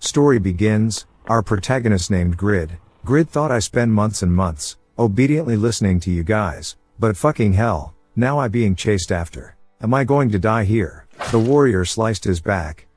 Story begins, our protagonist named Grid. Grid thought I spend months and months, obediently listening to you guys, but fucking hell, now I being chased after. Am I going to die here? The warrior sliced his back.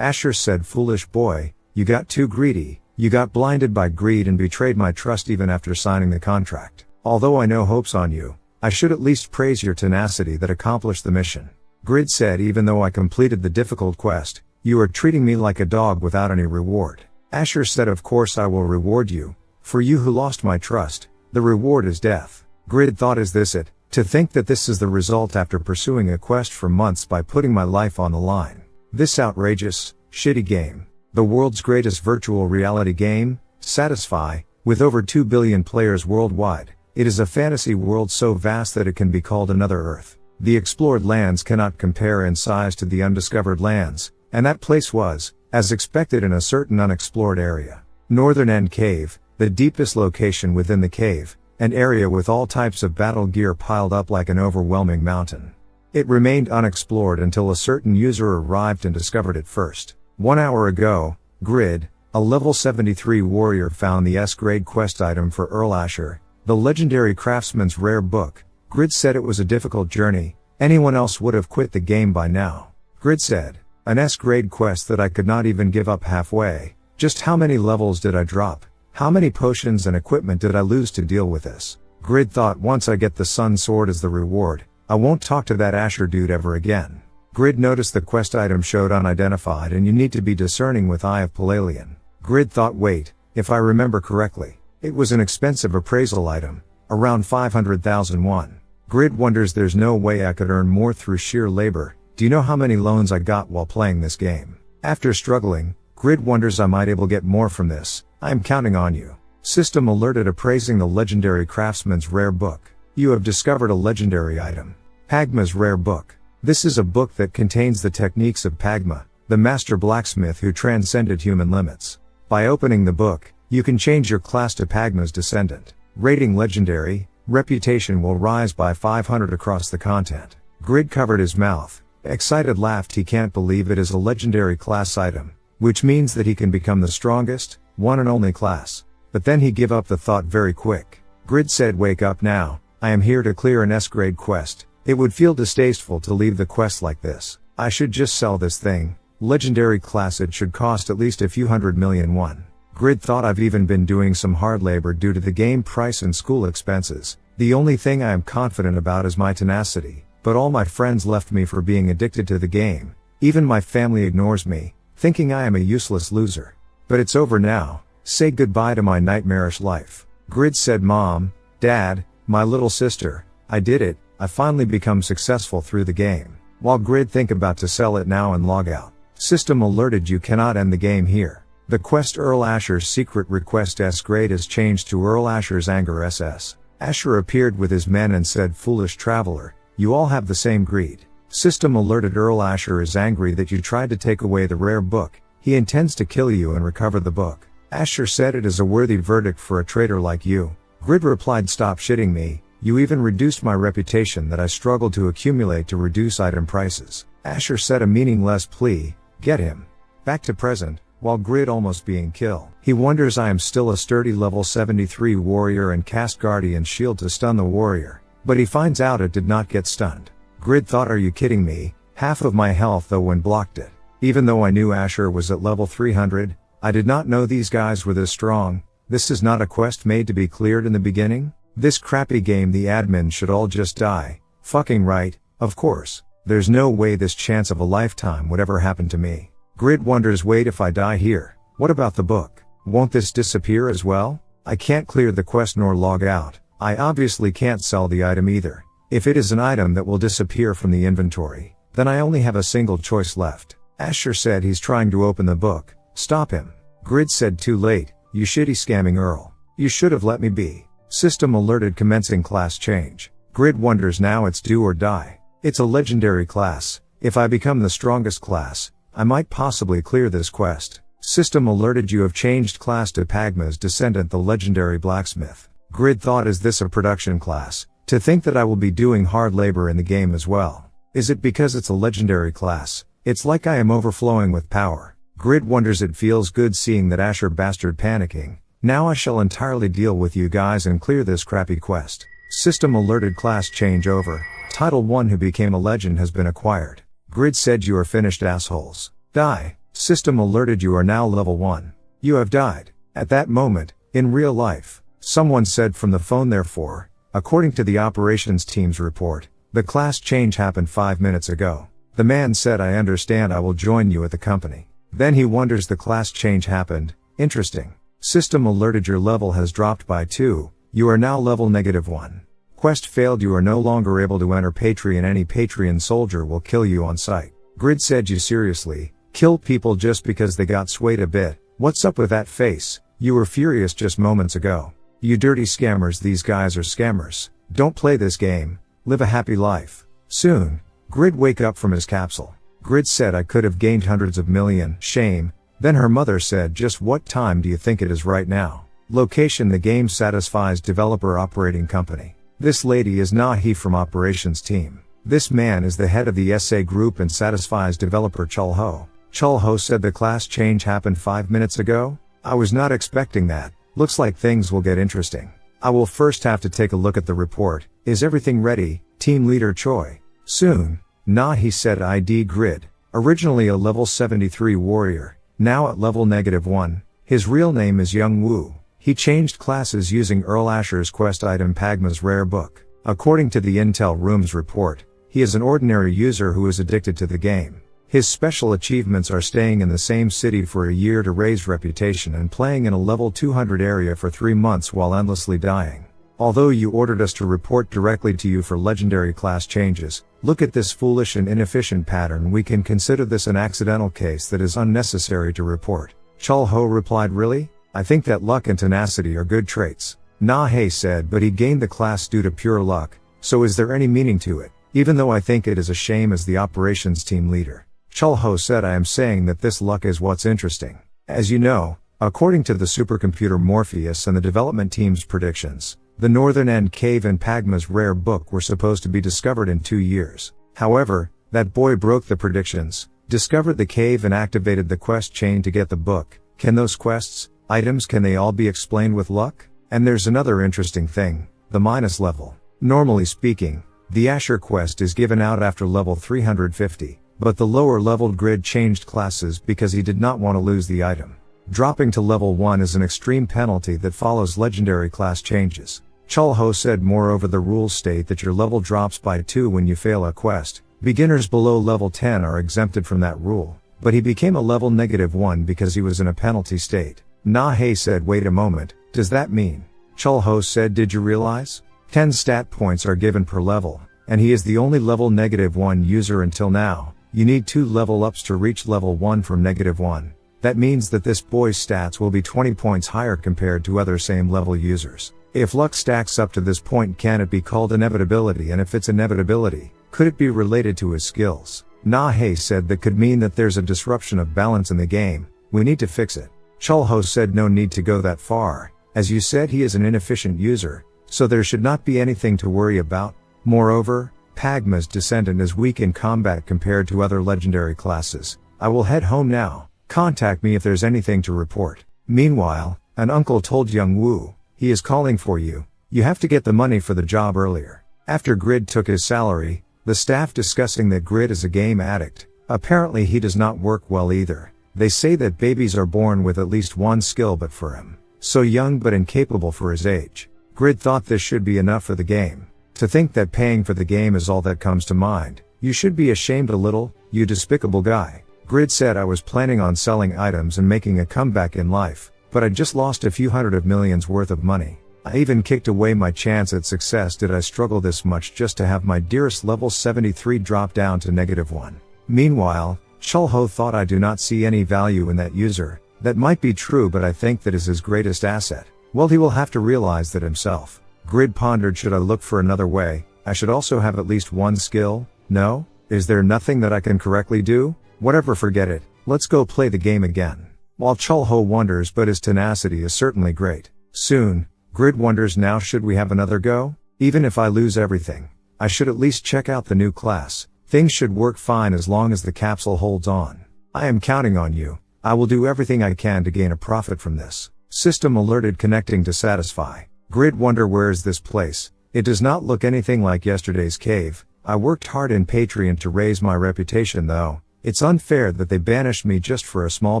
Asher said, foolish boy, you got too greedy, you got blinded by greed and betrayed my trust even after signing the contract. Although I know hopes on you, I should at least praise your tenacity that accomplished the mission. Grid said, even though I completed the difficult quest, you are treating me like a dog without any reward. Asher said, of course I will reward you. For you who lost my trust, the reward is death. Grid thought, is this it? To think that this is the result after pursuing a quest for months by putting my life on the line. This outrageous, shitty game. The world's greatest virtual reality game, Satisfy, with over 2 billion players worldwide. It is a fantasy world so vast that it can be called another Earth. The explored lands cannot compare in size to the undiscovered lands, and that place was, as expected, in a certain unexplored area. Northern End Cave, the deepest location within the cave, an area with all types of battle gear piled up like an overwhelming mountain. It remained unexplored until a certain user arrived and discovered it first. 1 hour ago, Grid, a level 73 warrior, found the S-grade quest item for Earl Asher, the legendary craftsman's rare book. Grid said it was a difficult journey, anyone else would have quit the game by now. Grid said, an S-grade quest that I could not even give up halfway. Just how many levels did I drop? How many potions and equipment did I lose to deal with this? Grid thought, once I get the Sun Sword as the reward, I won't talk to that Asher dude ever again. Grid noticed the quest item showed unidentified and you need to be discerning with Eye of Palalian. Grid thought, wait, if I remember correctly, it was an expensive appraisal item, around 500,000 won. Grid wonders, there's no way I could earn more through sheer labor. Do you know how many loans I got while playing this game? After struggling, Grid wonders, I might able get more from this. I am counting on you. System alerted appraising the legendary craftsman's rare book. You have discovered a legendary item. Pagma's rare book. This is a book that contains the techniques of Pagma, the master blacksmith who transcended human limits. By opening the book, you can change your class to Pagma's descendant. Rating legendary, reputation will rise by 500 across the content. Grid covered his mouth. Excited laughed, he can't believe it is a legendary class item, which means that he can become the strongest, one and only class. But then he gave up the thought very quick. Grid said, wake up now, I am here to clear an S-grade quest. It would feel distasteful to leave the quest like this. I should just sell this thing. Legendary class, it should cost at least a few 100 million won. Grid thought, I've even been doing some hard labor due to the game price and school expenses. The only thing I am confident about is my tenacity, but all my friends left me for being addicted to the game. Even my family ignores me, thinking I am a useless loser. But it's over now, say goodbye to my nightmarish life. Grid said, Mom, Dad, my little sister, I did it, I finally become successful through the game. While Grid think about to sell it now and log out. System alerted, you cannot end the game here. The quest Earl Asher's secret request S-grade is changed to Earl Asher's anger SS. Asher appeared with his men and said, foolish traveler, you all have the same greed. System alerted, Earl Asher is angry that you tried to take away the rare book. He intends to kill you and recover the book. Asher said, it is a worthy verdict for a traitor like you. Grid replied, stop shitting me, you even reduced my reputation that I struggled to accumulate to reduce item prices. Asher said, a meaningless plea, get him. Back to present, while Grid almost being killed. He wonders, I am still a sturdy level 73 warrior and cast Guardian Shield to stun the warrior, but he finds out it did not get stunned. Grid thought, are you kidding me? Half of my health though when blocked it. Even though I knew Asher was at level 300, I did not know these guys were this strong. This is not a quest made to be cleared in the beginning? This crappy game, the admins should all just die. Fucking right, of course. There's no way this chance of a lifetime would ever happen to me. Grid wonders, wait, if I die here, what about the book? Won't this disappear as well? I can't clear the quest nor log out. I obviously can't sell the item either. If it is an item that will disappear from the inventory, then I only have a single choice left. Asher said, he's trying to open the book. Stop him. Grid said, too late, you shitty scamming Earl. You should have let me be. System alerted, commencing class change. Grid wonders, now it's do or die. It's a legendary class. If I become the strongest class, I might possibly clear this quest. System alerted, you have changed class to Pagma's descendant, the legendary blacksmith. Grid thought, is this a production class? To think that I will be doing hard labor in the game as well. Is it because it's a legendary class? It's like I am overflowing with power. Grid wonders it feels good seeing that Asher bastard panicking. Now I shall entirely deal with you guys and clear this crappy quest. System alerted class changeover. Title 1 who became a legend has been acquired. Grid said you are finished assholes. Die. System alerted you are now level 1. You have died. At that moment, in real life, someone said from the phone therefore, according to the operations team's report, the class change happened 5 minutes ago. The man said I understand I will join you at the company. Then he wonders the class change happened. Interesting. System alerted your level has dropped by 2, you are now level -1. Quest failed, you are no longer able to enter Patreon, any Patreon soldier will kill you on sight. Grid said you seriously kill people just because they got swayed a bit? What's up with that face? You were furious just moments ago. You dirty scammers, these guys are scammers. Don't play this game, live a happy life. Soon. Grid wake up from his capsule. Grid said I could have gained hundreds of million, shame. Then her mother said just what time do you think it is right now? Location the game satisfies developer operating company. This lady is Nahi from operations team. This man is the head of the SA group and satisfies developer Chulho. Chulho said the class change happened 5 minutes ago? I was not expecting that. Looks like things will get interesting. I will first have to take a look at the report. Is everything ready? Team leader Choi. Soon. Nahi said ID Grid. Originally a level 73 warrior, now at level -1. His real name is Young Woo. He changed classes using Earl Asher's quest item Pagma's rare book. According to the Intel Room's report, he is an ordinary user who is addicted to the game. His special achievements are staying in the same city for a year to raise reputation and playing in a level 200 area for 3 months while endlessly dying. Although you ordered us to report directly to you for legendary class changes, look at this foolish and inefficient pattern, we can consider this an accidental case that is unnecessary to report. Chulho replied, really? I think that luck and tenacity are good traits. Nahe said, but he gained the class due to pure luck, so is there any meaning to it? Even though I think it is a shame as the operations team leader. Chulho said, I am saying that this luck is what's interesting. As you know, according to the supercomputer Morpheus and the development team's predictions, the Northern End Cave and Pagma's rare book were supposed to be discovered in 2 years. However, that boy broke the predictions, discovered the cave and activated the quest chain to get the book. Can those quests, items, can they all be explained with luck? And there's another interesting thing, the minus level. Normally speaking, the Asher quest is given out after level 350, but the lower leveled Grid changed classes because he did not want to lose the item. Dropping to level 1 is an extreme penalty that follows legendary class changes. Chulho said moreover the rules state that your level drops by 2 when you fail a quest. Beginners below level 10 are exempted from that rule, but he became a level -1 because he was in a penalty state. Nahe said, wait a moment, does that mean? Chulho said, did you realize? 10 stat points are given per level, and he is the only level -1 user until now. You need 2 level ups to reach level 1 from -1. That means that this boy's stats will be 20 points higher compared to other same level users. If luck stacks up to this point, can it be called inevitability? And if it's inevitability, could it be related to his skills? Nahe said that could mean that there's a disruption of balance in the game. We need to fix it. Chulho said no need to go that far. As you said, he is an inefficient user, so there should not be anything to worry about. Moreover, Pagma's descendant is weak in combat compared to other legendary classes. I will head home now. Contact me if there's anything to report. Meanwhile, an uncle told Young Woo, he is calling for you. You have to get the money for the job earlier. After Grid took his salary, the staff discussing that Grid is a game addict. Apparently he does not work well either. They say that babies are born with at least one skill, but for him, so young but incapable for his age. Grid thought this should be enough for the game. To think that paying for the game is all that comes to mind. You should be ashamed a little, you despicable guy. Grid said, I was planning on selling items and making a comeback in life, but I just lost a few hundred of millions worth of money. I even kicked away my chance at success. Did I struggle this much just to have my dearest level 73 drop down to -1? Meanwhile, Chulho thought, I do not see any value in that user. That might be true, but I think that is his greatest asset. Well, he will have to realize that himself. Grid pondered, should I look for another way? I should also have at least one skill? No? Is there nothing that I can correctly do? Whatever, forget it. Let's go play the game again. While Chulho wonders, but his tenacity is certainly great. Soon, Grid wonders, now should we have another go? Even if I lose everything, I should at least check out the new class. Things should work fine as long as the capsule holds on. I am counting on you. I will do everything I can to gain a profit from this. System alerted connecting to satisfy. Grid wonder where is this place? It does not look anything like yesterday's cave. I worked hard in Patreon to raise my reputation though. It's unfair that they banished me just for a small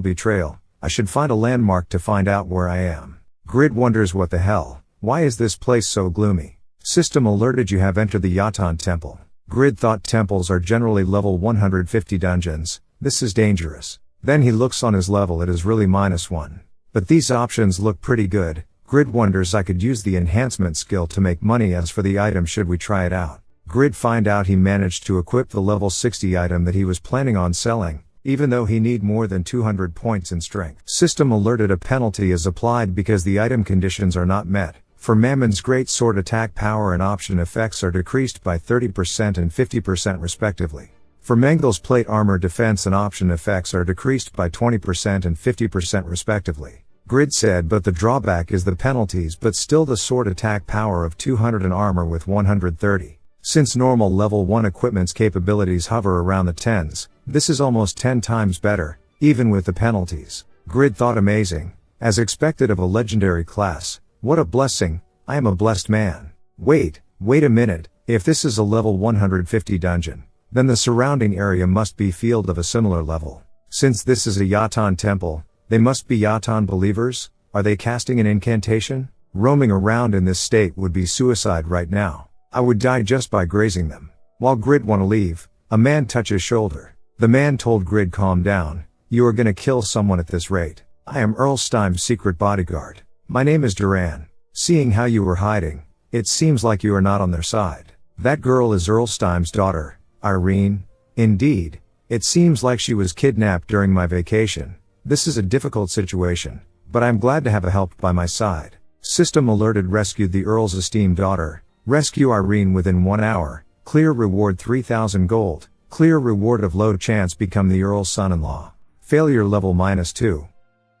betrayal. I should find a landmark to find out where I am. Grid wonders what the hell. Why is this place so gloomy? System alerted you have entered the Yatan temple. Grid thought temples are generally level 150 dungeons. This is dangerous. Then he looks on his level, it is really -1. But these options look pretty good. Grid wonders I could use the enhancement skill to make money. As for the item, should we try it out? Grid find out he managed to equip the level 60 item that he was planning on selling, even though he need more than 200 points in strength. System alerted a penalty is applied because the item conditions are not met. For Mammon's great sword attack power and option effects are decreased by 30% and 50% respectively. For Mangal's plate armor defense and option effects are decreased by 20% and 50% respectively. Grid said but the drawback is the penalties, but still the sword attack power of 200 and armor with 130. Since normal level 1 equipment's capabilities hover around the 10s, this is almost 10 times better, even with the penalties. Grid thought amazing. As expected of a legendary class. What a blessing, I am a blessed man. Wait a minute, if this is a level 150 dungeon, then the surrounding area must be field of a similar level. Since this is a Yatan temple, they must be Yatan believers. Are they casting an incantation? Roaming around in this state would be suicide right now. I would die just by grazing them. While Grid wanna leave, a man touches shoulder. The man told Grid calm down, you are gonna kill someone at this rate. I am Earl Stime's secret bodyguard. My name is Duran. Seeing how you were hiding, it seems like you are not on their side. That girl is Earl Stime's daughter, Irene. Indeed, it seems like she was kidnapped during my vacation. This is a difficult situation, but I'm glad to have a help by my side. System alerted rescued the Earl's esteemed daughter. Rescue Irene within 1 hour. Clear reward 3,000 gold. Clear reward of low chance become the Earl's son-in-law. Failure level -2.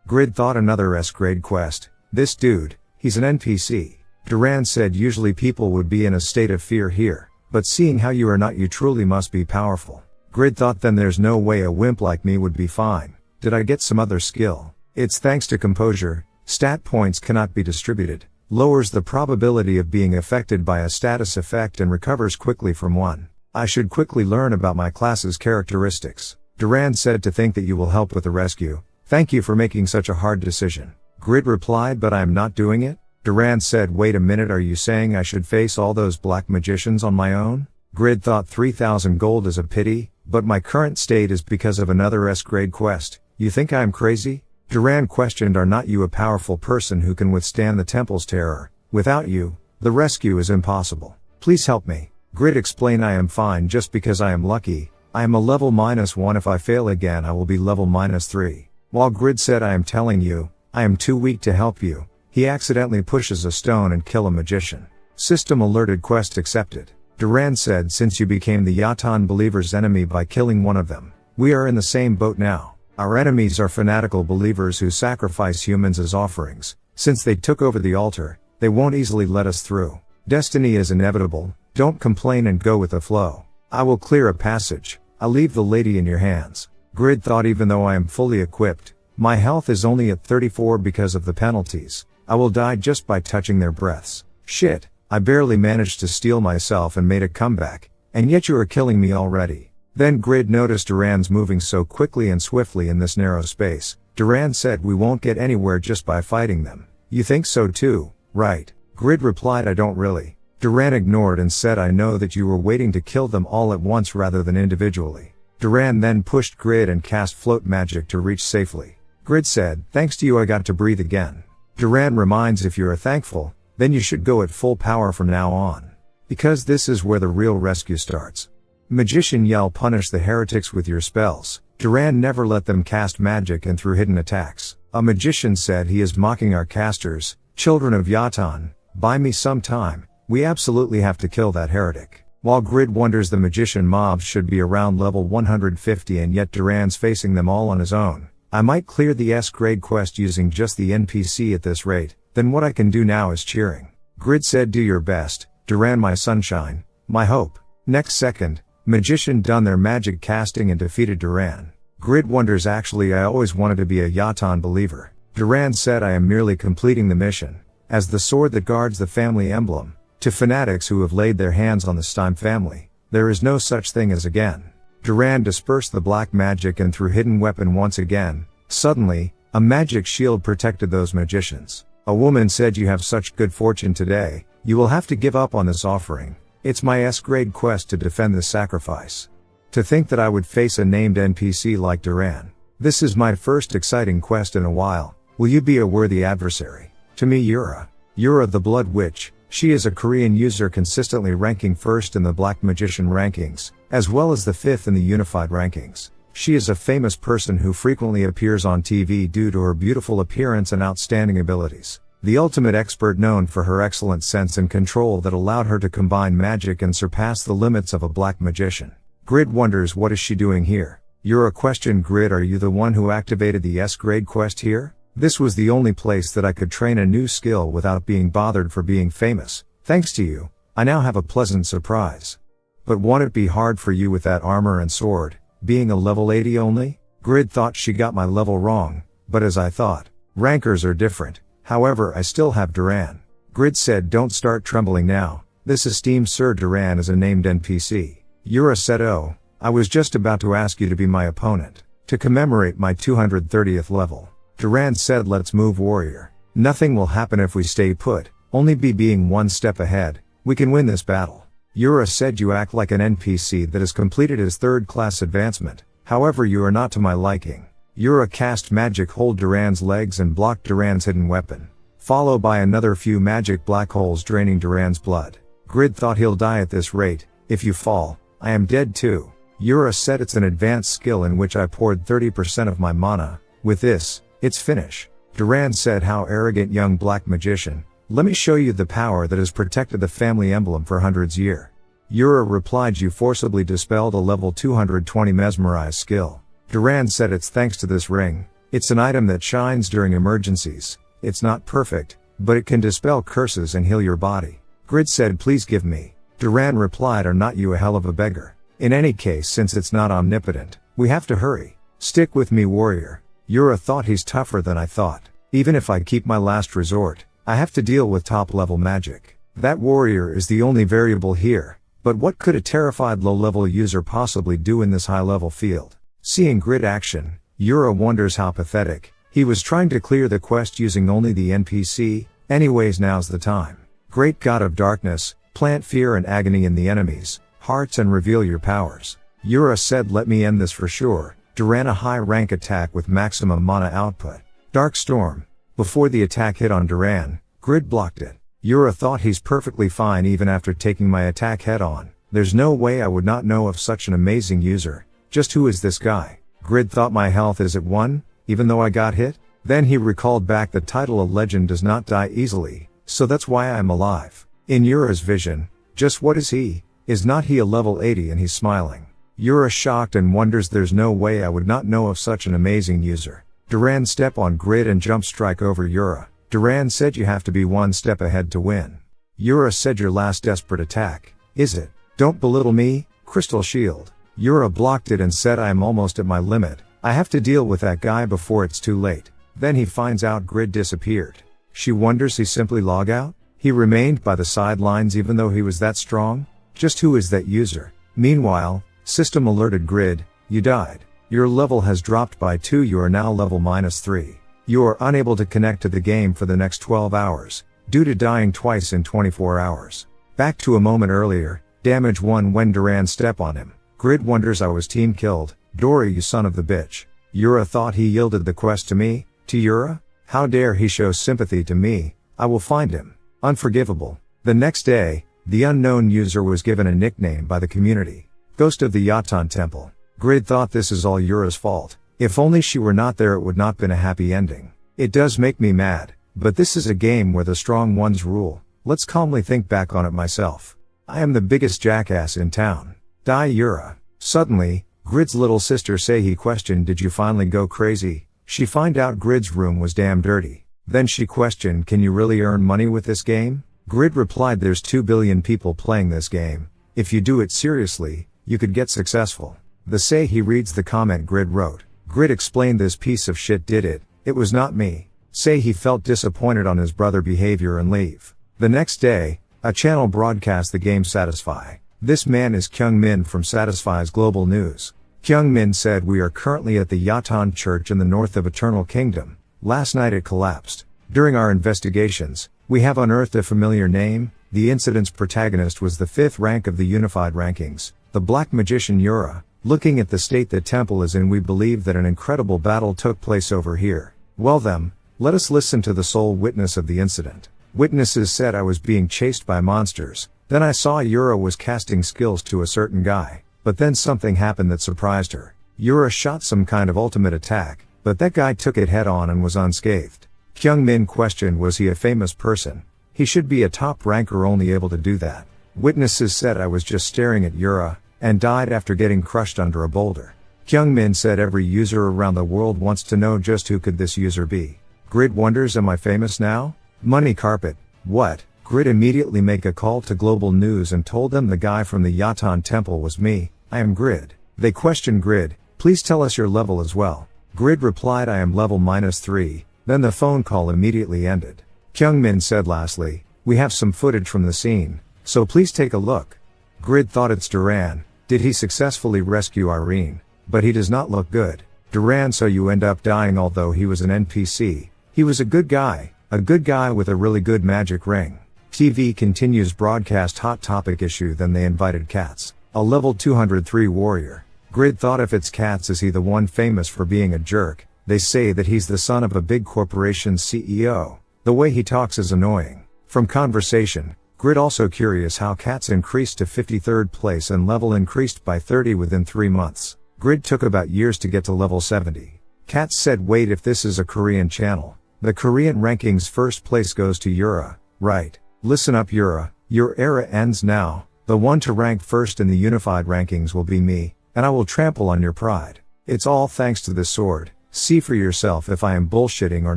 Grid thought another S-grade quest. This dude, he's an NPC. Duran said usually people would be in a state of fear here, but seeing how you are not, you truly must be powerful. Grid thought then there's no way a wimp like me would be fine. Did I get some other skill? It's thanks to composure. Stat points cannot be distributed. Lowers the probability of being affected by a status effect and recovers quickly from one. I should quickly learn about my class's characteristics. Duran said to think that you will help with the rescue. Thank you for making such a hard decision. Grid replied but I am not doing it. Duran said wait a minute, are you saying I should face all those black magicians on my own? Grid thought 3,000 gold is a pity, but my current state is because of another S-grade quest. You think I am crazy? Duran questioned, are not you a powerful person who can withstand the temple's terror? Without you, the rescue is impossible. Please help me. Grid explained I am fine just because I am lucky. I am a level -1, if I fail again I will be level -3. While Grid said I am telling you, I am too weak to help you, he accidentally pushes a stone and kill a magician. System alerted quest accepted. Duran said since you became the Yatan believers' enemy by killing one of them, we are in the same boat now. Our enemies are fanatical believers who sacrifice humans as offerings. Since they took over the altar, they won't easily let us through. Destiny is inevitable, don't complain and go with the flow. I will clear a passage, I'll leave the lady in your hands. Grid thought even though I am fully equipped, my health is only at 34 because of the penalties. I will die just by touching their breaths. Shit, I barely managed to steal myself and made a comeback, and yet you are killing me already. Then Grid noticed Duran's moving so quickly and swiftly in this narrow space. Duran said we won't get anywhere just by fighting them. You think so too, right? Grid replied I don't really. Duran ignored and said I know that you were waiting to kill them all at once rather than individually. Duran then pushed Grid and cast float magic to reach safely. Grid said, thanks to you I got to breathe again. Duran reminds if you are thankful, then you should go at full power from now on. Because this is where the real rescue starts. Magician yell punish the heretics with your spells. Duran never let them cast magic and through hidden attacks. A magician said he is mocking our casters, children of Yatan, buy me some time, we absolutely have to kill that heretic. While Grid wonders the magician mobs should be around level 150 and yet Duran's facing them all on his own. I might clear the S-grade quest using just the NPC at this rate, then what I can do now is cheering. Grid said do your best, Duran my sunshine, my hope. Next second, magician done their magic casting and defeated Duran. Grid wonders actually I always wanted to be a Yatan believer. Duran said I am merely completing the mission. As the sword that guards the family emblem. To fanatics who have laid their hands on the Stein family, there is no such thing as again. Duran dispersed the black magic and threw hidden weapon once again. Suddenly, a magic shield protected those magicians. A woman said, you have such good fortune today, you will have to give up on this offering. It's my S-grade quest to defend this sacrifice. To think that I would face a named NPC like Duran. This is my first exciting quest in a while. Will you be a worthy adversary? To me, Yura. Yura the Blood Witch. She is a Korean user consistently ranking first in the Black Magician rankings, as well as the 5th in the Unified rankings. She is a famous person who frequently appears on TV due to her beautiful appearance and outstanding abilities. The ultimate expert known for her excellent sense and control that allowed her to combine magic and surpass the limits of a black magician. Grid wonders what is she doing here? Yura questioned Grid, are you the one who activated the S-grade quest here? This was the only place that I could train a new skill without being bothered for being famous. Thanks to you, I now have a pleasant surprise. But won't it be hard for you with that armor and sword, being a level 80 only? Grid thought she got my level wrong, but as I thought, rankers are different. However, I still have Duran. Grid said, don't start trembling now. This esteemed Sir Duran is a named NPC. Yura said, oh, I was just about to ask you to be my opponent, to commemorate my 230th level. Duran said, let's move, warrior. Nothing will happen if we stay put, only being one step ahead. We can win this battle. Yura said, you act like an NPC that has completed his 3rd class advancement. However, you are not to my liking. Yura cast magic hold Duran's legs and blocked Duran's hidden weapon, followed by another few magic black holes draining Duran's blood. Grid thought he'll die at this rate. If you fall, I am dead too. Yura said, it's an advanced skill in which I poured 30% of my mana. With this, it's finish. Duran said, how arrogant, young black magician. Let me show you the power that has protected the family emblem for hundreds year. Yura replied, you forcibly dispelled a level 220 mesmerize skill. Duran said, it's thanks to this ring. It's an item that shines during emergencies. It's not perfect, but it can dispel curses and heal your body. Grid said, please give me. Duran replied, are not you a hell of a beggar? In any case, since it's not omnipotent, we have to hurry. Stick with me, warrior. Yura thought, he's tougher than I thought. Even if I keep my last resort, I have to deal with top level magic. That warrior is the only variable here, but what could a terrified low level user possibly do in this high level field? Seeing Grid action, Yura wonders how pathetic. He was trying to clear the quest using only the NPC. Anyways, now's the time. Great God of darkness, plant fear and agony in the enemies' hearts and reveal your powers. Yura said, let me end this for sure. Duran a high rank attack with maximum mana output. Dark Storm. Before the attack hit on Duran, Grid blocked it. Yura thought, he's perfectly fine even after taking my attack head on. There's no way I would not know of such an amazing user. Just who is this guy? Grid thought, my health is at 1, even though I got hit? Then he recalled back the title, a legend does not die easily, so that's why I'm alive. In Yura's vision, just what is he? Is not he a level 80 and he's smiling? Yura shocked and wonders, there's no way I would not know of such an amazing user. Duran step on Grid and jump strike over Yura. Duran said, you have to be one step ahead to win. Yura said, your last desperate attack, is it? Don't belittle me, Crystal Shield. Yura blocked it and said, I am almost at my limit. I have to deal with that guy before it's too late. Then he finds out Grid disappeared. She wonders, he simply log out? He remained by the sidelines even though he was that strong? Just who is that user? Meanwhile, system alerted Grid, you died. Your level has dropped by 2, you are now level -3. You are unable to connect to the game for the next 12 hours, due to dying twice in 24 hours. Back to a moment earlier, damage 1 when Duran step on him. Grid wonders, I was team killed. Dory, you son of the bitch. Yura thought he yielded the quest to me? To Yura? How dare he show sympathy to me? I will find him. Unforgivable. The next day, the unknown user was given a nickname by the community. Ghost of the Yatan Temple. Grid thought, this is all Yura's fault. If only she were not there, it would not been a happy ending. It does make me mad, but this is a game where the strong ones rule. Let's calmly think back on it myself. I am the biggest jackass in town. Die, Yura. Suddenly, Grid's little sister Sei questioned, did you finally go crazy? She find out Grid's room was damn dirty. Then she questioned, can you really earn money with this game? Grid replied, there's 2 billion people playing this game. If you do it seriously, you could get successful. The Sei reads the comment Grid wrote. Grid explained this piece of shit did it, it was not me. Say he felt disappointed on his brother behavior and leave. The next day, a channel broadcast the game Satisfy. This man is Kyung Min from Satisfy's Global News. Kyung Min said, "We are currently at the Yatan Church in the north of Eternal Kingdom. Last night it collapsed. During our investigations, we have unearthed a familiar name. The incident's protagonist was the 5th rank of the unified rankings, the Black Magician Yura. Looking at the state the temple is in, we believe that an incredible battle took place over here. Well then, let us listen to the sole witness of the incident. Witnesses said, I was being chased by monsters. Then I saw Yura was casting skills to a certain guy, but then something happened that surprised her. Yura shot some kind of ultimate attack, but that guy took it head on and was unscathed. Kyung Min questioned, was he a famous person? He should be a top ranker, only able to do that. Witnesses said, I was just staring at Yura, and died after getting crushed under a boulder. Kyung Min said, every user around the world wants to know just who could this user be. Grid wonders, am I famous now? Money carpet. What? Grid immediately make a call to Global News and told them the guy from the Yatan temple was me. I am Grid. They questioned Grid, please tell us your level as well. Grid replied, I am level -3, then the phone call immediately ended. Kyung Min said, lastly, we have some footage from the scene, so please take a look. Grid thought, it's Duran. Did he successfully rescue Irene? But he does not look good. Duran, so you end up dying although he was an NPC. He was a good guy with a really good magic ring. TV continues broadcast hot topic issue. Then they invited Cats, a level 203 warrior. Grid thought, if it's Cats, is he the one famous for being a jerk? They say that he's the son of a big corporation's CEO. The way he talks is annoying. From conversation, Grid also curious how Cats increased to 53rd place and level increased by 30 within 3 months. Grid took about years to get to level 70. Cats said, wait, if this is a Korean channel, the Korean rankings first place goes to Yura, right? Listen up Yura, your era ends now. The one to rank first in the unified rankings will be me, and I will trample on your pride. It's all thanks to this sword. See for yourself if I am bullshitting or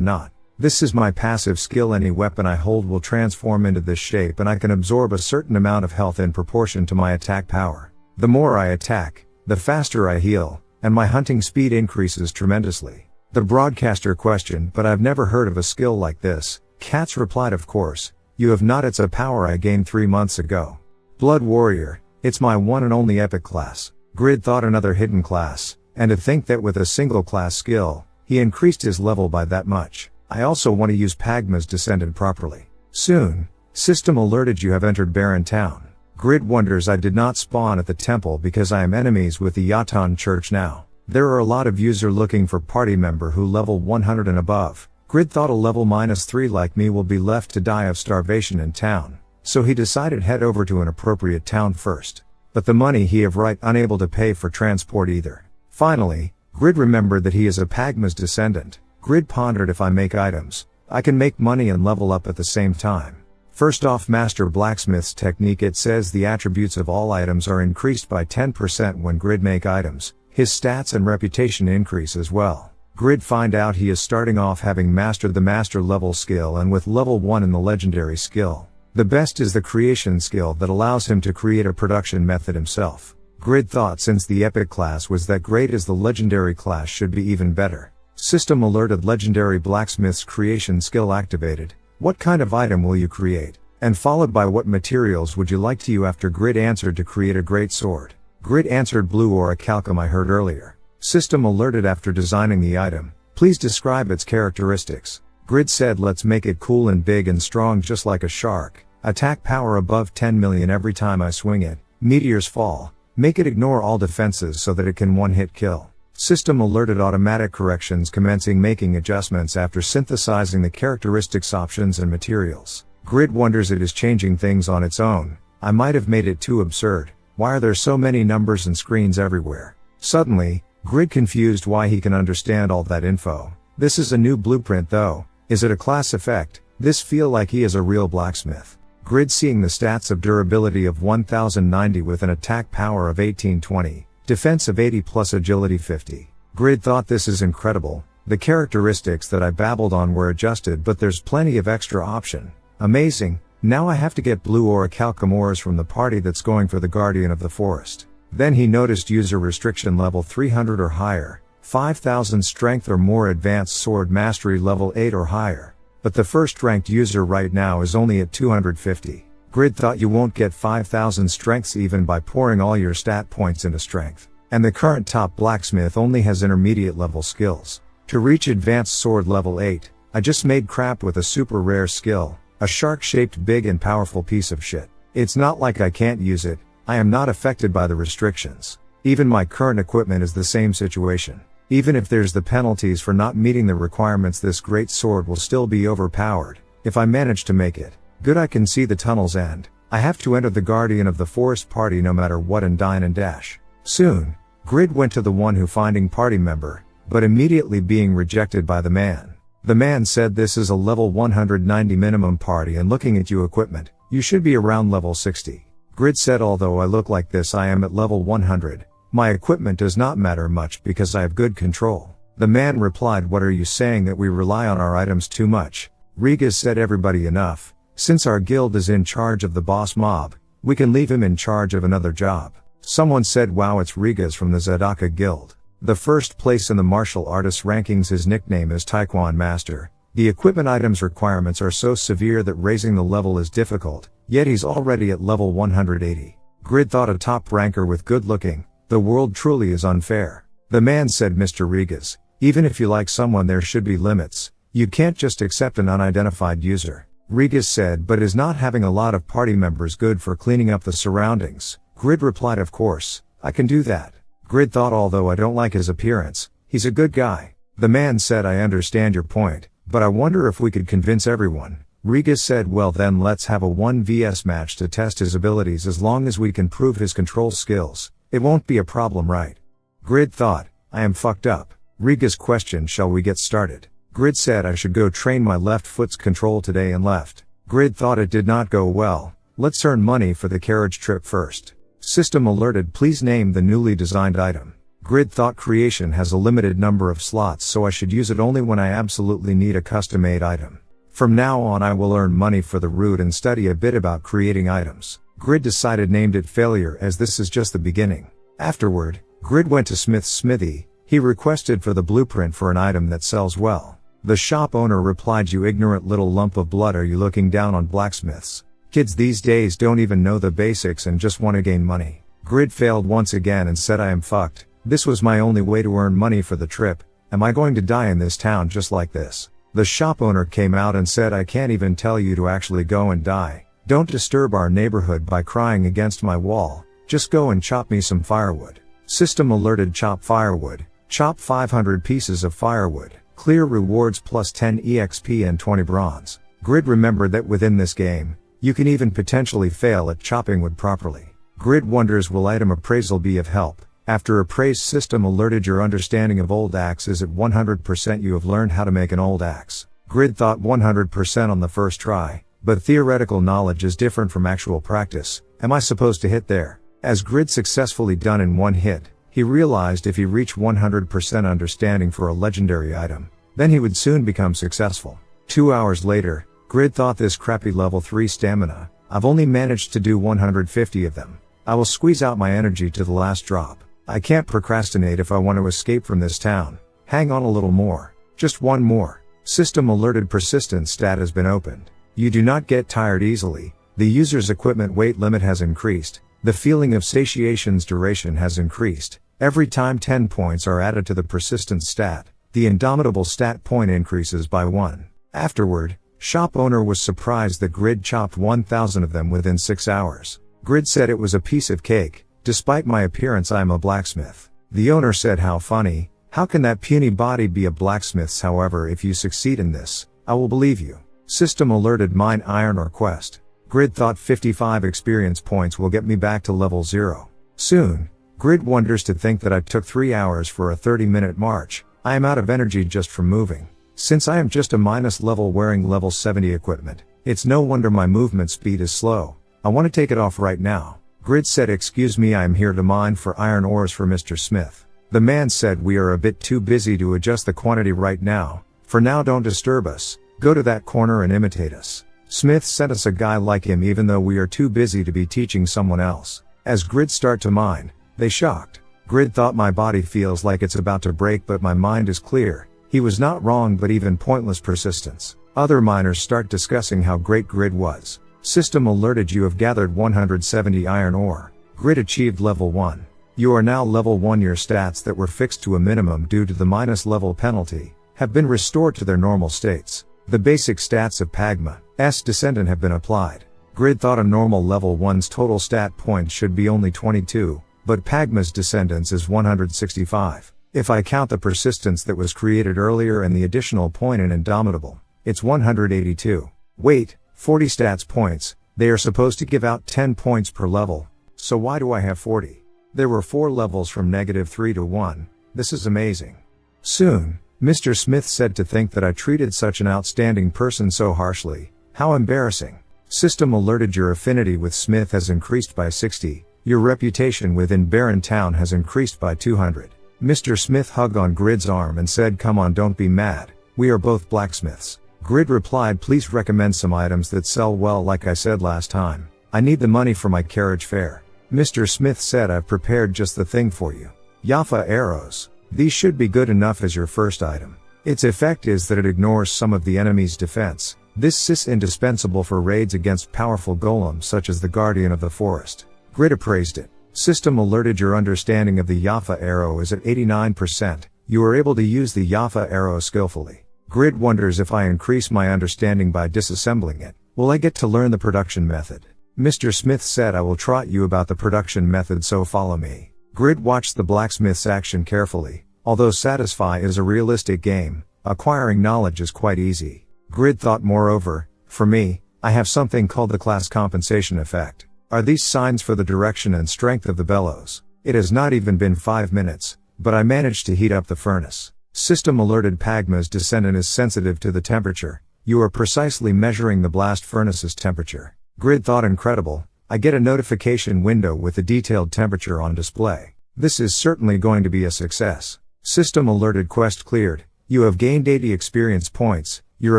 not. This is my passive skill. Any weapon I hold will transform into this shape, and I can absorb a certain amount of health in proportion to my attack power. The more I attack, the faster I heal, and my hunting speed increases tremendously. The broadcaster questioned, but I've never heard of a skill like this. Cats replied, of course, you have not. It's a power I gained 3 months ago. Blood Warrior, it's my one and only epic class. Grid thought, another hidden class, and to think that with a single class skill, he increased his level by that much. I also want to use Pagma's Descendant properly. Soon, system alerted you have entered Barren Town. Grid wonders, I did not spawn at the temple because I am enemies with the Yatan Church now. There are a lot of user looking for party member who level 100 and above. Grid thought a level -3 like me will be left to die of starvation in town, so he decided head over to an appropriate town first. But the money he have right unable to pay for transport either. Finally, Grid remembered that he is a Pagma's Descendant. Grid pondered, if I make items, I can make money and level up at the same time. First off, master Blacksmith's technique. It says the attributes of all items are increased by 10% when Grid make items. His stats and reputation increase as well. Grid find out he is starting off having mastered the master level skill and with level 1 in the legendary skill. The best is the creation skill that allows him to create a production method himself. Grid thought, since the epic class was that great, as the legendary class should be even better. System alerted, legendary Blacksmith's creation skill activated. What kind of item will you create? And followed by, what materials would you like to use? After Grid answered, to create a great sword. Grid answered, blue orichalcum I heard earlier. System alerted, after designing the item, please describe its characteristics. Grid said, let's make it cool and big and strong just like a shark. Attack power above 10 million every time I swing it. Meteors fall. Make it ignore all defenses so that it can one-hit kill. System alerted, automatic corrections commencing, making adjustments after synthesizing the characteristics, options and materials. Grid wonders, it is changing things on its own. I might have made it too absurd. Why are there so many numbers and screens everywhere? Suddenly, Grid confused why he can understand all that info. This is a new blueprint though. Is it a class effect? This feel like he is a real blacksmith. Grid seeing the stats of durability of 1090 with an attack power of 1820, defense of 80 plus agility 50. Grid thought, this is incredible. The characteristics that I babbled on were adjusted, but there's plenty of extra option. Amazing. Now I have to get blue orichalcum ores from the party that's going for the Guardian of the Forest. Then he noticed user restriction level 300 or higher. 5,000 strength or more, advanced sword mastery level 8 or higher. But the first ranked user right now is only at 250. Grid thought you won't get 5,000 strengths even by pouring all your stat points into strength. And the current top blacksmith only has intermediate level skills. To reach advanced sword level 8, I just made crap with a super rare skill, a shark-shaped big and powerful piece of shit. It's not like I can't use it, I am not affected by the restrictions. Even my current equipment is the same situation. Even if there's the penalties for not meeting the requirements, this great sword will still be overpowered, if I manage to make it. Good, I can see the tunnel's end. I have to enter the Guardian of the Forest party no matter what and dine and dash. Soon, Grid went to the one who finding party member, but immediately being rejected by the man. The man said this is a level 190 minimum party and looking at you equipment, you should be around level 60. Grid said although I look like this I am at level 100. My equipment does not matter much because I have good control. The man replied, what are you saying that we rely on our items too much? Rigas said everybody enough. Since our guild is in charge of the boss mob, we can leave him in charge of another job. Someone said wow, it's Rigas from the Zedaka guild. The first place in the martial artists rankings, his nickname is Taekwondo Master. The equipment items requirements are so severe that raising the level is difficult, yet he's already at level 180. Grid thought a top ranker with good looking. The world truly is unfair. The man said, Mr. Rigas, even if you like someone there should be limits. You can't just accept an unidentified user. Rigas said, but is not having a lot of party members good for cleaning up the surroundings? Grid replied, of course, I can do that. Grid thought although I don't like his appearance, he's a good guy. The man said, I understand your point, but I wonder if we could convince everyone. Rigas said, well then let's have a 1vs match to test his abilities. As long as we can prove his control skills, it won't be a problem, right? Grid thought, I am fucked up. Rigas questioned, shall we get started? Grid said I should go train my left foot's control today and left. Grid thought it did not go well. Let's earn money for the carriage trip first. System alerted, please name the newly designed item. Grid thought creation has a limited number of slots, so I should use it only when I absolutely need a custom-made item. From now on I will earn money for the route and study a bit about creating items. Grid decided named it failure as this is just the beginning. Afterward, Grid went to Smith's smithy. He requested for the blueprint for an item that sells well. The shop owner replied, you ignorant little lump of blood, are you looking down on blacksmiths? Kids these days don't even know the basics and just want to gain money. Grid failed once again and said, I am fucked. This was my only way to earn money for the trip. Am I going to die in this town just like this? The shop owner came out and said, I can't even tell you to actually go and die. Don't disturb our neighborhood by crying against my wall. Just go and chop me some firewood. System alerted, chop firewood. Chop 500 pieces of firewood. Clear rewards plus 10 EXP and 20 bronze. Grid remembered that within this game, you can even potentially fail at chopping wood properly. Grid wonders, will item appraisal be of help? After appraise, system alerted, your understanding of old axe is at 100%. You have learned how to make an old axe. Grid thought 100% on the first try. But theoretical knowledge is different from actual practice. Am I supposed to hit there? As Grid successfully done in one hit, he realized if he reached 100% understanding for a legendary item, then he would soon become successful. 2 hours later, Grid thought, this crappy level 3 stamina, I've only managed to do 150 of them. I will squeeze out my energy to the last drop. I can't procrastinate if I want to escape from this town. Hang on a little more. Just one more. System alerted, persistence stat has been opened. You do not get tired easily. The user's equipment weight limit has increased. The feeling of satiation's duration has increased. Every time 10 points are added to the persistence stat, the indomitable stat point increases by 1. Afterward, shop owner was surprised that Grid chopped 1,000 of them within 6 hours. Grid said it was a piece of cake. Despite my appearance I am a blacksmith. The owner said, how funny. How can that puny body be a blacksmith's? However, if you succeed in this, I will believe you. System alerted, mine iron or quest. Grid thought 55 experience points will get me back to level 0. Soon. Grid wonders to think that I took 3 hours for a 30-minute march. I am out of energy just from moving. Since I am just a minus level wearing level 70 equipment, it's no wonder my movement speed is slow. I want to take it off right now. Grid said, excuse me, I am here to mine for iron ores for Mr. Smith. The man said, we are a bit too busy to adjust the quantity right now. For now don't disturb us. Go to that corner and imitate us. Smith sent us a guy like him even though we are too busy to be teaching someone else. As Grid start to mine, they shocked. Grid thought my body feels like it's about to break but my mind is clear. He was not wrong but even pointless persistence. Other miners start discussing how great Grid was. System alerted you have gathered 170 iron ore. Grid achieved level 1. You are now level 1. Your stats that were fixed to a minimum due to the minus level penalty have been restored to their normal states. The basic stats of Pagma's descendant have been applied. Grid thought a normal level 1's total stat points should be only 22, but Pagma's descendants is 165. If I count the persistence that was created earlier and the additional point in Indomitable, it's 182. Wait, 40 stats points, they are supposed to give out 10 points per level, so why do I have 40? There were 4 levels from -3 to 1, this is amazing. Soon, Mr. Smith said to think that I treated such an outstanding person so harshly, how embarrassing. System alerted your affinity with Smith has increased by 60, your reputation within Barren Town has increased by 200. Mr. Smith hugged on Grid's arm and said, come on, don't be mad, we are both blacksmiths. Grid replied, please recommend some items that sell well like I said last time, I need the money for my carriage fare. Mr. Smith said, I've prepared just the thing for you. Yafa arrows. These should be good enough as your first item. Its effect is that it ignores some of the enemy's defense. This is indispensable for raids against powerful golems such as the Guardian of the Forest. Grid appraised it. System alerted your understanding of the Yafa arrow is at 89%. You are able to use the Yafa arrow skillfully. Grid wonders if I increase my understanding by disassembling it, will I get to learn the production method? Mr. Smith said, I will trot you about the production method, so follow me. Grid watched the blacksmith's action carefully. Although Satisfy is a realistic game, acquiring knowledge is quite easy. Grid thought, moreover, for me, I have something called the class compensation effect. Are these signs for the direction and strength of the bellows? It has not even been 5 minutes, but I managed to heat up the furnace. System alerted Pagma's descendant is sensitive to the temperature. You are precisely measuring the blast furnace's temperature. Grid thought, incredible. I get a notification window with the detailed temperature on display. This is certainly going to be a success. System alerted, quest cleared. You have gained 80 experience points. Your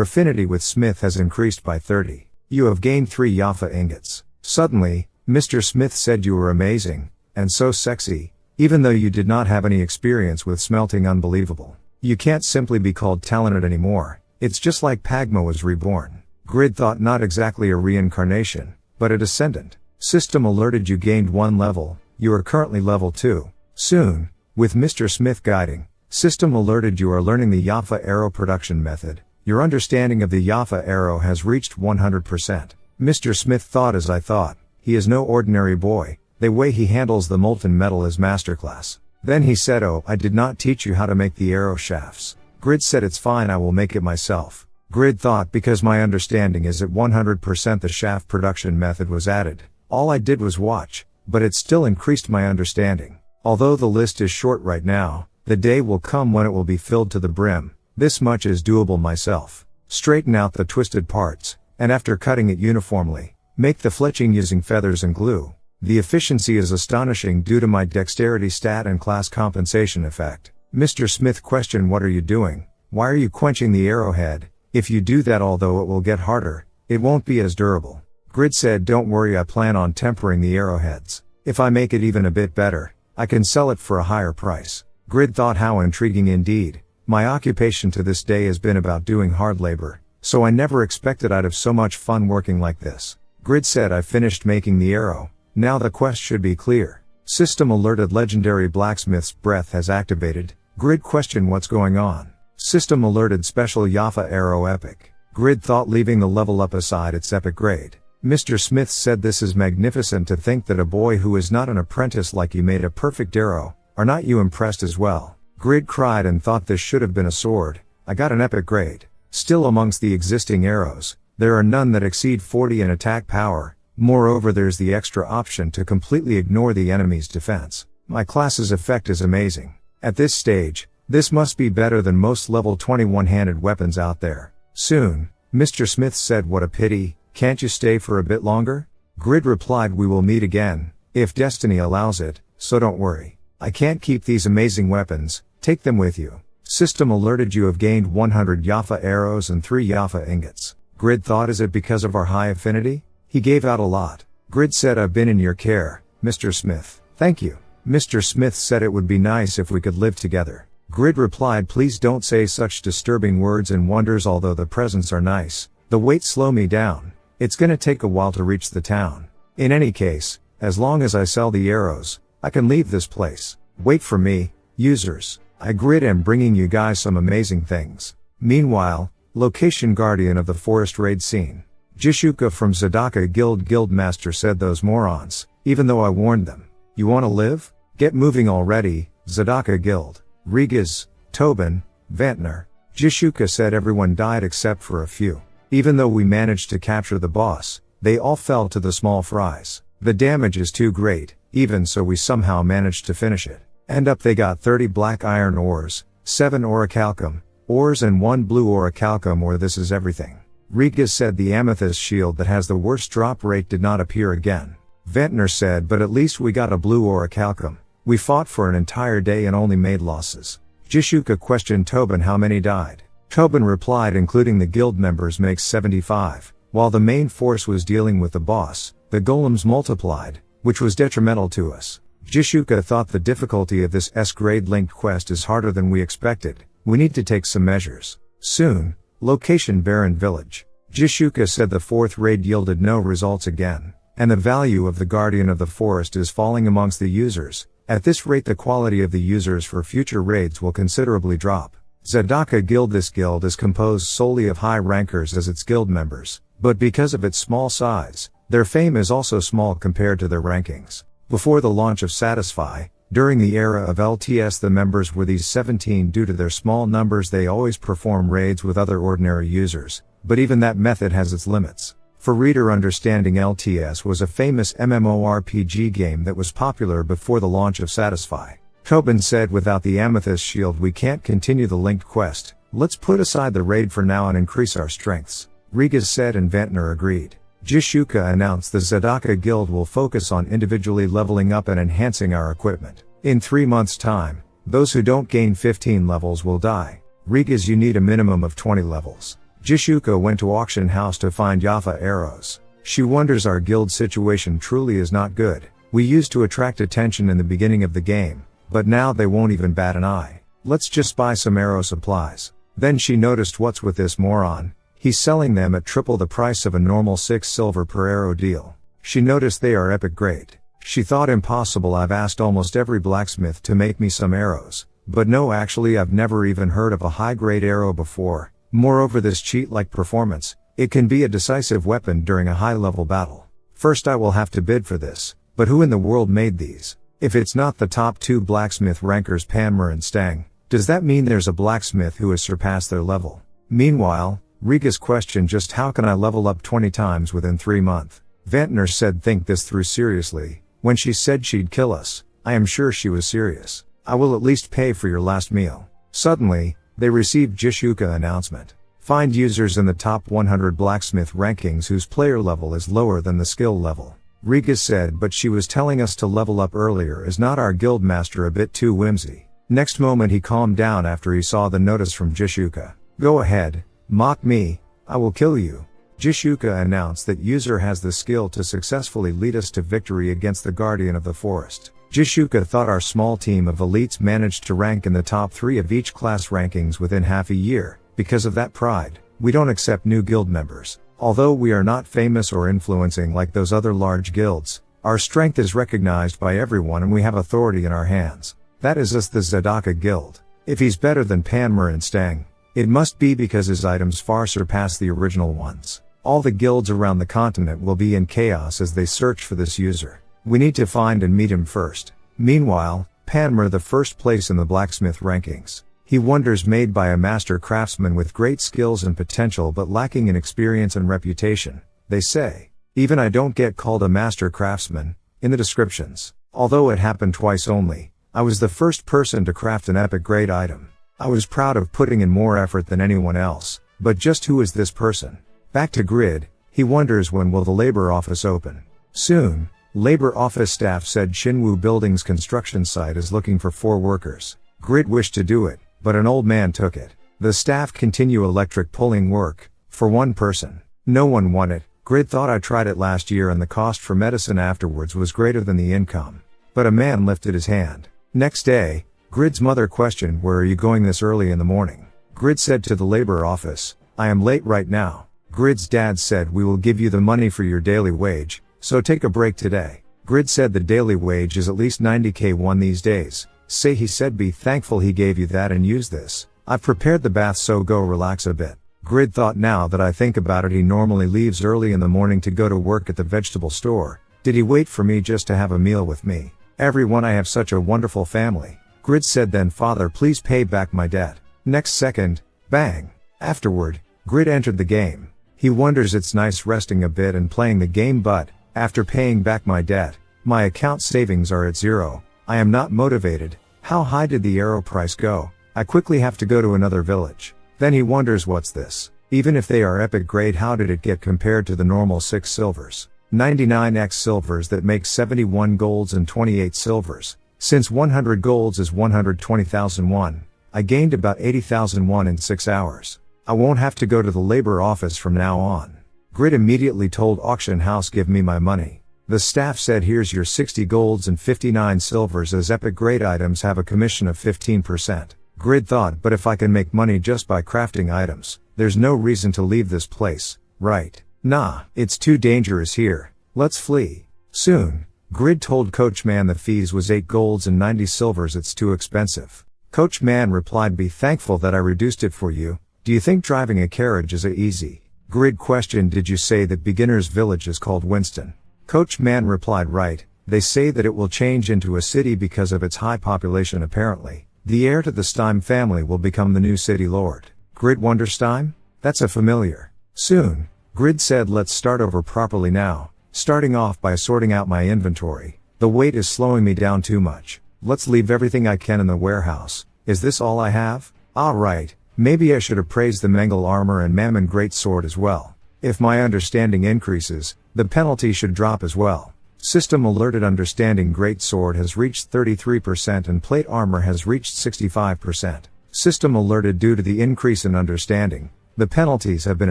affinity with Smith has increased by 30. You have gained 3 Yafa ingots. Suddenly, Mr. Smith said, you were amazing, and so sexy, even though you did not have any experience with smelting. Unbelievable. You can't simply be called talented anymore. It's just like Pagma was reborn. Grid thought, not exactly a reincarnation, but a descendant. System alerted you gained 1 level, you are currently level 2. Soon, with Mr. Smith guiding, system alerted you are learning the Yafa arrow production method. Your understanding of the Yafa arrow has reached 100%. Mr. Smith thought, as I thought, he is no ordinary boy, the way he handles the molten metal is masterclass. Then he said, oh, I did not teach you how to make the arrow shafts. Grid said, it's fine, I will make it myself. Grid thought, because my understanding is at 100% the shaft production method was added. All I did was watch, but it still increased my understanding. Although the list is short right now, the day will come when it will be filled to the brim. This much is doable myself. Straighten out the twisted parts, and after cutting it uniformly, make the fletching using feathers and glue. The efficiency is astonishing due to my dexterity stat and class compensation effect. Mr. Smith questioned, what are you doing? Why are you quenching the arrowhead? If you do that, although it will get harder, it won't be as durable. Grid said, don't worry, I plan on tempering the arrowheads. If I make it even a bit better, I can sell it for a higher price. Grid thought, how intriguing indeed. My occupation to this day has been about doing hard labor, so I never expected I'd have so much fun working like this. Grid said, I finished making the arrow, now the quest should be clear. System alerted, legendary blacksmith's breath has activated. Grid questioned, what's going on? System alerted, special Yafa arrow epic. Grid thought, leaving the level up aside, its epic grade. Mr. Smith said, this is magnificent to think that a boy who is not an apprentice like you made a perfect arrow. Are not you impressed as well? Grid cried and thought, this should have been a sword. I got an epic grade. Still, amongst the existing arrows, there are none that exceed 40 in attack power. Moreover, there's the extra option to completely ignore the enemy's defense. My class's effect is amazing. At this stage, this must be better than most level 21 handed weapons out there. Soon, Mr. Smith said, what a pity. Can't you stay for a bit longer? Grid replied, we will meet again, if destiny allows it, so don't worry. I can't keep these amazing weapons, take them with you. System alerted, you have gained 100 Yafa arrows and 3 Yafa ingots. Grid thought, is it because of our high affinity? He gave out a lot. Grid said, I've been in your care, Mr. Smith. Thank you. Mr. Smith said it would be nice if we could live together. Grid replied, please don't say such disturbing words and wonders, although the presents are nice. The wait slow me down. It's gonna take a while to reach the town. In any case, as long as I sell the arrows, I can leave this place. Wait for me, users. I Grid am bringing you guys some amazing things. Meanwhile, location guardian of the forest raid scene. Jishuka from Zadaka Guildmaster said, those morons, even though I warned them. You wanna live? Get moving already, Zadaka Guild. Rigas, Tobin, Vantner. Jishuka said everyone died except for a few. Even though we managed to capture the boss, they all fell to the small fries. The damage is too great, even so we somehow managed to finish it. End up they got 30 black iron ores, 7 orichalcum ores and 1 blue orichalcum ore. This is everything. Rigas said the amethyst shield that has the worst drop rate did not appear again. Ventnor said, but at least we got a blue orichalcum. We fought for an entire day and only made losses. Jishuka questioned Tobin how many died. Tobin replied, including the guild members makes 75. While the main force was dealing with the boss, the golems multiplied, which was detrimental to us. Jishuka thought the difficulty of this S-grade linked quest is harder than we expected. We need to take some measures. Soon. Location Barren Village. Jishuka said the 4th raid yielded no results again, and the value of the Guardian of the Forest is falling amongst the users. At this rate the quality of the users for future raids will considerably drop. Zadaka Guild. This guild is composed solely of high rankers as its guild members, but because of its small size, their fame is also small compared to their rankings. Before the launch of Satisfy, during the era of LTS the members were these 17. Due to their small numbers they always perform raids with other ordinary users, but even that method has its limits. For reader understanding, LTS was a famous MMORPG game that was popular before the launch of Satisfy. Tobin said, without the amethyst shield we can't continue the linked quest. Let's put aside the raid for now and increase our strengths. Rigas said, and Vantner agreed. Jishuka announced the Zadaka Guild will focus on individually leveling up and enhancing our equipment. In 3 months' time, those who don't gain 15 levels will die. Rigas, you need a minimum of 20 levels. Jishuka went to auction house to find Yafa arrows. She wonders our guild situation truly is not good. We used to attract attention in the beginning of the game, but now they won't even bat an eye. Let's just buy some arrow supplies. Then she noticed, what's with this moron? He's selling them at triple the price of a normal 6 silver per arrow deal. She noticed they are epic grade. She thought, impossible, I've asked almost every blacksmith to make me some arrows. But no, actually I've never even heard of a high grade arrow before. Moreover, this cheat-like performance, it can be a decisive weapon during a high level battle. First I will have to bid for this, but who in the world made these? If it's not the top 2 blacksmith rankers Panmer and Stang, does that mean there's a blacksmith who has surpassed their level? Meanwhile, Rigas questioned, just how can I level up 20 times within 3 months? Vantner said, think this through seriously. When she said she'd kill us, I am sure she was serious. I will at least pay for your last meal. Suddenly, they received Jishuka announcement. Find users in the top 100 blacksmith rankings whose player level is lower than the skill level. Rigas said, but she was telling us to level up earlier. Is not our guild master a bit too whimsy? Next moment he calmed down after he saw the notice from Jishuka. Go ahead. Mock me, I will kill you. Jishuka announced that user has the skill to successfully lead us to victory against the Guardian of the Forest. Jishuka thought our small team of elites managed to rank in the top 3 of each class rankings within half a year. Because of that pride, we don't accept new guild members. Although we are not famous or influencing like those other large guilds, our strength is recognized by everyone and we have authority in our hands. That is us, the Zadaka Guild. If he's better than Panmer and Stang, it must be because his items far surpass the original ones. All the guilds around the continent will be in chaos as they search for this user. We need to find and meet him first. Meanwhile, Panmer the first place in the blacksmith rankings. He wonders, made by a master craftsman with great skills and potential but lacking in experience and reputation. They say, even I don't get called a master craftsman, in the descriptions. Although it happened twice only, I was the first person to craft an epic grade item. I was proud of putting in more effort than anyone else, but just who is this person? Back to Grid, he wonders when will the labor office open. Soon. Labor office staff said Shinwoo Building's construction site is looking for 4 workers. Grid wished to do it, but an old man took it. The staff continue electric pulling work, for 1 person. No one won it. Grid thought, I tried it last year and the cost for medicine afterwards was greater than the income. but a man lifted his hand. Next day, Grid's mother questioned, where are you going this early in the morning? Grid said to the labor office, I am late right now. Grid's dad said we will give you the money for your daily wage, so take a break today. Grid said the daily wage is at least 90k1 these days. Say he said be thankful he gave you that and use this. I've prepared the bath so go relax a bit. Grid thought now that I think about it he normally leaves early in the morning to go to work at the vegetable store. Did he wait for me just to have a meal with me? Everyone I have such a wonderful family. Grid said then father please pay back my debt. Next second, bang. Afterward, Grid entered the game. He wonders it's nice resting a bit and playing the game but, after paying back my debt, my account savings are at 0. I am not motivated. How high did the arrow price go? I quickly have to go to another village. Then he wonders what's this? Even if they are epic grade how did it get compared to the normal 6 silvers? 99x silvers that make 71 golds and 28 silvers. Since 100 golds is 120,000 won, I gained about 80,000 won in 6 hours. I won't have to go to the labor office from now on. Grid immediately told auction house give me my money. The staff said here's your 60 golds and 59 silvers as epic grade items have a commission of 15%. Grid thought but if I can make money just by crafting items, there's no reason to leave this place, right? Nah, it's too dangerous here. Let's flee. Soon, Grid told Coachman the fees was 8 golds and 90 silvers it's too expensive. Coachman replied be thankful that I reduced it for you. Do you think driving a carriage is easy? Grid questioned did you say that beginner's village is called Winston? Coachman replied right, they say that it will change into a city because of its high population apparently. The heir to the Stein family will become the new city lord. Grid Wonderstein? That's a familiar. Soon, Grid said let's start over properly now, starting off by sorting out my inventory. The weight is slowing me down too much. Let's leave everything I can in the warehouse. Is this all I have? Alright, maybe I should appraise the Mengel armor and Mammon greatsword as well. If my understanding increases, the penalty should drop as well. System alerted understanding greatsword has reached 33% and plate armor has reached 65%. System alerted due to the increase in understanding, the penalties have been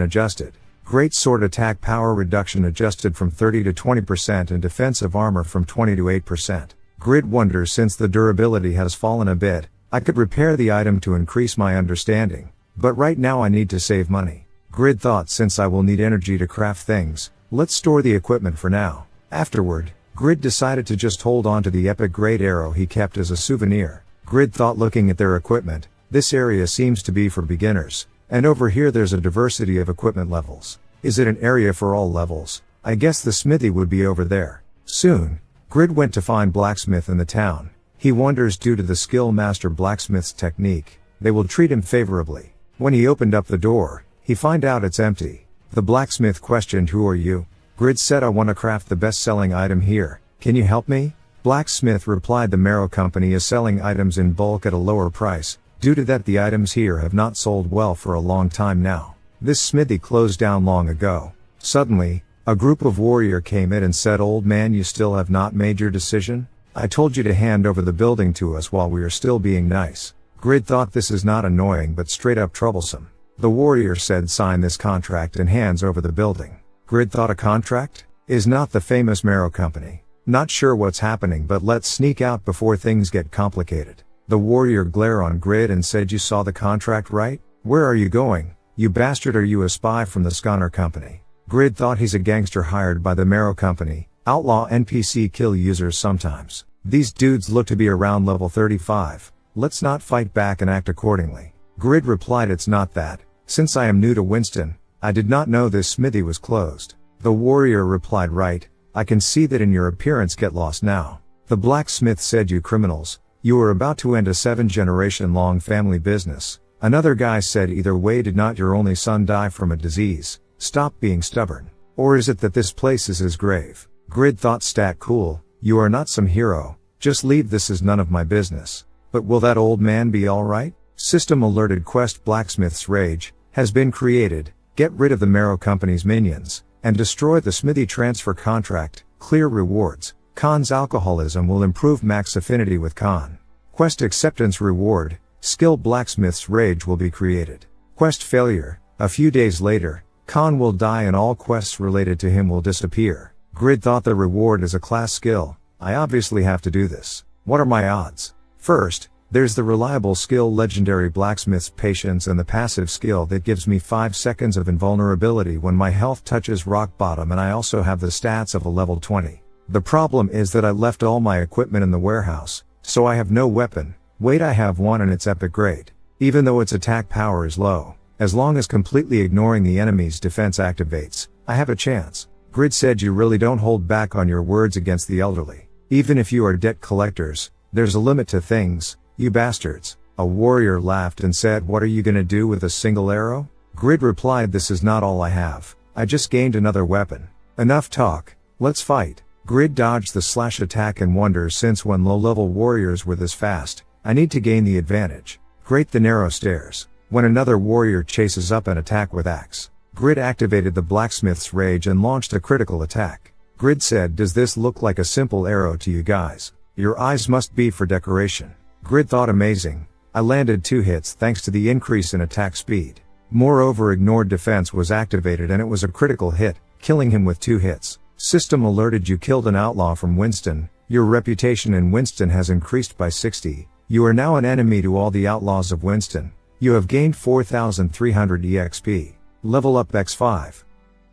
adjusted. Greatsword attack power reduction adjusted from 30 to 20% and defensive armor from 20 to 8%. Grid wonders since the durability has fallen a bit, I could repair the item to increase my understanding, but right now I need to save money. Grid thought since I will need energy to craft things, let's store the equipment for now. Afterward, Grid decided to just hold on to the epic grade arrow he kept as a souvenir. Grid thought looking at their equipment, this area seems to be for beginners, and over here there's a diversity of equipment levels. Is it an area for all levels? I guess the smithy would be over there. Soon, Grid went to find Blacksmith in the town. He wonders due to the skill master Blacksmith's technique, they will treat him favorably. When he opened up the door, he find out it's empty. The blacksmith questioned who are you? Grid said I want to craft the best-selling item here, can you help me? Blacksmith replied the Marrow Company is selling items in bulk at a lower price, due to that the items here have not sold well for a long time now. This smithy closed down long ago. Suddenly, a group of warrior came in and said old man you still have not made your decision? I told you to hand over the building to us while we are still being nice. Grid thought this is not annoying but straight up troublesome. The warrior said sign this contract and hands over the building. Grid thought a contract? Is not the famous Marrow Company. Not sure what's happening but let's sneak out before things get complicated. The warrior glared on Grid and said you saw the contract right? Where are you going? You bastard are you a spy from the Sconner Company? Grid thought he's a gangster hired by the Marrow Company. Outlaw NPC kill users sometimes. These dudes look to be around level 35. Let's not fight back and act accordingly. Grid replied it's not that. Since I am new to Winston, I did not know this smithy was closed. The warrior replied right, I can see that in your appearance get lost now. The blacksmith said you criminals, you are about to end a 7-generation long family business. Another guy said either way did not your only son die from a disease, stop being stubborn. Or is it that this place is his grave? Grid thought stat cool, you are not some hero, just leave this is none of my business. But will that old man be alright? System alerted quest Blacksmith's Rage has been created. Get rid of the Marrow Company's minions, and destroy the smithy transfer contract, clear rewards. Khan's alcoholism will improve max affinity with Khan. Quest acceptance reward, skill Blacksmith's Rage will be created. Quest failure, a few days later, Khan will die and all quests related to him will disappear. Grid thought the reward is a class skill, I obviously have to do this. What are my odds? First, there's the reliable skill legendary Blacksmith's patience and the passive skill that gives me 5 seconds of invulnerability when my health touches rock bottom, and I also have the stats of a level 20. The problem is that I left all my equipment in the warehouse, so I have no weapon. Wait, I have one and it's epic grade. Even though its attack power is low, as long as completely ignoring the enemy's defense activates, I have a chance. Grid said, you really don't hold back on your words against the elderly. Even if you are debt collectors, there's a limit to things, you bastards. A warrior laughed and said, what are you gonna do with a single arrow? Grid replied, this is not all I have. I just gained another weapon. Enough talk, let's fight. Grid dodged the slash attack and wonders, since when low-level warriors were this fast, I need to gain the advantage. Great, the narrow stairs. When another warrior chases up an attack with axe, Grid activated the Blacksmith's rage and launched a critical attack. Grid said, does this look like a simple arrow to you guys? Your eyes must be for decoration. Grid thought, amazing. I landed 2 hits thanks to the increase in attack speed. Moreover, ignored defense was activated and it was a critical hit, killing him with 2 hits. System alerted, you killed an outlaw from Winston. Your reputation in Winston has increased by 60. You are now an enemy to all the outlaws of Winston. You have gained 4,300 EXP. Level up x5.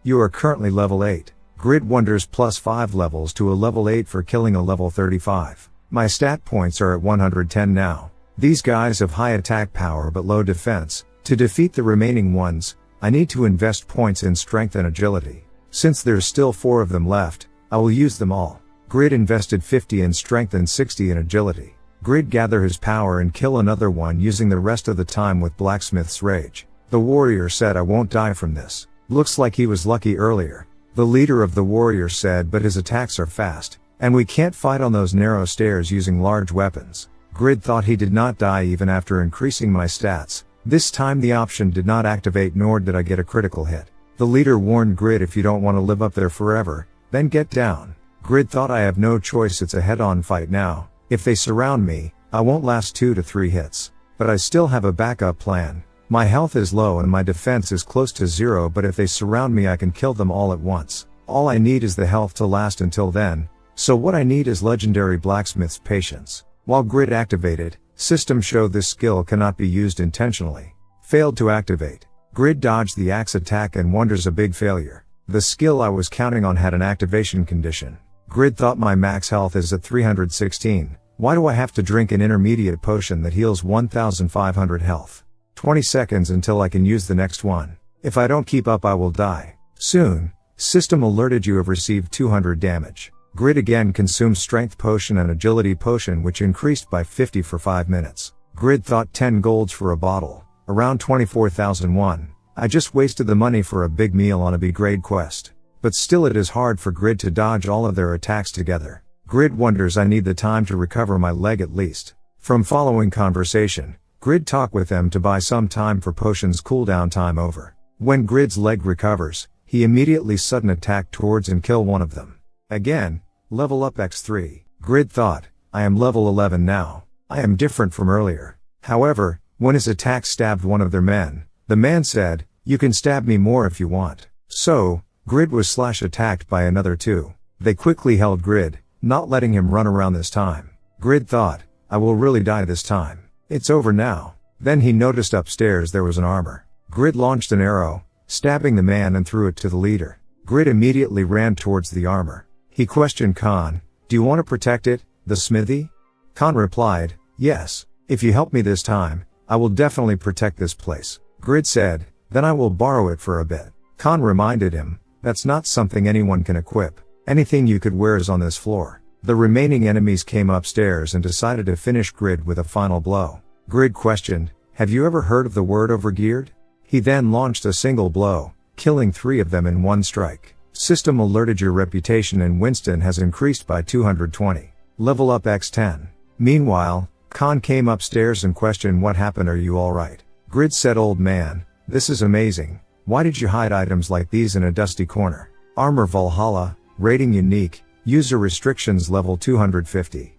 You are currently level 8. Grid wonders, plus 5 levels to a level 8 for killing a level 35. My stat points are at 110 now. These guys have high attack power but low defense. To defeat the remaining ones, I need to invest points in strength and agility. Since there's still 4 of them left, I will use them all. Grid invested 50 in strength and 60 in agility. Grid gather his power and kill another one using the rest of the time with Blacksmith's rage. The warrior said, I won't die from this. Looks like he was lucky earlier. The leader of the warrior said, but his attacks are fast, and we can't fight on those narrow stairs using large weapons. Grid thought he did not die even after increasing my stats. This time the option did not activate, nor did I get a critical hit. The leader warned Grid, if you don't want to live up there forever, then get down. Grid thought, I have no choice, it's a head-on fight now. If they surround me, I won't last 2 to 3 hits. But I still have a backup plan. My health is low and my defense is close to 0, but if they surround me I can kill them all at once. All I need is the health to last until then. So what I need is legendary Blacksmith's patience. While Grid activated, system showed this skill cannot be used intentionally. Failed to activate. Grid dodged the axe attack and wonders, a big failure. The skill I was counting on had an activation condition. Grid thought, my max health is at 316. Why do I have to drink an intermediate potion that heals 1500 health? 20 seconds until I can use the next one. If I don't keep up I will die. Soon. System alerted, you have received 200 damage. Grid again consumed strength potion and agility potion, which increased by 50 for 5 minutes. Grid thought, 10 golds for a bottle. Around 24,001. I just wasted the money for a big meal on a B grade quest. But still it is hard for Grid to dodge all of their attacks together. Grid wonders, I need the time to recover my leg at least. From following conversation, Grid talk with them to buy some time for potions cooldown time over. When Grid's leg recovers, he immediately sudden attack towards and kill one of them. Again, level up x3. Grid thought, I am level 11 now. I am different from earlier. However, when his attack stabbed one of their men, the man said, you can stab me more if you want. So, Grid was slash attacked by another 2. They quickly held Grid, not letting him run around this time. Grid thought, I will really die this time. It's over now. Then he noticed upstairs there was an armor. Grid launched an arrow, stabbing the man, and threw it to the leader. Grid immediately ran towards the armor. He questioned Khan, do you want to protect it, the smithy? Khan replied, yes. If you help me this time, I will definitely protect this place. Grid said, then I will borrow it for a bit. Khan reminded him, that's not something anyone can equip. Anything you could wear is on this floor. The remaining enemies came upstairs and decided to finish Grid with a final blow. Grid questioned, have you ever heard of the word overgeared? He then launched a single blow, killing 3 of them in one strike. System alerted, your reputation in Winston has increased by 220. Level up x10. Meanwhile, Khan came upstairs and questioned, what happened, are you alright? Grid said, old man, this is amazing. Why did you hide items like these in a dusty corner? Armor Valhalla, rating unique, user restrictions level 250.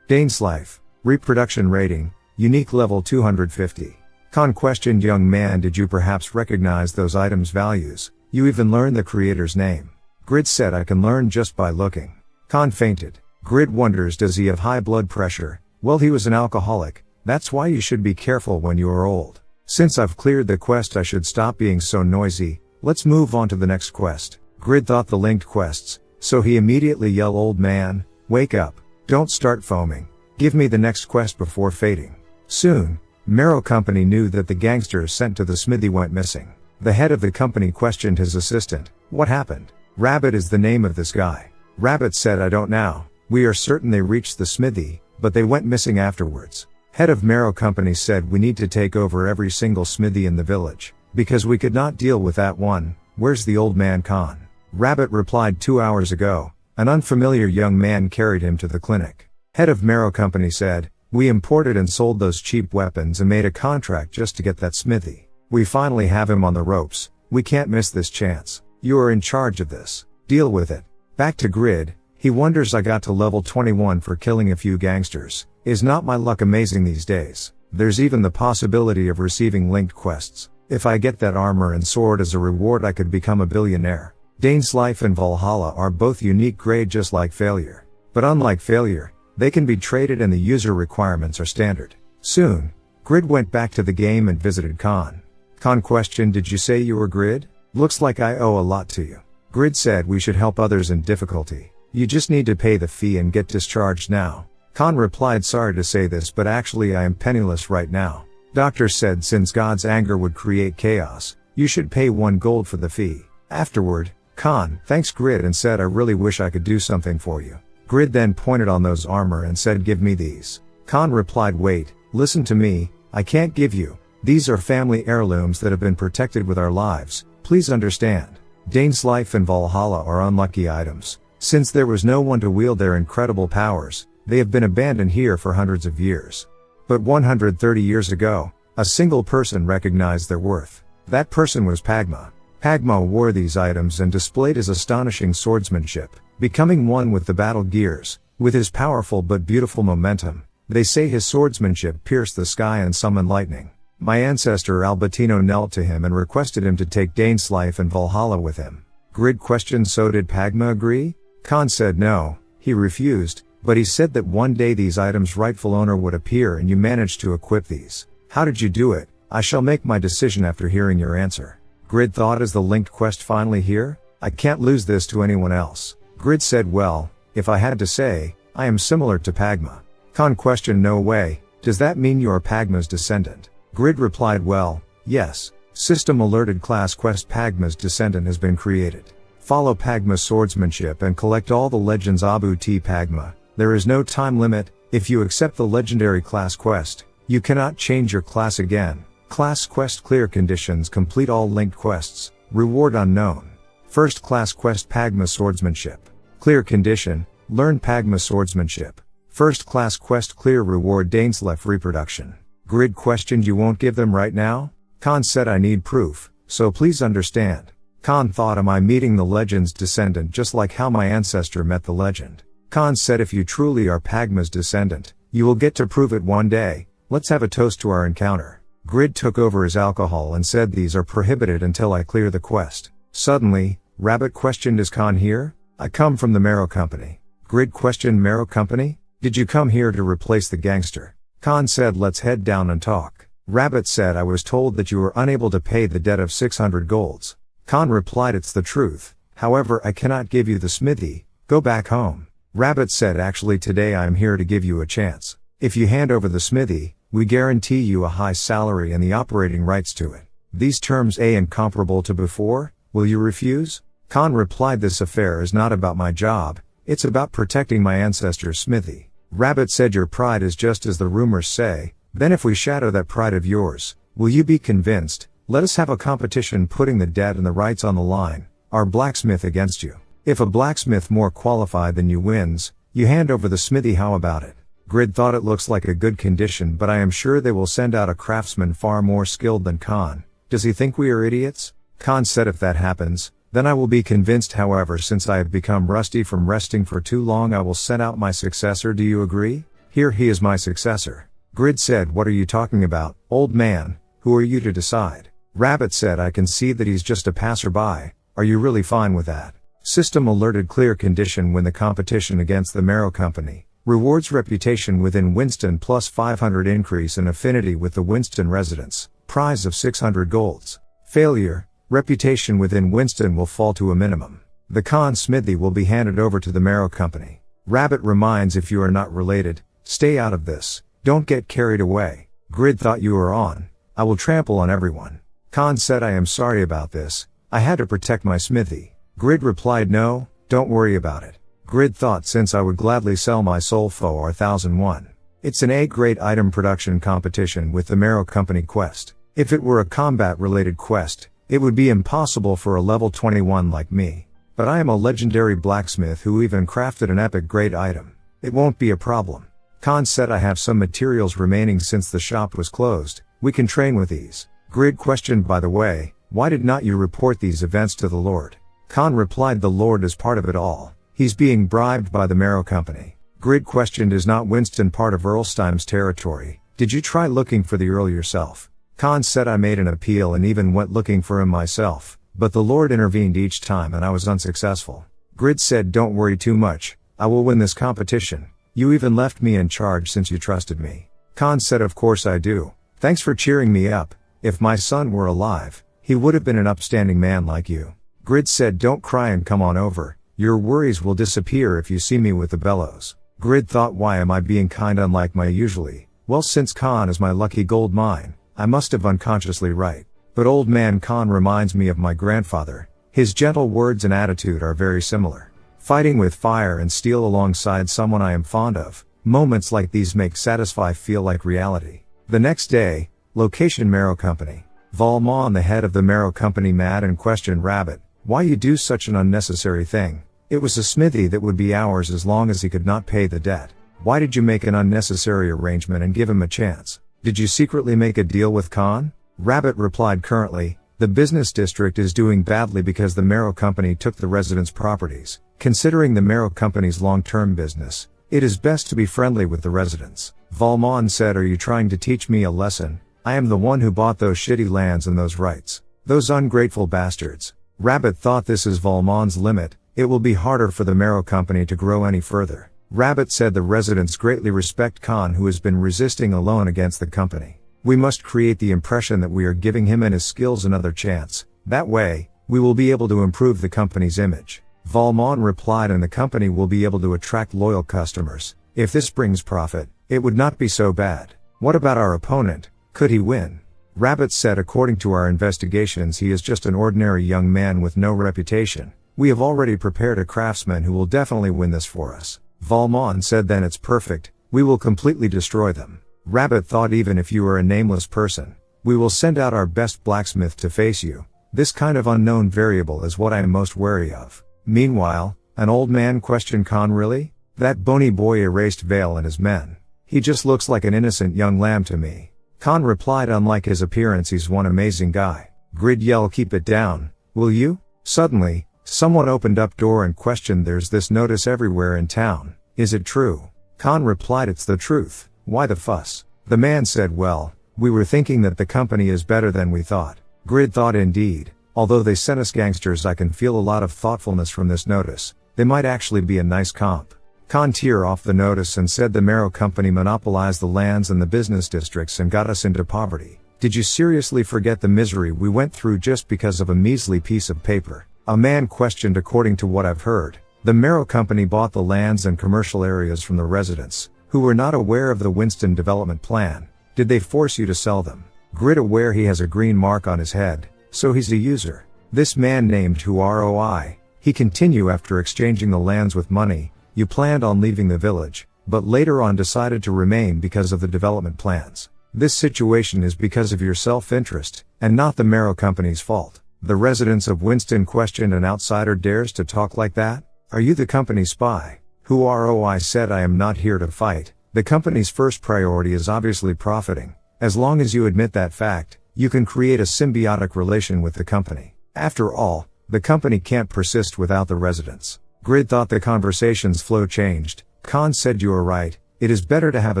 Dane's life, reproduction rating, unique level 250. Khan questioned, young man, did you perhaps recognize those items' values? You even learned the creator's name. Grid said, I can learn just by looking. Khan fainted. Grid wonders, does he have high blood pressure? Well, he was an alcoholic. That's why you should be careful when you are old. Since I've cleared the quest, I should stop being so noisy. Let's move on to the next quest. Grid thought the linked quests, so he immediately yelled, old man, wake up. Don't start foaming. Give me the next quest before fading. Soon, Merrow Company knew that the gangsters sent to the smithy went missing. The head of the company questioned his assistant. What happened? Rabbit is the name of this guy. Rabbit said, I don't know. We are certain they reached the smithy, but they went missing afterwards. Head of Merrow Company said, we need to take over every single smithy in the village, because we could not deal with that one. Where's the old man Khan? Rabbit replied, 2 hours ago, an unfamiliar young man carried him to the clinic. Head of Merrow Company said, we imported and sold those cheap weapons and made a contract just to get that smithy. We finally have him on the ropes. We can't miss this chance. You are in charge of this. Deal with it. Back to Grid. He wonders, I got to level 21 for killing a few gangsters. Is not my luck amazing these days? There's even the possibility of receiving linked quests. If I get that armor and sword as a reward, I could become a billionaire. Dane's Life and Valhalla are both unique grade, just like Failure. But unlike Failure, they can be traded and the user requirements are standard. Soon, Grid went back to the game and visited Khan. Khan questioned, did you say you were Grid? Looks like I owe a lot to you. Grid said, we should help others in difficulty. You just need to pay the fee and get discharged now. Khan replied, sorry to say this, but actually I am penniless right now. Doctor said, since God's anger would create chaos, you should pay 1 gold for the fee. Afterward, Khan thanks Grid and said, I really wish I could do something for you. Grid then pointed on those armor and said, give me these. Khan replied, wait, listen to me, I can't give you. These are family heirlooms that have been protected with our lives, please understand. Dane's Life and Valhalla are unlucky items. Since there was no one to wield their incredible powers, they have been abandoned here for hundreds of years. But 130 years ago, a single person recognized their worth. That person was Pagma. Pagma wore these items and displayed his astonishing swordsmanship, becoming one with the battle gears. With his powerful but beautiful momentum, they say his swordsmanship pierced the sky and summoned lightning. My ancestor Albertino knelt to him and requested him to take Dane's Life and Valhalla with him. Grid questioned, so did Pagma agree? Khan said no, he refused, but he said that one day these items' rightful owner would appear and you managed to equip these. How did you do it? I shall make my decision after hearing your answer. Grid thought, is the linked quest finally here? I can't lose this to anyone else. Grid said, well, if I had to say, I am similar to Pagma. Khan questioned, no way, does that mean you are Pagma's descendant? Grid replied, well, yes. System alerted class quest Pagma's descendant has been created. Follow Pagma's swordsmanship and collect all the legends Abu T Pagma. There is no time limit. If you accept the legendary class quest, you cannot change your class again. Class quest clear conditions, complete all linked quests. Reward unknown. First class quest Pagma swordsmanship. Clear condition, learn Pagma swordsmanship. First class quest clear reward Dane's Life reproduction. Grid questioned, you won't give them right now? Khan said, I need proof, so please understand. Khan thought, am I meeting the legend's descendant just like how my ancestor met the legend? Khan said, if you truly are Pagma's descendant, you will get to prove it one day. Let's have a toast to our encounter. Grid took over his alcohol and said, these are prohibited until I clear the quest. Suddenly, Rabbit questioned, is Khan here? I come from the Merrow Company. Grid questioned, Merrow Company? Did you come here to replace the gangster? Khan said, let's head down and talk. Rabbit said, I was told that you were unable to pay the debt of 600 golds. Khan replied, it's the truth. However, I cannot give you the smithy. Go back home. Rabbit said, actually today I am here to give you a chance. If you hand over the smithy, we guarantee you a high salary and the operating rights to it. These terms are incomparable to before. Will you refuse? Khan replied, this affair is not about my job. It's about protecting my ancestor's smithy. Rabbit said, your pride is just as the rumors say. Then if we shatter that pride of yours, will you be convinced? Let us have a competition putting the debt and the rights on the line. Our blacksmith against you. If a blacksmith more qualified than you wins, you hand over the smithy. How about it? Grid thought, it looks like a good condition, but I am sure they will send out a craftsman far more skilled than Khan. Does he think we are idiots? Khan said, if that happens, then I will be convinced. However, since I have become rusty from resting for too long, I will send out my successor. Do you agree? Here he is, my successor. Grid said, what are you talking about, old man? Who are you to decide? Rabbit said, I can see that he's just a passerby. Are you really fine with that? System alerted clear condition win the competition against the Marrow Company. Rewards reputation within Winston plus 500 increase in affinity with the Winston residents. Prize of 600 golds. Failure. Reputation within Winston will fall to a minimum. The Khan smithy will be handed over to the Marrow Company. Rabbit reminds if you are not related, stay out of this. Don't get carried away. Grid thought you were on. I will trample on everyone. Khan said I am sorry about this. I had to protect my smithy. Grid replied no, don't worry about it. Grid thought since I would gladly sell my soul for 1001. It's an A-grade item production competition with the Marrow Company quest. If it were a combat-related quest, it would be impossible for a level 21 like me. But I am a legendary blacksmith who even crafted an epic grade item. It won't be a problem. Khan said I have some materials remaining since the shop was closed. We can train with these. Grid questioned by the way, why did not you report these events to the Lord? Khan replied the Lord is part of it all. He's being bribed by the Marrow Company. Grid questioned is not Winston part of Earlsteim's territory? Did you try looking for the Earl yourself? Khan said I made an appeal and even went looking for him myself, but the Lord intervened each time and I was unsuccessful. Grid said don't worry too much, I will win this competition. You even left me in charge since you trusted me. Khan said of course I do. Thanks for cheering me up. If my son were alive, he would have been an upstanding man like you. Grid said don't cry and come on over. Your worries will disappear if you see me with the bellows. Grid thought why am I being kind unlike my usually? Well since Khan is my lucky gold mine, I must have unconsciously right. But old man Khan reminds me of my grandfather. His gentle words and attitude are very similar. Fighting with fire and steel alongside someone I am fond of. Moments like these make satisfy feel like reality. The next day, location Marrow Company. Valmon the head of the Marrow Company mad and questioned Rabbit, why you do such an unnecessary thing? It was a smithy that would be ours as long as he could not pay the debt. Why did you make an unnecessary arrangement and give him a chance? Did you secretly make a deal with Khan? Rabbit replied currently, the business district is doing badly because the Marrow Company took the residents' properties. Considering the Marrow Company's long-term business, it is best to be friendly with the residents. Valmon said are you trying to teach me a lesson? I am the one who bought those shitty lands and those rights. Those ungrateful bastards. Rabbit thought this is Valmon's limit, it will be harder for the Marrow Company to grow any further. Rabbit said the residents greatly respect Khan who has been resisting alone against the company. We must create the impression that we are giving him and his skills another chance. That way, we will be able to improve the company's image. Valmon replied and the company will be able to attract loyal customers. If this brings profit, it would not be so bad. What about our opponent? Could he win? Rabbit said according to our investigations he is just an ordinary young man with no reputation. We have already prepared a craftsman who will definitely win this for us. Valmon said then it's perfect, we will completely destroy them. Rabbit thought even if you are a nameless person, we will send out our best blacksmith to face you. This kind of unknown variable is what I am most wary of. Meanwhile, an old man questioned Khan really? That bony boy erased Vale and his men. He just looks like an innocent young lamb to me. Khan replied unlike his appearance he's one amazing guy. Grid yell keep it down, will you? Suddenly, someone opened up door and questioned there's this notice everywhere in town. Is it true? Khan replied it's the truth. Why the fuss? The man said well, we were thinking that the company is better than we thought. Grid thought indeed, although they sent us gangsters I can feel a lot of thoughtfulness from this notice. They might actually be a nice comp. Khan tear off the notice and said the Marrow Company monopolized the lands and the business districts and got us into poverty. Did you seriously forget the misery we went through just because of a measly piece of paper? A man questioned according to what I've heard. The Marrow Company bought the lands and commercial areas from the residents, who were not aware of the Winston development plan. Did they force you to sell them? Grid aware he has a green mark on his head, so he's a user. This man named who ROI. He continue after exchanging the lands with money. You planned on leaving the village, but later on decided to remain because of the development plans. This situation is because of your self-interest, and not the Marrow Company's fault. The residents of Winston questioned an outsider dares to talk like that? Are you the company spy? Who ROI said I am not here to fight. The company's first priority is obviously profiting. As long as you admit that fact, you can create a symbiotic relation with the company. After all, the company can't persist without the residents. Grid thought the conversation's flow changed. Khan said you are right, it is better to have a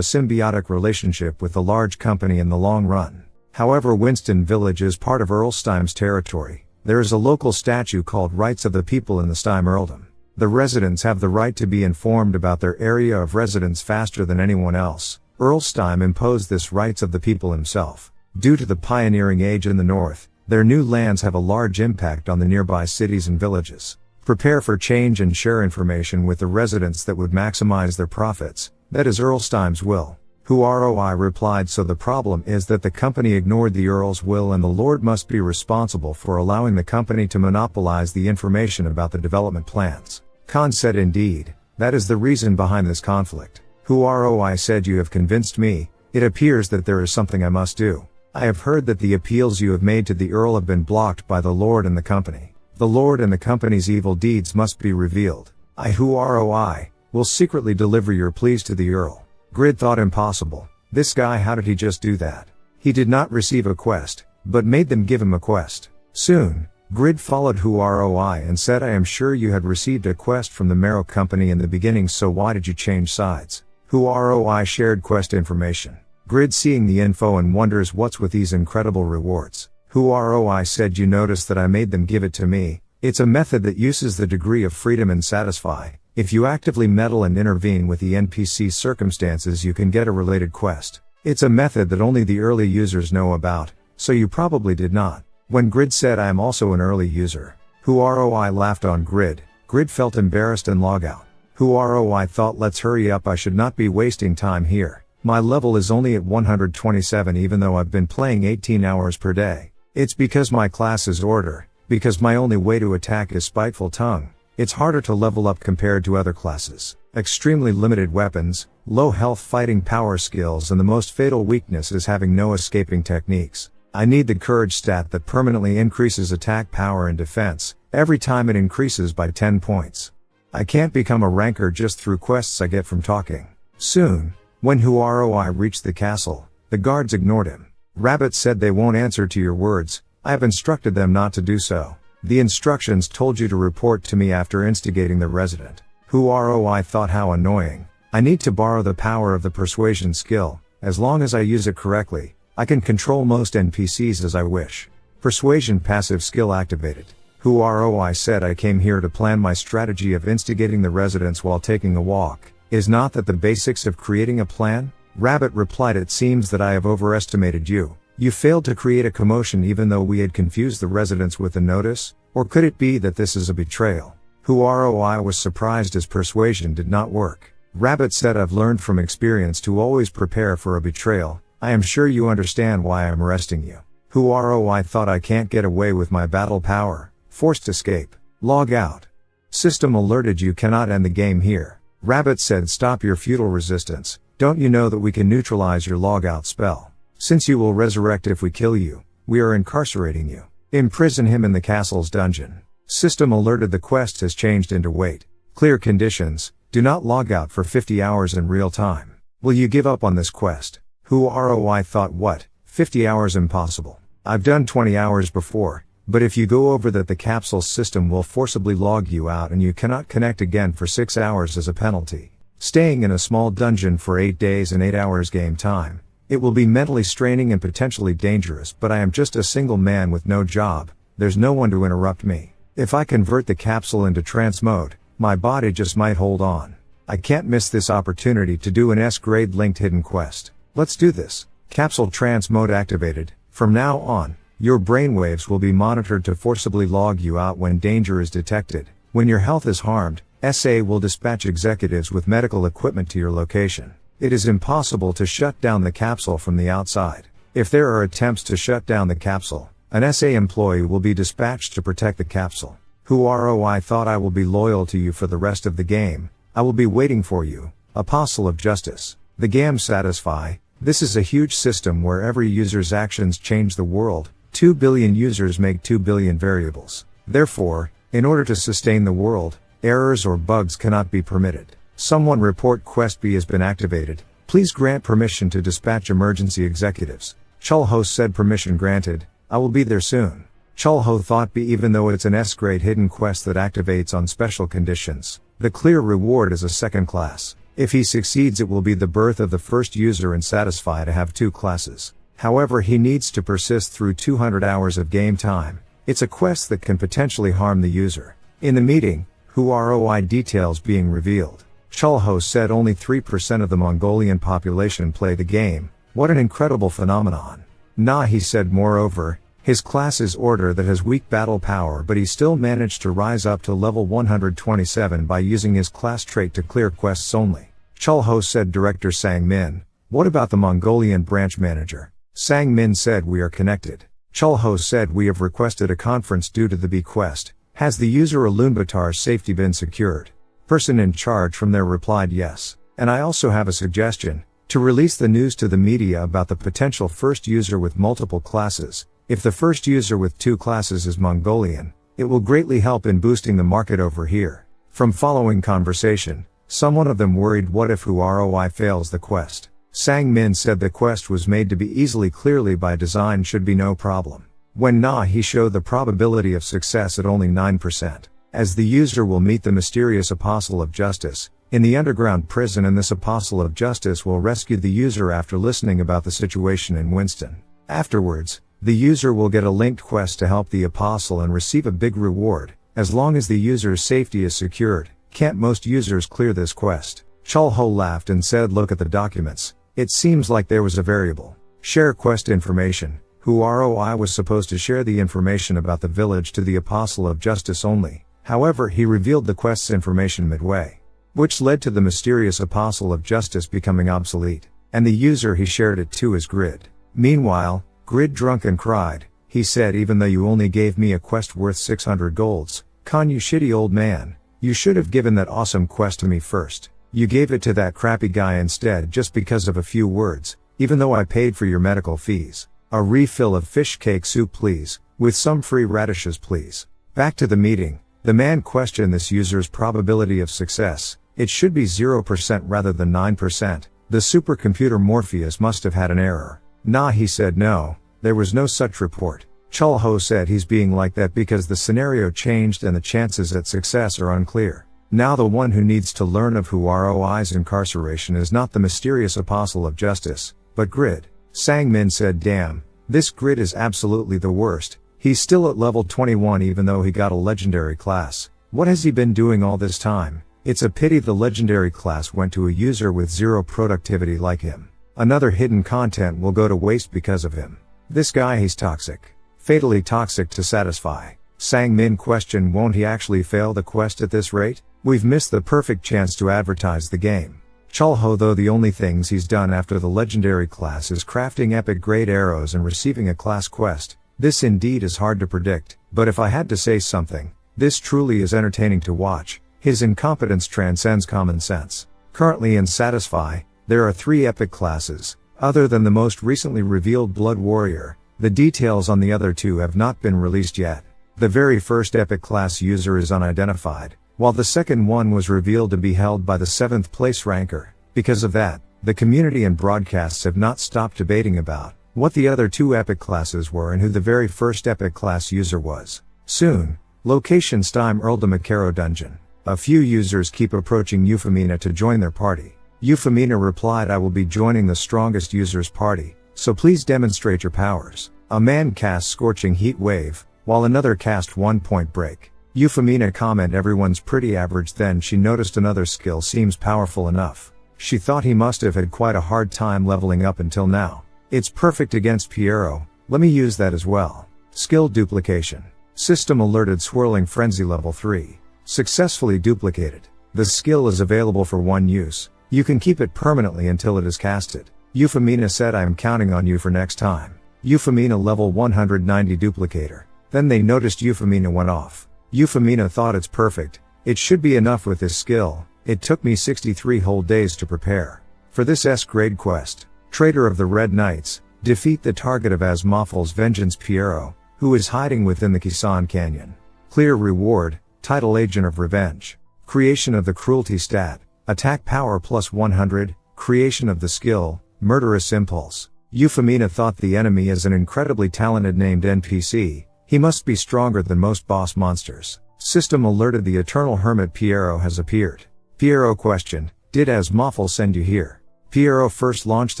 symbiotic relationship with the large company in the long run. However Winston Village is part of Earlsteim's territory. There is a local statute called Rights of the People in the Steim Earldom. The residents have the right to be informed about their area of residence faster than anyone else. Earl Steim imposed this rights of the people himself. Due to the pioneering age in the north, their new lands have a large impact on the nearby cities and villages. Prepare for change and share information with the residents that would maximize their profits. That is Earl Steim's will. Huaroi replied, so the problem is that the company ignored the Earl's will and the Lord must be responsible for allowing the company to monopolize the information about the development plans. Khan said, indeed, that is the reason behind this conflict. Huaroi said, you have convinced me. It appears that there is something I must do. I have heard that the appeals you have made to the Earl have been blocked by the Lord and the company. The Lord and the company's evil deeds must be revealed. I, Huaroi, will secretly deliver your pleas to the Earl. Grid thought, impossible. This guy, how did he just do that? He did not receive a quest, but made them give him a quest. Soon, Grid followed Huaroi and said, I am sure you had received a quest from the Marrow Company in the beginning, so why did you change sides? Huaroi shared quest information. Grid seeing the info and wonders what's with these incredible rewards. Huaroi said, you notice that I made them give it to me. It's a method that uses the degree of freedom and satisfy. If you actively meddle and intervene with the NPC circumstances, you can get a related quest. It's a method that only the early users know about, so you probably did not. When Grid said, I am also an early user, Huaroi laughed on Grid. Grid felt embarrassed and log out. Huaroi thought, let's hurry up, I should not be wasting time here. My level is only at 127 even though I've been playing 18 hours per day. It's because my class is Order, because my only way to attack is Spiteful Tongue. It's harder to level up compared to other classes. Extremely limited weapons, low health fighting power skills, and the most fatal weakness is having no escaping techniques. I need the courage stat that permanently increases attack power and defense, every time it increases by 10 points. I can't become a ranker just through quests I get from talking. Soon, when Huaroi reached the castle, the guards ignored him. Rabbit said, they won't answer to your words. I have instructed them not to do so. The instructions told you to report to me after instigating the resident. Huaroi thought, how annoying. I need to borrow the power of the persuasion skill. As long as I use it correctly, I can control most NPCs as I wish. Persuasion passive skill activated. Huaroi said, I came here to plan my strategy of instigating the residents while taking a walk. Is not that the basics of creating a plan? Rabbit replied, it seems that I have overestimated you. You failed to create a commotion even though we had confused the residents with the notice? Or could it be that this is a betrayal? Huaroi was surprised as persuasion did not work. Rabbit said, I've learned from experience to always prepare for a betrayal. I am sure you understand why I am arresting you. Huaroi thought, I can't get away with my battle power. Forced escape. Log out. System alerted, you cannot end the game here. Rabbit said, stop your futile resistance. Don't you know that we can neutralize your logout spell? Since you will resurrect if we kill you, we are incarcerating you. Imprison him in the castle's dungeon. System alerted, the quest has changed into wait. Clear conditions, do not log out for 50 hours in real time. Will you give up on this quest? Huaroi thought, what? 50 hours impossible. I've done 20 hours before, but if you go over that, the capsule system will forcibly log you out and you cannot connect again for 6 hours as a penalty. Staying in a small dungeon for 8 days and 8 hours game time. It will be mentally straining and potentially dangerous, but I am just a single man with no job. There's no one to interrupt me. If I convert the capsule into trance mode, my body just might hold on. I can't miss this opportunity to do an S-grade linked hidden quest. Let's do this. Capsule trance mode activated. From now on, your brainwaves will be monitored to forcibly log you out when danger is detected. When your health is harmed, SA will dispatch executives with medical equipment to your location. It is impossible to shut down the capsule from the outside. If there are attempts to shut down the capsule, an SA employee will be dispatched to protect the capsule. Huaroi thought, I will be loyal to you for the rest of the game. I will be waiting for you, Apostle of Justice. The game satisfy. This is a huge system where every user's actions change the world. 2 billion users make 2 billion variables. Therefore, in order to sustain the world, errors or bugs cannot be permitted. Someone report quest B has been activated. Please grant permission to dispatch emergency executives. Chulho said, permission granted. I will be there soon. Chulho thought, B, even though it's an S-grade hidden quest that activates on special conditions, the clear reward is a second class. If he succeeds, it will be the birth of the first user in Satisfy to have 2 classes. However, he needs to persist through 200 hours of game time. It's a quest that can potentially harm the user. In the meeting, who ROI details being revealed. Chulho said only 3% of the Mongolian population play the game. What an incredible phenomenon. Nah, he said moreover, his class is order that has weak battle power, but he still managed to rise up to level 127 by using his class trait to clear quests only. Chulho said director Sang Min, what about the Mongolian branch manager? Sang Min said we are connected. Chulho said we have requested a conference due to the B quest. Has the user Ulaanbaatar's safety been secured? Person in charge from there replied yes. And I also have a suggestion, to release the news to the media about the potential first user with multiple classes. If the first user with 2 classes is Mongolian, it will greatly help in boosting the market over here. From following conversation, someone of them worried what if who ROI fails the quest. Sang Min said the quest was made to be easily clearly by design should be no problem. When Nah he showed the probability of success at only 9%. As the user will meet the mysterious Apostle of Justice, in the underground prison, and this Apostle of Justice will rescue the user after listening about the situation in Winston. Afterwards, the user will get a linked quest to help the Apostle and receive a big reward, as long as the user's safety is secured. Can't most users clear this quest? Chulho laughed and said look at the documents. It seems like there was a variable. Share quest information. Who ROI was supposed to share the information about the village to the Apostle of Justice only. However, he revealed the quest's information midway, which led to the mysterious Apostle of Justice becoming obsolete. And the user he shared it to is Grid. Meanwhile, Grid drunk and cried. He said even though you only gave me a quest worth 600 golds, Khan you shitty old man, you should have given that awesome quest to me first. You gave it to that crappy guy instead just because of a few words, even though I paid for your medical fees. A refill of fish cake soup please, with some free radishes please. Back to the meeting, the man questioned this user's probability of success. It should be 0% rather than 9%. The supercomputer Morpheus must have had an error. Nah, he said no, there was no such report. Chulho said he's being like that because the scenario changed and the chances at success are unclear. Now the one who needs to learn of who ROI's incarceration is not the mysterious Apostle of Justice, but Grid. Sang Min said damn, this Grid is absolutely the worst. He's still at level 21 even though he got a legendary class. What has he been doing all this time? It's a pity the legendary class went to a user with 0 productivity like him. Another hidden content will go to waste because of him. This guy, he's toxic. Fatally toxic to satisfy. Sang Min questioned won't he actually fail the quest at this rate? We've missed the perfect chance to advertise the game. Chulho though the only things he's done after the legendary class is crafting epic grade arrows and receiving a class quest. This indeed is hard to predict, but if I had to say something, this truly is entertaining to watch. His incompetence transcends common sense. Currently in Satisfy, there are 3 epic classes, other than the most recently revealed Blood Warrior. The details on the other 2 have not been released yet. The very first epic class user is unidentified, while the second one was revealed to be held by the 7th place ranker. Because of that, the community and broadcasts have not stopped debating about what the other 2 epic classes were and who the very first epic class user was. Soon, location Steim Earldom Makaro Dungeon. A few users keep approaching Euphemina to join their party. Euphemina replied I will be joining the strongest user's party, so please demonstrate your powers. A man cast Scorching Heat Wave, while another cast 1 Point Break. Euphemina comment everyone's pretty average, then she noticed another skill seems powerful enough. She thought he must have had quite a hard time leveling up until now. It's perfect against Piero, let me use that as well. Skill Duplication. System alerted Swirling Frenzy level 3. Successfully duplicated. The skill is available for 1 use. You can keep it permanently until it is casted. Euphemina said I am counting on you for next time. Euphemina level 190 duplicator. Then they noticed Euphemina went off. Euphemina thought it's perfect, it should be enough with this skill. It took me 63 whole days to prepare. For this S-grade quest, Traitor of the Red Knights, defeat the target of Asmoffel's Vengeance Piero, who is hiding within the Kisan Canyon. Clear reward, Title Agent of Revenge. Creation of the Cruelty stat, Attack Power plus 100, Creation of the skill, Murderous Impulse. Euphemina thought the enemy is an incredibly talented named NPC, he must be stronger than most boss monsters. System alerted the Eternal Hermit Piero has appeared. Piero questioned, did Asmoffel send you here? Piero first launched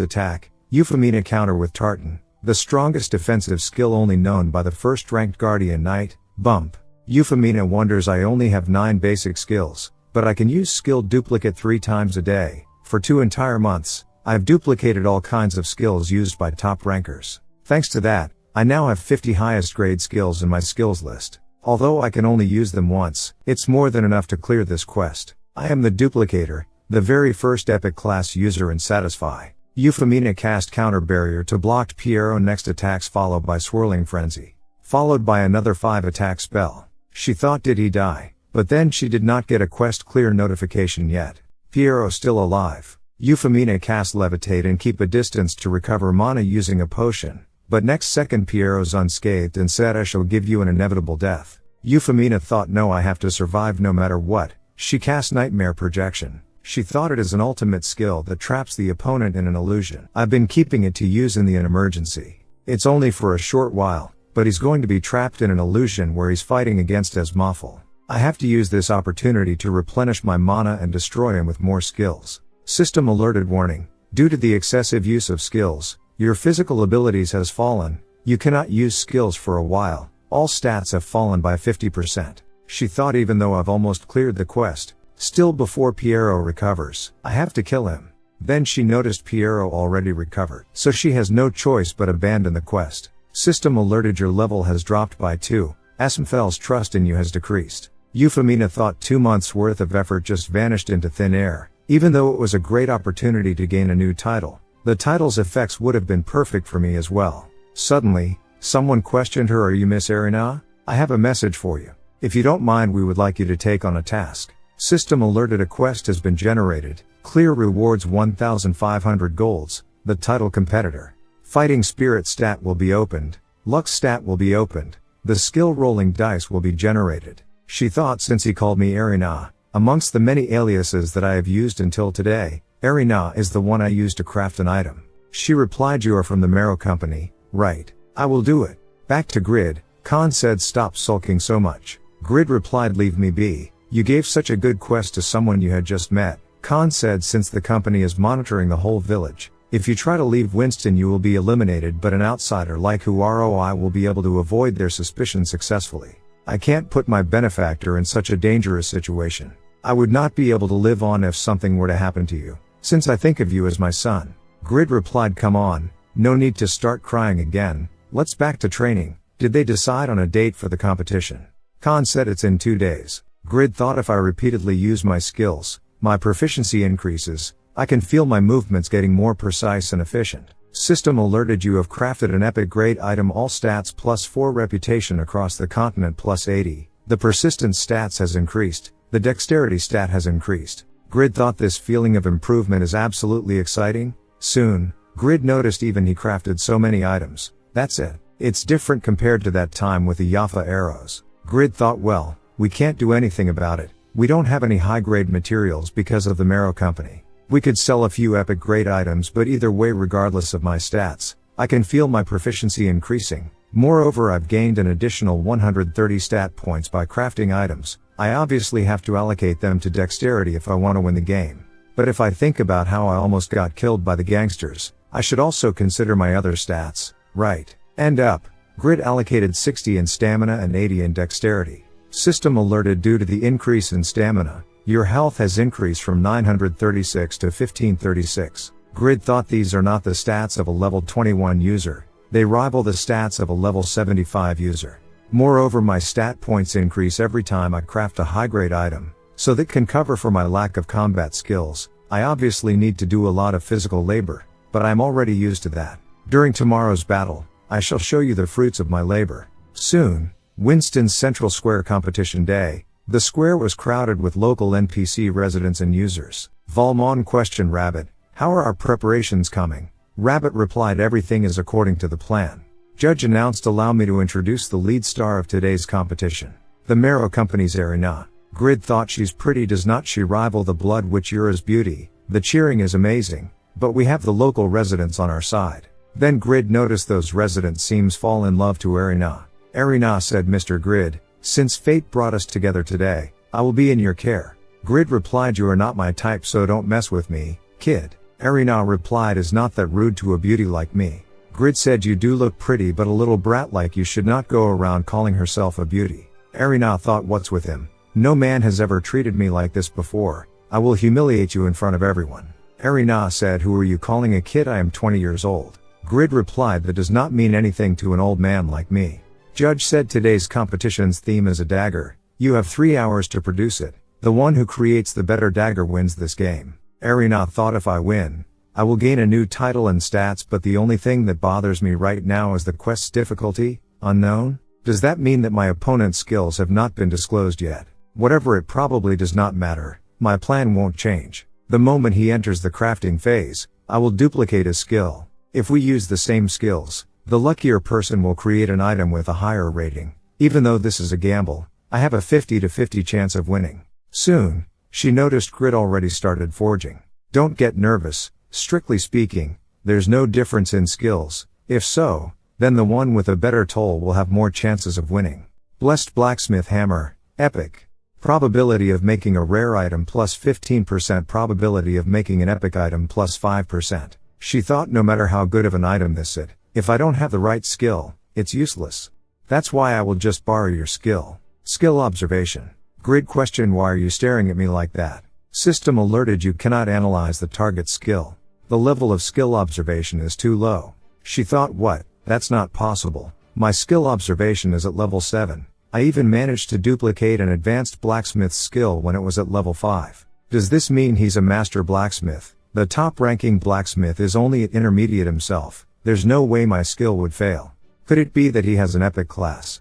attack, Euphemina counter with Tartan. The strongest defensive skill only known by the first ranked guardian knight, bump. Euphemina wonders I only have 9 basic skills, but I can use skill duplicate 3 times a day. For 2 entire months, I've duplicated all kinds of skills used by top rankers. Thanks to that, I now have 50 highest grade skills in my skills list. Although I can only use them once, it's more than enough to clear this quest. I am the duplicator, the very first epic class user in Satisfy. Euphemina cast counter barrier to blocked Piero next attacks followed by swirling frenzy. Followed by another 5 attack spell. She thought did he die, but then she did not get a quest clear notification yet. Piero still alive. Euphemina cast levitate and keep a distance to recover mana using a potion, but next second Piero's unscathed and said I shall give you an inevitable death. Euphemina thought no I have to survive no matter what. She cast nightmare projection. She thought it is an ultimate skill that traps the opponent in an illusion. I've been keeping it to use in the emergency. It's only for a short while, but he's going to be trapped in an illusion where he's fighting against Esmawful. I have to use this opportunity to replenish my mana and destroy him with more skills. System alerted warning. Due to the excessive use of skills, your physical abilities has fallen. You cannot use skills for a while. All stats have fallen by 50%. She thought even though I've almost cleared the quest, still before Piero recovers, I have to kill him. Then she noticed Piero already recovered, so she has no choice but abandon the quest. System alerted your level has dropped by 2, Asmfel's trust in you has decreased. Euphemina thought 2 months worth of effort just vanished into thin air, even though it was a great opportunity to gain a new title. The title's effects would have been perfect for me as well. Suddenly, someone questioned her, are you Miss Erina? I have a message for you. If you don't mind we would like you to take on a task. System alerted a quest has been generated. Clear rewards 1,500 golds. The title competitor. Fighting spirit stat will be opened. Luck stat will be opened. The skill rolling dice will be generated. She thought since he called me Erina, amongst the many aliases that I have used until today, Erina is the one I use to craft an item. She replied you are from the Marrow Company, right? I will do it. Back to Grid, Khan said stop sulking so much. Grid replied leave me be. You gave such a good quest to someone you had just met. Khan said since the company is monitoring the whole village, if you try to leave Winston you will be eliminated but an outsider like Huaroi will be able to avoid their suspicion successfully. I can't put my benefactor in such a dangerous situation. I would not be able to live on if something were to happen to you, since I think of you as my son. Grid replied come on, no need to start crying again, let's back to training. Did they decide on a date for the competition? Khan said it's in 2 days. Grid thought if I repeatedly use my skills, my proficiency increases, I can feel my movements getting more precise and efficient. System alerted you have crafted an epic grade item all stats plus 4 reputation across the continent plus 80, the persistence stats has increased, the dexterity stat has increased. Grid thought this feeling of improvement is absolutely exciting. Soon, Grid noticed even he crafted so many items. That's it. It's different compared to that time with the Yafa arrows. Grid thought well, we can't do anything about it. We don't have any high-grade materials because of the Marrow Company. We could sell a few epic grade items but either way regardless of my stats, I can feel my proficiency increasing. Moreover I've gained an additional 130 stat points by crafting items. I obviously have to allocate them to dexterity if I want to win the game. But if I think about how I almost got killed by the gangsters, I should also consider my other stats, right? End up. Grid allocated 60 in stamina and 80 in dexterity. System alerted due to the increase in stamina, your health has increased from 936 to 1536. Grid thought these are not the stats of a level 21 user, they rival the stats of a level 75 user. Moreover my stat points increase every time I craft a high-grade item, so that can cover for my lack of combat skills. I obviously need to do a lot of physical labor, but I'm already used to that. During tomorrow's battle, I shall show you the fruits of my labor. Soon, Winston's Central Square Competition Day. The square was crowded with local NPC residents and users. Valmon questioned Rabbit, how are our preparations coming? Rabbit replied everything is according to the plan. Judge announced allow me to introduce the lead star of today's competition. The Marrow Company's Erina. Grid thought she's pretty does not she rival the Blood Witch Yura's beauty, the cheering is amazing, but we have the local residents on our side. Then Grid noticed those residents seems fall in love to Erina. Erina said Mr. Grid, since fate brought us together today, I will be in your care. Grid replied you are not my type so don't mess with me, kid. Erina replied is not that rude to a beauty like me. Grid said you do look pretty but a little brat like you should not go around calling herself a beauty. Erina thought what's with him? No man has ever treated me like this before. I will humiliate you in front of everyone. Erina said who are you calling a kid? I am 20 years old. Grid replied that does not mean anything to an old man like me. Judge said today's competition's theme is a dagger. You have 3 hours to produce it. The one who creates the better dagger wins this game. Erina thought if I win, I will gain a new title and stats, but the only thing that bothers me right now is the quest's difficulty, unknown. Does that mean that my opponent's skills have not been disclosed yet? Whatever, it probably does not matter. My plan won't change. The moment he enters the crafting phase, I will duplicate his skill. If we use the same skills, the luckier person will create an item with a higher rating. Even though this is a gamble, I have a 50-50 chance of winning. Soon, she noticed Grid already started forging. Don't get nervous. Strictly speaking, there's no difference in skills. If so, then the one with a better toll will have more chances of winning. Blessed Blacksmith Hammer, epic. Probability of making a rare item plus 15%, probability of making an epic item plus 5%. She thought no matter how good of an item this is, if I don't have the right skill, it's useless. That's why I will just borrow your skill. Skill observation. Grid questioned why are you staring at me like that? System alerted you cannot analyze the target's skill. The level of skill observation is too low. She thought what? That's not possible. My skill observation is at level 7. I even managed to duplicate an advanced blacksmith's skill when it was at level 5. Does this mean he's a master blacksmith? The top ranking blacksmith is only at intermediate himself. There's no way my skill would fail. Could it be that he has an epic class?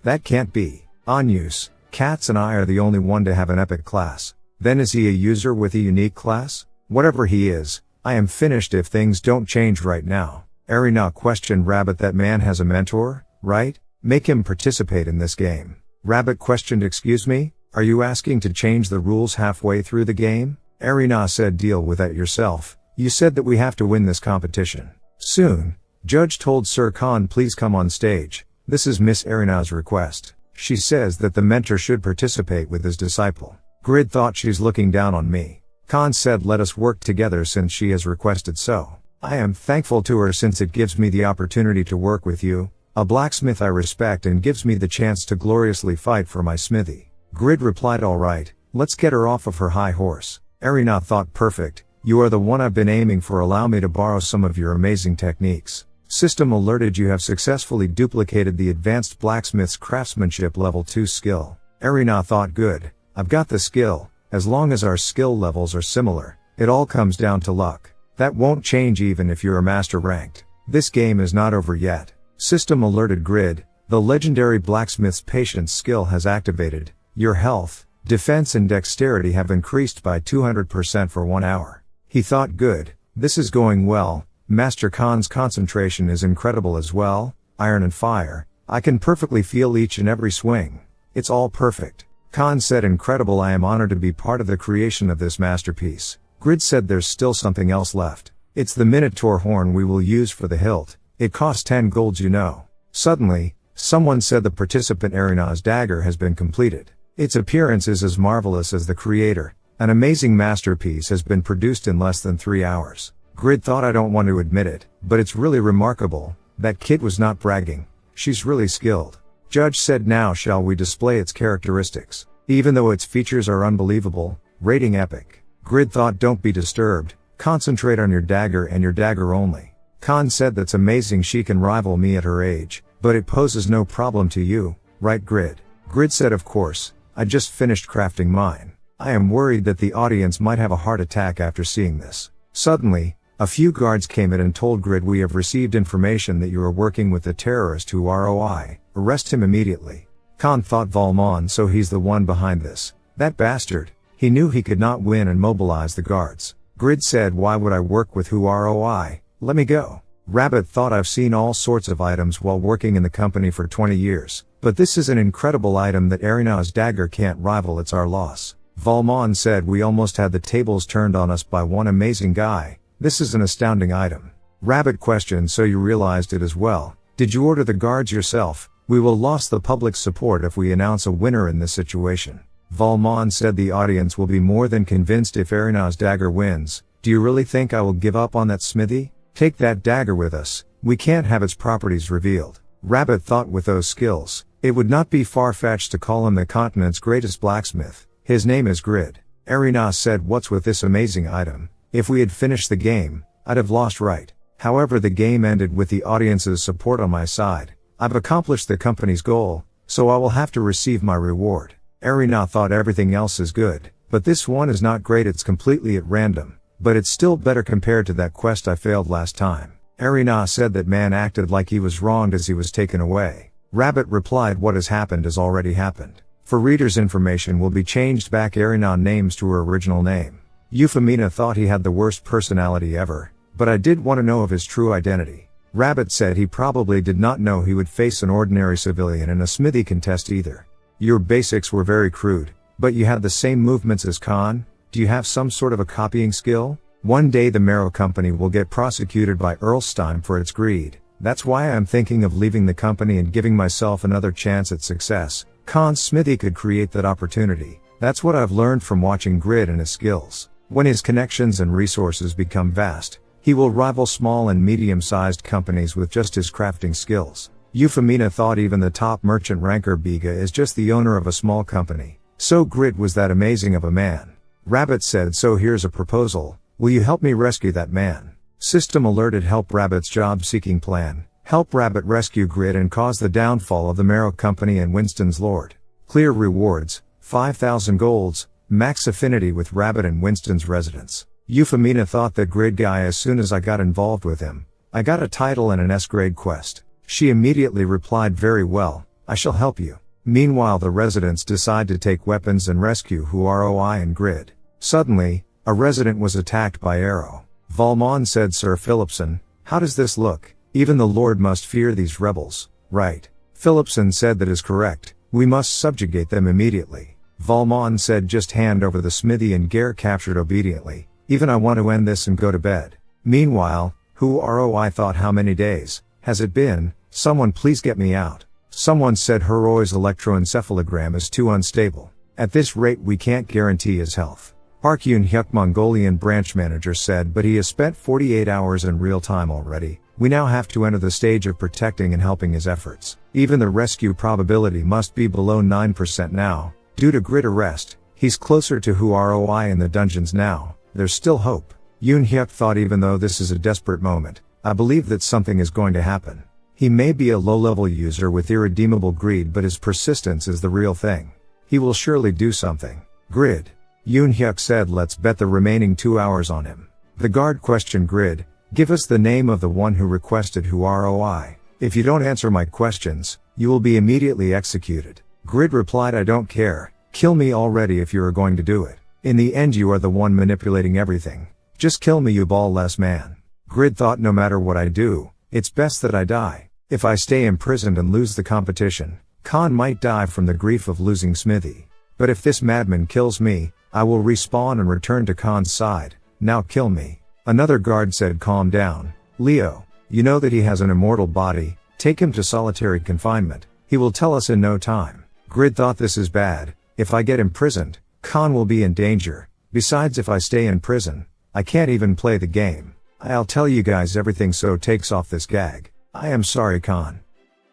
That can't be. Anyus, Cats and I are the only one to have an epic class. Then is he a user with a unique class? Whatever he is, I am finished if things don't change right now. Erina questioned Rabbit. That man has a mentor, right? Make him participate in this game. Rabbit questioned excuse me? Are you asking to change the rules halfway through the game? Erina said deal with that yourself. You said that we have to win this competition. Soon, Judge told Sir Khan please come on stage. This is Miss Erina's request. She says that the mentor should participate with his disciple. Grid thought she's looking down on me. Khan said let us work together since she has requested so. I am thankful to her since it gives me the opportunity to work with you, a blacksmith I respect, and gives me the chance to gloriously fight for my smithy. Grid replied alright, let's get her off of her high horse. Erina thought perfect, you are the one I've been aiming for, allow me to borrow some of your amazing techniques. System alerted you have successfully duplicated the advanced blacksmith's craftsmanship level 2 skill. Erina thought good, I've got the skill, as long as our skill levels are similar, it all comes down to luck. That won't change even if you're a master ranked. This game is not over yet. System alerted Grid, the legendary blacksmith's patience skill has activated, your health, defense and dexterity have increased by 200% for 1 hour. He thought good, this is going well. Master Khan's concentration is incredible as well, iron and fire, I can perfectly feel each and every swing. It's all perfect. Khan said incredible, I am honored to be part of the creation of this masterpiece. Grid said there's still something else left. It's the Minotaur horn we will use for the hilt. It costs 10 golds you know. Suddenly, someone said the participant Erina's dagger has been completed. Its appearance is as marvelous as the creator. An amazing masterpiece has been produced in less than 3 hours. Grid thought I don't want to admit it, but it's really remarkable. That kid was not bragging. She's really skilled. Judge said now shall we display its characteristics. Even though its features are unbelievable, rating epic. Grid thought don't be disturbed, concentrate on your dagger and your dagger only. Khan said that's amazing, she can rival me at her age, but it poses no problem to you, right Grid? Grid said of course, I just finished crafting mine. I am worried that the audience might have a heart attack after seeing this. Suddenly, a few guards came in and told Grid we have received information that you are working with the terrorist who ROI, arrest him immediately. Khan thought Valmon, so he's the one behind this. That bastard. He knew he could not win and mobilized the guards. Grid said why would I work with who ROI, let me go. Rabbit thought I've seen all sorts of items while working in the company for 20 years, but this is an incredible item that Erina's dagger can't rival, it's our loss. Valmon said we almost had the tables turned on us by one amazing guy. This is an astounding item. Rabbit questioned so you realized it as well. Did you order the guards yourself? We will lose the public's support if we announce a winner in this situation. Valmon said the audience will be more than convinced if Erina's dagger wins. Do you really think I will give up on that smithy? Take that dagger with us. We can't have its properties revealed. Rabbit thought with those skills, it would not be far-fetched to call him the continent's greatest blacksmith. His name is Grid. Erina said, what's with this amazing item? If we had finished the game, I'd have lost right. However, the game ended with the audience's support on my side. I've accomplished the company's goal, so I will have to receive my reward. Erina thought everything else is good, but this one is not great. It's completely at random, but it's still better compared to that quest I failed last time. Erina said that man acted like he was wronged as he was taken away. Rabbit replied, what has happened has already happened. For readers' information will be changed back Erina names to her original name. Euphemina thought he had the worst personality ever, but I did want to know of his true identity. Rabbit said he probably did not know he would face an ordinary civilian in a smithy contest either. Your basics were very crude, but you had the same movements as Khan. Do you have some sort of a copying skill? One day the Marrow Company will get prosecuted by Erlstein for its greed. That's why I am thinking of leaving the company and giving myself another chance at success. Khan's smithy could create that opportunity. That's what I've learned from watching Grid and his skills. When his connections and resources become vast, he will rival small and medium-sized companies with just his crafting skills. Euphemina thought even the top merchant ranker Biga is just the owner of a small company. So Grid was that amazing of a man. Rabbit said, so here's a proposal. Will you help me rescue that man? System alerted help Rabbit's job-seeking plan. Help Rabbit rescue Grid and cause the downfall of the Marrow Company and Winston's Lord. Clear rewards, 5,000 golds, max affinity with Rabbit and Winston's residence. Euphemina thought that Grid guy as soon as I got involved with him. I got a title and an S-grade quest. She immediately replied, very well, I shall help you. Meanwhile the residents decide to take weapons and rescue Huaroi and Grid. Suddenly, a resident was attacked by arrow. Valmont said, Sir Philipson, how does this look? Even the Lord must fear these rebels, right? Philipson said, that is correct, we must subjugate them immediately. Valmont said, just hand over the smithy, and Gare captured obediently. Even I want to end this and go to bed. Meanwhile, Huaroi thought, how many days has it been? Someone please get me out. Someone said Huroi's electroencephalogram is too unstable. At this rate we can't guarantee his health. Park Yun-hyuk Mongolian branch manager said, but he has spent 48 hours in real time already. We now have to enter the stage of protecting and helping his efforts. Even the rescue probability must be below 9% now. Due to Grid arrest, he's closer to Huaroi in the dungeons now. There's still hope. Yun-hyuk thought, even though this is a desperate moment, I believe that something is going to happen. He may be a low-level user with irredeemable greed, but his persistence is the real thing. He will surely do something. Grid. Yun-hyuk said, let's bet the remaining 2 hours on him. The guard questioned Grid, give us the name of the one who requested Huaroi. If you don't answer my questions, you will be immediately executed. Grid replied, I don't care, kill me already if you are going to do it. In the end you are the one manipulating everything. Just kill me, you ball-less man. Grid thought, no matter what I do, it's best that I die. If I stay imprisoned and lose the competition, Khan might die from the grief of losing Smithy. But if this madman kills me, I will respawn and return to Khan's side. Now kill me. Another guard said, calm down, Leo. You know that he has an immortal body. Take him to solitary confinement. He will tell us in no time. Grid thought, this is bad. If I get imprisoned, Khan will be in danger. Besides, if I stay in prison, I can't even play the game. I'll tell you guys everything, so takes off this gag. I am sorry, Khan.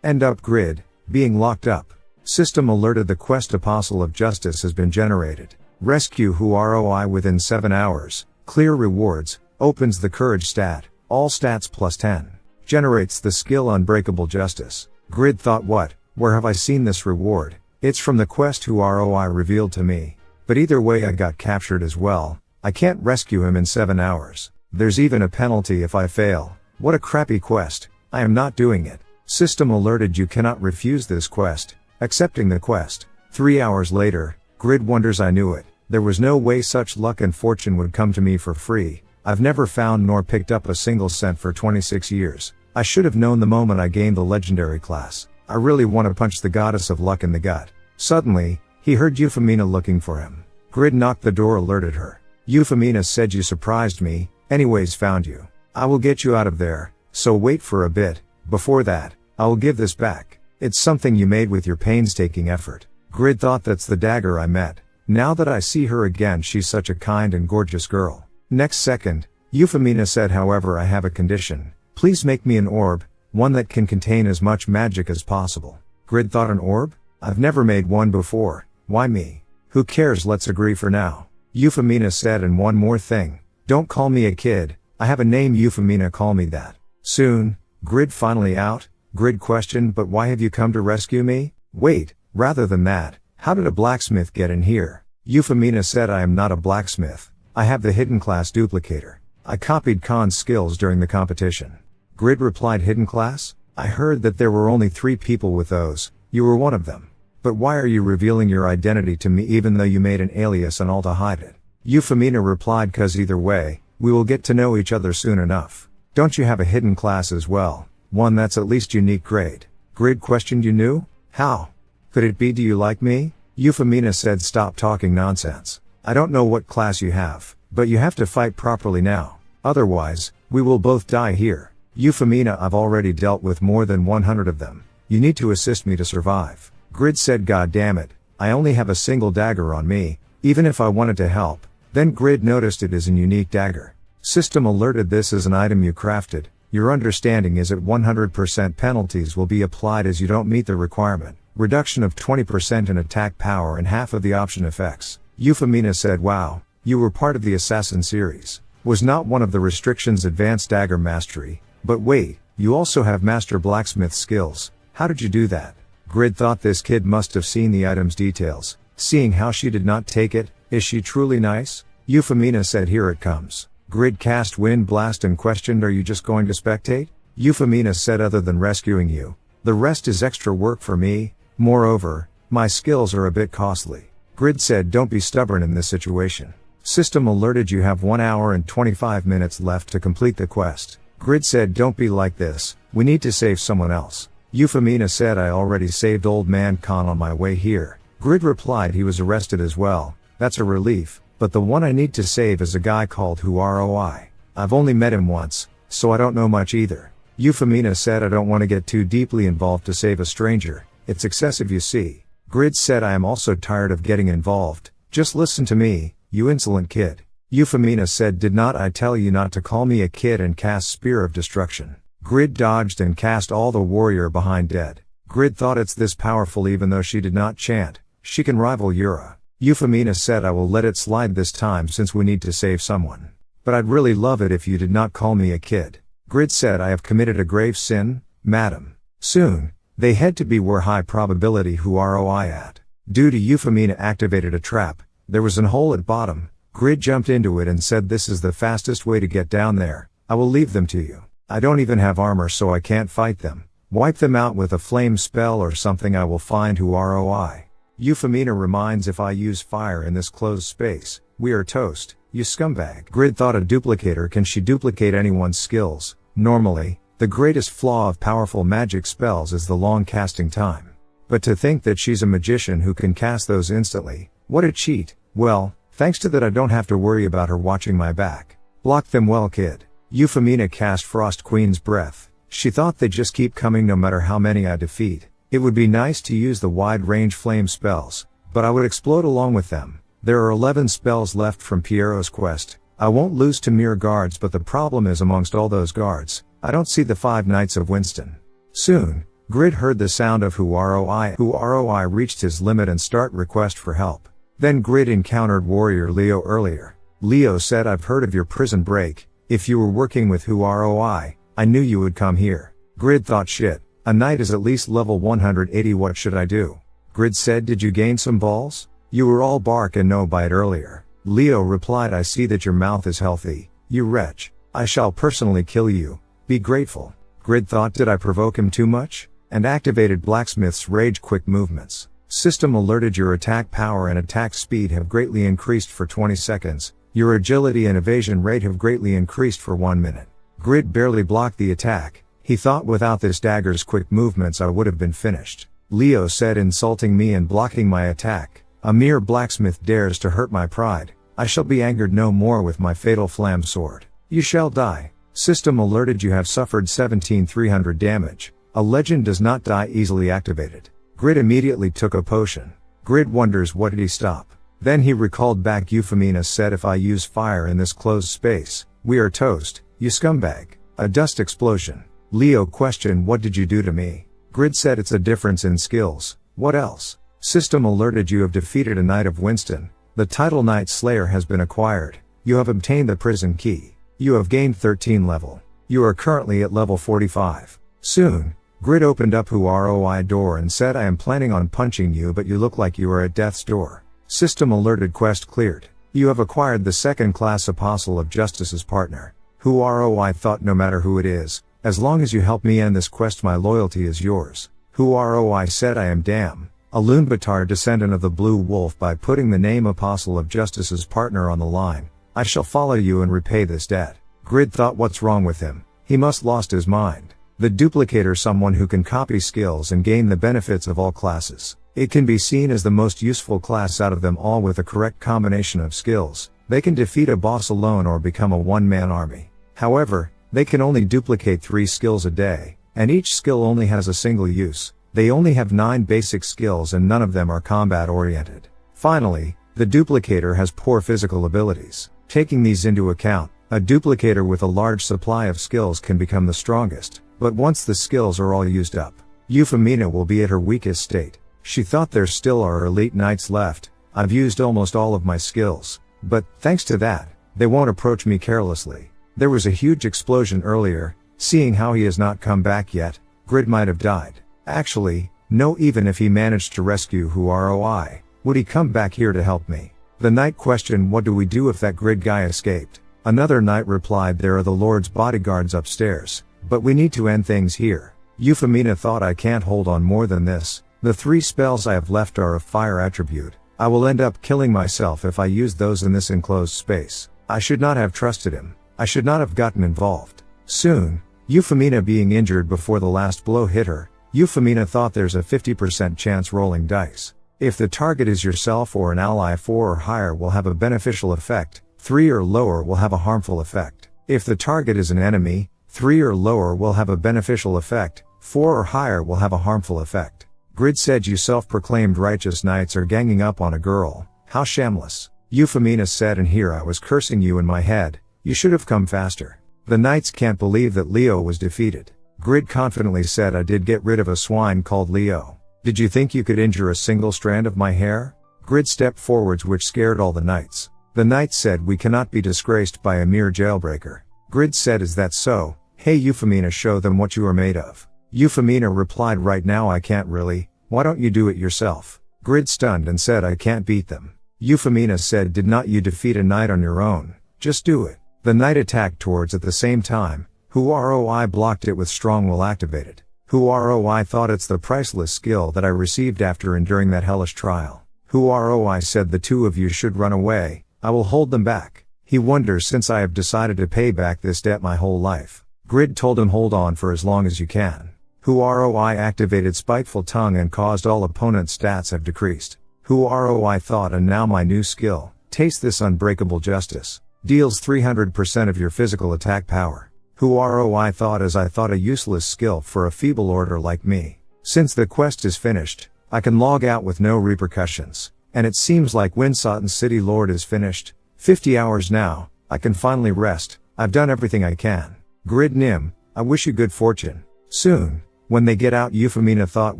End up. Grid, being locked up. System alerted the quest Apostle of Justice has been generated. Rescue Huaroi within 7 hours. Clear rewards. Opens the courage stat. All stats plus 10. Generates the skill Unbreakable Justice. Grid thought, what? Where have I seen this reward? It's from the quest Huaroi revealed to me. But either way I got captured as well. I can't rescue him in 7 hours. There's even a penalty if I fail. What a crappy quest. I am not doing it. System alerted, you cannot refuse this quest. Accepting the quest. 3 hours later, Grid wonders, I knew it. There was no way such luck and fortune would come to me for free. I've never found nor picked up a single cent for 26 years. I should have known the moment I gained the legendary class. I really want to punch the goddess of luck in the gut. Suddenly, he heard Euphemina looking for him. Grid knocked the door, alerted her. Euphemina said, you surprised me, anyways found you. I will get you out of there, so wait for a bit. Before that, I will give this back. It's something you made with your painstaking effort. Grid thought, that's the dagger I met. Now that I see her again, she's such a kind and gorgeous girl. Next second, Euphemina said, however, I have a condition. Please make me an orb, one that can contain as much magic as possible. Grid thought, an orb? I've never made one before, why me? Who cares, let's agree for now. Euphemina said, and one more thing. Don't call me a kid, I have a name. Euphemina, call me that. Soon. Grid finally out. Grid questioned, but why have you come to rescue me? Wait, rather than that, how did a blacksmith get in here? Euphemina said, I am not a blacksmith. I have the hidden class duplicator. I copied Khan's skills during the competition. Grid replied, hidden class? I heard that there were only 3 people with those, you were one of them. But why are you revealing your identity to me even though you made an alias and all to hide it? Euphemina replied, cause either way, we will get to know each other soon enough. Don't you have a hidden class as well? One that's at least unique grade. Grid questioned, you knew? How? Could it be, do you like me? Euphemina said, stop talking nonsense. I don't know what class you have, but you have to fight properly now. Otherwise, we will both die here. Euphemina, I've already dealt with more than 100 of them. You need to assist me to survive. Grid said, God damn it, I only have a single dagger on me, even if I wanted to help. Then Grid noticed it is a unique dagger. System alerted, this is an item you crafted. Your understanding is that 100% penalties will be applied as you don't meet the requirement. Reduction of 20% in attack power and half of the option effects. Euphemina said, wow, you were part of the Assassin series. Was not one of the restrictions advanced dagger mastery, but wait, you also have master blacksmith skills. How did you do that? Grid thought, this kid must have seen the item's details, seeing how she did not take it. Is she truly nice? Euphemina said, here it comes. Grid cast Wind Blast and questioned, are you just going to spectate? Euphemina said, other than rescuing you, the rest is extra work for me. Moreover, my skills are a bit costly. Grid said, don't be stubborn in this situation. System alerted, you have 1 hour and 25 minutes left to complete the quest. Grid said, don't be like this, we need to save someone else. Euphemina said, I already saved old man Khan on my way here. Grid replied, he was arrested as well. That's a relief, but the one I need to save is a guy called Who-ROI. I've only met him once, so I don't know much either. Euphemina said, I don't want to get too deeply involved to save a stranger. It's excessive, you see. Grid said, I am also tired of getting involved. Just listen to me, you insolent kid. Euphemina said, did not I tell you not to call me a kid, and cast Spear of Destruction. Grid dodged and cast all the warrior behind dead. Grid thought, it's this powerful even though she did not chant. She can rival Yura. Euphemina said, I will let it slide this time since we need to save someone. But I'd really love it if you did not call me a kid. Grid said, I have committed a grave sin, madam. Soon. They head to be where high probability Who-ROI at. Due to Euphemina activated a trap, there was an hole at bottom. Grid jumped into it and said, this is the fastest way to get down there. I will leave them to you. I don't even have armor, so I can't fight them. Wipe them out with a flame spell or something. I will find Who-ROI. Euphemina reminds, if I use fire in this closed space, we are toast, you scumbag. Grid thought, a duplicator, can she duplicate anyone's skills? Normally, the greatest flaw of powerful magic spells is the long casting time. But to think that she's a magician who can cast those instantly, what a cheat. Well, thanks to that I don't have to worry about her watching my back. Block them well, kid. Euphemina cast Frost Queen's Breath. She thought they'd just keep coming no matter how many I defeat. It would be nice to use the wide-range flame spells, but I would explode along with them. There are 11 spells left from Piero's quest. I won't lose to mere guards, but the problem is amongst all those guards, I don't see the 5 Knights of Winston. Soon, Grid heard the sound of Who-ROI. Who-ROI reached his limit and start request for help. Then Grid encountered warrior Leo earlier. Leo said, I've heard of your prison break. If you were working with Who-ROI, I knew you would come here. Grid thought, shit, a knight is at least level 180, what should I do? Grid said, did you gain some balls? You were all bark and no bite earlier. Leo replied, I see that your mouth is healthy, you wretch. I shall personally kill you. Be grateful. Grid thought, did I provoke him too much? And activated Blacksmith's rage quick movements. System alerted, your attack power and attack speed have greatly increased for 20 seconds. Your agility and evasion rate have greatly increased for 1 minute. Grid barely blocked the attack. He thought, without this dagger's quick movements I would have been finished. Leo said, insulting me and blocking my attack. A mere blacksmith dares to hurt my pride. I shall be angered no more with my fatal flam sword. You shall die. System alerted, you have suffered 17,300 damage. A legend does not die easily activated. Grid immediately took a potion. Grid wonders, what did he stop? Then he recalled back, Euphemina said, if I use fire in this closed space, we are toast, you scumbag. A dust explosion. Leo questioned, what did you do to me? Grid said, it's a difference in skills. What else? System alerted, you have defeated a Knight of Winston. The title Knight Slayer has been acquired. You have obtained the prison key. You have gained 13 level. You are currently at level 45. Soon, Grid opened up ROI door and said, I am planning on punching you, but you look like you are at death's door. System alerted, quest cleared. You have acquired the second class Apostle of Justice's partner. ROI thought, no matter who it is, as long as you help me end this quest, my loyalty is yours. ROI said, I am Dam, a Loonbatar descendant of the Blue Wolf. By putting the name Apostle of Justice's partner on the line, I shall follow you and repay this debt. Grid thought, what's wrong with him? He must lost his mind. The duplicator, someone who can copy skills and gain the benefits of all classes. It can be seen as the most useful class out of them all. With a correct combination of skills, they can defeat a boss alone or become a one-man army. However, they can only duplicate 3 skills a day, and each skill only has a single use. They only have 9 basic skills and none of them are combat oriented. Finally, the duplicator has poor physical abilities. Taking these into account, a duplicator with a large supply of skills can become the strongest, but once the skills are all used up, Euphemina will be at her weakest state. She thought, there still are elite knights left. I've used almost all of my skills, but thanks to that, they won't approach me carelessly. There was a huge explosion earlier. Seeing how he has not come back yet, Grid might have died. Actually, no, even if he managed to rescue ROI, would he come back here to help me? The knight questioned, what do we do if that Grid guy escaped? Another knight replied, there are the Lord's bodyguards upstairs, but we need to end things here. Euphemina thought, I can't hold on more than this. The 3 spells I have left are of fire attribute. I will end up killing myself if I use those in this enclosed space. I should not have trusted him. I should not have gotten involved. Soon, Euphemina being injured before the last blow hit her, Euphemina thought, there's a 50% chance rolling dice. If the target is yourself or an ally, 4 or higher will have a beneficial effect, 3 or lower will have a harmful effect. If the target is an enemy, 3 or lower will have a beneficial effect, 4 or higher will have a harmful effect. Grid said, you self-proclaimed righteous knights are ganging up on a girl. How shameless. Euphemina said, and here I was cursing you in my head. You should have come faster. The knights can't believe that Leo was defeated. Grid confidently said, I did get rid of a swine called Leo. Did you think you could injure a single strand of my hair? Grid stepped forwards, which scared all the knights. The knights said, we cannot be disgraced by a mere jailbreaker. Grid said, is that so? Hey Euphemina, show them what you are made of. Euphemina replied, right now I can't really. Why don't you do it yourself? Grid stunned and said, I can't beat them. Euphemina said, did not you defeat a knight on your own? Just do it. The knight attacked towards at the same time. ROI blocked it with strong will activated. ROI thought, it's the priceless skill that I received after enduring that hellish trial. ROI said, the 2 of you should run away. I will hold them back. He wonders, since I have decided to pay back this debt my whole life. Grid told him, hold on for as long as you can. ROI activated spiteful tongue and caused all opponent stats have decreased. ROI thought, and now my new skill, taste this unbreakable justice. Deals 300% of your physical attack power. ROI thought, as I thought, a useless skill for a feeble order like me. Since the quest is finished, I can log out with no repercussions. And it seems like Winsotten's City Lord is finished. 50 hours now, I can finally rest. I've done everything I can. Grid Nim, I wish you good fortune. Soon, when they get out, Euphemina thought,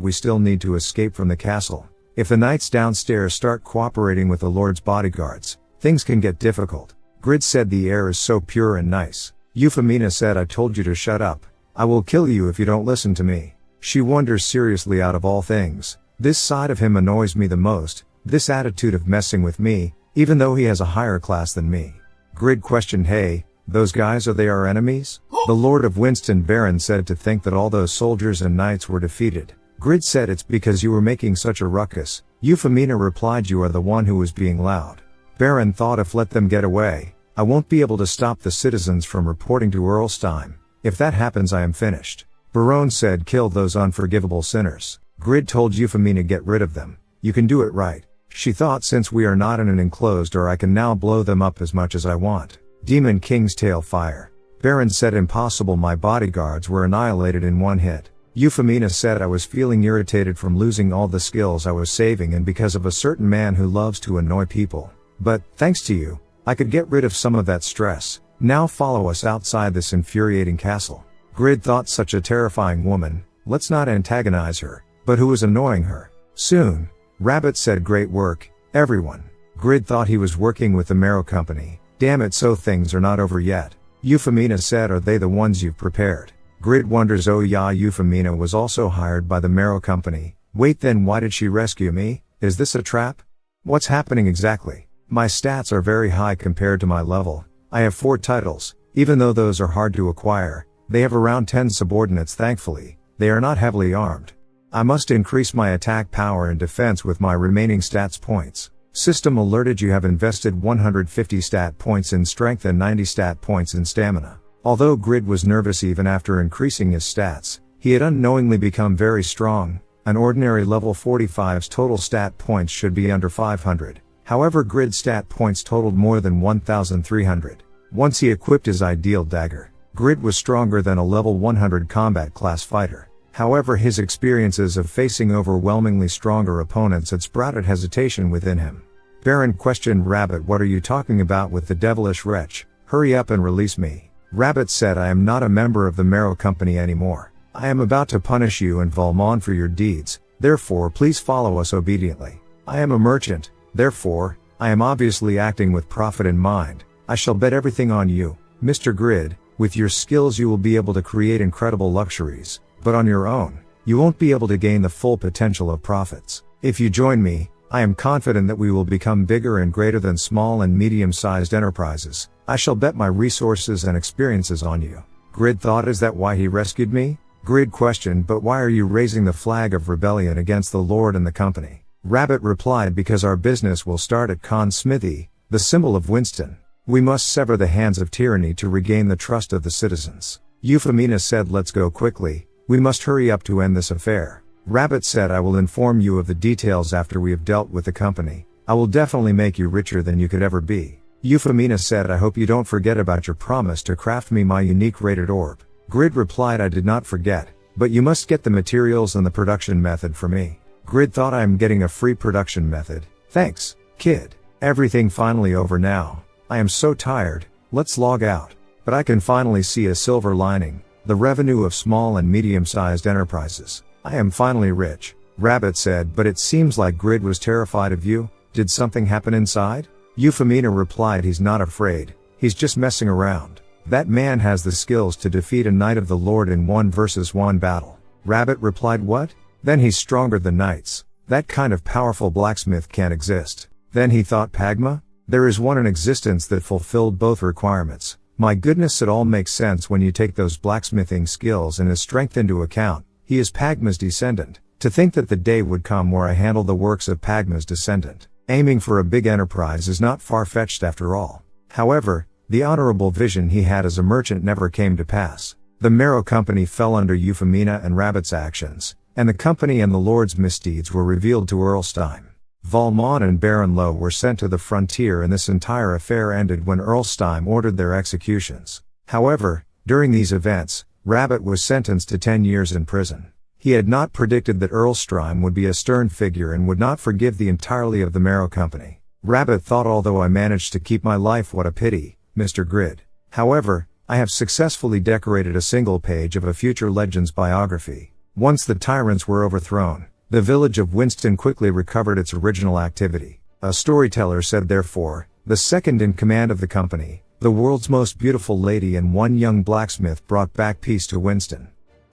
we still need to escape from the castle. If the knights downstairs start cooperating with the Lord's bodyguards, things can get difficult. Grid said, the air is so pure and nice. Euphemina said, I told you to shut up. I will kill you if you don't listen to me. She wonders seriously, out of all things, this side of him annoys me the most, this attitude of messing with me, even though he has a higher class than me. Grid questioned, hey, those guys, are they our enemies? The Lord of Winston Baron said, to think that all those soldiers and knights were defeated. Grid said, it's because you were making such a ruckus. Euphemina replied, you are the one who was being loud. Baron thought, if let them get away, I won't be able to stop the citizens from reporting to Earlstein. If that happens, I am finished. Baron said, kill those unforgivable sinners. Grid told Euphemina, get rid of them. You can do it right. She thought, since we are not in an enclosed door, I can now blow them up as much as I want. Demon King's tail fire. Baron said, impossible, my bodyguards were annihilated in one hit. Euphemina said, I was feeling irritated from losing all the skills I was saving and because of a certain man who loves to annoy people. But, thanks to you, I could get rid of some of that stress. Now follow us outside this infuriating castle. Grid thought, such a terrifying woman, let's not antagonize her. But who was annoying her? Soon, Rabbit said, great work, everyone. Grid thought he was working with the Marrow Company. Damn it, so things are not over yet. Euphemina said, are they the ones you've prepared? Grid wonders, oh yeah, Euphemina was also hired by the Marrow Company. Wait, then why did she rescue me? Is this a trap? What's happening exactly? My stats are very high compared to my level. I have 4 titles, even though those are hard to acquire. They have around 10 subordinates, thankfully. They are not heavily armed. I must increase my attack power and defense with my remaining stats points. System alerted, you have invested 150 stat points in strength and 90 stat points in stamina. Although Grid was nervous even after increasing his stats, he had unknowingly become very strong. An ordinary level 45's total stat points should be under 500. However, Grid's stat points totaled more than 1,300. Once he equipped his ideal dagger, Grid was stronger than a level 100 combat class fighter. However, his experiences of facing overwhelmingly stronger opponents had sprouted hesitation within him. Baron questioned Rabbit, what are you talking about with the devilish wretch? Hurry up and release me. Rabbit said, I am not a member of the Marrow Company anymore. I am about to punish you and Valmont for your deeds, therefore please follow us obediently. I am a merchant, therefore, I am obviously acting with profit in mind. I shall bet everything on you, Mr. Grid. With your skills you will be able to create incredible luxuries, but on your own, you won't be able to gain the full potential of profits. If you join me, I am confident that we will become bigger and greater than small and medium-sized enterprises. I shall bet my resources and experiences on you. Grid thought, is that why he rescued me? Grid questioned, but why are you raising the flag of rebellion against the Lord and the company? Rabbit replied, because our business will start at Khan's smithy, the symbol of Winston. We must sever the hands of tyranny to regain the trust of the citizens. Euphemina said, let's go quickly. We must hurry up to end this affair. Rabbit said, I will inform you of the details after we have dealt with the company. I will definitely make you richer than you could ever be. Euphemina said, I hope you don't forget about your promise to craft me my unique rated orb. Grid replied, I did not forget, but you must get the materials and the production method for me. Grid thought, I am getting a free production method. Thanks, kid. Everything finally over now. I am so tired, let's log out. But I can finally see a silver lining, the revenue of small and medium-sized enterprises. I am finally rich. Rabbit said, but it seems like Grid was terrified of you. Did something happen inside? Euphemina replied, he's not afraid, he's just messing around. That man has the skills to defeat a Knight of the Lord in 1 versus 1 battle. Rabbit replied, what? Then he's stronger than knights. That kind of powerful blacksmith can't exist. Then he thought, Pagma? There is one in existence that fulfilled both requirements. My goodness, it all makes sense when you take those blacksmithing skills and his strength into account. He is Pagma's descendant. To think that the day would come where I handle the works of Pagma's descendant. Aiming for a big enterprise is not far-fetched after all. However, the honorable vision he had as a merchant never came to pass. The Marrow Company fell under Euphemina and Rabbit's actions, and the company and the Lord's misdeeds were revealed to Erlstein. Valmont and Baron Lowe were sent to the frontier, and this entire affair ended when Erlstein ordered their executions. However, during these events, Rabbit was sentenced to 10 years in prison. He had not predicted that Erlstein would be a stern figure and would not forgive the entirety of the Marrow Company. Rabbit thought, although I managed to keep my life, what a pity, Mr. Grid. However, I have successfully decorated a single page of a future Legends biography. Once the tyrants were overthrown, the village of Winston quickly recovered its original activity. A storyteller said, therefore, the second in command of the company, the world's most beautiful lady and one young blacksmith brought back peace to Winston.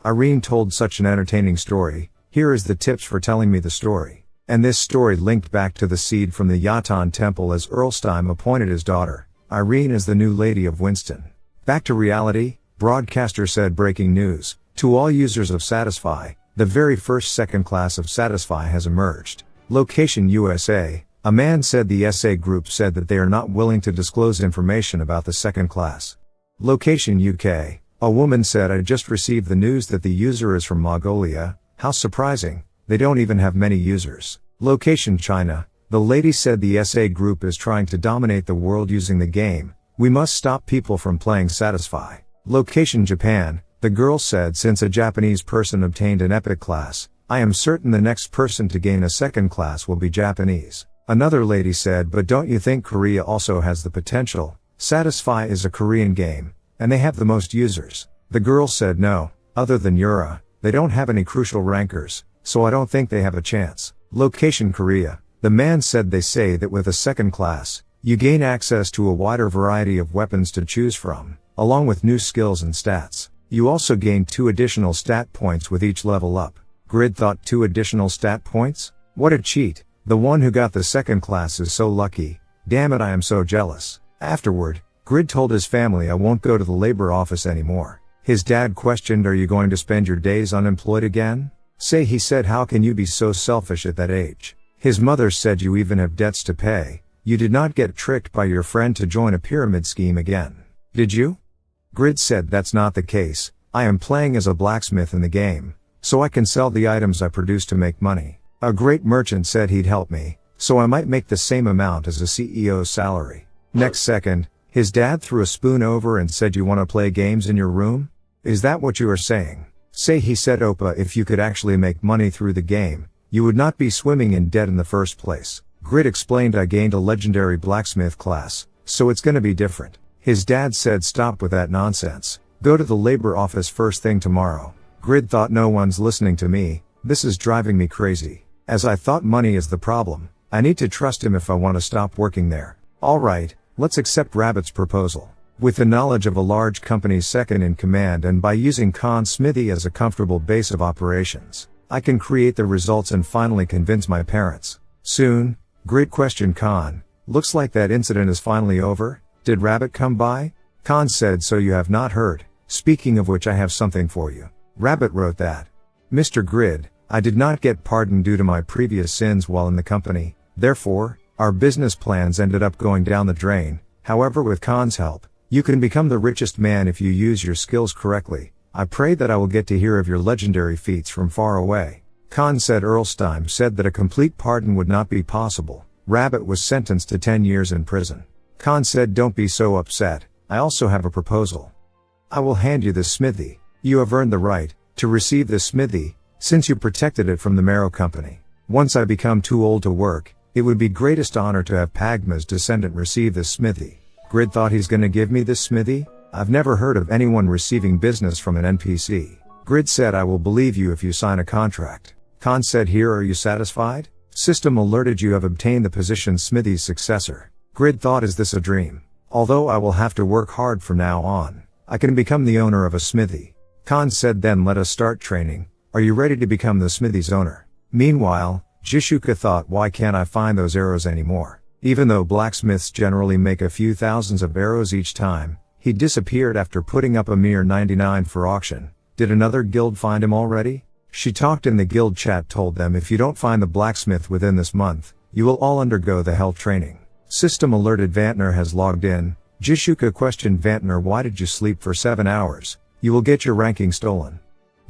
Irene told such an entertaining story. Here is the tips for telling me the story. And this story linked back to the seed from the Yatan Temple as Erlstein appointed his daughter, Irene, as the new lady of Winston. Back to reality, broadcaster said, breaking news. To all users of Satisfy, the very first second class of Satisfy has emerged. Location USA. A man said the SA group said that they are not willing to disclose information about the second class. Location UK. A woman said, I just received the news that the user is from Mongolia. How surprising, they don't even have many users. Location China. The lady said the SA group is trying to dominate the world using the game. We must stop people from playing Satisfy. Location Japan. The girl said, since a Japanese person obtained an epic class, I am certain the next person to gain a second class will be Japanese. Another lady said, but don't you think Korea also has the potential? Satisfy is a Korean game, and they have the most users. The girl said no, other than Yura, they don't have any crucial rankers, so I don't think they have a chance. Location Korea. The man said they say that with a second class, you gain access to a wider variety of weapons to choose from, along with new skills and stats. You also gain 2 additional stat points with each level up. Grid thought 2 additional stat points? What a cheat. The one who got the second class is so lucky. Damn it, I am so jealous. Afterward, Grid told his family I won't go to the labor office anymore. His dad questioned, are you going to spend your days unemployed again? He said, how can you be so selfish at that age? His mother said, you even have debts to pay. You did not get tricked by your friend to join a pyramid scheme again, did you? Grid said, that's not the case. I am playing as a blacksmith in the game, so I can sell the items I produce to make money. A great merchant said he'd help me, so I might make the same amount as a CEO's salary. Next second, his dad threw a spoon over and said, you want to play games in your room? Is that what you are saying? He said, Oppa, if you could actually make money through the game, you would not be swimming in debt in the first place. Grid explained, I gained a legendary blacksmith class, so it's gonna be different. His dad said, stop with that nonsense. Go to the labor office first thing tomorrow. Grid thought, no one's listening to me, this is driving me crazy. As I thought money is the problem, I need to trust him if I want to stop working there. Alright, let's accept Rabbit's proposal. With the knowledge of a large company's second in command and by using Khan's smithy as a comfortable base of operations, I can create the results and finally convince my parents. Soon, Grid questioned Khan, looks like that incident is finally over? Did Rabbit come by? Khan said, so you have not heard. Speaking of which, I have something for you. Rabbit wrote that. Mr. Grid, I did not get pardoned due to my previous sins while in the company, therefore, our business plans ended up going down the drain. However, with Khan's help, you can become the richest man if you use your skills correctly. I pray that I will get to hear of your legendary feats from far away. Khan said. Earlstein said that a complete pardon would not be possible. Rabbit was sentenced to 10 years in prison. Khan said, don't be so upset, I also have a proposal. I will hand you this smithy. You have earned the right to receive this smithy, since you protected it from the Marrow Company. Once I become too old to work, it would be greatest honor to have Pagma's descendant receive this smithy. Grid thought, he's gonna give me this smithy? I've never heard of anyone receiving business from an NPC. Grid said, I will believe you if you sign a contract. Khan said, here, are you satisfied? System alerted, you have obtained the position Smithy's successor. Grid thought, is this a dream? Although I will have to work hard from now on, I can become the owner of a smithy. Khan said, then let us start training. Are you ready to become the smithy's owner? Meanwhile, Jishuka thought, why can't I find those arrows anymore? Even though blacksmiths generally make a few thousands of arrows each time, he disappeared after putting up a mere 99 for auction. Did another guild find him already? She talked in the guild chat, told them if you don't find the blacksmith within this month, you will all undergo the hell training. System alerted, Vantner has logged in. Jishuka questioned Vantner, why did you sleep for 7 hours? You will get your ranking stolen.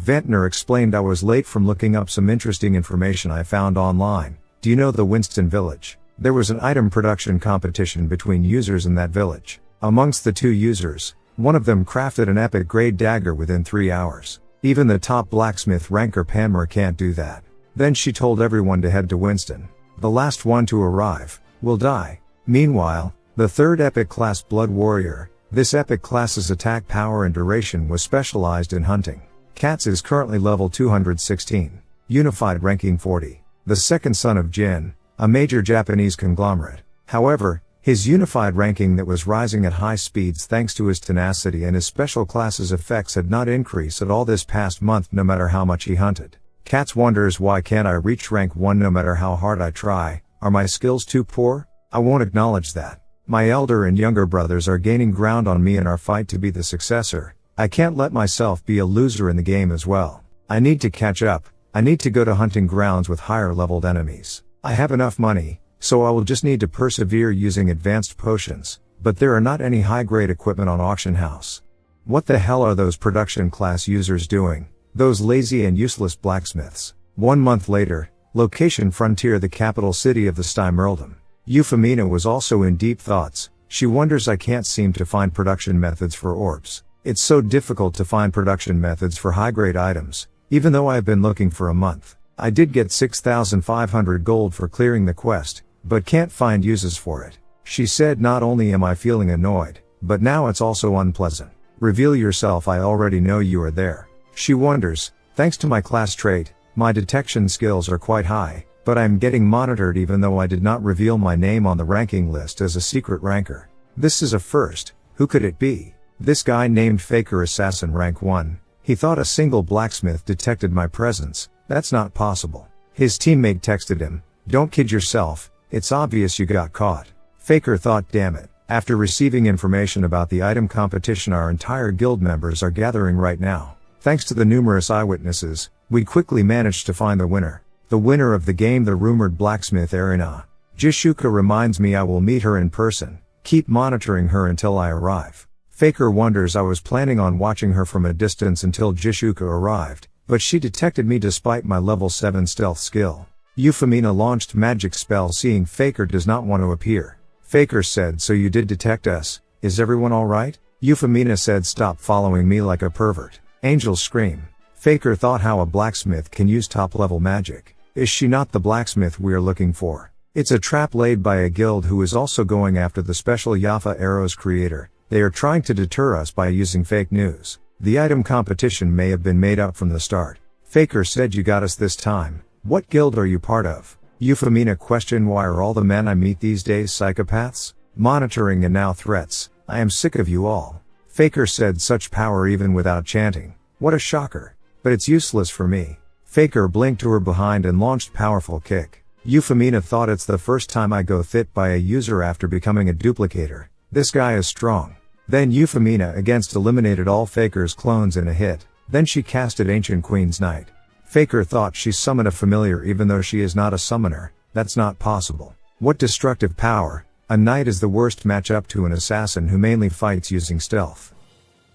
Vantner explained, I was late from looking up some interesting information I found online. Do you know the Winston village? There was an item production competition between users in that village. Amongst the 2 users, one of them crafted an epic grade dagger within 3 hours. Even the top blacksmith ranker Panmer can't do that. Then she told everyone to head to Winston. The last one to arrive will die. Meanwhile, the 3rd epic class Blood Warrior, this epic class's attack power and duration was specialized in hunting. Cats is currently level 216. Unified ranking 40. The second son of Jin, a major Japanese conglomerate. However, his unified ranking that was rising at high speeds thanks to his tenacity and his special class's effects had not increased at all this past month no matter how much he hunted. Cats wonders, why can't I reach rank 1 no matter how hard I try? Are my skills too poor? I won't acknowledge that. My elder and younger brothers are gaining ground on me in our fight to be the successor. I can't let myself be a loser in the game as well. I need to catch up. I need to go to hunting grounds with higher leveled enemies. I have enough money, so I will just need to persevere using advanced potions, but there are not any high-grade equipment on auction house. What the hell are those production class users doing? Those lazy and useless blacksmiths. 1 month later, location Frontier, the capital city of the Steimerldom. Euphemina was also in deep thoughts. She wonders, I can't seem to find production methods for orbs. It's so difficult to find production methods for high-grade items, even though I have been looking for a month. I did get 6,500 gold for clearing the quest, but can't find uses for it. She said, not only am I feeling annoyed, but now it's also unpleasant. Reveal yourself, I already know you are there. She wonders, thanks to my class trait, my detection skills are quite high, but I'm getting monitored even though I did not reveal my name on the ranking list as a secret ranker. This is a first. Who could it be? This guy named Faker Assassin rank 1. He thought a single blacksmith detected my presence. That's not possible. His teammate texted him, don't kid yourself, it's obvious you got caught. Faker thought, damn it. After receiving information about the item competition our entire guild members are gathering right now. Thanks to the numerous eyewitnesses, we quickly managed to find the winner. The winner of the game, the rumored blacksmith Erina. Jishuka reminds me I will meet her in person. Keep monitoring her until I arrive. Faker wonders I was planning on watching her from a distance until Jishuka arrived, but she detected me despite my level 7 stealth skill. Euphemina launched magic spell seeing Faker does not want to appear. Faker said, so you did detect us, is everyone alright? Euphemina said, stop following me like a pervert. Angels scream. Faker thought how a blacksmith can use top level magic. Is she not the blacksmith we are looking for? It's a trap laid by a guild who is also going after the special Yafa arrows creator. They are trying to deter us by using fake news. The item competition may have been made up from the start. Faker said, you got us this time. What guild are you part of? Euphemina questioned, why are all the men I meet these days psychopaths? Monitoring and now threats. I am sick of you all. Faker said, such power even without chanting. What a shocker. But it's useless for me. Faker blinked to her behind and launched powerful kick. Euphemina thought, it's the first time I go hit by a user after becoming a duplicator. This guy is strong. Then Euphemina against eliminated all Faker's clones in a hit. Then she casted Ancient Queen's Knight. Faker thought she summoned a familiar even though she is not a summoner. That's not possible. What destructive power. A knight is the worst matchup to an assassin who mainly fights using stealth.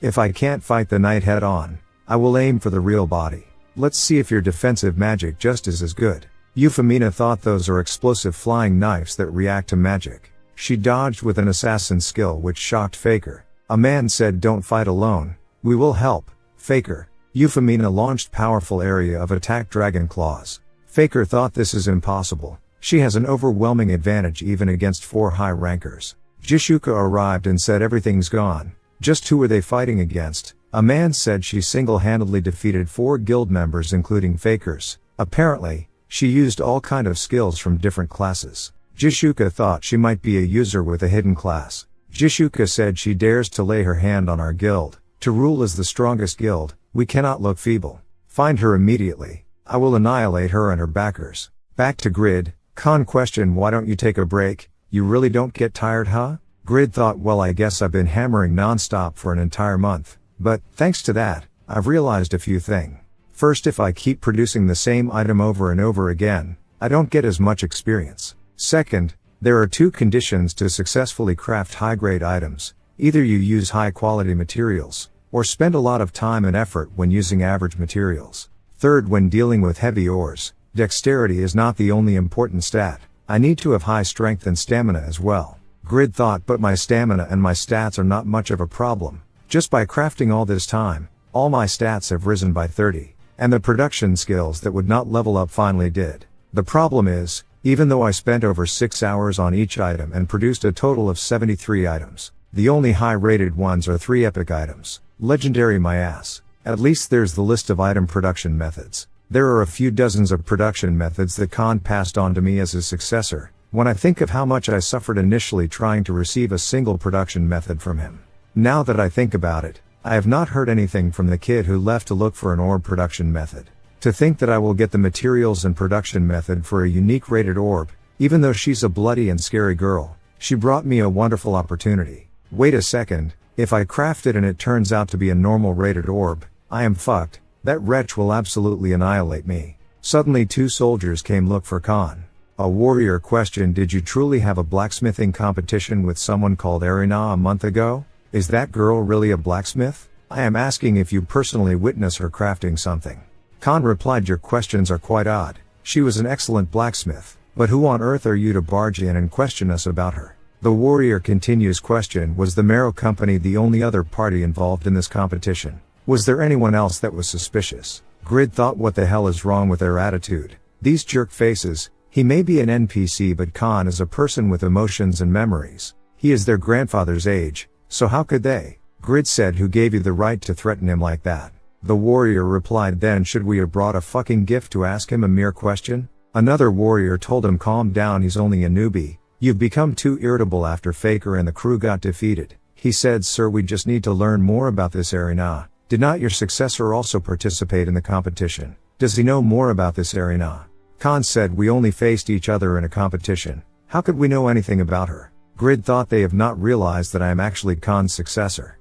If I can't fight the knight head on, I will aim for the real body. Let's see if your defensive magic just is as good. Euphemina thought those are explosive flying knives that react to magic. She dodged with an assassin skill which shocked Faker. A man said, don't fight alone. We will help. Faker. Euphemina launched powerful area of attack dragon claws. Faker thought this is impossible. She has an overwhelming advantage even against 4 high rankers. Jishuka arrived and said everything's gone. Just who were they fighting against? A man said she single-handedly defeated 4 guild members including Fakers. Apparently, she used all kind of skills from different classes. Jishuka thought she might be a user with a hidden class. Jishuka said she dares to lay her hand on our guild. To rule as the strongest guild, we cannot look feeble. Find her immediately. I will annihilate her and her backers. Back to Grid. Khan questioned, why don't you take a break? You really don't get tired, huh? Grid thought, well, I guess I've been hammering non-stop for an entire month. But, thanks to that, I've realized a few things. First, if I keep producing the same item over and over again, I don't get as much experience. Second, there are 2 conditions to successfully craft high-grade items. Either you use high-quality materials, or spend a lot of time and effort when using average materials. Third, when dealing with heavy ores, dexterity is not the only important stat. I need to have high strength and stamina as well. Grid thought, but my stamina and my stats are not much of a problem. Just by crafting all this time, all my stats have risen by 30. And the production skills that would not level up finally did. The problem is, even though I spent over 6 hours on each item and produced a total of 73 items, the only high-rated ones are 3 epic items. Legendary my ass. At least there's the list of item production methods. There are a few dozens of production methods that Khan passed on to me as his successor. When I think of how much I suffered initially trying to receive a single production method from him. Now that I think about it, I have not heard anything from the kid who left to look for an orb production method. To think that I will get the materials and production method for a unique rated orb, even though she's a bloody and scary girl, she brought me a wonderful opportunity. Wait a second, if I craft it and it turns out to be a normal rated orb, I am fucked. That wretch will absolutely annihilate me. Suddenly 2 soldiers came look for Khan. A warrior questioned, did you truly have a blacksmithing competition with someone called Erina a month ago? Is that girl really a blacksmith? I am asking if you personally witness her crafting something. Khan replied, your questions are quite odd. She was an excellent blacksmith, but who on earth are you to barge in and question us about her? The warrior continues, question, was the Marrow Company the only other party involved in this competition? Was there anyone else that was suspicious? Grid thought, what the hell is wrong with their attitude? These jerk faces, He may be an NPC, but Khan is a person with emotions and memories. He is their grandfather's age, so how could they? Grid said, who gave you the right to threaten him like that? The warrior replied, then should we have brought a fucking gift to ask him a mere question? Another warrior told him, calm down, he's only a newbie. You've become too irritable after Faker and the crew got defeated. He said, sir, we just need to learn more about this arena. Did not your successor also participate in the competition? Does he know more about this arena? Khan said, we only faced each other in a competition. How could we know anything about her? Grid thought, they have not realized that I am actually Khan's successor.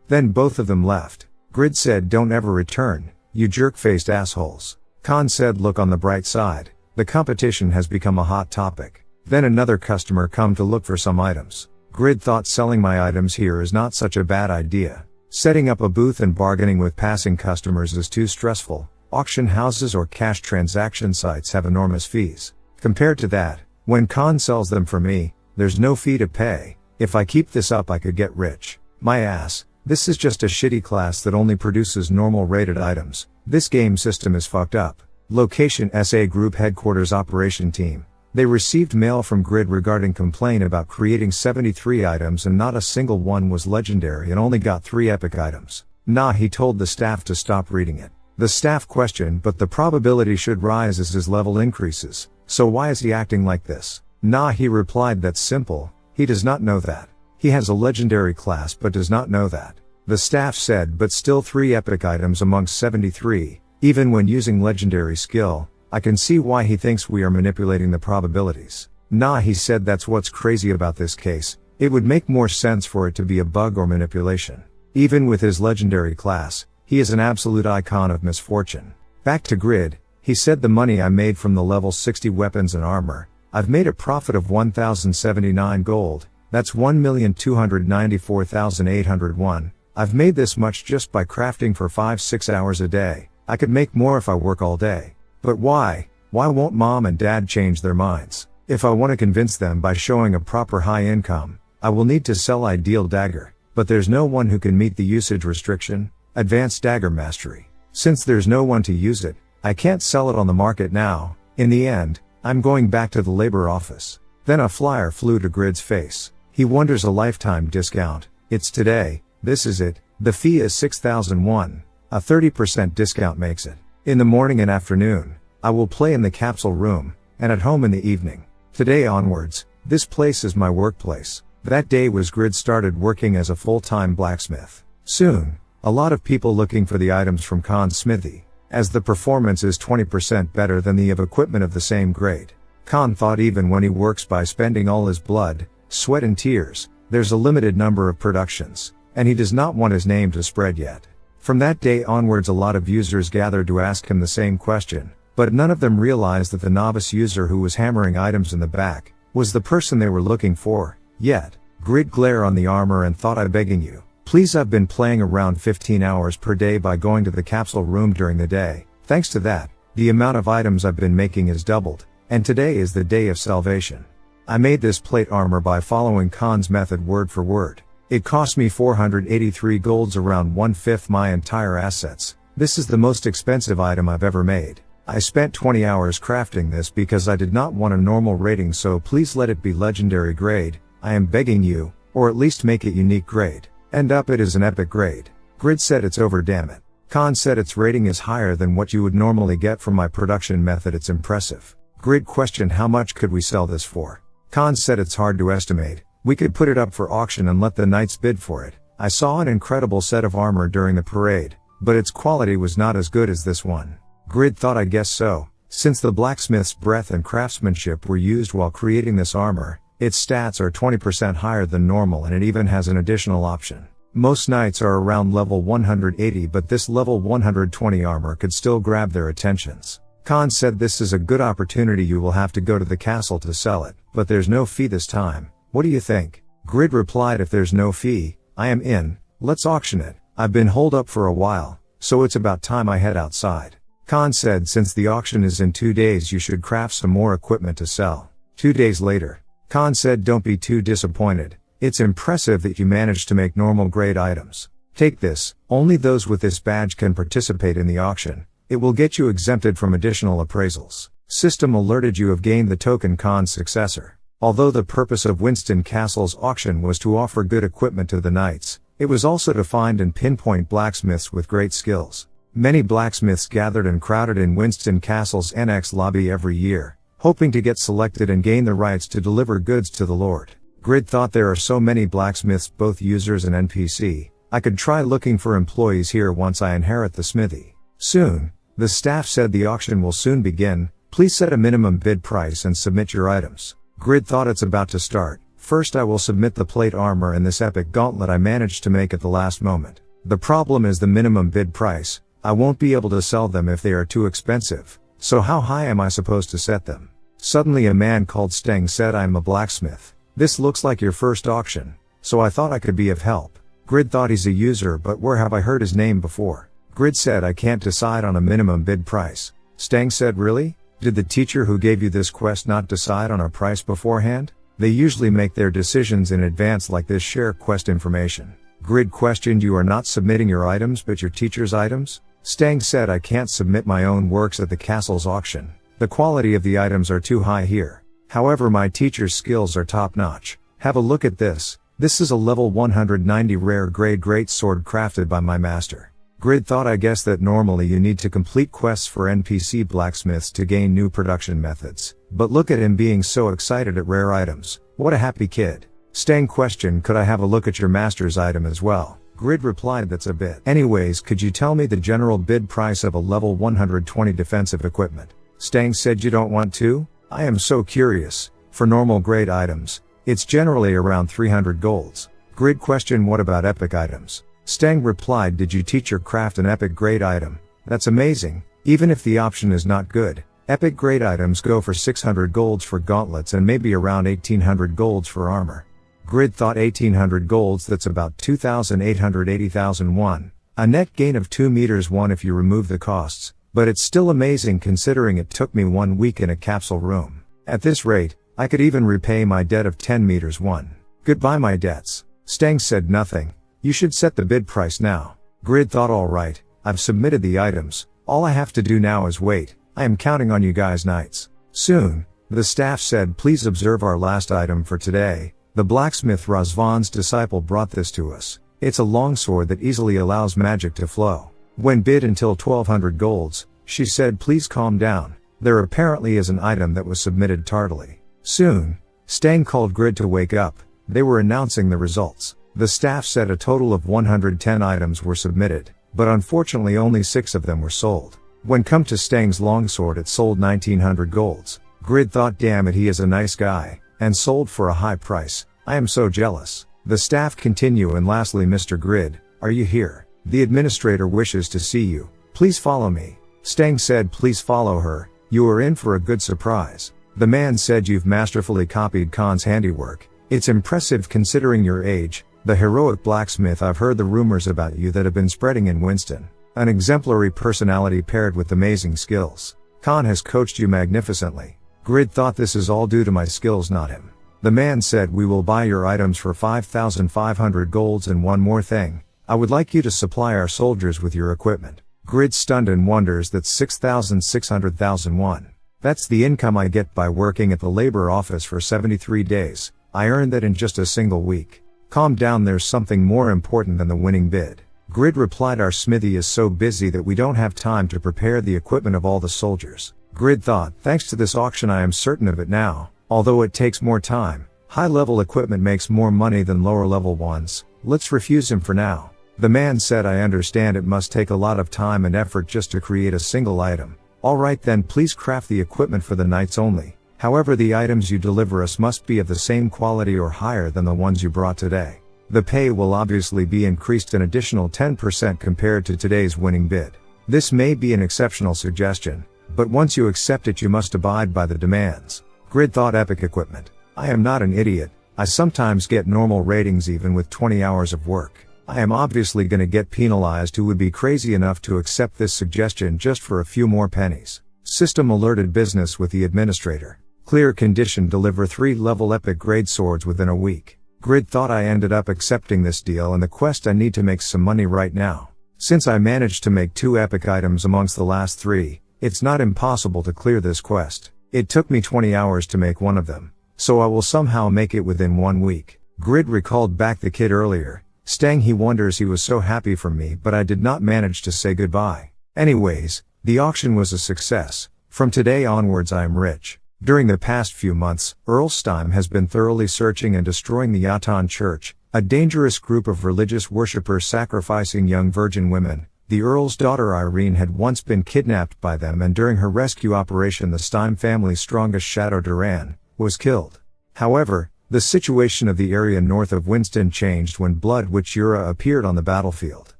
Then both of them left. Grid said, don't ever return, you jerk-faced assholes. Khan said, look on the bright side. The competition has become a hot topic. Then another customer come to look for some items. Grid thought, selling my items here is not such a bad idea. Setting up a booth and bargaining with passing customers is too stressful. Auction houses or cash transaction sites have enormous fees. Compared to that, when Khan sells them for me, there's no fee to pay. If I keep this up, I could get rich. My ass, this is just a shitty class that only produces normal rated items. This game system is fucked up. Location: SA Group Headquarters Operation Team. They received mail from Grid regarding complaint about creating 73 items and not a single one was legendary and only got 3 epic items. Nah, he told the staff to stop reading it. The staff questioned, but the probability should rise as his level increases. So why is he acting like this? Nah, he replied, that's simple. He does not know that. He has a legendary class but does not know that. The staff said, but still 3 epic items amongst 73, even when using legendary skill. I can see why he thinks we are manipulating the probabilities. Nah, he said, that's what's crazy about this case. It would make more sense for it to be a bug or manipulation. Even with his legendary class, he is an absolute icon of misfortune. Back to Grid, he said, the money I made from the level 60 weapons and armor, I've made a profit of 1,079 gold, that's 1,294,801. I've made this much just by crafting for 5-6 hours a day. I could make more if I work all day. But why? Why won't mom and dad change their minds? If I want to convince them by showing a proper high income, I will need to sell Ideal Dagger, but there's no one who can meet the usage restriction. Advanced Dagger Mastery. Since there's no one to use it, I can't sell it on the market now. In the end, I'm going back to the labor office. Then a flyer flew to Grid's face. He wonders, a lifetime discount. It's today, this is it. The fee is 6,001. A 30% discount makes it. In the morning and afternoon, I will play in the capsule room, and at home in the evening. Today onwards, this place is my workplace. That day was Grid started working as a full-time blacksmith. Soon, a lot of people looking for the items from Khan's smithy, as the performance is 20% better than the of equipment of the same grade. Khan thought even when he works by spending all his blood, sweat and tears, there's a limited number of productions, and he does not want his name to spread yet. From that day onwards, a lot of users gathered to ask him the same question, but none of them realized that the novice user who was hammering items in the back was the person they were looking for. Yet, Grid glared on the armor and thought, I'm begging you. Please, I've been playing around 15 hours per day by going to the capsule room during the day. Thanks to that, the amount of items I've been making has doubled, and today is the day of salvation. I made this plate armor by following Khan's method word for word. It cost me 483 golds, around 1/5 my entire assets. This is the most expensive item I've ever made. I spent 20 hours crafting this because I did not want a normal rating, so please let it be legendary grade. I am begging you, or at least make it unique grade. End up it is an epic grade. Grid said, it's over, damn it. Khan said, its rating is higher than what you would normally get from my production method, it's impressive. Grid questioned, how much could we sell this for? Khan said, it's hard to estimate. We could put it up for auction and let the knights bid for it. I saw an incredible set of armor during the parade, but its quality was not as good as this one. Grid thought, I guess so. Since the blacksmith's breath and craftsmanship were used while creating this armor, its stats are 20% higher than normal, and it even has an additional option. Most knights are around level 180, but this level 120 armor could still grab their attentions. Khan said, this is a good opportunity, you will have to go to the castle to sell it, but there's no fee this time. What do you think? Grid replied, if there's no fee, I am in. Let's auction it. I've been holed up for a while, so it's about time I head outside. Khan said, since the auction is in 2 days, you should craft some more equipment to sell. 2 days later, Khan said, don't be too disappointed. It's impressive that you managed to make normal grade items. Take this, only those with this badge can participate in the auction. It will get you exempted from additional appraisals. System alerted you have gained the token Khan's successor. Although the purpose of Winston Castle's auction was to offer good equipment to the knights, it was also to find and pinpoint blacksmiths with great skills. Many blacksmiths gathered and crowded in Winston Castle's annex lobby every year, hoping to get selected and gain the rights to deliver goods to the Lord. Grid thought there are so many blacksmiths, both users and NPC, I could try looking for employees here once I inherit the smithy. Soon, the staff said the auction will soon begin, please set a minimum bid price and submit your items. Grid thought it's about to start. First I will submit the plate armor and this epic gauntlet I managed to make at the last moment. The problem is the minimum bid price. I won't be able to sell them if they are too expensive, so how high am I supposed to set them? Suddenly a man called Steng said, I'm a blacksmith. This looks like your first auction, so I thought I could be of help. Grid thought he's a user, but where have I heard his name before? Grid said, I can't decide on a minimum bid price. Steng said, really? Did the teacher who gave you this quest not decide on a price beforehand? They usually make their decisions in advance like this. Share quest information. Grid questioned, you are not submitting your items but your teacher's items? Steng said, I can't submit my own works at the castle's auction. The quality of the items are too high here. However, my teacher's skills are top-notch. Have a look at this. This is a level 190 rare grade great sword crafted by my master. Grid thought, I guess that normally you need to complete quests for NPC blacksmiths to gain new production methods. But look at him being so excited at rare items. What a happy kid. Steng questioned, could I have a look at your master's item as well? Grid replied, that's a bit. Anyways, could you tell me the general bid price of a level 120 defensive equipment? Steng said, you don't want to? I am so curious. For normal grade items, it's generally around 300 golds. Grid questioned, what about epic items? Steng replied, did you teach or craft an epic grade item? That's amazing. Even if the option is not good, epic grade items go for 600 golds for gauntlets and maybe around 1800 golds for armor. Grid thought, 1800 golds, that's about 2,880,001. A net gain of 2 meters 1 if you remove the costs, but it's still amazing considering it took me 1 week in a capsule room. At this rate, I could even repay my debt of 10 meters 1. Goodbye my debts. Steng said, nothing. You should set the bid price now. Grid thought, alright, I've submitted the items, all I have to do now is wait. I am counting on you guys knights. Soon, the staff said, please observe our last item for today. The blacksmith Razvan's disciple brought this to us. It's a longsword that easily allows magic to flow. When bid until 1200 golds, she said, please calm down. There apparently is an item that was submitted tardily. Soon, Steng called Grid to wake up. They were announcing the results. The staff said a total of 110 items were submitted, but unfortunately only 6 of them were sold. When come to Steng's longsword, it sold 1900 golds. Grid thought, damn it, he is a nice guy, and sold for a high price. I am so jealous. The staff continue, and lastly, Mr. Grid, are you here? The administrator wishes to see you. Please follow me. Steng said, please follow her. You are in for a good surprise. The man said, you've masterfully copied Khan's handiwork. It's impressive considering your age. The heroic blacksmith, I've heard the rumors about you that have been spreading in Winston. An exemplary personality paired with amazing skills. Khan has coached you magnificently. Grid thought, this is all due to my skills, not him. The man said, we will buy your items for 5,500 golds, and one more thing. I would like you to supply our soldiers with your equipment. Grid stunned and wonders, that's 6,600,001. That's the income I get by working at the labor office for 73 days. I earned that in just a single week. Calm down, there's something more important than the winning bid. Grid replied, our smithy is so busy that we don't have time to prepare the equipment of all the soldiers. Grid thought, thanks to this auction I am certain of it now. Although it takes more time, high-level equipment makes more money than lower-level ones. Let's refuse him for now. The man said, I understand it must take a lot of time and effort just to create a single item. Alright then, please craft the equipment for the knights only. However, the items you deliver us must be of the same quality or higher than the ones you brought today. The pay will obviously be increased an additional 10% compared to today's winning bid. This may be an exceptional suggestion, but once you accept it you must abide by the demands. Grid thought, epic equipment. I am not an idiot. I sometimes get normal ratings even with 20 hours of work. I am obviously gonna get penalized. Who would be crazy enough to accept this suggestion just for a few more pennies? System alerted business with the administrator. Clear condition, deliver 3-level epic grade swords within a week. Grid thought, I ended up accepting this deal and the quest. I need to make some money right now. Since I managed to make 2 epic items amongst the last 3, It's not impossible to clear this quest. It took me 20 hours to make one of them, so I will somehow make it within 1 week. Grid recalled back the kid earlier, saying he wonders he was so happy for me but I did not manage to say goodbye. Anyways, the auction was a success. From today onwards I am rich. During the past few months, Earl Stein has been thoroughly searching and destroying the Yatan Church, a dangerous group of religious worshippers sacrificing young virgin women. The Earl's daughter Irene had once been kidnapped by them, and during her rescue operation the Stein family's strongest shadow Duran was killed. However, the situation of the area north of Winston changed when Blood Witch Yura appeared on the battlefield.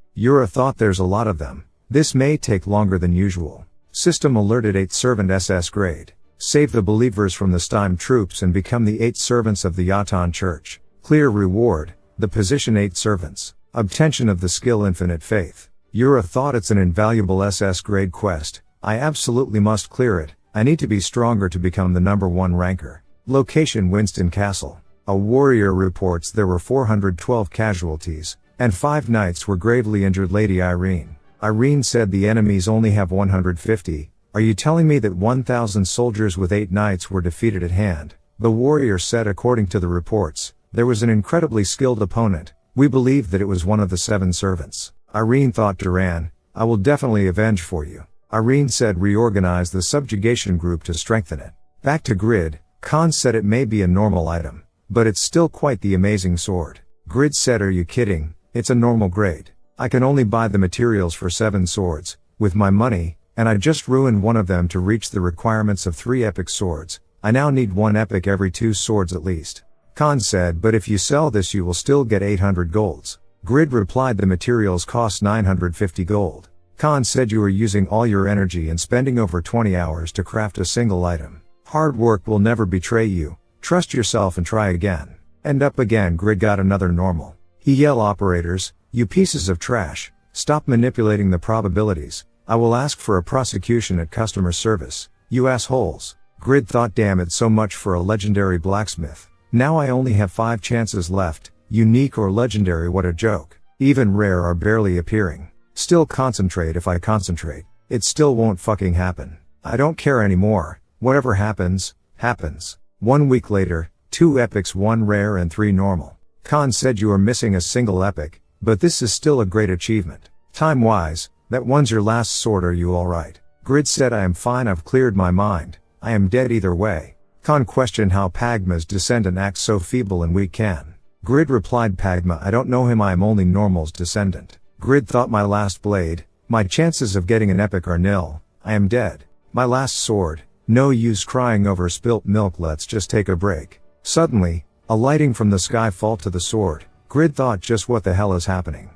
Yura thought there's a lot of them. This may take longer than usual. System alerted 8th Servant SS grade. Save the believers from the Stein troops and become the 8 servants of the Yatan Church. Clear reward, the position 8 servants. Obtention of the skill Infinite Faith. Yura thought it's an invaluable SS grade quest. I absolutely must clear it. I need to be stronger to become the number 1 ranker. Location Winston Castle. A warrior reports there were 412 casualties, and 5 knights were gravely injured. Lady Irene. Irene said the enemies only have 150. Are you telling me that 1,000 soldiers with 8 knights were defeated at hand? The warrior said according to the reports, there was an incredibly skilled opponent. We believe that it was one of the 7 servants. Irene thought Duran, I will definitely avenge for you. Irene said reorganize the subjugation group to strengthen it. Back to Grid, Khan said it may be a normal item, but it's still quite the amazing sword. Grid said are you kidding, it's a normal grade. I can only buy the materials for 7 swords, with my money, and I just ruined one of them to reach the requirements of 3 epic swords. I now need 1 epic every 2 swords at least. Khan said but if you sell this you will still get 800 golds. Grid replied the materials cost 950 gold. Khan said you are using all your energy and spending over 20 hours to craft a single item. Hard work will never betray you. Trust yourself and try again. And up again. Grid got another normal. He yelled operators, you pieces of trash, stop manipulating the probabilities. I will ask for a prosecution at customer service, you assholes. Grid thought damn it so much for a legendary blacksmith. Now I only have 5 chances left, unique or legendary, what a joke. Even rare are barely appearing. Still concentrate if I concentrate. It still won't fucking happen. I don't care anymore, whatever happens, happens. 1 week later, 2 epics, 1 rare and 3 normal. Khan said you are missing a single epic, but this is still a great achievement. Time-wise, that one's your last sword, are you alright? Grid said I am fine, I've cleared my mind. I am dead either way. Khan questioned how Pagma's descendant acts so feeble and weak can. Grid replied Pagma I don't know him, I am only Normal's descendant. Grid thought my last blade, my chances of getting an epic are nil. I am dead. My last sword, no use crying over spilt milk, let's just take a break. Suddenly, a lighting from the sky fall to the sword. Grid thought just what the hell is happening?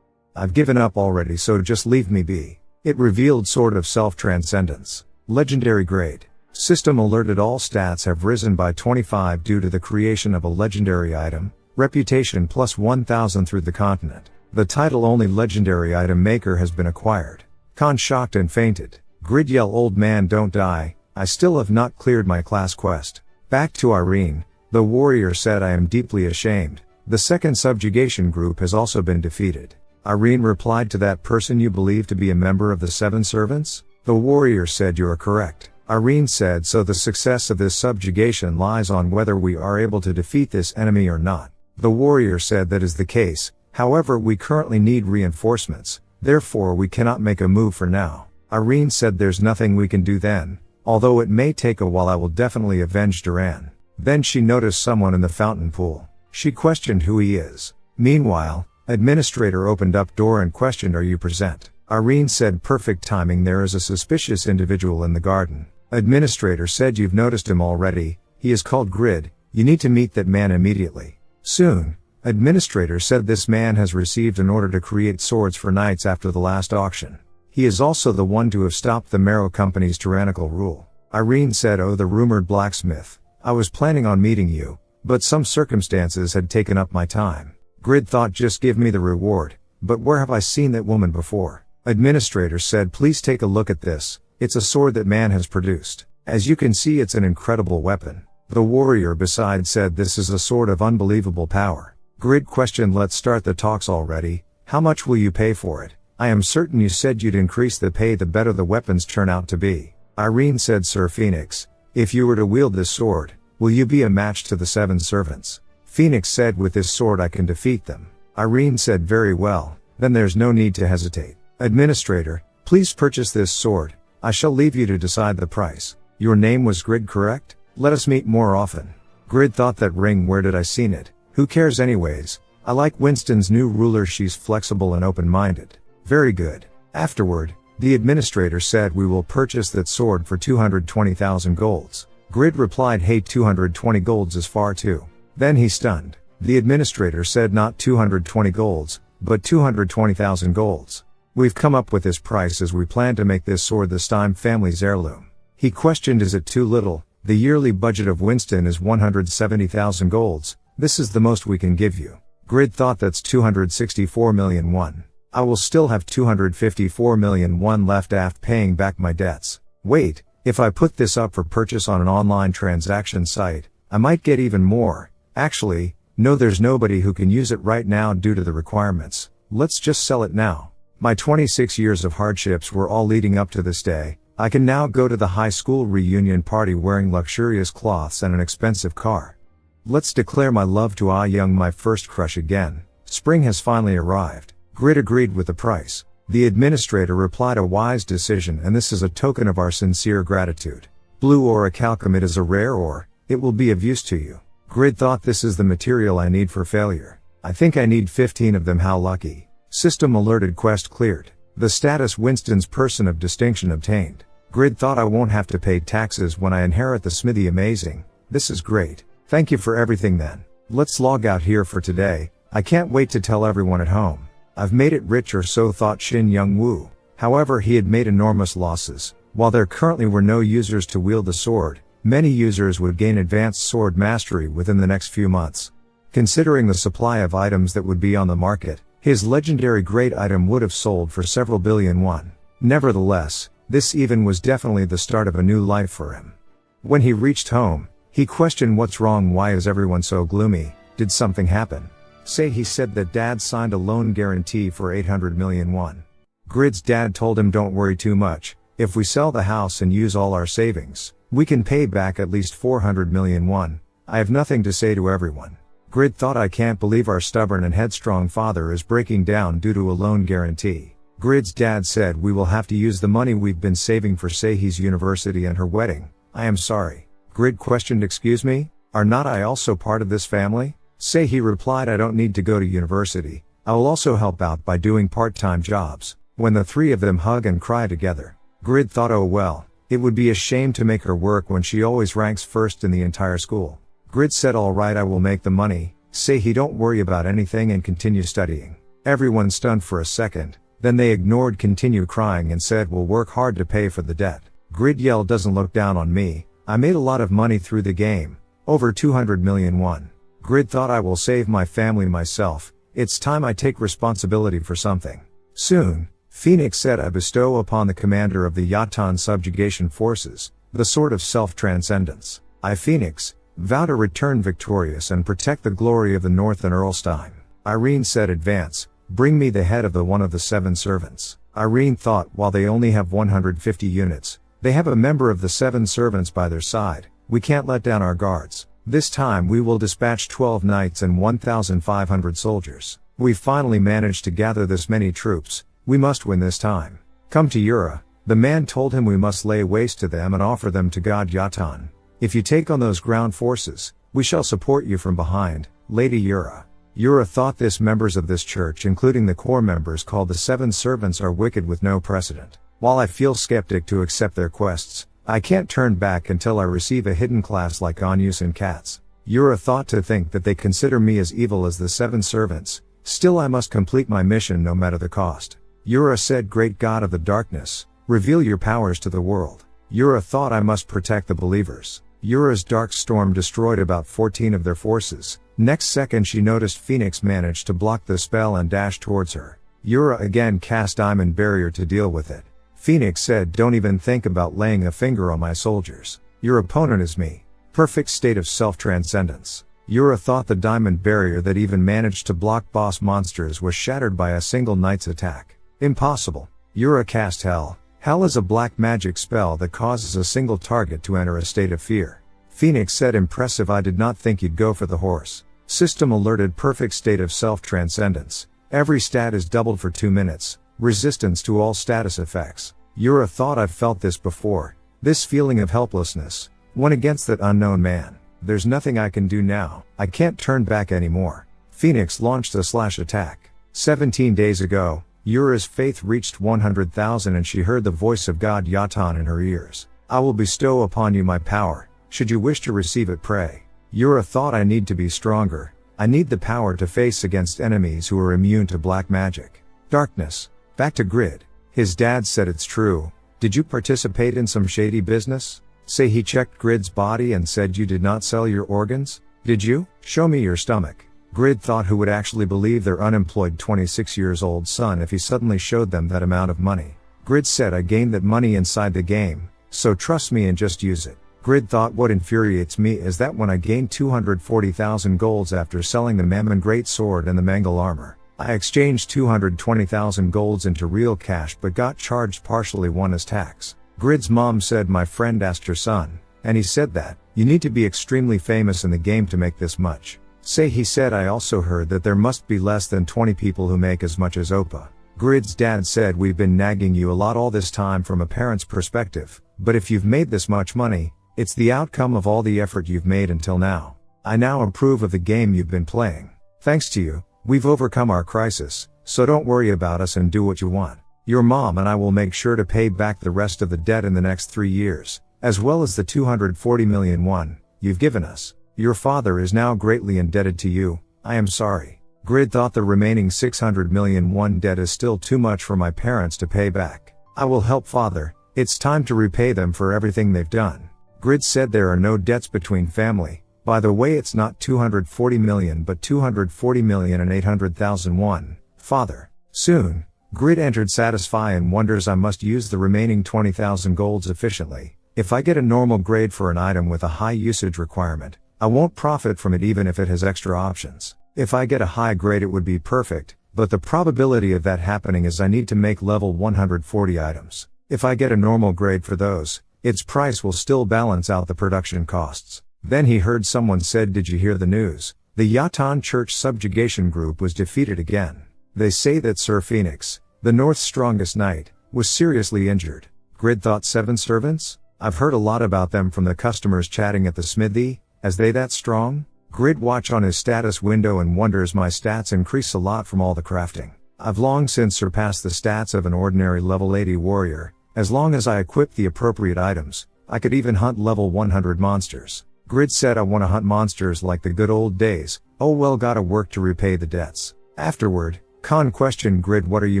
I've given up already, so just leave me be. It revealed Sword of Self-Transcendence. Legendary grade. System alerted all stats have risen by 25 due to the creation of a legendary item. Reputation plus 1000 through the continent. The title only legendary item maker has been acquired. Khan shocked and fainted. Grid yell old man don't die, I still have not cleared my class quest. Back to Irene. The warrior said I am deeply ashamed. The 2nd subjugation group has also been defeated. Irene replied to that person you believe to be a member of the 7 servants? The warrior said you are correct. Irene said so the success of this subjugation lies on whether we are able to defeat this enemy or not. The warrior said that is the case, however we currently need reinforcements, therefore we cannot make a move for now. Irene said there's nothing we can do then, although it may take a while I will definitely avenge Duran. Then she noticed someone in the fountain pool. She questioned who he is. Meanwhile, administrator opened up door and questioned are you present? Irene said perfect timing, there is a suspicious individual in the garden. Administrator said you've noticed him already, he is called Grid, you need to meet that man immediately. Soon, administrator said this man has received an order to create swords for knights after the last auction. He is also the one to have stopped the Marrow Company's tyrannical rule. Irene said oh the rumored blacksmith, I was planning on meeting you, but some circumstances had taken up my time. Grid thought just give me the reward, but where have I seen that woman before? Administrator said please take a look at this, it's a sword that man has produced. As you can see it's an incredible weapon. The warrior beside said this is a sword of unbelievable power. Grid questioned let's start the talks already, how much will you pay for it? I am certain you said you'd increase the pay the better the weapons turn out to be. Irene said, Sir Phoenix, if you were to wield this sword, will you be a match to the 7 servants? Phoenix said, with this sword I can defeat them. Irene said, very well, then there's no need to hesitate. Administrator, please purchase this sword. I shall leave you to decide the price. Your name was Grid, correct? Let us meet more often. Grid thought, that ring, where did I seen it? Who cares anyways? I like Winston's new ruler, she's flexible and open-minded. Very good. Afterward, the administrator said, we will purchase that sword for 220,000 golds. Grid replied, hey, 220 golds is far too. Then he stunned. The administrator said, not 220 golds, but 220,000 golds. We've come up with this price as we plan to make this sword the Stein family's heirloom. He questioned, is it too little? The yearly budget of Winston is 170,000 golds. This is the most we can give you. Grid thought, that's 264 million won. I will still have 254 million won left after paying back my debts. Wait, if I put this up for purchase on an online transaction site, I might get even more. Actually, no, there's nobody who can use it right now due to the requirements. Let's just sell it now. My 26 years of hardships were all leading up to this day. I can now go to the high school reunion party wearing luxurious cloths and an expensive car. Let's declare my love to Ah Young, my first crush again. Spring has finally arrived. Grid agreed with the price. The administrator replied, a wise decision, and this is a token of our sincere gratitude. Blue orichalcum, is a rare ore. It will be of use to you. Grid thought, this is the material I need for failure. I think I need 15 of them, how lucky. System alerted, quest cleared. The status Winston's person of distinction obtained. Grid thought, I won't have to pay taxes when I inherit the smithy, amazing. This is great. Thank you for everything then. Let's log out here for today. I can't wait to tell everyone at home. I've made it rich, or so thought Shin Young-woo. However, he had made enormous losses. While there currently were no users to wield the sword, many users would gain advanced sword mastery within the next few months. Considering the supply of items that would be on the market, his legendary great item would have sold for several billion won. Nevertheless, this even was definitely the start of a new life for him. When he reached home, he questioned, what's wrong, why is everyone so gloomy, did something happen? He said that dad signed a loan guarantee for 800 million won. Grid's dad told him, don't worry too much, if we sell the house and use all our savings, we can pay back at least 400 million won. I have nothing to say to everyone. Grid thought, I can't believe our stubborn and headstrong father is breaking down due to a loan guarantee. Grid's dad said, we will have to use the money we've been saving for Seihi's university and her wedding. I am sorry. Grid questioned, excuse me? Are not I also part of this family? Seihi replied, I don't need to go to university. I will also help out by doing part-time jobs. When the three of them hug and cry together, Grid thought, oh well, it would be a shame to make her work when she always ranks first in the entire school. Grid said, alright, I will make the money. Seihi, don't worry about anything and continue studying. Everyone stunned for a second, then they ignored continue crying and said, we'll work hard to pay for the debt. Grid yelled, doesn't look down on me. I made a lot of money through the game. Over 200 million won. Grid thought, I will save my family myself. It's time I take responsibility for something. Soon, Phoenix said, I bestow upon the commander of the Yatan subjugation forces, the sword of self-transcendence. I, Phoenix, vow to return victorious and protect the glory of the North and Erlstein. Irene said, advance, bring me the head of the one of the 7 servants. Irene thought, while they only have 150 units, they have a member of the 7 servants by their side. We can't let down our guards. This time we will dispatch 12 knights and 1,500 soldiers. We finally managed to gather this many troops. We must win this time. Come to Yura. The man told him, we must lay waste to them and offer them to God Yatan. If you take on those ground forces, we shall support you from behind, Lady Yura. Yura thought, this members of this church, including the core members called the 7 servants, are wicked with no precedent. While I feel skeptic to accept their quests, I can't turn back until I receive a hidden class like Anyus and Cats. Yura thought, to think that they consider me as evil as the 7 servants. Still, I must complete my mission no matter the cost. Yura said, great God of the darkness, reveal your powers to the world. Yura thought, I must protect the believers. Yura's dark storm destroyed about 14 of their forces. Next second she noticed Phoenix managed to block the spell and dashed towards her. Yura again cast Diamond Barrier to deal with it. Phoenix said, don't even think about laying a finger on my soldiers. Your opponent is me. Perfect state of self-transcendence. Yura thought the Diamond Barrier that even managed to block boss monsters was shattered by a single knight's attack. Impossible. Yura cast Hell. Hell is a black magic spell that causes a single target to enter a state of fear. Phoenix said impressive, I did not think you'd go for the horse. System alerted perfect state of self-transcendence. Every stat is doubled for 2 minutes. Resistance to all status effects. Yura thought I've felt this before. This feeling of helplessness. When against that unknown man. There's nothing I can do now. I can't turn back anymore. Phoenix launched a slash attack. 17 days ago, Yura's faith reached 100,000 and she heard the voice of God Yatan in her ears. I will bestow upon you my power. Should you wish to receive it, pray. Yura thought I need to be stronger. I need the power to face against enemies who are immune to black magic. Darkness. Back to Grid. His dad said it's true. Did you participate in some shady business? Say he checked Grid's body and said you did not sell your organs? Did you? Show me your stomach. Grid thought who would actually believe their unemployed 26-year-old son if he suddenly showed them that amount of money. Grid said I gained that money inside the game, so trust me and just use it. Grid thought what infuriates me is that when I gained 240,000 golds after selling the Mammon Great Sword and the Mangal armor, I exchanged 220,000 golds into real cash but got charged partially one as tax. Grid's mom said my friend asked her son, and he said that, you need to be extremely famous in the game to make this much. Say he said I also heard that there must be less than 20 people who make as much as Oppa. Grid's dad said we've been nagging you a lot all this time from a parent's perspective, but if you've made this much money, it's the outcome of all the effort you've made until now. I now approve of the game you've been playing. Thanks to you, we've overcome our crisis, so don't worry about us and do what you want. Your mom and I will make sure to pay back the rest of the debt in the next 3 years, as well as the 240 million won you've given us. Your father is now greatly indebted to you. I am sorry. Grid thought the remaining 600 million won debt is still too much for my parents to pay back. I will help father. It's time to repay them for everything they've done. Grid said there are no debts between family. By the way, it's not 240 million but 240 million and 800,000 won. Father. Soon, Grid entered Satisfy and wonders I must use the remaining 20,000 golds efficiently. If I get a normal grade for an item with a high usage requirement, I won't profit from it even if it has extra options. If I get a high grade it would be perfect, but the probability of that happening is I need to make level 140 items. If I get a normal grade for those, its price will still balance out the production costs. Then he heard someone said, did you hear the news? The Yatan Church subjugation group was defeated again. They say that Sir Phoenix, the North's strongest knight, was seriously injured. Grid thought 7 servants? I've heard a lot about them from the customers chatting at the smithy. As they that strong? Grid watch on his status window and wonders my stats increase a lot from all the crafting. I've long since surpassed the stats of an ordinary level 80 warrior. As long as I equip the appropriate items, I could even hunt level 100 monsters. Grid said I want to hunt monsters like the good old days. Oh well, gotta work to repay the debts. Afterward, Khan questioned Grid, what are you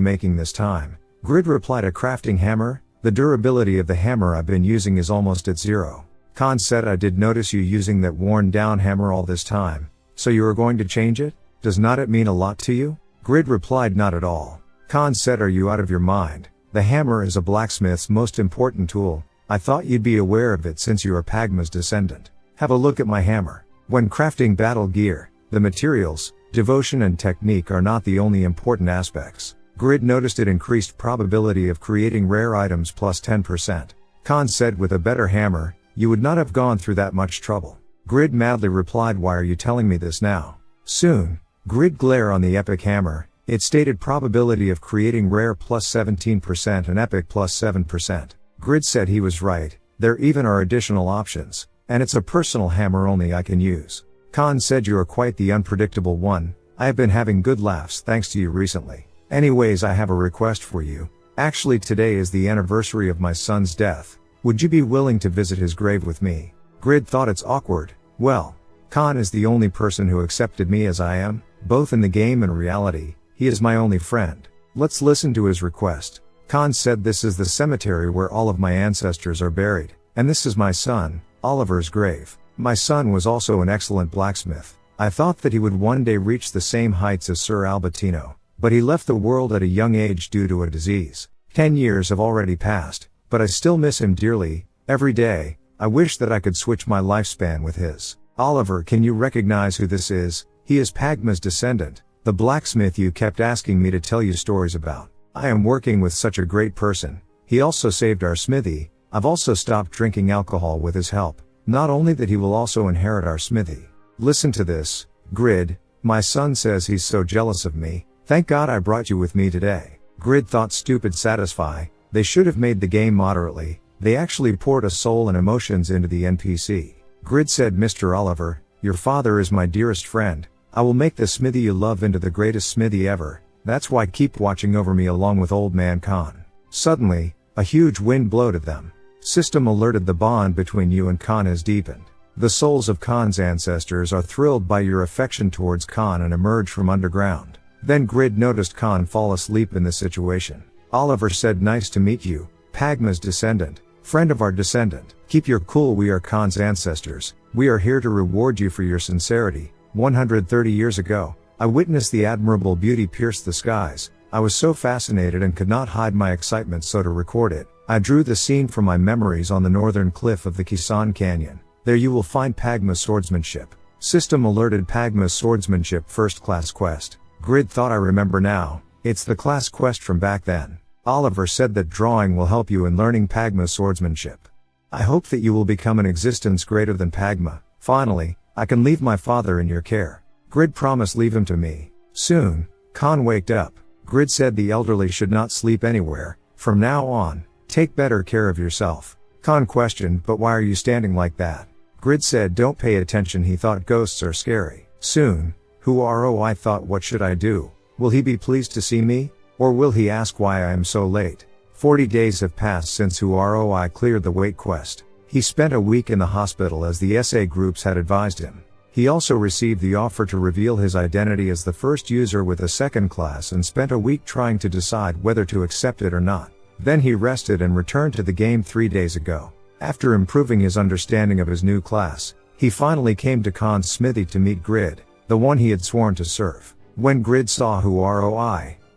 making this time? Grid replied, a crafting hammer. The durability of the hammer I've been using is almost at 0. Khan said I did notice you using that worn down hammer all this time. So you are going to change it? Does not it mean a lot to you? Grid replied, not at all. Khan said, are you out of your mind? The hammer is a blacksmith's most important tool. I thought you'd be aware of it since you are Pagma's descendant. Have a look at my hammer. When crafting battle gear, the materials, devotion and technique are not the only important aspects. Grid noticed it increased probability of creating rare items plus 10%. Khan said with a better hammer, you would not have gone through that much trouble. Grid madly replied, why are you telling me this now? Soon, Grid glare on the epic hammer. It stated probability of creating rare plus 17% and epic plus 7%. Grid said he was right, there even are additional options, and it's a personal hammer only I can use. Khan said you are quite the unpredictable one. I have been having good laughs thanks to you recently. Anyways, I have a request for you. Actually today is the anniversary of my son's death. Would you be willing to visit his grave with me? Grid thought it's awkward. Well, Khan is the only person who accepted me as I am, both in the game and reality. He is my only friend. Let's listen to his request. Khan said this is the cemetery where all of my ancestors are buried, and this is my son, Oliver's grave. My son was also an excellent blacksmith. I thought that he would one day reach the same heights as Sir Albertino, but he left the world at a young age due to a disease. 10 years have already passed. But I still miss him dearly. Every day, I wish that I could switch my lifespan with his. Oliver, can you recognize who this is? He is Pagma's descendant, the blacksmith you kept asking me to tell you stories about. I am working with such a great person. He also saved our smithy. I've also stopped drinking alcohol with his help. Not only that, he will also inherit our smithy. Listen to this, Grid. My son says he's so jealous of me. Thank God I brought you with me today. Grid thought stupid satisfy. They should have made the game moderately. They actually poured a soul and emotions into the NPC. Grid said, Mr. Oliver, your father is my dearest friend. I will make the smithy you love into the greatest smithy ever. That's why keep watching over me along with old man Khan. Suddenly, a huge wind blowed at them. System alerted, the bond between you and Khan has deepened. The souls of Khan's ancestors are thrilled by your affection towards Khan and emerge from underground. Then Grid noticed Khan fall asleep in the situation. Oliver said, nice to meet you, Pagma's descendant, friend of our descendant. Keep your cool, we are Khan's ancestors. We are here to reward you for your sincerity. 130 years ago, I witnessed the admirable beauty pierce the skies. I was so fascinated and could not hide my excitement, so to record it, I drew the scene from my memories on the northern cliff of the Kisan Canyon. There you will find Pagma's swordsmanship. System alerted, Pagma's swordsmanship first class quest. Grid thought, I remember now. It's the class quest from back then. Oliver said that drawing will help you in learning Pagma's swordsmanship. I hope that you will become an existence greater than Pagma. Finally, I can leave my father in your care. Grid promised, leave him to me. Soon, Khan waked up. Grid said the elderly should not sleep anywhere. From now on, take better care of yourself. Khan questioned, but why are you standing like that? Grid said, don't pay attention, he thought ghosts are scary. Soon, I thought, what should I do? Will he be pleased to see me? Or will he ask why I am so late? 40 days have passed since I cleared the wait quest. He spent a week in the hospital as the SA groups had advised him. He also received the offer to reveal his identity as the first user with a second class and spent a week trying to decide whether to accept it or not. Then he rested and returned to the game 3 days ago. After improving his understanding of his new class, he finally came to Khan's smithy to meet Grid, the one he had sworn to serve. When Grid saw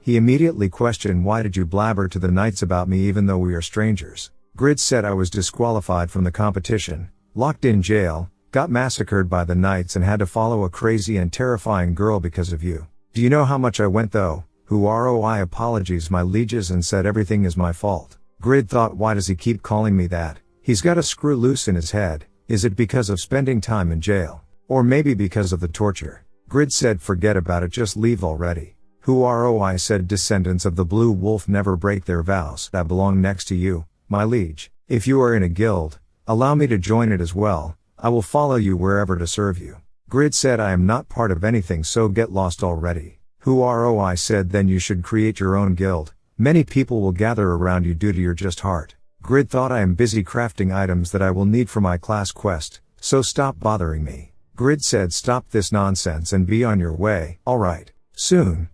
he immediately questioned, why did you blabber to the knights about me even though we are strangers? Grid said, I was disqualified from the competition, locked in jail, got massacred by the knights and had to follow a crazy and terrifying girl because of you. Do you know how much I went though? Apologies my lieges, and said everything is my fault. Grid thought, why does he keep calling me that? He's got a screw loose in his head. Is it because of spending time in jail? Or maybe because of the torture? Grid said, forget about it, just leave already. Said, descendants of the Blue Wolf never break their vows. I belong next to you, my liege. If you are in a guild, allow me to join it as well. I will follow you wherever to serve you. Grid said, I am not part of anything, so get lost already. Said, then you should create your own guild. Many people will gather around you due to your just heart. Grid thought, I am busy crafting items that I will need for my class quest, so stop bothering me. Grid said, stop this nonsense and be on your way. Alright. Soon,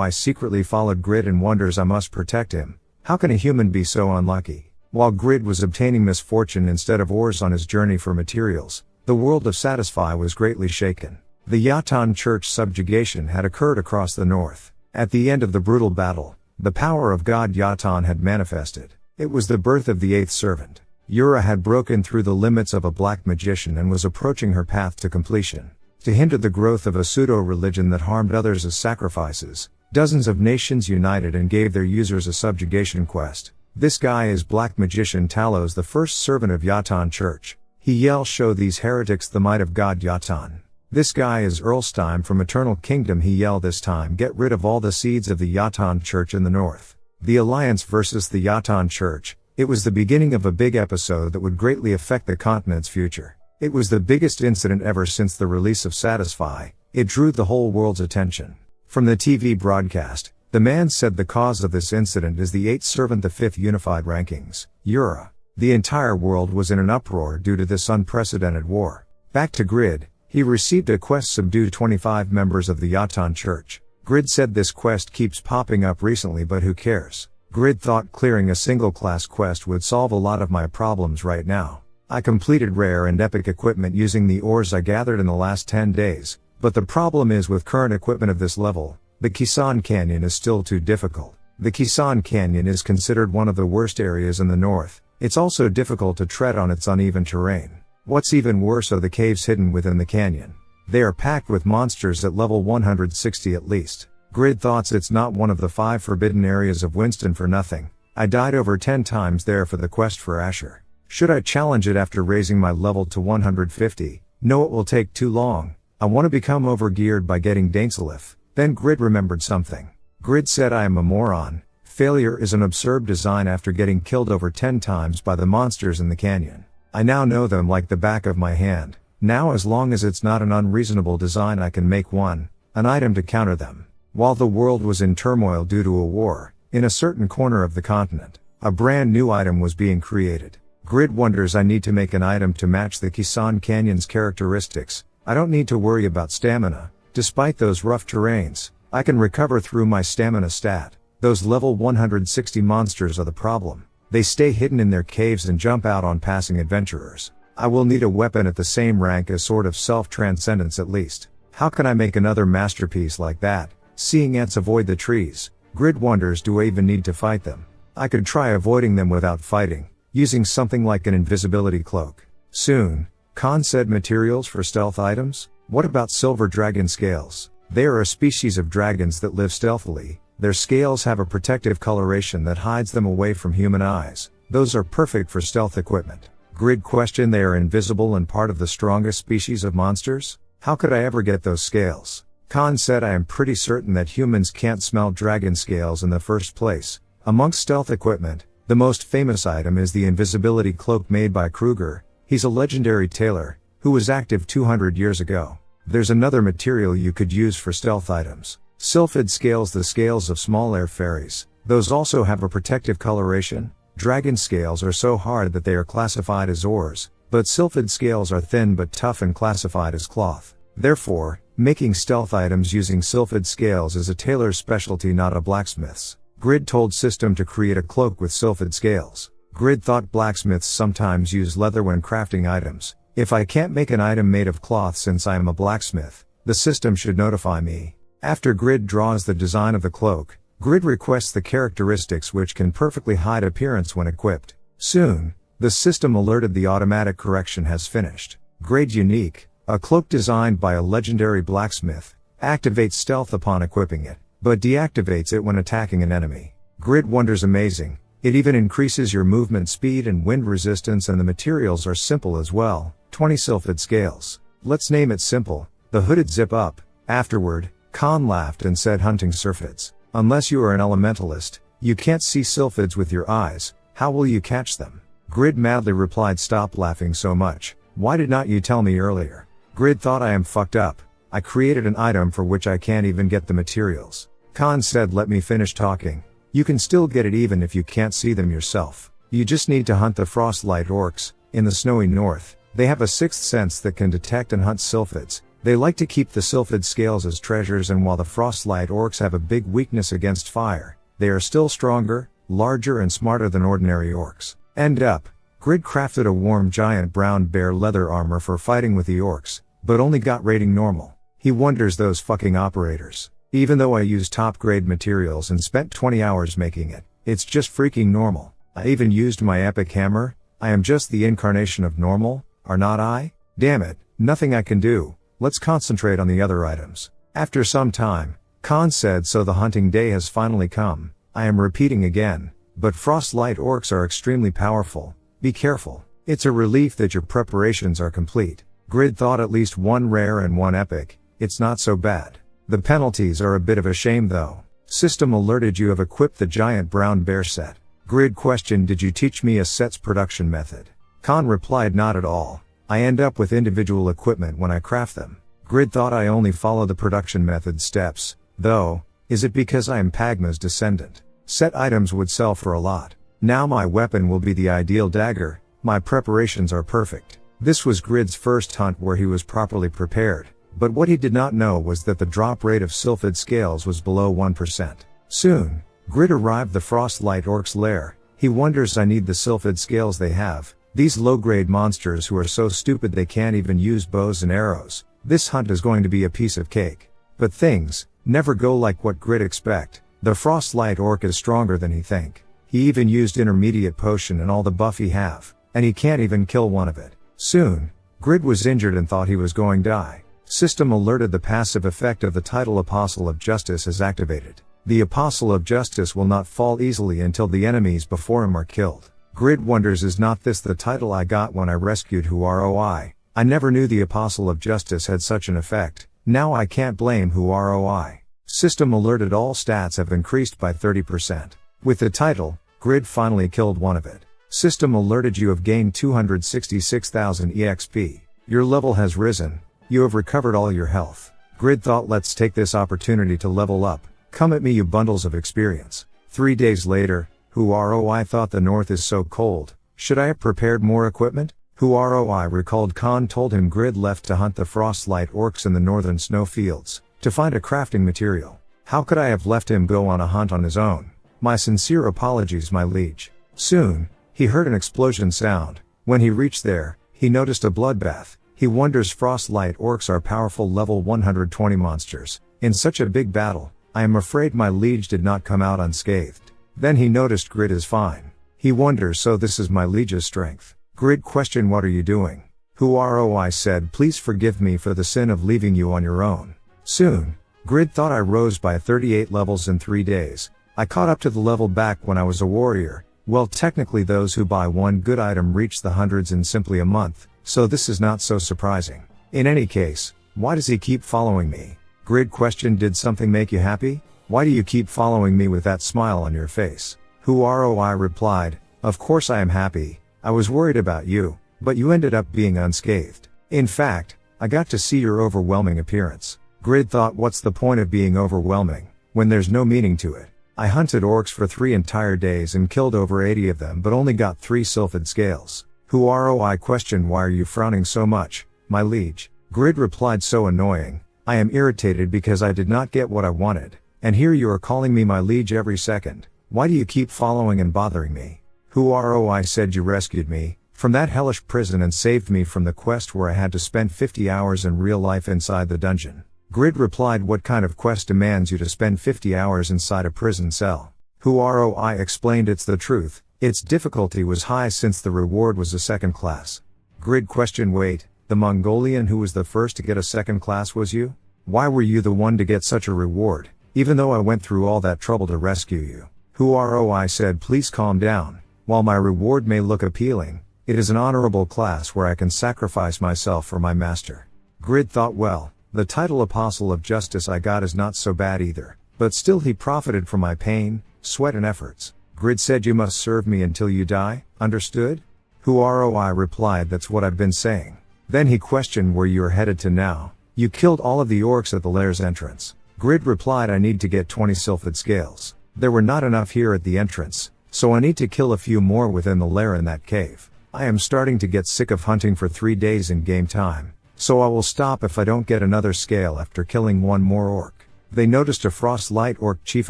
secretly followed Grid and wonders, I must protect him. How can a human be so unlucky? While Grid was obtaining misfortune instead of ores on his journey for materials, the world of Satisfy was greatly shaken. The Yatan church subjugation had occurred across the north. At the end of the brutal battle, the power of God Yatan had manifested. It was the birth of the eighth servant. Yura had broken through the limits of a black magician and was approaching her path to completion. To hinder the growth of a pseudo-religion that harmed others as sacrifices, dozens of nations united and gave their users a subjugation quest. This guy is Black Magician Talos, the first servant of Yatan Church. He yells, show these heretics the might of God Yatan. This guy is Earlstein from Eternal Kingdom. He yelled, this time get rid of all the seeds of the Yatan Church in the north. The Alliance versus the Yatan Church. It was the beginning of a big episode that would greatly affect the continent's future. It was the biggest incident ever since the release of Satisfy. It drew the whole world's attention. From the TV broadcast, the man said the cause of this incident is the 8th servant, the 5th unified rankings, Yura. The entire world was in an uproar due to this unprecedented war. Back to Grid, he received a quest, subdue 25 members of the Yatan Church. Grid said, this quest keeps popping up recently, but who cares? Grid thought clearing a single class quest would solve a lot of my problems right now. I completed rare and epic equipment using the ores I gathered in the last 10 days, but the problem is with current equipment of this level, the Kisan Canyon is still too difficult. The Kisan Canyon is considered one of the worst areas in the north. It's also difficult to tread on its uneven terrain. What's even worse are the caves hidden within the canyon. They are packed with monsters at level 160 at least. Grid thoughts it's not one of the 5 forbidden areas of Winston for nothing. I died over 10 times there for the quest for Asher. Should I challenge it after raising my level to 150? No, it will take too long. I want to become overgeared by getting Dainselif. Then Grid remembered something. Grid said I am a moron. Failure is an absurd design after getting killed over 10 times by the monsters in the canyon. I now know them like the back of my hand. Now as long as it's not an unreasonable design I can make an item to counter them. While the world was in turmoil due to a war, in a certain corner of the continent, a brand new item was being created. Grid wonders I need to make an item to match the Kisan Canyon's characteristics. I don't need to worry about stamina. Despite those rough terrains, I can recover through my stamina stat. Those level 160 monsters are the problem. They stay hidden in their caves and jump out on passing adventurers. I will need a weapon at the same rank as Sword of Self-Transcendence at least. How can I make another masterpiece like that? Seeing ants avoid the trees, Grid wonders, do I even need to fight them? I could try avoiding them without fighting, using something like an invisibility cloak. Soon, Khan said, materials for stealth items? What about silver dragon scales? They are a species of dragons that live stealthily. Their scales have a protective coloration that hides them away from human eyes. Those are perfect for stealth equipment. Grid questioned, they are invisible and part of the strongest species of monsters? How could I ever get those scales? Khan said, I am pretty certain that humans can't smell dragon scales in the first place. Amongst stealth equipment, the most famous item is the invisibility cloak made by Kruger. He's a legendary tailor, who was active 200 years ago. There's another material you could use for stealth items. Sylphid scales, the scales of small air fairies. Those also have a protective coloration. Dragon scales are so hard that they are classified as ores, but sylphid scales are thin but tough and classified as cloth. Therefore, making stealth items using sylphid scales is a tailor's specialty, not a blacksmith's. Grid told System to create a cloak with sylphid scales. Grid thought blacksmiths sometimes use leather when crafting items. If I can't make an item made of cloth since I am a blacksmith, the system should notify me. After Grid draws the design of the cloak, Grid requests the characteristics which can perfectly hide appearance when equipped. Soon, the system alerted the automatic correction has finished. Grade unique, a cloak designed by a legendary blacksmith, activates stealth upon equipping it, but deactivates it when attacking an enemy. Grid wonders, amazing. It even increases your movement speed and wind resistance, and the materials are simple as well. 20 sylphid scales. Let's name it simple, the hooded zip up. Afterward, Khan laughed and said, hunting sylphids. Unless you are an elementalist, you can't see sylphids with your eyes. How will you catch them? Grid madly replied, stop laughing so much. Why did not you tell me earlier? Grid thought, I am fucked up. I created an item for which I can't even get the materials. Khan said, let me finish talking. You can still get it even if you can't see them yourself. You just need to hunt the frostlight orcs. In the snowy north, they have a sixth sense that can detect and hunt sylphids. They like to keep the sylphid scales as treasures, and while the frostlight orcs have a big weakness against fire, they are still stronger, larger and smarter than ordinary orcs. End up. Grid crafted a warm giant brown bear leather armor for fighting with the orcs, but only got rating normal. He wonders, those fucking operators. Even though I used top grade materials and spent 20 hours making it, it's just freaking normal. I even used my epic hammer. I am just the incarnation of normal, are not I? Damn it, nothing I can do. Let's concentrate on the other items. After some time, Khan said, so the hunting day has finally come. I am repeating again, but frostlight orcs are extremely powerful. Be careful. It's a relief that your preparations are complete. Grid thought, at least one rare and one epic. It's not so bad. The penalties are a bit of a shame though. System alerted, you have equipped the giant brown bear set. Grid questioned, did you teach me a set's production method? Khan replied, not at all. I end up with individual equipment when I craft them. Grid thought, I only follow the production method steps, though. Is it because I am Pagma's descendant? Set items would sell for a lot. Now my weapon will be the ideal dagger. My preparations are perfect. This was Grid's first hunt where he was properly prepared. But what he did not know was that the drop rate of sylphid scales was below 1%. Soon, Grid arrived the frostlight orc's lair. He wonders, I need the sylphid scales they have. These low-grade monsters who are so stupid they can't even use bows and arrows. This hunt is going to be a piece of cake. But things never go like what Grid expect. The frostlight orc is stronger than he think. He even used intermediate potion and all the buff he have, and he can't even kill one of it. Soon, Grid was injured and thought he was going to die. System alerted the passive effect of the title Apostle of Justice is activated. The Apostle of Justice will not fall easily until the enemies before him are killed. Grid wonders, is not this the title I got when I rescued Who-ROI? I never knew the Apostle of Justice had such an effect. Now I can't blame Who-ROI. System alerted all stats have increased by 30%. With the title, Grid finally killed one of it. System alerted you have gained 266,000 EXP. Your level has risen. You have recovered all your health. Grid thought, let's take this opportunity to level up. Come at me, you bundles of experience. 3 days later, Who-ROI thought the north is so cold. Should I have prepared more equipment? Who-ROI recalled Khan told him Grid left to hunt the frostlight orcs in the northern snowfields, to find a crafting material. How could I have left him go on a hunt on his own? My sincere apologies, my liege. Soon, he heard an explosion sound. When he reached there, he noticed a bloodbath. He wonders, frostlight orcs are powerful level 120 monsters. In such a big battle, I am afraid my liege did not come out unscathed. Then he noticed Grid is fine. He wonders, so this is my liege's strength. Grid questioned, what are you doing? Who-ROI said, please forgive me for the sin of leaving you on your own. Soon, Grid thought I rose by 38 levels in 3 days. I caught up to the level back when I was a warrior. Well, technically those who buy one good item reach the hundreds in simply a month, so this is not so surprising. In any case, why does he keep following me? Grid questioned, did something make you happy? Why do you keep following me with that smile on your face? Who-ROI replied, of course I am happy. I was worried about you, but you ended up being unscathed. In fact, I got to see your overwhelming appearance. Grid thought, what's the point of being overwhelming, when there's no meaning to it? I hunted orcs for 3 entire days and killed over 80 of them but only got 3 sylphid scales. Who-ROI questioned, why are you frowning so much, my liege? Grid replied, so annoying. I am irritated because I did not get what I wanted, and here you are calling me my liege every second. Why do you keep following and bothering me? Who-ROI said, you rescued me from that hellish prison and saved me from the quest where I had to spend 50 hours in real life inside the dungeon. Grid replied, what kind of quest demands you to spend 50 hours inside a prison cell? Who-ROI explained, it's the truth. Its difficulty was high since the reward was a second class. Grid questioned, wait, the Mongolian who was the first to get a second class was you? Why were you the one to get such a reward, even though I went through all that trouble to rescue you? Who-ROI said, please calm down. While my reward may look appealing, it is an honorable class where I can sacrifice myself for my master. Grid thought, well, the title Apostle of Justice I got is not so bad either, but still he profited from my pain, sweat and efforts. Grid said, you must serve me until you die, understood? Who-ROI replied, that's what I've been saying. Then he questioned where you're headed to now. You killed all of the orcs at the lair's entrance. Grid replied, I need to get 20 sylphid scales. There were not enough here at the entrance, so I need to kill a few more within the lair in that cave. I am starting to get sick of hunting for 3 days in game time, so I will stop if I don't get another scale after killing one more orc. They noticed a frostlight orc chief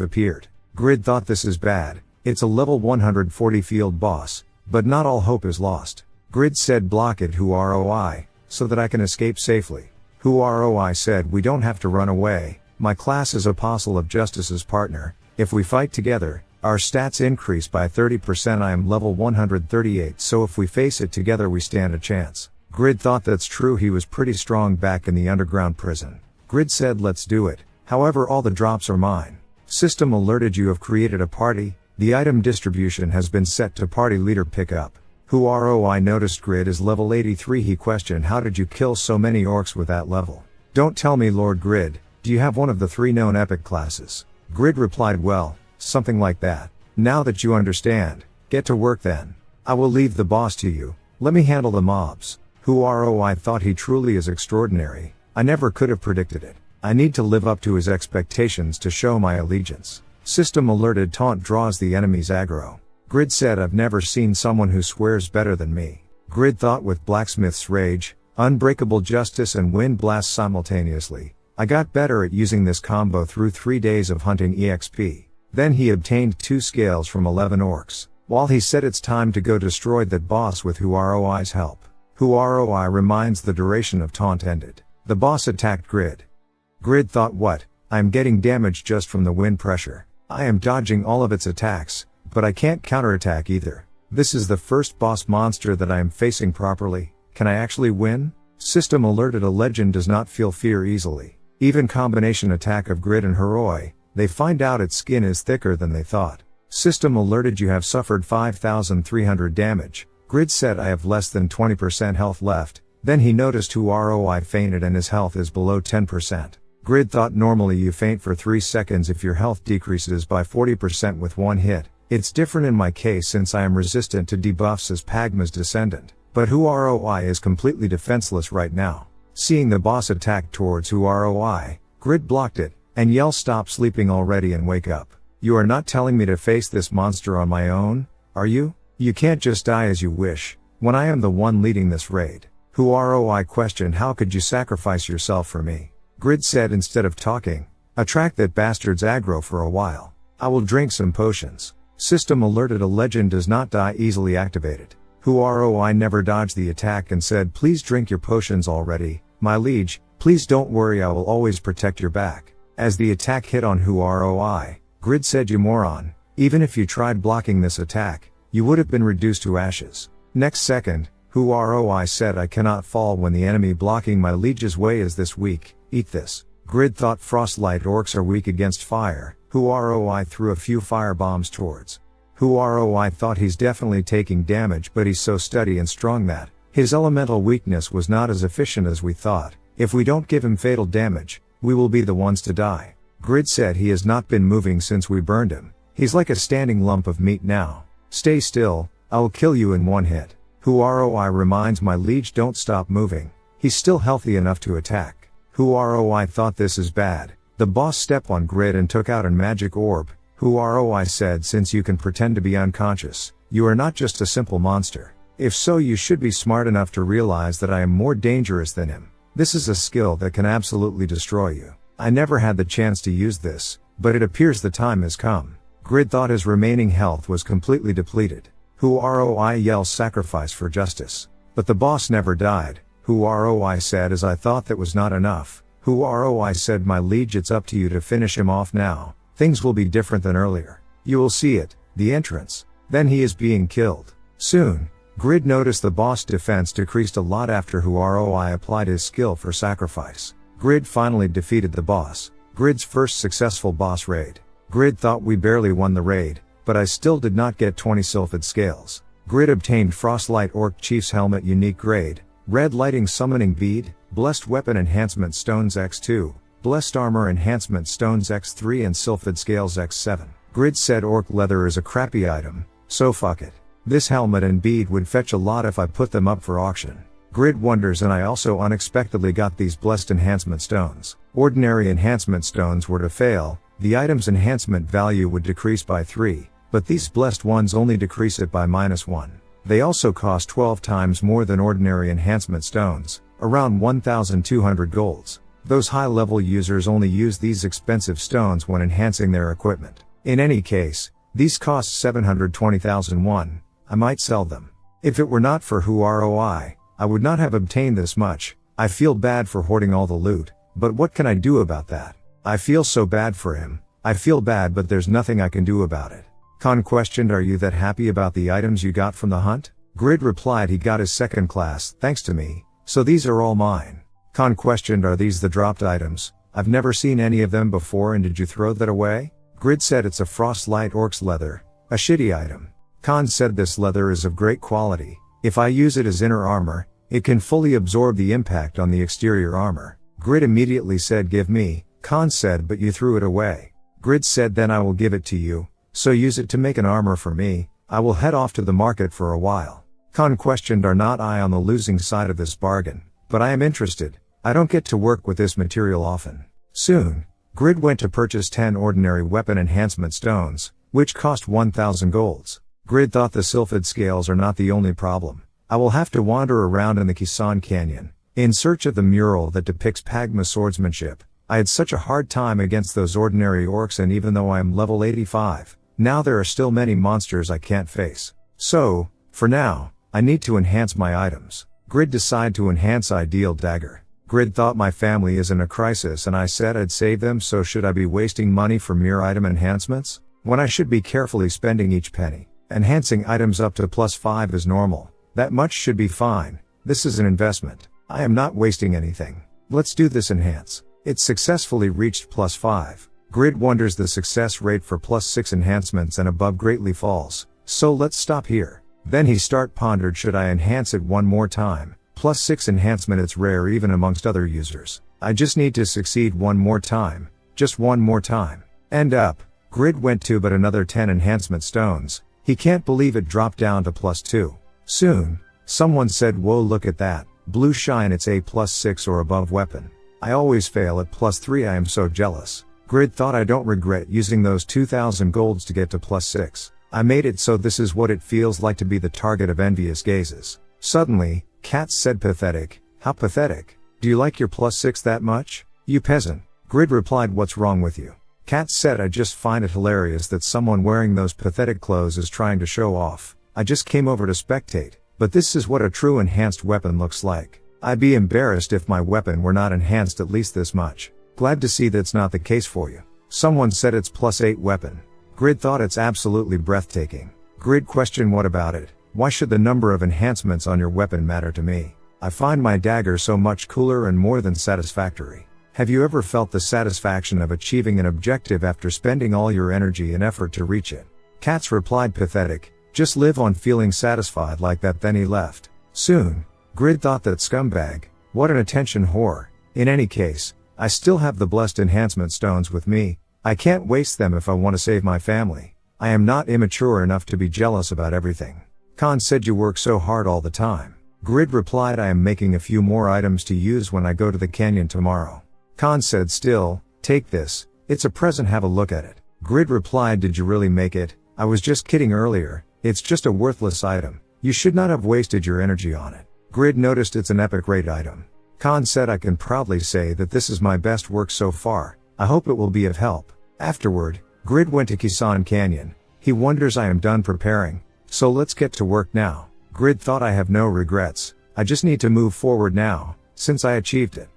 appeared. Grid thought, this is bad. It's a level 140 field boss, but not all hope is lost. Grid said, block it Who-ROI, so that I can escape safely. Who-ROI said, we don't have to run away. My class is Apostle of Justice's partner. If we fight together, our stats increase by 30%. I am level 138, so if we face it together we stand a chance. Grid thought, that's true, he was pretty strong back in the underground prison. Grid said, let's do it. However, all the drops are mine. System alerted, you have created a party. The item distribution has been set to party leader pickup. Who-ROI noticed Grid is level 83. He questioned, how did you kill so many orcs with that level? Don't tell me, Lord Grid, do you have one of the 3 known epic classes? Grid replied, well, something like that. Now that you understand, get to work then. I will leave the boss to you. Let me handle the mobs. Who-ROI thought, he truly is extraordinary. I never could have predicted it. I need to live up to his expectations to show my allegiance. System alerted, taunt draws the enemy's aggro. Grid said, I've never seen someone who swears better than me. Grid thought, with Blacksmith's rage, unbreakable justice and wind blast simultaneously, I got better at using this combo through 3 days of hunting EXP. Then he obtained 2 scales from 11 orcs. While he said it's time to go destroy that boss with Who-ROI's help. Who-ROI reminds the duration of taunt ended. The boss attacked Grid. Grid thought, what? I'm getting damage just from the wind pressure. I am dodging all of its attacks, but I can't counterattack either. This is the first boss monster that I am facing properly. Can I actually win? System alerted: a legend does not feel fear easily. Even combination attack of Grid and Heroi, they find out its skin is thicker than they thought. System alerted: you have suffered 5,300 damage. Grid said, I have less than 20% health left. Then he noticed Heroi fainted and his health is below 10%. Grid thought, normally you faint for 3 seconds if your health decreases by 40% with one hit. It's different in my case since I am resistant to debuffs as Pagma's descendant. But Heroi is completely defenseless right now. Seeing the boss attack towards Heroi, Grid blocked it, and yell, stop sleeping already and wake up. You are not telling me to face this monster on my own, are you? You can't just die as you wish, when I am the one leading this raid. Heroi questioned, how could you sacrifice yourself for me? Grid said, instead of talking, attract that bastard's aggro for a while. I will drink some potions. System alerted: a legend does not die easily activated. Heroi never dodged the attack and said, please drink your potions already, my liege, please don't worry, I will always protect your back. As the attack hit on Heroi, Grid said, you moron, even if you tried blocking this attack, you would have been reduced to ashes. Next second, Heroi said, I cannot fall when the enemy blocking my liege's way is this weak, eat this. Grid thought frostlight orcs are weak against fire. Heroi threw a few fire bombs towards. Heroi thought he's definitely taking damage, but he's so steady and strong that his elemental weakness was not as efficient as we thought. If we don't give him fatal damage, we will be the ones to die. Grid said, he has not been moving since we burned him. He's like a standing lump of meat now. Stay still, I'll kill you in one hit. Heroi reminds, my liege, don't stop moving. He's still healthy enough to attack. Heroi thought, this is bad. The boss stepped on Grid and took out a magic orb. Heroi said, since you can pretend to be unconscious, you are not just a simple monster. If so, you should be smart enough to realize that I am more dangerous than him. This is a skill that can absolutely destroy you. I never had the chance to use this, but it appears the time has come. Grid thought his remaining health was completely depleted. Heroi yells, sacrifice for justice. But the boss never died. Heroi said, as I thought that was not enough. Heroi said, my liege, it's up to you to finish him off now. Things will be different than earlier. You will see it, the entrance. Then he is being killed. Soon, Grid noticed the boss defense decreased a lot after Heroi applied his skill for sacrifice. Grid finally defeated the boss. Grid's first successful boss raid. Grid thought, we barely won the raid, but I still did not get 20 sylphid scales. Grid obtained Frostlight Orc Chief's Helmet Unique Grade, Red Lighting Summoning Bead, Blessed Weapon Enhancement Stones X2, Blessed Armor Enhancement Stones X3 and Sylphid Scales X7. Grid said, Orc Leather is a crappy item, so fuck it. This helmet and bead would fetch a lot if I put them up for auction. Grid wonders, and I also unexpectedly got these Blessed Enhancement Stones. Ordinary Enhancement Stones were to fail, the item's enhancement value would decrease by 3, but these blessed ones only decrease it by -1. They also cost 12 times more than ordinary enhancement stones, around 1,200 golds. Those high-level users only use these expensive stones when enhancing their equipment. In any case, these cost 720,001. I might sell them. If it were not for Heroi, I would not have obtained this much. I feel bad for hoarding all the loot, but what can I do about that? I feel so bad for him. I feel bad, but there's nothing I can do about it. Khan questioned, are you that happy about the items you got from the hunt? Grid replied, he got his second class, thanks to me, so these are all mine. Khan questioned, are these the dropped items? I've never seen any of them before, and did you throw that away? Grid said, it's a Frostlight Orc's leather, a shitty item. Khan said, this leather is of great quality. If I use it as inner armor, it can fully absorb the impact on the exterior armor. Grid immediately said, give me. Khan said, but you threw it away. Grid said, then I will give it to you, so use it to make an armor for me. I will head off to the market for a while. Khan questioned, are not I on the losing side of this bargain? But I am interested. I don't get to work with this material often. Soon, Grid went to purchase 10 ordinary weapon enhancement stones, which cost 1,000 golds. Grid thought the sylphid scales are not the only problem. I will have to wander around in the Kisan Canyon, in search of the mural that depicts Pagma swordsmanship. I had such a hard time against those ordinary orcs, and even though I am level 85, now there are still many monsters I can't face. So, for now, I need to enhance my items. Grid decided to enhance Ideal Dagger. Grid thought, my family is in a crisis and I said I'd save them, so should I be wasting money for mere item enhancements, when I should be carefully spending each penny? Enhancing items up to +5 is normal. That much should be fine. This is an investment. I am not wasting anything. Let's do this enhance. It successfully reached +5. Grid wonders the success rate for +6 enhancements and above greatly falls. So let's stop here. Then he pondered, should I enhance it one more time? +6 enhancement, it's rare even amongst other users. I just need to succeed one more time. Just one more time. End up. Grid went to but another 10 enhancement stones. He can't believe it dropped down to +2. Soon, someone said, whoa, look at that. Blue shine, it's a +6 or above weapon. I always fail at +3, I am so jealous. Grid thought, I don't regret using those 2,000 golds to get to +6. I made it, so this is what it feels like to be the target of envious gazes. Suddenly, Cats said, pathetic. How pathetic? Do you like your +6 that much? You peasant. Grid replied, what's wrong with you? Cats said, I just find it hilarious that someone wearing those pathetic clothes is trying to show off. I just came over to spectate, but this is what a true enhanced weapon looks like. I'd be embarrassed if my weapon were not enhanced at least this much. Glad to see that's not the case for you. Someone said it's +8 weapon. Grid thought, it's absolutely breathtaking. Grid questioned, what about it? Why should the number of enhancements on your weapon matter to me? I find my dagger so much cooler and more than satisfactory. Have you ever felt the satisfaction of achieving an objective after spending all your energy and effort to reach it? Cats replied, pathetic. Just live on feeling satisfied like that. Then he left. Soon, Grid thought, that scumbag. What an attention whore. In any case, I still have the blessed enhancement stones with me. I can't waste them if I want to save my family. I am not immature enough to be jealous about everything. Khan said, you work so hard all the time. Grid replied, I am making a few more items to use when I go to the canyon tomorrow. Khan said, still, take this. It's a present, have a look at it. Grid replied, did you really make it? I was just kidding earlier. It's just a worthless item. You should not have wasted your energy on it. Grid noticed it's an epic rate item. Khan said, I can proudly say that this is my best work so far. I hope it will be of help. Afterward, Grid went to Kisan Canyon. He wonders, I am done preparing. So let's get to work now. Grid thought, I have no regrets. I just need to move forward now, since I achieved it.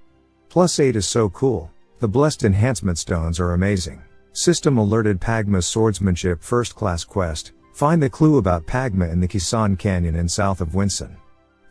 +8 is so cool. The blessed enhancement stones are amazing. System alerted Pagma's swordsmanship first class quest. Find the clue about Pagma in the Kisan Canyon in south of Winson.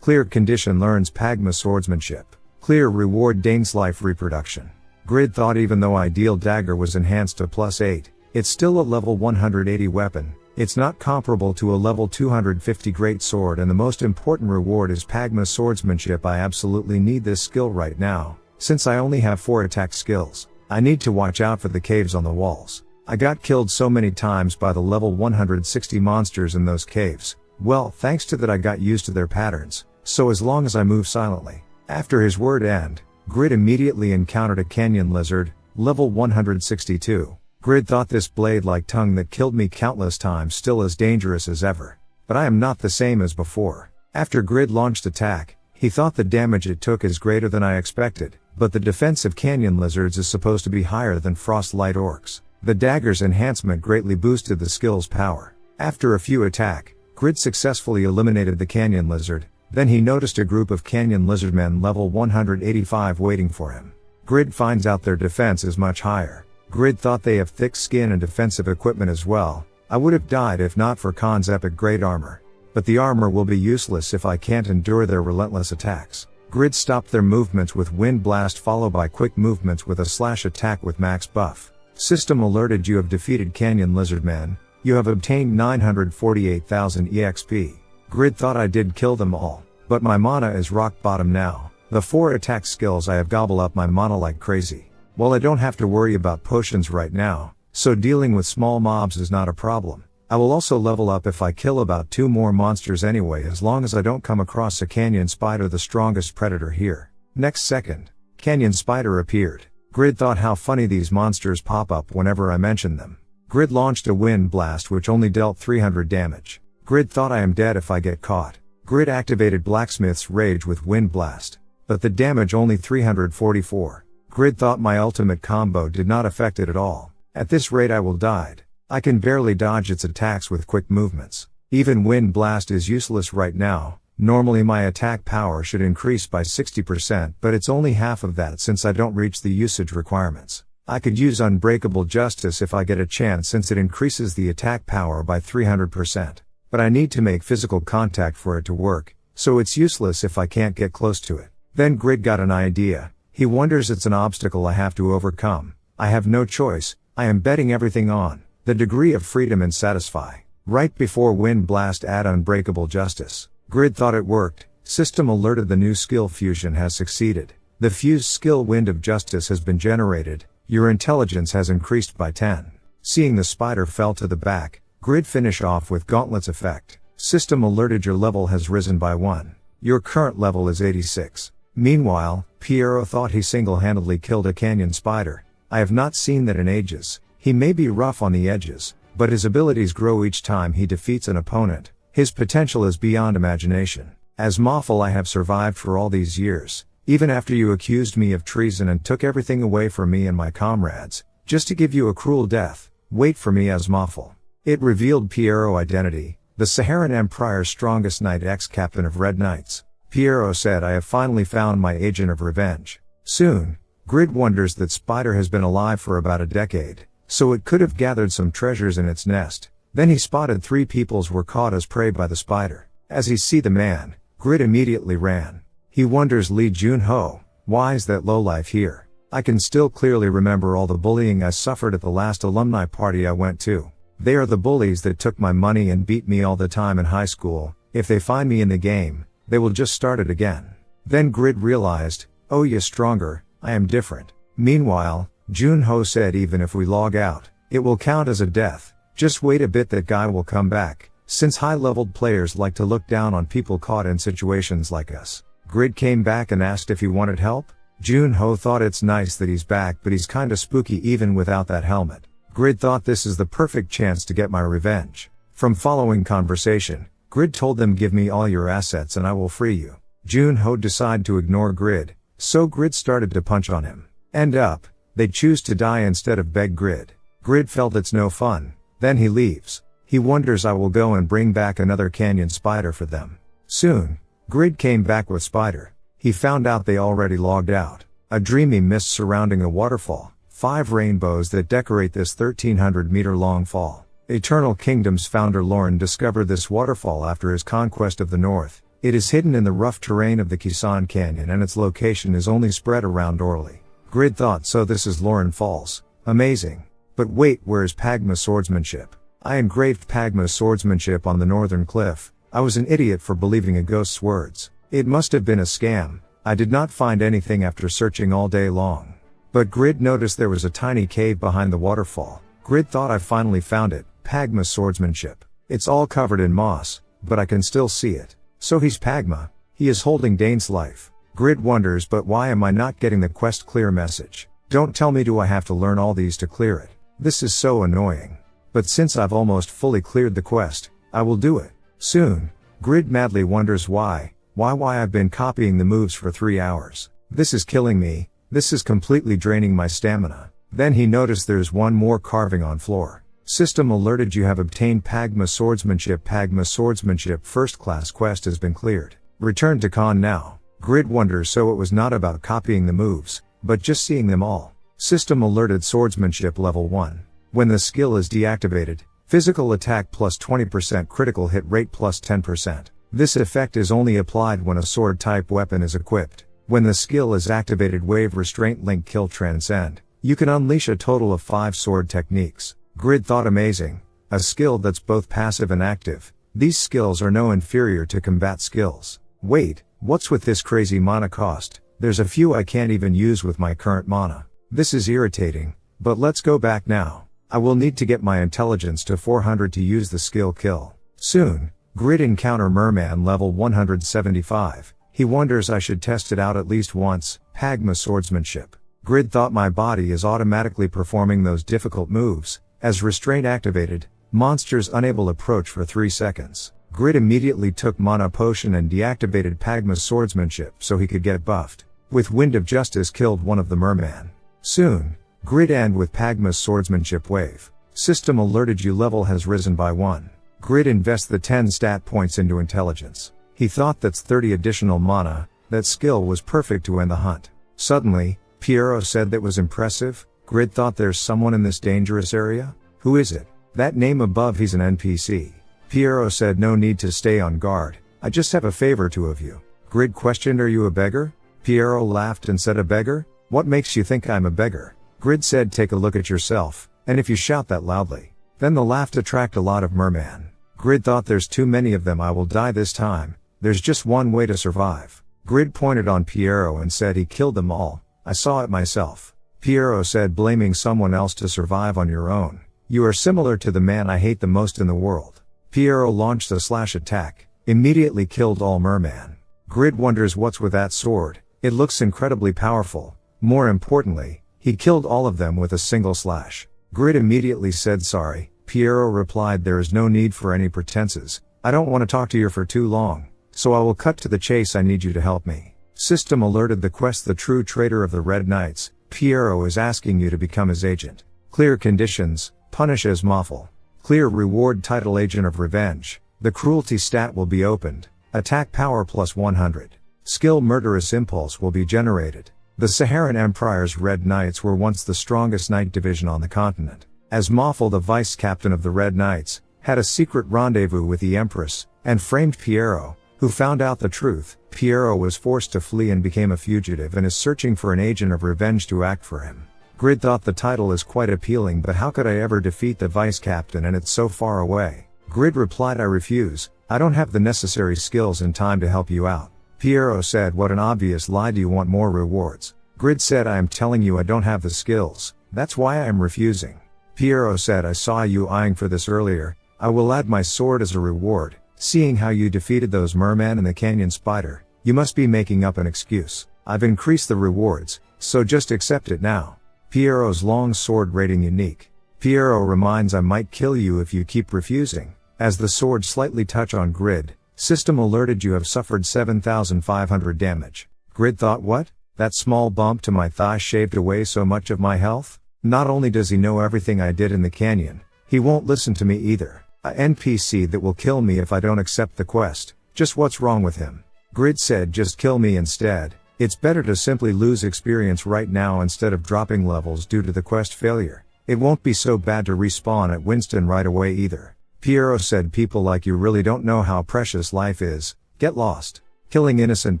Clear condition learns Pagma swordsmanship. Clear reward Dane's life reproduction. Grid thought, even though ideal dagger was enhanced to +8, it's still a level 180 weapon. It's not comparable to a level 250 great sword, and the most important reward is Pagma swordsmanship. I absolutely need this skill right now, since I only have 4 attack skills. I need to watch out for the caves on the walls. I got killed so many times by the level 160 monsters in those caves. Well, thanks to that I got used to their patterns, so as long as I move silently. After his word end, Grid immediately encountered a canyon lizard, level 162. Grid thought, this blade-like tongue that killed me countless times still as dangerous as ever. But I am not the same as before. After Grid launched attack, he thought the damage it took is greater than I expected, but the defense of canyon lizards is supposed to be higher than frost-light orcs. The dagger's enhancement greatly boosted the skill's power. After a few attack, Grid successfully eliminated the canyon lizard. Then he noticed a group of canyon lizardmen level 185 waiting for him. Grid finds out their defense is much higher. Grid thought they have thick skin and defensive equipment as well. I would have died if not for Khan's epic great armor. But the armor will be useless if I can't endure their relentless attacks. Grid stopped their movements with wind blast, followed by quick movements with a slash attack with max buff. System alerted, you have defeated canyon lizardmen. You have obtained 948,000 EXP. Grid thought, I did kill them all, but my mana is rock bottom now. The 4 attack skills I have gobble up my mana like crazy. Well, I don't have to worry about potions right now, so dealing with small mobs is not a problem. I will also level up if I kill about 2 more monsters anyway, as long as I don't come across a canyon spider, the strongest predator here. Next second, canyon spider appeared. Grid thought, how funny these monsters pop up whenever I mention them. Grid launched a wind blast which only dealt 300 damage. Grid thought, I am dead if I get caught. Grid activated Blacksmith's rage with wind blast, but the damage only 344. Grid thought, my ultimate combo did not affect it at all. At this rate I will die. I can barely dodge its attacks with quick movements. Even wind blast is useless right now. Normally my attack power should increase by 60%, but it's only half of that since I don't reach the usage requirements. I could use Unbreakable Justice if I get a chance, since it increases the attack power by 300%. But I need to make physical contact for it to work, so it's useless if I can't get close to it. Then Grid got an idea. He wonders it's an obstacle I have to overcome. I have no choice, I am betting everything on the degree of freedom and satisfy. Right before Wind Blast add Unbreakable Justice. Grid thought it worked. System alerted the new skill fusion has succeeded. The fused skill Wind of Justice has been generated. Your intelligence has increased by 10. Seeing the spider fell to the back, Grid finish off with Gauntlet's effect. System alerted your level has risen by 1. Your current level is 86. Meanwhile, Piero thought he single-handedly killed a canyon spider. I have not seen that in ages. He may be rough on the edges, but his abilities grow each time he defeats an opponent. His potential is beyond imagination. As Moffel I have survived for all these years, even after you accused me of treason and took everything away from me and my comrades, just to give you a cruel death. Wait for me as Moffel. It revealed Piero identity, the Saharan Empire's strongest knight ex-captain of Red Knights. Piero said I have finally found my agent of revenge. Soon, Grid wonders that spider has been alive for about a decade, so it could have gathered some treasures in its nest. Then he spotted 3 peoples were caught as prey by the spider. As he see the man, Grid immediately ran. He wonders Lee Jun-ho, why's that lowlife here? I can still clearly remember all the bullying I suffered at the last alumni party I went to. They are the bullies that took my money and beat me all the time in high school. If they find me in the game, they will just start it again. Then Grid realized, oh yeah, stronger, I am different. Meanwhile, Jun-ho said even if we log out, it will count as a death. Just wait a bit, that guy will come back, since high-leveled players like to look down on people caught in situations like us. Grid came back and asked if he wanted help. Jun-ho thought it's nice that he's back, but he's kinda spooky even without that helmet. Grid thought this is the perfect chance to get my revenge. From following conversation, Grid told them give me all your assets and I will free you. Jun-ho decided to ignore Grid, so Grid started to punch on him. End up, they choose to die instead of beg Grid. Grid felt it's no fun, then he leaves. He wonders I will go and bring back another canyon spider for them. Soon, Grid came back with spider. He found out they already logged out. A dreamy mist surrounding a waterfall. 5 rainbows that decorate this 1,300-meter long fall. Eternal Kingdom's founder Lauren discovered this waterfall after his conquest of the north. It is hidden in the rough terrain of the Kisan Canyon and its location is only spread around Orly. Grid thought so this is Lauren Falls. Amazing. But wait, where's Pagma's swordsmanship? I engraved Pagma's swordsmanship on the northern cliff. I was an idiot for believing a ghost's words. It must have been a scam. I did not find anything after searching all day long. But Grid noticed there was a tiny cave behind the waterfall. Grid thought I finally found it, Pagma's swordsmanship. It's all covered in moss, but I can still see it. So he's Pagma. He is holding Dane's life. Grid wonders, but why am I not getting the quest clear message? Don't tell me do I have to learn all these to clear it. This is so annoying. But since I've almost fully cleared the quest, I will do it. Soon, Grid madly wonders why I've been copying the moves for 3 hours. This is killing me. This is completely draining my stamina. Then he noticed there's one more carving on floor. System alerted you have obtained Pagma swordsmanship. Pagma swordsmanship first class quest has been cleared. Return to Khan now. Grid wonders so it was not about copying the moves, but just seeing them all. System alerted swordsmanship level 1. When the skill is deactivated, physical attack plus 20%, critical hit rate plus 10%. This effect is only applied when a sword type weapon is equipped. When the skill is activated, wave restraint link kill transcend. You can unleash a total of 5 sword techniques. Grid thought amazing. A skill that's both passive and active. These skills are no inferior to combat skills. Wait, what's with this crazy mana cost? There's a few I can't even use with my current mana. This is irritating, but let's go back now. I will need to get my intelligence to 400 to use the skill kill. Soon, Grid encounter Merman level 175. He wonders I should test it out at least once. Pagma swordsmanship. Grid thought my body is automatically performing those difficult moves. As restraint activated, monsters unable approach for 3 seconds. Grid immediately took mana potion and deactivated Pagma's swordsmanship so he could get buffed. With Wind of Justice killed one of the merman. Soon, Grid end with Pagma's swordsmanship wave. System alerted you level has risen by 1. Grid invests the 10 stat points into intelligence. He thought that's 30 additional mana. That skill was perfect to end the hunt. Suddenly, Piero said that was impressive. Grid thought there's someone in this dangerous area? Who is it? That name above, he's an NPC. Piero said no need to stay on guard. I just have a favor to of you. Grid questioned, are you a beggar? Piero laughed and said, a beggar? What makes you think I'm a beggar? Grid said, take a look at yourself, and if you shout that loudly, then the laugh attract a lot of merman. Grid thought, there's too many of them, I will die this time, there's just one way to survive. Grid pointed on Piero and said, he killed them all, I saw it myself. Piero said, blaming someone else to survive on your own. You are similar to the man I hate the most in the world. Piero launched a slash attack, immediately killed all merman. Grid wonders what's with that sword, it looks incredibly powerful. More importantly, he killed all of them with a single slash. Grid immediately said sorry. Piero replied, there is no need for any pretenses, I don't want to talk to you for too long, so I will cut to the chase, I need you to help me. System alerted the quest, the true traitor of the Red Knights, Piero is asking you to become his agent. Clear conditions, punish as Moffel. Clear reward, title agent of revenge. The cruelty stat will be opened. Attack power plus 100. Skill murderous impulse will be generated. The Saharan Empire's Red Knights were once the strongest knight division on the continent. As Moffel, the vice captain of the Red Knights, had a secret rendezvous with the Empress, and framed Piero, who found out the truth, Piero was forced to flee and became a fugitive and is searching for an agent of revenge to act for him. Grid thought the title is quite appealing, but how could I ever defeat the vice captain and it's so far away? Grid replied, I refuse, I don't have the necessary skills and time to help you out. Piero said, what an obvious lie, do you want more rewards? Grid said, I am telling you I don't have the skills, that's why I am refusing. Piero said, I saw you eyeing for this earlier, I will add my sword as a reward, seeing how you defeated those mermen and the canyon spider, you must be making up an excuse. I've increased the rewards, so just accept it now. Piero's long sword rating unique. Piero reminds, I might kill you if you keep refusing. As the sword slightly touch on Grid, system alerted, you have suffered 7,500 damage. Grid thought, what? That small bump to my thigh shaved away so much of my health? Not only does he know everything I did in the canyon, he won't listen to me either. A NPC that will kill me if I don't accept the quest. Just what's wrong with him? Grid said, just kill me instead. It's better to simply lose experience right now instead of dropping levels due to the quest failure. It won't be so bad to respawn at Winston right away either. Piero said, people like you really don't know how precious life is. Get lost. Killing innocent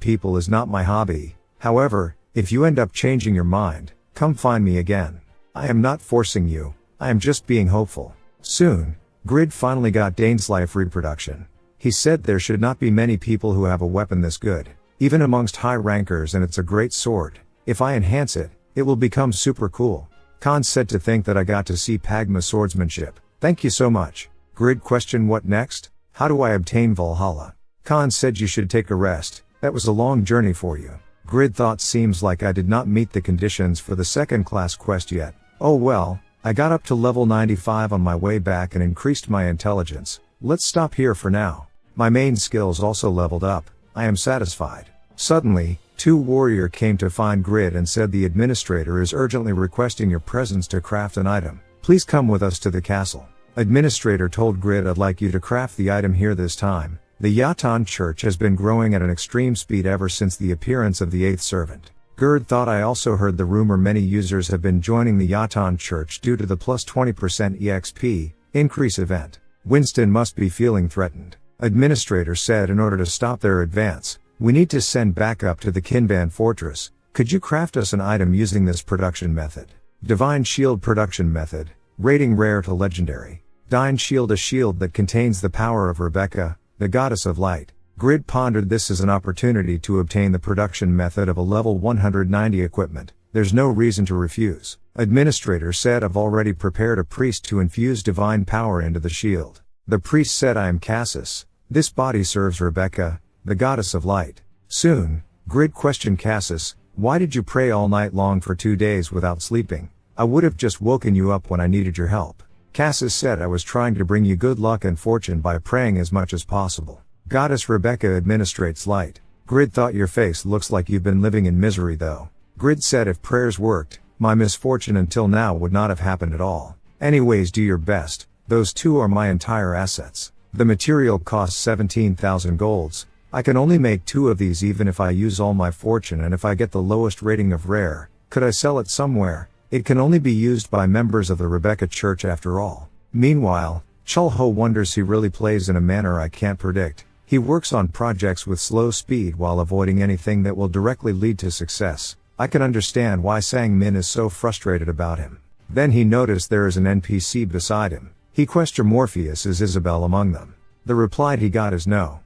people is not my hobby. However, if you end up changing your mind, come find me again. I am not forcing you, I am just being hopeful. Soon, Grid finally got Dane's life reproduction. He said there should not be many people who have a weapon this good, even amongst high rankers, and it's a great sword. If I enhance it, it will become super cool. Khan said, to think that I got to see Pagma swordsmanship. Thank you so much. Grid questioned, what next? How do I obtain Valhalla? Khan said, you should take a rest, that was a long journey for you. Grid thought, seems like I did not meet the conditions for the second class quest yet. Oh well, I got up to level 95 on my way back and increased my intelligence. Let's stop here for now. My main skills also leveled up. I am satisfied. Suddenly, two warrior came to find Grid and said, the administrator is urgently requesting your presence to craft an item. Please come with us to the castle. Administrator told Grid, I'd like you to craft the item here this time. The Yatan Church has been growing at an extreme speed ever since the appearance of the 8th servant. Gerd thought, I also heard the rumor many users have been joining the Yatan Church due to the plus 20% EXP increase event. Winston must be feeling threatened. Administrator said, in order to stop their advance, we need to send backup to the Kinban Fortress. Could you craft us an item using this production method? Divine Shield production method, rating rare to legendary. Divine Shield, a shield that contains the power of Rebecca, the goddess of light. Grid pondered, this is an opportunity to obtain the production method of a level 190 equipment. There's no reason to refuse. Administrator said, I've already prepared a priest to infuse divine power into the shield. The priest said, I am Cassis. This body serves Rebecca, the goddess of light. Soon, Grid questioned Cassis, why did you pray all night long for 2 days without sleeping? I would have just woken you up when I needed your help. Cassis said, I was trying to bring you good luck and fortune by praying as much as possible. Goddess Rebecca administrates light. Grid thought, your face looks like you've been living in misery though. Grid said, if prayers worked, my misfortune until now would not have happened at all. Anyways, do your best, those two are my entire assets. The material costs 17,000 golds. I can only make 2 of these even if I use all my fortune, and if I get the lowest rating of rare, could I sell it somewhere? It can only be used by members of the Rebecca Church after all. Meanwhile, Chulho wonders, he really plays in a manner I can't predict. He works on projects with slow speed while avoiding anything that will directly lead to success. I can understand why Sang-min is so frustrated about him. Then he noticed there is an NPC beside him. He questioned Morpheus, is Isabel among them? The reply he got is no.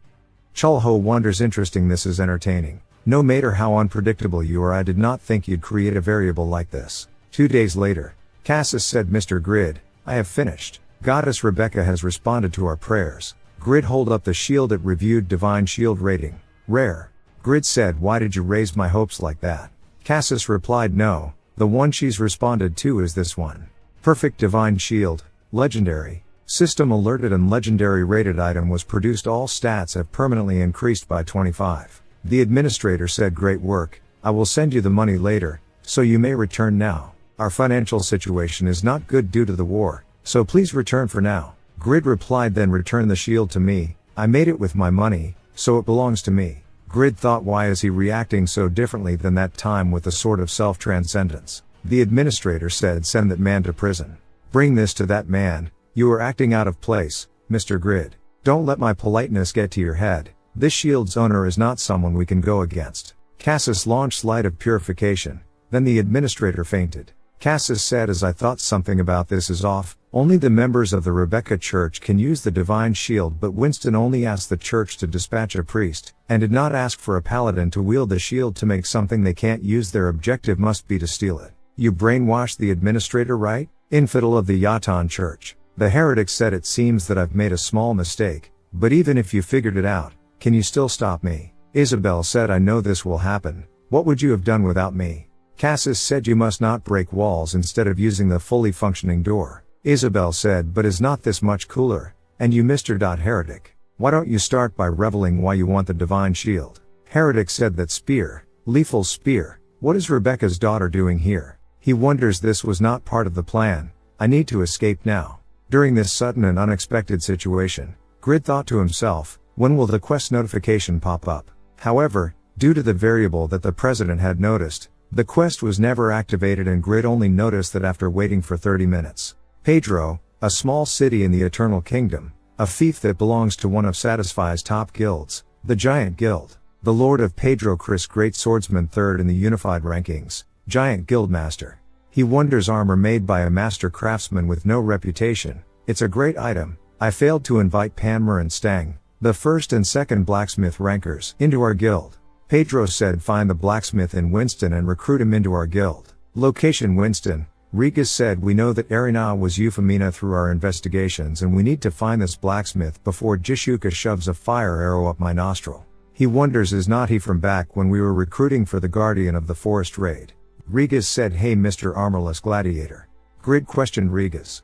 Chulho wonders, interesting, this is entertaining. No matter how unpredictable you are, I did not think you'd create a variable like this. 2 days later, Cassis said, Mr. Grid, I have finished. Goddess Rebecca has responded to our prayers. Grid hold up the shield. It reviewed divine shield rating. Rare. Grid said, why did you raise my hopes like that? Cassis replied, no, the one she's responded to is this one. Perfect divine shield, legendary. System alerted and legendary rated item was produced. All stats have permanently increased by 25. The administrator said, great work, I will send you the money later, so you may return now. Our financial situation is not good due to the war, so please return for now. Grid replied, then return the shield to me, I made it with my money, so it belongs to me. Grid thought, why is he reacting so differently than that time with the sort of self-transcendence? The administrator said, send that man to prison. Bring this to that man, you are acting out of place, Mr. Grid. Don't let my politeness get to your head, this shield's owner is not someone we can go against. Cassis launched light of purification, then the administrator fainted. Cassis said, as I thought, something about this is off, only the members of the Rebecca Church can use the divine shield, but Winston only asked the church to dispatch a priest, and did not ask for a paladin to wield the shield to make something they can't use. Their objective must be to steal it. You brainwashed the administrator, right? Infidel of the Yatan Church. The heretic said, it seems that I've made a small mistake, but even if you figured it out, can you still stop me? Isabel said, I know this will happen, what would you have done without me? Cassis said, you must not break walls instead of using the fully functioning door. Isabel said, but is not this much cooler? And you, Mr. Heretic, why don't you start by reveling why you want the divine shield? Heretic said, that spear, lethal spear, what is Rebecca's daughter doing here? He wonders, this was not part of the plan, I need to escape now. During this sudden and unexpected situation, Grid thought to himself, when will the quest notification pop up? However, due to the variable that the president had noticed, the quest was never activated and Grid only noticed that after waiting for 30 minutes. Pedro, a small city in the Eternal Kingdom, a fief that belongs to one of Satisfy's top guilds, the Giant Guild. The Lord of Pedro, Chris, great swordsman, third in the unified rankings, Giant Guild Master. He wonders, armor made by a master craftsman with no reputation, it's a great item. I failed to invite Panmer and Stang, the first and second blacksmith rankers, into our guild. Pedro said, find the blacksmith in Winston and recruit him into our guild. Location, Winston. Rigas said, we know that Erina was Euphemina through our investigations and we need to find this blacksmith before Jishuka shoves a fire arrow up my nostril. He wonders, is not he from back when we were recruiting for the Guardian of the Forest raid? Rigas said, hey Mr. Armorless Gladiator. Grid questioned Rigas.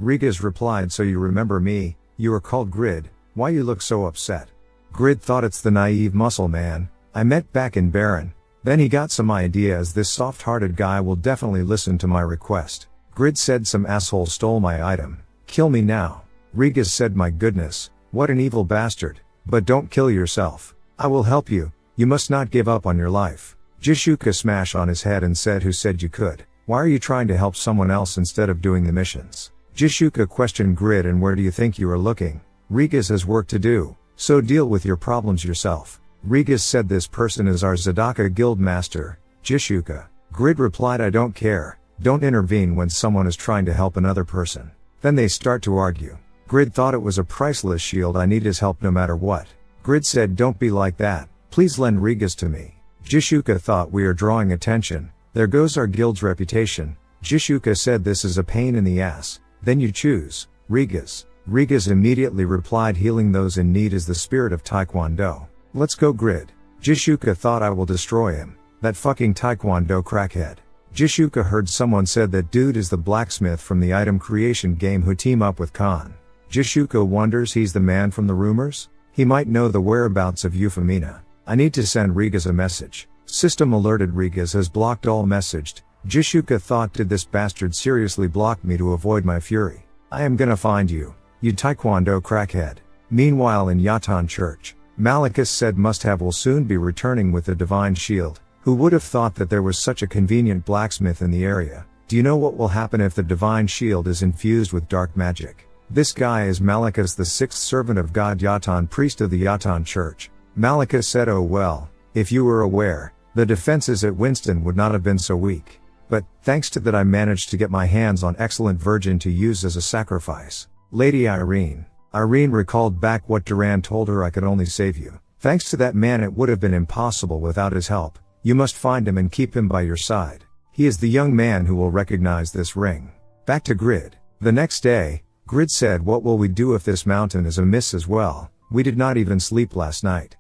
Rigas replied, so you remember me, you are called Grid, why you look so upset? Grid thought, it's the naive muscle man I met back in Baron. Then he got some idea, as this soft-hearted guy will definitely listen to my request. Grid said, some asshole stole my item, kill me now. Rigas said, my goodness, what an evil bastard, but don't kill yourself. I will help you, you must not give up on your life. Jishuka smashed on his head and said, who said you could? Why are you trying to help someone else instead of doing the missions? Jishuka questioned Grid, and where do you think you are looking? Rigas has work to do, so deal with your problems yourself. Rigas said, this person is our Zadaka guild master, Jishuka. Grid replied, I don't care, don't intervene when someone is trying to help another person. Then they start to argue. Grid thought it was a priceless shield, I need his help no matter what. Grid said, don't be like that, please lend Rigas to me. Jishuka thought, we are drawing attention, there goes our guild's reputation. Jishuka said, this is a pain in the ass, then you choose, Rigas. Rigas immediately replied, healing those in need is the spirit of Taekwondo. Let's go, Grid. Jishuka thought, I will destroy him, that fucking Taekwondo crackhead. Jishuka heard someone said that dude is the blacksmith from the item creation game who team up with Khan. Jishuka wonders, he's the man from the rumors? He might know the whereabouts of Euphemina. I need to send Rigas a message. System alerted, Rigas has blocked all messaged. Jishuka thought, did this bastard seriously block me to avoid my fury? I am gonna find you, you Taekwondo crackhead. Meanwhile in Yatan Church, Malachus said Must-Have will soon be returning with the divine shield. Who would have thought that there was such a convenient blacksmith in the area? Do you know what will happen if the divine shield is infused with dark magic? This guy is Malachus, the sixth servant of God Yatan, priest of the Yatan church. Malachus said, oh well, if you were aware, the defenses at Winston would not have been so weak. But, thanks to that, I managed to get my hands on excellent virgin to use as a sacrifice. Lady Irene. Irene recalled back what Duran told her: I could only save you. Thanks to that man, it would have been impossible without his help. You must find him and keep him by your side. He is the young man who will recognize this ring. Back to Grid. The next day, Grid said, what will we do if this mountain is amiss as well? We did not even sleep last night.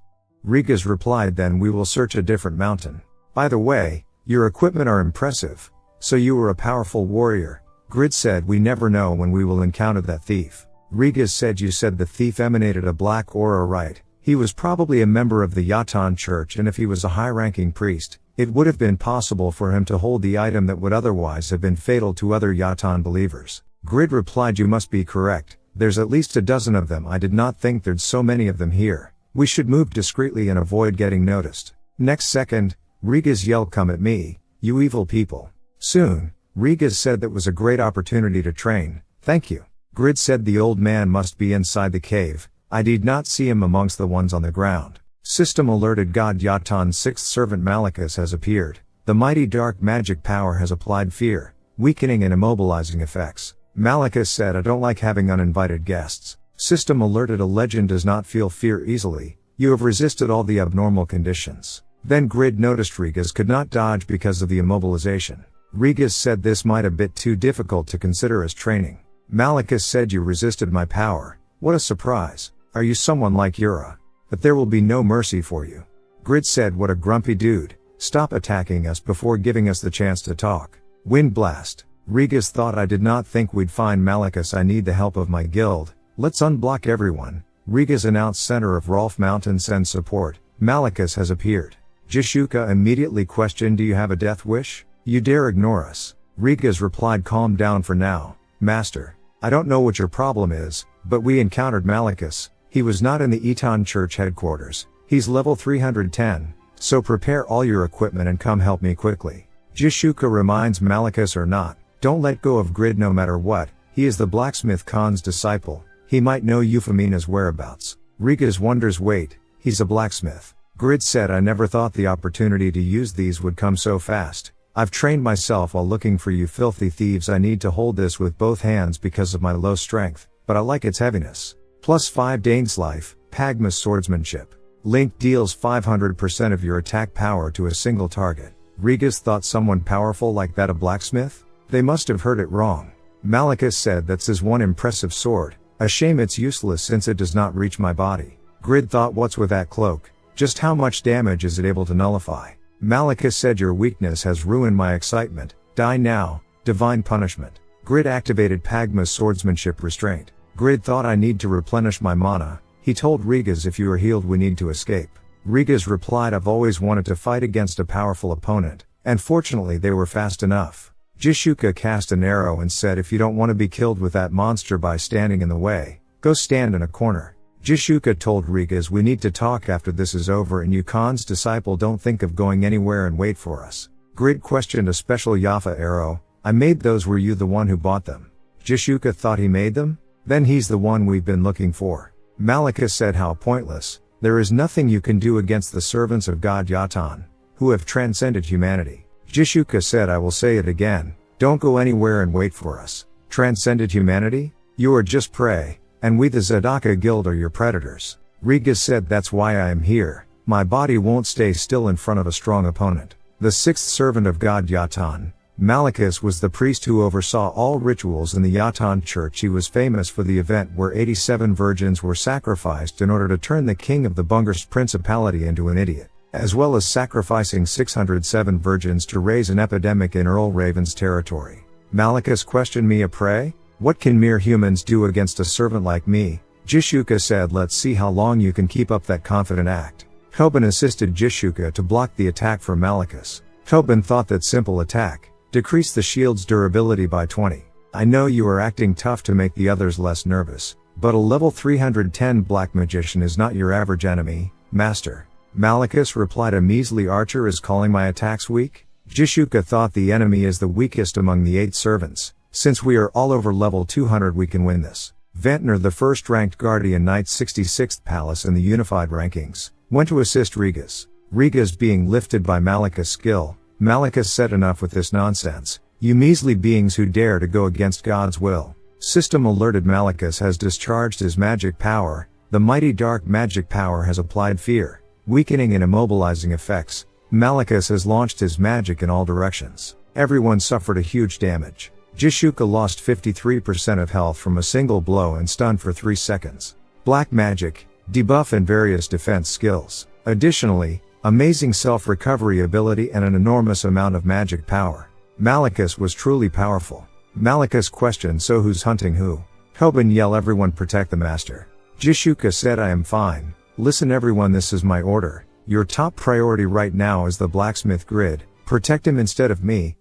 Rigas replied, then we will search a different mountain. By the way, your equipment are impressive. So you were a powerful warrior. Grid said, we never know when we will encounter that thief. Rigas said, you said the thief emanated a black aura, right? He was probably a member of the Yatan church, and if he was a high-ranking priest, it would have been possible for him to hold the item that would otherwise have been fatal to other Yatan believers. Grid replied, you must be correct. There's at least a dozen of them. I did not think there'd so many of them here. We should move discreetly and avoid getting noticed. Next second, Rigas yelled, come at me, you evil people. Soon, Rigas said that was a great opportunity to train. Thank you. Grid said the old man must be inside the cave. I did not see him amongst the ones on the ground. System alerted, God Yatan's sixth servant Malachus has appeared. The mighty dark magic power has applied fear, weakening and immobilizing effects. Malachus said, I don't like having uninvited guests. System alerted, a legend does not feel fear easily. You have resisted all the abnormal conditions. Then Grid noticed Rigas could not dodge because of the immobilization. Rigas said this might a bit too difficult to consider as training. Malachus said, you resisted my power. What a surprise. Are you someone like Yura? But there will be no mercy for you. Grid said, what a grumpy dude. Stop attacking us before giving us the chance to talk. Wind blast. Rigas thought, I did not think we'd find Malachus. I need the help of my guild. Let's unblock everyone. Rigas announced, center of Rolf Mountain sends support. Malachus has appeared. Jishuka immediately questioned, do you have a death wish? You dare ignore us? Rigas replied, calm down for now, master. I don't know what your problem is, but we encountered Malachus. He was not in the Eton church headquarters. He's level 310, so prepare all your equipment and come help me quickly. Jishuka reminds Malachus or not, don't let go of Grid no matter what. He is the Blacksmith Khan's disciple. He might know Euphemina's whereabouts. Rigas wonders, wait, he's a blacksmith. Grid said, I never thought the opportunity to use these would come so fast. I've trained myself while looking for you filthy thieves. I need to hold this with both hands because of my low strength, but I like its heaviness. Plus 5 Dane's life, Pagma's swordsmanship. Link deals 500% of your attack power to a single target. Rigas thought, someone powerful like that a blacksmith? They must have heard it wrong. Malachus said, that's his one impressive sword. A shame it's useless since it does not reach my body. Grid thought, what's with that cloak? Just how much damage is it able to nullify? Malachus said, your weakness has ruined my excitement. Die now, divine punishment. Grid activated Pagma's swordsmanship restraint. Grid thought, I need to replenish my mana. He told Rigas, if you are healed we need to escape. Rigas replied, I've always wanted to fight against a powerful opponent, and fortunately they were fast enough. Jishuka cast an arrow and said, if you don't want to be killed with that monster by standing in the way, go stand in a corner. Jishuka told Rigas, we need to talk after this is over, and you Khan's disciple don't think of going anywhere and wait for us. Grid questioned, a special Yafa arrow? I made those, were you the one who bought them? Jishuka thought he made them? Then he's the one we've been looking for. Malachus said, how pointless. There is nothing you can do against the servants of God Yatan, who have transcended humanity. Jishuka said, I will say it again, don't go anywhere and wait for us. Transcended humanity? You are just prey, and we the Zadaka Guild are your predators. Rigas said, that's why I am here. My body won't stay still in front of a strong opponent. The sixth servant of God Yatan, Malachus, was the priest who oversaw all rituals in the Yatan church. He was famous for the event where 87 virgins were sacrificed in order to turn the king of the Bungarst principality into an idiot, as well as sacrificing 607 virgins to raise an epidemic in Earl Raven's territory. Malachus questioned, me a prey? What can mere humans do against a servant like me? Jishuka said, let's see how long you can keep up that confident act. Tobin assisted Jishuka to block the attack from Malachus. Tobin thought that simple attack, decrease the shield's durability by 20. I know you are acting tough to make the others less nervous, but a level 310 black magician is not your average enemy, master. Malachus replied, a measly archer is calling my attacks weak? Jishuka thought the enemy is the weakest among the 8 servants. Since we are all over level 200 we can win this. Ventnor, the first ranked Guardian Knight, 66th Palace in the unified rankings, went to assist Rigas. Rigas being lifted by Malika's skill. Malika said, enough with this nonsense, you measly beings who dare to go against God's will. System alerted. Malikas has discharged his magic power. The mighty dark magic power has applied fear, weakening and immobilizing effects. Malikas has launched his magic in all directions. Everyone suffered a huge damage. Jishuka lost 53% of health from a single blow and stunned for 3 seconds. Black magic, debuff and various defense skills. Additionally, amazing self-recovery ability and an enormous amount of magic power. Malikas was truly powerful. Malikas questioned, so who's hunting who? Koban yell, everyone protect the master. Jishuka said, I am fine. Listen everyone, this is my order. Your top priority right now is the blacksmith Grid. Protect him instead of me.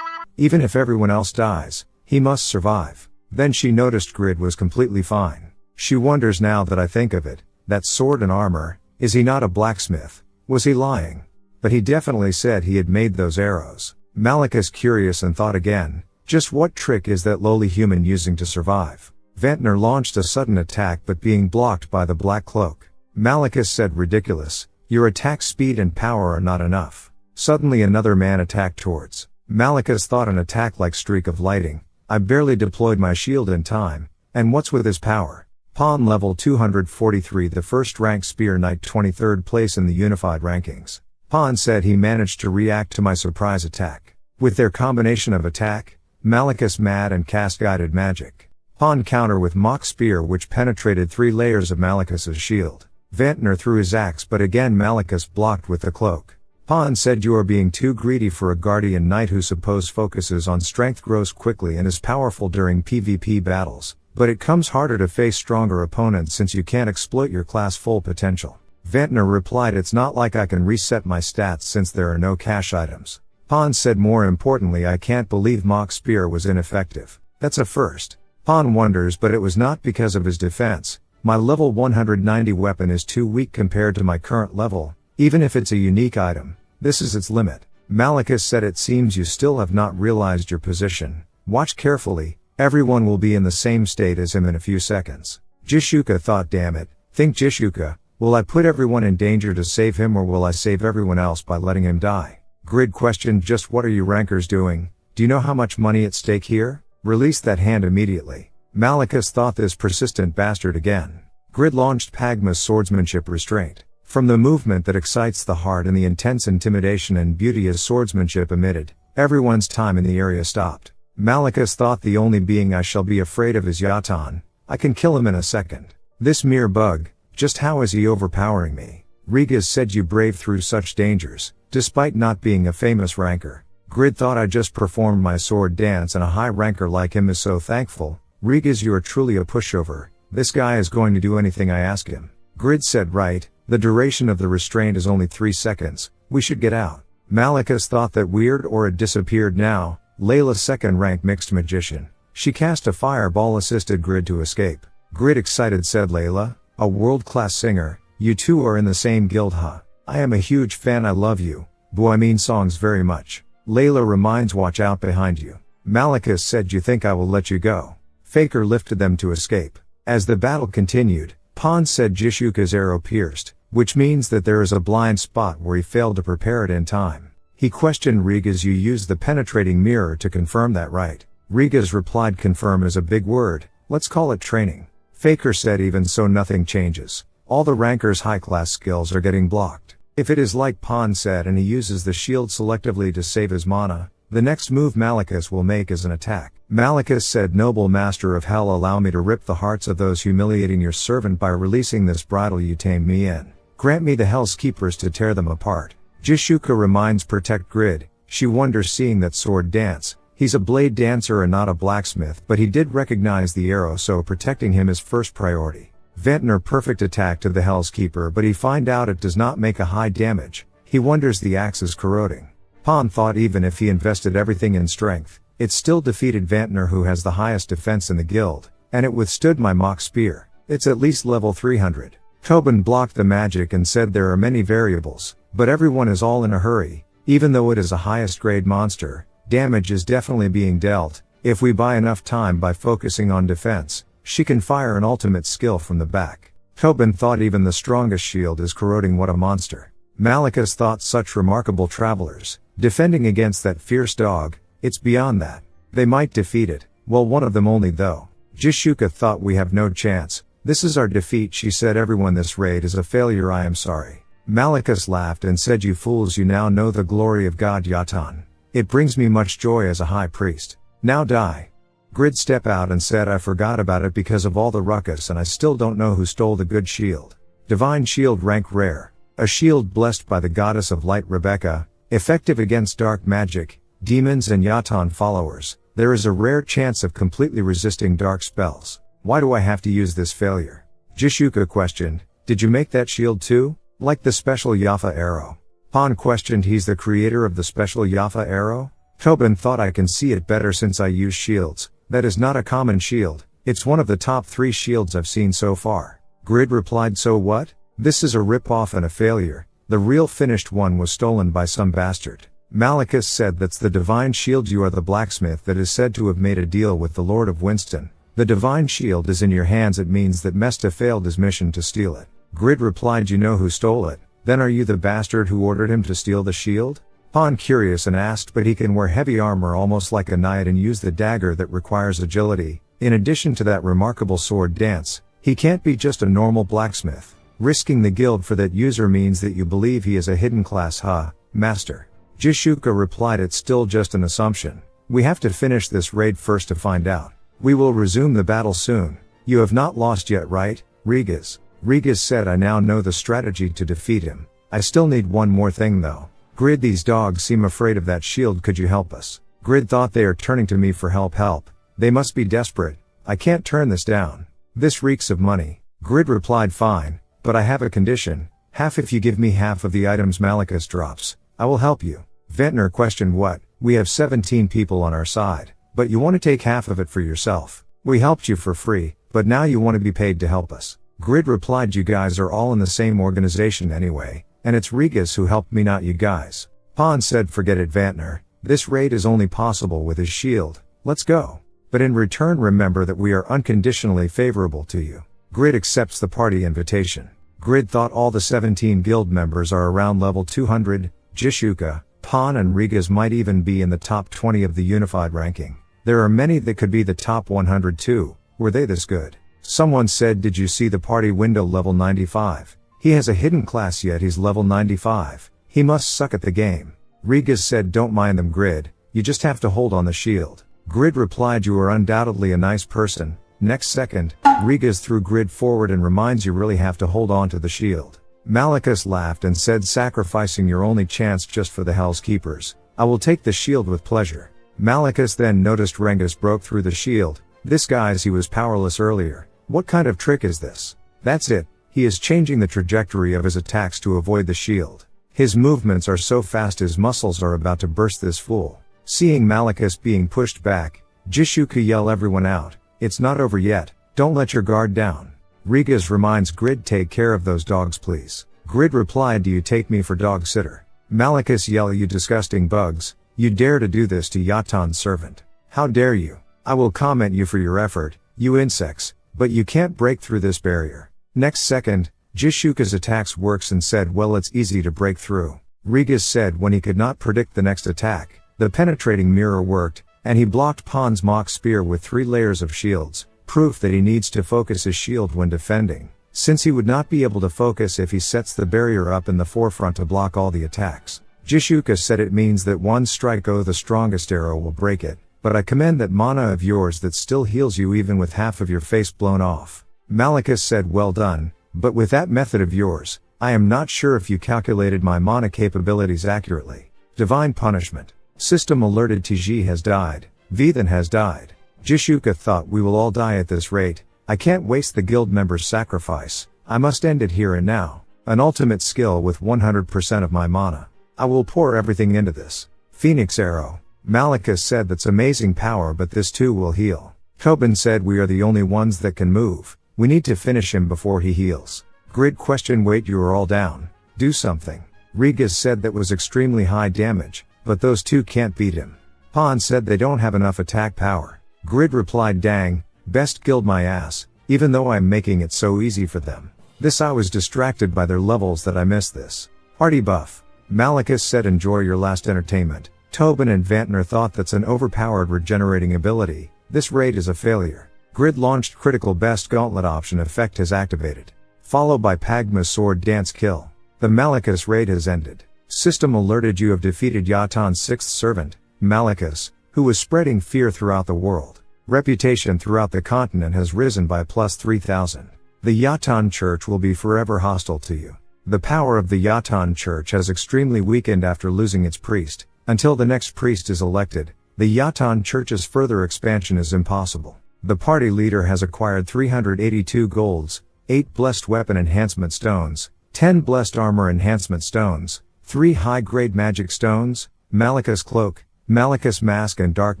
Even if everyone else dies, he must survive. Then she noticed Grid was completely fine. She wonders now that I think of it, that sword and armor, is he not a blacksmith? Was he lying? But he definitely said he had made those arrows. Malika's curious and thought again, just what trick is that lowly human using to survive? Ventnor launched a sudden attack but being blocked by the black cloak. Malika said, ridiculous, your attack speed and power are not enough. Suddenly another man attacked towards. Malika's thought, an attack like streak of lightning. I barely deployed my shield in time, and what's with his power? Pawn level 243, the first rank spear knight, 23rd place in the unified rankings. Pawn said he managed to react to my surprise attack. With their combination of attack, Malika's mad and cast guided magic. Pawn counter with mock spear which penetrated 3 layers of Malika's shield. Ventnor threw his axe but again Malika's blocked with the cloak. Pawn said, you are being too greedy for a guardian knight who suppose focuses on strength, grows quickly and is powerful during PvP battles, but it comes harder to face stronger opponents since you can't exploit your class full potential. Ventnor replied, it's not like I can reset my stats since there are no cash items. Pawn said, more importantly, I can't believe mock spear was ineffective. That's a first. Pawn wonders, but it was not because of his defense. My level 190 weapon is too weak compared to my current level, even if it's a unique item. This is its limit. Malika said, it seems you still have not realized your position. Watch carefully, everyone will be in the same state as him in a few seconds. Jishuka thought, damn it, think Jishuka, will I put everyone in danger to save him or will I save everyone else by letting him die? Grid questioned, just what are you rankers doing? Do you know how much money at stake here? Release that hand immediately. Malikas thought, this persistent bastard again. Grid launched Pagma's swordsmanship restraint. From the movement that excites the heart and the intense intimidation and beauty his swordsmanship emitted, everyone's time in the area stopped. Malikas thought, the only being I shall be afraid of is Yatan. I can kill him in a second. This mere bug, just how is he overpowering me? Rigas said, you brave through such dangers, despite not being a famous ranker. Grid thought, I just performed my sword dance and a high ranker like him is so thankful. Rigas, you are truly a pushover. This guy is going to do anything I ask him. Grid said, right, the duration of the restraint is only 3 seconds, we should get out. Malikas thought, that weird, or it disappeared now. Layla, second rank mixed magician. She cast a fireball, assisted Grid to escape. Grid excited said, Layla, a world-class singer, you two are in the same guild, huh? I am a huge fan, I love you, boo, I mean songs very much. Layla reminds, watch out behind you. Malikas said, you think I will let you go? Faker lifted them to escape. As the battle continued, Pawn said Jishuka's arrow pierced, which means that there is a blind spot where he failed to prepare it in time. He questioned Rigas, you used the penetrating mirror to confirm that, right? Rigas replied, confirm is a big word, let's call it training. Faker said, even so nothing changes. All the rankers' high-class skills are getting blocked. If it is like Pawn said and he uses the shield selectively to save his mana, the next move Malikas will make is an attack. Malikas said, noble master of hell, allow me to rip the hearts of those humiliating your servant by releasing this bridle you tamed me in. Grant me the hell's keepers to tear them apart. Jishuka reminds, protect Grid. She wonders seeing that sword dance. He's a blade dancer and not a blacksmith, but he did recognize the arrow, so protecting him is first priority. Ventnor perfect attack to the hell's keeper, but he find out it does not make a high damage. He wonders the axe is corroding. Pawn thought even if he invested everything in strength, it still defeated Ventnor, who has the highest defense in the guild, and it withstood my mock spear. It's at least level 300. Koban blocked the magic and said, there are many variables, but everyone is all in a hurry. Even though it is a highest grade monster, damage is definitely being dealt. If we buy enough time by focusing on defense, She can fire an ultimate skill from the back. Tobin thought even the strongest shield is corroding. What a monster. Malachus thought such remarkable travelers, defending against that fierce dog, it's beyond that. They might defeat it. Well, one of them only though. Jishuka thought we have no chance. This is our defeat, she said. Everyone, this raid is a failure, I am sorry. Malachus laughed and said, you fools, you now know the glory of God Yatan. It brings me much joy as a high priest. Now die. Grid stepped out and said, I forgot about it because of all the ruckus and I still don't know who stole the good shield. Divine shield, rank rare. A shield blessed by the goddess of light Rebecca, effective against dark magic, demons and Yatan followers. There is a rare chance of completely resisting dark spells. Why do I have to use this failure? Jishuka questioned, did you make that shield too? Like the special Yafa arrow? Pan questioned, he's the creator of the special Yafa arrow? Tobin thought, I can see it better since I use shields. That is not a common shield. It's one of the top 3 shields I've seen so far. Grid replied, so what? This is a rip-off and a failure. The real finished one was stolen by some bastard. Malachus said, that's the divine shield. You are the blacksmith that is said to have made a deal with the Lord of Winston. The divine shield is in your hands. It means that Mesta failed his mission to steal it. Grid replied, you know who stole it? Then are you the bastard who ordered him to steal the shield? Pan curious and asked, but he can wear heavy armor almost like a knight and use the dagger that requires agility. In addition to that remarkable sword dance, he can't be just a normal blacksmith. Risking the guild for that user means that you believe he is a hidden class, huh, master? Jishuka replied, it's still just an assumption. We have to finish this raid first to find out. We will resume the battle soon. You have not lost yet, right, Rigas? Rigas said, I now know the strategy to defeat him. I still need one more thing though. Grid, these dogs seem afraid of that shield. Could you help us? Grid thought, they are turning to me for help. They must be desperate. I can't turn this down. This reeks of money. Grid replied, fine, but I have a condition. Half if you give me half of the items Malachus drops. I will help you. Ventnor questioned, what? We have 17 people on our side. But you want to take half of it for yourself. We helped you for free, but now you want to be paid to help us. Grid replied, you guys are all in the same organization anyway, and it's Rigas who helped me, not you guys. Pan said, forget it, Vantner. This raid is only possible with his shield. Let's go. But in return, remember that we are unconditionally favorable to you. Grid accepts the party invitation. Grid thought all the 17 guild members are around level 200, Jishuka, Pan and Rigas might even be in the top 20 of the unified ranking. There are many that could be the top 100 too. Were they this good? Someone said, did you see the party window level 95? He has a hidden class yet he's level 95. He must suck at the game. Rigas said, don't mind them, Grid. You just have to hold on the shield. Grid replied, you are undoubtedly a nice person. Next second, Rigas threw Grid forward and reminds you really have to hold on to the shield. Malachus laughed and said, sacrificing your only chance just for the Hell's Keepers. I will take the shield with pleasure. Malachus then noticed Rengus broke through the shield. This guy's, he was powerless earlier. What kind of trick is this? That's it. He is changing the trajectory of his attacks to avoid the shield. His movements are so fast his muscles are about to burst, this fool. Seeing Malachus being pushed back, Jishuka yelled everyone out. It's not over yet. Don't let your guard down. Rigas reminds Grid, take care of those dogs please. Grid replied, do you take me for dog sitter? Malachus yelled, you disgusting bugs. You dare to do this to Yatan's servant. How dare you? I will comment you for your effort, you insects, but you can't break through this barrier. Next second, Jishuka's attacks works and said, well, it's easy to break through. Rigas said when he could not predict the next attack, the penetrating mirror worked, and he blocked Pan's mock spear with 3 layers of shields. Proof that he needs to focus his shield when defending, since he would not be able to focus if he sets the barrier up in the forefront to block all the attacks. Jishuka said, it means that one strike, oh, the strongest arrow will break it, but I commend that mana of yours that still heals you even with half of your face blown off. Malachus said, well done, but with that method of yours, I am not sure if you calculated my mana capabilities accurately. Divine punishment. System alerted, TG has died. Vethan has died. Jishuka thought, we will all die at this rate. I can't waste the guild member's sacrifice. I must end it here and now. An ultimate skill with 100% of my mana. I will pour everything into this. Phoenix arrow. Malachus said, that's amazing power, but this too will heal. Tobin said, we are the only ones that can move. We need to finish him before he heals. Grid questioned, wait, you are all down. Do something. Rigas said, that was extremely high damage, but those two can't beat him. Pan said they don't have enough attack power. Grid replied, dang, Best guild my ass, even though I'm making it so easy for them. This I was distracted by their levels that I missed this. Party buff. Malicus said enjoy your last entertainment. Tobin and Vantner thought that's an overpowered regenerating ability. This raid is a failure. Grid launched critical best gauntlet option effect has activated. Followed by Pagma's sword dance kill. The Malicus raid has ended. System alerted you have defeated Yatan's sixth servant, Malicus, who was spreading fear throughout the world. Reputation throughout the continent has risen by plus 3,000. The Yatan Church will be forever hostile to you. The power of the Yatan Church has extremely weakened after losing its priest. Until the next priest is elected, the Yatan Church's further expansion is impossible. The party leader has acquired 382 golds, 8 blessed weapon enhancement stones, 10 blessed armor enhancement stones, 3 high-grade magic stones, Malicus cloak, Malicus mask and dark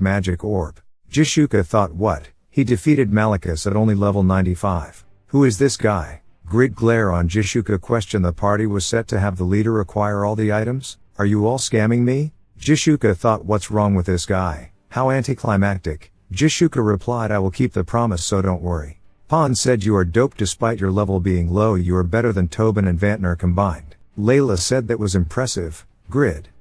magic orb. Jishuka thought what? He defeated Malicus at only level 95. Who is this guy? Grid glare on Jishuka question. The party was set to have the leader acquire all the items? Are you all scamming me? Jishuka thought what's wrong with this guy? How anticlimactic. Jishuka replied I will keep the promise so don't worry. Pon said you are dope despite your level being low, you are better than Tobin and Vantner combined. Layla said that was impressive. Grid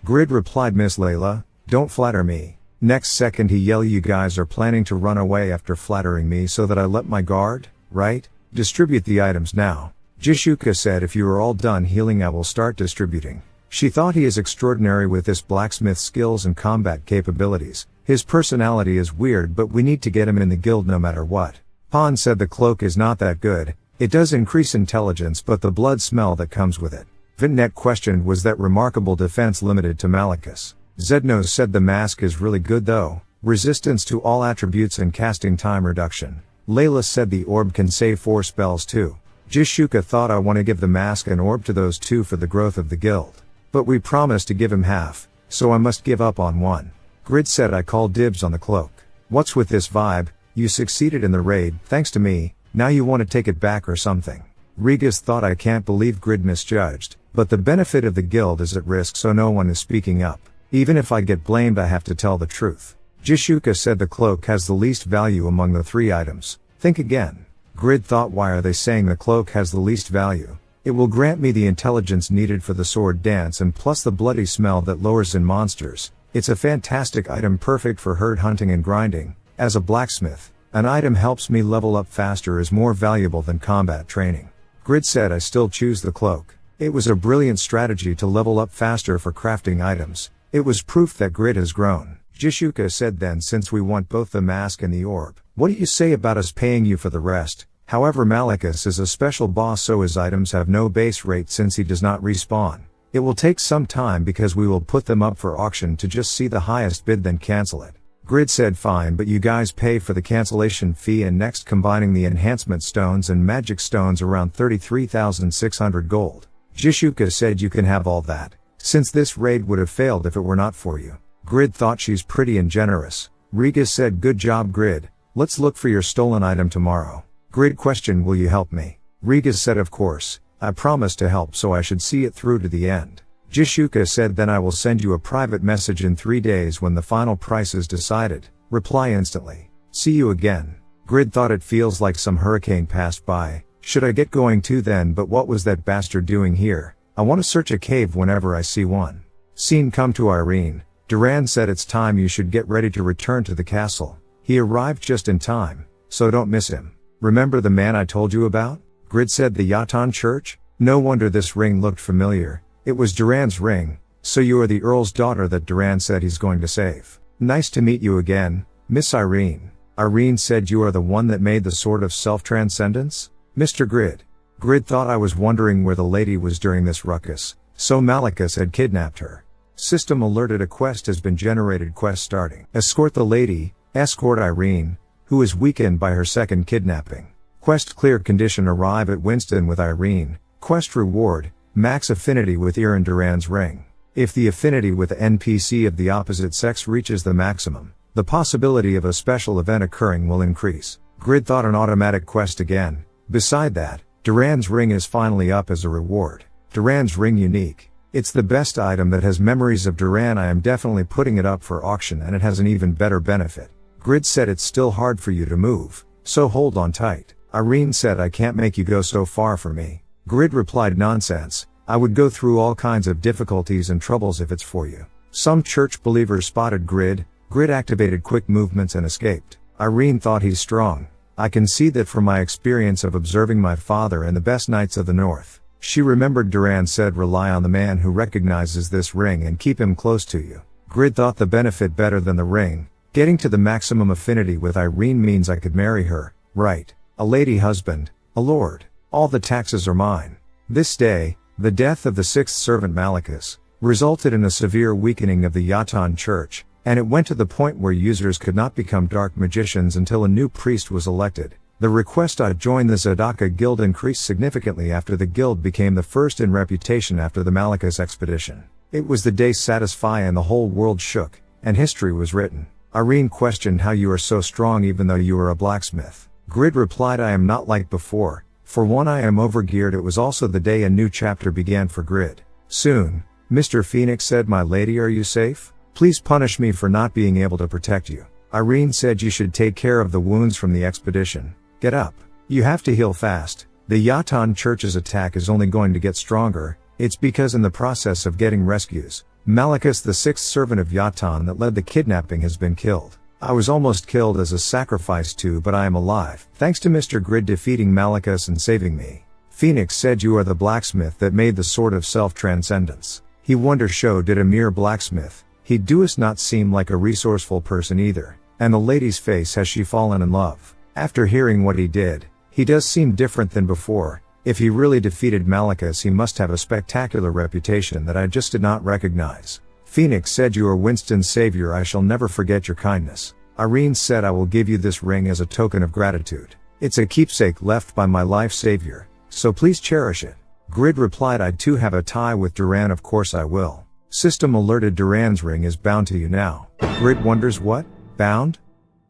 replied Miss Layla, don't flatter me. Next second he yelled you guys are planning to run away after flattering me so that I let my guard, right? Distribute the items now. Jishuka said if you are all done healing I will start distributing. She thought he is extraordinary with this blacksmith skills and combat capabilities. His personality is weird but we need to get him in the guild no matter what. Pon said the cloak is not that good. It does increase intelligence but the blood smell that comes with it. Vintnet questioned was that remarkable defense limited to Malicus. Zednos said the mask is really good though. Resistance to all attributes and casting time reduction. Layla said the orb can save 4 spells too. Jishuka thought I want to give the mask and orb to those two for the growth of the guild. But we promised to give him half, so I must give up on one. Grid said I call dibs on the cloak. What's with this vibe? You succeeded in the raid, thanks to me, now you want to take it back or something. Regas thought I can't believe Grid misjudged, but the benefit of the guild is at risk so no one is speaking up. Even if I get blamed I have to tell the truth. Jishuka said the cloak has the least value among the 3 items. Think again. Grid thought why are they saying the cloak has the least value? It will grant me the intelligence needed for the sword dance and plus the bloody smell that lowers in monsters. It's a fantastic item perfect for herd hunting and grinding. As a blacksmith, an item helps me level up faster is more valuable than combat training. Grid said I still choose the cloak. It was a brilliant strategy to level up faster for crafting items. It was proof that Grid has grown. Jishuka said then since we want both the mask and the orb, what do you say about us paying you for the rest? However Malicus is a special boss so his items have no base rate since he does not respawn. It will take some time because we will put them up for auction to just see the highest bid then cancel it. Grid said fine but you guys pay for the cancellation fee and next combining the enhancement stones and magic stones around 33,600 gold. Jishuka said you can have all that, since this raid would have failed if it were not for you. Grid thought she's pretty and generous. Regas said good job Grid, let's look for your stolen item tomorrow. Grid questioned will you help me? Regas said of course, I promised to help so I should see it through to the end. Jishuka said then I will send you a private message in 3 days when the final price is decided. Reply instantly. See you again. Grid thought it feels like some hurricane passed by. Should I get going too then but what was that bastard doing here? I want to search a cave whenever I see one. Scene come to Irene. Duran said it's time you should get ready to return to the castle. He arrived just in time, so don't miss him. Remember the man I told you about? Grid said the Yatan Church? No wonder this ring looked familiar. It was Duran's ring. So you are the Earl's daughter that Duran said he's going to save. Nice to meet you again, Miss Irene. Irene said you are the one that made the sword of self-transcendence? Mr. Grid. Grid thought I was wondering where the lady was during this ruckus, so Malicus had kidnapped her. System alerted a quest has been generated quest starting. Escort the lady, escort Irene, who is weakened by her second kidnapping. Quest clear condition arrive at Winston with Irene. Quest reward, max affinity with Iran Duran's ring. If the affinity with an NPC of the opposite sex reaches the maximum, the possibility of a special event occurring will increase. Grid thought an automatic quest again. Beside that, Duran's ring is finally up as a reward. Duran's ring unique. It's the best item that has memories of Duran. I am definitely putting it up for auction and it has an even better benefit. Grid said it's still hard for you to move, so hold on tight. Irene said I can't make you go so far for me. Grid replied nonsense, I would go through all kinds of difficulties and troubles if it's for you. Some church believers spotted Grid. Grid activated quick movements and escaped. Irene thought he's strong. I can see that from my experience of observing my father and the best knights of the north. She remembered Duran said rely on the man who recognizes this ring and keep him close to you. Grid thought the benefit better than the ring. Getting to the maximum affinity with Irene means I could marry her, right? A lady husband, a lord. All the taxes are mine. This day, the death of the sixth servant Malachus, resulted in a severe weakening of the Yatan church, and it went to the point where users could not become dark magicians until a new priest was elected. The request to join the Zadaka guild increased significantly after the guild became the first in reputation after the Malachus expedition. It was the day satisfy and the whole world shook, and history was written. Irene questioned how you are so strong even though you are a blacksmith. Grid replied I am not like before. For one I am overgeared. It was also the day a new chapter began for Grid. Soon, Mr. Phoenix said my lady are you safe? Please punish me for not being able to protect you. Irene said you should take care of the wounds from the expedition. Get up. You have to heal fast. The Yatan church's attack is only going to get stronger. It's because in the process of getting rescues, Malachus the sixth servant of Yatan that led the kidnapping has been killed. I was almost killed as a sacrifice too, but I am alive, thanks to Mr. Grid defeating Malachus and saving me. Phoenix said you are the blacksmith that made the sword of self-transcendence. He wonder show did a mere blacksmith. He does not seem like a resourceful person either. And the lady's face has she fallen in love. After hearing what he did, he does seem different than before. If he really defeated Malachus he must have a spectacular reputation that I just did not recognize. Phoenix said you are Winston's savior. I shall never forget your kindness. Irene said I will give you this ring as a token of gratitude. It's a keepsake left by my life savior, so please cherish it. Grid replied I too have a tie with Duran. Of course I will. System alerted Duran's ring is bound to you now. Grid wonders what? Bound?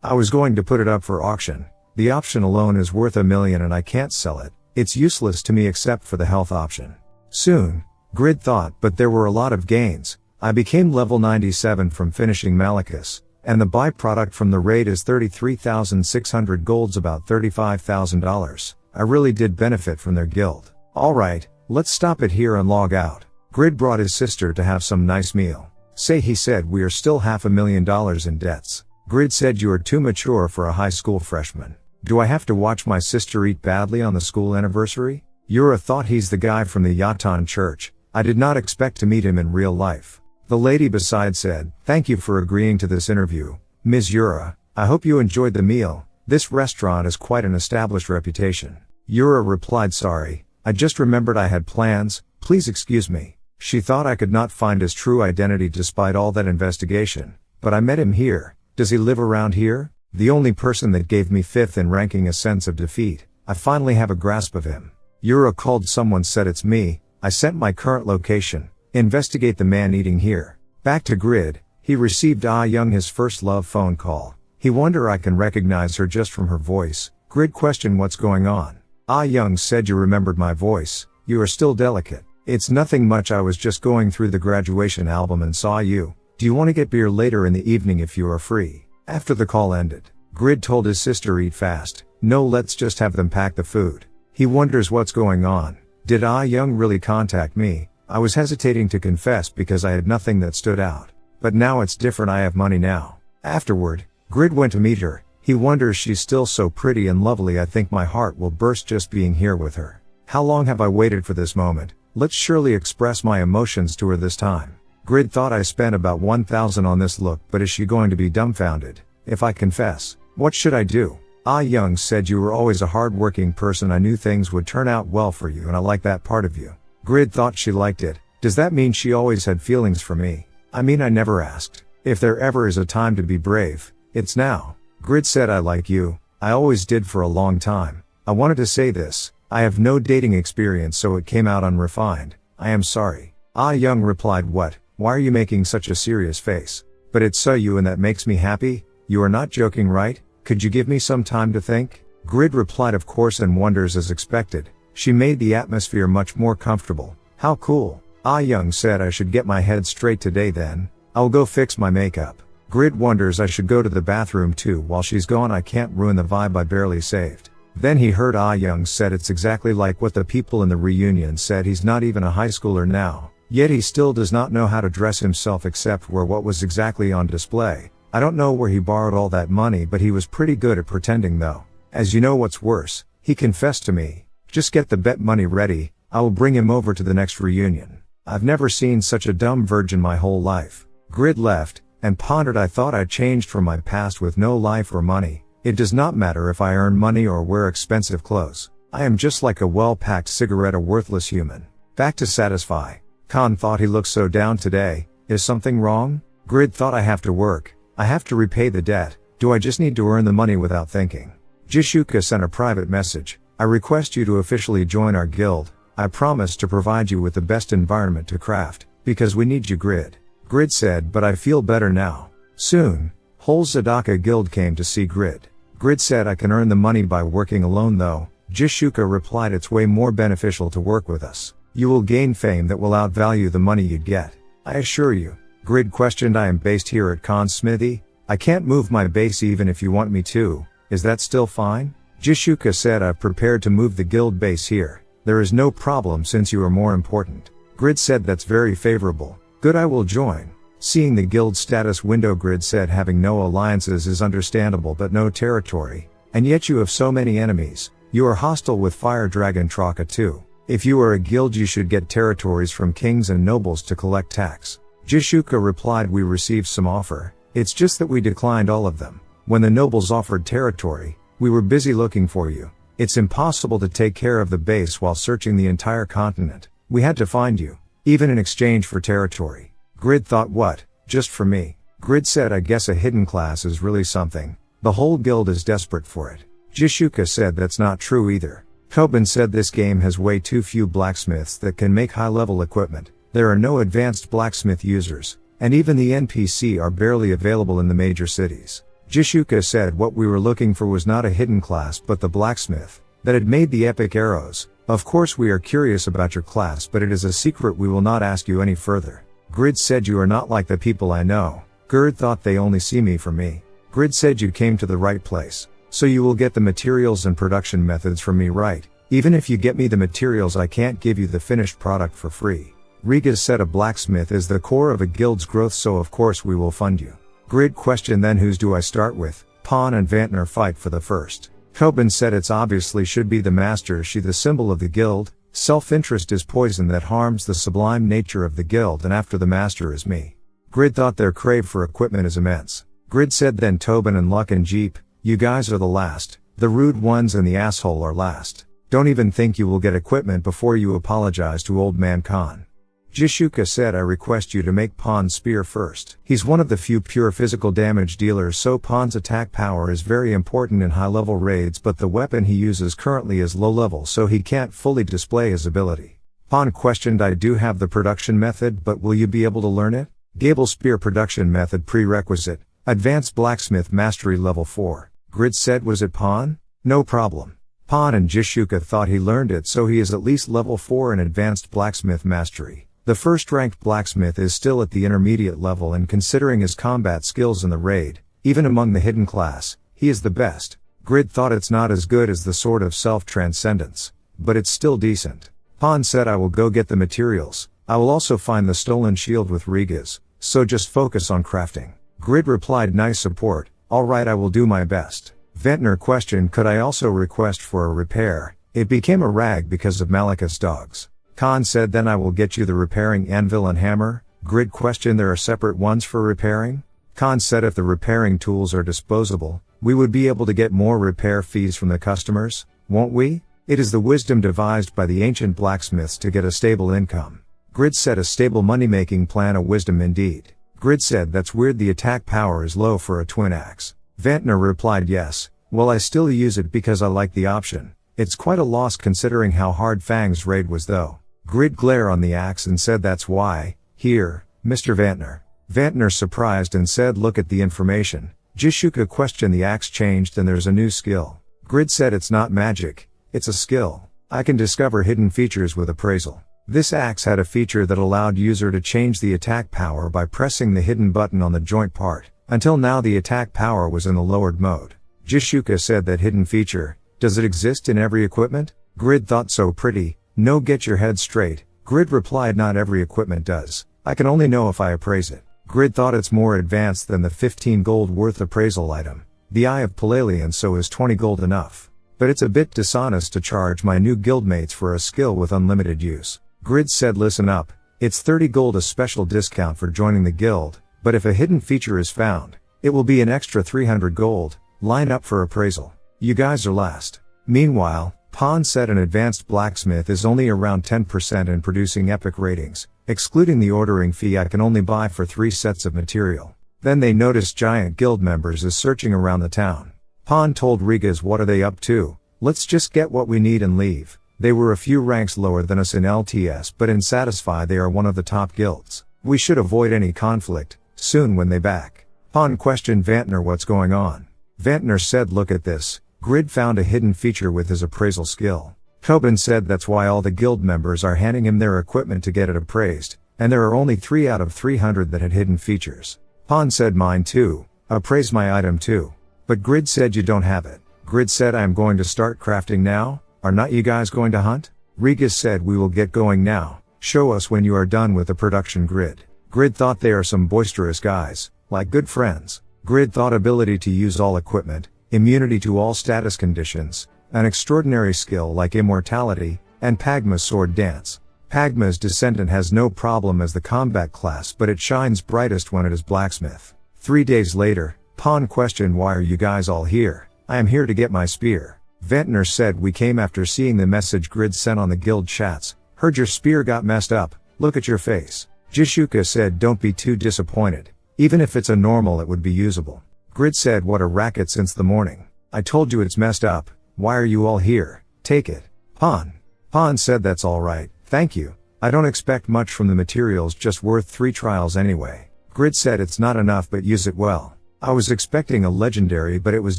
I was going to put it up for auction. The option alone is worth $1 million and I can't sell it. It's useless to me except for the health option. Soon, Grid thought, but there were a lot of gains. I became level 97 from finishing Malachus, and the byproduct from the raid is 33,600 golds, about $35,000. I really did benefit from their guild. Alright, let's stop it here and log out. Grid brought his sister to have some nice meal. Say he said we are still $500,000 in debts. Grid said you are too mature for a high school freshman. Do I have to watch my sister eat badly on the school anniversary? Yura thought he's the guy from the Yatan church. I did not expect to meet him in real life. The lady beside said, thank you for agreeing to this interview, Ms. Yura. I hope you enjoyed the meal. This restaurant has quite an established reputation. Yura replied sorry, I just remembered I had plans, please excuse me. She thought I could not find his true identity despite all that investigation. But I met him here. Does he live around here? The only person that gave me fifth in ranking a sense of defeat. I finally have a grasp of him. Yura called someone said it's me. I sent my current location. Investigate the man eating here. Back to Grid, he received Ah Young his first love phone call. He wonder I can recognize her just from her voice. Grid questioned what's going on. Ah Young said you remembered my voice. You are still delicate. It's nothing much, I was just going through the graduation album and saw you. Do you want to get beer later in the evening if you are free? After the call ended, Grid told his sister eat fast. No, let's just have them pack the food. He wonders what's going on. Did Ah Young really contact me? I was hesitating to confess because I had nothing that stood out. But now it's different, I have money now. Afterward, Grid went to meet her. He wonders she's still so pretty and lovely. I think my heart will burst just being here with her. How long have I waited for this moment? Let's surely express my emotions to her this time. Grid thought I spent about 1,000 on this look, but is she going to be dumbfounded if I confess? What should I do? Ah Young said you were always a hard-working person. I knew things would turn out well for you and I like that part of you. Grid thought she liked it. Does that mean she always had feelings for me? I mean, I never asked. If there ever is a time to be brave, it's now. Grid said I like you. I always did for a long time. I wanted to say this. I have no dating experience, so it came out unrefined. I am sorry. Ah Young replied, what? Why are you making such a serious face? But it's so you and that makes me happy. You are not joking, right? Could you give me some time to think? Grid replied of course, and wonders as expected. She made the atmosphere much more comfortable. How cool. Ah Young said I should get my head straight today then. I'll go fix my makeup. Grid wonders I should go to the bathroom too. While she's gone I can't ruin the vibe I barely saved. Then he heard Ah Young said it's exactly like what the people in the reunion said. He's not even a high schooler now, yet he still does not know how to dress himself except wear what was exactly on display. I don't know where he borrowed all that money, but he was pretty good at pretending though. As you know what's worse, he confessed to me. Just get the bet money ready, I will bring him over to the next reunion. I've never seen such a dumb virgin my whole life. Grid left, and pondered. I thought I changed from my past with no life or money. It does not matter if I earn money or wear expensive clothes. I am just like a well-packed cigarette, a worthless human. Back to satisfy. Khan thought he looked so down today. Is something wrong? Grid thought I have to work. I have to repay the debt. Do I just need to earn the money without thinking? Jishuka sent a private message. I request you to officially join our guild. I promise to provide you with the best environment to craft, because we need you. Grid. Grid said, but I feel better now. Soon, whole Zadaka guild came to see Grid. Grid said, I can earn the money by working alone though. Jishuka replied, it's way more beneficial to work with us. You will gain fame that will outvalue the money you'd get. I assure you. Grid questioned, I am based here at Khan's smithy. I can't move my base even if you want me to. Is that still fine? Jishuka said, I've prepared to move the guild base here. There is no problem since you are more important. Grid said, that's very favorable. Good, I will join. Seeing the guild status window, Grid said, having no alliances is understandable but no territory. And yet you have so many enemies. You are hostile with Fire Dragon Traka too. If you are a guild you should get territories from kings and nobles to collect tax. Jishuka replied, we received some offer. It's just that we declined all of them. When the nobles offered territory, we were busy looking for you. It's impossible to take care of the base while searching the entire continent. We had to find you, even in exchange for territory. Grid thought, what? Just for me? Grid said, I guess a hidden class is really something. The whole guild is desperate for it. Jishuka said, that's not true either. Tobin said, this game has way too few blacksmiths that can make high-level equipment. There are no advanced blacksmith users, and even the NPC are barely available in the major cities. Jishuka said, what we were looking for was not a hidden class but the blacksmith that had made the epic arrows. Of course we are curious about your class, but it is a secret. We will not ask you any further. Grid said, you are not like the people I know. Grid thought they only see me for me. Grid said, you came to the right place. So you will get the materials and production methods from me, right? Even if you get me the materials, I can't give you the finished product for free. Riga said, a blacksmith is the core of a guild's growth, so of course we will fund you. Grid questioned, then whose do I start with? Pawn and Vantner fight for the first. Tobin said, it's obviously should be the master. She the symbol of the guild. Self-interest is poison that harms the sublime nature of the guild, and after the master is me. Grid thought their crave for equipment is immense. Grid said, then Tobin and Luck and Jeep, you guys are the last. The rude ones and the asshole are last. Don't even think you will get equipment before you apologize to old man Khan. Jishuka said, I request you to make Pawn's spear first. He's one of the few pure physical damage dealers, so Pawn's attack power is very important in high-level raids, but the weapon he uses currently is low-level, so he can't fully display his ability. Pawn questioned, I do have the production method, but will you be able to learn it? Gable spear production method prerequisite, advanced blacksmith mastery level 4. Grid said, was it Pawn? No problem. Pawn and Jishuka thought he learned it, so he is at least level 4 in advanced blacksmith mastery. The first ranked blacksmith is still at the intermediate level, and considering his combat skills in the raid, even among the hidden class, he is the best. Grid thought it's not as good as the Sword of Self-Transcendence, but it's still decent. Pawn said, I will go get the materials. I will also find the stolen shield with Rigas, so just focus on crafting. Grid replied, nice support. Alright, I will do my best. Ventnor questioned, could I also request for a repair? It became a rag because of Malika's dogs. Khan said, then I will get you the repairing anvil and hammer. Grid questioned, there are separate ones for repairing? Khan said, if the repairing tools are disposable, we would be able to get more repair fees from the customers, won't we? It is the wisdom devised by the ancient blacksmiths to get a stable income. Grid said, a stable money-making plan, a wisdom indeed. Grid said, that's weird, the attack power is low for a twin axe. Vantner replied, yes, well I still use it because I like the option. It's quite a loss considering how hard Fang's raid was though. Grid glared on the axe and said, that's why. Here, Mr. Vantner. Vantner surprised and said, look at the information. Jishuka questioned, the axe changed and there's a new skill. Grid said, it's not magic, it's a skill. I can discover hidden features with appraisal. This axe had a feature that allowed user to change the attack power by pressing the hidden button on the joint part. Until now the attack power was in the lowered mode. Jishuka said that hidden feature, does it exist in every equipment? Grid thought so pretty, no get your head straight. Grid replied not every equipment does. I can only know if I appraise it. Grid thought it's more advanced than the 15 gold worth appraisal item. The Eye of Palalian, so is 20 gold enough. But it's a bit dishonest to charge my new guildmates for a skill with unlimited use. Grid said listen up, it's 30 gold a special discount for joining the guild, but if a hidden feature is found, it will be an extra 300 gold, line up for appraisal. You guys are last. Meanwhile, Pon said an advanced blacksmith is only around 10% in producing epic ratings, excluding the ordering fee I can only buy for 3 sets of material. Then they noticed giant guild members is searching around the town. Pon told Rigas what are they up to, let's just get what we need and leave. They were a few ranks lower than us in LTS but in Satisfy they are one of the top guilds. We should avoid any conflict, soon when they back. Pon questioned Vantner what's going on. Vantner said look at this, Grid found a hidden feature with his appraisal skill. Tobin said that's why all the guild members are handing him their equipment to get it appraised, and there are only 3 out of 300 that had hidden features. Pon said mine too, appraise my item too. But Grid said you don't have it. Grid said I am going to start crafting now, are not you guys going to hunt? Rigas said we will get going now, show us when you are done with the production. Grid. Grid thought they are some boisterous guys, like good friends. Grid thought ability to use all equipment, immunity to all status conditions, an extraordinary skill like immortality, and Pagma's sword dance. Pagma's descendant has no problem as the combat class but it shines brightest when it is blacksmith. 3 days later, Pon questioned why are you guys all here? I am here to get my spear. Ventnor said we came after seeing the message Grid sent on the guild chats, heard your spear got messed up, look at your face. Jishuka said don't be too disappointed, even if it's a normal it would be usable. Grid said what a racket since the morning. I told you it's messed up, why are you all here, take it. Pon said that's alright, thank you, I don't expect much from the materials just worth 3 trials anyway. Grid said it's not enough but use it well. I was expecting a legendary but it was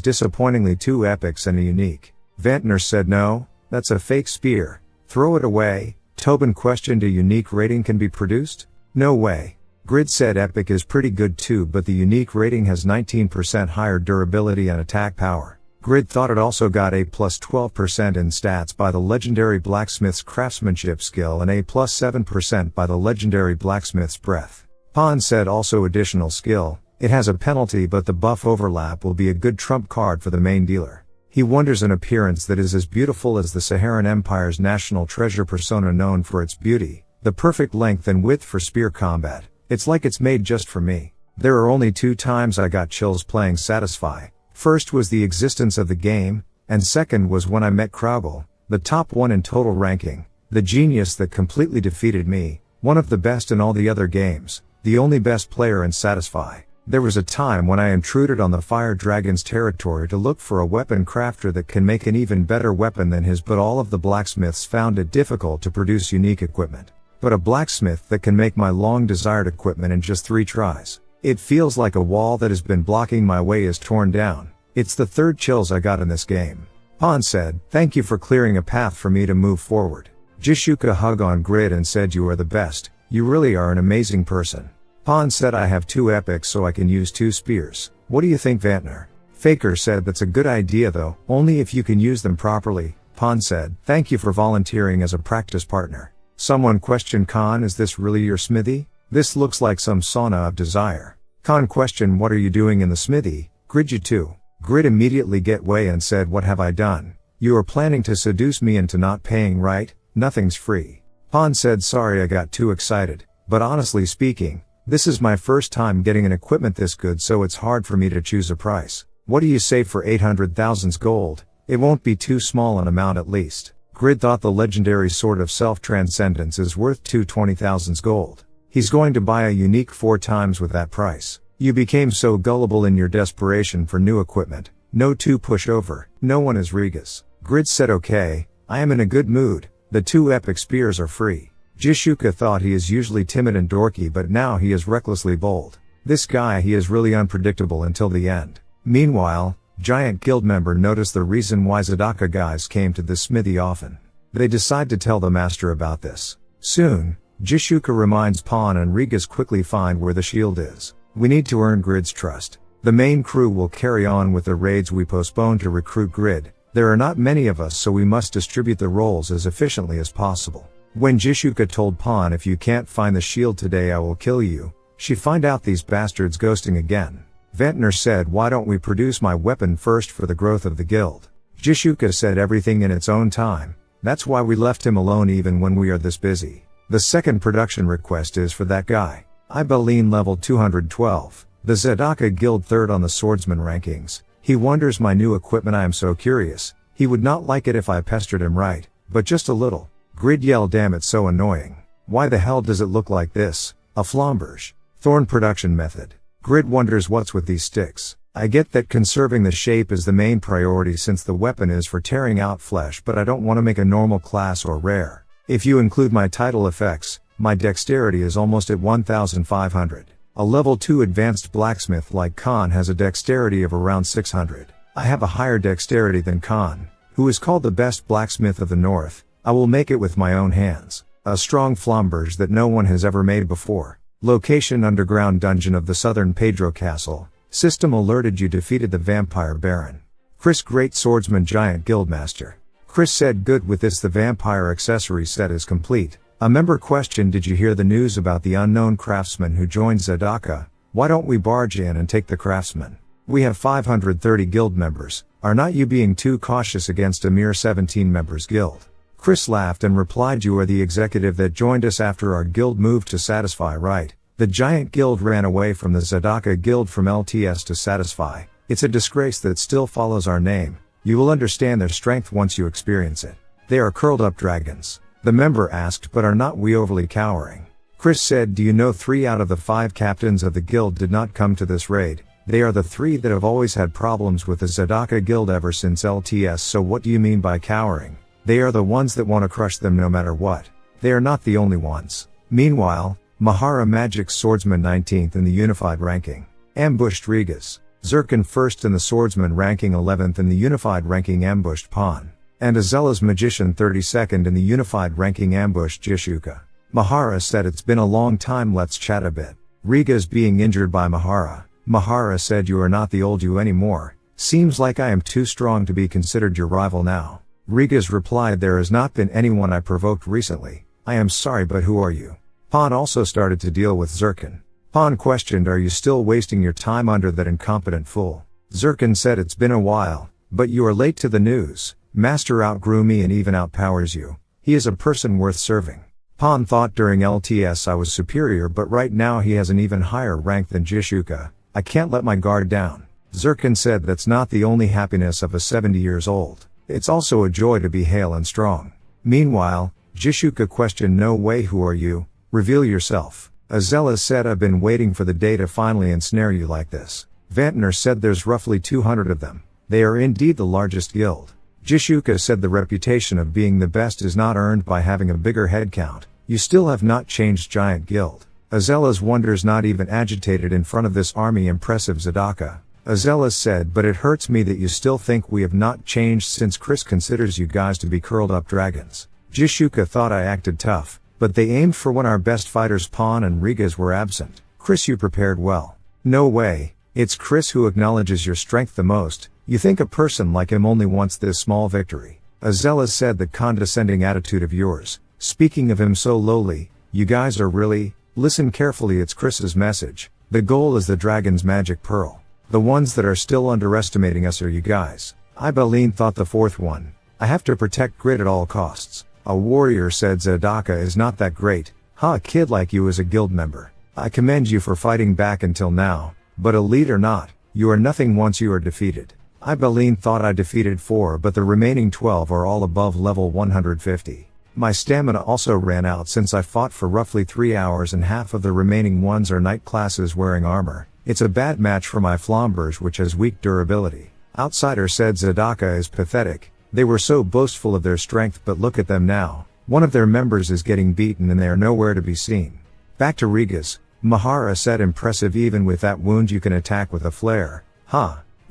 disappointingly 2 epics and a unique. Vantner said no, that's a fake spear, throw it away. Tobin questioned a unique rating can be produced? No way. Grid said epic is pretty good too but the unique rating has 19% higher durability and attack power. Grid thought it also got a plus 12% in stats by the legendary blacksmith's craftsmanship skill and a plus 7% by the legendary blacksmith's breath. Pon said also additional skill, it has a penalty but the buff overlap will be a good trump card for the main dealer. He wonders an appearance that is as beautiful as the Saharan Empire's national treasure persona known for its beauty, the perfect length and width for spear combat, it's like it's made just for me. There are only 2 times I got chills playing Satisfy. First was the existence of the game, and second was when I met Kraugel, the top 1 in total ranking, the genius that completely defeated me, one of the best in all the other games, the only best player in Satisfy. There was a time when I intruded on the Fire Dragon's territory to look for a weapon crafter that can make an even better weapon than his but all of the blacksmiths found it difficult to produce unique equipment. But a blacksmith that can make my long desired equipment in just 3 tries. It feels like a wall that has been blocking my way is torn down. It's the 3rd chills I got in this game. Pon said, thank you for clearing a path for me to move forward. Jishuka hugged on Grid and said you are the best, you really are an amazing person. Pon said I have 2 epics so I can use 2 spears. What do you think Vantner? Faker said that's a good idea though, only if you can use them properly. Pon said, thank you for volunteering as a practice partner. Someone questioned Khan, is this really your smithy? This looks like some sauna of desire. Khan questioned what are you doing in the smithy? Grid you too. Grid immediately get way and said what have I done? You are planning to seduce me into not paying right? Nothing's free. Pon said sorry I got too excited, but honestly speaking, this is my first time getting an equipment this good so it's hard for me to choose a price. What do you say for 800,000 gold? It won't be too small an amount at least. Grid thought the legendary Sword of Self-Transcendence is worth 220,000 gold. He's going to buy a unique 4 times with that price. You became so gullible in your desperation for new equipment. No 2 pushover, no one is Rigas. Grid said okay, I am in a good mood, the 2 epic spears are free. Jishuka thought he is usually timid and dorky but now he is recklessly bold. This guy he is really unpredictable until the end. Meanwhile, giant guild member noticed the reason why Zadaka guys came to this smithy often. They decide to tell the master about this. Soon, Jishuka reminds Pon and Rigas quickly find where the shield is. We need to earn Grid's trust. The main crew will carry on with the raids we postponed to recruit Grid. There are not many of us, so we must distribute the roles as efficiently as possible. When Jishuka told Pon, if you can't find the shield today I will kill you, she find out these bastards ghosting again. Ventnor said, why don't we produce my weapon first for the growth of the guild? Jishuka said, everything in its own time. That's why we left him alone even when we are this busy. The second production request is for that guy. Ibeline level 212. The Zadaka guild third on the swordsman rankings. He wonders my new equipment. I am so curious. He would not like it if I pestered him, right? But just a little. Grid yelled, damn, it's so annoying. Why the hell does it look like this? A flamberge. Thorn production method. Grid wonders what's with these sticks. I get that conserving the shape is the main priority since the weapon is for tearing out flesh, but I don't want to make a normal class or rare. If you include my title effects, my dexterity is almost at 1500. A level 2 advanced blacksmith like Khan has a dexterity of around 600. I have a higher dexterity than Khan, who is called the best blacksmith of the north. I will make it with my own hands. A strong flamberge that no one has ever made before. Location: underground dungeon of the southern Pedro Castle. System alerted you defeated the vampire baron. Chris, great swordsman, giant guildmaster. Chris said, good, with this the vampire accessory set is complete. A member questioned, did you hear the news about the unknown craftsman who joined Zadaka? Why don't we barge in and take the craftsman? We have 530 guild members. Are not you being too cautious against a mere 17 members guild? Chris laughed and replied, you are the executive that joined us after our guild moved to Satisfy, right? The giant guild ran away from the Zadaka guild from LTS to Satisfy. It's a disgrace that still follows our name. You will understand their strength once you experience it. They are curled up dragons. The member asked, but are not we overly cowering? Chris said, do you know 3 out of the 5 captains of the guild did not come to this raid? They are the 3 that have always had problems with the Zadaka guild ever since LTS, so what do you mean by cowering? They are the ones that want to crush them no matter what. They are not the only ones. Meanwhile, Mahara Magic's swordsman 19th in the unified ranking. Ambushed Rigas. Zircon 1st in the swordsman ranking, 11th in the unified ranking, ambushed Pon. And Azella's magician 32nd in the unified ranking, ambushed Jishuka. Mahara said, it's been a long time, let's chat a bit. Rigas being injured by Mahara. Mahara said, you are not the old you anymore. Seems like I am too strong to be considered your rival now. Rigas replied, there has not been anyone I provoked recently. I am sorry, but who are you? Pon also started to deal with Zircon. Pon questioned, are you still wasting your time under that incompetent fool? Zircon said, it's been a while, but you are late to the news. Master outgrew me and even outpowers you. He is a person worth serving. Pon thought during LTS I was superior, but right now he has an even higher rank than Jishuka. I can't let my guard down. Zircon said, that's not the only happiness of a 70 years old. It's also a joy to be hale and strong. Meanwhile, Jishuka questioned, no way, who are you? Reveal yourself. Azella said, I've been waiting for the day to finally ensnare you like this. Vantner said, there's roughly 200 of them. They are indeed the largest guild. Jishuka said, the reputation of being the best is not earned by having a bigger head count. You still have not changed giant guild. Azella's wonders, not even agitated in front of this army, impressive Zadaka. Azella said, but it hurts me that you still think we have not changed since Chris considers you guys to be curled up dragons. Jishuka thought I acted tough, but they aimed for when our best fighters Pon and Rigas were absent. Chris, you prepared well. No way, it's Chris who acknowledges your strength the most. You think a person like him only wants this small victory. Azella said, that condescending attitude of yours, speaking of him so lowly, you guys are really, listen carefully, it's Chris's message. The goal is the dragon's magic pearl. The ones that are still underestimating us are you guys. Ibeline thought, the fourth one. I have to protect Grid at all costs. A warrior said, Zadaka is not that great. A kid like you is a guild member. I commend you for fighting back until now, but elite or not, you are nothing once you are defeated. Ibeline thought, I defeated 4, but the remaining 12 are all above level 150. My stamina also ran out since I fought for roughly 3 hours and half of the remaining ones are knight classes wearing armor. It's a bad match for my flamberge, which has weak durability. Outsider said, Zadaka is pathetic. They were so boastful of their strength, but look at them now. One of their members is getting beaten and they are nowhere to be seen. Back to Rigas. Mahara said, impressive, even with that wound you can attack with a flare.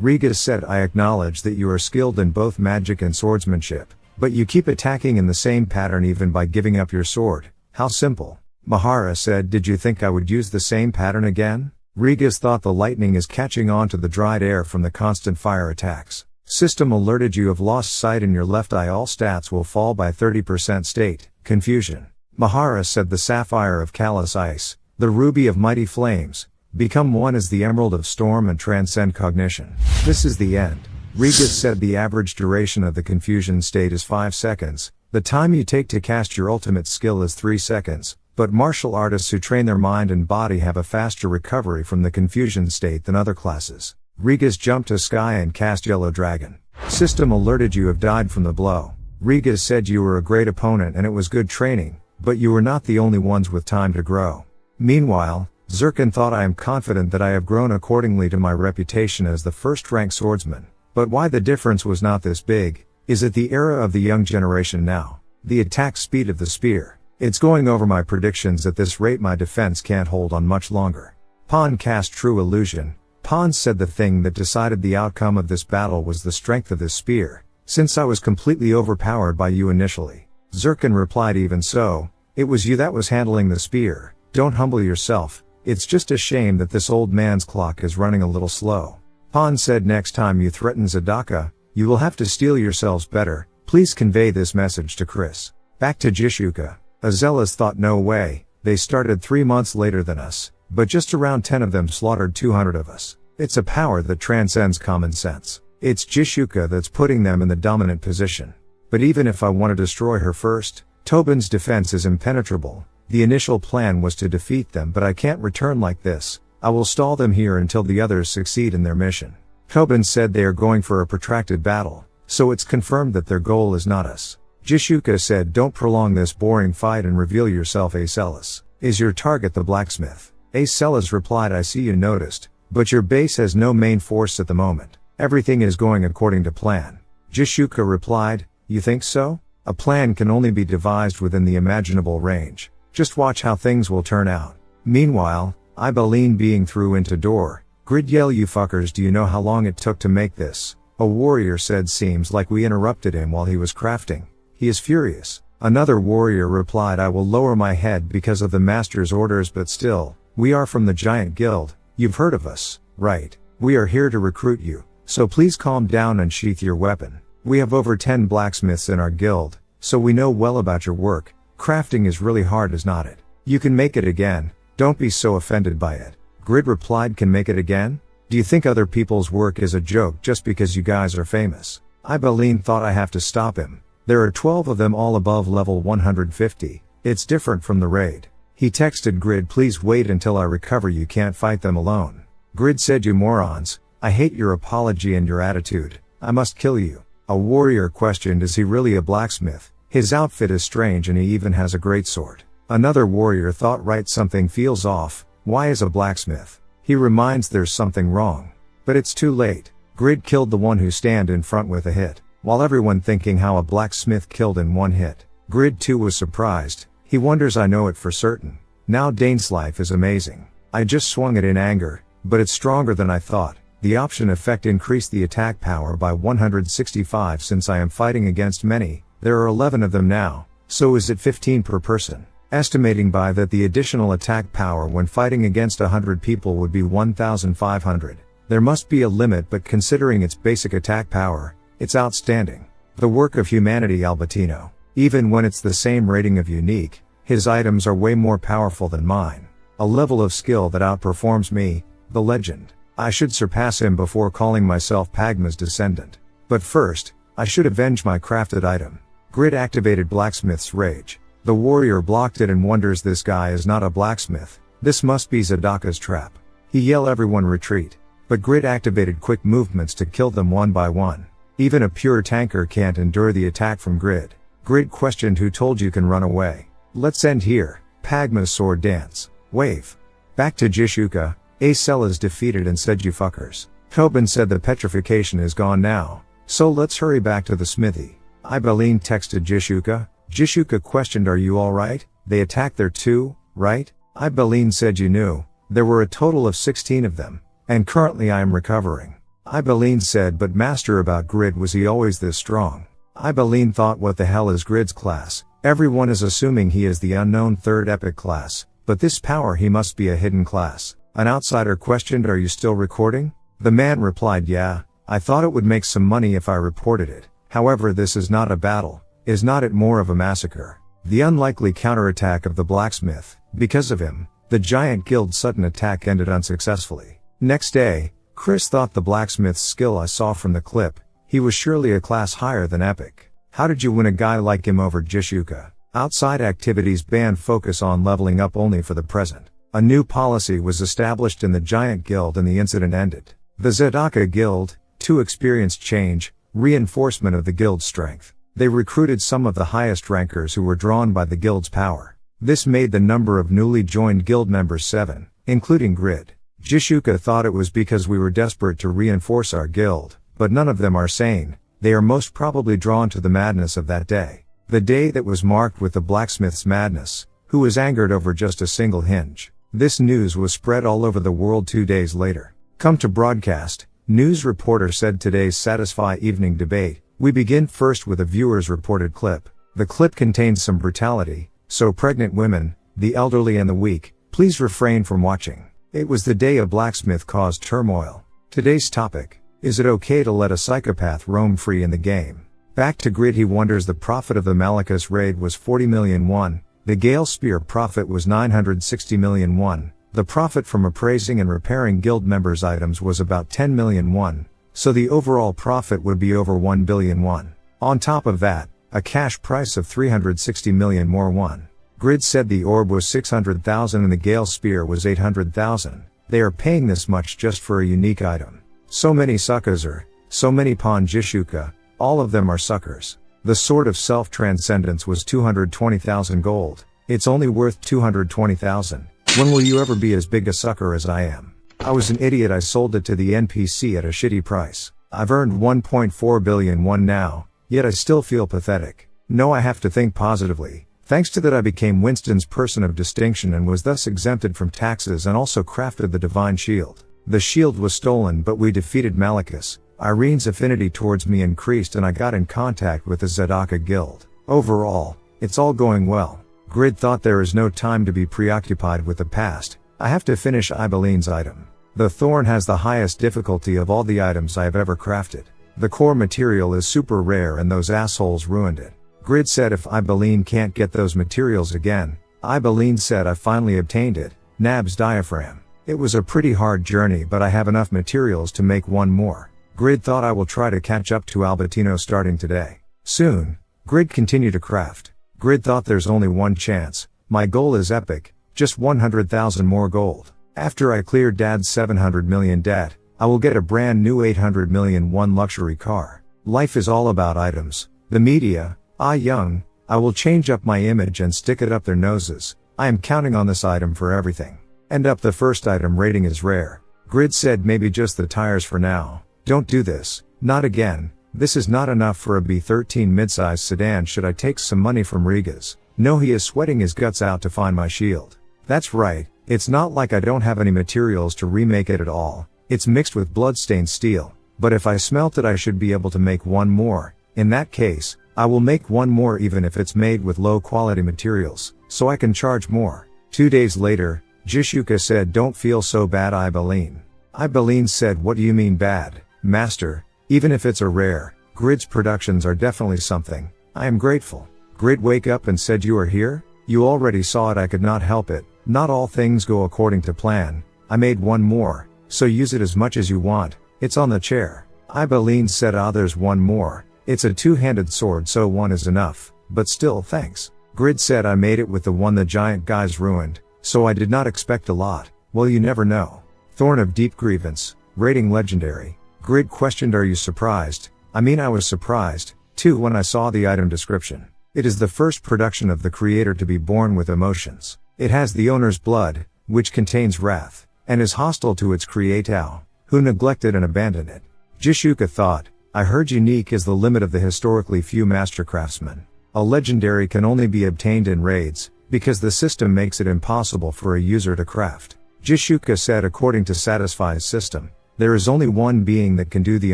Rigas said, I acknowledge that you are skilled in both magic and swordsmanship, but you keep attacking in the same pattern even by giving up your sword. How simple. Mahara said, did you think I would use the same pattern again? Rigas thought the lightning is catching on to the dried air from the constant fire attacks. System alerted you have lost sight in your left eye. All stats will fall by 30%. State, confusion. Mahara said the sapphire of callous ice, the ruby of mighty flames, become one as the emerald of storm and transcend cognition. This is the end. Rigas said the average duration of the confusion state is 5 seconds, the time you take to cast your ultimate skill is 3 seconds, but martial artists who train their mind and body have a faster recovery from the confusion state than other classes. Rigas jumped to sky and cast Yellow Dragon. System alerted you have died from the blow. Rigas said you were a great opponent and it was good training, but you were not the only ones with time to grow. Meanwhile, Zircon thought I am confident that I have grown accordingly to my reputation as the first-rank swordsman. But why the difference was not this big? Is it the era of the young generation now? The attack speed of the spear. It's going over my predictions. At this rate my defense can't hold on much longer. Pan cast True Illusion. Pan said the thing that decided the outcome of this battle was the strength of this spear, since I was completely overpowered by you initially. Zircon replied, even so, it was you that was handling the spear. Don't humble yourself, it's just a shame that this old man's clock is running a little slow. Pan said, next time you threaten Zadaka, you will have to steel yourselves better. Please convey this message to Chris. Back to Jishuka. Azelas thought, no way, they started 3 months later than us, but just around 10 of them slaughtered 200 of us. It's a power that transcends common sense. It's Jishuka that's putting them in the dominant position. But even if I want to destroy her first, Tobin's defense is impenetrable. The initial plan was to defeat them, but I can't return like this. I will stall them here until the others succeed in their mission. Tobin said they are going for a protracted battle, so it's confirmed that their goal is not us. Jishuka said, don't prolong this boring fight and reveal yourself. Acelas. Is your target the blacksmith? Acelas replied, I see you noticed, but your base has no main force at the moment. Everything is going according to plan. Jishuka replied, you think so? A plan can only be devised within the imaginable range. Just watch how things will turn out. Meanwhile, Ibeline being through into door. Grid yell, you fuckers, do you know how long it took to make this? A warrior said, seems like we interrupted him while he was crafting. He is furious. Another warrior replied, I will lower my head because of the master's orders, but still, we are from the giant guild. You've heard of us, right? We are here to recruit you, so please calm down and sheath your weapon. We have over 10 blacksmiths in our guild, so we know well about your work. Crafting is really hard, is not it? You can make it again. Don't be so offended by it. Grid replied, can make it again? Do you think other people's work is a joke just because you guys are famous? Ibeline thought, I have to stop him. There are 12 of them all above level 150. It's different from the raid. He texted Grid, please wait until I recover, you can't fight them alone. Grid said, you morons, I hate your apology and your attitude. I must kill you. A warrior questioned, is he really a blacksmith? His outfit is strange and he even has a greatsword. Another warrior thought, right, something feels off. Why is a blacksmith? He reminds there's something wrong. But it's too late. Grid killed the one who stand in front with a hit. While everyone thinking how a blacksmith killed in one hit. Grid too was surprised. He wonders, I know it for certain. Now Dane's life is amazing. I just swung it in anger, but it's stronger than I thought. The option effect increased the attack power by 165 since I am fighting against many. There are 11 of them now, so is it 15 per person. Estimating by that the additional attack power when fighting against 100 people would be 1,500. There must be a limit, but considering its basic attack power, it's outstanding. The work of humanity, Albertino. Even when it's the same rating of unique, his items are way more powerful than mine. A level of skill that outperforms me, the legend. I should surpass him before calling myself Pagma's descendant. But first, I should avenge my crafted item. Grid activated Blacksmith's Rage. The warrior blocked it and wonders, this guy is not a blacksmith. This must be Zadaka's trap. He yelled, everyone retreat. But Grid activated quick movements to kill them one by one. Even a pure tanker can't endure the attack from Grid. Grid questioned, who told you can run away? Let's end here. Pagma's sword dance. Wave. Back to Jishuka. Acelas defeated and said, you fuckers. Tobin said, the petrification is gone now, so let's hurry back to the smithy. Ibeline texted Jishuka. Jishuka questioned, are you alright? They attacked there too, right? Ibeline said, you knew. There were a total of 16 of them, and currently I am recovering. Ibeline said, but master, about Grid, was he always this strong? Ibeline thought, what the hell is Grid's class? Everyone is assuming he is the unknown third epic class, but this power, he must be a hidden class. An outsider questioned, "Are you still recording?" The man replied, "Yeah, I thought it would make some money if I reported it. However, this is not a battle. Is not it more of a massacre?" The unlikely counterattack of the blacksmith. Because of him, the giant guild's sudden attack ended unsuccessfully. Next day, Chris thought the blacksmith's skill I saw from the clip, he was surely a class higher than epic. How did you win a guy like him over Jishuka? Outside activities banned, focus on leveling up only for the present. A new policy was established in the giant guild and the incident ended. The Zedaka guild, 2 experience change, reinforcement of the guild's strength. They recruited some of the highest rankers who were drawn by the guild's power. This made the number of newly joined guild members 7, including Grid. Jishuka thought it was because we were desperate to reinforce our guild, but none of them are sane. They are most probably drawn to the madness of that day. The day that was marked with the blacksmith's madness, who was angered over just a single hinge. This news was spread all over the world 2 days later. Come to broadcast, news reporter said today's Satisfy evening debate. We begin first with a viewer's reported clip. The clip contains some brutality, so pregnant women, the elderly and the weak, please refrain from watching. It was the day a blacksmith caused turmoil. Today's topic, is it okay to let a psychopath roam free in the game? Back to Grid. He wonders the profit of the Malachus raid was 40 million won, the Gale Spear profit was 960 million won, the profit from appraising and repairing guild members' items was about 10 million won, so the overall profit would be over 1 billion won. On top of that, a cash price of 360 million more won. Grid said the orb was 600,000 and the Gale Spear was 800,000. They are paying this much just for a unique item. So many suckers are, so many pawn Jishuka, all of them are suckers. The Sword of Self-Transcendence was 220,000 gold. It's only worth 220,000. When will you ever be as big a sucker as I am? I was an idiot. I sold it to the NPC at a shitty price. I've earned 1.4 billion won now, yet I still feel pathetic. No, I have to think positively. Thanks to that I became Winston's person of distinction and was thus exempted from taxes and also crafted the divine shield. The shield was stolen but we defeated Malachus. Irene's affinity towards me increased and I got in contact with the Zedaka guild. Overall, it's all going well. Grid thought there is no time to be preoccupied with the past. I have to finish Ibeline's item. The thorn has the highest difficulty of all the items I have ever crafted. The core material is super rare and those assholes ruined it. Grid said if Ibeline can't get those materials again. Ibeline said I finally obtained it, Nab's diaphragm. It was a pretty hard journey but I have enough materials to make one more. Grid thought I will try to catch up to Albertino starting today. Soon. Grid continued to craft. Grid thought there's only one chance. My goal is epic, just 100,000 more gold. After I clear Dad's 700 million debt, I will get a brand new 800 million won luxury car. Life is all about items. The media, young, I will change up my image and stick it up their noses. I am counting on this item for everything. End up the first item rating is rare. Grid said maybe just the tires for now. Don't do this. Not again. This is not enough for a B13 midsize sedan. Should I take some money from Riga's? No, he is sweating his guts out to find my shield. That's right. It's not like I don't have any materials to remake it at all. It's mixed with bloodstained steel. But if I smelt it I should be able to make one more. In that case, I will make one more even if it's made with low quality materials, so I can charge more. 2 days later, Jishuka said don't feel so bad Ibeline. Ibeline said what do you mean bad, master? Even if it's a rare, Grid's productions are definitely something. I am grateful. Grid wake up and said you are here? You already saw it. I could not help it. Not all things go according to plan. I made one more, so use it as much as you want. It's on the chair. Ibeline said there's one more. It's a two-handed sword so one is enough, but still thanks. Grid said I made it with the one the giant guys ruined, so I did not expect a lot. Well you never know. Thorn of Deep Grievance, rating legendary. Grid questioned are you surprised? I mean I was surprised, too when I saw the item description. It is the first production of the creator to be born with emotions. It has the owner's blood, which contains wrath, and is hostile to its creator, who neglected and abandoned it. Jishuka thought, I heard unique is the limit of the historically few master craftsmen. A legendary can only be obtained in raids, because the system makes it impossible for a user to craft. Jishuka said according to Satisfy's system, there is only one being that can do the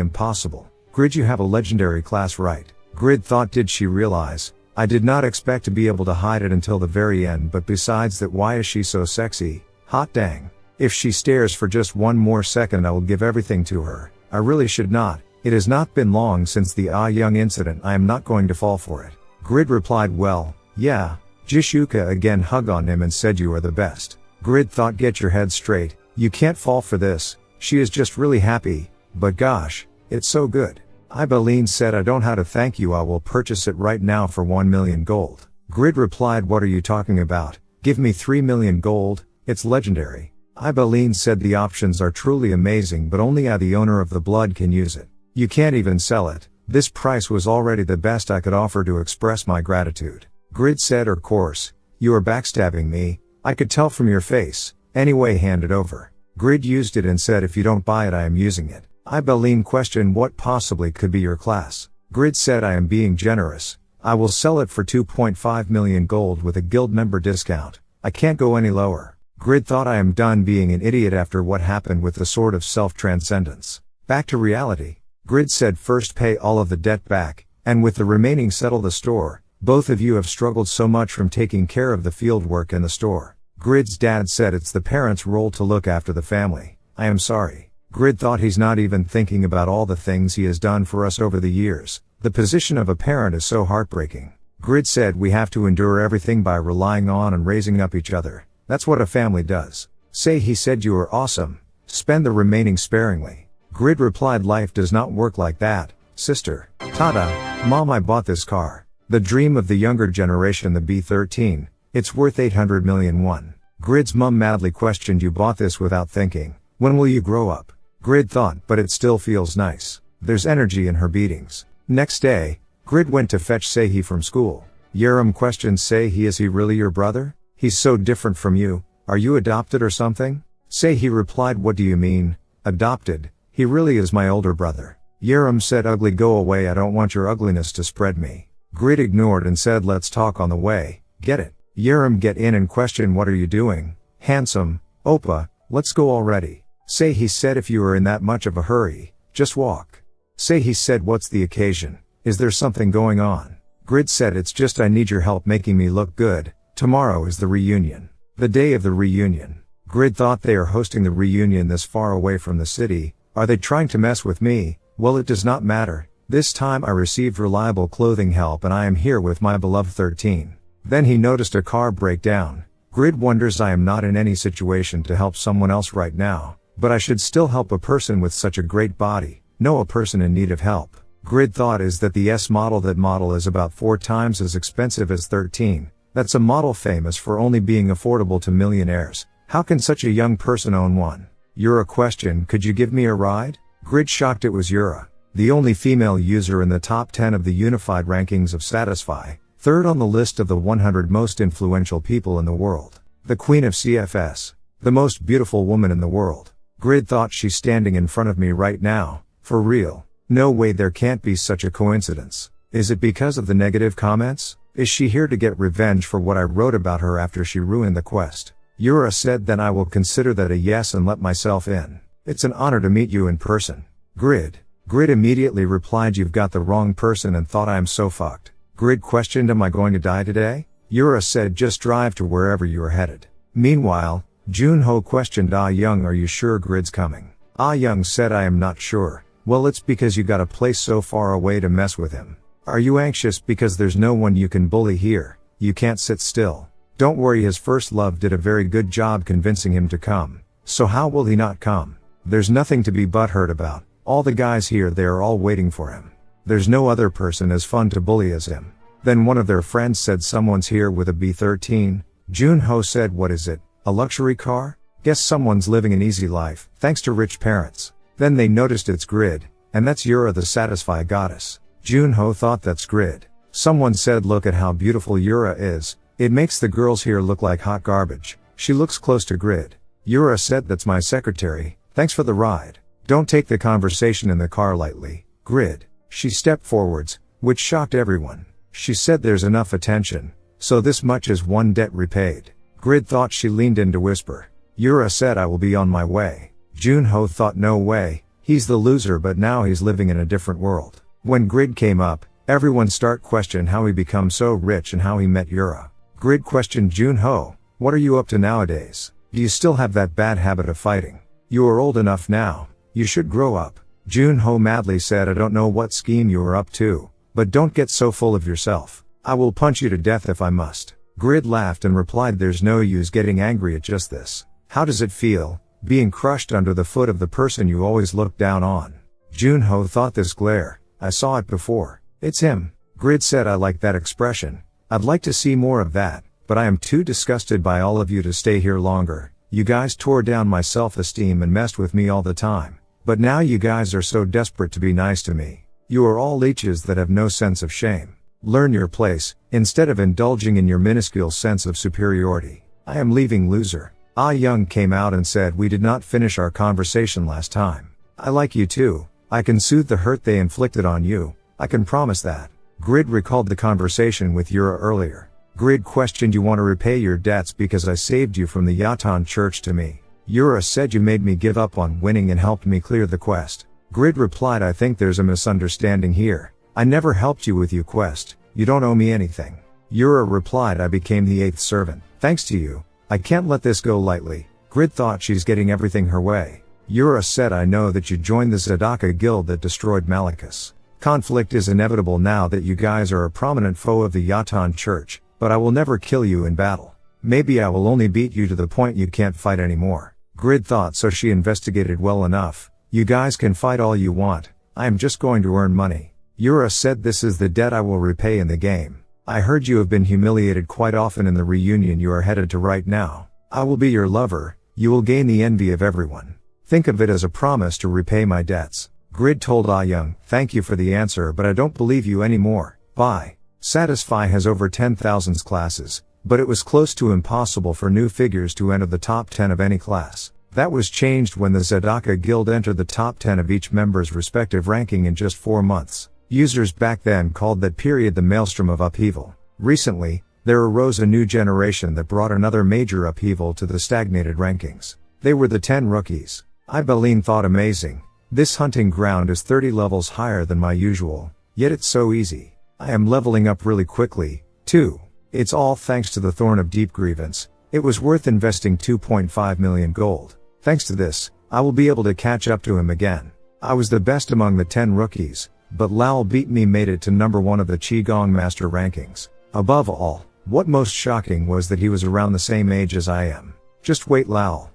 impossible. Grid you have a legendary class right. Grid thought did she realize? I did not expect to be able to hide it until the very end but besides that why is she so sexy? Hot dang. If she stares for just one more second I will give everything to her. I really should not. It has not been long since the Young incident. I am not going to fall for it. Grid replied, well, yeah. Jishuka again hugged on him and said, you are the best. Grid thought, get your head straight. You can't fall for this. She is just really happy. But gosh, it's so good. Ibeline said, I don't know how to thank you. I will purchase it right now for 1 million gold. Grid replied, what are you talking about? Give me 3 million gold. It's legendary. Ibeline said, the options are truly amazing, but only I, the owner of the blood, can use it. You can't even sell it. This price was already the best I could offer to express my gratitude. Grid said, of course. You are backstabbing me. I could tell from your face. Anyway, hand it over. Grid used it and said, if you don't buy it, I am using it. Ibeline questioned, what possibly could be your class? Grid said, I am being generous. I will sell it for 2.5 million gold with a guild member discount. I can't go any lower. Grid thought, I am done being an idiot after what happened with the Sword of Self-Transcendence. Back to reality. Grid said, first pay all of the debt back, and with the remaining settle the store. Both of you have struggled so much from taking care of the field work in the store. Grid's dad said, it's the parents' role to look after the family. I am sorry. Grid thought, he's not even thinking about all the things he has done for us over the years. The position of a parent is so heartbreaking. Grid said, we have to endure everything by relying on and raising up each other. That's what a family does. Say, he said, you are awesome. Spend the remaining sparingly. Grid replied, life does not work like that, sister. Tada, mom, I bought this car. The dream of the younger generation, the B13. It's worth 800 million won. Grid's mum madly questioned, you bought this without thinking. When will you grow up? Grid thought, but it still feels nice. There's energy in her beatings. Next day, Grid went to fetch Seihi from school. Yerim questioned Seihi, is he really your brother? He's so different from you. Are you adopted or something? Seihi replied, what do you mean, adopted? He really is my older brother. Yerim said, ugly, go away, I don't want your ugliness to spread me. Grid ignored and said, let's talk on the way. Get it? Yerim get in and questioned, what are you doing? Handsome. Oppa, let's go already. Seihi said, if you are in that much of a hurry, just walk. Seihi said, what's the occasion? Is there something going on? Grid said, it's just I need your help making me look good. Tomorrow is the reunion. The day of the reunion. Grid thought, they are hosting the reunion this far away from the city. Are they trying to mess with me? Well, it does not matter. This time I received reliable clothing help and I am here with my beloved 13. Then he noticed a car break down. Grid wonders, I am not in any situation to help someone else right now, but I should still help a person with such a great body. No, a person in need of help. Grid thought is that the S model, that model is about 4 times as expensive as 13. That's a model famous for only being affordable to millionaires. How can such a young person own one? Yura questioned, could you give me a ride? Grid shocked, it was Yura, the only female user in the top 10 of the unified rankings of Satisfy, third on the list of the 100 most influential people in the world. The queen of CFS. The most beautiful woman in the world. Grid thought, she's standing in front of me right now. For real. No way, there can't be such a coincidence. Is it because of the negative comments? Is she here to get revenge for what I wrote about her after she ruined the quest? Yura said, then I will consider that a yes and let myself in. It's an honor to meet you in person. Grid immediately replied, you've got the wrong person, and thought, I am so fucked. Grid questioned, am I going to die today? Yura said, just drive to wherever you are headed. Meanwhile, Junho questioned Ah Young, are you sure Grid's coming? Ah Young said, I am not sure. Well, it's because you got a place so far away to mess with him. Are you anxious because there's no one you can bully here? You can't sit still. Don't worry, his first love did a very good job convincing him to come. So how will he not come? There's nothing to be butthurt about. All the guys here, they are all waiting for him. There's no other person as fun to bully as him. Then one of their friends said, someone's here with a B13. Junho said, what is it? A luxury car? Guess someone's living an easy life, thanks to rich parents. Then they noticed it's Grid, and that's Yura, the Satisfy goddess. Junho thought, that's Grid. Someone said, look at how beautiful Yura is. It makes the girls here look like hot garbage. She looks close to Grid. Yura said, that's my secretary. Thanks for the ride. Don't take the conversation in the car lightly. Grid. She stepped forwards, which shocked everyone. She said, there's enough attention. So this much is one debt repaid. Grid thought, she leaned in to whisper. Yura said, I will be on my way. Junho thought, no way. He's the loser, but now he's living in a different world. When Grid came up, everyone start questioning how he become so rich and how he met Yura. Grid questioned Junho, what are you up to nowadays? Do you still have that bad habit of fighting? You are old enough now. You should grow up. Junho madly said, I don't know what scheme you are up to, but don't get so full of yourself. I will punch you to death if I must. Grid laughed and replied, there's no use getting angry at just this. How does it feel, being crushed under the foot of the person you always looked down on? Junho thought this glare. I saw it before. It's him. Grid said, I like that expression. I'd like to see more of that, but I am too disgusted by all of you to stay here longer. You guys tore down my self-esteem and messed with me all the time. But now you guys are so desperate to be nice to me. You are all leeches that have no sense of shame. Learn your place, instead of indulging in your minuscule sense of superiority. I am leaving, loser. Ah Young came out and said, we did not finish our conversation last time. I like you too. I can soothe the hurt they inflicted on you. I can promise that. Grid recalled the conversation with Yura earlier. Grid questioned, you want to repay your debts because I saved you from the Yatan church to me. Yura said, you made me give up on winning and helped me clear the quest. Grid replied, I think there's a misunderstanding here. I never helped you with your quest. You don't owe me anything. Yura replied, I became the 8th servant. Thanks to you. I can't let this go lightly. Grid thought she's getting everything her way. Yura said, I know that you joined the Zadaka guild that destroyed Malachus. Conflict is inevitable now that you guys are a prominent foe of the Yatan church, but I will never kill you in battle. Maybe I will only beat you to the point you can't fight anymore. Grid thought, so she investigated well enough. You guys can fight all you want. I am just going to earn money. Yura said, this is the debt I will repay in the game. I heard you have been humiliated quite often in the reunion you are headed to right now. I will be your lover. You will gain the envy of everyone. Think of it as a promise to repay my debts. Grid told Ah Young, thank you for the answer, but I don't believe you anymore. Bye. Satisfy has over 10,000 classes, but it was close to impossible for new figures to enter the top 10 of any class. That was changed when the Zadaka guild entered the top 10 of each member's respective ranking in just 4 months. Users back then called that period the maelstrom of upheaval. Recently, there arose a new generation that brought another major upheaval to the stagnated rankings. They were the 10 rookies. Ibeline thought, amazing. This hunting ground is 30 levels higher than my usual, yet it's so easy. I am leveling up really quickly, too. It's all thanks to the Thorn of Deep Grievance. It was worth investing 2.5 million gold. Thanks to this, I will be able to catch up to him again. I was the best among the 10 rookies, but Lal beat me, made it to number 1 of the Qigong Master rankings. Above all, what most shocking was that he was around the same age as I am. Just wait, Lal.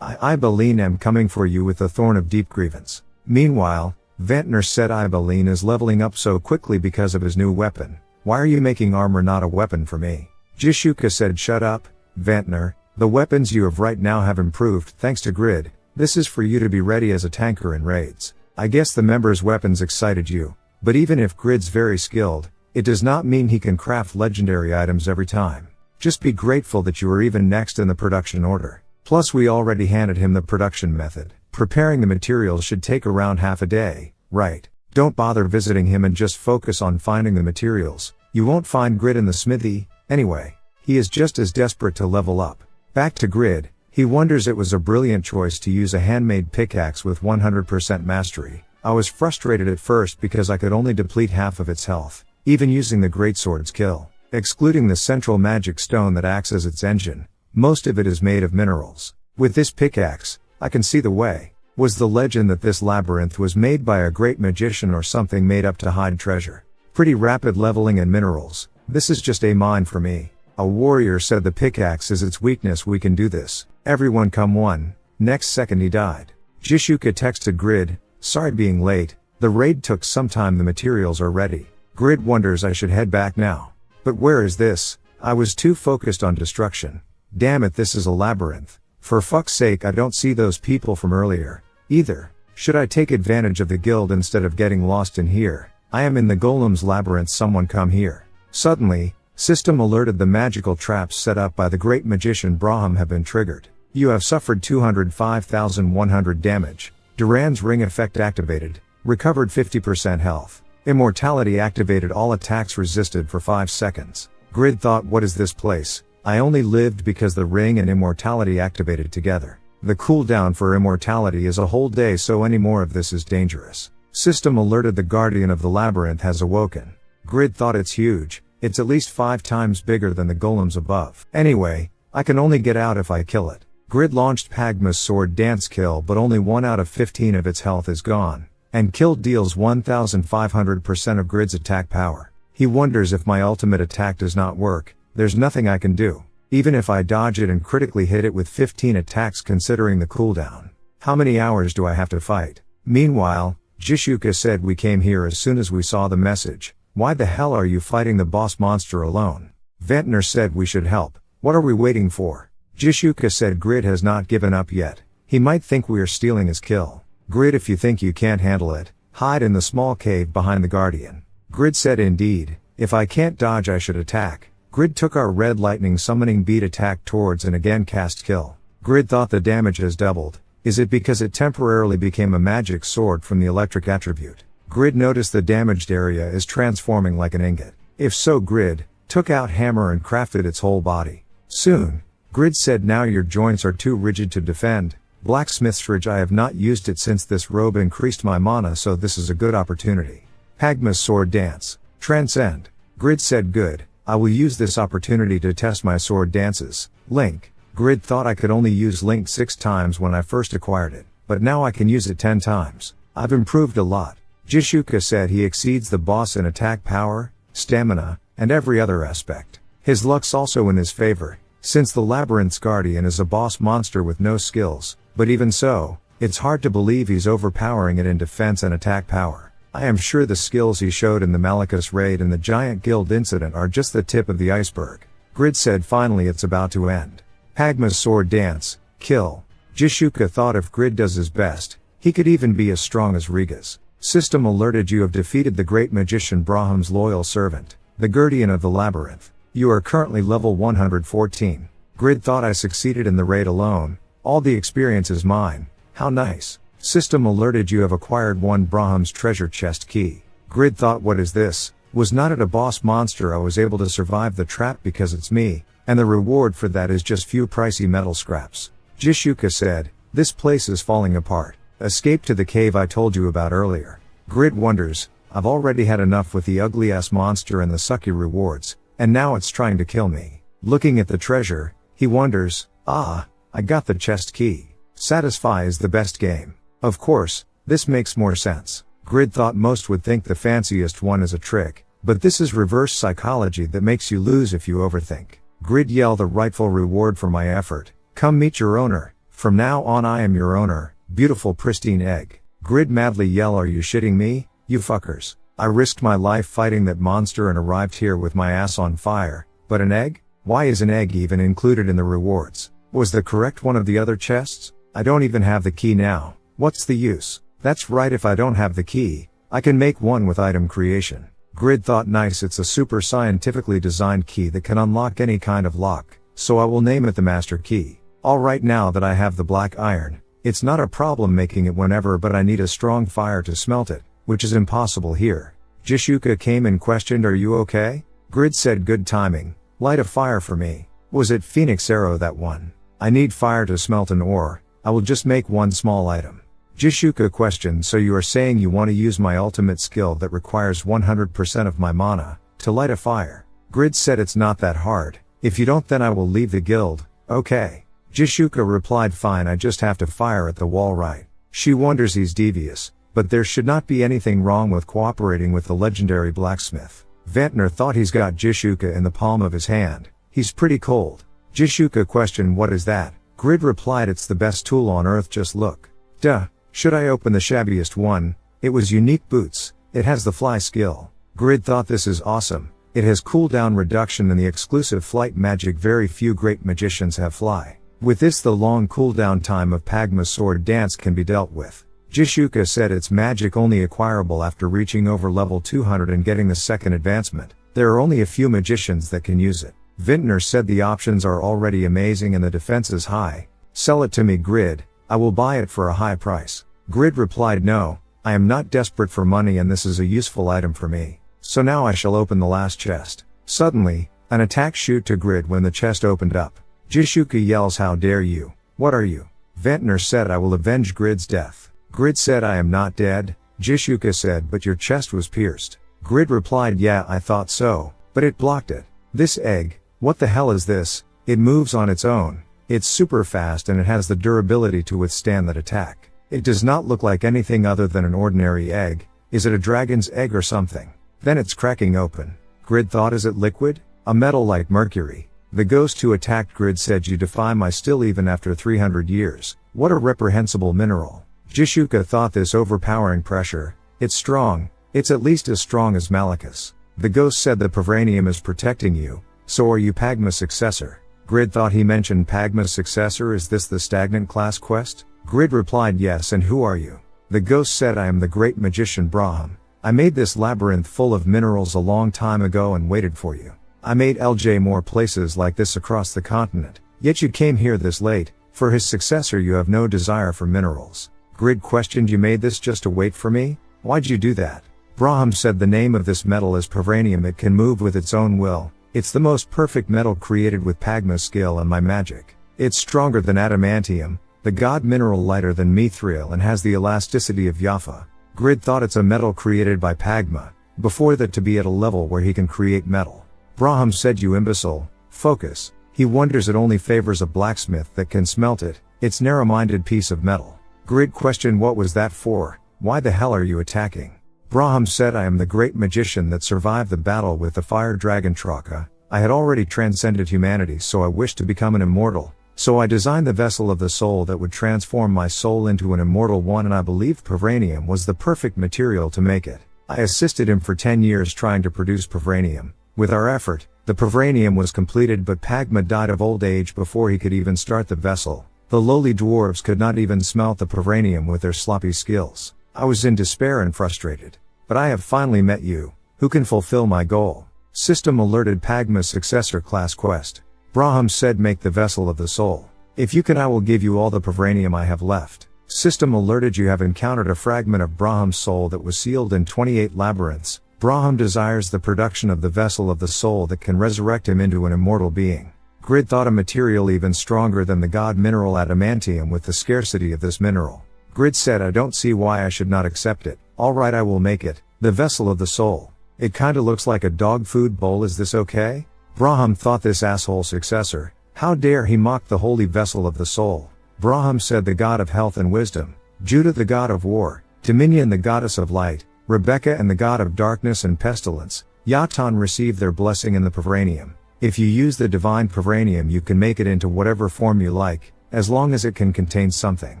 Ibeline am coming for you with the Thorn of Deep Grievance. Meanwhile, Vantner said, Ibeline is leveling up so quickly because of his new weapon. Why are you making armor not a weapon for me? Jishuka said, shut up, Vantner. The weapons you have right now have improved thanks to Grid. This is for you to be ready as a tanker in raids. I guess the members' weapons excited you, but even if Grid's very skilled, it does not mean he can craft legendary items every time. Just be grateful that you are even next in the production order. Plus we already handed him the production method. Preparing the materials should take around half a day, right? Don't bother visiting him and just focus on finding the materials. You won't find Grid in the smithy, anyway. He is just as desperate to level up. Back to Grid, he wonders it was a brilliant choice to use a handmade pickaxe with 100% mastery. I was frustrated at first because I could only deplete half of its health, even using the greatsword's kill. Excluding the central magic stone that acts as its engine, most of it is made of minerals. With this pickaxe, I can see the way. Was the legend that this labyrinth was made by a great magician or something made up to hide treasure? Pretty rapid leveling and minerals. This is just a mine for me. A warrior said the pickaxe is its weakness. We can do this. Everyone come one. Next second he died. Jishuka texted Grid, sorry being late. The raid took some time, the materials are ready. Grid wonders, I should head back now. But where is this? I was too focused on destruction. Damn it, this is a labyrinth. For fuck's sake, I don't see those people from earlier, either. Should I take advantage of the guild instead of getting lost in here? I am in the Golem's labyrinth, someone come here. Suddenly, system alerted the magical traps set up by the great magician Braham have been triggered. You have suffered 205,100 damage. Duran's ring effect activated. Recovered 50% health. Immortality activated, all attacks resisted for 5 seconds. Grid thought, what is this place? I only lived because the ring and immortality activated together. The cooldown for immortality is a whole day, so any more of this is dangerous. System alerted the guardian of the labyrinth has awoken. Grid thought, it's huge. It's at least 5 times bigger than the golems above. Anyway, I can only get out if I kill it. Grid launched Pagma's sword dance kill, but only 1 out of 15 of its health is gone. And kill deals 1500% of Grid's attack power. He wonders if my ultimate attack does not work, there's nothing I can do. Even if I dodge it and critically hit it with 15 attacks considering the cooldown. How many hours do I have to fight? Meanwhile, Jishuka said we came here as soon as we saw the message. Why the hell are you fighting the boss monster alone? Ventnor said we should help. What are we waiting for? Jishuka said Grid has not given up yet. He might think we are stealing his kill. Grid, if you think you can't handle it, hide in the small cave behind the Guardian. Grid said indeed, if I can't dodge I should attack. Grid took our red lightning summoning beat attack towards and again cast kill. Grid thought the damage has doubled. Is it because it temporarily became a magic sword from the electric attribute? Grid noticed the damaged area is transforming like an ingot. If so, Grid took out hammer and crafted its whole body. Soon, Grid said now your joints are too rigid to defend. Blacksmith's ridge, I have not used it since this robe increased my mana, so this is a good opportunity. Pagma's sword dance. Transcend. Grid said good, I will use this opportunity to test my sword dances. Link. Grid thought I could only use Link 6 times when I first acquired it, but now I can use it 10 times. I've improved a lot. Jishuka said he exceeds the boss in attack power, stamina, and every other aspect. His luck's also in his favor, since the Labyrinth's Guardian is a boss monster with no skills. But even so, it's hard to believe he's overpowering it in defense and attack power. I am sure the skills he showed in the Malachus raid and the Giant Guild incident are just the tip of the iceberg. Grid said finally it's about to end. Pagma's sword dance, kill. Jishuka thought if Grid does his best, he could even be as strong as Riga's. System alerted you have defeated the great magician Brahm's loyal servant, the Guardian of the Labyrinth. You are currently level 114. Grid thought I succeeded in the raid alone. All the experience is mine. How nice. System alerted you have acquired 1 Brahm's treasure chest key. Grid thought what is this? Was not it a boss monster? I was able to survive the trap because it's me, and the reward for that is just few pricey metal scraps. Jishuka said, this place is falling apart. Escape to the cave I told you about earlier. Grid wonders, I've already had enough with the ugly ass monster and the sucky rewards, and now it's trying to kill me. Looking at the treasure, he wonders, I got the chest key. Satisfy is the best game. Of course, this makes more sense. Grid thought most would think the fanciest one is a trick, but this is reverse psychology that makes you lose if you overthink. Grid yelled the rightful reward for my effort. Come meet your owner. From now on I am your owner. Beautiful pristine egg. Grid madly yell, are you shitting me? You fuckers. I risked my life fighting that monster and arrived here with my ass on fire. But an egg? Why is an egg even included in the rewards? Was the correct one of the other chests? I don't even have the key now. What's the use? That's right, if I don't have the key, I can make one with item creation. Grid thought nice, it's a super scientifically designed key that can unlock any kind of lock, so I will name it the master key. Alright, now that I have the black iron, it's not a problem making it whenever, but I need a strong fire to smelt it, which is impossible here. Jishuka came and questioned, are you okay? Grid said good timing, light a fire for me. Was it Phoenix Arrow that one? I need fire to smelt an ore, I will just make one small item. Jishuka questioned, so you are saying you want to use my ultimate skill that requires 100% of my mana, to light a fire? Grid said it's not that hard, if you don't then I will leave the guild. Okay. Jishuka replied fine, I just have to fire at the wall, right? She wonders he's devious, but there should not be anything wrong with cooperating with the legendary blacksmith. Ventnor thought he's got Jishuka in the palm of his hand, he's pretty cold. Jishuka questioned, what is that? Grid replied, it's the best tool on earth, just look. Duh, should I open the shabbiest one? It was unique boots, it has the fly skill. Grid thought this is awesome, it has cooldown reduction and the exclusive flight magic very few great magicians have fly. With this the long cooldown time of Pagma's sword dance can be dealt with. Jishuka said it's magic only acquirable after reaching over level 200 and getting the second advancement. There are only a few magicians that can use it. Vintner said the options are already amazing and the defense is high. Sell it to me, Grid, I will buy it for a high price. Grid replied, no, I am not desperate for money and this is a useful item for me. So now I shall open the last chest. Suddenly, an attack shoot to Grid when the chest opened up. Jishuka yells, how dare you? What are you? Ventnor said, I will avenge Grid's death. Grid said, I am not dead. Jishuka said, but your chest was pierced. Grid replied, yeah, I thought so, but it blocked it. This egg, what the hell is this? It moves on its own. It's super fast and it has the durability to withstand that attack. It does not look like anything other than an ordinary egg. Is it a dragon's egg or something? Then it's cracking open. Grid thought, is it liquid? A metal like mercury. The ghost who attacked Grid said, you defy my still even after 300 years. What a reprehensible mineral. Jishuka thought, this overpowering pressure. It's strong. It's at least as strong as Malachus. The ghost said, the Pavranium is protecting you. So are you Pagma's successor? Grid thought he mentioned Pagma's successor. Is this the stagnant class quest? Grid replied, yes, and who are you? The ghost said, I am the great magician Braham. I made this labyrinth full of minerals a long time ago and waited for you. I made LJ more places like this across the continent, yet you came here this late. For his successor you have no desire for minerals. Grid questioned, you made this just to wait for me? Why'd you do that? Braham said, the name of this metal is Pavranium. It can move with its own will. It's the most perfect metal created with Pagma's skill and my magic. It's stronger than adamantium, the god mineral, lighter than mithril, and has the elasticity of Yafa. Grid thought, it's a metal created by Pagma, before that to be at a level where he can create metal. Braham said, you imbecile, focus. He wonders it only favors a blacksmith that can smelt it. It's narrow-minded piece of metal. Grid questioned, what was that for? Why the hell are you attacking? Braham said, I am the great magician that survived the battle with the fire dragon Traka. I had already transcended humanity, so I wished to become an immortal. So I designed the vessel of the soul that would transform my soul into an immortal one, and I believed Pavranium was the perfect material to make it. I assisted him for 10 years trying to produce Pavranium. With our effort, the Pavranium was completed, but Pagma died of old age before he could even start the vessel. The lowly dwarves could not even smelt the Pavranium with their sloppy skills. I was in despair and frustrated. But I have finally met you, who can fulfill my goal. System alerted, Pagma's successor class quest. Braham said, make the vessel of the soul. If you can, I will give you all the Pavranium I have left. System alerted, you have encountered a fragment of Braham's soul that was sealed in 28 labyrinths. Braham desires the production of the vessel of the soul that can resurrect him into an immortal being. Grid thought, a material even stronger than the god mineral adamantium. With the scarcity of this mineral, Grid said, I don't see why I should not accept it. Alright, I will make it. The vessel of the soul. It kinda looks like a dog food bowl. Is this okay? Braham thought, this asshole successor. How dare he mock the holy vessel of the soul? Braham said, the god of health and wisdom. Judah the god of war. Dominion the goddess of light. Rebecca and the god of darkness and pestilence. Yatan receive their blessing in the Pavranium. If you use the divine Pavranium, you can make it into whatever form you like, as long as it can contain something.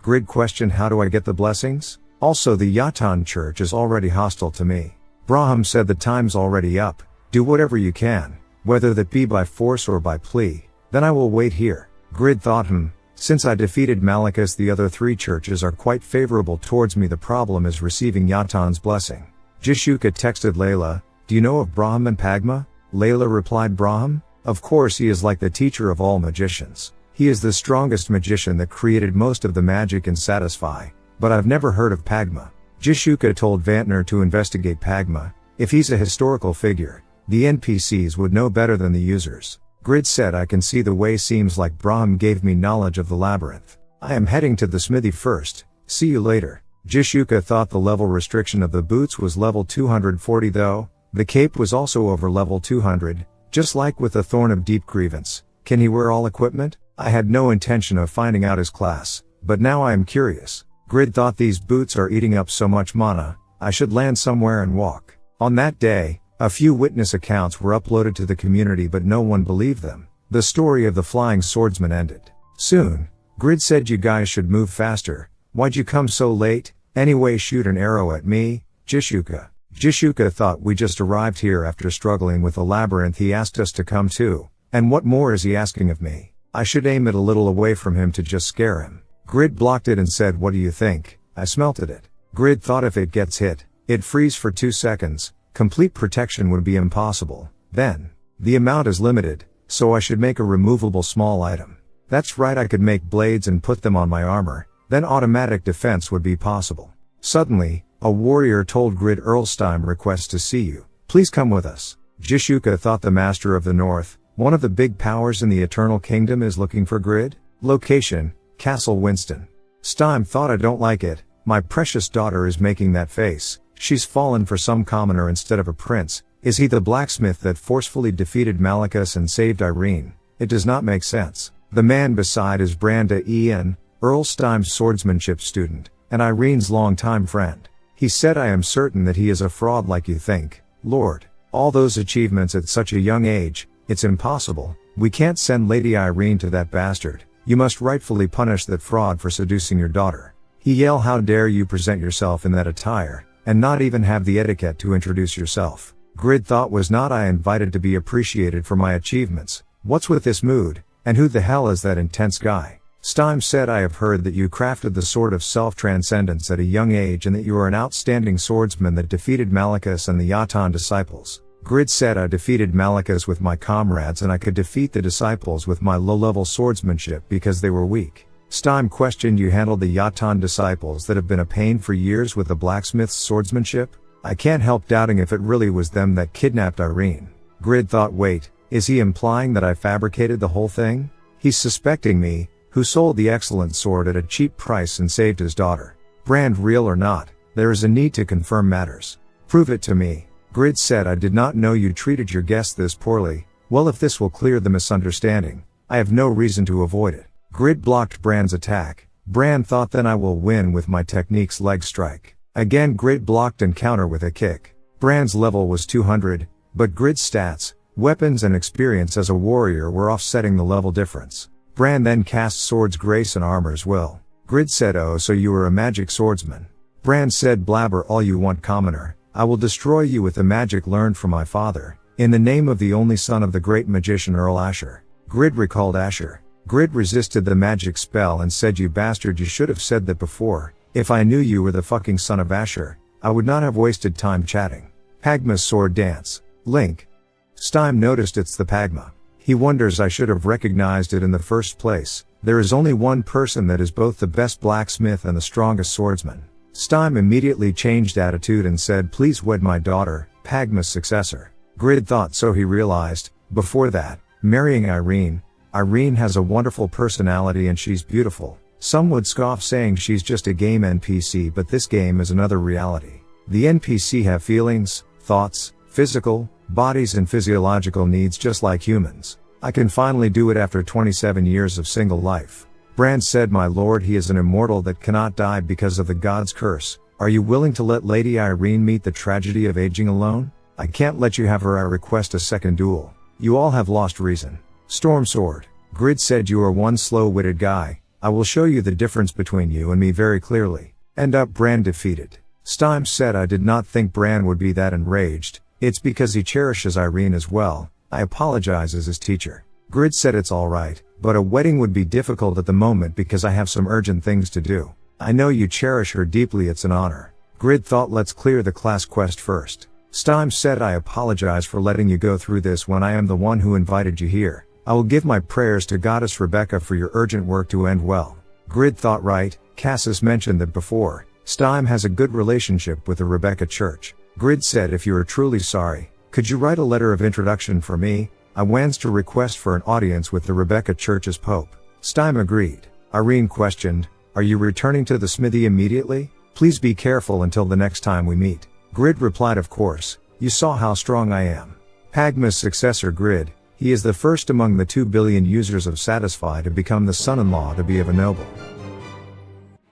Grid questioned, how do I get the blessings? Also, the Yatan church is already hostile to me. Braham said, the time's already up. Do whatever you can, whether that be by force or by plea. Then I will wait here. Grid thought, since I defeated Malachus, the other 3 churches are quite favorable towards me. The problem is receiving Yatan's blessing. Jishuka texted Layla, do you know of Braham and Pagma? Layla replied, Braham? Of course, he is like the teacher of all magicians. He is the strongest magician that created most of the magic in Satisfy. But I've never heard of Pagma. Jishuka told Vantner to investigate Pagma. If he's a historical figure, the NPCs would know better than the users. Grid said, I can see the way. Seems like Braham gave me knowledge of the labyrinth. I am heading to the smithy first. See you later. Jishuka thought the level restriction of the boots was level 240 though. The cape was also over level 200, just like with the Thorn of Deep Grievance. Can he wear all equipment? I had no intention of finding out his class, but now I am curious. Grid thought, these boots are eating up so much mana, I should land somewhere and walk. On that day, a few witness accounts were uploaded to the community, but no one believed them. The story of the flying swordsman ended. Soon, Grid said, you guys should move faster. Why'd you come so late? Anyway, shoot an arrow at me, Jishuka. Jishuka thought, we just arrived here after struggling with the labyrinth he asked us to come to. And what more is he asking of me? I should aim it a little away from him to just scare him. Grid blocked it and said, what do you think? I smelted it. Grid thought, if it gets hit, it freeze for 2 seconds. Complete protection would be impossible. Then, the amount is limited, so I should make a removable small item. That's right, I could make blades and put them on my armor, then automatic defense would be possible. Suddenly, a warrior told Grid, Earlstein requests to see you. Please come with us. Jishuka thought, the Master of the North, one of the big powers in the Eternal Kingdom, is looking for Grid. Location, Castle Winston. Stein thought, I don't like it. My precious daughter is making that face. She's fallen for some commoner instead of a prince. Is he the blacksmith that forcefully defeated Malachus and saved Irene? It does not make sense. The man beside is Branda Ian, Earl Stime's swordsmanship student, and Irene's longtime friend. He said I am certain that he is a fraud like you think, Lord. All those achievements at such a young age, it's impossible. We can't send Lady Irene to that bastard. You must rightfully punish that fraud for seducing your daughter. He yelled, how dare you present yourself in that attire, and not even have the etiquette to introduce yourself. Grid thought, was not I invited to be appreciated for my achievements? What's with this mood, and who the hell is that intense guy? Stime said, I have heard that you crafted the sword of self-transcendence at a young age and that you are an outstanding swordsman that defeated Malachus and the Yatan disciples. Grid said, I defeated Malachus with my comrades and I could defeat the disciples with my low-level swordsmanship because they were weak. Stime questioned, you handled the Yatan disciples that have been a pain for years with the blacksmith's swordsmanship? I can't help doubting if it really was them that kidnapped Irene. Grid thought, wait, is he implying that I fabricated the whole thing? He's suspecting me, who sold the excellent sword at a cheap price and saved his daughter. Brand, real or not, there is a need to confirm matters. Prove it to me. Grid said, I did not know you treated your guests this poorly. Well, if this will clear the misunderstanding, I have no reason to avoid it. Grid blocked Brand's attack. Brand thought, then I will win with my technique's leg strike. Again Grid blocked and counter with a kick. Brand's level was 200, but Grid's stats, weapons and experience as a warrior were offsetting the level difference. Brand then cast Sword's Grace and Armor's Will. Grid said, oh, so you are a magic swordsman. Brand said, blabber all you want, commoner. I will destroy you with the magic learned from my father, in the name of the only son of the great magician Earl Asher. Grid recalled Asher. Grid resisted the magic spell and said, you bastard, you should have said that before. If I knew you were the fucking son of Asher, I would not have wasted time chatting. Pagma's sword dance. Link. Stime noticed it's the Pagma. He wonders, I should have recognized it in the first place. There is only one person that is both the best blacksmith and the strongest swordsman. Stime immediately changed attitude and said, please wed my daughter, Pagma's successor. Grid thought, so he realized, before that, marrying Irene. Irene has a wonderful personality and she's beautiful. Some would scoff saying she's just a game NPC, but this game is another reality. The NPC have feelings, thoughts, physical, bodies and physiological needs just like humans. I can finally do it after 27 years of single life. Brand said, my lord, he is an immortal that cannot die because of the god's curse. Are you willing to let Lady Irene meet the tragedy of aging alone? I can't let you have her. I request a second duel. You all have lost reason. Storm Sword. Grid said, you are one slow-witted guy. I will show you the difference between you and me very clearly. End up Brand defeated. Stime said, I did not think Brand would be that enraged. It's because he cherishes Irene as well. I apologize as his teacher. Grid said, it's alright, but a wedding would be difficult at the moment because I have some urgent things to do. I know you cherish her deeply, it's an honor. Grid thought, let's clear the class quest first. Stime said, I apologize for letting you go through this when I am the one who invited you here. I will give my prayers to Goddess Rebecca for your urgent work to end well. Grid thought, right, Cassis mentioned that before. Stime has a good relationship with the Rebecca Church. Grid said, if you are truly sorry, could you write a letter of introduction for me? I wants to request for an audience with the Rebecca Church's Pope. Stime agreed. Irene questioned, are you returning to the smithy immediately? Please be careful until the next time we meet. Grid replied, of course. You saw how strong I am. Pagma's successor Grid. He is the first among the 2 billion users of Satisfy to become the son-in-law to be of a noble.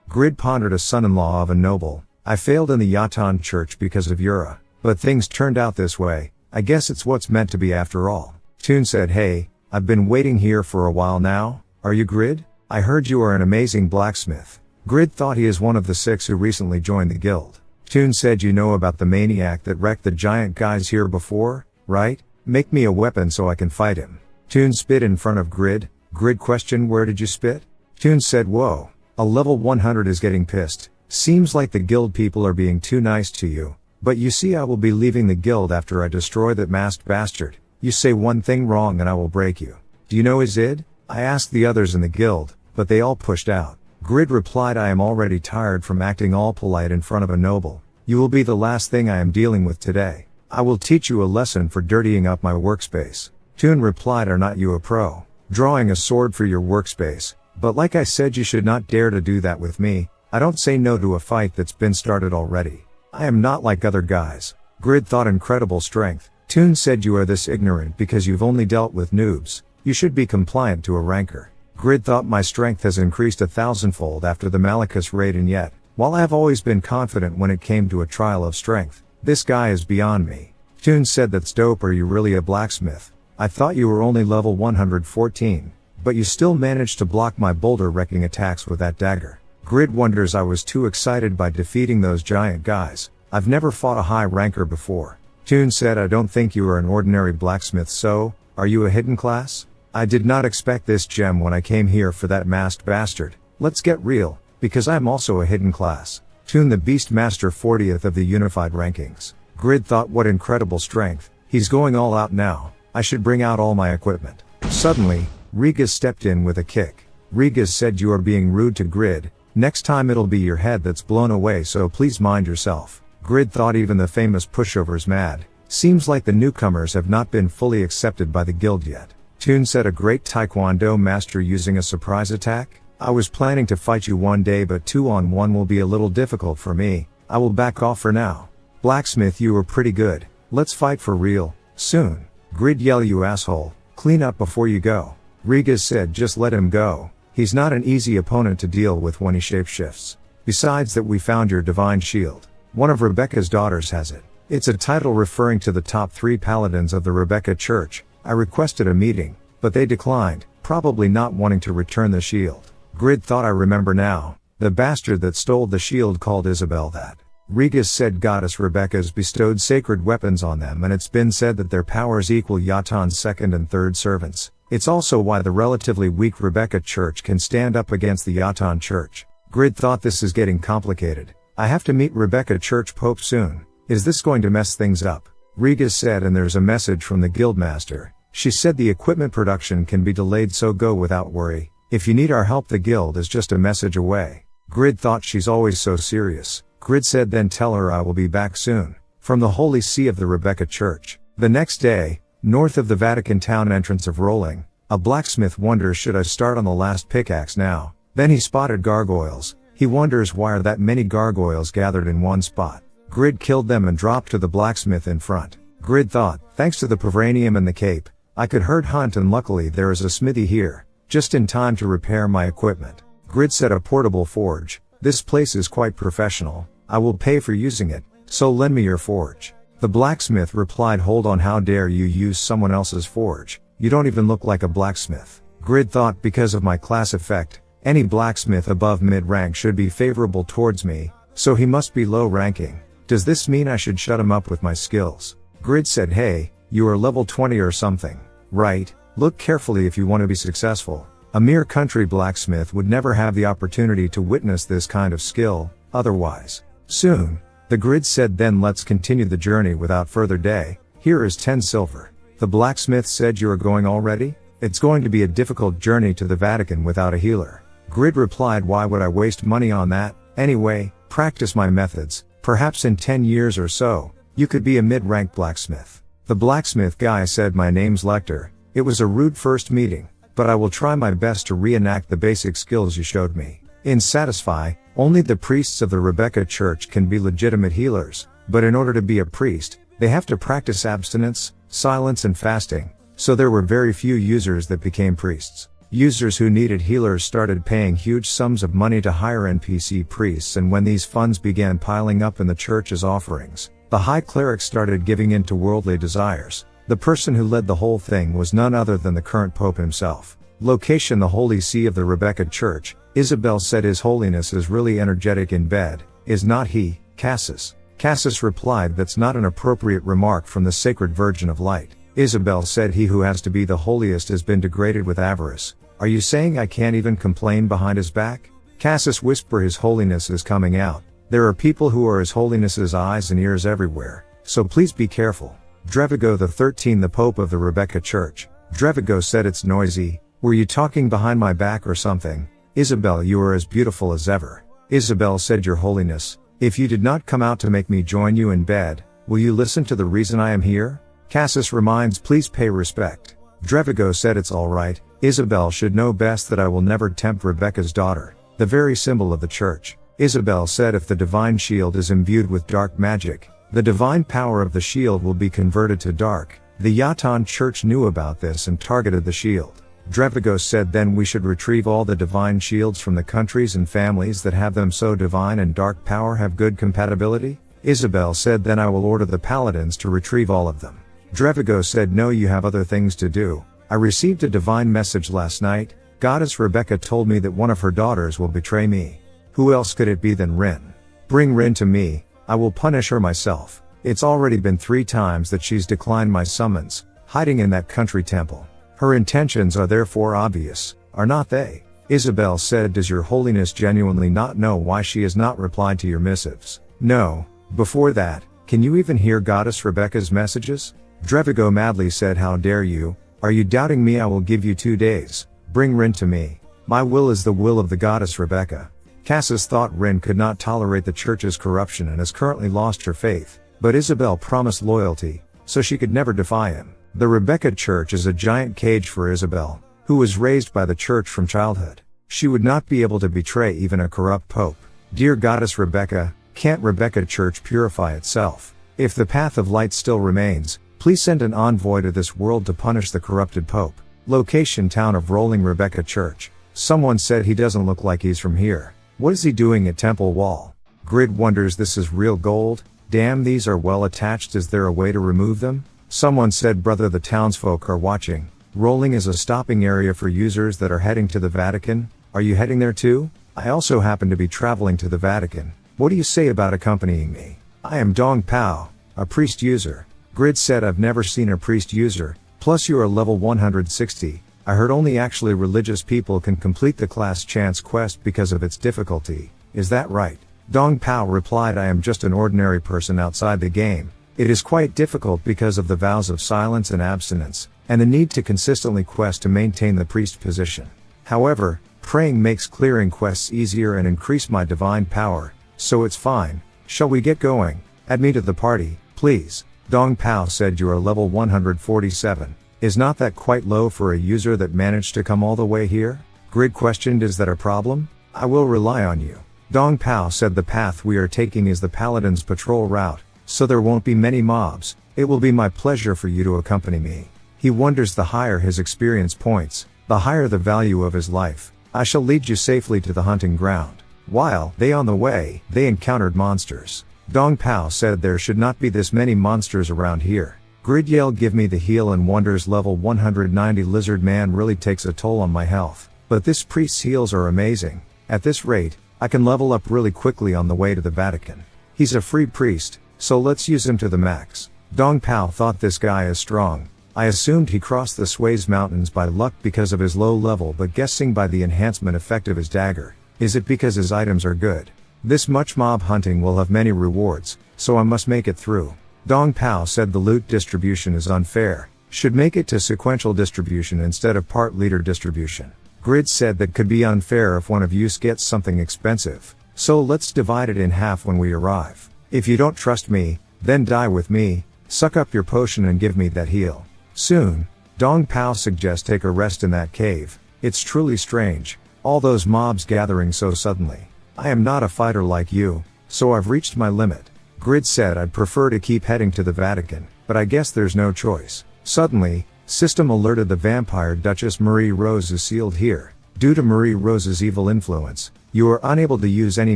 Grid pondered, a son-in-law of a noble. I failed in the Yatan church because of Yura. But things turned out this way. I guess it's what's meant to be after all. Toon said, hey, I've been waiting here for a while now. Are you Grid? I heard you are an amazing blacksmith. Grid thought, he is one of the 6 who recently joined the guild. Toon said, you know about the maniac that wrecked the giant guys here before, right? Make me a weapon so I can fight him. Toon spit in front of Grid. Grid questioned, where did you spit? Toon said, whoa, a level 100 is getting pissed. Seems like the guild people are being too nice to you. But you see, I will be leaving the guild after I destroy that masked bastard. You say one thing wrong and I will break you. Do you know his id? I asked the others in the guild, but they all pushed out. Grid replied, I am already tired from acting all polite in front of a noble. You will be the last thing I am dealing with today. I will teach you a lesson for dirtying up my workspace. Toon replied, are not you a pro? Drawing a sword for your workspace. But like I said, you should not dare to do that with me. I don't say no to a fight that's been started already. I am not like other guys. Grid thought, incredible strength. Toon said, you are this ignorant because you've only dealt with noobs. You should be compliant to a rancor. Grid thought my strength has increased 1,000-fold after the Malachus raid, and yet, while I have always been confident when it came to a trial of strength, this guy is beyond me. Toon said, that's dope. Are you really a blacksmith? I thought you were only level 114, but you still managed to block my boulder wrecking attacks with that dagger. Grid wonders, I was too excited by defeating those giant guys. I've never fought a high ranker before. Toon said, I don't think you are an ordinary blacksmith, so, are you a hidden class? I did not expect this gem when I came here for that masked bastard. Let's get real, because I'm also a hidden class. Toon, the Beast Master 40th of the unified rankings. Grid thought, what incredible strength, he's going all out now, I should bring out all my equipment. Suddenly, Rigas stepped in with a kick. Rigas said, you are being rude to Grid, next time it'll be your head that's blown away, so please mind yourself. Grid thought, even the famous pushover's mad, seems like the newcomers have not been fully accepted by the guild yet. Toon said, a great taekwondo master using a surprise attack? I was planning to fight you one day, but 2-on-1 will be a little difficult for me, I will back off for now. Blacksmith, you were pretty good, let's fight for real, soon. Grid yell, you asshole, clean up before you go. Rigas said, just let him go, he's not an easy opponent to deal with when he shapeshifts. Besides that, we found your divine shield. One of Rebecca's daughters has it. It's a title referring to the top 3 paladins of the Rebecca Church. I requested a meeting, but they declined, probably not wanting to return the shield. Grid thought, I remember now, the bastard that stole the shield called Isabel that. Rigas said, Goddess Rebecca's bestowed sacred weapons on them, and it's been said that their powers equal Yatan's second and third servants. It's also why the relatively weak Rebecca Church can stand up against the Yatan Church. Grid thought, this is getting complicated. I have to meet Rebecca Church Pope soon. Is this going to mess things up? Rigas said, and there's a message from the Guildmaster. She said the equipment production can be delayed, so go without worry. If you need our help, the guild is just a message away. Grid thought, she's always so serious. Grid said, then tell her I will be back soon. From the Holy See of the Rebecca Church. The next day, north of the Vatican town entrance of Rolling, a blacksmith wonders, should I start on the last pickaxe now? Then he spotted gargoyles. He wonders, why are that many gargoyles gathered in one spot? Grid killed them and dropped to the blacksmith in front. Grid thought, thanks to the Pavranium and the cape, I could herd hunt, and luckily there is a smithy here, just in time to repair my equipment. Grid said, a portable forge. This place is quite professional. I will pay for using it, so lend me your forge. The blacksmith replied, hold on, how dare you use someone else's forge? You don't even look like a blacksmith. Grid thought, because of my class effect, any blacksmith above mid-rank should be favorable towards me, so he must be low ranking. Does this mean I should shut him up with my skills? Grid said, hey, you are level 20 or something, right? Look carefully if you want to be successful. A mere country blacksmith would never have the opportunity to witness this kind of skill, otherwise. Soon, the Grid said, then let's continue the journey without further delay. Here is 10 silver. The blacksmith said, you are going already? It's going to be a difficult journey to the Vatican without a healer. Grid replied, why would I waste money on that? Anyway, practice my methods. Perhaps in 10 years or so, you could be a mid-rank blacksmith. The blacksmith guy said, my name's Lecter. It was a rude first meeting, but I will try my best to reenact the basic skills you showed me. In Satisfy, only the priests of the Rebecca Church can be legitimate healers, but in order to be a priest, they have to practice abstinence, silence and fasting, so there were very few users that became priests. Users who needed healers started paying huge sums of money to hire NPC priests, and when these funds began piling up in the church as offerings, the high clerics started giving in to worldly desires. The person who led the whole thing was none other than the current pope himself. Location: the Holy See of the Rebecca Church. Isabel said, His Holiness is really energetic in bed, is not he, Cassis? Cassis replied, that's not an appropriate remark from the Sacred Virgin of Light. Isabel said, he who has to be the holiest has been degraded with avarice. Are you saying I can't even complain behind his back? Cassis whisper, His Holiness is coming out. There are people who are His Holiness's eyes and ears everywhere, so please be careful. Drevigo the 13th, the Pope of the Rebecca Church. Drevigo said, it's noisy. Were you talking behind my back or something? Isabel, you are as beautiful as ever. Isabel said, Your Holiness, if you did not come out to make me join you in bed, will you listen to the reason I am here? Cassis reminds, please pay respect. Drevigo said, it's alright. Isabel should know best that I will never tempt Rebecca's daughter, the very symbol of the church. Isabel said, if the divine shield is imbued with dark magic, the divine power of the shield will be converted to dark. The Yatan church knew about this and targeted the shield. Drevagos said then we should retrieve all the divine shields from the countries and families that have them so divine and dark power have good compatibility? Isabel said then I will order the paladins to retrieve all of them. Drevagos said no, you have other things to do. I received a divine message last night. Goddess Rebecca told me that one of her daughters will betray me. Who else could it be than Rin? Bring Rin to me, I will punish her myself. It's already been 3 times that she's declined my summons, hiding in that country temple. Her intentions are therefore obvious, are not they? Isabel said, does your holiness genuinely not know why she has not replied to your missives? No. Before that, can you even hear Goddess Rebecca's messages? Drevago madly said, how dare you? Are you doubting me? I will give you 2 days. Bring Rin to me. My will is the will of the Goddess Rebecca. Cassis thought Rin could not tolerate the church's corruption and has currently lost her faith, but Isabel promised loyalty, so she could never defy him. The Rebecca Church is a giant cage for Isabel, who was raised by the church from childhood. She would not be able to betray even a corrupt pope. Dear Goddess Rebecca, can't Rebecca Church purify itself? If the path of light still remains, please send an envoy to this world to punish the corrupted pope. Location: town of Rolling Rebecca Church. Someone said he doesn't look like he's from here. What is he doing at Temple Wall? Grid wonders, this is real gold? Damn, these are well attached. Is there a way to remove them? Someone said, brother, the townsfolk are watching. Rolling is a stopping area for users that are heading to the Vatican. Are you heading there too? I also happen to be traveling to the Vatican. What do you say about accompanying me? I am Dong Pao, a priest user. Grid said, I've never seen a priest user, plus you are level 160. I heard only actually religious people can complete the class chance quest because of its difficulty. Is that right? Dong Pao replied, I am just an ordinary person outside the game. It is quite difficult because of the vows of silence and abstinence, and the need to consistently quest to maintain the priest position. However, praying makes clearing quests easier and increase my divine power, so it's fine. Shall we get going? Add me to the party, please. Dong Pao said, you are level 147. Is not that quite low for a user that managed to come all the way here? Grid questioned, is that a problem? I will rely on you. Dong Pao said, the path we are taking is the Paladin's patrol route, so there won't be many mobs. It will be my pleasure for you to accompany me. He wonders, the higher his experience points, the higher the value of his life. I shall lead you safely to the hunting ground. While they on the way, they encountered monsters. Dong Pao said, there should not be this many monsters around here. Grid yelled, give me the heal, and wonders, level 190 lizard man really takes a toll on my health. But this priest's heals are amazing. At this rate, I can level up really quickly on the way to the Vatican. He's a free priest, so let's use him to the max. Dong Pao thought, this guy is strong. I assumed he crossed the Sways Mountains by luck because of his low level, but guessing by the enhancement effect of his dagger. Is it because his items are good? This much mob hunting will have many rewards, so I must make it through. Dong Pao said, the loot distribution is unfair. Should make it to sequential distribution instead of part leader distribution. Grid said, that could be unfair if one of you gets something expensive. So let's divide it in half when we arrive. If you don't trust me, then die with me. Suck up your potion and give me that heal. Soon, Dong Pao suggests take a rest in that cave. It's truly strange, all those mobs gathering so suddenly. I am not a fighter like you, so I've reached my limit. Grid said, I'd prefer to keep heading to the Vatican, but I guess there's no choice. Suddenly, system alerted the vampire Duchess Marie Rose is sealed here. Due to Marie Rose's evil influence, you are unable to use any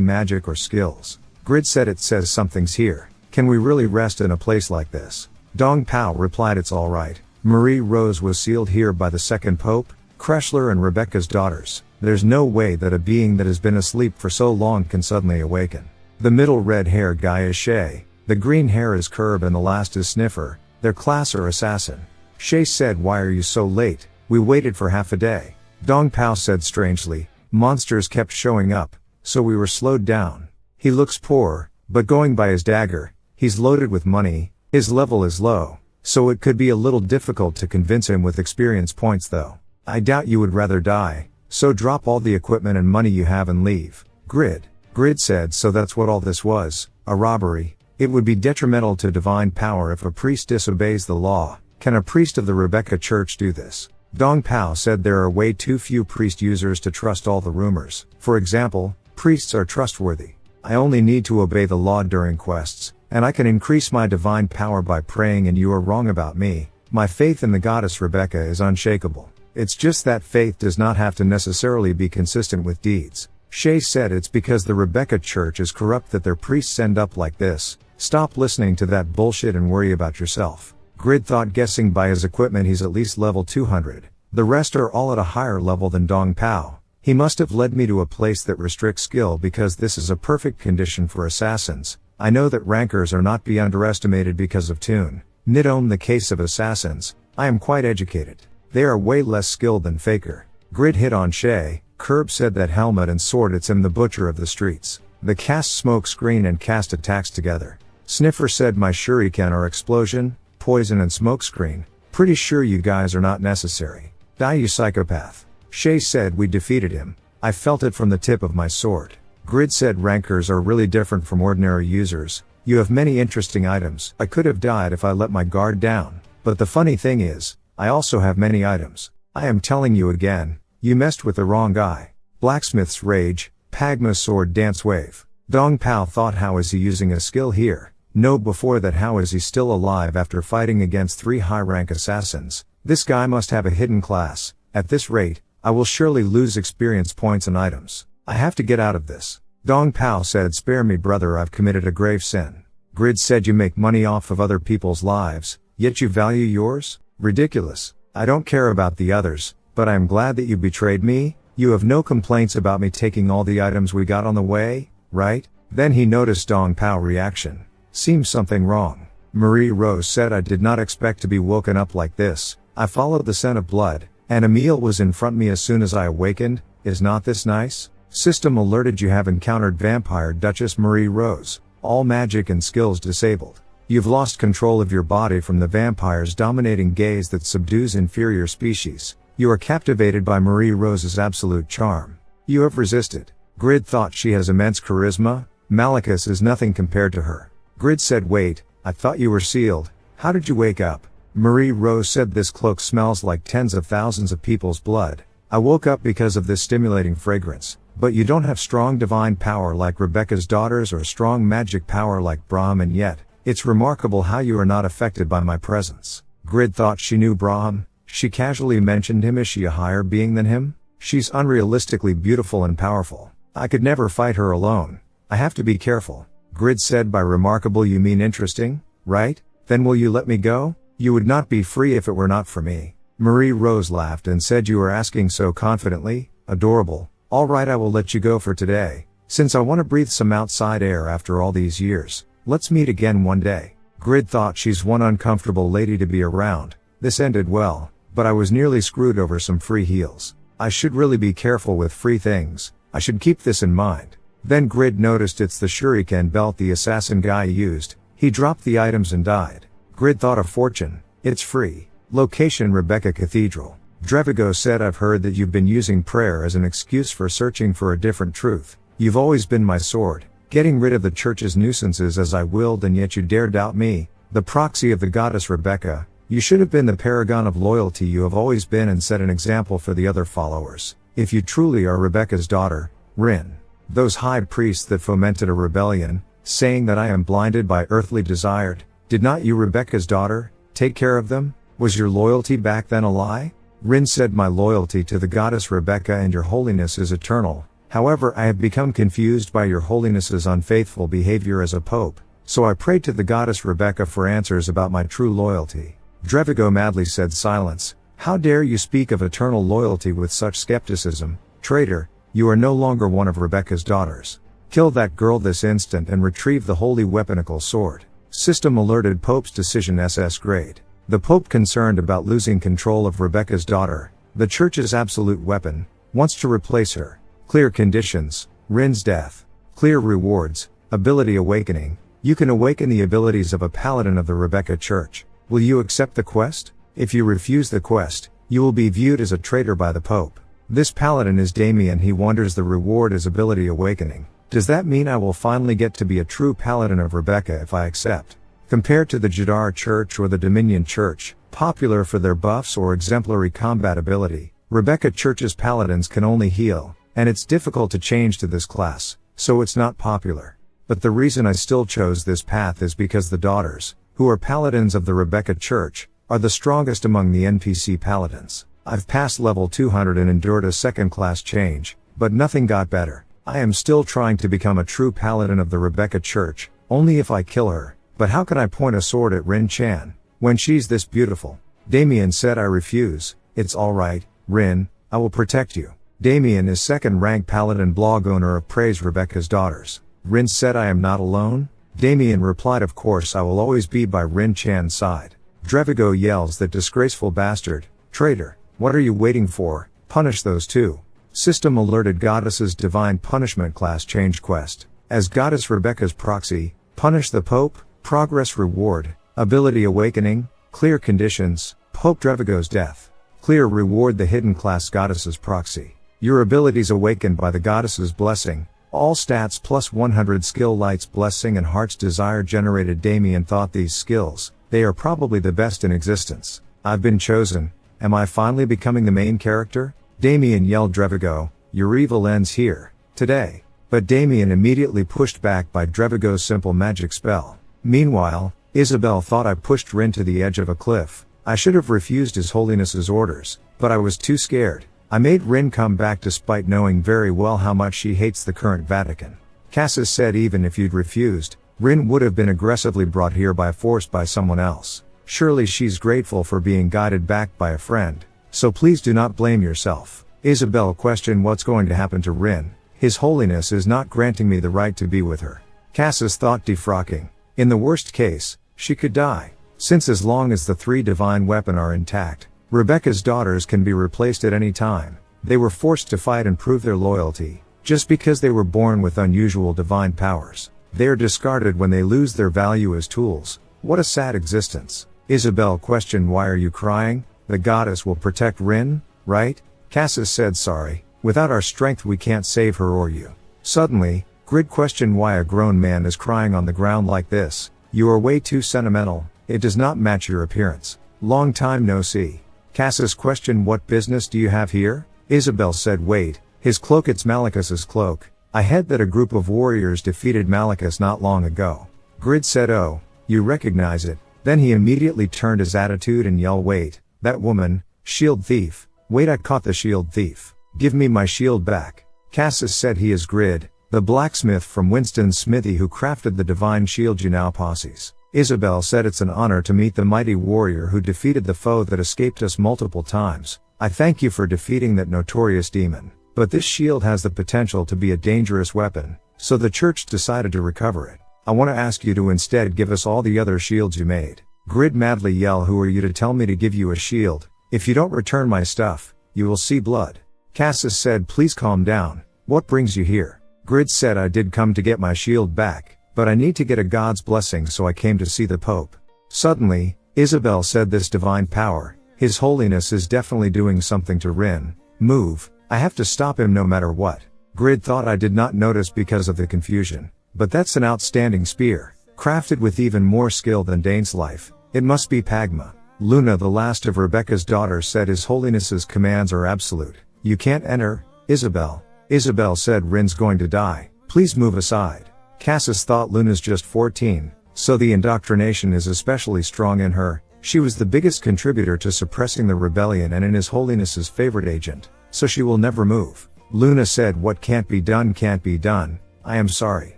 magic or skills. Grid said, it says something's here. Can we really rest in a place like this? Dong Pao replied, it's alright. Marie Rose was sealed here by the second pope, Kreshler, and Rebecca's daughters. There's no way that a being that has been asleep for so long can suddenly awaken. The middle red-haired guy is Shay, the green hair is Curb, and the last is Sniffer. Their class are assassin. Shay said, why are you so late? We waited for half a day. Dong Pao said, strangely, monsters kept showing up, so we were slowed down. He looks poor, but going by his dagger, he's loaded with money. His level is low, so it could be a little difficult to convince him with experience points though. I doubt you would rather die, so drop all the equipment and money you have and leave. Grid said, so that's what all this was, a robbery. It would be detrimental to divine power if a priest disobeys the law. Can a priest of the Rebecca Church do this? Dong Pao said, there are way too few priest users to trust all the rumors. For example, priests are trustworthy. I only need to obey the law during quests, and I can increase my divine power by praying, and you are wrong about me. My faith in the goddess Rebecca is unshakable. It's just that faith does not have to necessarily be consistent with deeds. Shay said it's because the Rebecca church is corrupt that their priests end up like this. Stop listening to that bullshit and worry about yourself. Grid thought, guessing by his equipment he's at least level 200. The rest are all at a higher level than Dong Pao. He must have led me to a place that restricts skill because this is a perfect condition for assassins. I know that rankers are not be underestimated because of tune. Nidome the case of assassins. I am quite educated. They are way less skilled than Faker. Grid hit on Shay. Curb said that helmet and sword, it's him, the butcher of the streets. The cast smoke screen and cast attacks together. Sniffer said my shuriken are explosion, poison and smoke screen. Pretty sure you guys are not necessary. Die you psychopath. Shay said we defeated him. I felt it from the tip of my sword. Grid said rankers are really different from ordinary users. You have many interesting items. I could have died if I let my guard down. But the funny thing is, I also have many items. I am telling you again, you messed with the wrong guy. Blacksmith's rage, Pagma's sword dance wave. Dong Pao thought, how is he using a skill here? No, before that, how is he still alive after fighting against 3 high-rank assassins? This guy must have a hidden class. At this rate, I will surely lose experience points and items. I have to get out of this. Dong Pao said, spare me brother, I've committed a grave sin. Grid said, you make money off of other people's lives, yet you value yours? Ridiculous. I don't care about the others, but I am glad that you betrayed me. You have no complaints about me taking all the items we got on the way, right? Then he noticed Dong Pao reaction. Seems something wrong. Marie Rose said, I did not expect to be woken up like this. I followed the scent of blood, and a meal was in front of me as soon as I awakened. Is not this nice? System alerted, you have encountered Vampire Duchess Marie Rose. All magic and skills disabled. You've lost control of your body from the vampire's dominating gaze that subdues inferior species. You are captivated by Marie Rose's absolute charm. You have resisted. Grid thought she has immense charisma. Malachus is nothing compared to her. Grid said, wait, I thought you were sealed. How did you wake up? Marie Rose said, this cloak smells like tens of thousands of people's blood. I woke up because of this stimulating fragrance. But you don't have strong divine power like Rebecca's daughters or strong magic power like Brahm, and yet, it's remarkable how you are not affected by my presence. Grid thought she knew Brahm. She casually mentioned him. Is she a higher being than him? She's unrealistically beautiful and powerful. I could never fight her alone. I have to be careful. Grid said, by remarkable you mean interesting, right? Then will you let me go? You would not be free if it were not for me. Marie Rose laughed and said, you are asking so confidently. Adorable. All right, I will let you go for today. Since I want to breathe some outside air after all these years. Let's meet again one day. Grid thought, she's one uncomfortable lady to be around. This ended well, but I was nearly screwed over some free heals. I should really be careful with free things. I should keep this in mind. Then Grid noticed it's the shuriken belt the assassin guy used. He dropped the items and died. Grid thought, a fortune. It's free. Location, Rebecca Cathedral. Drevigo said, I've heard that you've been using prayer as an excuse for searching for a different truth. You've always been my sword, getting rid of the church's nuisances as I willed, and yet you dare doubt me, the proxy of the goddess Rebecca. You should have been the paragon of loyalty you have always been and set an example for the other followers. If you truly are Rebecca's daughter, Rin. Those high priests that fomented a rebellion, saying that I am blinded by earthly desire, did not you, Rebecca's daughter, take care of them? Was your loyalty back then a lie? Rin said, my loyalty to the goddess Rebecca and your holiness is eternal. However, I have become confused by your holiness's unfaithful behavior as a pope, so I prayed to the goddess Rebecca for answers about my true loyalty. Drevigo madly said, silence. How dare you speak of eternal loyalty with such skepticism? Traitor, you are no longer one of Rebecca's daughters. Kill that girl this instant and retrieve the holy weaponical sword. System alerted Pope's decision SS grade. The Pope, concerned about losing control of Rebecca's daughter, the church's absolute weapon, wants to replace her. Clear conditions: Rin's death. Clear rewards: ability awakening. You can awaken the abilities of a paladin of the Rebecca Church. Will you accept the quest? If you refuse the quest, you will be viewed as a traitor by the Pope. This paladin is Damien. He wonders the reward is ability awakening. Does that mean I will finally get to be a true paladin of Rebecca if I accept? Compared to the Jadar Church or the Dominion Church, popular for their buffs or exemplary combat ability, Rebecca Church's paladins can only heal, and it's difficult to change to this class, so it's not popular. But the reason I still chose this path is because the daughters, who are paladins of the Rebecca Church, are the strongest among the NPC paladins. I've passed level 200 and endured a second class change, but nothing got better. I am still trying to become a true paladin of the Rebecca Church, only if I kill her, but how can I point a sword at Rin-chan, when she's this beautiful? Damien said I refuse. It's alright, Rin, I will protect you. Damien is second-rank paladin blog owner of Praise Rebecca's Daughters. Rin said I am not alone? Damien replied of course I will always be by Rin-chan's side. Drevigo yells that disgraceful bastard, traitor, what are you waiting for, punish those two. System alerted Goddess's Divine Punishment class change quest. As Goddess Rebecca's proxy, punish the Pope, progress reward, ability awakening, clear conditions, Pope Drevigo's death. Clear reward the hidden class Goddess's proxy. Your abilities awakened by the Goddess's blessing. All stats plus 100 skill lights blessing and heart's desire generated. Damien thought these skills, they are probably the best in existence. I've been chosen. Am I finally becoming the main character? Damien yelled Drevigo, your evil ends here, today. But Damien immediately pushed back by Drevigo's simple magic spell. Meanwhile, Isabel thought I pushed Rin to the edge of a cliff. I should have refused His Holiness's orders, but I was too scared. I made Rin come back despite knowing very well how much she hates the current Vatican. Cassis said even if you'd refused, Rin would have been aggressively brought here by force by someone else. Surely she's grateful for being guided back by a friend. So please do not blame yourself. Isabel questioned what's going to happen to Rin. His Holiness is not granting me the right to be with her. Cassis thought defrocking. In the worst case, she could die. Since as long as the 3 divine weapons are intact, Rebecca's daughters can be replaced at any time. They were forced to fight and prove their loyalty, just because they were born with unusual divine powers. They are discarded when they lose their value as tools. What a sad existence. Isabel questioned why are you crying? The goddess will protect Rin, right? Cassis said sorry, without our strength we can't save her or you. Suddenly, Grid questioned why a grown man is crying on the ground like this. You are way too sentimental, it does not match your appearance. Long time no see. Cassis questioned what business do you have here? Isabel said wait, his cloak it's Malachus's cloak. I heard that a group of warriors defeated Malachus not long ago. Grid said oh, you recognize it. Then he immediately turned his attitude and yelled wait, that woman, shield thief, wait I caught the shield thief, give me my shield back. Cassis said he is Grid, the blacksmith from Winston's smithy who crafted the divine shield you now possess. Isabel said it's an honor to meet the mighty warrior who defeated the foe that escaped us multiple times. I thank you for defeating that notorious demon. But this shield has the potential to be a dangerous weapon, so the church decided to recover it. I want to ask you to instead give us all the other shields you made. Grid madly yell who are you to tell me to give you a shield? If you don't return my stuff, you will see blood. Cassis said please calm down, what brings you here? Grid said I did come to get my shield back, but I need to get a god's blessing so I came to see the Pope. Suddenly, Isabel said this divine power, His Holiness is definitely doing something to Rin. Move, I have to stop him no matter what. Grid thought I did not notice because of the confusion. But that's an outstanding spear, crafted with even more skill than Dane's life. It must be Pagma. Luna the last of Rebecca's daughters said His Holiness's commands are absolute. You can't enter, Isabel. Isabel said Rin's going to die, please move aside. Cassis thought Luna's just 14, so the indoctrination is especially strong in her. She was the biggest contributor to suppressing the rebellion and in His Holiness's favorite agent, so she will never move. Luna said what can't be done can't be done, I am sorry.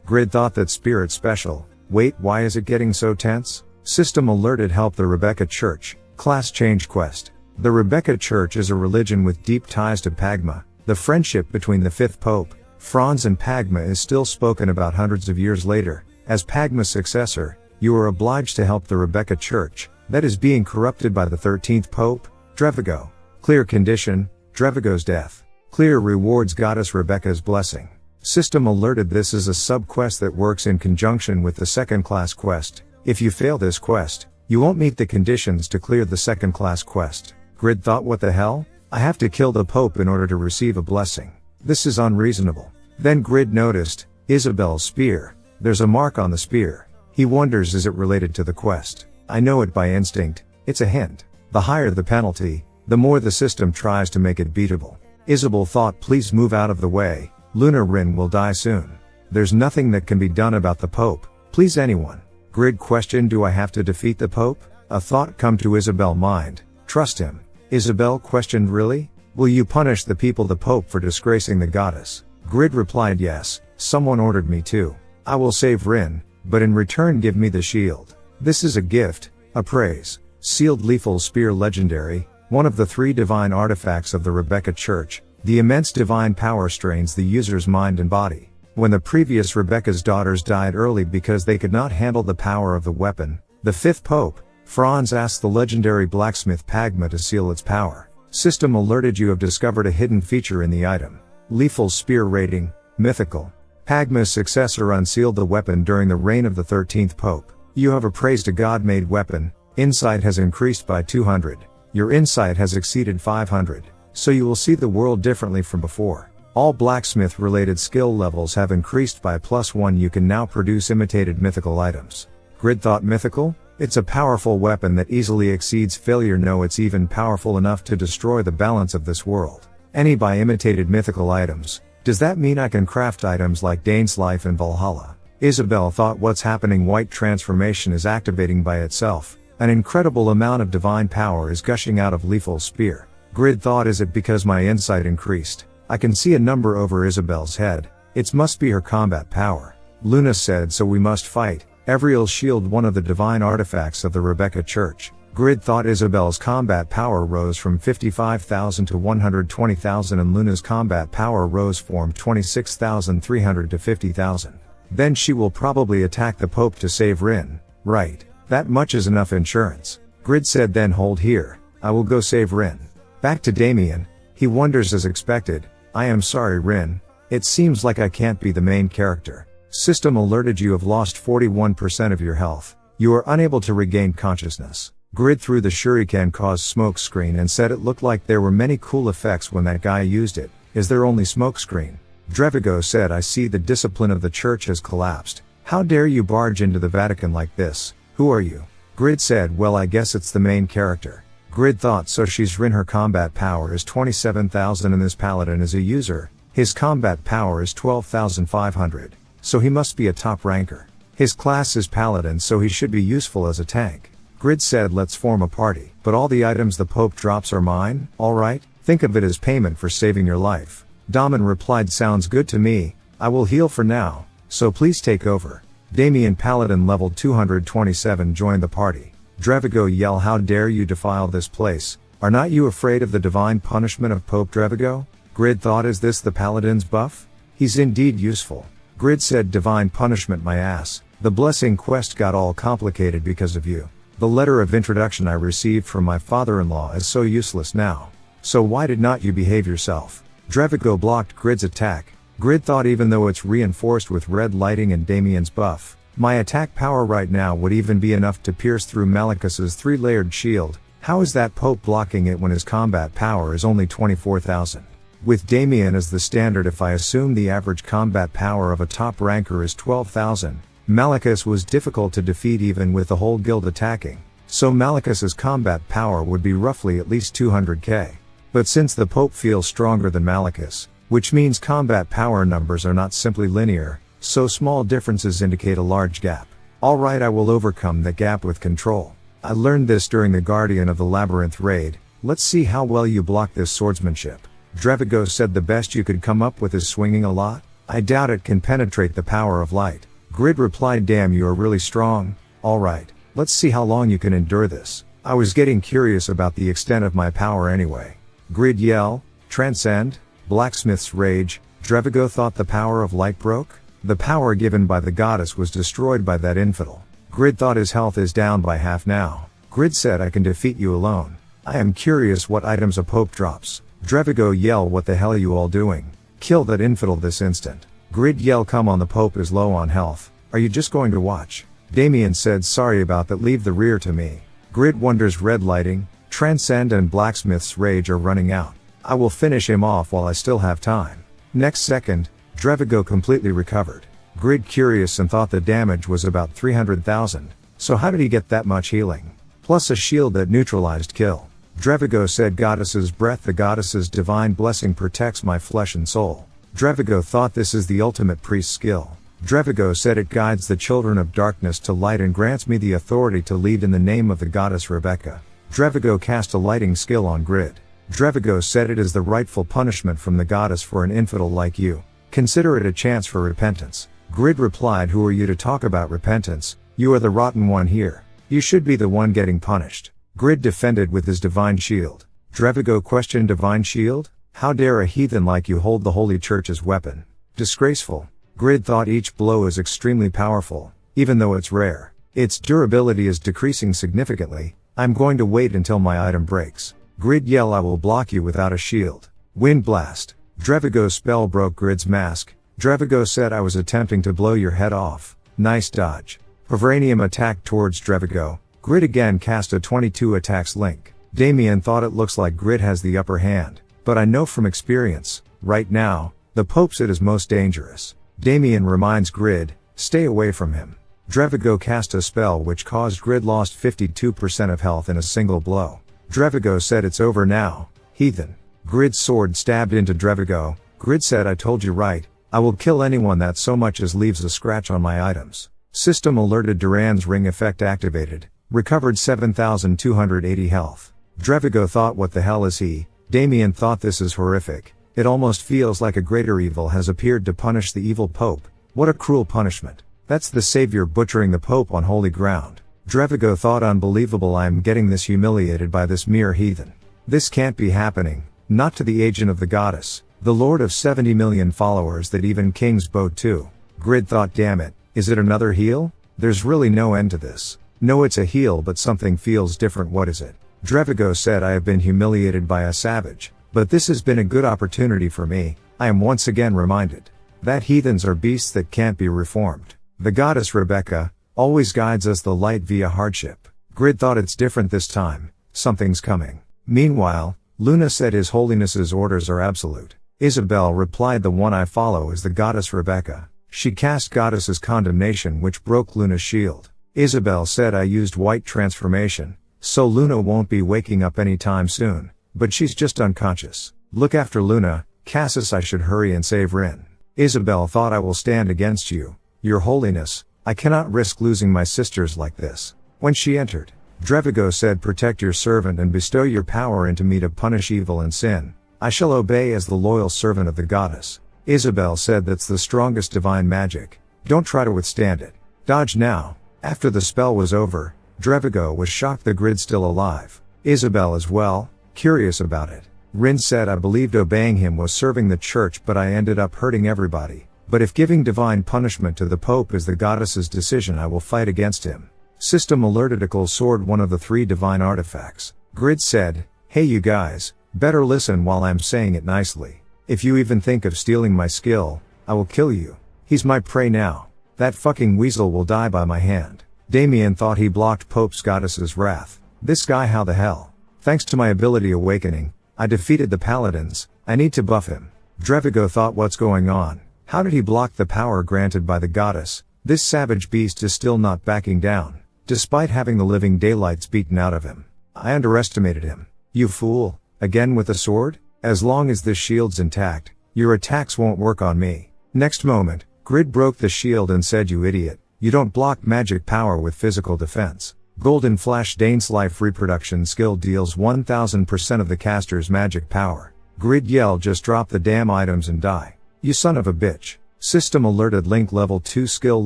Grid thought that spirit special. Wait, why is it getting so tense? System alerted help the Rebecca Church. Class change quest. The Rebecca Church is a religion with deep ties to Pagma. The friendship between the 5th Pope, Franz and Pagma is still spoken about hundreds of years later. As Pagma's successor, you are obliged to help the Rebecca Church, that is being corrupted by the 13th Pope, Drevigo. Clear condition, Drevigo's death. Clear rewards Goddess Rebecca's blessing. System alerted this is a sub-quest that works in conjunction with the second-class quest. If you fail this quest, you won't meet the conditions to clear the second-class quest. Grid thought what the hell? I have to kill the Pope in order to receive a blessing. This is unreasonable. Then Grid noticed, Isabel's spear. There's a mark on the spear. He wonders is it related to the quest. I know it by instinct, it's a hint. The higher the penalty, the more the system tries to make it beatable. Isabel thought please move out of the way. Luna Rin will die soon. There's nothing that can be done about the Pope. Please anyone. Grid questioned do I have to defeat the Pope? A thought come to Isabel's mind. Trust him. Isabel questioned. Really? Will you punish the people the Pope for disgracing the goddess? Grid replied, yes, someone ordered me to. I will save Rin, but in return give me the shield. This is a gift, a praise. Sealed lethal spear legendary, one of the 3 divine artifacts of the Rebecca Church. The immense divine power strains the user's mind and body. When the previous Rebecca's daughters died early because they could not handle the power of the weapon, the 5th Pope, Franz, asked the legendary blacksmith Pagma to seal its power. System alerted you have discovered a hidden feature in the item. Lethal spear rating, mythical. Pagma's successor unsealed the weapon during the reign of the 13th Pope. You have appraised a god-made weapon. Insight has increased by 200. Your insight has exceeded 500. So you will see the world differently from before. All blacksmith-related skill levels have increased by +1. You can now produce imitated mythical items. Grid thought mythical? It's a powerful weapon that easily exceeds failure. No, it's even powerful enough to destroy the balance of this world. Any by imitated mythical items. Does that mean I can craft items like Dane's life in Valhalla? Isabel thought, what's happening? White transformation is activating by itself. An incredible amount of divine power is gushing out of lethal spear. Grid thought, is it because my insight increased? I can see a number over Isabel's head. It must be her combat power. Luna said, so we must fight. Evriel's shield, one of the divine artifacts of the Rebecca Church. Grid thought Isabel's combat power rose from 55,000 to 120,000 and Luna's combat power rose from 26,300 to 50,000. Then she will probably attack the Pope to save Rin, right? That much is enough insurance. Grid said, then hold here. I will go save Rin. Back to Damien. He wonders as expected. I am sorry, Rin. It seems like I can't be the main character. System alerted you have lost 41% of your health. You are unable to regain consciousness. Grid threw the shuriken caused smoke screen and said it looked like there were many cool effects when that guy used it. Is there only smoke screen? Drevigo said, I see the discipline of the church has collapsed. How dare you barge into the Vatican like this? Who are you? Grid said, well, I guess it's the main character. Grid thought, so she's Rin. Her combat power is 27,000 and this paladin is a user. His combat power is 12,500. So he must be a top ranker. His class is paladin, so he should be useful as a tank. Grid said, let's form a party. But all the items the Pope drops are mine, alright? Think of it as payment for saving your life. Daman replied, sounds good to me. I will heal for now, so please take over. Damien, paladin level 227, joined the party. Drevigo yell, how dare you defile this place? Are not you afraid of the divine punishment of Pope Drevigo? Grid thought, is this the paladin's buff? He's indeed useful. Grid said, divine punishment my ass. The blessing quest got all complicated because of you. The letter of introduction I received from my father-in-law is so useless now. So why did not you behave yourself? Drevigo blocked Grid's attack. Grid thought, even though it's reinforced with red lighting and Damien's buff, my attack power right now would even be enough to pierce through Malicus's 3-layered shield. How is that Pope blocking it when his combat power is only 24,000? With Damien as the standard, if I assume the average combat power of a top ranker is 12,000, Malicus was difficult to defeat even with the whole guild attacking. So Malicus's combat power would be roughly at least 200k. But since the Pope feels stronger than Malicus, which means combat power numbers are not simply linear, so small differences indicate a large gap. Alright, I will overcome that gap with control. I learned this during the Guardian of the Labyrinth raid. Let's see how well you block this swordsmanship. Drevigo said, the best you could come up with is swinging a lot? I doubt it can penetrate the power of light. Grid replied, damn, you are really strong. Alright, let's see how long you can endure this. I was getting curious about the extent of my power anyway. Grid yell, transcend, blacksmith's rage. Drevigo thought the power of light broke? The power given by the goddess was destroyed by that infidel. Grid thought his health is down by half now. Grid said, I can defeat you alone. I am curious what items a Pope drops. Drevigo yell, what the hell are you all doing? Kill that infidel this instant. Grid yell, come on, the Pope is low on health. Are you just going to watch? Damien said, sorry about that, leave the rear to me. Grid wonders, red lighting, transcend and blacksmith's rage are running out. I will finish him off while I still have time. Next second, Drevigo completely recovered. Grid curious and thought the damage was about 300,000. So how did he get that much healing? Plus a shield that neutralized kill. Drevigo said, goddess's breath, the goddess's divine blessing protects my flesh and soul. Drevigo thought this is the ultimate priest skill. Drevigo said, it guides the children of darkness to light and grants me the authority to lead in the name of the goddess Rebecca. Drevigo cast a lighting skill on Grid. Drevigo said it is the rightful punishment from the goddess for an infidel like you. Consider it a chance for repentance. Grid replied, who are you to talk about repentance? You are the rotten one here. You should be the one getting punished. Grid defended with his divine shield. Drevigo questioned, divine shield? How dare a heathen like you hold the holy church's weapon? Disgraceful. Grid thought each blow is extremely powerful, even though it's rare. Its durability is decreasing significantly. I'm going to wait until my item breaks. Grid yell, I will block you without a shield. Wind blast. Drevigo's spell broke Grid's mask. Drevigo said, I was attempting to blow your head off. Nice dodge. Vibranium attacked towards Drevigo. Grid again cast a 22 attacks link. Damien thought it looks like Grid has the upper hand, but I know from experience, right now, the Pope's it is most dangerous. Damien reminds Grid, stay away from him. Drevigo cast a spell which caused Grid lost 52% of health in a single blow. Drevigo said, it's over now, heathen. Grid's sword stabbed into Drevigo. Grid said, I told you right, I will kill anyone that so much as leaves a scratch on my items. System alerted, Duran's ring effect activated, recovered 7,280 health. Drevigo thought, what the hell is he? Damien thought, this is horrific. It almost feels like a greater evil has appeared to punish the evil Pope. What a cruel punishment. That's the savior butchering the Pope on holy ground. Drevigo thought, unbelievable, I am getting this humiliated by this mere heathen. This can't be happening, not to the agent of the goddess, the lord of 70 million followers that even kings bow to. Grid thought, damn it, is it another heal? There's really no end to this. No, it's a heal, but something feels different. What is it? Drevigo said, I have been humiliated by a savage, but this has been a good opportunity for me. I am once again reminded that heathens are beasts that can't be reformed. The goddess Rebecca always guides us the light via hardship. Grid thought, it's different this time. Something's coming. Meanwhile, Luna said, His Holiness's orders are absolute. Isabel replied, the one I follow is the goddess Rebecca. She cast goddess's condemnation which broke Luna's shield. Isabel said, I used white transformation, so Luna won't be waking up anytime soon, but she's just unconscious. Look after Luna, Cassis, I should hurry and save Rin. Isabel thought, I will stand against you, Your Holiness, I cannot risk losing my sisters like this. When she entered, Drevigo said, protect your servant and bestow your power into me to punish evil and sin. I shall obey as the loyal servant of the goddess. Isabel said, that's the strongest divine magic. Don't try to withstand it. Dodge now. After the spell was over, Drevigo was shocked the Grid's still alive. Isabel as well, curious about it. Rin said, I believed obeying him was serving the church, but I ended up hurting everybody. But if giving divine punishment to the Pope is the goddess's decision, I will fight against him. System alerted Ickle's sword, one of the 3 divine artifacts. Grid said, hey you guys, better listen while I'm saying it nicely. If you even think of stealing my skill, I will kill you. He's my prey now. That fucking weasel will die by my hand. Damien thought he blocked Pope's goddess's wrath. This guy, how the hell? Thanks to my ability awakening, I defeated the paladins. I need to buff him. Drevigo thought, what's going on? How did he block the power granted by the goddess? This savage beast is still not backing down, despite having the living daylights beaten out of him. I underestimated him. You fool, again with a sword? As long as this shield's intact, your attacks won't work on me. Next moment, Grid broke the shield and said, you idiot, you don't block magic power with physical defense. Golden Flash Dane's life reproduction skill deals 1000% of the caster's magic power. Grid yelled, just drop the damn items and die. You son of a bitch. System alerted, Link level 2 skill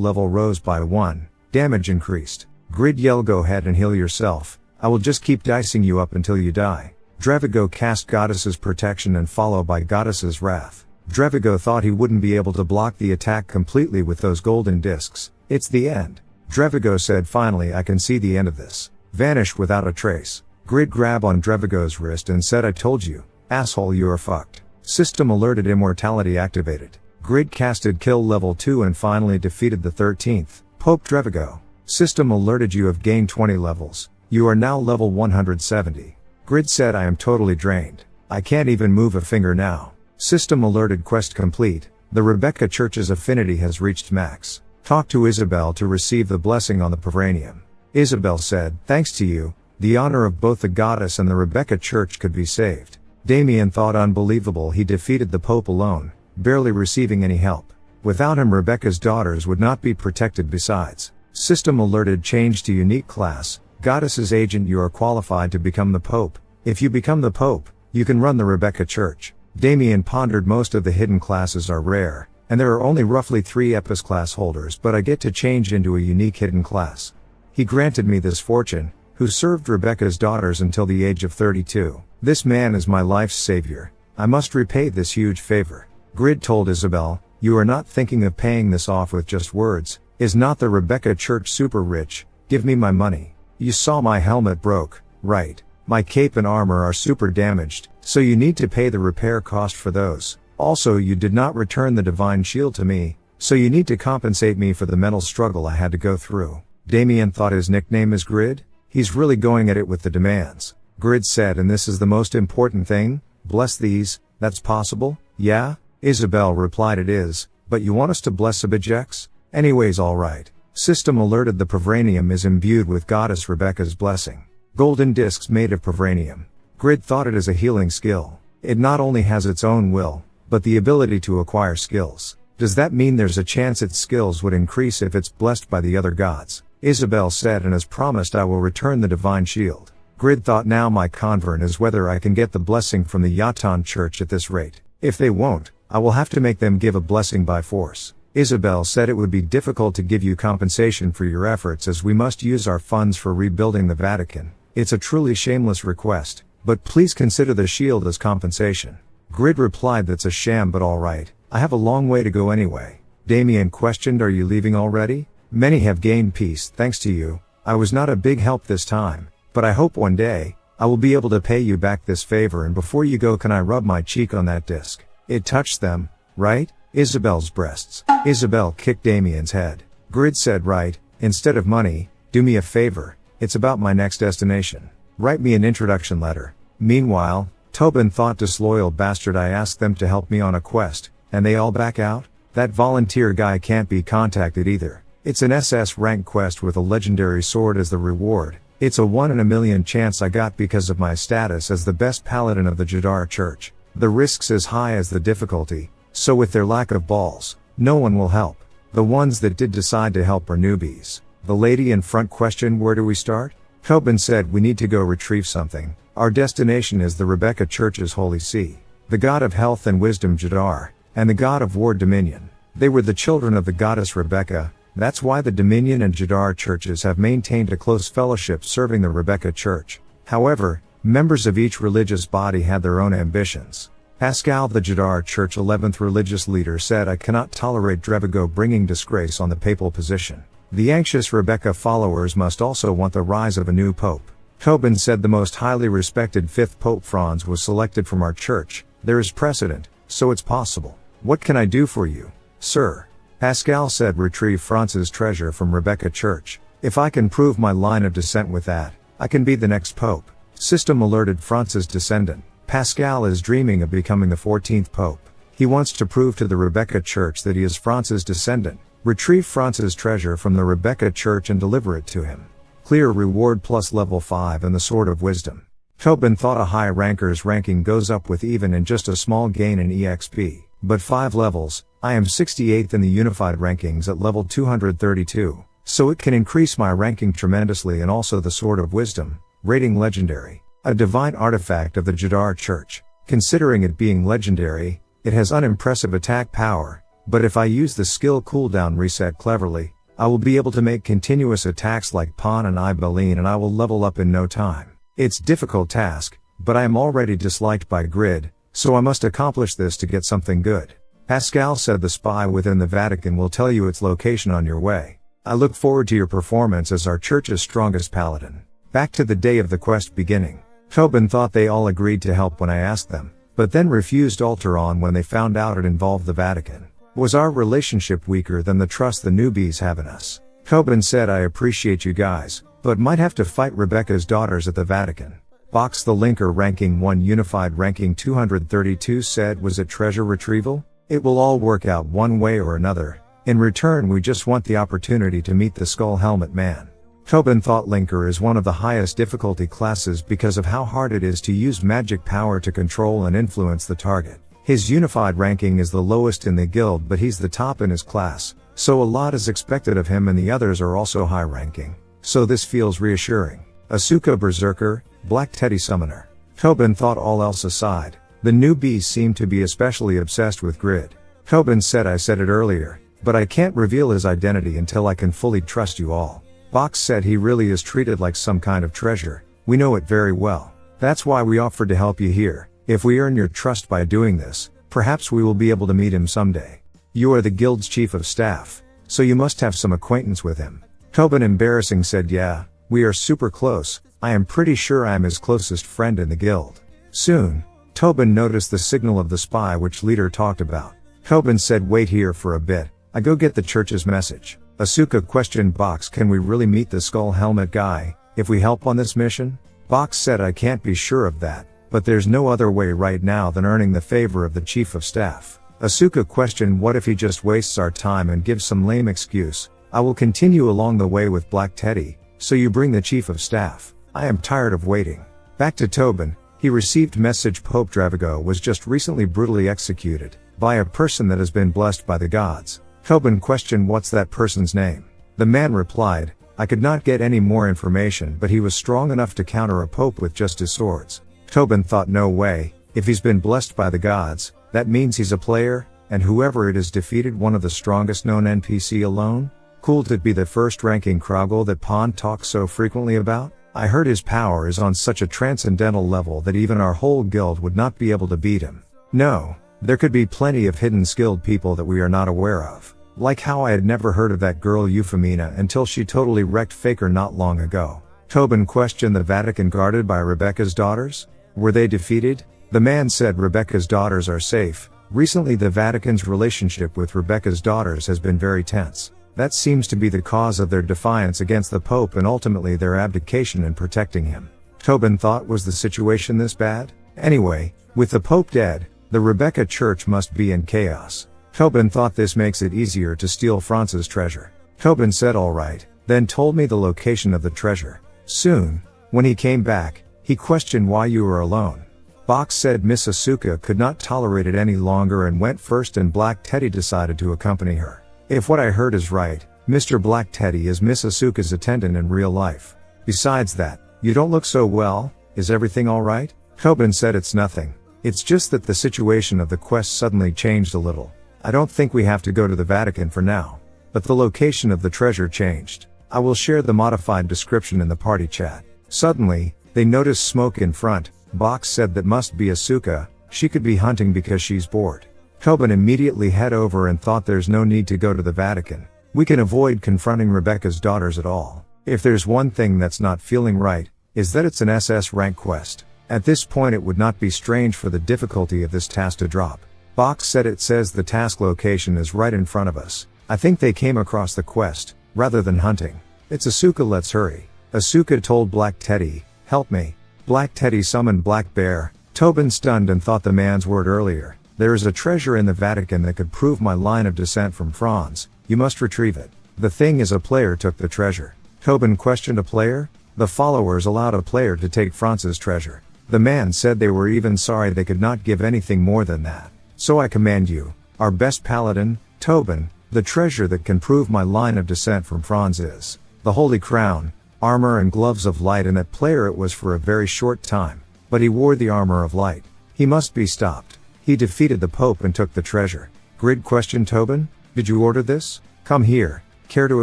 level rose by 1, damage increased. Grid yelled, go ahead and heal yourself. I will just keep dicing you up until you die. Drevigo cast Goddess's Protection and followed by Goddess's Wrath. Drevigo thought he wouldn't be able to block the attack completely with those golden discs. It's the end. Drevigo said, finally I can see the end of this. Vanish without a trace. Grid grabbed on Drevigo's wrist and said, I told you, asshole, you are fucked. System alerted, Immortality activated. Grid casted Kill level 2 and finally defeated the 13th Pope Drevigo. System alerted, you have gained 20 levels. You are now level 170. Grid said, I am totally drained. I can't even move a finger now. System alerted, quest complete. The Rebecca Church's affinity has reached max. Talk to Isabel to receive the blessing on the Pavranium. Isabel said, thanks to you, the honor of both the goddess and the Rebecca Church could be saved. Damien thought, unbelievable, he defeated the Pope alone, barely receiving any help. Without him, Rebecca's daughters would not be protected. Besides, system alerted, change to unique class. Goddess's agent, you are qualified to become the Pope. If you become the Pope, you can run the Rebecca Church. Damien pondered. Most of the hidden classes are rare, and there are only roughly 3 Epis class holders, but I get to change into a unique hidden class. He granted me this fortune, who served Rebecca's daughters until the age of 32. This man is my life's savior. I must repay this huge favor. Grid told Isabel, you are not thinking of paying this off with just words. Is not the Rebecca Church super rich? Give me my money. You saw my helmet broke, right? My cape and armor are super damaged, so you need to pay the repair cost for those. Also, you did not return the divine shield to me, so you need to compensate me for the mental struggle I had to go through. Damien thought his nickname is Grid. He's really going at it with the demands. Grid said, and this is the most important thing, bless these. That's possible? Yeah? Isabel replied, it is, but you want us to bless subjects? Anyways, alright. System alerted, the Provranium is imbued with Goddess Rebecca's blessing. Golden discs made of Provranium. Grid thought it as a healing skill. It not only has its own will, but the ability to acquire skills. Does that mean there's a chance its skills would increase if it's blessed by the other gods? Isabel said, and as promised I will return the divine shield. Grid thought, now my concern is whether I can get the blessing from the Yatan Church at this rate. If they won't, I will have to make them give a blessing by force. Isabel said, it would be difficult to give you compensation for your efforts as we must use our funds for rebuilding the Vatican. It's a truly shameless request, but please consider the shield as compensation. Grid replied, that's a sham, but alright, I have a long way to go anyway. Damien questioned, are you leaving already? Many have gained peace thanks to you. I was not a big help this time, but I hope one day, I will be able to pay you back this favor, and before you go, can I rub my cheek on that disc? It touched them, right? Isabel's breasts. Isabel kicked Damien's head. Grid said, right, instead of money, do me a favor, it's about my next destination. Write me an introduction letter. Meanwhile, Tobin thought, disloyal bastard, I asked them to help me on a quest, and they all back out? That volunteer guy can't be contacted either. It's an SS rank quest with a legendary sword as the reward. It's a 1 in a million chance I got because of my status as the best paladin of the Jadar Church. The risk's as high as the difficulty, so with their lack of balls, no one will help. The ones that did decide to help are newbies. The lady in front questioned, where do we start? Tobin said, we need to go retrieve something. Our destination is the Rebecca Church's holy see. The god of health and wisdom Jadar, and the god of war Dominion. They were the children of the goddess Rebecca. That's why the Dominion and Jadar churches have maintained a close fellowship serving the Rebecca Church. However, members of each religious body had their own ambitions. Pascal, the Jadar Church 11th religious leader, said, I cannot tolerate Drevigo bringing disgrace on the papal position. The anxious Rebecca followers must also want the rise of a new pope. Tobin said, the most highly respected 5th Pope Franz was selected from our church. There is precedent, so it's possible. What can I do for you, sir? Pascal said, retrieve Franz's treasure from Rebecca Church. If I can prove my line of descent with that, I can be the next pope. System alerted, Franz's descendant. Pascal is dreaming of becoming the 14th pope. He wants to prove to the Rebecca Church that he is Franz's descendant. Retrieve Franz's treasure from the Rebecca Church and deliver it to him. Clear reward plus level 5 and the Sword of Wisdom. Tobin thought a high ranker's ranking goes up with even and just a small gain in EXP. But 5 levels, I am 68th in the unified rankings at level 232, so it can increase my ranking tremendously, and also the Sword of Wisdom, rating legendary. A divine artifact of the Jadar Church. Considering it being legendary, it has unimpressive attack power, but if I use the skill cooldown reset cleverly, I will be able to make continuous attacks like Pawn and Ibeline, and I will level up in no time. It's difficult task, but I am already disliked by Grid, so I must accomplish this to get something good. Pascal said, the spy within the Vatican will tell you its location on your way. I look forward to your performance as our church's strongest paladin. Back to the day of the quest beginning. Tobin thought they all agreed to help when I asked them, but then refused alter on when they found out it involved the Vatican. Was our relationship weaker than the trust the newbies have in us? Tobin said, I appreciate you guys, but might have to fight Rebecca's daughters at the Vatican. Box the linker ranking 1 unified ranking 232 said, was it treasure retrieval? It will all work out one way or another. In return, we just want the opportunity to meet the Skull Helmet Man. Tobin thought Linker is one of the highest difficulty classes because of how hard it is to use magic power to control and influence the target. His unified ranking is the lowest in the guild, but he's the top in his class, so a lot is expected of him, and the others are also high ranking. So this feels reassuring. Asuka Berserker, Black Teddy Summoner. Tobin thought all else aside. The newbies seemed to be especially obsessed with Grid. Tobin said I said it earlier, but I can't reveal his identity until I can fully trust you all. Box said he really is treated like some kind of treasure. We know it very well. That's why we offered to help you here. If we earn your trust by doing this, perhaps we will be able to meet him someday. You are the guild's chief of staff, so you must have some acquaintance with him. Tobin embarrassing said yeah, we are super close. I am pretty sure I am his closest friend in the guild. Soon, Tobin noticed the signal of the spy which leader talked about. Tobin said wait here for a bit, I go get the church's message. Asuka questioned Box, can we really meet the skull helmet guy, if we help on this mission? Box said I can't be sure of that, but there's no other way right now than earning the favor of the chief of staff. Asuka questioned what if he just wastes our time and gives some lame excuse. I will continue along the way with Black Teddy, so you bring the chief of staff. I am tired of waiting. Back to Tobin, he received message Pope Dravigo was just recently brutally executed, by a person that has been blessed by the gods. Tobin questioned what's that person's name. The man replied, I could not get any more information but he was strong enough to counter a pope with just his swords. Tobin thought no way, if he's been blessed by the gods, that means he's a player, and whoever it is defeated one of the strongest known NPC alone? Could it be the first ranking Krogel that Pond talks so frequently about? I heard his power is on such a transcendental level that even our whole guild would not be able to beat him. No, there could be plenty of hidden skilled people that we are not aware of. Like how I had never heard of that girl Euphemina until she totally wrecked Faker not long ago. Tobin questioned the Vatican guarded by Rebecca's daughters? Were they defeated? The man said Rebecca's daughters are safe. Recently the Vatican's relationship with Rebecca's daughters has been very tense. That seems to be the cause of their defiance against the Pope and ultimately their abdication in protecting him. Tobin thought, was the situation this bad? Anyway, with the Pope dead, the Rebecca church must be in chaos. Tobin thought this makes it easier to steal Franz's treasure. Tobin said alright, then told me the location of the treasure. Soon, when he came back, he questioned why you were alone. Box said Miss Asuka could not tolerate it any longer and went first and Black Teddy decided to accompany her. If what I heard is right, Mr. Black Teddy is Miss Asuka's attendant in real life. Besides that, you don't look so well, is everything alright? Tobin said it's nothing. It's just that the situation of the quest suddenly changed a little. I don't think we have to go to the Vatican for now. But the location of the treasure changed. I will share the modified description in the party chat. Suddenly, they noticed smoke in front. Box said that must be Asuka, she could be hunting because she's bored. Tobin immediately head over and thought there's no need to go to the Vatican. We can avoid confronting Rebecca's daughters at all. If there's one thing that's not feeling right, is that it's an SS rank quest. At this point it would not be strange for the difficulty of this task to drop. Box said it says the task location is right in front of us. I think they came across the quest, rather than hunting. It's Asuka, let's hurry. Asuka told Black Teddy, help me. Black Teddy summoned Black Bear. Tobin stunned and thought the man's word earlier. There is a treasure in the Vatican that could prove my line of descent from Franz. You must retrieve it. The thing is a player took the treasure. Tobin questioned a player? The followers allowed a player to take Franz's treasure. The man said they were even sorry they could not give anything more than that. So I command you, our best paladin, Tobin, the treasure that can prove my line of descent from Franz is the holy crown, armor and gloves of light, and that player it was for a very short time, but he wore the armor of light. He must be stopped. He defeated the Pope and took the treasure. Grid questioned Tobin, did you order this? Come here, care to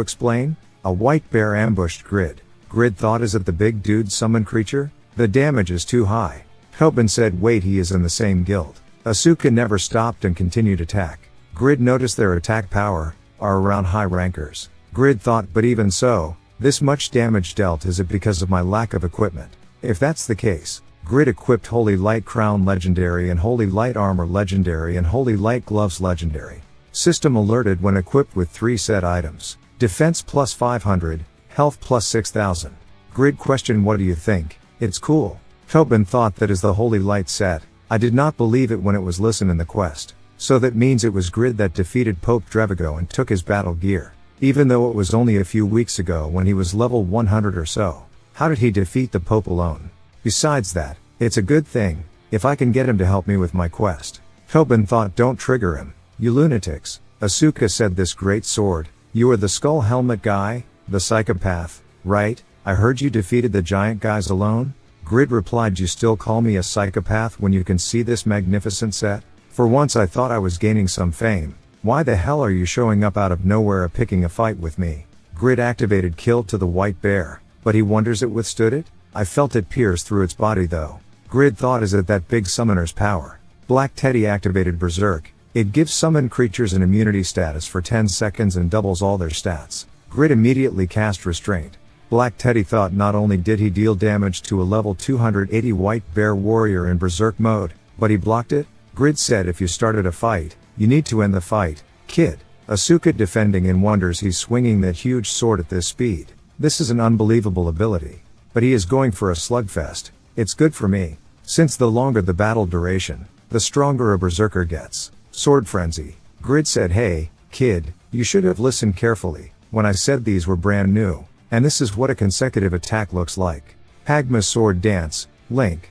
explain? A white bear ambushed Grid. Grid thought, is it the big dude summoned creature? The damage is too high. Tobin said wait, he is in the same guild. Asuka never stopped and continued attack. Grid noticed their attack power, are around high rankers. Grid thought, but even so, this much damage dealt, is it because of my lack of equipment? If that's the case, Grid equipped Holy Light Crown Legendary and Holy Light Armor Legendary and Holy Light Gloves Legendary. System alerted when equipped with 3 set items. Defense plus 500, health plus 6000. Grid questioned, what do you think? It's cool. Tobin thought, that is the Holy Light set. I did not believe it when it was listened in the quest. So that means it was Grid that defeated Pope Dravigo and took his battle gear. Even though it was only a few weeks ago when he was level 100 or so. How did he defeat the Pope alone? Besides that, it's a good thing, if I can get him to help me with my quest. Tobin thought, don't trigger him, you lunatics. Asuka said, this great sword, you are the skull helmet guy, the psychopath, right? I heard you defeated the giant guys alone? Grid replied, you still call me a psychopath when you can see this magnificent set? For once I thought I was gaining some fame. Why the hell are you showing up out of nowhere picking a fight with me? Grid activated kill to the white bear, but he wonders it withstood it? I felt it pierce through its body though. Grid thought, is it that big summoner's power? Black Teddy activated Berserk. It gives summoned creatures an immunity status for 10 seconds and doubles all their stats. Grid immediately cast Restraint. Black Teddy thought not only did he deal damage to a level 280 white bear warrior in Berserk mode, but he blocked it. Grid said, if you started a fight, you need to end the fight, kid. Asuka defending and wonders he's swinging that huge sword at this speed. This is an unbelievable ability. But he is going for a slugfest. It's good for me. Since the longer the battle duration, the stronger a berserker gets. Sword frenzy. Grid said, hey, kid, you should have listened carefully when I said these were brand new. And this is what a consecutive attack looks like. Hagma's sword dance, Link.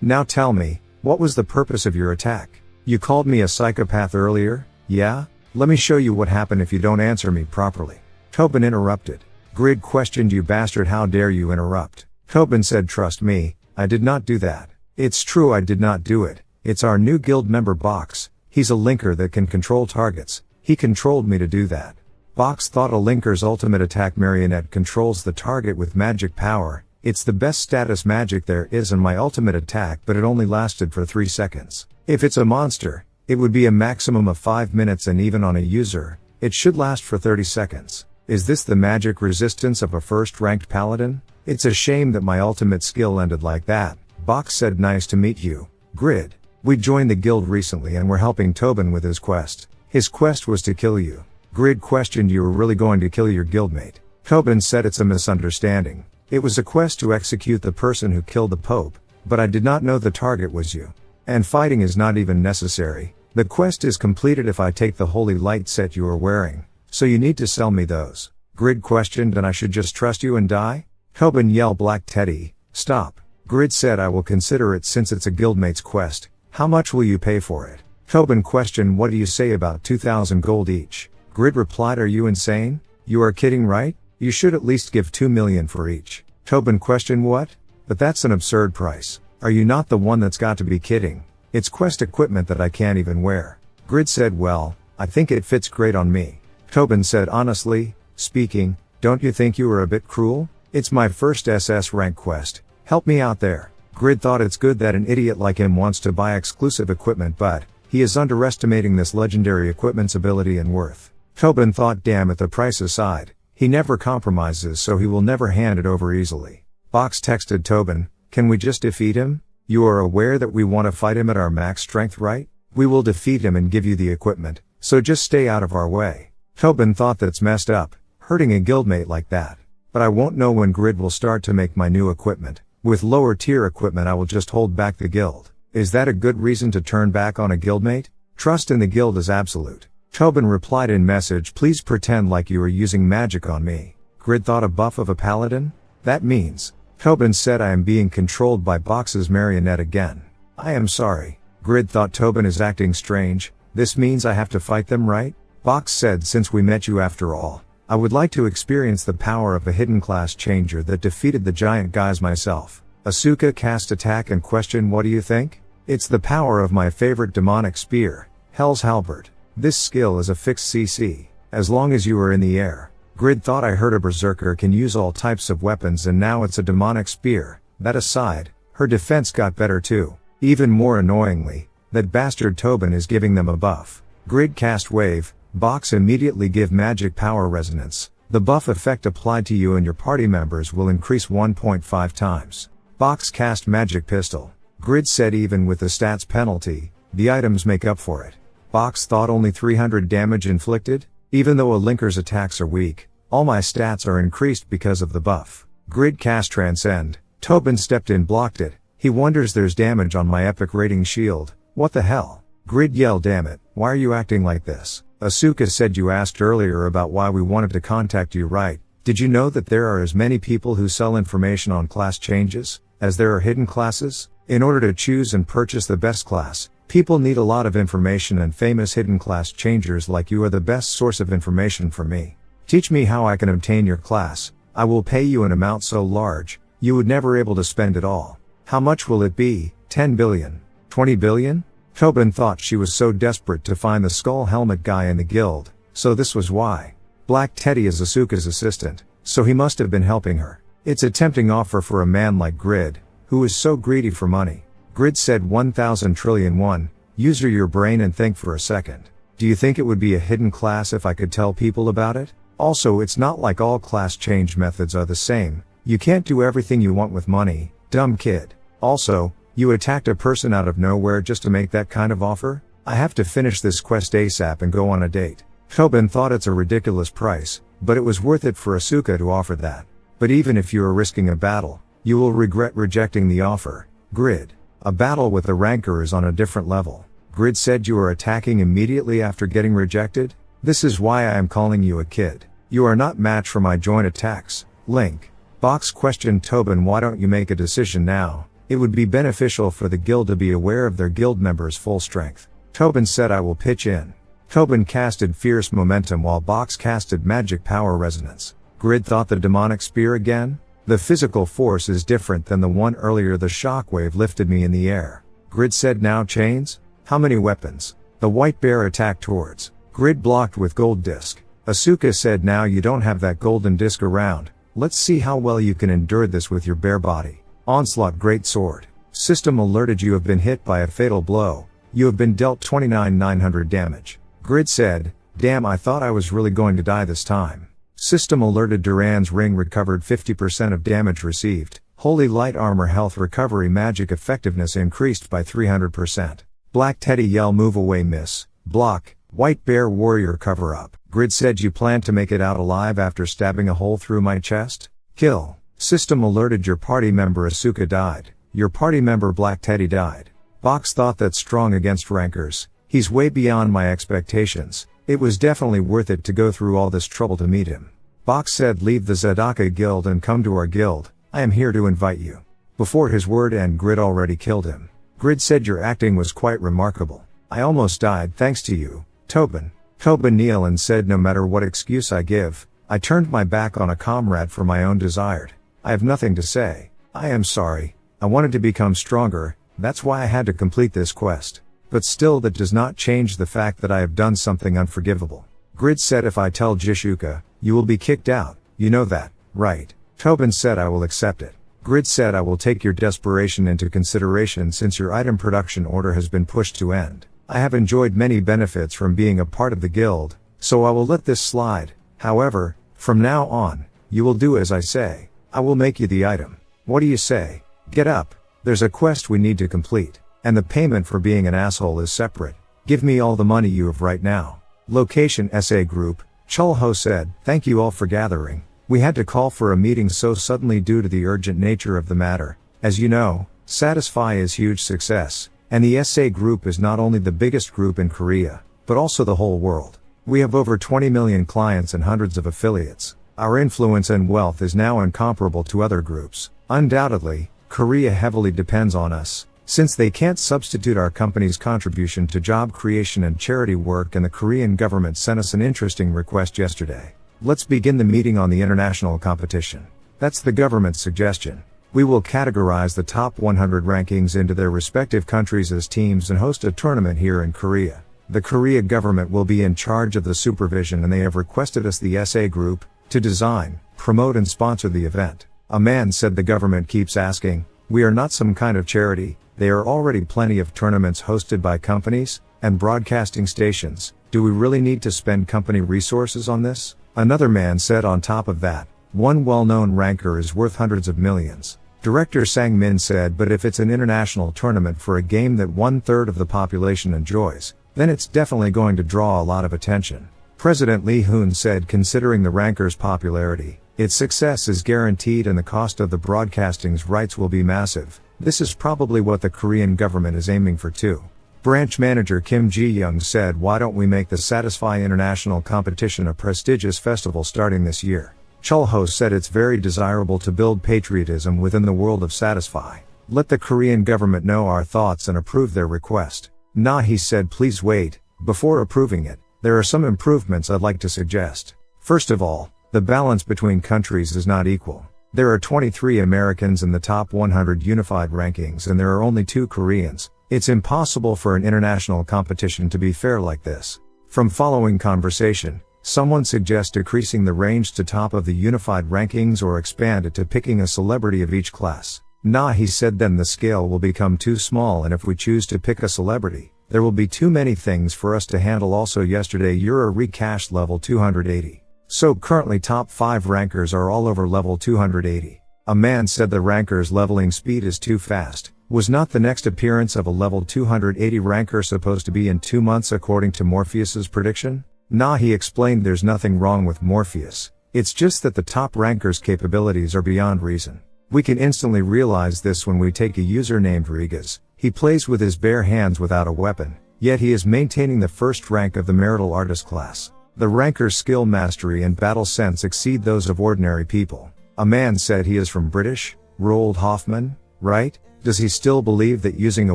Now tell me, what was the purpose of your attack? You called me a psychopath earlier, yeah? Let me show you what happened if you don't answer me properly. Tobin interrupted. Grid questioned, you bastard, how dare you interrupt? Tobin said, trust me, I did not do that. It's true, I did not do it. It's our new guild member Box. He's a linker that can control targets. He controlled me to do that. Box thought a linker's ultimate attack marionette controls the target with magic power. It's the best status magic there is in my ultimate attack, but it only lasted for 3 seconds. If it's a monster, it would be a maximum of 5 minutes, and even on a user, it should last for 30 seconds. Is this the magic resistance of a first-ranked paladin? It's a shame that my ultimate skill ended like that. Box said, nice to meet you, Grid. We joined the guild recently and we're helping Tobin with his quest. His quest was to kill you. Grid questioned, you were really going to kill your guildmate? Tobin said, it's a misunderstanding. It was a quest to execute the person who killed the Pope, but I did not know the target was you. And fighting is not even necessary. The quest is completed if I take the holy light set you are wearing. So you need to sell me those. Grid questioned, and I should just trust you and die? Tobin yelled, Black Teddy, stop. Grid said, I will consider it since it's a guildmate's quest. How much will you pay for it? Tobin questioned, what do you say about 2,000 gold each? Grid replied, are you insane? You are kidding, right? You should at least give 2 million for each. Tobin questioned, what? But that's an absurd price. Are you not the one that's got to be kidding? It's quest equipment that I can't even wear. Grid said, well, I think it fits great on me. Tobin said, honestly speaking, don't you think you were a bit cruel? It's my first SS rank quest. Help me out there. Grid thought it's good that an idiot like him wants to buy exclusive equipment, but he is underestimating this legendary equipment's ability and worth. Tobin thought, damn it, the price aside, he never compromises, so he will never hand it over easily. Box texted Tobin, can we just defeat him? You are aware that we want to fight him at our max strength, right? We will defeat him and give you the equipment, so just stay out of our way. Tobin thought, that's messed up, hurting a guildmate like that. But I won't know when Grid will start to make my new equipment. With lower tier equipment I will just hold back the guild. Is that a good reason to turn back on a guildmate? Trust in the guild is absolute. Tobin replied in message, please pretend like you are using magic on me. Grid thought, a buff of a paladin? That means. Tobin said, I am being controlled by Box's marionette again. I am sorry. Grid thought, Tobin is acting strange. This means I have to fight them, right? Box said, since we met you after all, I would like to experience the power of a hidden class changer that defeated the giant guys myself. Asuka cast attack and questioned, what do you think? It's the power of my favorite demonic spear, Hell's Halberd. This skill is a fixed CC, as long as you are in the air. Grid thought, I heard a berserker can use all types of weapons and now it's a demonic spear. That aside, her defense got better too. Even more annoyingly, that bastard Tobin is giving them a buff. Grid cast wave, Box immediately give magic power resonance. The buff effect applied to you and your party members will increase 1.5 times. Box cast magic pistol. Grid said, even with the stats penalty, the items make up for it. Box thought, only 300 damage inflicted? Even though a linker's attacks are weak, all my stats are increased because of the buff. Grid cast transcend. Tobin stepped in, blocked it. He wonders there's damage on my epic rating shield. What the hell? Grid yelled, damn it, why are you acting like this? Asuka said, you asked earlier about why we wanted to contact you, right? Did you know that there are as many people who sell information on class changes as there are hidden classes? In order to choose and purchase the best class, people need a lot of information, and famous hidden class changers like you are the best source of information for me. Teach me how I can obtain your class. I will pay you an amount so large, you would never able to spend it all. How much will it be? 10 billion? 20 billion? Tobin thought she was so desperate to find the skull helmet guy in the guild, so this was why. Black Teddy is Asuka's assistant, so he must have been helping her. It's a tempting offer for a man like Grid, who is so greedy for money. Grid said 1,000 trillion won. Use your brain and think for a second. Do you think it would be a hidden class if I could tell people about it? Also, it's not like all class change methods are the same. You can't do everything you want with money, dumb kid. Also, you attacked a person out of nowhere just to make that kind of offer? I have to finish this quest ASAP and go on a date. Tobin thought it's a ridiculous price, but it was worth it for Asuka to offer that. But even if you are risking a battle, you will regret rejecting the offer. Grid. A battle with a rancor is on a different level. Grid said you are attacking immediately after getting rejected? This is why I am calling you a kid. You are not match for my joint attacks. Link. Box questioned Tobin, why don't you make a decision now? It would be beneficial for the guild to be aware of their guild members' full strength. Tobin said I will pitch in. Tobin casted Fierce Momentum while Box casted Magic Power Resonance. Grid thought the demonic spear again? The physical force is different than the one earlier. The shockwave lifted me in the air. Grid said now chains? How many weapons? The white bear attacked towards. Grid blocked with gold disc. Asuka said now you don't have that golden disc around. Let's see how well you can endure this with your bare body. Onslaught great sword. System alerted you have been hit by a fatal blow. You have been dealt 29,900 damage. Grid said, damn, I thought I was really going to die this time. System alerted Duran's ring recovered 50% of damage received. Holy light armor health recovery magic effectiveness increased by 300%. Black Teddy yell move away miss. Block. White bear warrior cover up. Grid said you plan to make it out alive after stabbing a hole through my chest? Kill. System alerted your party member Asuka died. Your party member Black Teddy died. Box thought that's strong against rankers. He's way beyond my expectations. It was definitely worth it to go through all this trouble to meet him. Box said leave the Zadaka guild and come to our guild. I am here to invite you. Before his word end, Grid already killed him. Grid said your acting was quite remarkable. I almost died thanks to you, Tobin. Tobin kneeled and said no matter what excuse I give, I turned my back on a comrade for my own desired. I have nothing to say. I am sorry. I wanted to become stronger, that's why I had to complete this quest. But still that does not change the fact that I have done something unforgivable. Grid said if I tell Jishuka, you will be kicked out, you know that, right? Tobin said I will accept it. Grid said I will take your desperation into consideration since your item production order has been pushed to end. I have enjoyed many benefits from being a part of the guild, so I will let this slide. However, from now on, you will do as I say. I will make you the item. What do you say? Get up. There's a quest we need to complete, and the payment for being an asshole is separate. Give me all the money you have right now. Location SA Group. Chulho said, thank you all for gathering. We had to call for a meeting so suddenly due to the urgent nature of the matter. As you know, Satisfy is huge success, and the SA Group is not only the biggest group in Korea, but also the whole world. We have over 20 million clients and hundreds of affiliates. Our influence and wealth is now incomparable to other groups. Undoubtedly, Korea heavily depends on us, since they can't substitute our company's contribution to job creation and charity work, and the Korean government sent us an interesting request yesterday. Let's begin the meeting on the international competition. That's the government's suggestion. We will categorize the top 100 rankings into their respective countries as teams and host a tournament here in Korea. The Korea government will be in charge of the supervision, and they have requested us, the SA Group, to design, promote and sponsor the event. A man said the government keeps asking, we are not some kind of charity, there are already plenty of tournaments hosted by companies and broadcasting stations. Do we really need to spend company resources on this? Another man said on top of that, one well-known ranker is worth hundreds of millions. Director Sang Min said, but if it's an international tournament for a game that 1/3 of the population enjoys, then it's definitely going to draw a lot of attention. President Lee Hoon said considering the ranker's popularity, its success is guaranteed and the cost of the broadcasting's rights will be massive. This is probably what the Korean government is aiming for too. Branch manager Kim Ji-young said, why don't we make the Satisfy International Competition a prestigious festival starting this year? Chulho said it's very desirable to build patriotism within the world of Satisfy. Let the Korean government know our thoughts and approve their request. Nah, he said, please wait, before approving it, there are some improvements I'd like to suggest. First of all, The balance between countries is not equal. There are 23 Americans in the top 100 unified rankings and there are only 2 Koreans. It's impossible for an international competition to be fair like this. From following conversation, someone suggests decreasing the range to top of the unified rankings or expand it to picking a celebrity of each class. Nah, he said, then the scale will become too small and if we choose to pick a celebrity, there will be too many things for us to handle. Also yesterday Euro recached level 280. So currently top 5 rankers are all over level 280. A man said the rankers leveling speed is too fast. Was not the next appearance of a level 280 ranker supposed to be in 2 months according to Morpheus's prediction? Nah, he explained there's nothing wrong with Morpheus. It's just that the top ranker's capabilities are beyond reason. We can instantly realize this when we take a user named Rigas. He plays with his bare hands without a weapon, yet he is maintaining the first rank of the marital artist class. The ranker's skill mastery and battle sense exceed those of ordinary people. A man said he is from British, Roald Hoffman, right? Does he still believe that using a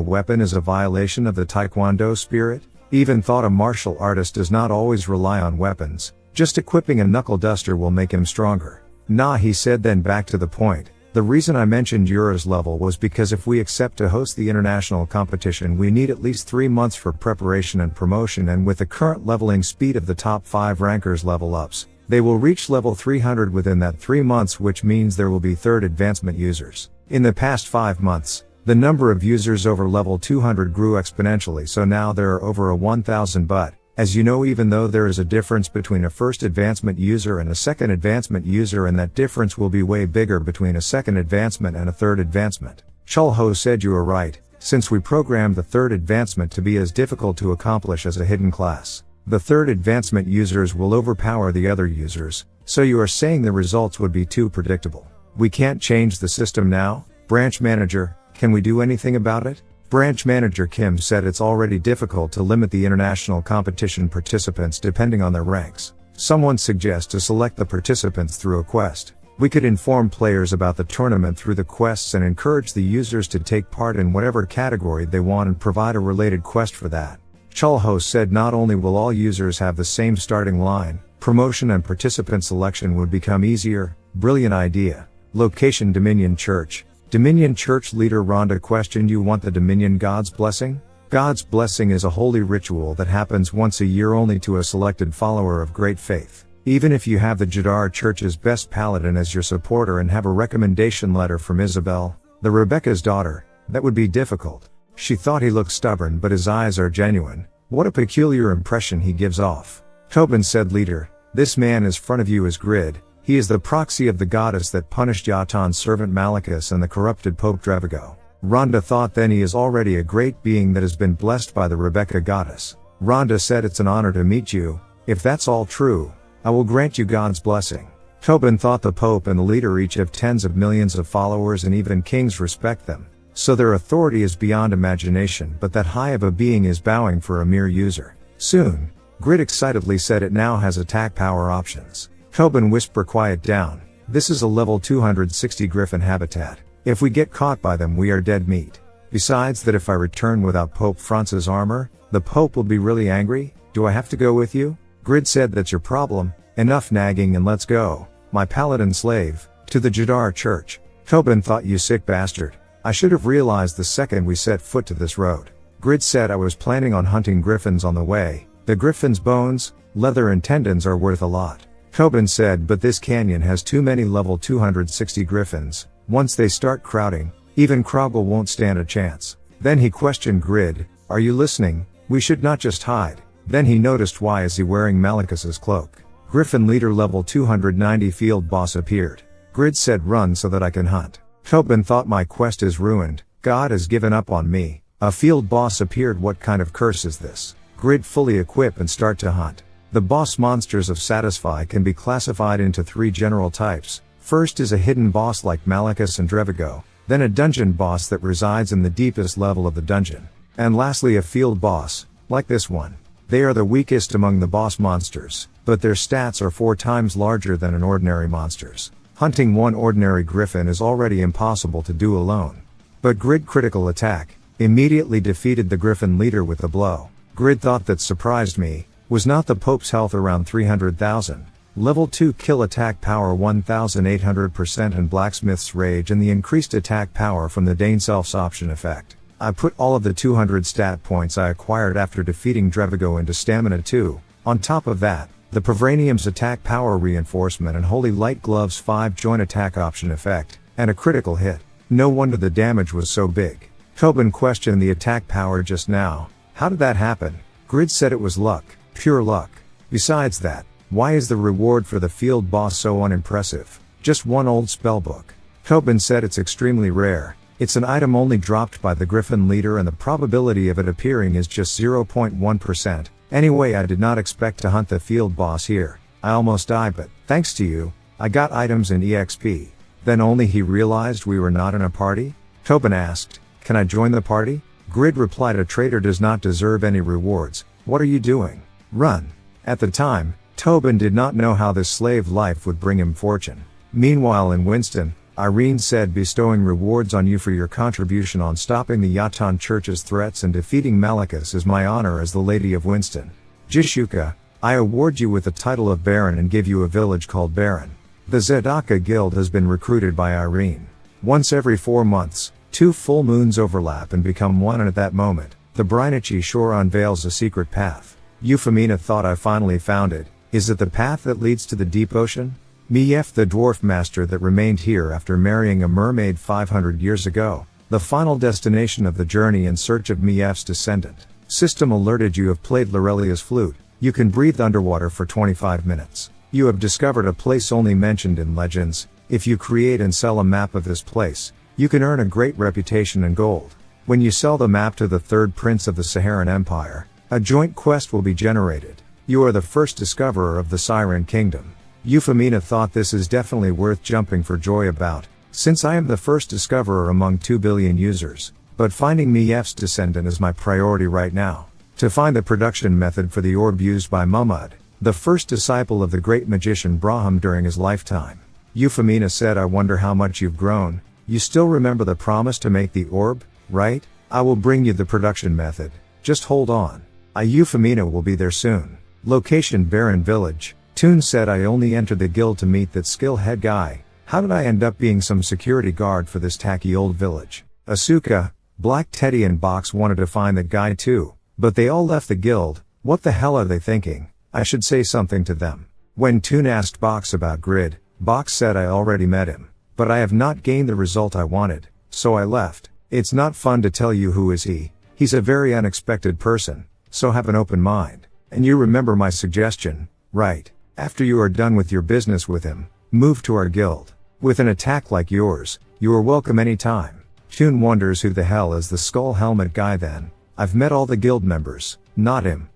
weapon is a violation of the Taekwondo spirit? Even thought a martial artist does not always rely on weapons, just equipping a knuckle duster will make him stronger. Nah, he said, then back to the point. The reason I mentioned Euro's level was because if we accept to host the international competition we need at least 3 months for preparation and promotion, and with the current leveling speed of the top 5 rankers level ups, they will reach level 300 within that 3 months, which means there will be third advancement users. In the past 5 months, the number of users over level 200 grew exponentially, so now there are over 1,000, but, as you know, even though there is a difference between a first advancement user and a second advancement user, and that difference will be way bigger between a second advancement and a third advancement. Chulho said you are right, since we programmed the third advancement to be as difficult to accomplish as a hidden class. The third advancement users will overpower the other users, so you are saying the results would be too predictable. We can't change the system now? Branch manager, can we do anything about it? Branch manager Kim said it's already difficult to limit the international competition participants depending on their ranks. Someone suggests to select the participants through a quest. We could inform players about the tournament through the quests and encourage the users to take part in whatever category they want and provide a related quest for that. Chulho said not only will all users have the same starting line, promotion and participant selection would become easier. Brilliant idea. Location Dominion Church. Dominion Church leader Rhonda questioned, you want the Dominion God's blessing? God's blessing is a holy ritual that happens once a year only to a selected follower of great faith. Even if you have the Jadar Church's best paladin as your supporter and have a recommendation letter from Isabel, the Rebecca's daughter, that would be difficult. She thought he looked stubborn, but his eyes are genuine. What a peculiar impression he gives off. Tobin said, leader, this man in front of you is Grid. He is the proxy of the goddess that punished Yatan's servant Malicus and the corrupted Pope Drevigo. Rhonda thought then he is already a great being that has been blessed by the Rebecca goddess. Rhonda said, it's an honor to meet you. If that's all true, I will grant you God's blessing. Tobin thought the Pope and the leader each have tens of millions of followers and even kings respect them. So their authority is beyond imagination, but that high of a being is bowing for a mere user. Soon, Grid excitedly said it now has attack power options. Tobin whisper, quiet down. This is a level 260 griffin habitat. If we get caught by them we are dead meat. Besides that, if I return without Pope Francis' armor, the Pope will be really angry. Do I have to go with you? Grid said, that's your problem. Enough nagging and let's go. My paladin slave. To the Jadar Church. Tobin thought, you sick bastard. I should have realized the second we set foot to this road. Grid said, I was planning on hunting griffins on the way. The griffin's bones, leather and tendons are worth a lot. Tobin said, but this canyon has too many level 260 griffins. Once they start crowding, even Krogel won't stand a chance. Then he questioned Grid, are you listening? We should not just hide. Then he noticed, why is he wearing Malicus's cloak? Griffin leader level 290 field boss appeared. Grid said, run so that I can hunt. Tobin thought, my quest is ruined. God has given up on me. A field boss appeared. What kind of curse is this? Grid fully equip and start to hunt. The boss monsters of Satisfy can be classified into 3 general types. First is a hidden boss like Malicus and Drevigo, then a dungeon boss that resides in the deepest level of the dungeon, and lastly a field boss, like this one. They are the weakest among the boss monsters, but their stats are 4 times larger than an ordinary monster's. Hunting one ordinary griffin is already impossible to do alone. But Grid critical attack immediately defeated the griffin leader with a blow. Grid thought, that surprised me. Was not the Pope's health around 300,000? Level 2 kill attack power 1800% and Blacksmith's rage and the increased attack power from the Dane Self's option effect. I put all of the 200 stat points I acquired after defeating Drevigo into stamina 2. On top of that, the Provranium's attack power reinforcement and Holy Light Gloves 5 joint attack option effect, and a critical hit. No wonder the damage was so big. Tobin questioned the attack power just now. How did that happen? Grid said it was luck. Pure luck. Besides that, why is the reward for the field boss so unimpressive? Just one old spellbook. Tobin said it's extremely rare. It's an item only dropped by the Griffin leader and the probability of it appearing is just 0.1%. Anyway, I did not expect to hunt the field boss here. I almost died, but thanks to you, I got items and EXP. Then only he realized we were not in a party? Tobin asked, can I join the party? Grid replied, a traitor does not deserve any rewards. What are you doing? Run. At the time, Tobin did not know how this slave life would bring him fortune. Meanwhile in Winston, Irene said bestowing rewards on you for your contribution on stopping the Yatan Church's threats and defeating Malachus is my honor as the Lady of Winston. Jishuka, I award you with the title of Baron and give you a village called Baron. The Zedaka Guild has been recruited by Irene. Once every 4 months, 2 full moons overlap and become one, and at that moment, the Brinichi shore unveils a secret path. Euphemina thought I finally found it. Is it the path that leads to the deep ocean? Mief, the dwarf master that remained here after marrying a mermaid 500 years ago. The final destination of the journey in search of Mief's descendant. System alerted you have played Lorelia's flute. You can breathe underwater for 25 minutes. You have discovered a place only mentioned in legends. If you create and sell a map of this place, you can earn a great reputation and gold. When you sell the map to the third prince of the Saharan Empire, a joint quest will be generated. You are the first discoverer of the Siren Kingdom. Euphemina thought this is definitely worth jumping for joy about, since I am the first discoverer among 2 billion users. But finding Mief's descendant is my priority right now. To find the production method for the orb used by Muhammad, the first disciple of the great magician Braham during his lifetime. Euphemina said, I wonder how much you've grown. You still remember the promise to make the orb, right? I will bring you the production method. Just hold on. Euphemina will be there soon. Location Barren Village. Toon said, I only entered the guild to meet that skill head guy. How did I end up being some security guard for this tacky old village? Asuka, Black Teddy and Box wanted to find that guy too, but they all left the guild. What the hell are they thinking? I should say something to them. When Toon asked Box about Grid, Box said, I already met him, but I have not gained the result I wanted, so I left. It's not fun to tell you who is he. He's a very unexpected person, so have an open mind. And you remember my suggestion, right? After you are done with your business with him, move to our guild. With an attack like yours, you are welcome anytime. Toon wonders who the hell is the skull helmet guy then. I've met all the guild members. Not him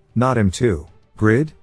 too. Grid?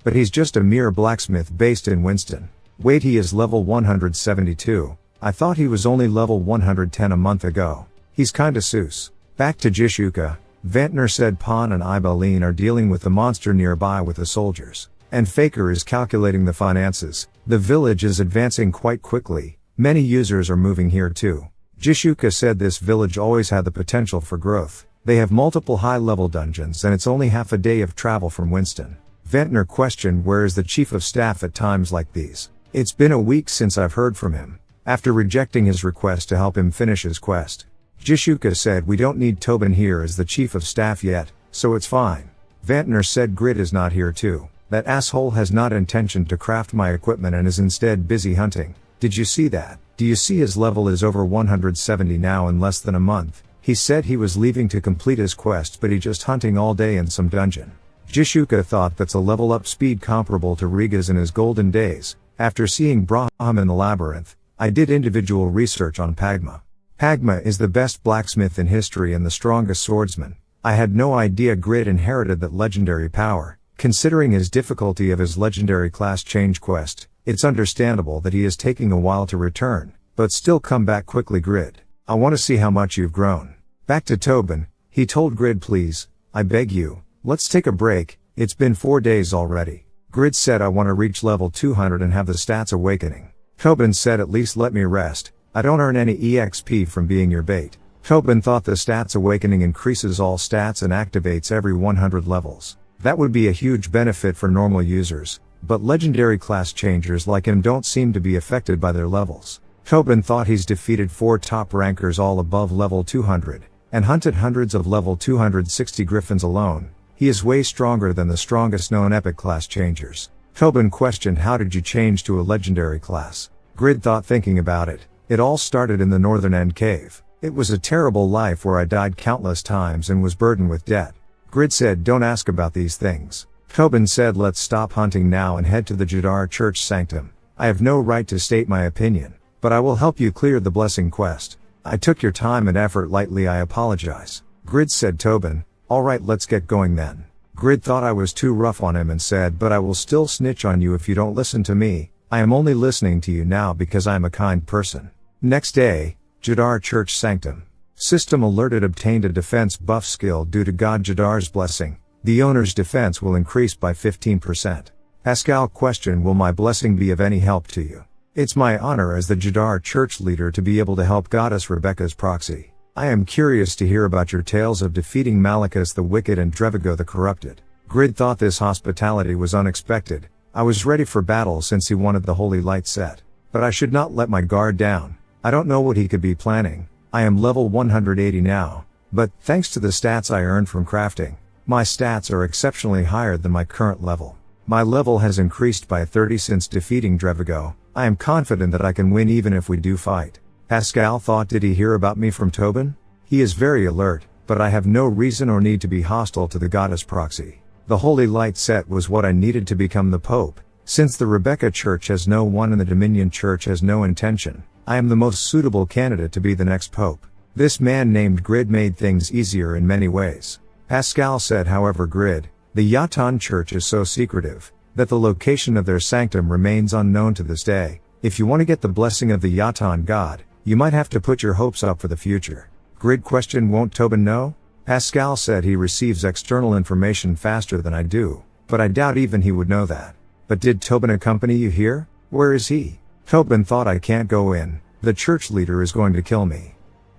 But he's just a mere blacksmith based in Winston. Wait, he is level 172. I thought he was only level 110 a month ago. He's kinda sus. Back to Jishuka, Vantner said Pan and Ibeline are dealing with the monster nearby with the soldiers. And Faker is calculating the finances. The village is advancing quite quickly. Many users are moving here too. Jishuka said this village always had the potential for growth. They have multiple high-level dungeons and it's only half a day of travel from Winston. Ventnor questioned where is the chief of staff at times like these. It's been a week since I've heard from him, after rejecting his request to help him finish his quest. Jishuka said we don't need Tobin here as the chief of staff yet, so it's fine. Vantner said Grid is not here too. That asshole has not intention to craft my equipment and is instead busy hunting. Did you see that? Do you see his level is over 170 now in less than a month? He said he was leaving to complete his quest but he just hunting all day in some dungeon. Jishuka thought that's a level up speed comparable to Riga's in his golden days. After seeing Braham in the labyrinth, I did individual research on Pagma. Pagma is the best blacksmith in history and the strongest swordsman. I had no idea Grid inherited that legendary power. Considering his difficulty of his legendary class change quest, it's understandable that he is taking a while to return, but still come back quickly Grid. I want to see how much you've grown. Back to Tobin, he told Grid please, I beg you, let's take a break, it's been 4 days already. Grid said I want to reach level 200 and have the stats awakening. Tobin said at least let me rest, I don't earn any EXP from being your bait. Tobin thought the stats awakening increases all stats and activates every 100 levels. That would be a huge benefit for normal users, but legendary class changers like him don't seem to be affected by their levels. Tobin thought he's defeated 4 top rankers all above level 200, and hunted hundreds of level 260 griffins alone. He is way stronger than the strongest known epic class changers. Tobin questioned, how did you change to a legendary class? Grid thought, thinking about it. It all started in the Northern End Cave. It was a terrible life where I died countless times and was burdened with debt. Grid said, don't ask about these things. Tobin said, let's stop hunting now and head to the Jadar Church Sanctum. I have no right to state my opinion, but I will help you clear the blessing quest. I took your time and effort lightly, I apologize. Grid said. Tobin, alright, let's get going then. Grid thought I was too rough on him and said, but I will still snitch on you if you don't listen to me. I am only listening to you now because I am a kind person. Next day, Jadar Church Sanctum. System alerted, obtained a defense buff skill due to God Jadar's blessing. The owner's defense will increase by 15%. Pascal question, will my blessing be of any help to you? It's my honor as the Jadar Church leader to be able to help Goddess Rebecca's proxy. I am curious to hear about your tales of defeating Malachus the Wicked and Drevigo the Corrupted. Grid thought this hospitality was unexpected. I was ready for battle since he wanted the holy light set. But I should not let my guard down. I don't know what he could be planning. I am level 180 now, but thanks to the stats I earned from crafting, my stats are exceptionally higher than my current level. My level has increased by 30 since defeating Drevigo. I am confident that I can win even if we do fight. Pascal thought, did he hear about me from Tobin? He is very alert, but I have no reason or need to be hostile to the goddess proxy. The holy light set was what I needed to become the Pope. Since the Rebecca Church has no one and the Dominion Church has no intention, I am the most suitable candidate to be the next Pope. This man named Grid made things easier in many ways. Pascal said, however, Grid, the Yatan Church is so secretive that the location of their sanctum remains unknown to this day. If you want to get the blessing of the Yatan God, you might have to put your hopes up for the future. Grid question, won't Tobin know? Pascal said he receives external information faster than I do, but I doubt even he would know that. But did Tobin accompany you here? Where is he? Tobin thought, I can't go in. The church leader is going to kill me.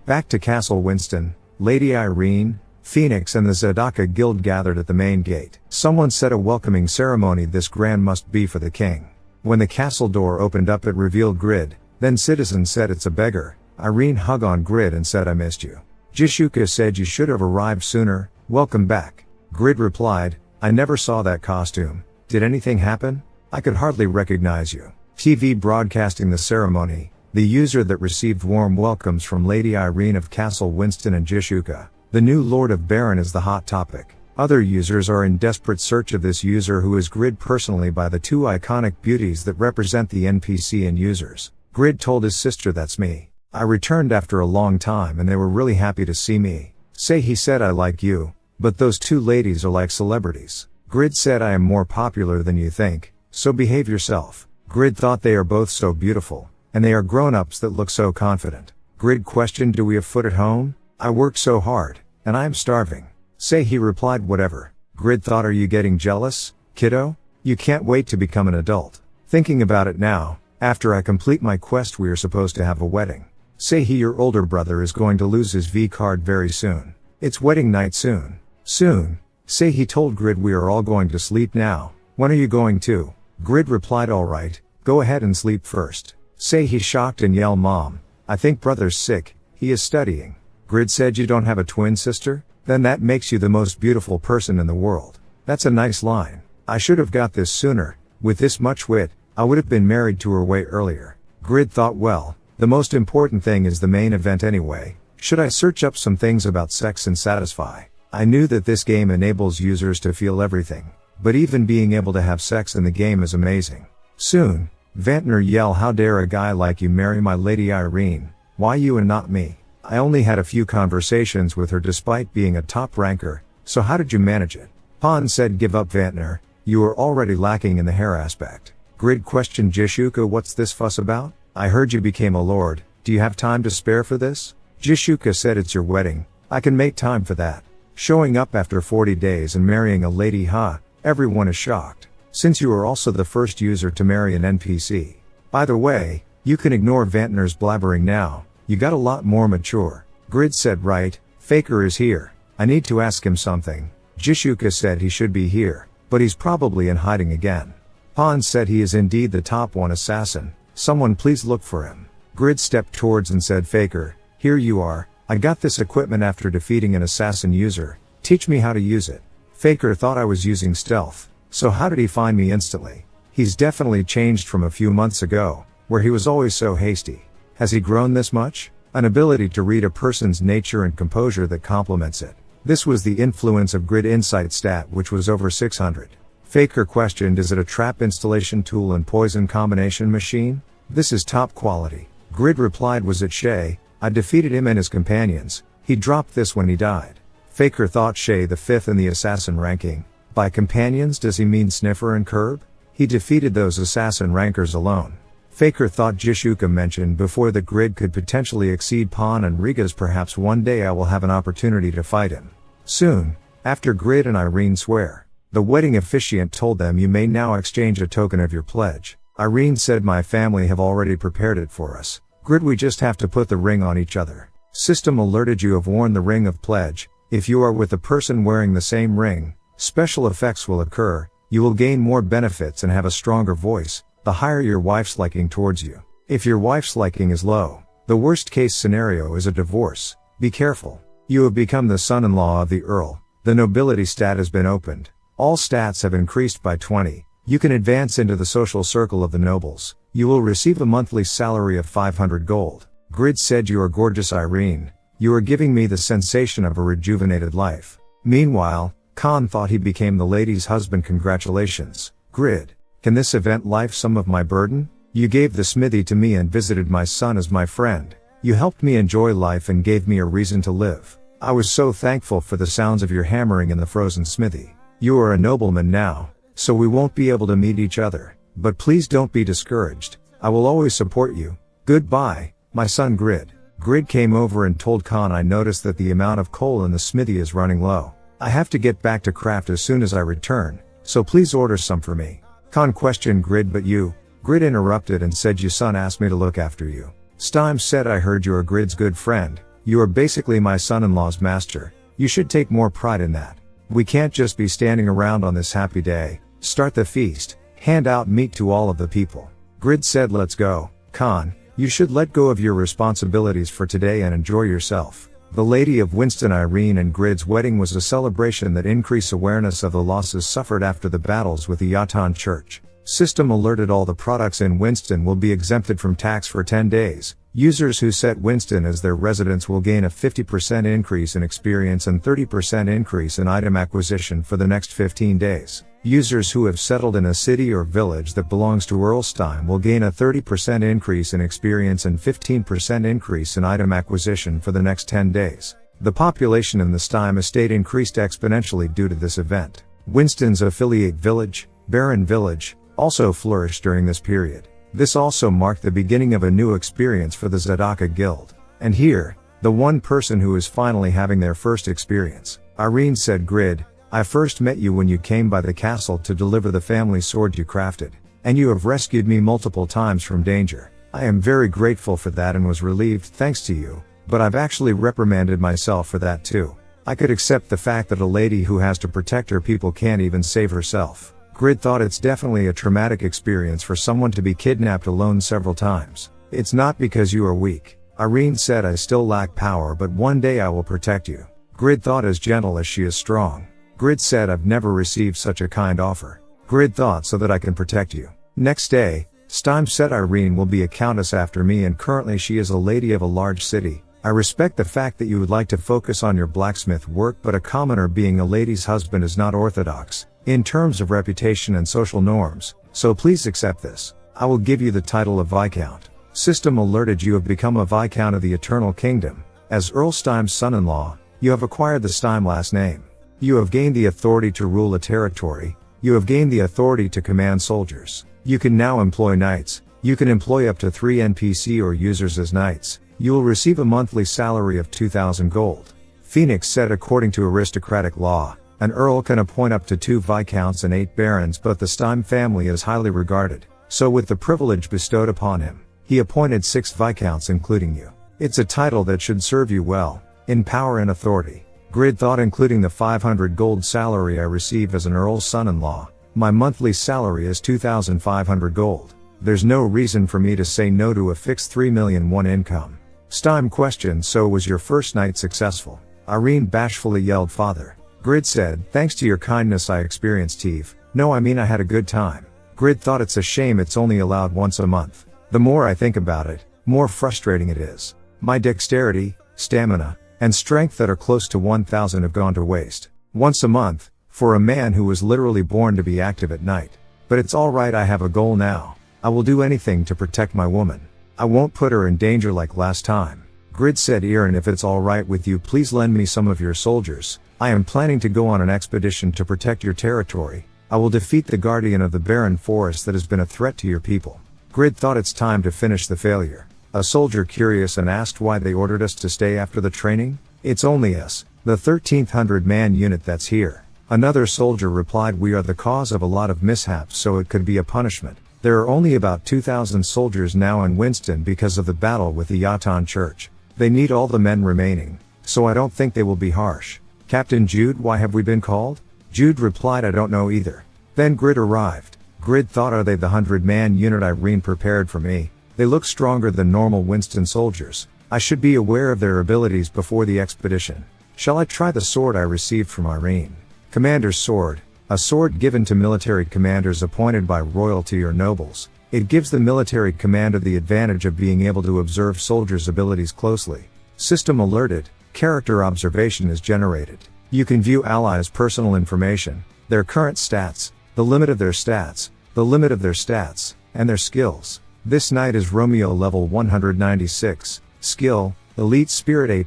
Back to Castle Winston, Lady Irene, Phoenix and the Zadaka Guild gathered at the main gate. Someone said a welcoming ceremony this grand must be for the king. When the castle door opened up, it revealed Grid. Then citizens said, it's a beggar. Irene hugged on Grid and said, I missed you. Jishuka said, you should have arrived sooner. Welcome back. Grid replied, I never saw that costume. Did anything happen? I could hardly recognize you. TV broadcasting the ceremony. The user that received warm welcomes from Lady Irene of Castle Winston and Jishuka. The new Lord of Baron is the hot topic. Other users are in desperate search of this user, who is Grid personally by the 2 iconic beauties that represent the NPC and users. Grid told his sister, that's me. I returned after a long time and they were really happy to see me. Say, he said, I like you, but those 2 ladies are like celebrities. Grid said, I am more popular than you think, so behave yourself. Grid thought, they are both so beautiful, and they are grown-ups that look so confident. Grid questioned, do we have food at home? I worked so hard, and I am starving. Say, he replied, whatever. Grid thought, are you getting jealous, kiddo? You can't wait to become an adult. Thinking about it now, after I complete my quest we are supposed to have a wedding. Say, he, your older brother is going to lose his V card very soon. It's wedding night soon. Soon. Say, he told Grid, we are all going to sleep now. When are you going to? Grid replied, alright, go ahead and sleep first. Say, he shocked and yelled, Mom, I think brother's sick, he is studying. Grid said, you don't have a twin sister? Then that makes you the most beautiful person in the world. That's a nice line. I should have got this sooner. With this much wit, I would have been married to her way earlier. Grid thought, well, the most important thing is the main event anyway. Should I search up some things about sex and satisfy? I knew that this game enables users to feel everything, but even being able to have sex in the game is amazing. Soon, Vantner yell, how dare a guy like you marry my Lady Irene? Why you and not me? I only had a few conversations with her despite being a top ranker, so how did you manage it? Pan said, give up Vantner, you are already lacking in the hair aspect. Grid questioned Jishuka, what's this fuss about? I heard you became a lord, do you have time to spare for this? Jishuka said, it's your wedding, I can make time for that. Showing up after 40 days and marrying a lady, huh? Everyone is shocked. Since you are also the first user to marry an NPC. By the way, you can ignore Vantner's blabbering now. You got a lot more mature. Grid said, right, Faker is here. I need to ask him something. Jishuka said he should be here, but he's probably in hiding again. Han said he is indeed the top 1 assassin, someone please look for him. Grid stepped towards and said, Faker, here you are, I got this equipment after defeating an assassin user, teach me how to use it. Faker thought I was using stealth, so how did he find me instantly? He's definitely changed from a few months ago, where he was always so hasty. Has he grown this much? An ability to read a person's nature and composure that complements it. This was the influence of Grid Insight stat, which was over 600. Faker questioned, is it a trap installation tool and poison combination machine? This is top quality. Grid replied, was it Shay? I defeated him and his companions. He dropped this when he died. Faker thought Shay the 5th in the assassin ranking. By companions does he mean Sniffer and Curb? He defeated those assassin rankers alone. Faker thought Jishuka mentioned before that Grid could potentially exceed Pawn and Riga's. Perhaps one day I will have an opportunity to fight him. Soon, after Grid and Irene swear. The wedding officiant told them, you may now exchange a token of your pledge. Irene said, my family have already prepared it for us. Grid, we just have to put the ring on each other. System alerted, you have worn the ring of pledge. If you are with the person wearing the same ring, special effects will occur, you will gain more benefits and have a stronger voice, the higher your wife's liking towards you. If your wife's liking is low, the worst case scenario is a divorce. Be careful. You have become the son-in-law of the Earl. The nobility stat has been opened. All stats have increased by 20. You can advance into the social circle of the nobles. You will receive a monthly salary of 500 gold. Grid said, you are gorgeous, Irene. You are giving me the sensation of a rejuvenated life. Meanwhile, Khan thought he became the lady's husband. Congratulations. Grid. Can this event life some of my burden? You gave the smithy to me and visited my son as my friend. You helped me enjoy life and gave me a reason to live. I was so thankful for the sounds of your hammering in the frozen smithy. You are a nobleman now, so we won't be able to meet each other. But please don't be discouraged. I will always support you. Goodbye, my son Grid. Grid came over and told Khan, I noticed that the amount of coal in the smithy is running low. I have to get back to craft as soon as I return, so please order some for me. Khan questioned Grid, but you? Grid interrupted and said, your son asked me to look after you. Steim said, I heard you are Grid's good friend. You are basically my son-in-law's master. You should take more pride in that. We can't just be standing around on this happy day. Start the feast. Hand out meat to all of the people. Grid said, let's go. Khan, you should let go of your responsibilities for today and enjoy yourself. The Lady of Winston, Irene and Grid's wedding was a celebration that increased awareness of the losses suffered after the battles with the Yatan Church. System alerted, all the products in Winston will be exempted from tax for 10 days. Users who set Winston as their residence will gain a 50% increase in experience and 30% increase in item acquisition for the next 15 days. Users who have settled in a city or village that belongs to Earlstein will gain a 30% increase in experience and 15% increase in item acquisition for the next 10 days. The population in the Steim estate increased exponentially due to this event. Winston's affiliate village, Baron Village, also flourished during this period. This also marked the beginning of a new experience for the Zadaka Guild. And here, the one person who is finally having their first experience. Irene said, Grid, I first met you when you came by the castle to deliver the family sword you crafted. And you have rescued me multiple times from danger. I am very grateful for that and was relieved thanks to you, but I've actually reprimanded myself for that too. I could accept the fact that a lady who has to protect her people can't even save herself. Grid thought it's definitely a traumatic experience for someone to be kidnapped alone several times. It's not because you are weak. Irene said, I still lack power, but one day I will protect you. Grid thought, as gentle as she is strong. Grid said, I've never received such a kind offer. Grid thought, so that I can protect you. Next day, Steim said, Irene will be a countess after me and currently she is a lady of a large city. I respect the fact that you would like to focus on your blacksmith work, but a commoner being a lady's husband is not orthodox in terms of reputation and social norms, so please accept this. I will give you the title of Viscount. System alerted, you have become a Viscount of the Eternal Kingdom. As Earl Steim's son-in-law, you have acquired the Steim last name. You have gained the authority to rule a territory. You have gained the authority to command soldiers. You can now employ knights. You can employ up to 3 NPC or users as knights. You will receive a monthly salary of 2,000 gold. Phoenix said, according to aristocratic law, an earl can appoint up to 2 viscounts and 8 barons, but the Steim family is highly regarded, so with the privilege bestowed upon him, he appointed 6 viscounts including you. It's a title that should serve you well, in power and authority. Grid thought, including the 500 gold salary I receive as an earl's son-in-law, My monthly salary is 2,500 gold. There's no reason for me to say no to a fixed 3,000,001 income. Steim questioned, so was your first night successful? Irene bashfully yelled father. Grid said, thanks to your kindness I experienced Eve. No, I mean I had a good time. Grid thought it's a shame it's only allowed once a month. The more I think about it, more frustrating it is. My dexterity, stamina, and strength that are close to 1,000 have gone to waste. Once a month, for a man who was literally born to be active at night. But it's alright, I have a goal now. I will do anything to protect my woman. I won't put her in danger like last time. Grid said, Aaron, if it's alright with you, please lend me some of your soldiers. I am planning to go on an expedition to protect your territory. I will defeat the guardian of the barren forest that has been a threat to your people. Grid thought it's time to finish the failure. A soldier curious and asked why they ordered us to stay after the training. It's only us, the 1,300 man unit that's here. Another soldier replied, we are the cause of a lot of mishaps, so it could be a punishment. There are only about 2,000 soldiers now in Winston because of the battle with the Yatan Church. They need all the men remaining, so I don't think they will be harsh. Captain Jude, why have we been called? Jude replied, I don't know either. Then Grid arrived. Grid thought, are they the 100-man unit Irene prepared for me? They look stronger than normal Winston soldiers. I should be aware of their abilities before the expedition. Shall I try the sword I received from Irene? Commander's Sword, a sword given to military commanders appointed by royalty or nobles. It gives the military commander the advantage of being able to observe soldiers' abilities closely. System alerted, character observation is generated. You can view allies' personal information, their current stats, the limit of their stats, the limit of their stats, and their skills. This knight is Romeo level 196, skill, elite spirit A+,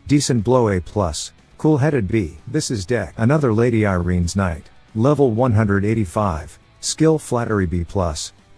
decent blow A+, cool-headed B. This is Deck, another Lady Irene's knight, level 185, skill flattery B+,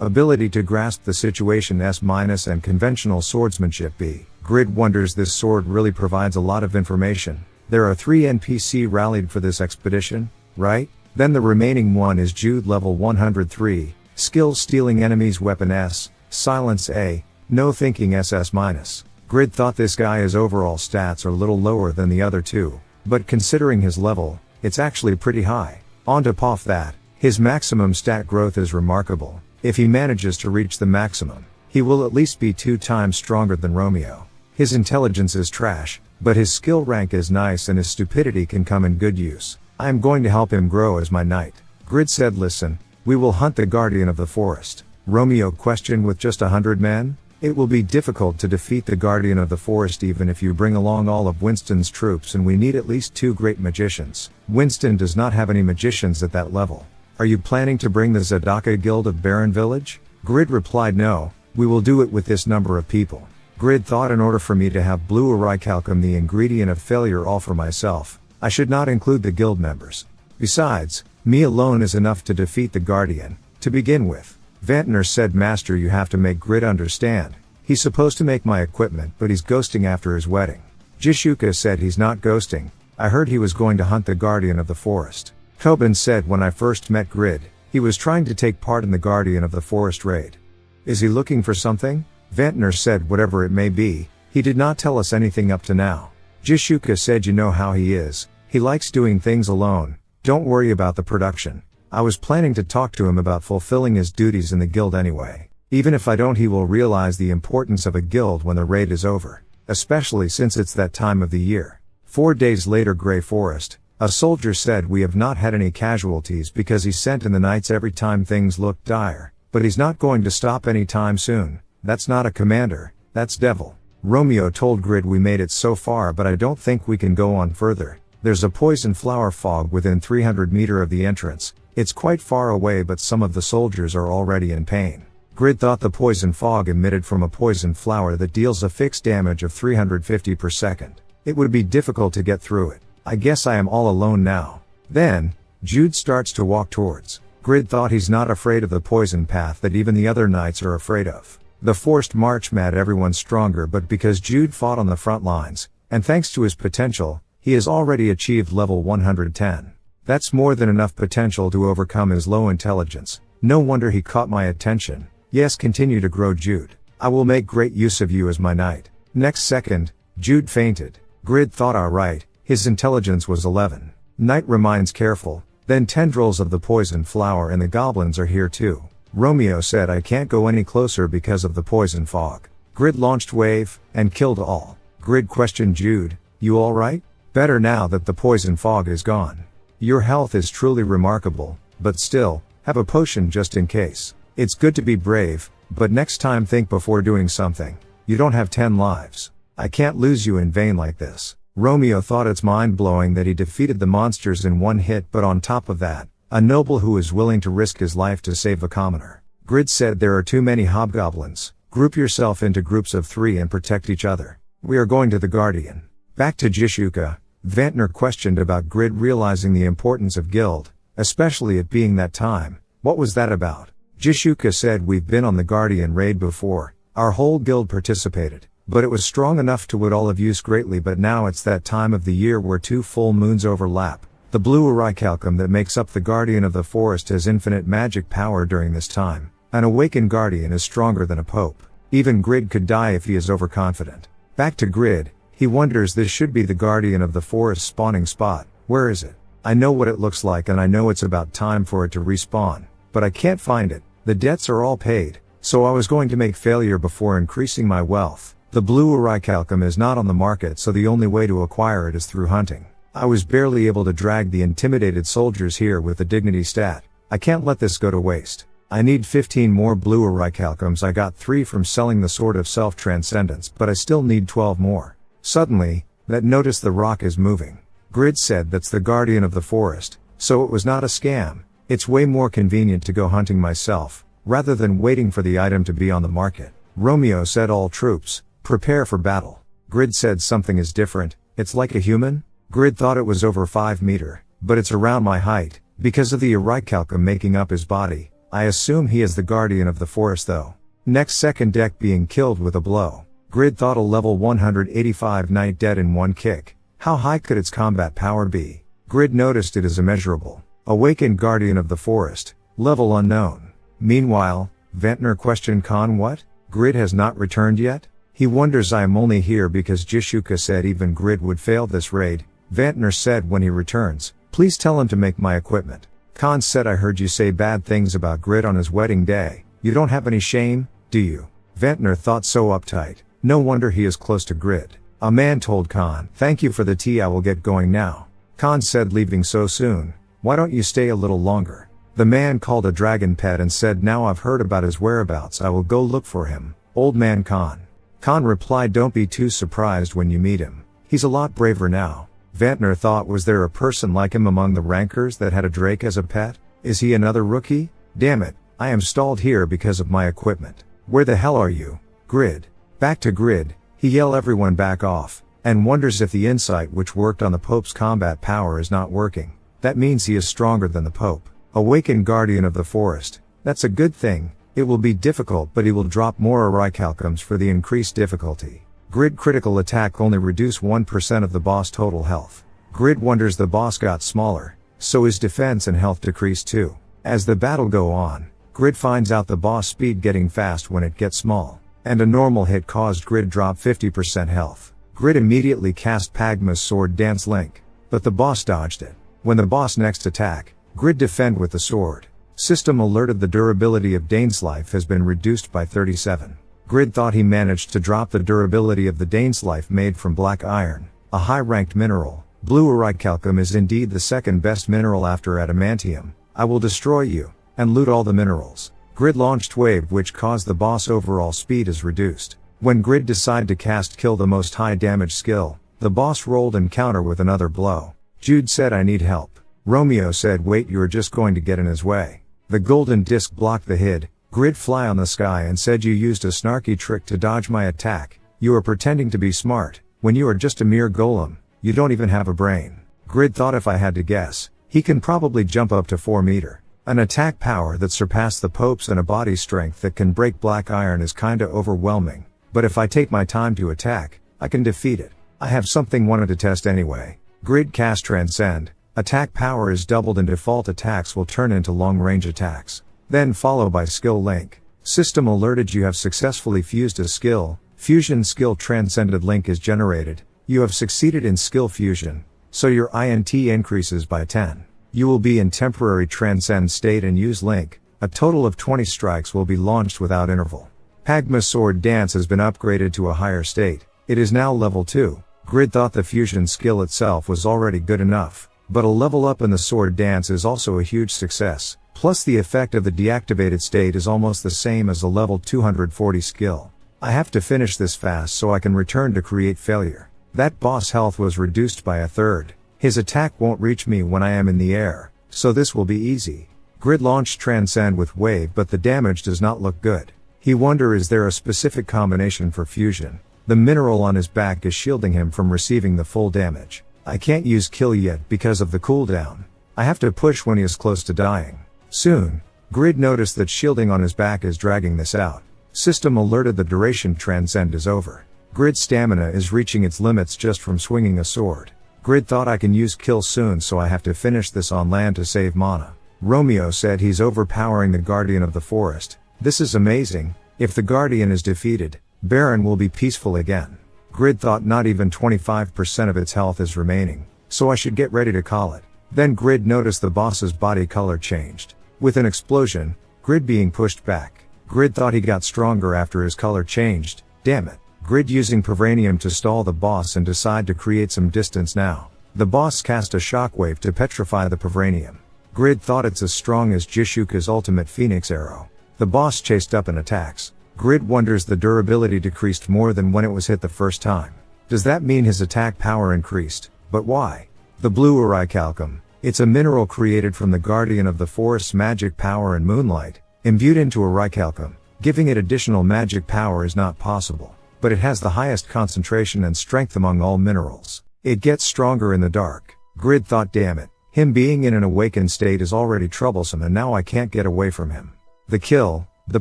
ability to grasp the situation S- and conventional swordsmanship B. Grid wonders, this sword really provides a lot of information. There are 3 NPC rallied for this expedition, right? Then the remaining one is Jude level 103, skill stealing enemies weapon S, silence A, no thinking SS-. Grid thought this guy's overall stats are a little lower than the other two, but considering his level, it's actually pretty high. On top of that, his maximum stat growth is remarkable. If he manages to reach the maximum, he will at least be 2 times stronger than Romeo. His intelligence is trash, but his skill rank is nice and his stupidity can come in good use. I am going to help him grow as my knight. Grid said, listen, we will hunt the guardian of the forest. Romeo questioned, with just 100 men? It will be difficult to defeat the guardian of the forest even if you bring along all of Winston's troops, and we need at least 2 great magicians. Winston does not have any magicians at that level. Are you planning to bring the Zadaka Guild of Barren Village? Grid replied, no, we will do it with this number of people. Grid thought, in order for me to have blue orichalcum, the ingredient of failure, all for myself, I should not include the guild members. Besides, me alone is enough to defeat the guardian, to begin with. Vantner said, Master, you have to make Grid understand. He's supposed to make my equipment, but he's ghosting after his wedding. Jishuka said, he's not ghosting. I heard he was going to hunt the guardian of the forest. Tobin said, when I first met Grid, he was trying to take part in the guardian of the forest raid. Is he looking for something? Vantner said, whatever it may be, he did not tell us anything up to now. Jishuka said, you know how he is. He likes doing things alone. Don't worry about the production. I was planning to talk to him about fulfilling his duties in the guild anyway. Even if I don't, he will realize the importance of a guild when the raid is over. Especially since it's that time of the year. 4 days later, Grey Forest. A soldier said, we have not had any casualties because he sent in the knights every time things looked dire. But he's not going to stop anytime soon. That's not a commander, that's devil. Romeo told Grid, we made it so far, but I don't think we can go on further. There's a poison flower fog within 300 meters of the entrance. It's quite far away, but some of the soldiers are already in pain. Grid thought the poison fog emitted from a poison flower that deals a fixed damage of 350 per second. It would be difficult to get through it. I guess I am all alone now. Then, Jude starts to walk towards. Grid thought he's not afraid of the poison path that even the other knights are afraid of. The forced march made everyone stronger, but because Jude fought on the front lines, and thanks to his potential, he has already achieved level 110. That's more than enough potential to overcome his low intelligence. No wonder he caught my attention. Yes, continue to grow, Jude. I will make great use of you as my knight. Next second, Jude fainted. Grid thought, alright, his intelligence was 11. Knight remains careful. Then tendrils of the poison flower and the goblins are here too. Romeo said I can't go any closer because of the poison fog. Grid launched wave, and killed all. Grid questioned Jude, you alright? Better now that the poison fog is gone. Your health is truly remarkable, but still, have a potion just in case. It's good to be brave, but next time think before doing something. You don't have 10 lives. I can't lose you in vain like this. Romeo thought it's mind-blowing that he defeated the monsters in one hit, but on top of that, a noble who is willing to risk his life to save a commoner. Grid said there are too many hobgoblins. Group yourself into groups of 3 and protect each other. We are going to the Guardian. Back to Jishuka, Vantner questioned about Grid realizing the importance of guild, especially it being that time. What was that about? Jishuka said we've been on the Guardian raid before, our whole guild participated, but it was strong enough to would all of use greatly, but now it's that time of the year where 2 full moons overlap. The blue orichalcum that makes up the Guardian of the Forest has infinite magic power during this time. An awakened Guardian is stronger than a Pope. Even Grid could die if he is overconfident. Back to Grid, he wonders this should be the Guardian of the Forest spawning spot. Where is it? I know what it looks like and I know it's about time for it to respawn, but I can't find it. The debts are all paid, so I was going to make failure before increasing my wealth. The blue orichalcum is not on the market, so the only way to acquire it is through hunting. I was barely able to drag the intimidated soldiers here with the dignity stat. I can't let this go to waste. I need 15 more blue orichalcums. I got 3 from selling the Sword of Self-Transcendence, but I still need 12 more. Suddenly, that notice the rock is moving. Grid said that's the Guardian of the Forest, so it was not a scam. It's way more convenient to go hunting myself, rather than waiting for the item to be on the market. Romeo said all troops, prepare for battle. Grid said something is different, it's like a human? Grid thought it was over 5 meter, but it's around my height, because of the orichalcum making up his body. I assume he is the Guardian of the Forest though. Next second deck being killed with a blow. Grid thought a level 185 knight dead in one kick. How high could its combat power be? Grid noticed it is immeasurable. Awakened Guardian of the Forest. Level unknown. Meanwhile, Vantner questioned Khan what? Grid has not returned yet? He wonders I am only here because Jishuka said even Grid would fail this raid. Vantner said when he returns, please tell him to make my equipment. Khan said I heard you say bad things about Grid on his wedding day. You don't have any shame, do you? Vantner thought so uptight. No wonder he is close to Grid. A man told Khan, thank you for the tea, I will get going now. Khan said leaving so soon. Why don't you stay a little longer? The man called a dragon pet and said now I've heard about his whereabouts, I will go look for him. Old man Khan. Khan replied don't be too surprised when you meet him. He's a lot braver now. Vantner thought was there a person like him among the rankers that had a drake as a pet? Is he another rookie? Damn it, I am stalled here because of my equipment. Where the hell are you? Grid. Back to Grid, he yell everyone back off, and wonders if the insight which worked on the Pope's combat power is not working. That means he is stronger than the Pope. Awakened Guardian of the Forest. That's a good thing. It will be difficult but he will drop more orichalcums for the increased difficulty. Grid critical attack only reduce 1% of the boss total health. Grid wonders the boss got smaller, so his defense and health decreased too. As the battle go on, Grid finds out the boss speed getting fast when it gets small, and a normal hit caused Grid drop 50% health. Grid immediately cast Pagma's sword Dance Link, but the boss dodged it. When the boss next attack, Grid defend with the sword. System alerted the durability of Dane's life has been reduced by 37. Grid thought he managed to drop the durability of the Dane's life made from black iron, a high-ranked mineral. Blue orichalcum is indeed the second best mineral after adamantium. I will destroy you, and loot all the minerals. Grid launched wave which caused the boss overall speed is reduced. When Grid decided to cast kill the most high damage skill, the boss rolled and counter with another blow. Jude said I need help. Romeo said wait you are just going to get in his way. The golden disc blocked the hit. Grid fly on the sky and said you used a snarky trick to dodge my attack. You are pretending to be smart, when you are just a mere golem. You don't even have a brain. Grid thought if I had to guess, he can probably jump up to 4 meter. An attack power that surpassed the Pope's and a body strength that can break black iron is kinda overwhelming. But if I take my time to attack, I can defeat it. I have something wanted to test anyway. Grid cast Transcend. Attack power is doubled and default attacks will turn into long range attacks. Then follow by skill link. System alerted you have successfully fused a skill. Fusion skill transcended link is generated. You have succeeded in skill fusion, so your INT increases by 10. You will be in temporary transcend state and use link. A total of 20 strikes will be launched without interval. Pagma's sword dance has been upgraded to a higher state. It is now level 2. Grid thought the fusion skill itself was already good enough, but a level up in the sword dance is also a huge success. Plus the effect of the deactivated state is almost the same as a level 240 skill. I have to finish this fast so I can return to create failure. That boss health was reduced by a third. His attack won't reach me when I am in the air, so this will be easy. Grid launched Transcend with Wave, but the damage does not look good. He wonder is there a specific combination for fusion. The mineral on his back is shielding him from receiving the full damage. I can't use kill yet because of the cooldown. I have to push when he is close to dying. Soon, Grid noticed that shielding on his back is dragging this out. System alerted the duration Transcend is over. Grid's stamina is reaching its limits just from swinging a sword. Grid thought I can use kill soon, so I have to finish this on land to save mana. Romeo said he's overpowering the Guardian of the Forest. This is amazing. If the Guardian is defeated, Baron will be peaceful again. Grid thought not even 25% of its health is remaining, so I should get ready to call it. Then Grid noticed the boss's body color changed. With an explosion, Grid being pushed back. Grid thought he got stronger after his color changed. Damn it. Grid using Pavranium to stall the boss and decide to create some distance now. The boss cast a shockwave to petrify the Pavranium. Grid thought it's as strong as Jishuka's ultimate Phoenix arrow. The boss chased up and attacks. Grid wonders the durability decreased more than when it was hit the first time. Does that mean his attack power increased? But why? The blue anicap. It's a mineral created from the Guardian of the Forest's magic power and moonlight, imbued into anicap. Giving it additional magic power is not possible, but it has the highest concentration and strength among all minerals. It gets stronger in the dark. Grid thought, damn it, him being in an awakened state is already troublesome and now I can't get away from him. The kill, the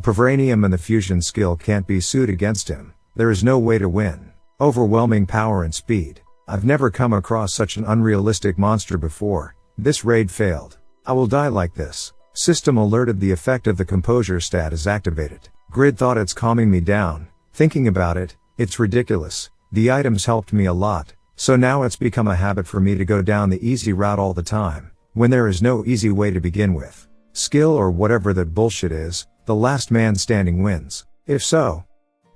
Pavranium and the fusion skill can't be sued against him. There is no way to win. Overwhelming power and speed. I've never come across such an unrealistic monster before. This raid failed. I will die like this. System alerted the effect of the composure stat is activated. Grid thought it's calming me down. Thinking about it, it's ridiculous. The items helped me a lot, so now it's become a habit for me to go down the easy route all the time, when there is no easy way to begin with. Skill or whatever that bullshit is, the last man standing wins. If so.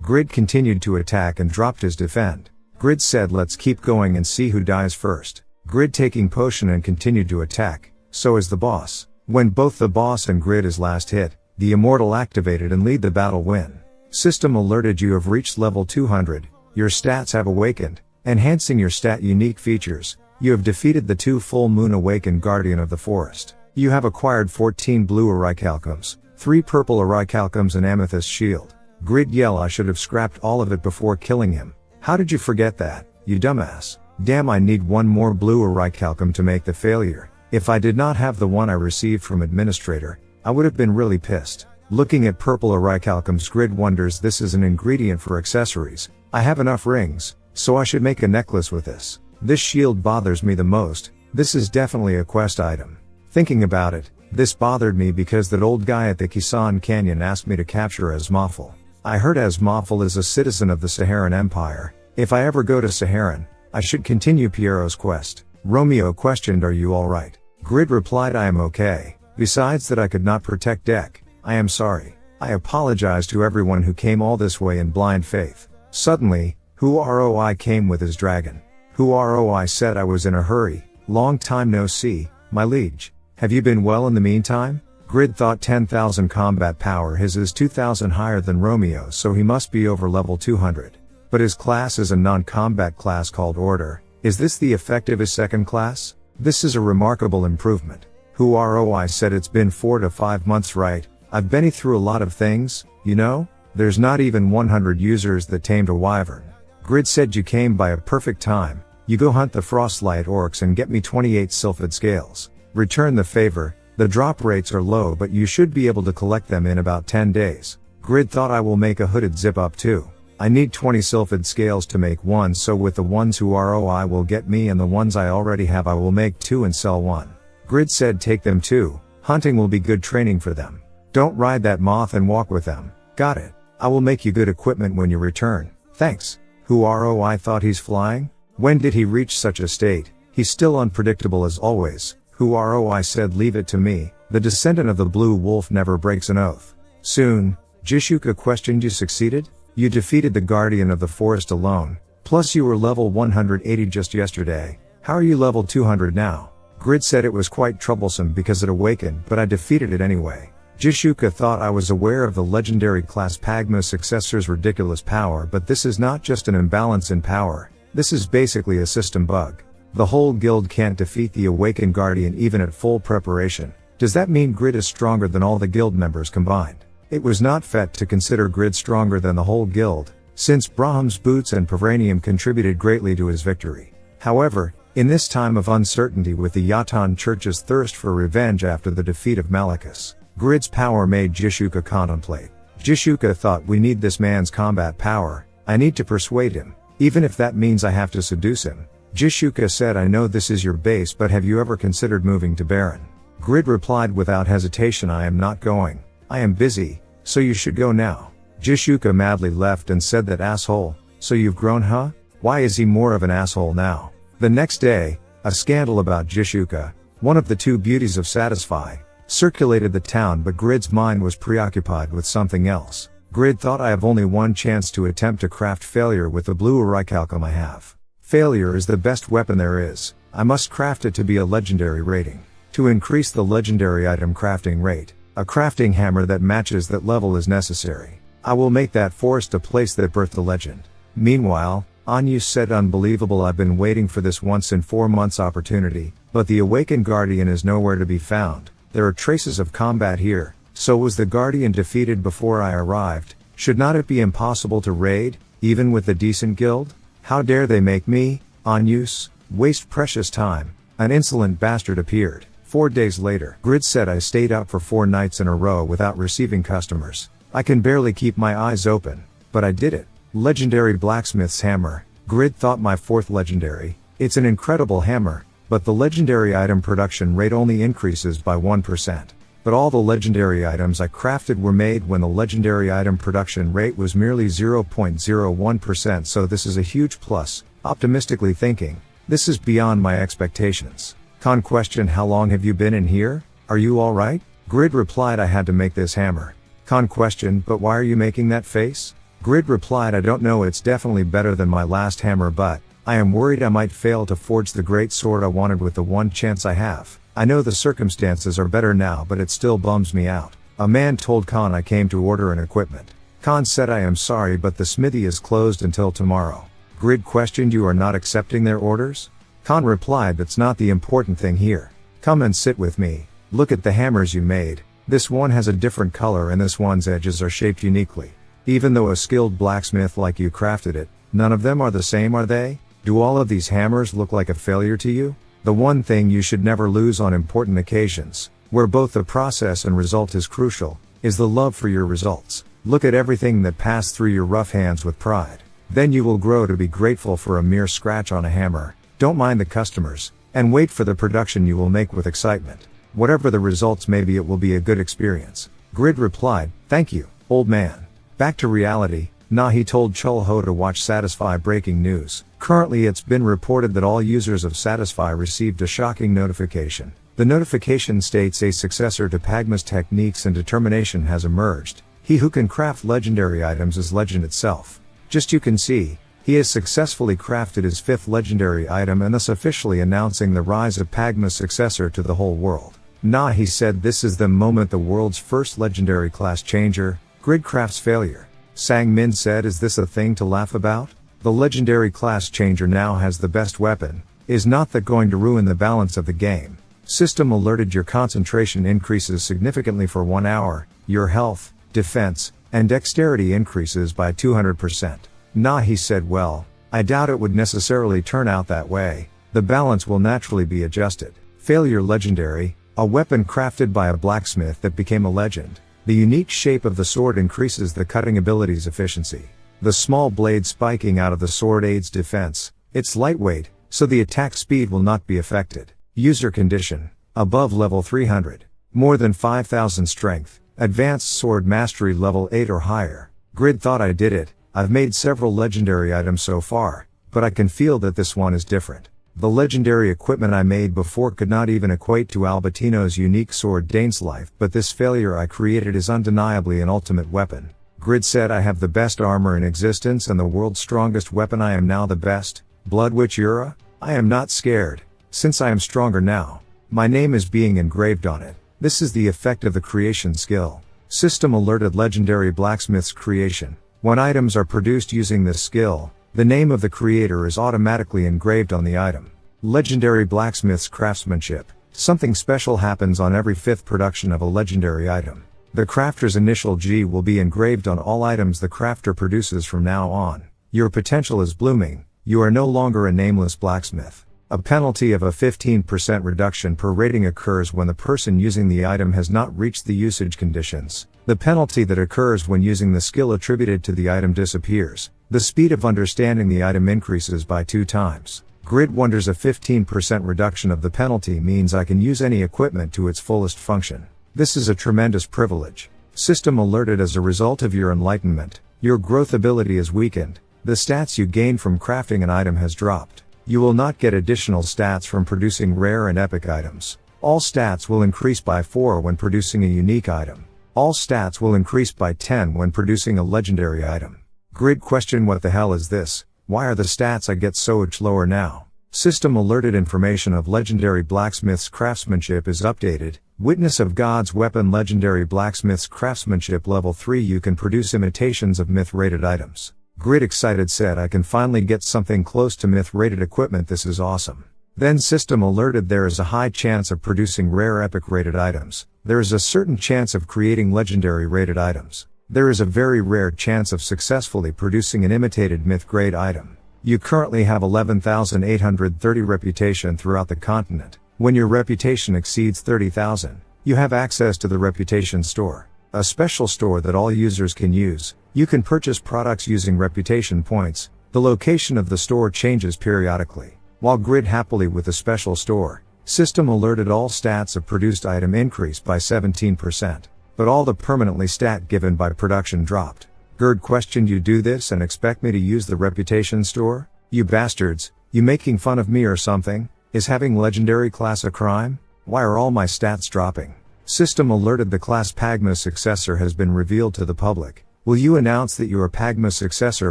Grid continued to attack and dropped his defend. Grid said let's keep going and see who dies first. Grid taking potion and continued to attack, so is the boss. When both the boss and Grid is last hit, the immortal activated and lead the battle win. System alerted you have reached level 200, your stats have awakened, enhancing your stat unique features. You have defeated the 2 full moon awakened Guardian of the Forest. You have acquired 14 blue anicap, 3 purple anicap and amethyst shield. Grid yell I should have scrapped all of it before killing him. How did you forget that, you dumbass? Damn, I need 1 more blue anicap to make the failure. If I did not have the one I received from administrator, I would have been really pissed. Looking at purple anicap, Grid wonders this is an ingredient for accessories. I have enough rings, so I should make a necklace with this. This shield bothers me the most. This is definitely a quest item. Thinking about it, this bothered me because that old guy at the Kisan Canyon asked me to capture Asmafal. I heard Asmafal is a citizen of the Saharan Empire. If I ever go to Saharan, I should continue Piero's quest. Romeo questioned, are you alright? Grid replied, I am okay. Besides that I could not protect Deck. I am sorry. I apologize to everyone who came all this way in blind faith. Suddenly, Hu-Roi came with his dragon. Hu-Roi said I was in a hurry. Long time no see, my liege. Have you been well in the meantime? Grid thought 10,000 combat power, his is 2,000 higher than Romeo's, so he must be over level 200. But his class is a non-combat class called Order. Is this the effect of his second class? This is a remarkable improvement. Hu-Roi said it's been 4 to 5 months, right? I've been through a lot of things, you know? There's not even 100 users that tamed a wyvern. Grid said you came by a perfect time. You go hunt the frostlight orcs and get me 28 sylphid scales. Return the favor. The drop rates are low, but you should be able to collect them in about 10 days. Grid thought I will make a hooded zip up too. I need 20 sylphid scales to make one, so with the ones Hu-Roi will get me and the ones I already have I will make 2 and sell 1. Grid said take them too. Hunting will be good training for them. Don't ride that moth and walk with them. Got it. I will make you good equipment when you return. Thanks. Hu-Roi thought he's flying? When did he reach such a state? He's still unpredictable as always. Who are oh, I said, leave it to me, the descendant of the blue wolf never breaks an oath. Soon, Jishuka questioned. You succeeded? You defeated the guardian of the forest alone, plus you were level 180 just yesterday. How are you level 200 now? Grid said it was quite troublesome because it awakened, but I defeated it anyway. Jishuka thought I was aware of the legendary class Pagma's successor's ridiculous power, but this is not just an imbalance in power, this is basically a system bug. The whole guild can't defeat the awakened guardian even at full preparation. Does that mean Grid is stronger than all the guild members combined? It was not fet to consider Grid stronger than the whole guild, since Brahm's boots and Pavranium contributed greatly to his victory. However, in this time of uncertainty with the Yatan Church's thirst for revenge after the defeat of Malachus, Grid's power made Jishuka contemplate. Jishuka thought, we need this man's combat power, I need to persuade him, even if that means I have to seduce him. Jishuka said, I know this is your base, but have you ever considered moving to Baron? Grid replied without hesitation, I am not going. I am busy, so you should go now. Jishuka madly left and said, that asshole, so you've grown, huh? Why is he more of an asshole now? The next day, a scandal about Jishuka, one of the two beauties of Satisfy, circulated the town, but Grid's mind was preoccupied with something else. Grid thought, I have only one chance to attempt to craft failure with the blue anicap I have. Failure is the best weapon there is. I must craft it to be a legendary rating. To increase the legendary item crafting rate, a crafting hammer that matches that level is necessary. I will make that forest a place that birthed the legend. Meanwhile, Anyu said, unbelievable, I've been waiting for this once in 4 months opportunity, but the awakened guardian is nowhere to be found. There are traces of combat here. So was the guardian defeated before I arrived? Should not it be impossible to raid, even with a decent guild? How dare they make me, Anyus, waste precious time? An insolent bastard appeared. 4 days later, Grid said, I stayed up for 4 nights in a row without receiving customers. I can barely keep my eyes open, but I did it. Legendary Blacksmith's hammer. Grid thought, my 4th legendary. It's an incredible hammer, but the legendary item production rate only increases by 1%. But all the legendary items I crafted were made when the legendary item production rate was merely 0.01%, so this is a huge plus. Optimistically thinking, this is beyond my expectations. Khan questioned, how long have you been in here? Are you alright? Grid replied, I had to make this hammer. Khan questioned, but why are you making that face? Grid replied, I don't know, it's definitely better than my last hammer, but I am worried I might fail to forge the great sword I wanted with the one chance I have. I know the circumstances are better now, but it still bums me out. A man told Khan I came to order an equipment. Khan said, I am sorry, but the smithy is closed until tomorrow. Grid questioned, you are not accepting their orders? Khan replied, that's not the important thing here. Come and sit with me. Look at the hammers you made. This one has a different color and this one's edges are shaped uniquely. Even though a skilled blacksmith like you crafted it, none of them are the same, are they? Do all of these hammers look like a failure to you? The one thing you should never lose on important occasions, where both the process and result is crucial, is the love for your results. Look at everything that passed through your rough hands with pride. Then you will grow to be grateful for a mere scratch on a hammer. Don't mind the customers, and wait for the production you will make with excitement. Whatever the results may be, it will be a good experience. Grid replied, thank you, old man. Back to reality, Nahi told Chulho to watch Satisfy breaking news. Currently it's been reported that all users of Satisfy received a shocking notification. The notification states a successor to Pagma's techniques and determination has emerged. He who can craft legendary items is legend itself. Just you can see, he has successfully crafted his 5th legendary item and thus officially announcing the rise of Pagma's successor to the whole world. Nahi said, this is the moment the world's first legendary class changer, Grid crafts failure. Sang Min said, is this a thing to laugh about? The legendary class changer now has the best weapon. Is not that going to ruin the balance of the game? System alerted, your concentration increases significantly for 1 hour, your health, defense, and dexterity increases by 200%. Nahi said, well, I doubt it would necessarily turn out that way. The balance will naturally be adjusted. Failure legendary, a weapon crafted by a blacksmith that became a legend. The unique shape of the sword increases the cutting ability's efficiency. The small blade spiking out of the sword aids defense. It's lightweight, so the attack speed will not be affected. User condition, above level 300. More than 5000 strength, advanced sword mastery level 8 or higher. Grid thought, I did it. I've made several legendary items so far, but I can feel that this one is different. The legendary equipment I made before could not even equate to Albatino's unique sword Dane's life, but this failure I created is undeniably an ultimate weapon. Grid said I have the best armor in existence and the world's strongest weapon. I am now the best. Blood Witch Ura? I am not scared, since I am stronger now. My name is being engraved on it. This is the effect of the creation skill. System alerted legendary blacksmith's creation. When items are produced using this skill, the name of the creator is automatically engraved on the item. Legendary blacksmith's craftsmanship. Something special happens on every 5th production of a legendary item. The crafter's initial G will be engraved on all items the crafter produces from now on. Your potential is blooming. You are no longer a nameless blacksmith. A penalty of a 15% reduction per rating occurs when the person using the item has not reached the usage conditions. The penalty that occurs when using the skill attributed to the item disappears. The speed of understanding the item increases by 2 times. Grid wonders a 15% reduction of the penalty means I can use any equipment to its fullest function. This is a tremendous privilege. System alerted as a result of your enlightenment, your growth ability is weakened. The stats you gain from crafting an item has dropped. You will not get additional stats from producing rare and epic items. All stats will increase by 4 when producing a unique item. All stats will increase by 10 when producing a legendary item. Grid question: what the hell is this? Why are the stats I get so much lower now? System alerted information of legendary blacksmith's craftsmanship is updated. Witness of God's weapon legendary blacksmith's craftsmanship level 3. You can produce imitations of myth rated items. Grid excited said I can finally get something close to myth rated equipment. This is awesome. Then system alerted there is a high chance of producing rare epic rated items. There is a certain chance of creating legendary rated items. There is a very rare chance of successfully producing an imitated myth grade item. You currently have 11,830 reputation throughout the continent. When your reputation exceeds 30,000, you have access to the reputation store, a special store that all users can use. You can purchase products using reputation points. The location of the store changes periodically. While Grid happily with the special store, system alerted all stats of produced item increased by 17%, but all the permanently stat given by production dropped. Grid questioned: you do this and expect me to use the reputation store? You bastards, you making fun of me or something? Is having legendary class a crime? Why are all my stats dropping? System alerted the class Pagma's successor has been revealed to the public. Will you announce that you are Pagma's successor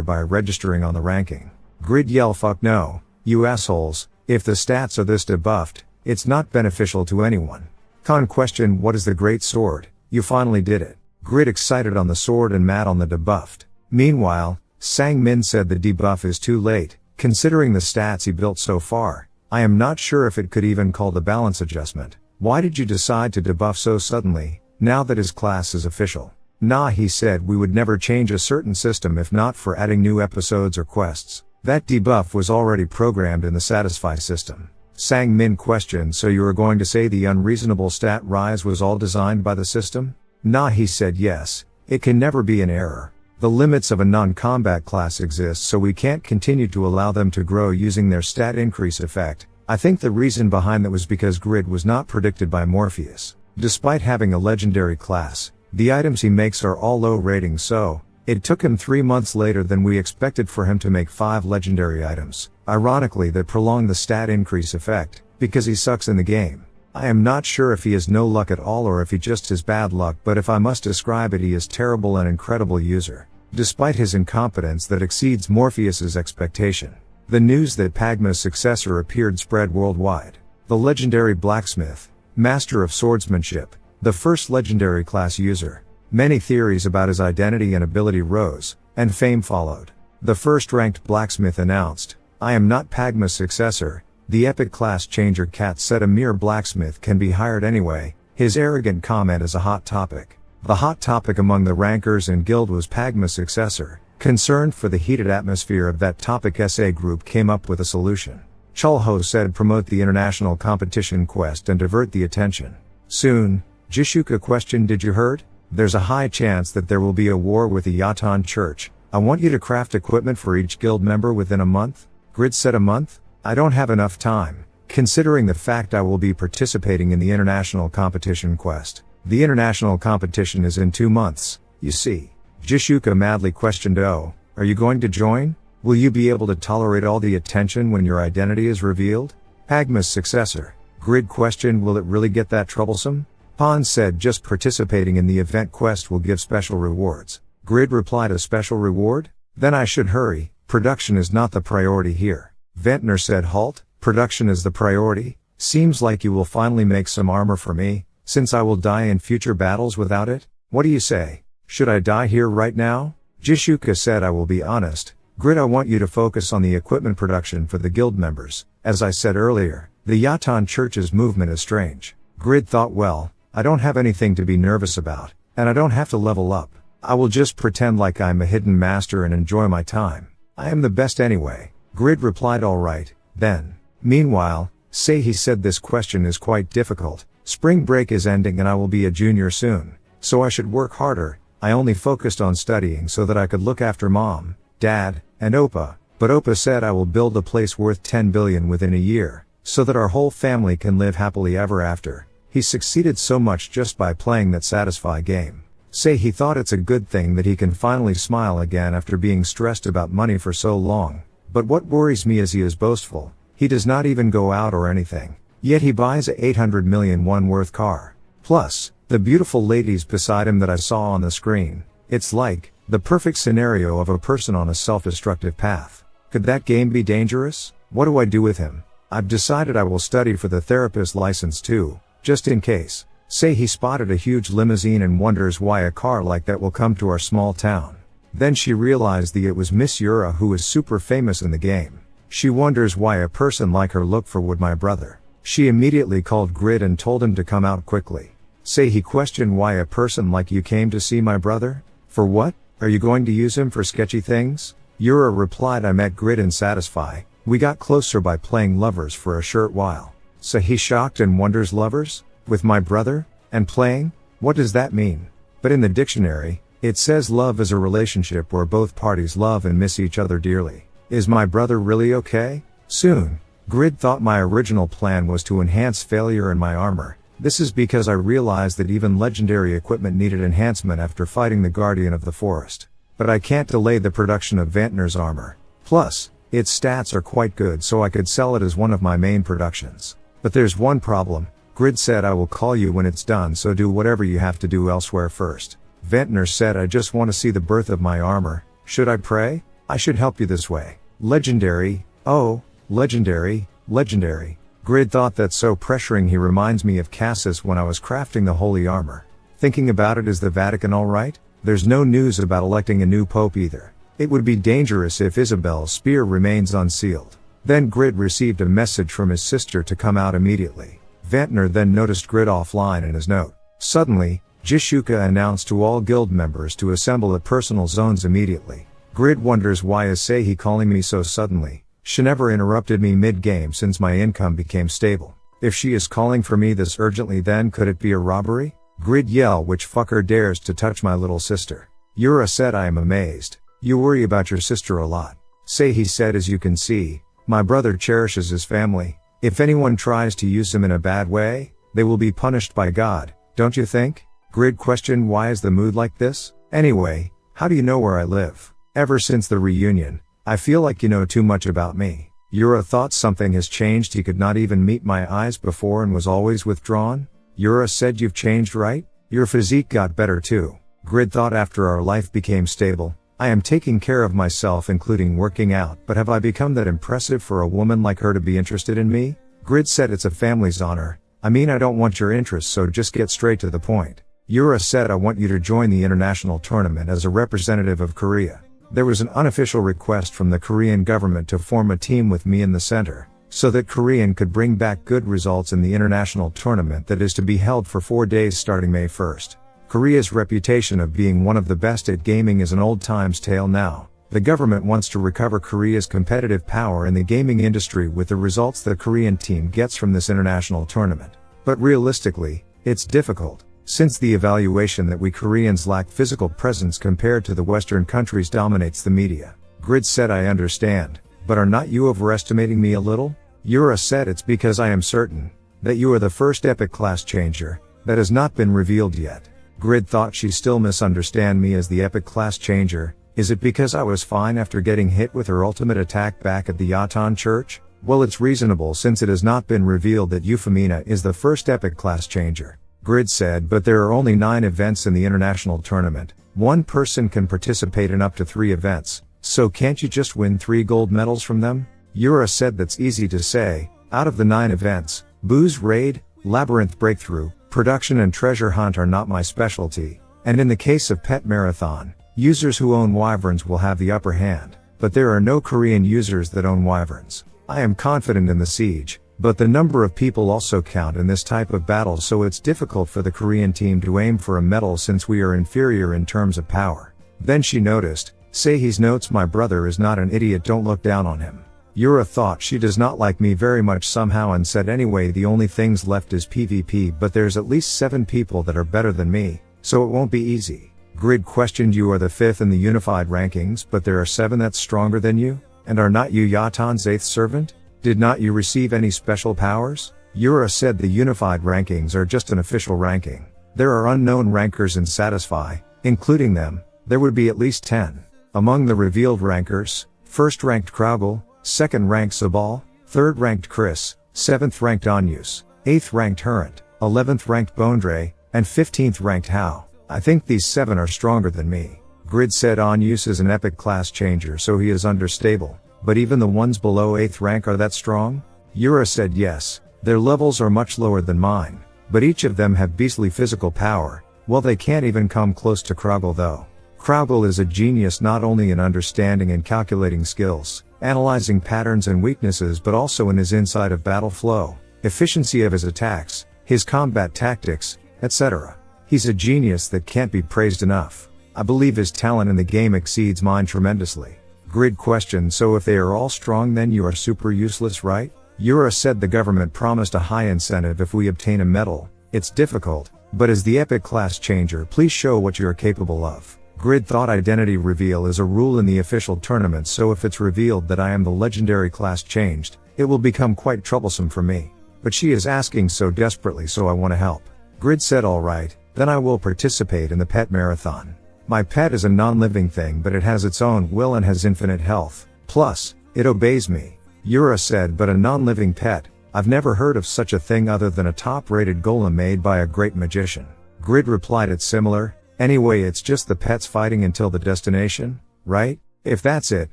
by registering on the ranking? Grid yell: fuck no, you assholes, if the stats are this debuffed, it's not beneficial to anyone. Con question: what is the great sword? You finally did it. Grid excited on the sword and mad on the debuffed. Meanwhile, Sang Min said the debuff is too late, considering the stats he built so far. I am not sure if it could even call the balance adjustment. Why did you decide to debuff so suddenly, now that his class is official? Nah, he said we would never change a certain system if not for adding new episodes or quests. That debuff was already programmed in the Satisfy system. Sang Min questioned: so you are going to say the unreasonable stat rise was all designed by the system? Nah, he said yes, it can never be an error. The limits of a non-combat class exist, so we can't continue to allow them to grow using their stat increase effect. I think the reason behind that was because Grid was not predicted by Morpheus. Despite having a legendary class, the items he makes are all low ratings, so it took him 3 months later than we expected for him to make 5 legendary items. Ironically, that prolonged the stat increase effect, because he sucks in the game. I am not sure if he has no luck at all or if he just has bad luck, but if I must describe it, he is terrible and incredible user. Despite his incompetence that exceeds Morpheus's expectation. The news that Pagma's successor appeared spread worldwide. The legendary blacksmith, master of swordsmanship, the first legendary class user. Many theories about his identity and ability rose, and fame followed. The first ranked blacksmith announced, I am not Pagma's successor. The epic class changer Cat said a mere blacksmith can be hired anyway. His arrogant comment is a hot topic. The hot topic among the rankers and guild was Pagma's successor. Concerned for the heated atmosphere of that topic, SA group came up with a solution. Chulho said promote the international competition quest and divert the attention. Soon, Jishuka questioned: did you heard? There's a high chance that there will be a war with the Yatan church. I want you to craft equipment for each guild member within a month. Grid said a month? I don't have enough time, considering the fact I will be participating in the international competition quest. The international competition is in 2 months, you see. Jishuka madly questioned: oh, are you going to join? Will you be able to tolerate all the attention when your identity is revealed? Pagma's successor. Grid questioned, will it really get that troublesome? Pon said just participating in the event quest will give special rewards. Grid replied, a special reward? Then I should hurry, production is not the priority here. Ventnor said, halt, production is the priority? Seems like you will finally make some armor for me, since I will die in future battles without it? What do you say? Should I die here right now? Jishuka said, I will be honest. Grid, I want you to focus on the equipment production for the guild members. As I said earlier, the Yatan Church's movement is strange. Grid thought, well, I don't have anything to be nervous about, and I don't have to level up. I will just pretend like I'm a hidden master and enjoy my time. I am the best anyway. Grid replied, alright, then. Meanwhile, Seihi said, this question is quite difficult. Spring break is ending and I will be a junior soon, so I should work harder. I only focused on studying so that I could look after mom, dad, and Oppa. But Oppa said I will build a place worth 10 billion within a year, so that our whole family can live happily ever after. He succeeded so much just by playing that satisfy game. Seihi thought it's a good thing that he can finally smile again after being stressed about money for so long. But what worries me is he is boastful. He does not even go out or anything. Yet he buys a 800 million won worth car. Plus, the beautiful ladies beside him that I saw on the screen. It's like the perfect scenario of a person on a self-destructive path. Could that game be dangerous? What do I do with him? I've decided I will study for the therapist license too, just in case. Seihi spotted a huge limousine and wonders why a car like that will come to our small town. Then she realized that it was Miss Yura, who is super famous in the game. She wonders why a person like her look for would my brother. She immediately called Grid and told him to come out quickly. Seihi questioned, why a person like you came to see my brother? For what? Are you going to use him for sketchy things? Yura replied, I met Grid and Satisfy. We got closer by playing lovers for a short while. Seihi shocked and wonders, lovers? With my brother? And playing? What does that mean? But in the dictionary, it says love is a relationship where both parties love and miss each other dearly. Is my brother really okay? Soon. Grid thought my original plan was to enhance failure in my armor. This is because I realized that even legendary equipment needed enhancement after fighting the Guardian of the Forest. But I can't delay the production of Vantner's armor. Plus, its stats are quite good, so I could sell it as one of my main productions. But there's one problem. Grid said, I will call you when it's done, so do whatever you have to do elsewhere first. Ventnor said, I just want to see the birth of my armor. Should I pray? I should help you this way. Legendary. Oh, legendary, legendary. Grid thought, that's so pressuring. He reminds me of Cassis when I was crafting the holy armor. Thinking about it, is the Vatican alright? There's no news about electing a new pope either. It would be dangerous if Isabel's spear remains unsealed. Then Grid received a message from his sister to come out immediately. Ventnor then noticed Grid offline in his note. Suddenly, Jishuka announced to all guild members to assemble at personal zones immediately. Grid wonders, why is Seihi calling me so suddenly? She never interrupted me mid-game since my income became stable. If she is calling for me this urgently, then could it be a robbery? Grid yell, which fucker dares to touch my little sister? Yura said, I am amazed. You worry about your sister a lot. Seihi said, as you can see, my brother cherishes his family. If anyone tries to use him in a bad way, they will be punished by God, don't you think? Grid questioned, why is the mood like this? Anyway, how do you know where I live? Ever since the reunion, I feel like you know too much about me. Yura thought something has changed. He could not even meet my eyes before and was always withdrawn. Yura said, you've changed, right? Your physique got better too. Grid thought, after our life became stable, I am taking care of myself, including working out, but have I become that impressive for a woman like her to be interested in me? Grid said, it's a family's honor. I mean, I don't want your interest, so just get straight to the point. Yura said, I want you to join the international tournament as a representative of Korea. There was an unofficial request from the Korean government to form a team with me in the center, so that Korean could bring back good results in the international tournament that is to be held for 4 days starting May 1st. Korea's reputation of being one of the best at gaming is an old times tale now. The government wants to recover Korea's competitive power in the gaming industry with the results the Korean team gets from this international tournament. But realistically, it's difficult, since the evaluation that we Koreans lack physical presence compared to the Western countries dominates the media. Grid said, I understand, but are not you overestimating me a little? Yura said, it's because I am certain that you are the first epic class changer that has not been revealed yet. Grid thought, she still misunderstand me as the epic class changer. Is it because I was fine after getting hit with her ultimate attack back at the Yatan Church? Well, it's reasonable since it has not been revealed that Euphemina is the first epic class changer. Grid said, but there are only 9 events in the international tournament. One person can participate in up to 3 events, so can't you just win 3 gold medals from them? Yura said, that's easy to say. Out of the 9 events, Booze Raid, Labyrinth Breakthrough, Production and Treasure Hunt are not my specialty, and in the case of Pet Marathon, users who own wyverns will have the upper hand, but there are no Korean users that own wyverns. I am confident in the siege, but the number of people also count in this type of battle, so it's difficult for the Korean team to aim for a medal since we are inferior in terms of power. Then she noticed, say he's notes, my brother is not an idiot, don't look down on him. Yura thought she does not like me very much somehow and said, anyway, the only things left is PvP, but there's at least 7 people that are better than me, so it won't be easy. Grid questioned, you are the 5th in the unified rankings, but there are 7 that's stronger than you? And are not you Yatan's 8th servant? Did not you receive any special powers? Yura said, the unified rankings are just an official ranking. There are unknown rankers in Satisfy, including them, there would be at least 10. Among the revealed rankers, 1st ranked Kraugel, 2nd ranked Sabal, 3rd ranked Chris, 7th ranked Anyus, 8th ranked Hurrent, 11th ranked Bondre, and 15th ranked Hao. I think these 7 are stronger than me. Grid said, Anyus is an epic class changer, so he is understable, but even the ones below 8th rank are that strong? Yura said, yes, their levels are much lower than mine, but each of them have beastly physical power. Well, they can't even come close to Kraugel though. Kraugel is a genius not only in understanding and calculating skills, analyzing patterns and weaknesses, but also in his insight of battle flow, efficiency of his attacks, his combat tactics, etc. He's a genius that can't be praised enough. I believe his talent in the game exceeds mine tremendously. Grid question, so if they are all strong then you are super useless, right? Yura said, the government promised a high incentive if we obtain a medal. It's difficult, but as the epic class changer, please show what you are capable of. Grid thought identity reveal is a rule in the official tournament, so if it's revealed that I am the legendary class changed, it will become quite troublesome for me. But she is asking so desperately, so I want to help. Grid said, alright, then I will participate in the pet marathon. My pet is a non-living thing, but it has its own will and has infinite health. Plus, it obeys me. Yura said, but a non-living pet? I've never heard of such a thing other than a top-rated golem made by a great magician. Grid replied, it's similar. Anyway, it's just the pets fighting until the destination, right? If that's it,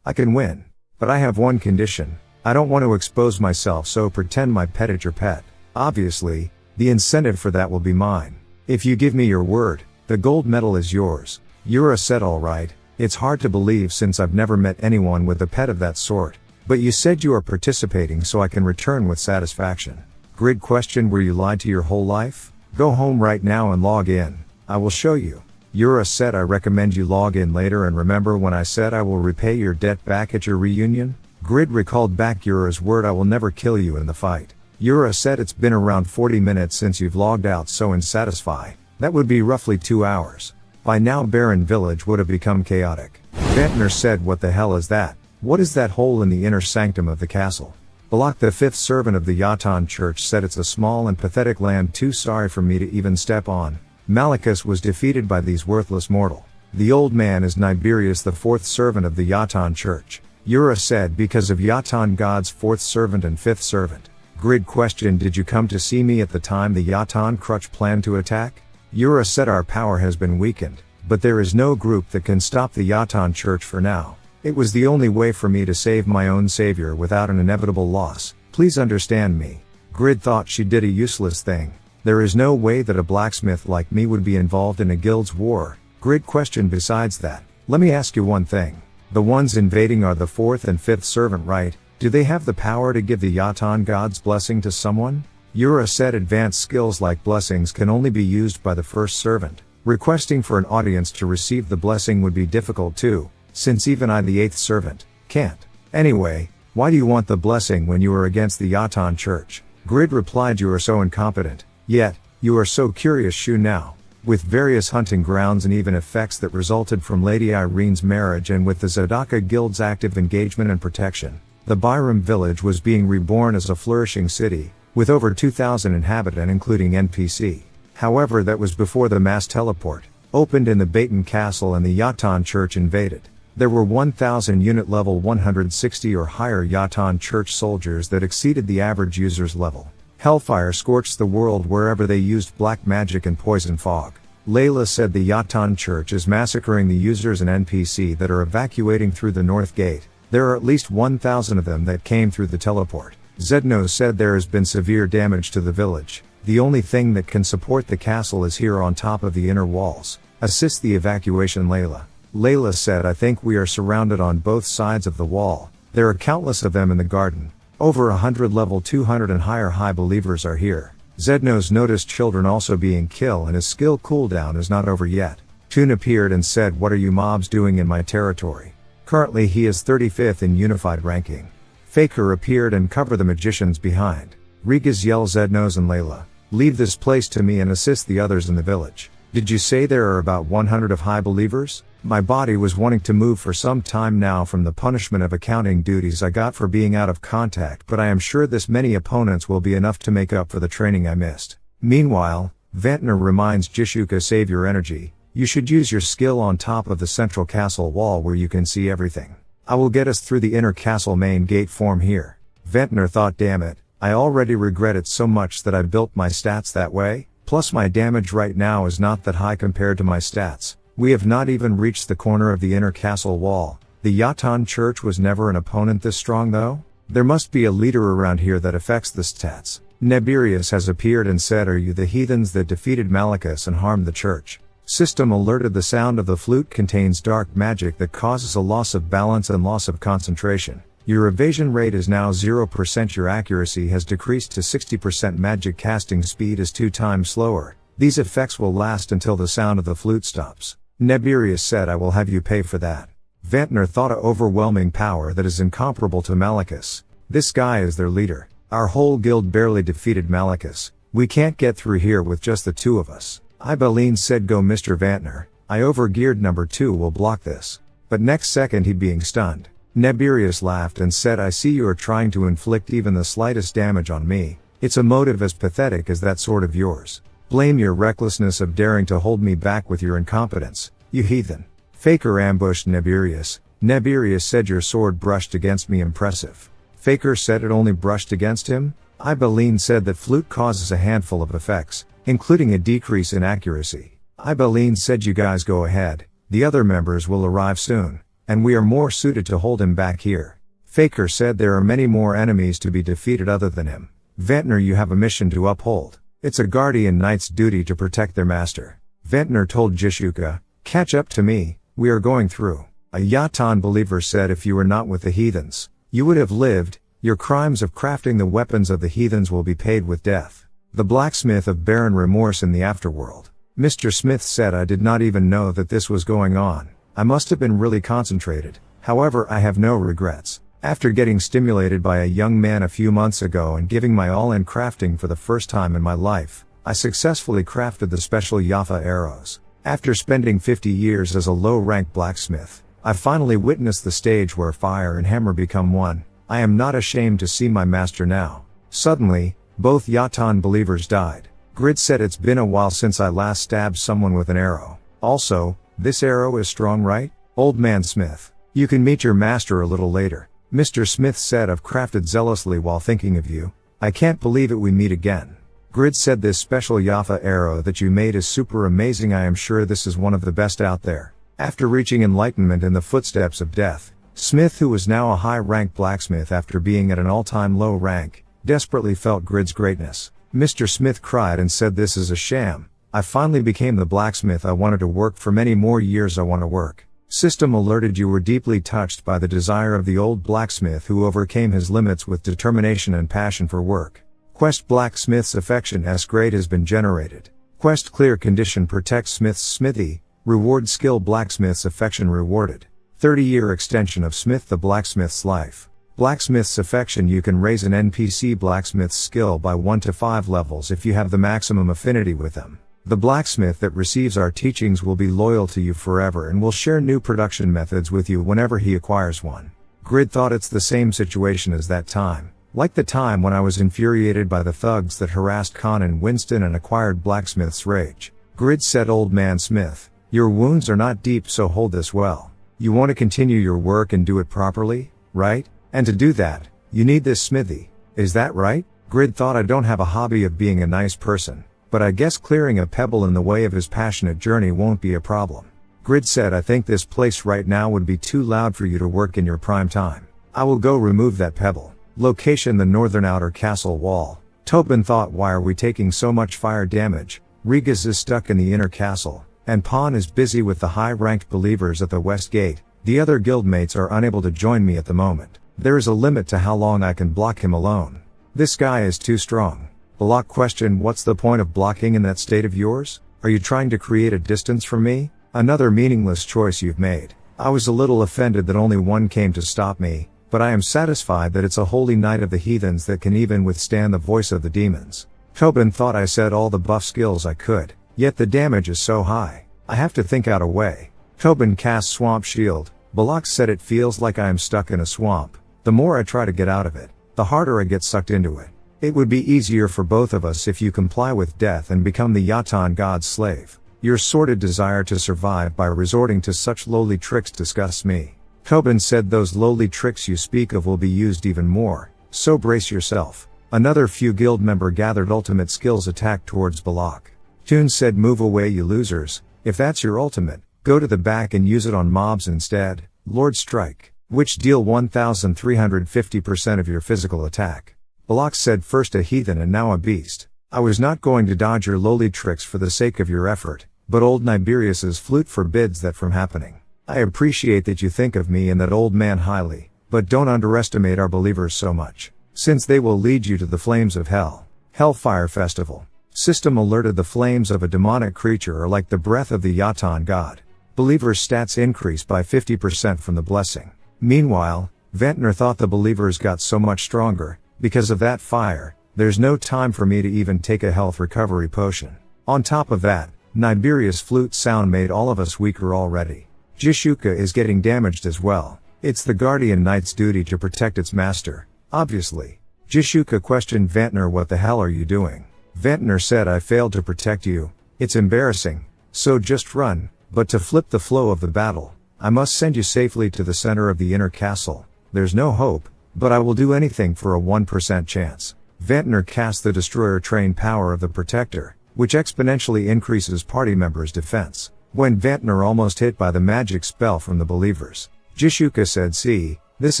I can win. But I have one condition. I don't want to expose myself, so pretend my pet is your pet. Obviously, the incentive for that will be mine. If you give me your word, the gold medal is yours. Yura said, alright, it's hard to believe since I've never met anyone with a pet of that sort. But you said you are participating, so I can return with satisfaction. Grid questioned, were you lied to your whole life? Go home right now and log in. I will show you. Yura said, I recommend you log in later and remember when I said I will repay your debt back at your reunion? Grid recalled back Yura's word, I will never kill you in the fight. Yura said, it's been around 40 minutes since you've logged out, so in Satisfy, that would be roughly 2 hours. By now Barren Village would have become chaotic. Ventnor said, what the hell is that? What is that hole in the inner sanctum of the castle? Balak, the 5th servant of the Yatan Church, said, it's a small and pathetic land too sorry for me to even step on. Malachus was defeated by these worthless mortal. The old man is Niberius, the 4th servant of the Yatan Church. Yura said, because of Yatan God's 4th servant and 5th servant. Grid question, did you come to see me at the time the Yatan Crutch planned to attack? Yura said, our power has been weakened, but there is no group that can stop the Yatan Church for now. It was the only way for me to save my own savior without an inevitable loss. Please understand me. Grid thought she did a useless thing. There is no way that a blacksmith like me would be involved in a guild's war. Grid questioned, besides that, let me ask you one thing. The ones invading are the 4th and 5th servant, right? Do they have the power to give the Yatan God's blessing to someone? Yura said, advanced skills like blessings can only be used by the 1st servant. Requesting for an audience to receive the blessing would be difficult too, since even I, the 8th servant, can't. Anyway, why do you want the blessing when you are against the Yatan Church? Grid replied, you are so incompetent, yet, you are so curious. Shu now. With various hunting grounds and even effects that resulted from Lady Irene's marriage and with the Zadaka Guild's active engagement and protection, the Byram village was being reborn as a flourishing city, with over 2,000 inhabitants including NPC. However, that was before the mass teleport opened in the Baton Castle and the Yatan Church invaded. There were 1,000 unit level 160 or higher Yatan church soldiers that exceeded the average user's level. Hellfire scorched the world wherever they used black magic and poison fog. Layla said the Yatan church is massacring the users and NPC that are evacuating through the north gate. There are at least 1,000 of them that came through the teleport. Zedno said there has been severe damage to the village. The only thing that can support the castle is here on top of the inner walls. Assist the evacuation Layla said I think we are surrounded on both sides of the wall. There are countless of them in the garden. Over 100 level 200 and higher high believers are here. Zedno's noticed children also being killed and his skill cooldown is not over yet. Toon appeared and said what are you mobs doing in my territory? Currently he is 35th in unified ranking. Faker appeared and covered the magicians behind. Rigas yells Zednos and Layla, leave this place to me and assist the others in the village. Did you say there are about 100 of high believers? My body was wanting to move for some time now from the punishment of accounting duties I got for being out of contact, but I am sure this many opponents will be enough to make up for the training I missed. Meanwhile, Vantner reminds Jishuka save your energy, you should use your skill on top of the central castle wall where you can see everything. I will get us through the inner castle main gate form here. Ventnor thought damn it, I already regret it so much that I built my stats that way, plus my damage right now is not that high compared to my stats. We have not even reached the corner of the inner castle wall. The Yatan church was never an opponent this strong though? There must be a leader around here that affects the stats. Neberius has appeared and said are you the heathens that defeated Malachus and harmed the church? System alerted the sound of the flute contains dark magic that causes a loss of balance and loss of concentration. Your evasion rate is now 0%. Your accuracy has decreased to 60%. Magic casting speed is 2 times slower. These effects will last until the sound of the flute stops. Neberius said I will have you pay for that. Vantner thought a overwhelming power that is incomparable to Malachus. This guy is their leader. Our whole guild barely defeated Malachus. We can't get through here with just the two of us. Ibeline said go Mr. Vantner, I overgeared number 2 will block this. But next second he being stunned. Neberius laughed and said I see you are trying to inflict even the slightest damage on me. It's a motive as pathetic as that sword of yours. Blame your recklessness of daring to hold me back with your incompetence, you heathen. Faker ambushed Neberius. Neberius said your sword brushed against me impressive. Faker said it only brushed against him? Ibeline said that flute causes a handful of effects, including a decrease in accuracy. Ibeline said you guys go ahead, the other members will arrive soon, and we are more suited to hold him back here. Faker said there are many more enemies to be defeated other than him. Ventnor you have a mission to uphold. It's a guardian knight's duty to protect their master. Ventnor told Jishuka, catch up to me, we are going through. A Yatan believer said if you were not with the heathens, you would have lived, your crimes of crafting the weapons of the heathens will be paid with death. The blacksmith of barren remorse in the afterworld. Mr. Smith said I did not even know that this was going on. I must have been really concentrated, however I have no regrets. After getting stimulated by a young man a few months ago and giving my all in crafting for the first time in my life, I successfully crafted the special Yafa arrows. After spending 50 years as a low-rank blacksmith, I finally witnessed the stage where fire and hammer become one. I am not ashamed to see my master now. Suddenly, both Yatan believers died. Grid said it's been a while since I last stabbed someone with an arrow. Also, this arrow is strong right? Old man Smith. You can meet your master a little later. Mr. Smith said I've crafted zealously while thinking of you. I can't believe it we meet again. Grid said this special Yafa arrow that you made is super amazing. I am sure this is one of the best out there. After reaching enlightenment in the footsteps of death, Smith, who was now a high-rank blacksmith after being at an all-time low rank, desperately felt Grid's greatness. Mr. Smith cried and said this is a sham. I finally became the blacksmith I wanted to work for many more years I want to work. System alerted you were deeply touched by the desire of the old blacksmith who overcame his limits with determination and passion for work. Quest Blacksmith's affection S grade has been generated. Quest Clear Condition protects Smith's smithy. Reward Skill Blacksmith's affection rewarded. 30-year extension of Smith the Blacksmith's life. Blacksmith's affection you can raise an NPC blacksmith's skill by 1 to 5 levels if you have the maximum affinity with them. The blacksmith that receives our teachings will be loyal to you forever and will share new production methods with you whenever he acquires one. Grid thought it's the same situation as that time. Like the time when I was infuriated by the thugs that harassed Khan and Winston and acquired Blacksmith's rage. Grid said Old Man Smith, your wounds are not deep so hold this well. You want to continue your work and do it properly, right? And to do that, you need this smithy. Is that right? Grid thought I don't have a hobby of being a nice person, but I guess clearing a pebble in the way of his passionate journey won't be a problem. Grid said I think this place right now would be too loud for you to work in your prime time. I will go remove that pebble. Location: the northern outer castle wall. Tobin thought, why are we taking so much fire damage? Regas is stuck in the inner castle, and Pawn is busy with the high-ranked believers at the west gate. The other guildmates are unable to join me at the moment. There is a limit to how long I can block him alone. This guy is too strong. Balak questioned, what's the point of blocking in that state of yours? Are you trying to create a distance from me? Another meaningless choice you've made. I was a little offended that only one came to stop me, but I am satisfied that it's a holy knight of the heathens that can even withstand the voice of the demons. Tobin thought I said all the buff skills I could, yet the damage is so high. I have to think out a way. Tobin cast Swamp Shield. Balak said it feels like I am stuck in a swamp. The more I try to get out of it, the harder I get sucked into it. It would be easier for both of us if you comply with death and become the Yatan god's slave. Your sordid desire to survive by resorting to such lowly tricks disgusts me. Tobin said those lowly tricks you speak of will be used even more, so brace yourself. Another few guild member gathered ultimate skills attack towards Balak. Toon said, move away you losers. If that's your ultimate, go to the back and use it on mobs instead. Lord Strike, which deal 1350% of your physical attack. Balak said, first a heathen and now a beast. I was not going to dodge your lowly tricks for the sake of your effort, but old Niberius's flute forbids that from happening. I appreciate that you think of me and that old man highly, but don't underestimate our believers so much, since they will lead you to the flames of hell. Hellfire Festival. System alerted the flames of a demonic creature are like the breath of the Yatan god. Believers' stats increase by 50% from the blessing. Meanwhile, Ventnor thought the believers got so much stronger, because of that fire, there's no time for me to even take a health recovery potion. On top of that, Niberia's flute sound made all of us weaker already. Jishuka is getting damaged as well. It's the Guardian Knight's duty to protect its master, obviously. Jishuka questioned Ventnor, what the hell are you doing? Ventnor said, I failed to protect you. It's embarrassing, so just run, but to flip the flow of the battle, I must send you safely to the center of the inner castle. There's no hope, but I will do anything for a 1% chance. Ventnor cast the Destroyer Train power of the Protector, which exponentially increases party members' defense. When Ventnor almost hit by the magic spell from the believers, Jishuka said, see, this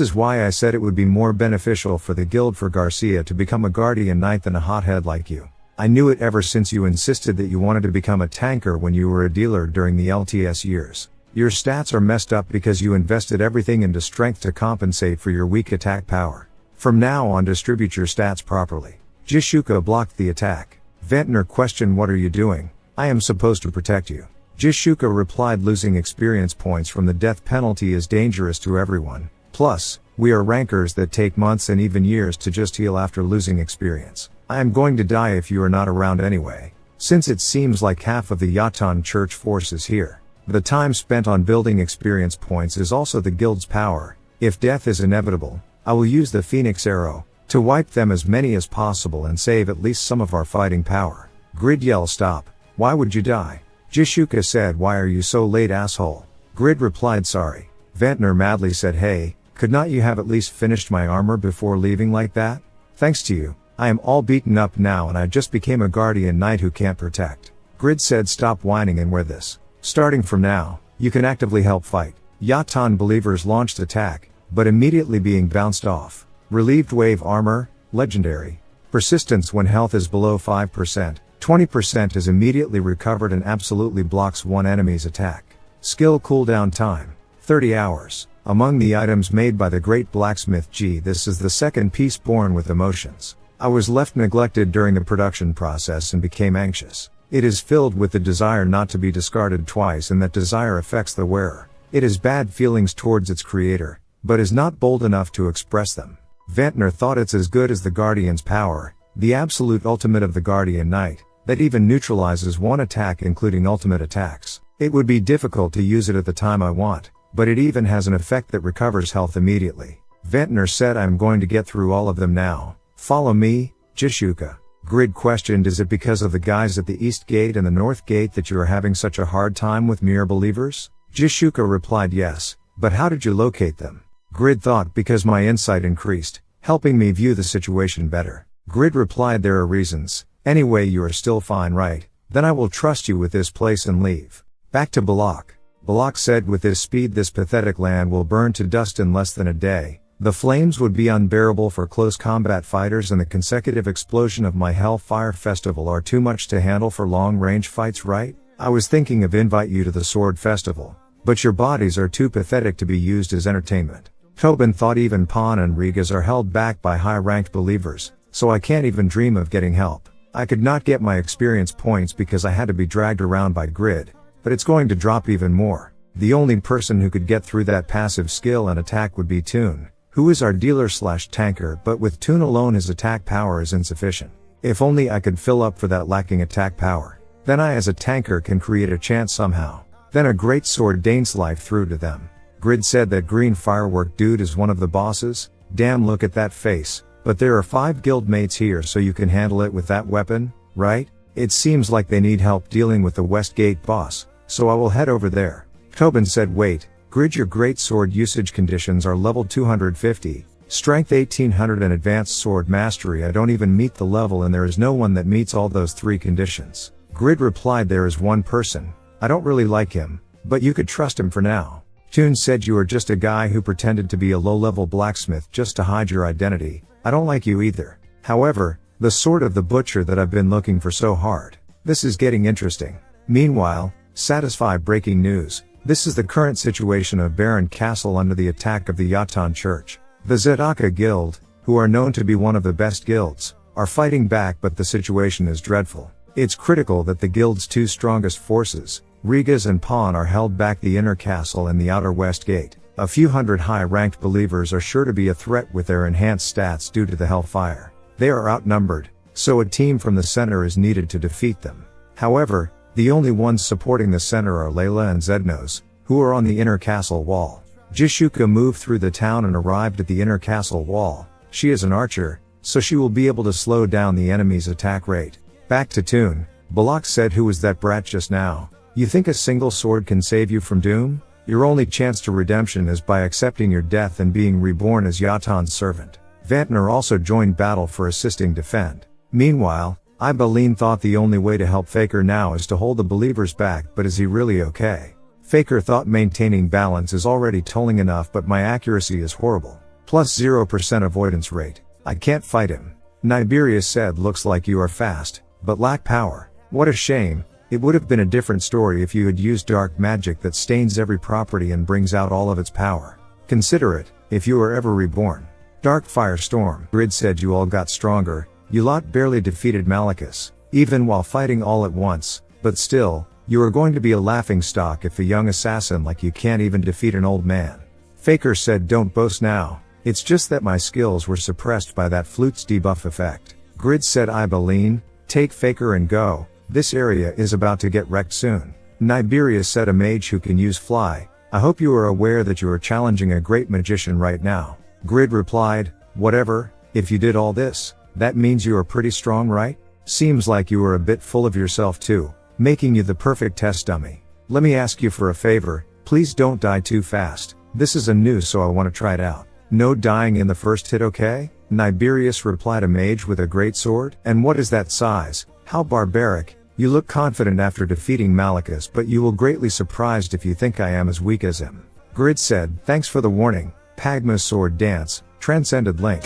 is why I said it would be more beneficial for the guild for Garcia to become a Guardian Knight than a hothead like you. I knew it ever since you insisted that you wanted to become a tanker when you were a dealer during the LTS years. Your stats are messed up because you invested everything into strength to compensate for your weak attack power. From now on, distribute your stats properly. Jishuka blocked the attack. Ventnor questioned, what are you doing? I am supposed to protect you. Jishuka replied, losing experience points from the death penalty is dangerous to everyone. Plus, we are rankers that take months and even years to just heal after losing experience. I am going to die if you are not around anyway. Since it seems like half of the Yatan church force is here. The time spent on building experience points is also the guild's power. If death is inevitable, I will use the Phoenix Arrow to wipe them as many as possible and save at least some of our fighting power. Grid yelled, stop. Why would you die? Jishuka said, why are you so late, asshole? Grid replied, sorry. Ventnor madly said, hey, could not you have at least finished my armor before leaving like that? Thanks to you, I am all beaten up now and I just became a Guardian Knight who can't protect. Grid said, stop whining and wear this. Starting from now, you can actively help fight. Yatan believers launched attack, but immediately being bounced off. Relieved wave armor, legendary. Persistence when health is below 5%, 20% is immediately recovered and absolutely blocks one enemy's attack. Skill cooldown time, 30 hours. Among the items made by the great Blacksmith G, this is the second piece born with emotions. I was left neglected during the production process and became anxious. It is filled with the desire not to be discarded twice, and that desire affects the wearer. It has bad feelings towards its creator, but is not bold enough to express them. Ventnor thought it's as good as the Guardian's power, the absolute ultimate of the Guardian Knight, that even neutralizes one attack including ultimate attacks. It would be difficult to use it at the time I want, but it even has an effect that recovers health immediately. Ventnor said, I'm going to get through all of them now. Follow me, Jishuka. Grid questioned, is it because of the guys at the East Gate and the North Gate that you are having such a hard time with mere believers? Jishuka replied, yes, But how did you locate them? Grid thought because my insight increased, helping me view the situation better. Grid replied there are reasons. Anyway, you are still fine, right? Then I will trust you with this place and leave. Back to Balak. Balak said with this speed this pathetic land will burn to dust in less than a day. The flames would be unbearable for close combat fighters and the consecutive explosion of my Hellfire Festival are too much to handle for long-range fights, right? I was thinking of invite you to the Sword Festival. But your bodies are too pathetic to be used as entertainment. Tobin thought even Pan and Rigas are held back by high-ranked believers, so I can't even dream of getting help. I could not get my experience points because I had to be dragged around by Grid, but it's going to drop even more. The only person who could get through that passive skill and attack would be Toon, who is our dealer/tanker, but with Toon alone his attack power is insufficient. If only I could fill up for that lacking attack power. Then I as a tanker can create a chance somehow. Then a great sword Dane's life through to them. Grid said that green firework dude is one of the bosses. Damn, look at that face. But there are 5 guild mates here so you can handle it with that weapon, right? It seems like they need help dealing with the Westgate boss, so I will head over there. Tobin said wait, Grid your great sword usage conditions are level 250, strength 1800 and advanced sword mastery I don't even meet the level and there is no one that meets all those 3 conditions. Grid replied there is one person. I don't really like him, but you could trust him for now. Toon said you are just a guy who pretended to be a low-level blacksmith just to hide your identity. I don't like you either. However, the sword of the butcher that I've been looking for so hard. This is getting interesting. Meanwhile, satisfy breaking news. This is the current situation of Baron Castle under the attack of the Yatan Church. The Zedaka Guild, who are known to be one of the best guilds, are fighting back but the situation is dreadful. It's critical that the guild's 2 strongest forces, Rigas and Pawn are held back the inner castle and the outer west gate. A few hundred high-ranked believers are sure to be a threat with their enhanced stats due to the hellfire. They are outnumbered, so a team from the center is needed to defeat them. However, the only ones supporting the center are Layla and Zednos, who are on the inner castle wall. Jishuka moved through the town and arrived at the inner castle wall. She is an archer, so she will be able to slow down the enemy's attack rate. Back to Toon, Balak said who was that brat just now? You think a single sword can save you from doom? Your only chance to redemption is by accepting your death and being reborn as Yatan's servant. Vantner also joined battle for assisting defend. Meanwhile, Ibaline thought the only way to help Faker now is to hold the believers back, but is he really okay? Faker thought maintaining balance is already tolling enough but my accuracy is horrible. Plus 0% avoidance rate. I can't fight him. Niberius said looks like you are fast, but lack power. What a shame. It would have been a different story if you had used dark magic that stains every property and brings out all of its power. Consider it, if you are ever reborn. Dark Firestorm. Grid said you all got stronger, you lot barely defeated Malachus, even while fighting all at once, but still, you are going to be a laughingstock if a young assassin like you can't even defeat an old man. Faker said don't boast now, it's just that my skills were suppressed by that flute's debuff effect. Grid said Ibaline, take Faker and go. This area is about to get wrecked soon. Niberius said a mage who can use fly. I hope you are aware that you are challenging a great magician right now. Grid replied, whatever, if you did all this, that means you are pretty strong, right? Seems like you are a bit full of yourself too, making you the perfect test dummy. Let me ask you for a favor, please don't die too fast. This is a new so I want to try it out. No dying in the first hit, okay? Niberius replied, a mage with a great sword? And what is that size? How barbaric. You look confident after defeating Malachus, but you will greatly surprised if you think I am as weak as him. Grid said, thanks for the warning. Pagma's sword dance, transcended link.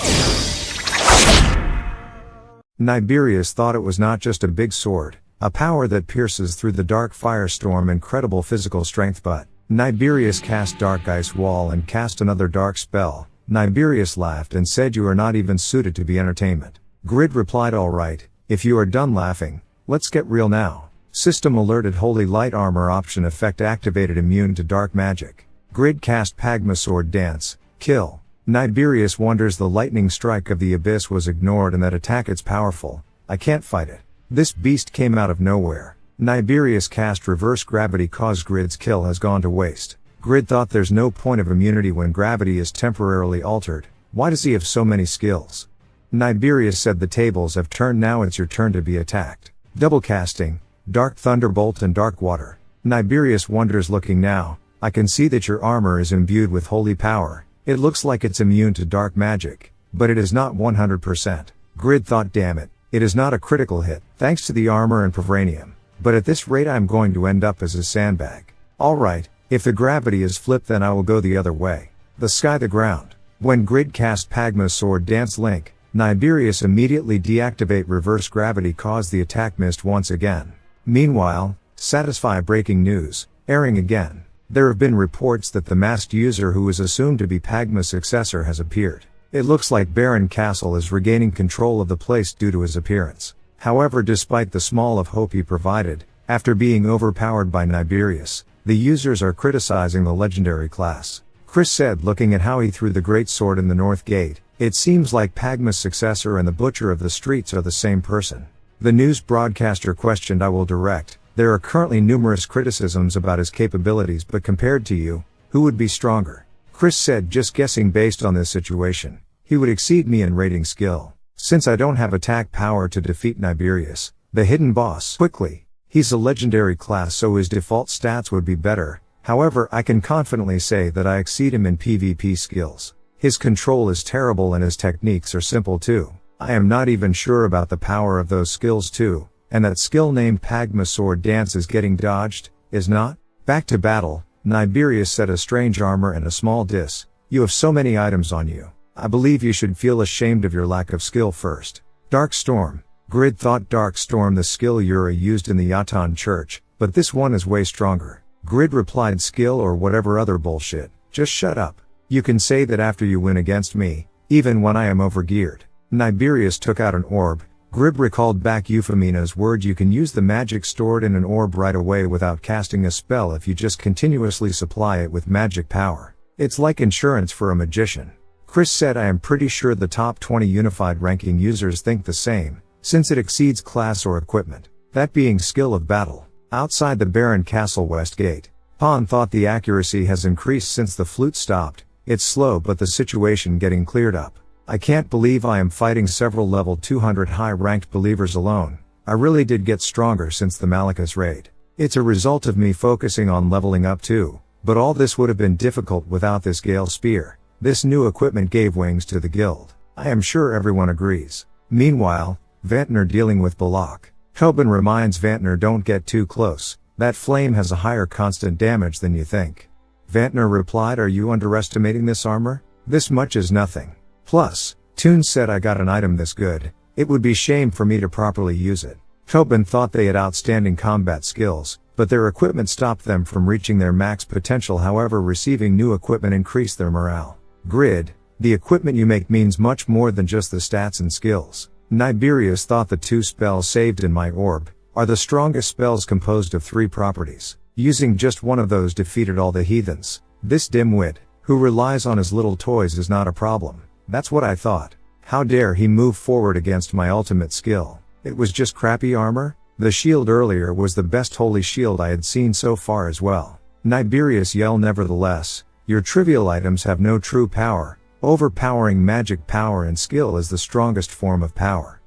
Niberius thought it was not just a big sword, a power that pierces through the dark firestorm, incredible physical strength, but Niberius cast dark ice wall and cast another dark spell. Niberius laughed and said you are not even suited to be entertainment. Grid replied, alright, if you are done laughing, let's get real now. System alerted holy light armor option effect activated, immune to dark magic. Grid cast Pagma sword dance, kill. Niberius wonders the lightning strike of the abyss was ignored and that attack it's powerful. I can't fight it. This beast came out of nowhere. Niberius cast reverse gravity cause Grid's kill has gone to waste. Grid thought there's no point of immunity when gravity is temporarily altered. Why does he have so many skills? Niberius said the tables have turned, now it's your turn to be attacked. Double casting, Dark Thunderbolt and Dark Water. Niberius wonders looking now, I can see that your armor is imbued with holy power. It looks like it's immune to dark magic, but it is not 100%. Grid thought, damn it, it is not a critical hit, thanks to the armor and vibranium. But at this rate I'm going to end up as a sandbag. Alright, if the gravity is flipped then I will go the other way. The sky the ground. When Grid cast Pagma's sword dance link, Niberius immediately deactivate reverse gravity caused the attack missed once again. Meanwhile, satisfy breaking news, airing again. There have been reports that the masked user who is assumed to be Pagma's successor has appeared. It looks like Baron Castle is regaining control of the place due to his appearance. However, despite the small of hope he provided, after being overpowered by Niberius, the users are criticizing the legendary class. Chris said, looking at how he threw the great sword in the north gate, it seems like Pagma's successor and the butcher of the streets are the same person. The news broadcaster questioned, I will direct, there are currently numerous criticisms about his capabilities, but compared to you, who would be stronger? Chris said, just guessing based on this situation, he would exceed me in rating skill. Since I don't have attack power to defeat Niberius, the hidden boss, quickly. He's a legendary class so his default stats would be better, however I can confidently say that I exceed him in PvP skills. His control is terrible and his techniques are simple too. I am not even sure about the power of those skills too, and that skill named Pagma Sword Dance is getting dodged, is not? Back to battle, Niberius said, a strange armor and a small dis. You have so many items on you. I believe you should feel ashamed of your lack of skill first. Dark Storm. Grid thought, Dark Storm, the skill Yura used in the Yatan church, but this one is way stronger. Grid replied, skill or whatever other bullshit, just shut up. You can say that after you win against me, even when I am overgeared. Niberius took out an orb. Grid recalled back Euphemina's word, you can use the magic stored in an orb right away without casting a spell if you just continuously supply it with magic power. It's like insurance for a magician. Chris said, I am pretty sure the top 20 unified ranking users think the same, since it exceeds class or equipment. That being skill of battle. Outside the Baron Castle West Gate. Pon thought the accuracy has increased since the flute stopped. It's slow but the situation getting cleared up. I can't believe I am fighting several level 200 high-ranked believers alone. I really did get stronger since the Malachus raid. It's a result of me focusing on leveling up too, but all this would have been difficult without this Gale Spear. This new equipment gave wings to the guild. I am sure everyone agrees. Meanwhile, Vantner dealing with Balak. Tobin reminds Vantner, don't get too close. That flame has a higher constant damage than you think. Vantner replied, are you underestimating this armor? This much is nothing. Plus, Toon said, I got an item this good, it would be shame for me to properly use it. Tobin thought they had outstanding combat skills, but their equipment stopped them from reaching their max potential. However, receiving new equipment increased their morale. Grid, the equipment you make means much more than just the stats and skills. Niberius thought the 2 spells saved in my orb are the strongest spells composed of 3 properties. Using just one of those defeated all the heathens. This dimwit, who relies on his little toys, is not a problem. That's what I thought. How dare he move forward against my ultimate skill? It was just crappy armor? The shield earlier was the best holy shield I had seen so far as well. Niberius yelled, nevertheless, your trivial items have no true power. Overpowering magic power and skill is the strongest form of power.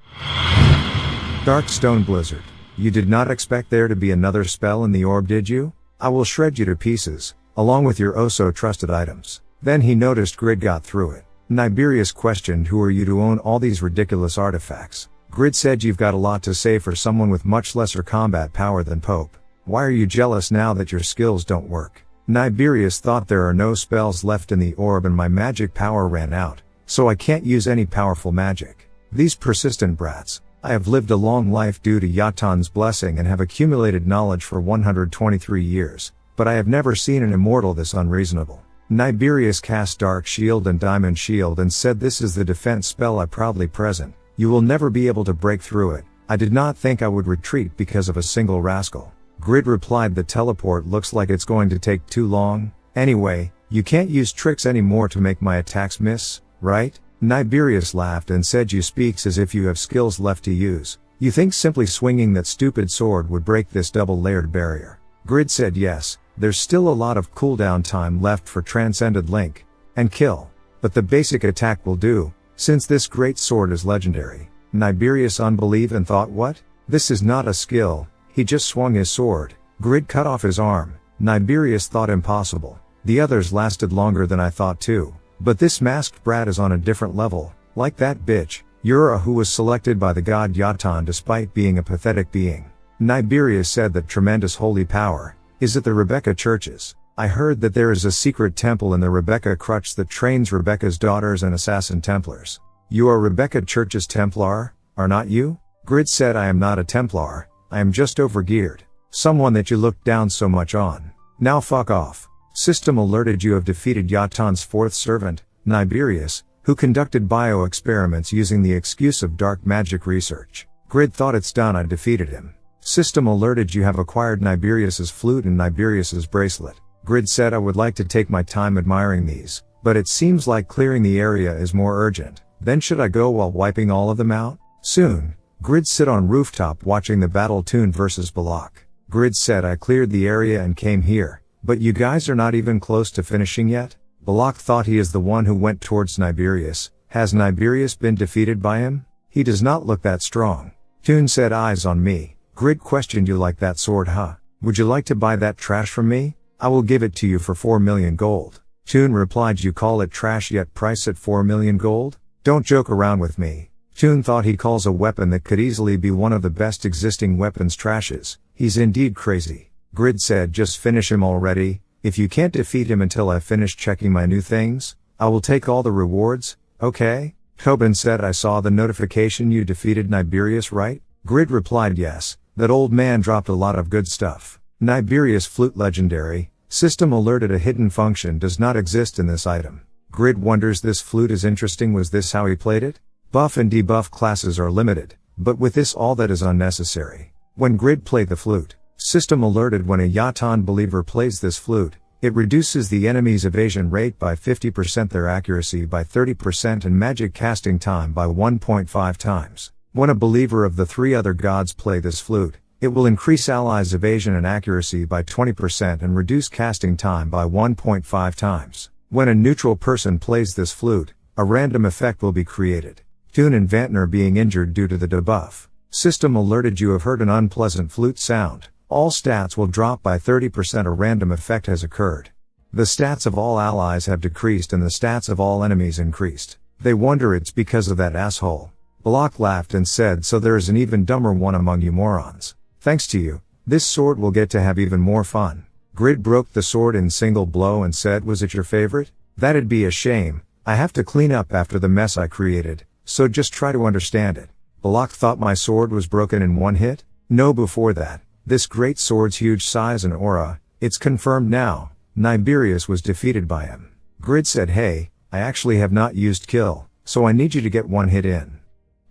Dark Stone Blizzard. You did not expect there to be another spell in the orb, did you? I will shred you to pieces, along with your oh so trusted items. Then he noticed Grid got through it. Niberius questioned, who are you to own all these ridiculous artifacts? Grid said, you've got a lot to say for someone with much lesser combat power than Pope. Why are you jealous now that your skills don't work? Niberius thought, there are no spells left in the orb and my magic power ran out, so I can't use any powerful magic. These persistent brats. I have lived a long life due to Yatan's blessing and have accumulated knowledge for 123 years, but I have never seen an immortal this unreasonable. Niberius cast Dark Shield and Diamond Shield and said, this is the defense spell I proudly present. You will never be able to break through it. I did not think I would retreat because of a single rascal. Grid replied, the teleport looks like it's going to take too long. Anyway, you can't use tricks anymore to make my attacks miss, right? Niberius laughed and said, you speaks as if you have skills left to use. You think simply swinging that stupid sword would break this double-layered barrier? Grid said, yes, there's still a lot of cooldown time left for Transcended Link and Kill, but the basic attack will do, since this great sword is legendary. Niberius unbelieved and thought, what? This is not a skill, he just swung his sword. Grid cut off his arm. Niberius thought impossible. The others lasted longer than I thought too. But this masked brat is on a different level, like that bitch, Yura, who was selected by the god Yatan despite being a pathetic being. Niberius said that tremendous holy power is at the Rebecca churches. I heard that there is a secret temple in the Rebecca crutch that trains Rebecca's daughters and assassin Templars. You are Rebecca Church's Templar, are not you? Grid said, I am not a Templar, I am just overgeared. Someone that you looked down so much on. Now fuck off. System alerted you have defeated Yatan's fourth servant, Niberius, who conducted bio-experiments using the excuse of dark magic research. Grid thought it's done, I defeated him. System alerted you have acquired Niberius's flute and Niberius's bracelet. Grid said, I would like to take my time admiring these, but it seems like clearing the area is more urgent. Then should I go while wiping all of them out? Soon. Grid sit on rooftop watching the battle Toon versus Balak. Grid said, I cleared the area and came here, but you guys are not even close to finishing yet? Balak thought he is the one who went towards Niberius. Has Niberius been defeated by him? He does not look that strong. Toon said, eyes on me. Grid questioned, you like that sword, huh? Would you like to buy that trash from me? I will give it to you for 4 million gold. Toon replied, you call it trash yet price at 4 million gold? Don't joke around with me. Toon thought he calls a weapon that could easily be one of the best existing weapons trashes. He's indeed crazy. Grid said, just finish him already. If you can't defeat him until I finish checking my new things, I will take all the rewards, okay? Tobin said, I saw the notification you defeated Niberius, right? Grid replied, yes. That old man dropped a lot of good stuff. Niberius flute legendary. System alerted a hidden function does not exist in this item. Grid wonders this flute is interesting. Was this how he played it? Buff and debuff classes are limited, but with this all that is unnecessary. When Grid played the flute, System alerted when a Yatan believer plays this flute, it reduces the enemy's evasion rate by 50%, their accuracy by 30% and magic casting time by 1.5 times. When a believer of the 3 other gods play this flute, it will increase allies' evasion and accuracy by 20% and reduce casting time by 1.5 times. When a neutral person plays this flute, a random effect will be created. Toon and Vantner being injured due to the debuff. System alerted you have heard an unpleasant flute sound. All stats will drop by 30%. A random effect has occurred. The stats of all allies have decreased and the stats of all enemies increased. They wonder it's because of that asshole. Balak laughed and said, so there is an even dumber one among you morons. Thanks to you, this sword will get to have even more fun. Grid broke the sword in single blow and said, was it your favorite? That'd be a shame. I have to clean up after the mess I created, so just try to understand it. Balak thought my sword was broken in one hit? No, before that. This great sword's huge size and aura, it's confirmed now. Niberius was defeated by him. Grid said, hey, I actually have not used kill, so I need you to get one hit in.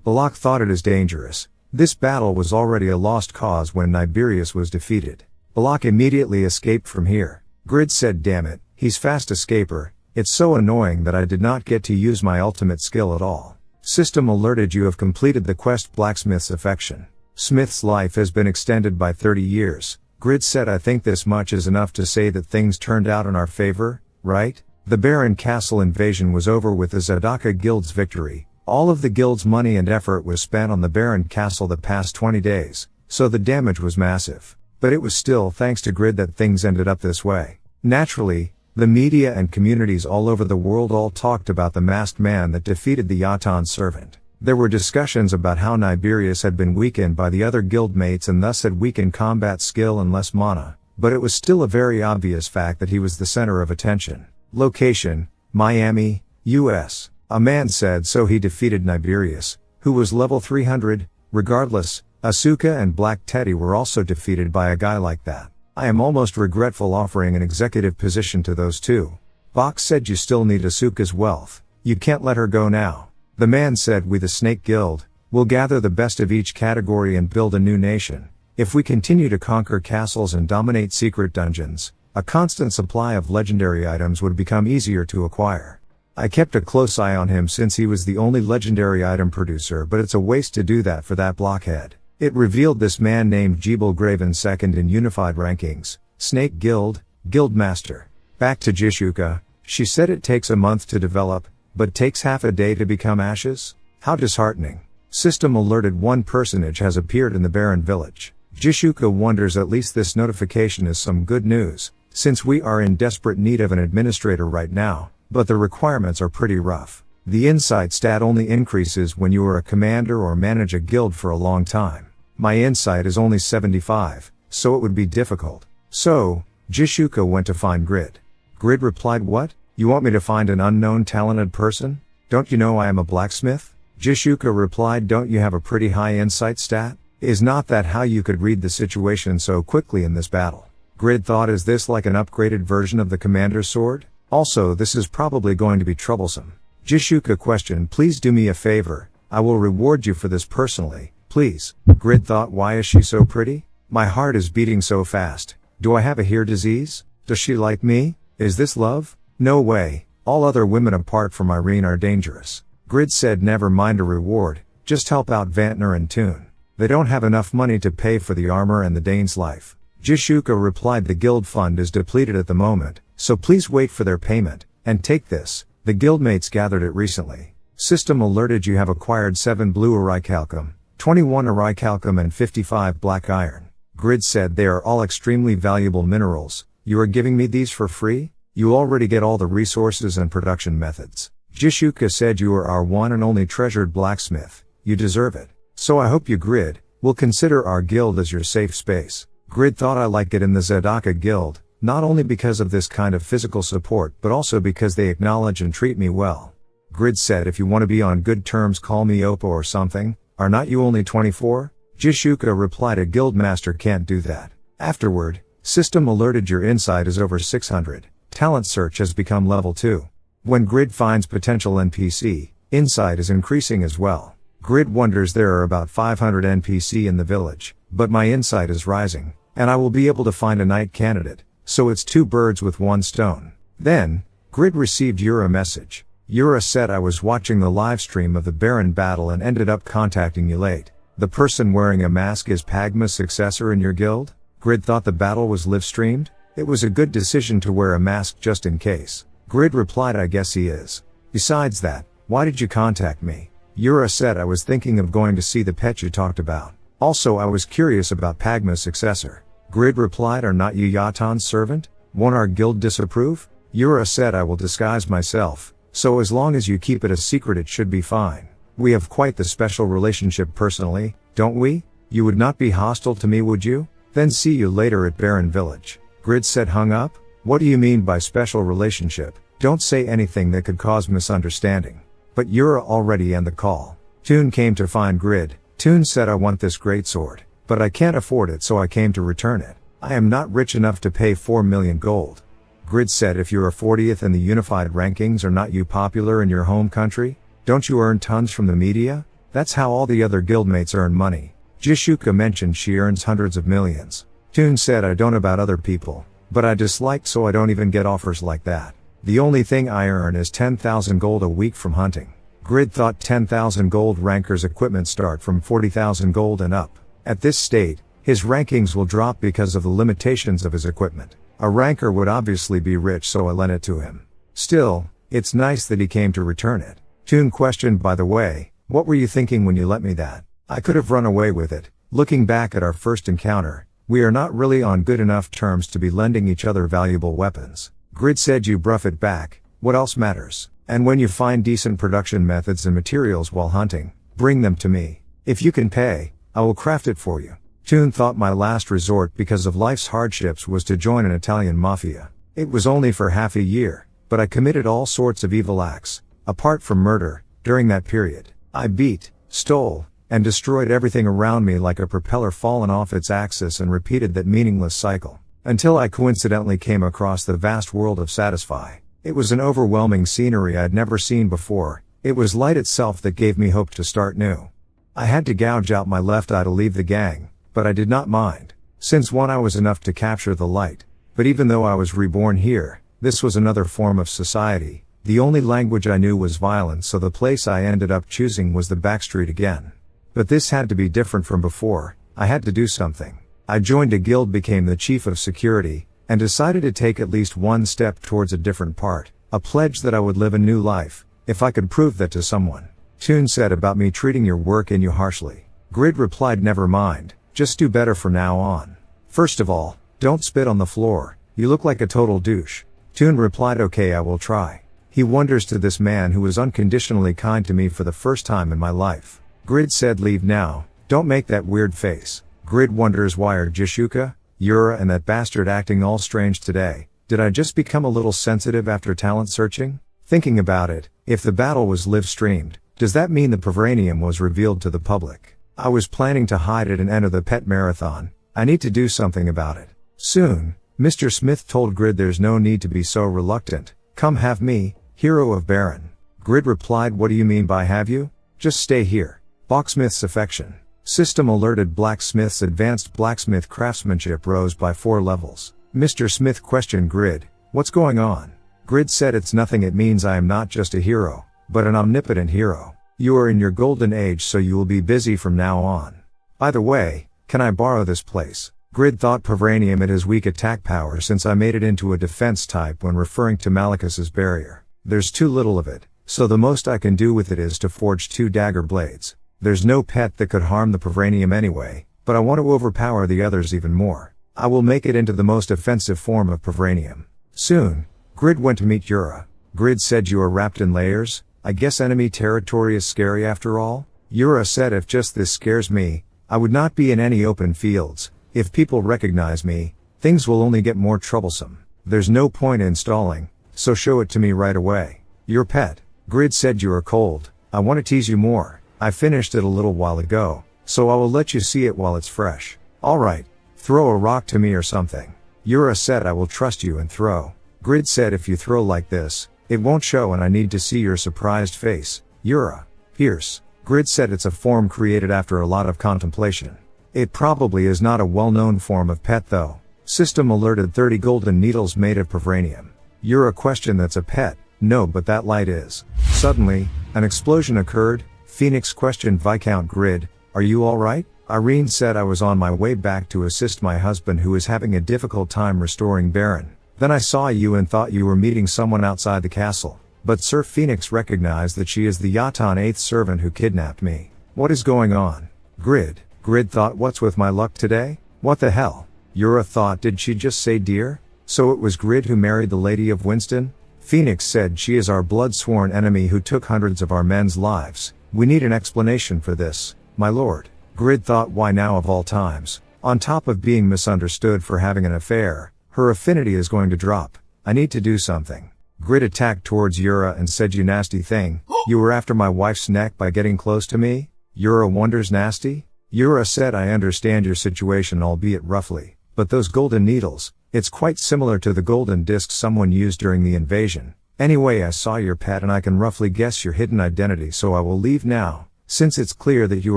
Balak thought it is dangerous. This battle was already a lost cause when Niberius was defeated. Balak immediately escaped from here. Grid said, damn it, he's fast escaper. It's so annoying that I did not get to use my ultimate skill at all. System alerted you have completed the quest Blacksmith's affection. Smith's life has been extended by 30 years. Grid said, I think this much is enough to say that things turned out in our favor, right? The Baron Castle invasion was over with the Zadaka Guild's victory. All of the guild's money and effort was spent on the Baron Castle the past 20 days, so the damage was massive. But it was still thanks to Grid that things ended up this way. Naturally, the media and communities all over the world all talked about the masked man that defeated the Yatan servant. There were discussions about how Niberius had been weakened by the other guildmates and thus had weakened combat skill and less mana, but it was still a very obvious fact that he was the center of attention. Location: Miami, US. A man said so he defeated Niberius, who was level 300, regardless, Asuka and Black Teddy were also defeated by a guy like that. I am almost regretful offering an executive position to those two. Box said, you still need Asuka's wealth, you can't let her go now. The man said, we the Snake Guild, will gather the best of each category and build a new nation. If we continue to conquer castles and dominate secret dungeons, a constant supply of legendary items would become easier to acquire. I kept a close eye on him since he was the only legendary item producer, but it's a waste to do that for that blockhead. It revealed this man named Jebel Graven second in unified rankings, Snake Guild, Guildmaster. Back to Jishuka, she said it takes a month to develop, but takes half a day to become ashes? How disheartening. System alerted one personage has appeared in the barren village. Jishuka wonders, at least this notification is some good news. since we are in desperate need of an administrator right now, but the requirements are pretty rough. The insight stat only increases when you are a commander or manage a guild for a long time. My insight is only 75, so it would be difficult. So, Jishuka went to find Grid. Grid replied, "What? You want me to find an unknown talented person? Don't you know I am a blacksmith?" Jishuka replied, "Don't you have a pretty high insight stat? Is not that how you could read the situation so quickly in this battle?" Grid thought, is this like an upgraded version of the commander's sword? Also, this is probably going to be troublesome. Jishuka questioned, "Please do me a favor, I will reward you for this personally, please." Grid thought, why is she so pretty? My heart is beating so fast. Do I have a hair disease? Does she like me? Is this love? No way, all other women apart from Irene are dangerous. Grid said, never mind a reward, just help out Vantner and Toon. They don't have enough money to pay for the armor and the Dane's life. Jishuka replied, the guild fund is depleted at the moment, so please wait for their payment, and take this. The guildmates gathered it recently. System alerted you have acquired 7 blue anicalcum, 21 anicalcum and 55 black iron. Grid said, they are all extremely valuable minerals. You are giving me these for free? You already get all the resources and production methods. Jishuka said, you are our one and only treasured blacksmith. You deserve it. So I hope you, Grid, will consider our guild as your safe space. Grid thought, I like it in the Zedaka guild. Not only because of this kind of physical support but also because they acknowledge and treat me well. Grid said, if you want to be on good terms call me Oppo or something. Are not you only 24? Jishuka replied, a guild master can't do that. Afterward, system alerted your insight is over 600. Talent search has become level 2. When Grid finds potential NPC, insight is increasing as well. Grid wonders there are about 500 NPC in the village, but my insight is rising, and I will be able to find a knight candidate. So it's 2 birds with 1 stone. Then, Grid received Yura message. Yura said, I was watching the live stream of the Baron battle and ended up contacting you late. The person wearing a mask is Pagma's successor in your guild? Grid thought the battle was live streamed? It was a good decision to wear a mask just in case. Grid replied, I guess he is. Besides that, why did you contact me? Yura said, I was thinking of going to see the pet you talked about. Also, I was curious about Pagma's successor. Grid replied, are not you Yatan's servant? Won't our guild disapprove? Yura said, I will disguise myself, so as long as you keep it a secret it should be fine. We have quite the special relationship personally, don't we? You would not be hostile to me, would you? Then see you later at Baron Village. Grid said, hung up? What do you mean by special relationship? Don't say anything that could cause misunderstanding. But Yura already ended the call. Toon came to find Grid. Toon said, I want this great sword. But I can't afford it, so I came to return it. I am not rich enough to pay 4 million gold. Grid said, if you're a 40th in the unified rankings, are not you popular in your home country? Don't you earn tons from the media? That's how all the other guildmates earn money. Jishuka mentioned she earns hundreds of millions. Toon said, I don't about other people, but I dislike so I don't even get offers like that. The only thing I earn is 10,000 gold a week from hunting. Grid thought 10,000 gold rankers equipment start from 40,000 gold and up. At this state, his rankings will drop because of the limitations of his equipment. A ranker would obviously be rich, so I lent it to him. Still, it's nice that he came to return it. Toon questioned, by the way, what were you thinking when you lent me that? I could have run away with it. Looking back at our first encounter, we are not really on good enough terms to be lending each other valuable weapons. Grid said, you bruff it back, what else matters? And when you find decent production methods and materials while hunting, bring them to me. If you can pay, I will craft it for you. Toon thought my last resort because of life's hardships was to join an Italian mafia. It was only for half a year, but I committed all sorts of evil acts, apart from murder, during that period. I beat, stole, and destroyed everything around me like a propeller fallen off its axis and repeated that meaningless cycle. Until I coincidentally came across the vast world of Satisfy. It was an overwhelming scenery I'd never seen before. It was light itself that gave me hope to start new. I had to gouge out my left eye to leave the gang, but I did not mind. Since one eye was enough to capture the light. But even though I was reborn here, this was another form of society. The only language I knew was violence, so the place I ended up choosing was the backstreet again. But this had to be different from before. I had to do something. I joined a guild, became the chief of security, and decided to take at least one step towards a different part. A pledge that I would live a new life, if I could prove that to someone. Toon said, about me treating your work in you harshly. Grid replied, never mind, just do better from now on. First of all, don't spit on the floor, You look like a total douche. Toon replied, okay, I will try. He wonders to this man who was unconditionally kind to me for the first time in my life. Grid said, leave now, don't make that weird face. Grid wonders, why are Jishuka, Yura and that bastard acting all strange today? Did I just become a little sensitive after talent searching? Thinking about it, if the battle was live streamed, does that mean the Vibranium was revealed to the public? I was planning to hide it and enter the pet marathon. I need to do something about it. Soon, Mr. Smith told Grid there's no need to be so reluctant. Come have me, hero of Baron. Grid replied, what do you mean by have you? Just stay here. Blacksmith's affection. System alerted Blacksmith's advanced blacksmith craftsmanship rose by 4 levels. Mr. Smith questioned Grid, what's going on? Grid said, it's nothing, it means I am not just a hero, but an omnipotent hero. You are in your golden age, so you will be busy from now on. By the way, can I borrow this place? Grid thought, Vibranium, it has weak attack power since I made it into a defense type when referring to Malicus's barrier. There's too little of it, so the most I can do with it is to forge 2 dagger blades. There's no pet that could harm the Vibranium anyway, but I want to overpower the others even more. I will make it into the most offensive form of Vibranium. Soon, Grid went to meet Yura. Grid said, you are wrapped in layers? I guess enemy territory is scary after all? Yura said, if just this scares me, I would not be in any open fields. If people recognize me, things will only get more troublesome. There's no point in stalling, so show it to me right away. Your pet. Grid said, you are cold. I want to tease you more. I finished it a little while ago, so I will let you see it while it's fresh. Alright, throw a rock to me or something. Yura said, I will trust you and throw. Grid said, if you throw like this, it won't show and I need to see your surprised face. Yura. Pierce. Grid said, it's a form created after a lot of contemplation. It probably is not a well-known form of pet though. System alerted 30 golden needles made of Vibranium. Yura questioned, that's a pet? No, but that light is. Suddenly, an explosion occurred. Phoenix questioned Viscount Grid, are you alright? Irene said, I was on my way back to assist my husband who is having a difficult time restoring Baron. Then I saw you and thought you were meeting someone outside the castle. But Sir Phoenix recognized that she is the Yatan 8th servant who kidnapped me. What is going on? Grid. Grid thought, what's with my luck today? What the hell? Yura thought, did she just say dear? So it was Grid who married the Lady of Winston? Phoenix said, she is our blood-sworn enemy who took hundreds of our men's lives. We need an explanation for this, my lord. Grid thought, why now of all times? On top of being misunderstood for having an affair, her affinity is going to drop. I need to do something. Grid attacked towards Yura and said, you nasty thing. You were after my wife's neck by getting close to me? Yura wonders, nasty? Yura said, I understand your situation, albeit roughly, but those golden needles, it's quite similar to the golden discs someone used during the invasion. Anyway, I saw your pet and I can roughly guess your hidden identity, so I will leave now, since it's clear that you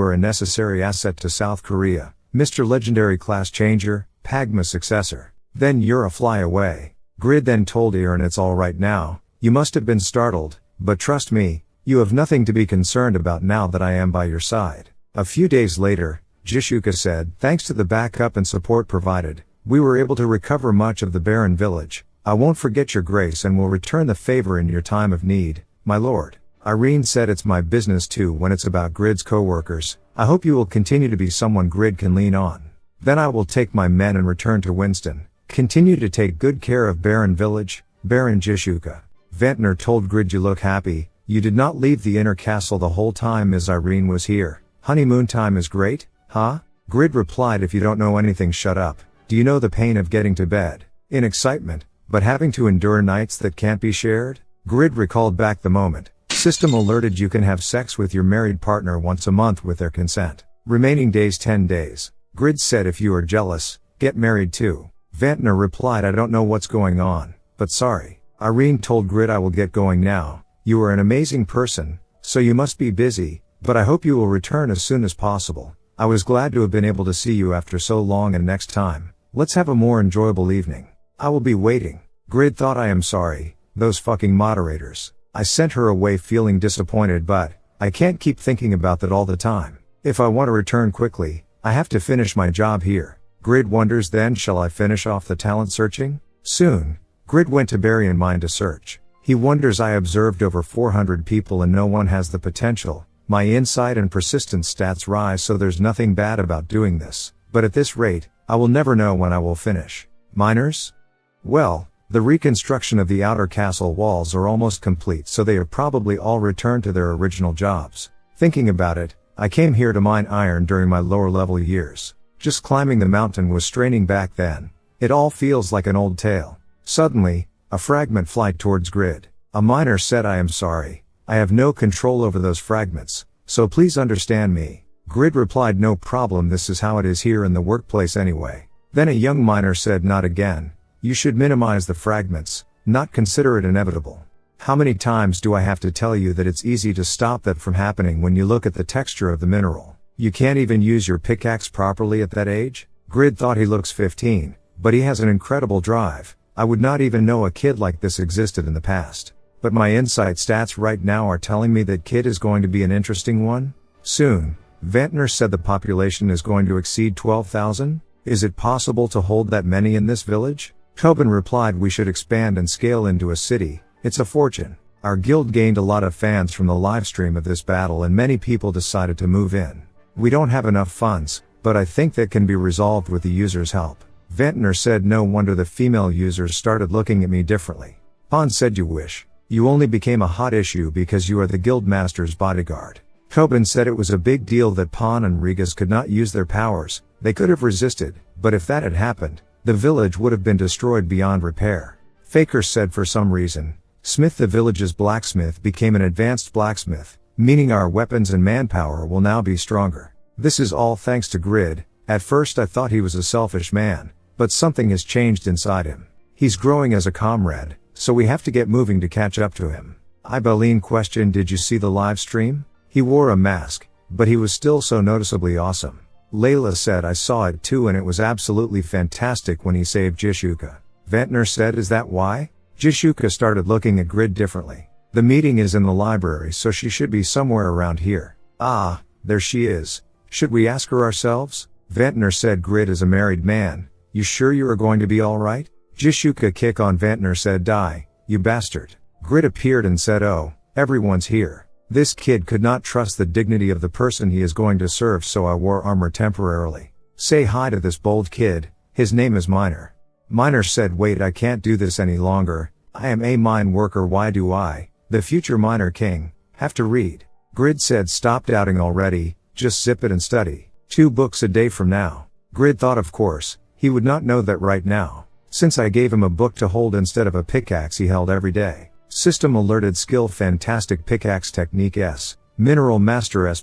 are a necessary asset to South Korea. Mr. Legendary Class Changer, Pagma successor. Then Yura fly away. Grid then told Aaron, it's alright now, you must have been startled, but trust me, you have nothing to be concerned about now that I am by your side. A few days later, Jishuka said, thanks to the backup and support provided, we were able to recover much of the barren village. I won't forget your grace and will return the favor in your time of need, my lord. Irene said, it's my business too when it's about Grid's co-workers. I hope you will continue to be someone Grid can lean on. Then I will take my men and return to Winston. Continue to take good care of Barren Village, Baron Jishuka. Ventnor told Grid, you look happy. You did not leave the inner castle the whole time Ms. Irene was here. Honeymoon time is great, huh? Grid replied, if you don't know anything, shut up. Do you know the pain of getting to bed in excitement, but having to endure nights that can't be shared? Grid recalled back the moment. System alerted, you can have sex with your married partner once a month with their consent. Remaining days 10 days. Grid said, if you are jealous, get married too. Ventnor replied, I don't know what's going on, but sorry. Irene told Grid, I will get going now. You are an amazing person, so you must be busy, but I hope you will return as soon as possible. I was glad to have been able to see you after so long, and next time, let's have a more enjoyable evening. I will be waiting. Grid thought, I am sorry, those fucking moderators. I sent her away feeling disappointed, but I can't keep thinking about that all the time. If I want to return quickly, I have to finish my job here. Grid wonders, then shall I finish off the talent searching? Soon, Grid went to Berrien Mine to search. He wonders, I observed over 400 people and no one has the potential. My insight and persistence stats rise, so there's nothing bad about doing this. But at this rate, I will never know when I will finish. Miners? Well, the reconstruction of the outer castle walls are almost complete, so they have probably all returned to their original jobs. Thinking about it, I came here to mine iron during my lower level years. Just climbing the mountain was straining back then. It all feels like an old tale. Suddenly, a fragment flied towards Grid. A miner said, "I am sorry. I have no control over those fragments, so please understand me." Grid replied, "No problem, this is how it is here in the workplace anyway." Then a young miner said, "Not again. You should minimize the fragments, not consider it inevitable. How many times do I have to tell you that it's easy to stop that from happening when you look at the texture of the mineral? You can't even use your pickaxe properly at that age?" Grid thought he looks 15, but he has an incredible drive. I would not even know a kid like this existed in the past. But my insight stats right now are telling me that kid is going to be an interesting one. Soon, Ventnor said the population is going to exceed 12,000? Is it possible to hold that many in this village? Tobin replied, "We should expand and scale into a city. It's a fortune." Our guild gained a lot of fans from the livestream of this battle and many people decided to move in. We don't have enough funds, but I think that can be resolved with the users' help. Ventnor said, "No wonder the female users started looking at me differently." Pon said, "You wish. You only became a hot issue because you are the guild master's bodyguard." Tobin said it was a big deal that Pon and Rigas could not use their powers. They could have resisted, but if that had happened, the village would have been destroyed beyond repair. Faker said, "For some reason, Smith the village's blacksmith became an advanced blacksmith, meaning our weapons and manpower will now be stronger. This is all thanks to Grid. At first I thought he was a selfish man, but something has changed inside him. He's growing as a comrade, so we have to get moving to catch up to him." Ibeline questioned, "Did you see the live stream? He wore a mask, but he was still so noticeably awesome." Layla said, "I saw it too and it was absolutely fantastic when he saved Jishuka." Ventnor said, "Is that why?" Jishuka started looking at Grid differently. "The meeting is in the library, so she should be somewhere around here." "Ah, there she is. Should we ask her ourselves?" Ventnor said, "Grid is a married man. You sure you are going to be alright?" Jishuka kick on Ventnor said, "Die, you bastard." Grid appeared and said, "Oh, everyone's here." This kid could not trust the dignity of the person he is going to serve, so I wore armor temporarily. "Say hi to this bold kid, his name is Miner." Miner said, "Wait, I can't do this any longer. I am a mine worker. Why do I, the future miner king, have to read?" Grid said, "Stop doubting already, just zip it and study. 2 books a day from now." Grid thought, of course, he would not know that right now, since I gave him a book to hold instead of a pickaxe he held every day. System alerted skill fantastic pickaxe technique S. Mineral master S+.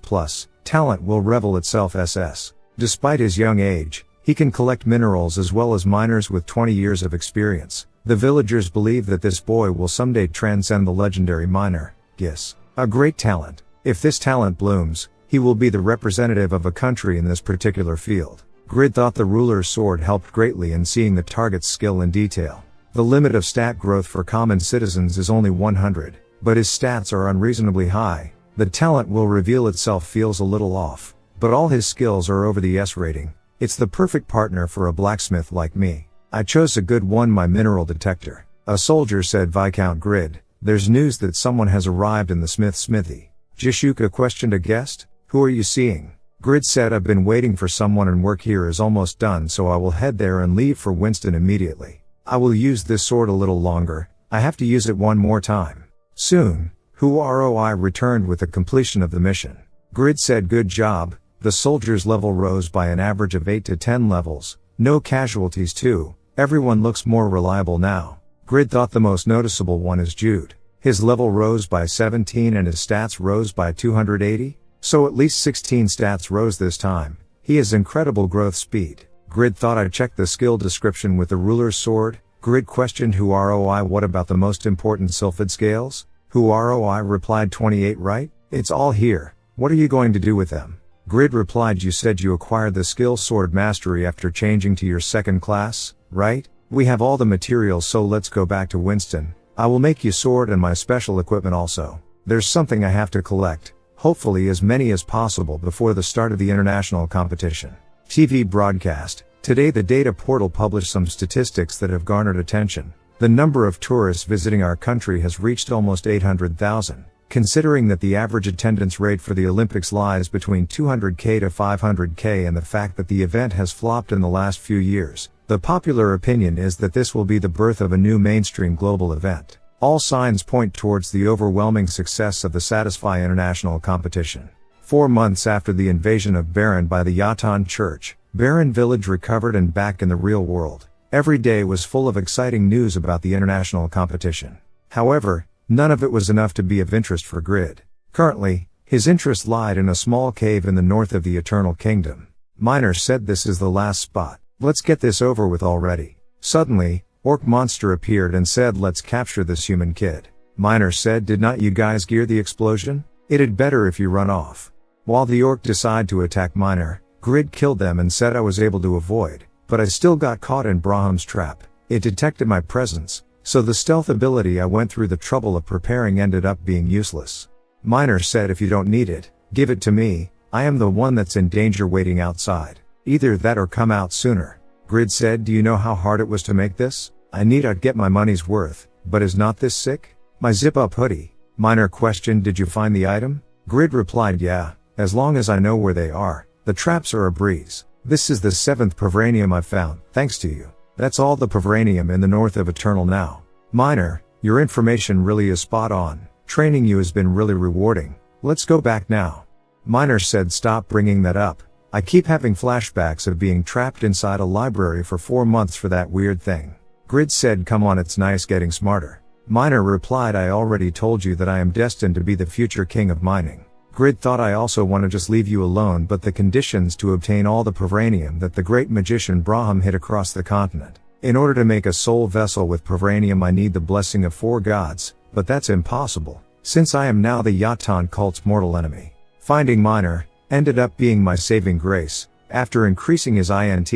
Talent will reveal itself SS. Despite his young age, he can collect minerals as well as miners with 20 years of experience. The villagers believe that this boy will someday transcend the legendary miner, Gis. A great talent. If this talent blooms, he will be the representative of a country in this particular field. Grid thought the ruler's sword helped greatly in seeing the target's skill in detail. The limit of stat growth for common citizens is only 100, but his stats are unreasonably high. The talent will reveal itself feels a little off, but all his skills are over the S rating. It's the perfect partner for a blacksmith like me. I chose a good one, my mineral detector. A soldier said, "Viscount Grid, there's news that someone has arrived in the smithy." Jishuka questioned a guest. "Who are you seeing?" Grid said, "I've been waiting for someone and work here is almost done, so I will head there and leave for Winston immediately. I will use this sword a little longer. I have to use it one more time." Soon, Huaroi returned with the completion of the mission. Grid said, "Good job." The soldier's level rose by an average of 8 to 10 levels. No casualties too. Everyone looks more reliable now. Grid thought the most noticeable one is Jude. His level rose by 17 and his stats rose by 280. So at least 16 stats rose this time. He has incredible growth speed. Grid thought I'd check the skill description with the ruler's sword. Grid questioned Huaroi, "What about the most important sylphid scales?" Huaroi replied, 28 right? It's all here. What are you going to do with them? Grid replied, "You said you acquired the skill sword mastery after changing to your 2nd class, right? We have all the materials, so let's go back to Winston. I will make you sword and my special equipment also. There's something I have to collect, hopefully as many as possible before the start of the international competition." TV broadcast. Today the data portal published some statistics that have garnered attention. The number of tourists visiting our country has reached almost 800,000. Considering that the average attendance rate for the Olympics lies between 200k to 500k and the fact that the event has flopped in the last few years, The popular opinion is that this will be the birth of a new mainstream global event. All signs point towards the overwhelming success of the Satisfy International competition. 4 months after the invasion of Baron by the Yatan Church, Baron Village recovered and back in the real world. Every day was full of exciting news about the international competition. However, none of it was enough to be of interest for Grid. Currently, his interest lied in a small cave in the north of the Eternal Kingdom. Miner said this is the last spot. Let's get this over with already. Suddenly, Orc Monster appeared and said let's capture this human kid. Miner said did not you guys gear the explosion? It'd better if you run off. While the Orc decided to attack Miner, Grid killed them and said I was able to avoid, but I still got caught in Braham's trap. It detected my presence, so the stealth ability I went through the trouble of preparing ended up being useless. Miner said if you don't need it, give it to me, I am the one that's in danger waiting outside. Either that or come out sooner. Grid said do you know how hard it was to make this? I need to get my money's worth, but is not this sick? My zip-up hoodie. Miner questioned did you find the item? Grid replied yeah, as long as I know where they are, the traps are a breeze. This is the 7th Pavranium I've found, thanks to you. That's all the Pavranium in the north of Eternal now. Miner, your information really is spot on. Training you has been really rewarding. Let's go back now. Miner said stop bringing that up. I keep having flashbacks of being trapped inside a library for 4 months for that weird thing. Grid said come on it's nice getting smarter. Miner replied I already told you that I am destined to be the future king of mining. Grid thought I also want to just leave you alone but the conditions to obtain all the Pavranium that the great magician Braham hid across the continent. In order to make a soul vessel with Pavranium I need the blessing of 4 gods, but that's impossible, since I am now the Yatan cult's mortal enemy. Finding Miner ended up being my saving grace. After increasing his INT,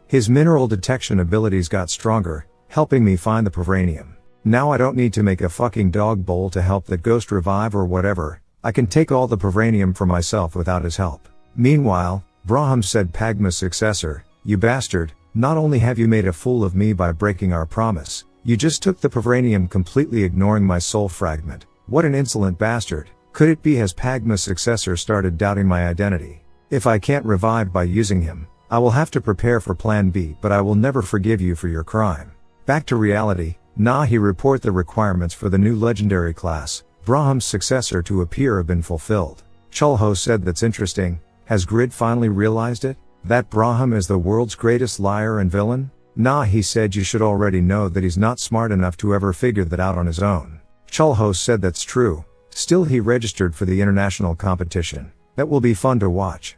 his mineral detection abilities got stronger, helping me find the Pavranium. Now I don't need to make a fucking dog bowl to help that ghost revive or whatever, I can take all the Pavranium for myself without his help. Meanwhile, Braham said Pagma's successor, you bastard, not only have you made a fool of me by breaking our promise, you just took the Pavranium completely ignoring my soul fragment. What an insolent bastard. Could it be has Pagma's successor started doubting my identity? If I can't revive by using him, I will have to prepare for plan B but I will never forgive you for your crime. Back to reality, Nahi report the requirements for the new legendary class, Braham's successor to appear have been fulfilled. Chulho said that's interesting, has Grid finally realized it? That Braham is the world's greatest liar and villain? Nahi said you should already know that he's not smart enough to ever figure that out on his own. Chulho said that's true. Still he registered for the international competition. That will be fun to watch.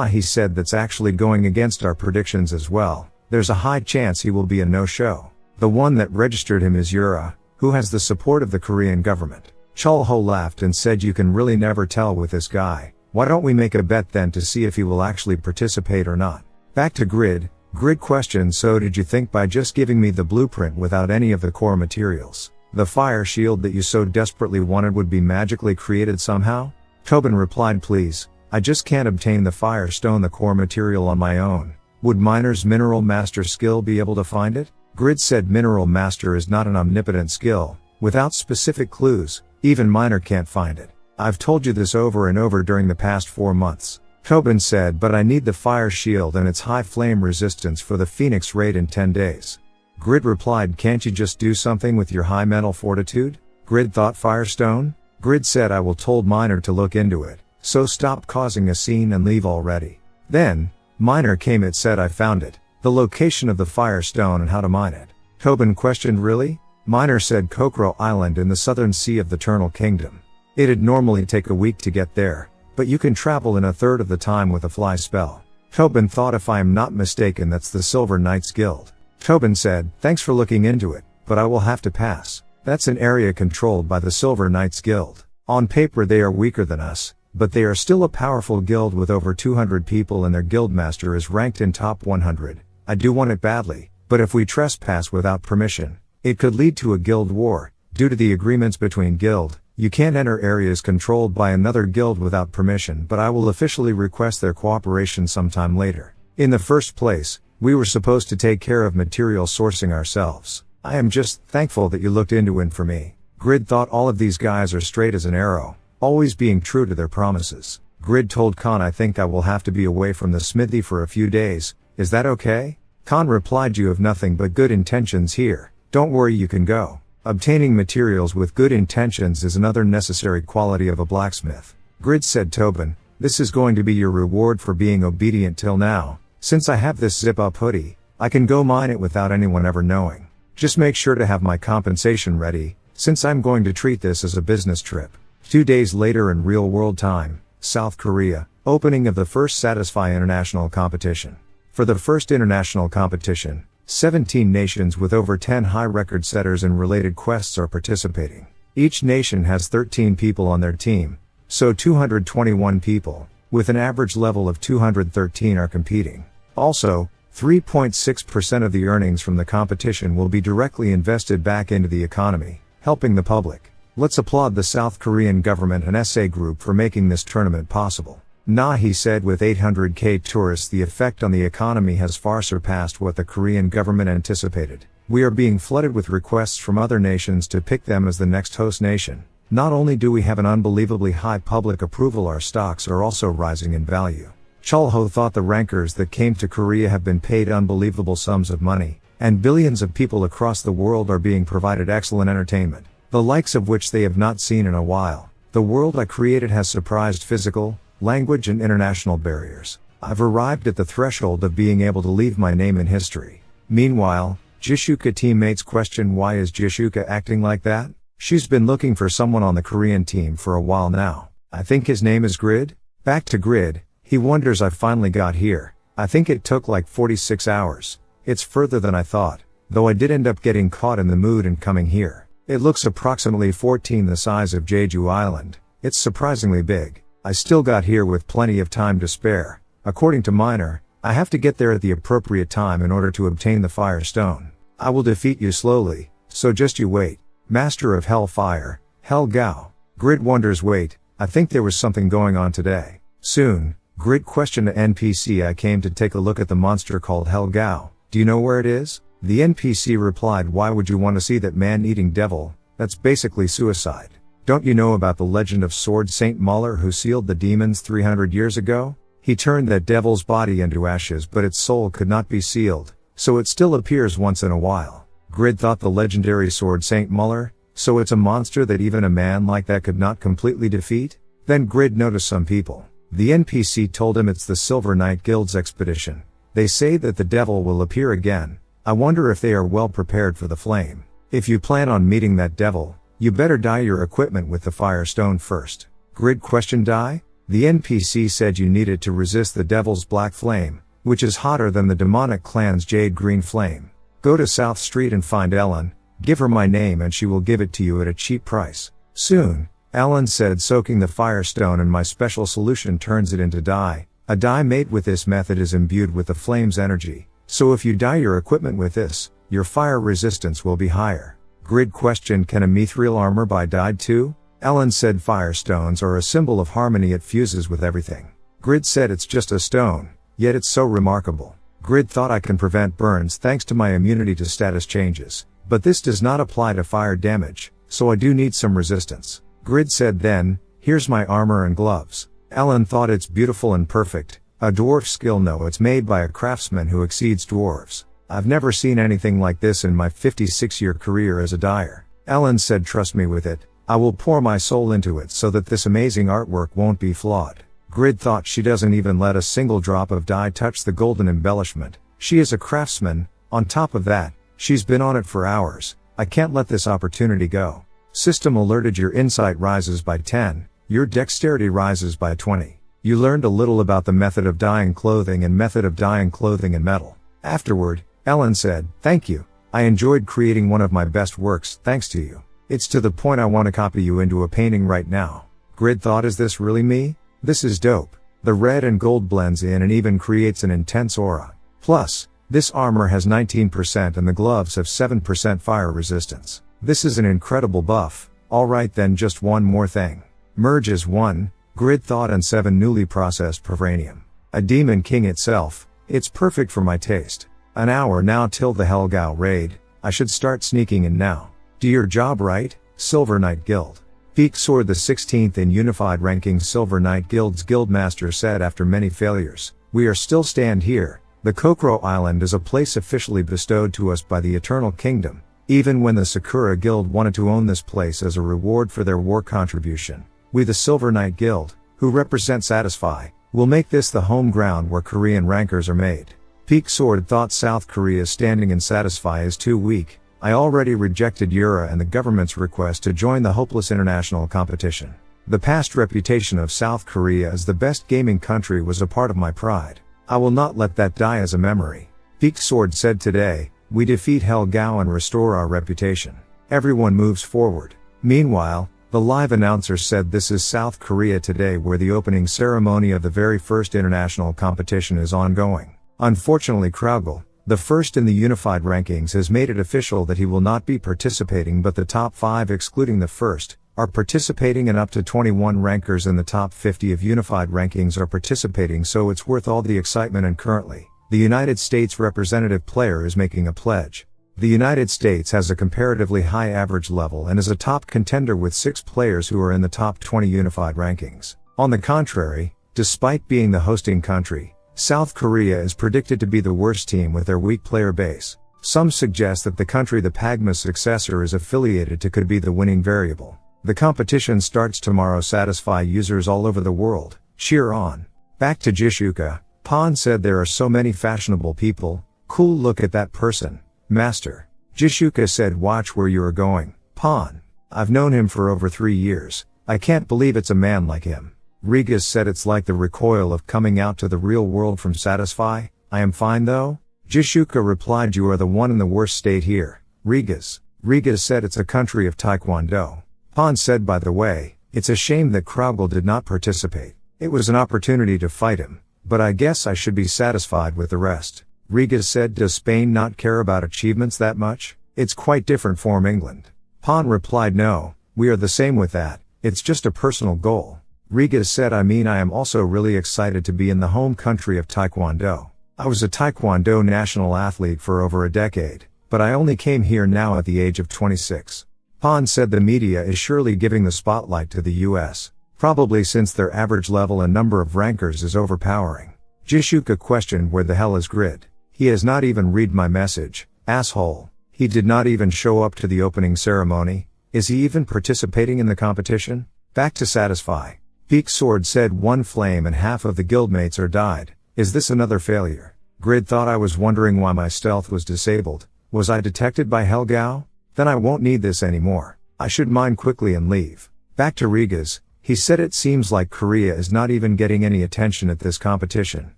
He said that's actually going against our predictions as well. There's a high chance he will be a no-show. The one that registered him is Yura, who has the support of the Korean government. Chulho laughed and said you can really never tell with this guy. Why don't we make a bet then to see if he will actually participate or not? Back to Grid. Grid questioned so did you think by just giving me the blueprint without any of the core materials, the fire shield that you so desperately wanted would be magically created somehow? Tobin replied please, I just can't obtain the fire stone the core material on my own. Would Miner's Mineral Master skill be able to find it? Grid said Mineral Master is not an omnipotent skill. Without specific clues, even Miner can't find it. I've told you this over and over during the past 4 months. Tobin said but I need the fire shield and its high flame resistance for the Phoenix raid in 10 days. Grid replied can't you just do something with your high mental fortitude? Grid thought Firestone? Grid said I will told Miner to look into it, so stop causing a scene and leave already. Then, Miner came it said I found it, the location of the Firestone and how to mine it. Tobin questioned really? Miner said Kokoro Island in the southern sea of the Eternal Kingdom. It'd normally take a week to get there, but you can travel in a third of the time with a fly spell. Tobin thought if I am not mistaken that's the Silver Knights Guild. Tobin said, thanks for looking into it, but I will have to pass. That's an area controlled by the Silver Knights Guild. On paper they are weaker than us, but they are still a powerful guild with over 200 people and their guildmaster is ranked in top 100. I do want it badly, but if we trespass without permission, it could lead to a guild war. Due to the agreements between guild, you can't enter areas controlled by another guild without permission but I will officially request their cooperation sometime later. In the first place, we were supposed to take care of material sourcing ourselves. I am just thankful that you looked into it for me. Grid thought all of these guys are straight as an arrow, always being true to their promises. Grid told Khan I think I will have to be away from the smithy for a few days, is that okay? Khan replied, you have nothing but good intentions here, don't worry, you can go. Obtaining materials with good intentions is another necessary quality of a blacksmith. Grid said, Tobin, this is going to be your reward for being obedient till now. Since I have this zip-up hoodie, I can go mine it without anyone ever knowing. Just make sure to have my compensation ready, since I'm going to treat this as a business trip. 2 days later in real-world time, South Korea, opening of the first Satisfy International competition. For the first international competition, 17 nations with over 10 high record setters in related quests are participating. Each nation has 13 people on their team, so 221 people, with an average level of 213 are competing. Also, 3.6% of the earnings from the competition will be directly invested back into the economy, helping the public. Let's applaud the South Korean government and SA Group for making this tournament possible. Nah, he said, with 800k tourists the effect on the economy has far surpassed what the Korean government anticipated. We are being flooded with requests from other nations to pick them as the next host nation. Not only do we have an unbelievably high public approval, our stocks are also rising in value. Chulho thought the rankers that came to Korea have been paid unbelievable sums of money, and billions of people across the world are being provided excellent entertainment, the likes of which they have not seen in a while. The world I created has surprised physical, language and international barriers. I've arrived at the threshold of being able to leave my name in history. Meanwhile, Jishuka teammates question, why is Jishuka acting like that? She's been looking for someone on the Korean team for a while now. I think his name is Grid. Back to Grid, he wonders, I finally got here. I think it took like 46 hours. It's further than I thought, though I did end up getting caught in the mood and coming here. It looks approximately 14 the size of Jeju Island. It's surprisingly big. I still got here with plenty of time to spare. According to Miner, I have to get there at the appropriate time in order to obtain the Fire Stone. I will defeat you slowly, so just you wait. Master of Hellfire, Hell Gao. Grid wonders, wait, I think there was something going on today. Soon, Grid questioned an NPC, I came to take a look at the monster called Hell Gao. Do you know where it is? The NPC replied, why would you want to see that man-eating devil? That's basically suicide. Don't you know about the legend of Sword Saint Muller who sealed the demons 300 years ago? He turned that devil's body into ashes, but its soul could not be sealed, so it still appears once in a while. Grid thought, the legendary Sword Saint Muller, so it's a monster that even a man like that could not completely defeat? Then Grid noticed some people. The NPC told him it's the Silver Knight Guild's expedition. They say that the devil will appear again. I wonder if they are well prepared for the flame. If you plan on meeting that devil, you better dye your equipment with the Fire Stone first. Grid questioned, dye? The NPC said you need it to resist the devil's black flame, which is hotter than the demonic clan's jade green flame. Go to South Street and find Ellen, give her my name and she will give it to you at a cheap price. Soon, Ellen said, soaking the Fire Stone and my special solution turns it into dye. A dye made with this method is imbued with the flame's energy, so if you dye your equipment with this, your fire resistance will be higher. Grid questioned, can a mithril armor be dyed too? Ellen said, Fire Stones are a symbol of harmony, it fuses with everything. Grid said, it's just a stone, yet it's so remarkable. Grid thought, I can prevent burns thanks to my immunity to status changes, but this does not apply to fire damage, so I do need some resistance. Grid said, then, here's my armor and gloves. Ellen thought, it's beautiful and perfect, a dwarf skill. No, it's made by a craftsman who exceeds dwarves. I've never seen anything like this in my 56-year career as a dyer. Ellen said, trust me with it, I will pour my soul into it so that this amazing artwork won't be flawed. Grid thought, she doesn't even let a single drop of dye touch the golden embellishment. She is a craftsman. On top of that, she's been on it for hours. I can't let this opportunity go. System alerted, your insight rises by 10, your dexterity rises by 20. You learned a little about the method of dyeing clothing and method of dyeing clothing in metal. Afterward, Ellen said, thank you. I enjoyed creating one of my best works, thanks to you. It's to the point I want to copy you into a painting right now. Grid thought, is this really me? This is dope. The red and gold blends in and even creates an intense aura. Plus, this armor has 19% and the gloves have 7% fire resistance. This is an incredible buff. Alright then, just one more thing. Merge is 1, Grid thought, and 7 newly processed Provranium. A Demon King itself. It's perfect for my taste. An hour now till the Hell Gao raid. I should start sneaking in now. Do your job right, Silver Knight Guild. Peak Sword, the 16th in unified ranking Silver Knight Guild's guildmaster said after many failures, we are still stand here, The Kokoro Island is a place officially bestowed to us by the Eternal Kingdom, even when the Sakura Guild wanted to own this place as a reward for their war contribution. We the Silver Knight Guild, who represent Satisfy, will make this the home ground where Korean rankers are made. Peak Sword thought South Korea's standing in Satisfy is too weak. I already rejected Yura and the government's request to join the hopeless international competition. The past reputation of South Korea as the best gaming country was a part of my pride. I will not let that die as a memory. Peak Sword said today, we defeat Hell Gao and restore our reputation. Everyone moves forward. Meanwhile, the live announcer said this is South Korea today where the opening ceremony of the very first international competition is ongoing. Unfortunately Kraugle, the first in the unified rankings, has made it official that he will not be participating, but the top 5 excluding the first, are participating and up to 21 rankers in the top 50 of unified rankings are participating, so it's worth all the excitement. And currently, the United States representative player is making a pledge. The United States has a comparatively high average level and is a top contender with 6 players who are in the top 20 unified rankings. On the contrary, despite being the hosting country, South Korea is predicted to be the worst team with their weak player base. Some suggest that the country the Pagma's successor is affiliated to could be the winning variable. The competition starts tomorrow. Satisfy users all over the world, cheer on. Back to Jishuka, Pon said there are so many fashionable people. Cool, look at that person, master. Jishuka said watch where you are going, Pon. I've known him for over 3 years. I can't believe it's a man like him. Rigas said it's like the recoil of coming out to the real world from Satisfy. I am fine though. Jishuka replied you are the one in the worst state here, Rigas. Rigas said it's a country of Taekwondo. Pon said by the way, it's a shame that Kraugle did not participate. It was an opportunity to fight him, but I guess I should be satisfied with the rest. Rigas said does Spain not care about achievements that much? It's quite different from England. Pon replied no, we are the same with that, it's just a personal goal. Rigas said I mean I am also really excited to be in the home country of Taekwondo. I was a Taekwondo national athlete for over a decade, but I only came here now at the age of 26. Pon said the media is surely giving the spotlight to the US, probably since their average level and number of rankers is overpowering. Jishuka questioned where the hell is Grid? He has not even read my message, asshole. He did not even show up to the opening ceremony. Is he even participating in the competition? Back to Satisfy. Peak Sword said 1 flame and half of the guildmates are died. Is this another failure? Grid thought I was wondering why my stealth was disabled. Was I detected by Hell Gao? Then I won't need this anymore. I should mine quickly and leave. Back to Rigas. He said it seems like Korea is not even getting any attention at this competition.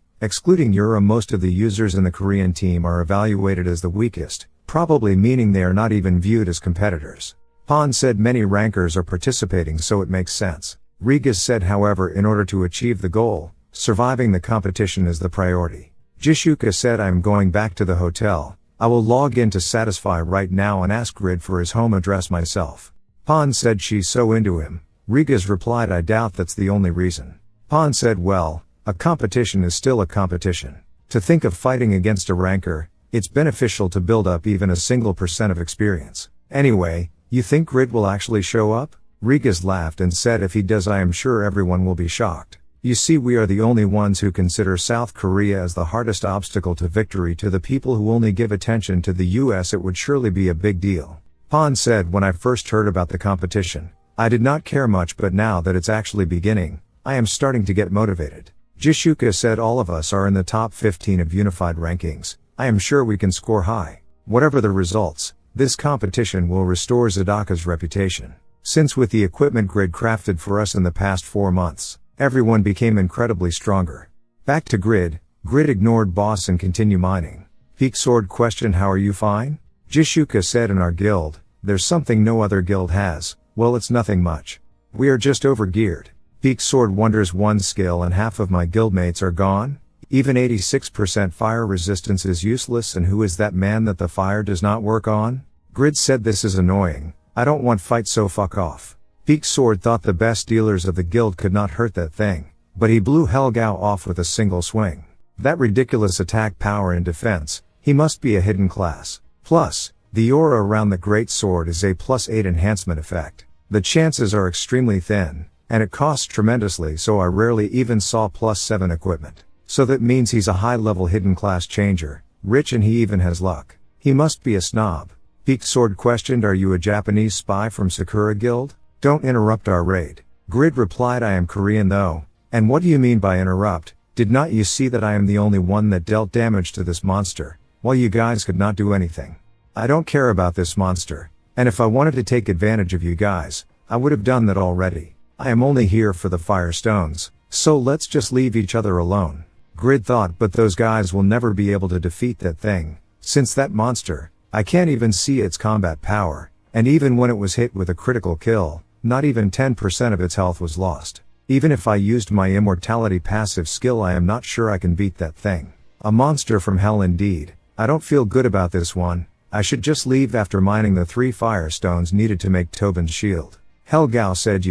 Excluding Yura, most of the users in the Korean team are evaluated as the weakest, probably meaning they are not even viewed as competitors. Pon said many rankers are participating, so it makes sense. Rigas said however in order to achieve the goal, surviving the competition is the priority. Jishuka said I'm going back to the hotel. I will log in to Satisfy right now and ask Grid for his home address myself. Pon said she's so into him. Rigas replied I doubt that's the only reason. Pon said well, a competition is still a competition. To think of fighting against a ranker, it's beneficial to build up even a single % of experience. Anyway, you think Grid will actually show up? Rigas laughed and said if he does I am sure everyone will be shocked. You see we are the only ones who consider South Korea as the hardest obstacle to victory. To the people who only give attention to the US it would surely be a big deal. Pon said when I first heard about the competition, I did not care much, but now that it's actually beginning, I am starting to get motivated. Jishuka said all of us are in the top 15 of unified rankings. I am sure we can score high. Whatever the results, this competition will restore Zadaka's reputation. Since with the equipment Grid crafted for us in the past 4 months, everyone became incredibly stronger. Back to Grid. Grid ignored boss and continued mining. Peak Sword questioned how are you fine? Jishuka said in our guild, there's something no other guild has. Well it's nothing much. We are just overgeared. Peak Sword wonders 1 skill and half of my guildmates are gone? Even 86% fire resistance is useless, and who is that man that the fire does not work on? Grid said this is annoying. I don't want fight, so fuck off. Peak Sword thought the best dealers of the guild could not hurt that thing, but he blew Hell Gao off with a single swing. That ridiculous attack power and defense, he must be a hidden class. Plus, the aura around the great sword is a +8 enhancement effect. The chances are extremely thin, and it costs tremendously, so I rarely even saw +7 equipment. So that means he's a high-level hidden class changer, rich, and he even has luck. He must be a snob. Peaked Sword questioned, are you a Japanese spy from Sakura Guild? Don't interrupt our raid. Grid replied, I am Korean though. And what do you mean by interrupt? Did not you see that I am the only one that dealt damage to this monster, while you guys could not do anything? I don't care about this monster, and if I wanted to take advantage of you guys, I would have done that already. I am only here for the Firestones, so let's just leave each other alone. Grid thought, but those guys will never be able to defeat that thing, since that monster, I can't even see its combat power, and even when it was hit with a critical kill, not even 10% of its health was lost. Even if I used my immortality passive skill, I am not sure I can beat that thing. A monster from hell indeed. I don't feel good about this one. I should just leave after mining the 3 firestones needed to make Tobin's shield. Helgao said,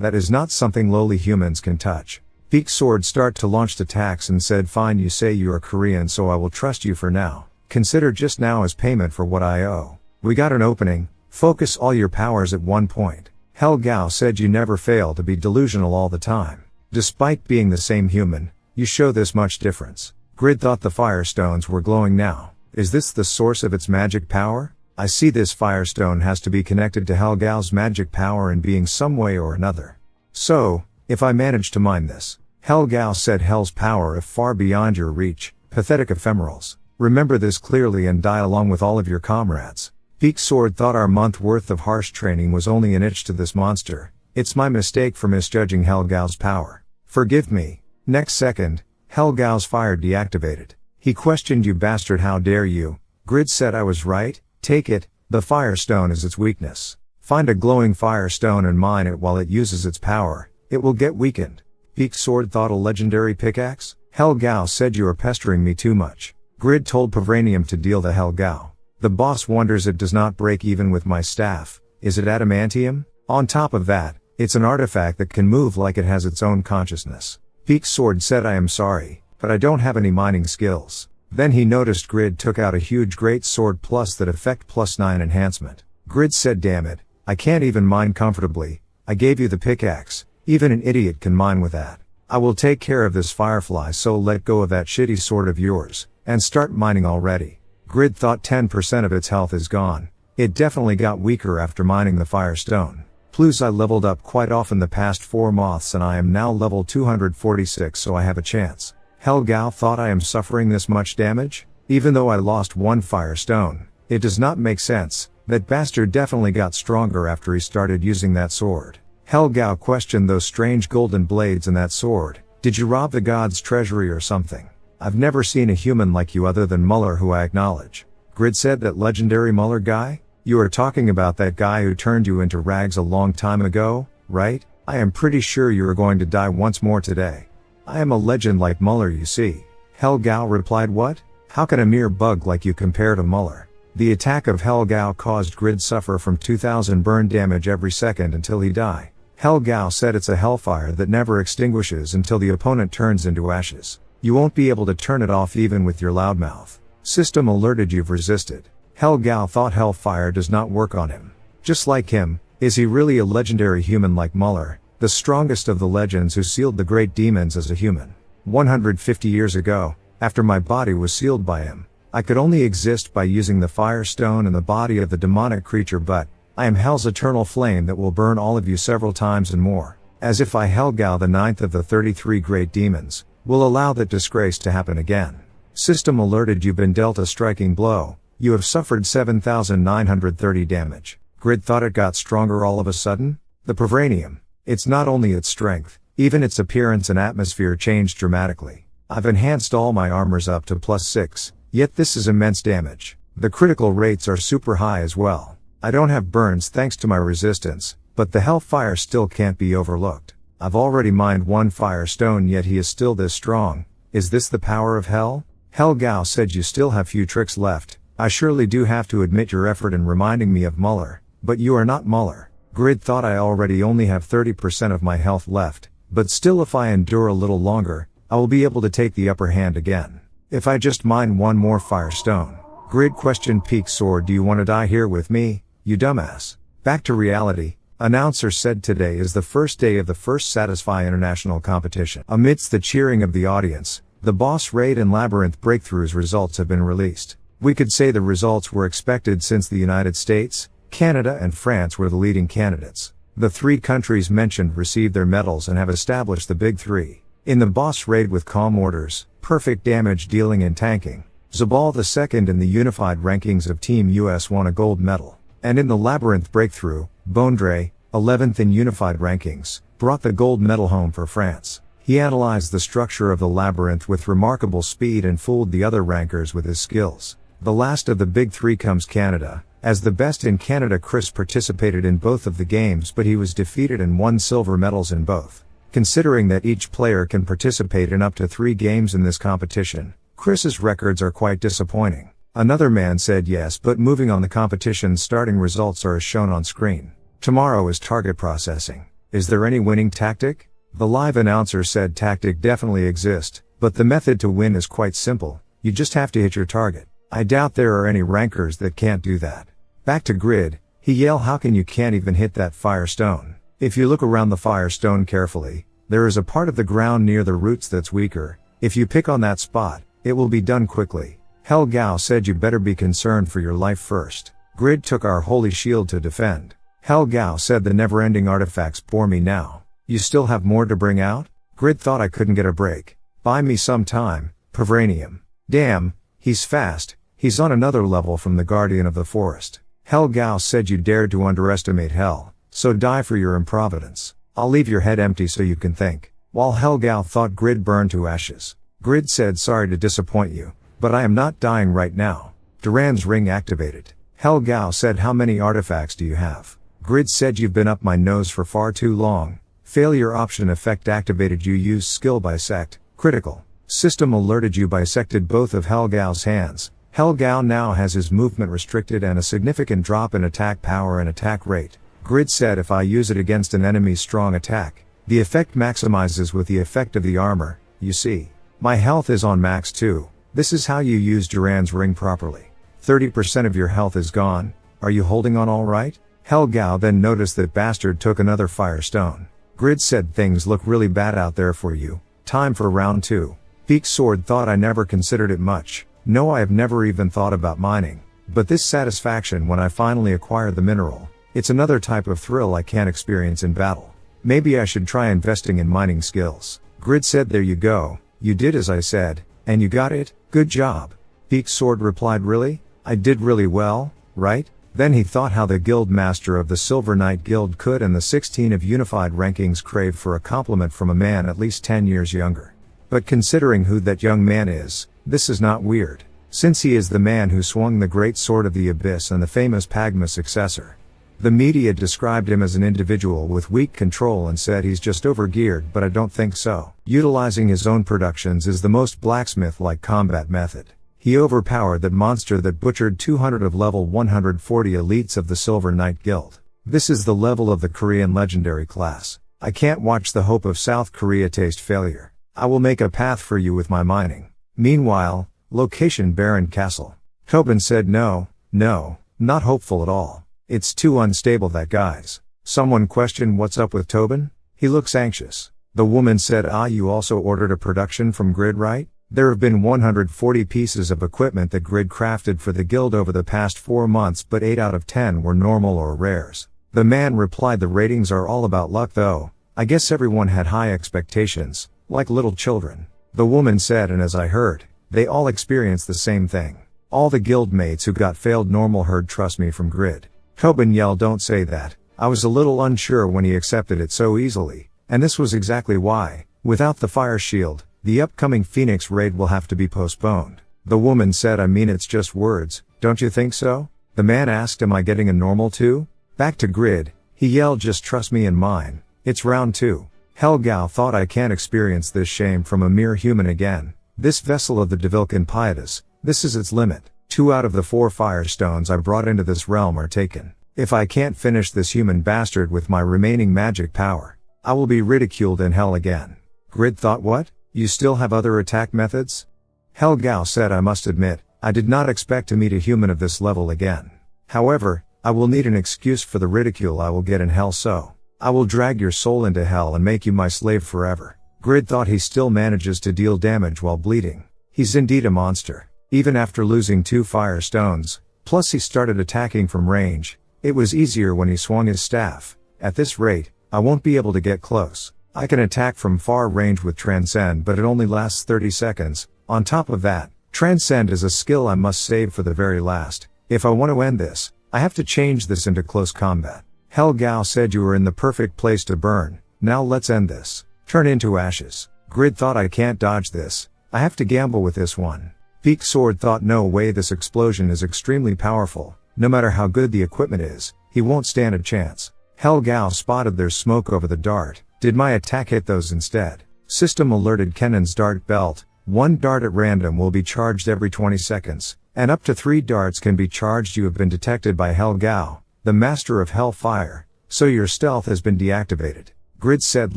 that is not something lowly humans can touch. Peaked Sword start to launch attacks and said, fine, you say you are Korean, so I will trust you for now. Consider just now as payment for what I owe. We got an opening. Focus all your powers at one point. Helgao said, you never fail to be delusional all the time. Despite being the same human, you show this much difference. Grid thought the firestones were glowing now. Is this the source of its magic power? I see this firestone has to be connected to Helgao's magic power in being some way or another. So, if I manage to mine this, Helgao said, hell's power if far beyond your reach, pathetic ephemerals. Remember this clearly and die along with all of your comrades. Peaked Sword thought our month worth of harsh training was only an itch to this monster. It's my mistake for misjudging Helgao's power. Forgive me. Next second, Helgao's fire deactivated. He questioned, you bastard, how dare you? Grid said, I was right. Take it, the firestone is its weakness. Find a glowing firestone and mine it while it uses its power. It will get weakened. Peaked Sword thought, a legendary pickaxe? Helgao said, you are pestering me too much. Grid told Pavranium to deal the Helgao. The boss wonders, it does not break even with my staff. Is it adamantium? On top of that, it's an artifact that can move like it has its own consciousness. Peaked Sword said, I am sorry, but I don't have any mining skills. Then he noticed Grid took out a huge great sword plus that effect +9 enhancement. Grid said, damn it, I can't even mine comfortably. I gave you the pickaxe. Even an idiot can mine with that. I will take care of this firefly, so let go of that shitty sword of yours, and start mining already. Grid thought 10% of its health is gone. It definitely got weaker after mining the firestone. Plus I leveled up quite often the past 4 months and I am now level 246, so I have a chance. Helgao thought, I am suffering this much damage? Even though I lost 1 firestone, it does not make sense. That bastard definitely got stronger after he started using that sword. Helgao questioned those strange golden blades in that sword. Did you rob the god's treasury or something? I've never seen a human like you other than Muller, who I acknowledge. Grid said, that legendary Muller guy? You are talking about that guy who turned you into rags a long time ago, right? I am pretty sure you are going to die once more today. I am a legend like Muller, you see. Helgao replied, what? How can a mere bug like you compare to Muller? The attack of Helgao caused Grid suffer from 2000 burn damage every second until he die. Helgao said, it's a hellfire that never extinguishes until the opponent turns into ashes. You won't be able to turn it off even with your loudmouth. System alerted, you've resisted. Helgao thought hellfire does not work on him. Just like him, is he really a legendary human like Muller, the strongest of the legends who sealed the great demons as a human? 150 years ago, after my body was sealed by him, I could only exist by using the firestone and the body of the demonic creature, but I am hell's eternal flame that will burn all of you several times and more. As if I, Helgao, the 9th of the 33 great demons, will allow that disgrace to happen again. System alerted, you've been dealt a striking blow. You have suffered 7,930 damage. Grid thought, it got stronger all of a sudden? The Pavranium. It's not only its strength, even its appearance and atmosphere changed dramatically. I've enhanced all my armors up to +6, yet this is immense damage. The critical rates are super high as well. I don't have burns thanks to my resistance, but the hellfire still can't be overlooked. I've already mined 1 firestone, yet he is still this strong. Is this the power of hell? Helgao said, you still have few tricks left. I surely do have to admit your effort in reminding me of Muller, but you are not Muller. Grid thought, I already only have 30% of my health left, but still if I endure a little longer, I will be able to take the upper hand again. If I just mine 1 more firestone. Grid questioned Peaked Sword, do you want to die here with me, you dumbass? Back to reality. Announcer said, today is the first day of the first Satisfy International competition. Amidst the cheering of the audience, The boss raid and labyrinth breakthroughs results have been released. We could say the results were expected since the United States, Canada and France were the leading candidates. The 3 countries mentioned received their medals and have established the big 3. In the boss raid with calm orders, perfect damage dealing and tanking, Zabal II in the unified rankings of Team US won a gold medal. And in the labyrinth breakthrough, Bondre, 11th in unified rankings, brought the gold medal home for France. He analyzed the structure of the labyrinth with remarkable speed and fooled the other rankers with his skills. The last of the big 3 comes Canada. As the best in Canada, Chris participated in both of the games, but he was defeated and won silver medals in both. Considering that each player can participate in up to 3 games in this competition, Chris's records are quite disappointing. Another man said yes, but moving on, the competition's starting results are as shown on screen. Tomorrow is target processing. Is there any winning tactic? The live announcer said tactic definitely exists, but the method to win is quite simple. You just have to hit your target. I doubt there are any rankers that can't do that. Back to Grid, he yelled, how can you can't even hit that firestone? If you look around the firestone carefully, there is a part of the ground near the roots that's weaker. If you pick on that spot, it will be done quickly. Hell Gao said you better be concerned for your life first. Grid took our holy shield to defend. Hell Gao said the never-ending artifacts bore me now. You still have more to bring out? Grid thought I couldn't get a break. Buy me some time, Pavranium. Damn, he's fast, he's on another level from the Guardian of the Forest. Hell Gao said you dared to underestimate Hell, so die for your improvidence. I'll leave your head empty so you can think. While Hell Gao thought Grid burned to ashes. Grid said sorry to disappoint you, but I am not dying right now. Duran's ring activated. Hell Gao said how many artifacts do you have? Grid said you've been up my nose for far too long. Failure option effect activated, you used skill bisect, critical. System alerted you bisected both of Hell Gao's hands. Hell Gao now has his movement restricted and a significant drop in attack power and attack rate. Grid said if I use it against an enemy's strong attack, the effect maximizes with the effect of the armor. You see, my health is on max too. This is how you use Duran's ring properly. 30% of your health is gone. Are you holding on all right? Hell Gao then noticed that Bastard took another firestone. Grid said things look really bad out there for you. Time for round 2. Peak Sword thought I never considered it much. No, I have never even thought about mining. But this satisfaction when I finally acquire the mineral, it's another type of thrill I can't experience in battle. Maybe I should try investing in mining skills. Grid said there you go, you did as I said, and you got it, good job. Peak Sword replied really? I did really well, right? Then he thought how the guild master of the Silver Knight Guild could and the 16 of unified rankings crave for a compliment from a man at least 10 years younger. But considering who that young man is, this is not weird, since he is the man who swung the great sword of the abyss and the famous Pagma successor. The media described him as an individual with weak control and said he's just overgeared, but I don't think so. Utilizing his own productions is the most Blacksmith-like combat method. He overpowered that monster that butchered 200 of level 140 elites of the Silver Knight Guild. This is the level of the Korean legendary class. I can't watch the hope of South Korea taste failure. I will make a path for you with my mining. Meanwhile, location Barren Castle. Tobin said no, not hopeful at all. It's too unstable, that guys. Someone questioned what's up with Tobin? He looks anxious. The woman said you also ordered a production from Grid, right? There have been 140 pieces of equipment that Grid crafted for the guild over the past 4 months, but 8 out of 10 were normal or rares. The man replied the ratings are all about luck though. I guess everyone had high expectations, like little children. The woman said, and as I heard, they all experienced the same thing. All the guild mates who got failed normal heard trust me from Grid. Tobin yelled, don't say that. I was a little unsure when he accepted it so easily, and this was exactly why. Without the fire shield, the upcoming Phoenix raid will have to be postponed. The woman said, I mean it's just words, don't you think so? The man asked, am I getting a normal too? Back to Grid, he yelled, just trust me and mine. It's round 2. Hell Gao thought I can't experience this shame from a mere human again. This vessel of the Devilkin Pietas, this is its limit. 2 out of the 4 firestones I brought into this realm are taken. If I can't finish this human bastard with my remaining magic power, I will be ridiculed in hell again. Grid thought, what? You still have other attack methods? Hell Gao said, I must admit, I did not expect to meet a human of this level again. However, I will need an excuse for the ridicule I will get in hell, so I will drag your soul into hell and make you my slave forever. Grid thought he still manages to deal damage while bleeding. He's indeed a monster. Even after losing 2 fire stones, plus he started attacking from range. It was easier when he swung his staff. At this rate, I won't be able to get close. I can attack from far range with Transcend, but it only lasts 30 seconds. On top of that, Transcend is a skill I must save for the very last. If I want to end this, I have to change this into close combat. Hell Gao said you were in the perfect place to burn. Now let's end this. Turn into ashes. Grid thought I can't dodge this. I have to gamble with this one. Peak Sword thought no way, this explosion is extremely powerful. No matter how good the equipment is, he won't stand a chance. Hell Gao spotted there's smoke over the dart. Did my attack hit those instead? System alerted Kennan's dart belt. 1 dart at random will be charged every 20 seconds, and up to 3 darts can be charged. You have been detected by Hell Gao, the master of Hellfire, so your stealth has been deactivated. Grid said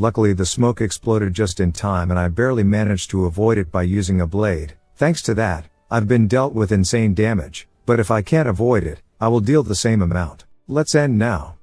luckily the smoke exploded just in time and I barely managed to avoid it by using a blade. Thanks to that, I've been dealt with insane damage, but if I can't avoid it, I will deal the same amount. Let's end now.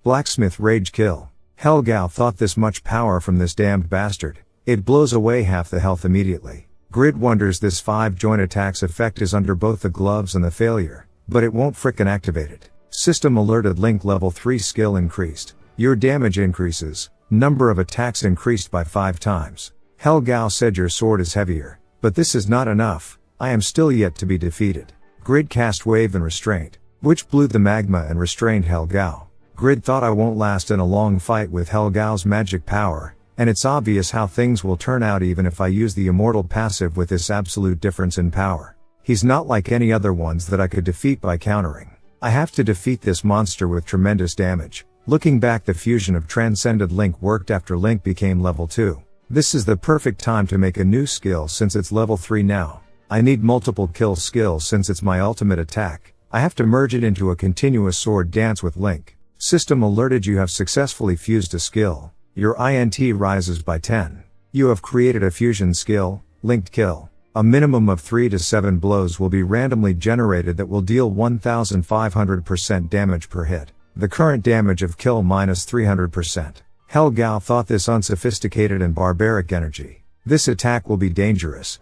Blacksmith rage kill. Hell Gao thought this much power from this damned bastard. It blows away half the health immediately. Grid wonders this 5 joint attacks effect is under both the gloves and the failure, but it won't frickin' activate it. System alerted Link level 3 skill increased. Your damage increases. Number of attacks increased by 5 times. Hell Gao said your sword is heavier, but this is not enough. I am still yet to be defeated. Grid cast Wave and Restraint, which blew the magma and restrained Hell Gao. Grid thought I won't last in a long fight with Hell Gao's magic power, and it's obvious how things will turn out even if I use the immortal passive with this absolute difference in power. He's not like any other ones that I could defeat by countering. I have to defeat this monster with tremendous damage. Looking back, the fusion of Transcended Link worked after Link became level 2. This is the perfect time to make a new skill since it's level 3 now. I need multiple kill skills since it's my ultimate attack. I have to merge it into a continuous sword dance with Link. System alerted you have successfully fused a skill. Your INT rises by 10. You have created a fusion skill, Linked Kill. A minimum of 3 to 7 blows will be randomly generated that will deal 1500% damage per hit. The current damage of kill minus 300%. Hell Gao thought this unsophisticated and barbaric energy. This attack will be dangerous.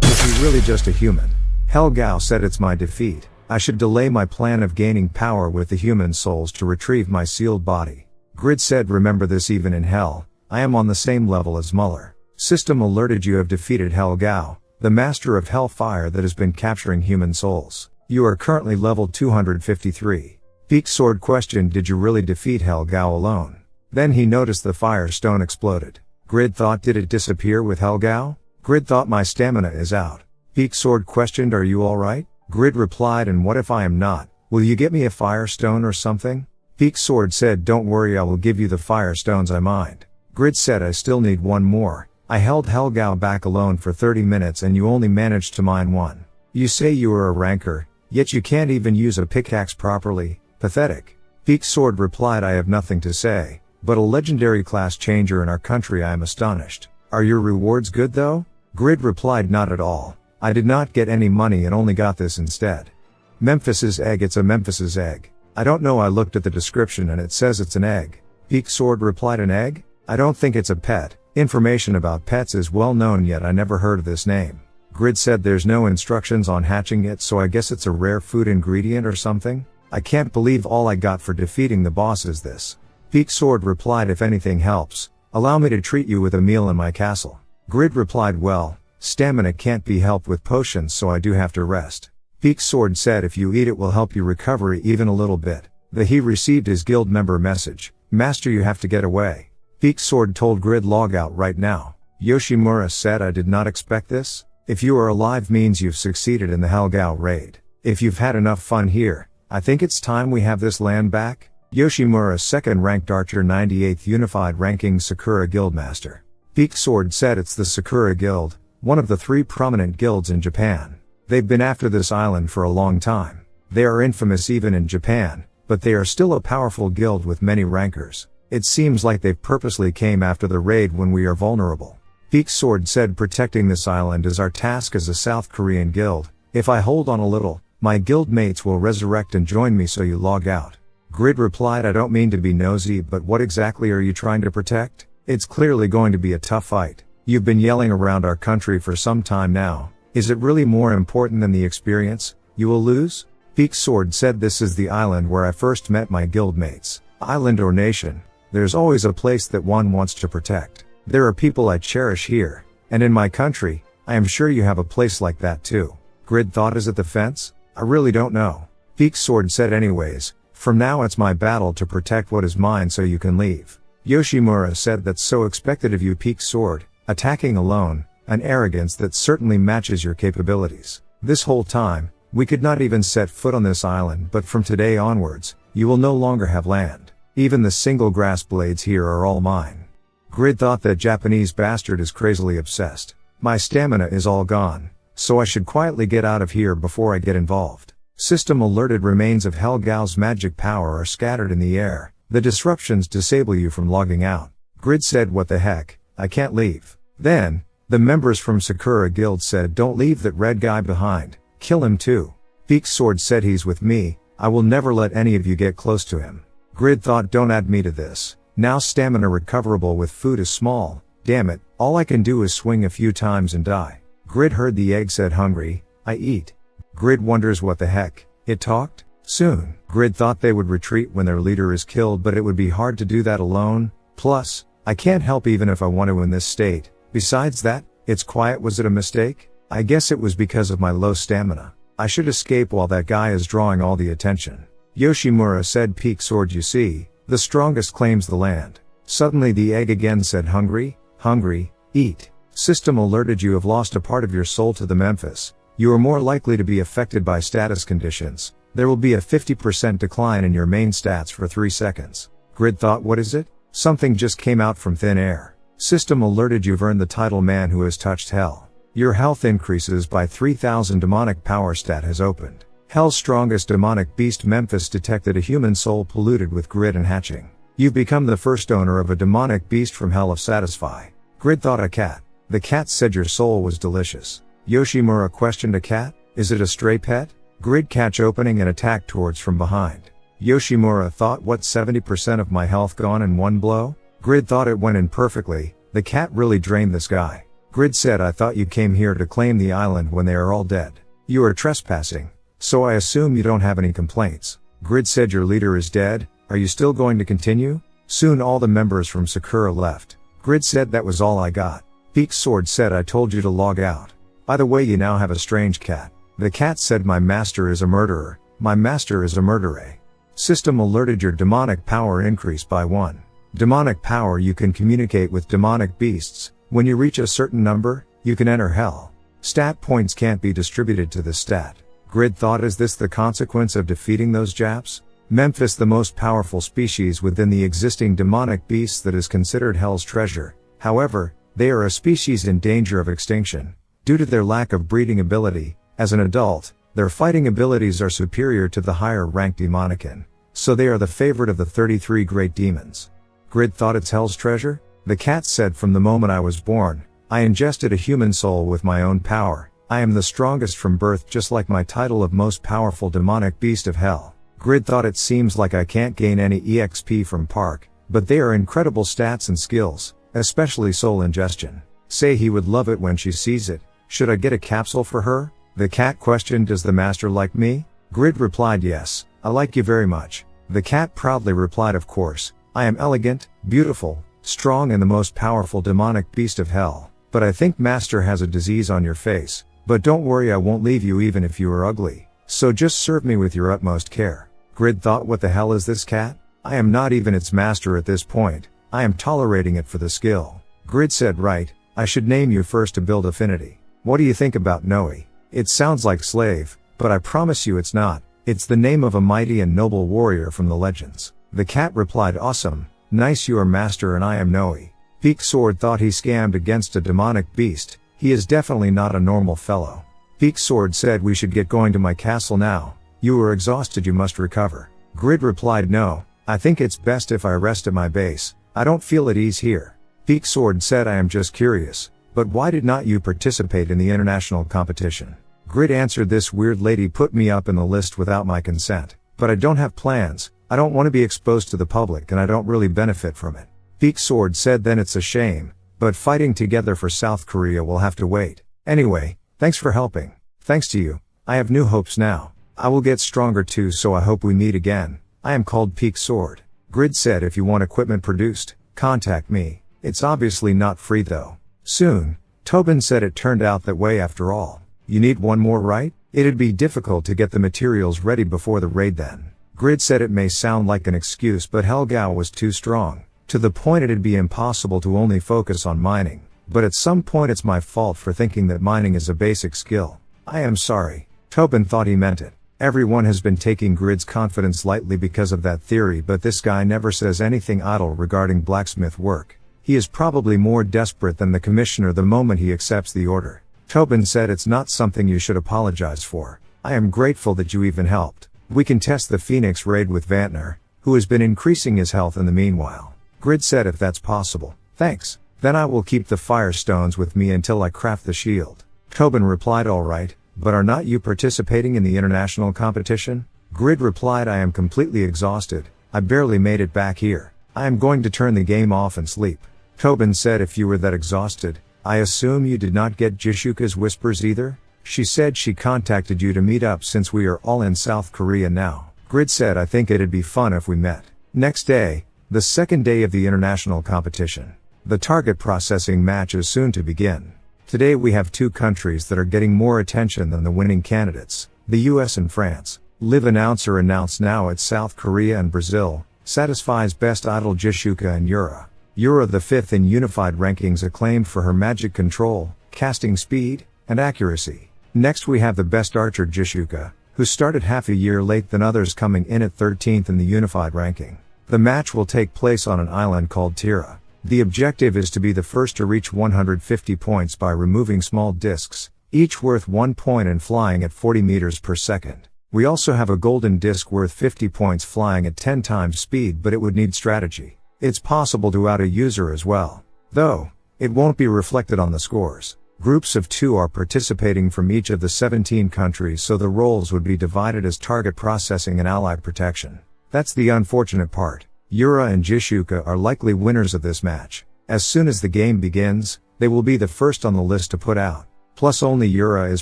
Is he really just a human? Hell Gao said it's my defeat. I should delay my plan of gaining power with the human souls to retrieve my sealed body. Grid said remember this, even in hell, I am on the same level as Muller. System alerted you have defeated Hell Gao, the master of Hellfire that has been capturing human souls. You are currently level 253. Peak Sword questioned did you really defeat Hell Gao alone? Then he noticed the fire stone exploded. Grid thought did it disappear with Hell Gao? Grid thought my stamina is out. Peak Sword questioned are you alright? Grid replied and what if I am not? Will you get me a fire stone or something? Peak Sword said don't worry, I will give you the fire stones I mined. Grid said I still need 1 more. I held Hell Gao back alone for 30 minutes and you only managed to mine 1. You say you are a ranker, yet you can't even use a pickaxe properly. Pathetic. Peak Sword replied I have nothing to say, but a legendary class changer in our country I am astonished. Are your rewards good though? Grid replied not at all. I did not get any money and only got this instead. Memphis's egg, it's a Memphis's egg. I don't know, I looked at the description and it says it's an egg. Peak Sword replied an egg? I don't think it's a pet. Information about pets is well known yet I never heard of this name. Grid said there's no instructions on hatching it, so I guess it's a rare food ingredient or something? I can't believe all I got for defeating the boss is this. Peak Sword replied if anything helps, allow me to treat you with a meal in my castle. Grid replied well, stamina can't be helped with potions so I do have to rest. Peak Sword said if you eat it will help you recover even a little bit. He received his guild member message. Master you have to get away. Peak Sword told Grid log out right now. Yoshimura said I did not expect this. If you are alive means you've succeeded in the Hell Gao raid. If you've had enough fun here, I think it's time we have this land back. Yoshimura 2nd ranked archer 98th unified ranking Sakura Guildmaster. Peak Sword said it's the Sakura Guild, one of the 3 prominent guilds in Japan. They've been after this island for a long time. They are infamous even in Japan, but they are still a powerful guild with many rankers. It seems like they purposely came after the raid when we are vulnerable. Peak Sword said protecting this island is our task as a South Korean guild. If I hold on a little, my guild mates will resurrect and join me so you log out. Grid replied I don't mean to be nosy but what exactly are you trying to protect? It's clearly going to be a tough fight. You've been yelling around our country for some time now. Is it really more important than the experience? You will lose? Peak Sword said, this is the island where I first met my guildmates. Island or nation, there's always a place that one wants to protect. There are people I cherish here, and in my country, I am sure you have a place like that too. Grid thought, is it the fence? I really don't know. Peak Sword said, anyways, from now it's my battle to protect what is mine so you can leave. Yoshimura said, that's so expected of you, Peak Sword, attacking alone, an arrogance that certainly matches your capabilities. This whole time, we could not even set foot on this island, but from today onwards, you will no longer have land. Even the single grass blades here are all mine. Grid thought, that Japanese bastard is crazily obsessed. My stamina is all gone, so I should quietly get out of here before I get involved. System alerted, remains of Helgao's magic power are scattered in the air. The disruptions disable you from logging out. Grid said, what the heck, I can't leave. Then, the members from Sakura Guild said, don't leave that red guy behind, kill him too. Peak Sword said, he's with me, I will never let any of you get close to him. Grid thought, don't add me to this. Now stamina recoverable with food is small, damn it, all I can do is swing a few times and die. Grid heard the egg said, hungry, I eat. Grid wonders, what the heck, it talked? Soon, Grid thought they would retreat when their leader is killed, but it would be hard to do that alone. Plus, I can't help even if I want to in this state. Besides that, it's quiet. Was it a mistake? I guess it was because of my low stamina. I should escape while that guy is drawing all the attention. Yoshimura said, Peak Sword, you see, the strongest claims the land. Suddenly the egg again said, hungry, hungry, eat. System alerted, you have lost a part of your soul to the Memphis. You are more likely to be affected by status conditions. There will be a 50% decline in your main stats for 3 seconds. Grid thought, what is it? Something just came out from thin air. System alerted, you've earned the title Man Who Has Touched Hell. Your health increases by 3000. Demonic power stat has opened. Hell's strongest demonic beast Memphis detected a human soul polluted with grid and hatching. You've become the first owner of a demonic beast from hell of Satisfy. Grid thought, a cat. The cat said your soul was delicious. Yoshimura questioned, a cat? Is it a stray pet? Grid catch opening and attack towards from behind. Yoshimura thought, what, 70% of my health gone in one blow? Grid thought, it went in perfectly. The cat really drained this guy. Grid said, I thought you came here to claim the island when they are all dead. You are trespassing, so I assume you don't have any complaints. Grid said, your leader is dead, are you still going to continue? Soon all the members from Sakura left. Grid said, that was all I got. Peak Sword said, I told you to log out. By the way, you now have a strange cat. The cat said, my master is a murderer. My master is a murderer. System alerted, your demonic power increased by 1. Demonic power, you can communicate with demonic beasts. When you reach a certain number, you can enter hell. Stat points can't be distributed to this stat. Grid thought, is this the consequence of defeating those Japs? Memphis, the most powerful species within the existing demonic beasts that is considered hell's treasure. However, they are a species in danger of extinction. Due to their lack of breeding ability, as an adult, their fighting abilities are superior to the higher ranked demonican. So they are the favorite of the 33 great demons. Grid thought, it's hell's treasure? The cat said, from the moment I was born, I ingested a human soul with my own power. I am the strongest from birth, just like my title of most powerful demonic beast of hell. Grid thought, it seems like I can't gain any EXP from Park, but they are incredible stats and skills, especially soul ingestion. Say he would love it when she sees it. Should I get a capsule for her? The cat questioned, does the master like me? Grid replied, yes, I like you very much. The cat proudly replied, of course, I am elegant, beautiful, strong and the most powerful demonic beast of hell, but I think master has a disease on your face. But don't worry, I won't leave you even if you are ugly. So just serve me with your utmost care. Grid thought, what the hell is this cat? I am not even its master at this point. I am tolerating it for the skill. Grid said, right, I should name you first to build affinity. What do you think about Noe? It sounds like slave, but I promise you it's not. It's the name of a mighty and noble warrior from the legends. The cat replied, awesome, nice, you are master and I am Noe. Peak Sword thought he scammed against a demonic beast. He is definitely not a normal fellow. Peak Sword said, we should get going to my castle now. You are exhausted, you must recover. Grid replied, no, I think it's best if I rest at my base. I don't feel at ease here. Peak Sword said, I am just curious, but why did not you participate in the international competition? Grid answered, this weird lady put me up in the list without my consent, but I don't have plans, I don't want to be exposed to the public and I don't really benefit from it. Peak Sword said then it's a shame, but fighting together for South Korea will have to wait. Anyway, thanks for helping. Thanks to you, I have new hopes now. I will get stronger too, so I hope we meet again. I am called Peak Sword. Grid said if you want equipment produced, contact me. It's obviously not free though. Soon. Tobin said it turned out that way after all. You need one more, right? It'd be difficult to get the materials ready before the raid then. Grid said it may sound like an excuse, but Helgao was too strong. To the point it'd be impossible to only focus on mining. But at some point it's my fault for thinking that mining is a basic skill. I am sorry. Tobin thought he meant it. Everyone has been taking Grid's confidence lightly because of that theory, but this guy never says anything idle regarding blacksmith work. He is probably more desperate than the commissioner the moment he accepts the order. Tobin said it's not something you should apologize for. I am grateful that you even helped. We can test the Phoenix raid with Vantner, who has been increasing his health in the meanwhile. Grid said if that's possible. Thanks. Then I will keep the firestones with me until I craft the shield. Tobin replied alright, but are not you participating in the international competition? Grid replied I am completely exhausted, I barely made it back here. I am going to turn the game off and sleep. Tobin said if you were that exhausted, I assume you did not get Jishuka's whispers either? She said she contacted you to meet up since we are all in South Korea now. Grid said I think it'd be fun if we met. Next day, the second day of the international competition. The target processing match is soon to begin. Today we have two countries that are getting more attention than the winning candidates, the US and France. Live announcer announced now it's South Korea and Brazil, satisfies best idol Jishuka and Yura. Yura the 5th in unified rankings, acclaimed for her magic control, casting speed, and accuracy. Next we have the best archer Jishuka, who started half a year late than others, coming in at 13th in the unified ranking. The match will take place on an island called Tira. The objective is to be the first to reach 150 points by removing small discs, each worth 1 point and flying at 40 meters per second. We also have a golden disc worth 50 points flying at 10 times speed, but it would need strategy. It's possible to out a user as well. Though, it won't be reflected on the scores. Groups of 2 are participating from each of the 17 countries, so the roles would be divided as target processing and ally protection. That's the unfortunate part. Yura and Jishuka are likely winners of this match. As soon as the game begins, they will be the first on the list to put out. Plus only Yura is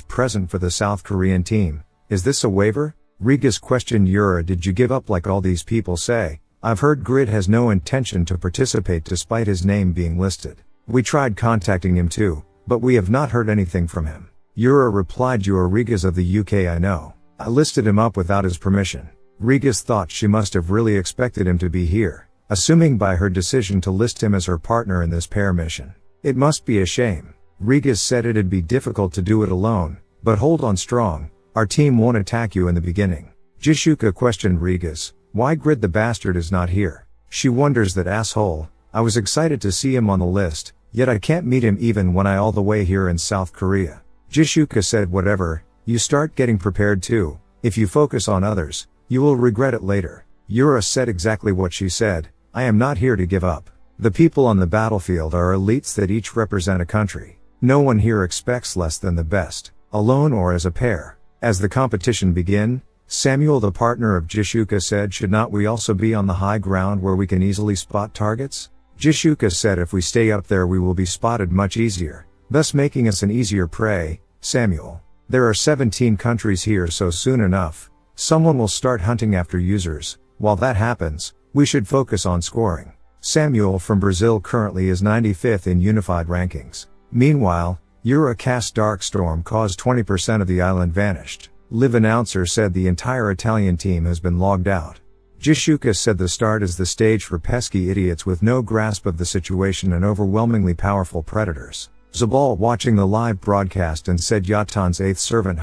present for the South Korean team. Is this a waiver? Rigas questioned Yura. Did you give up like all these people say? I've heard Grid has no intention to participate despite his name being listed. We tried contacting him too, but we have not heard anything from him. Yura replied, you are Rigas of the UK, I know. I listed him up without his permission. Rigas thought she must have really expected him to be here, assuming by her decision to list him as her partner in this pair mission. It must be a shame. Rigas said it'd be difficult to do it alone, but hold on strong, our team won't attack you in the beginning. Jishuka questioned Rigas, why Grid the bastard is not here? She wonders that asshole, I was excited to see him on the list, yet I can't meet him even when I all the way here in South Korea. Jishuka said whatever, you start getting prepared too, if you focus on others, you will regret it later. Yura said exactly what she said, I am not here to give up. The people on the battlefield are elites that each represent a country. No one here expects less than the best, alone or as a pair. As the competition began, Samuel, the partner of Jishuka, said, should not we also be on the high ground where we can easily spot targets? Jishuka said if we stay up there we will be spotted much easier, thus making us an easier prey. Samuel, there are 17 countries here, so soon enough, someone will start hunting after users. While that happens, we should focus on scoring. Samuel from Brazil currently is 95th in unified rankings. Meanwhile, Yura cast Darkstorm caused 20% of the island vanished. Live announcer said the entire Italian team has been logged out. Jishuka said the start is the stage for pesky idiots with no grasp of the situation and overwhelmingly powerful predators. Zabal watching the live broadcast and said Yatan's 8th servant,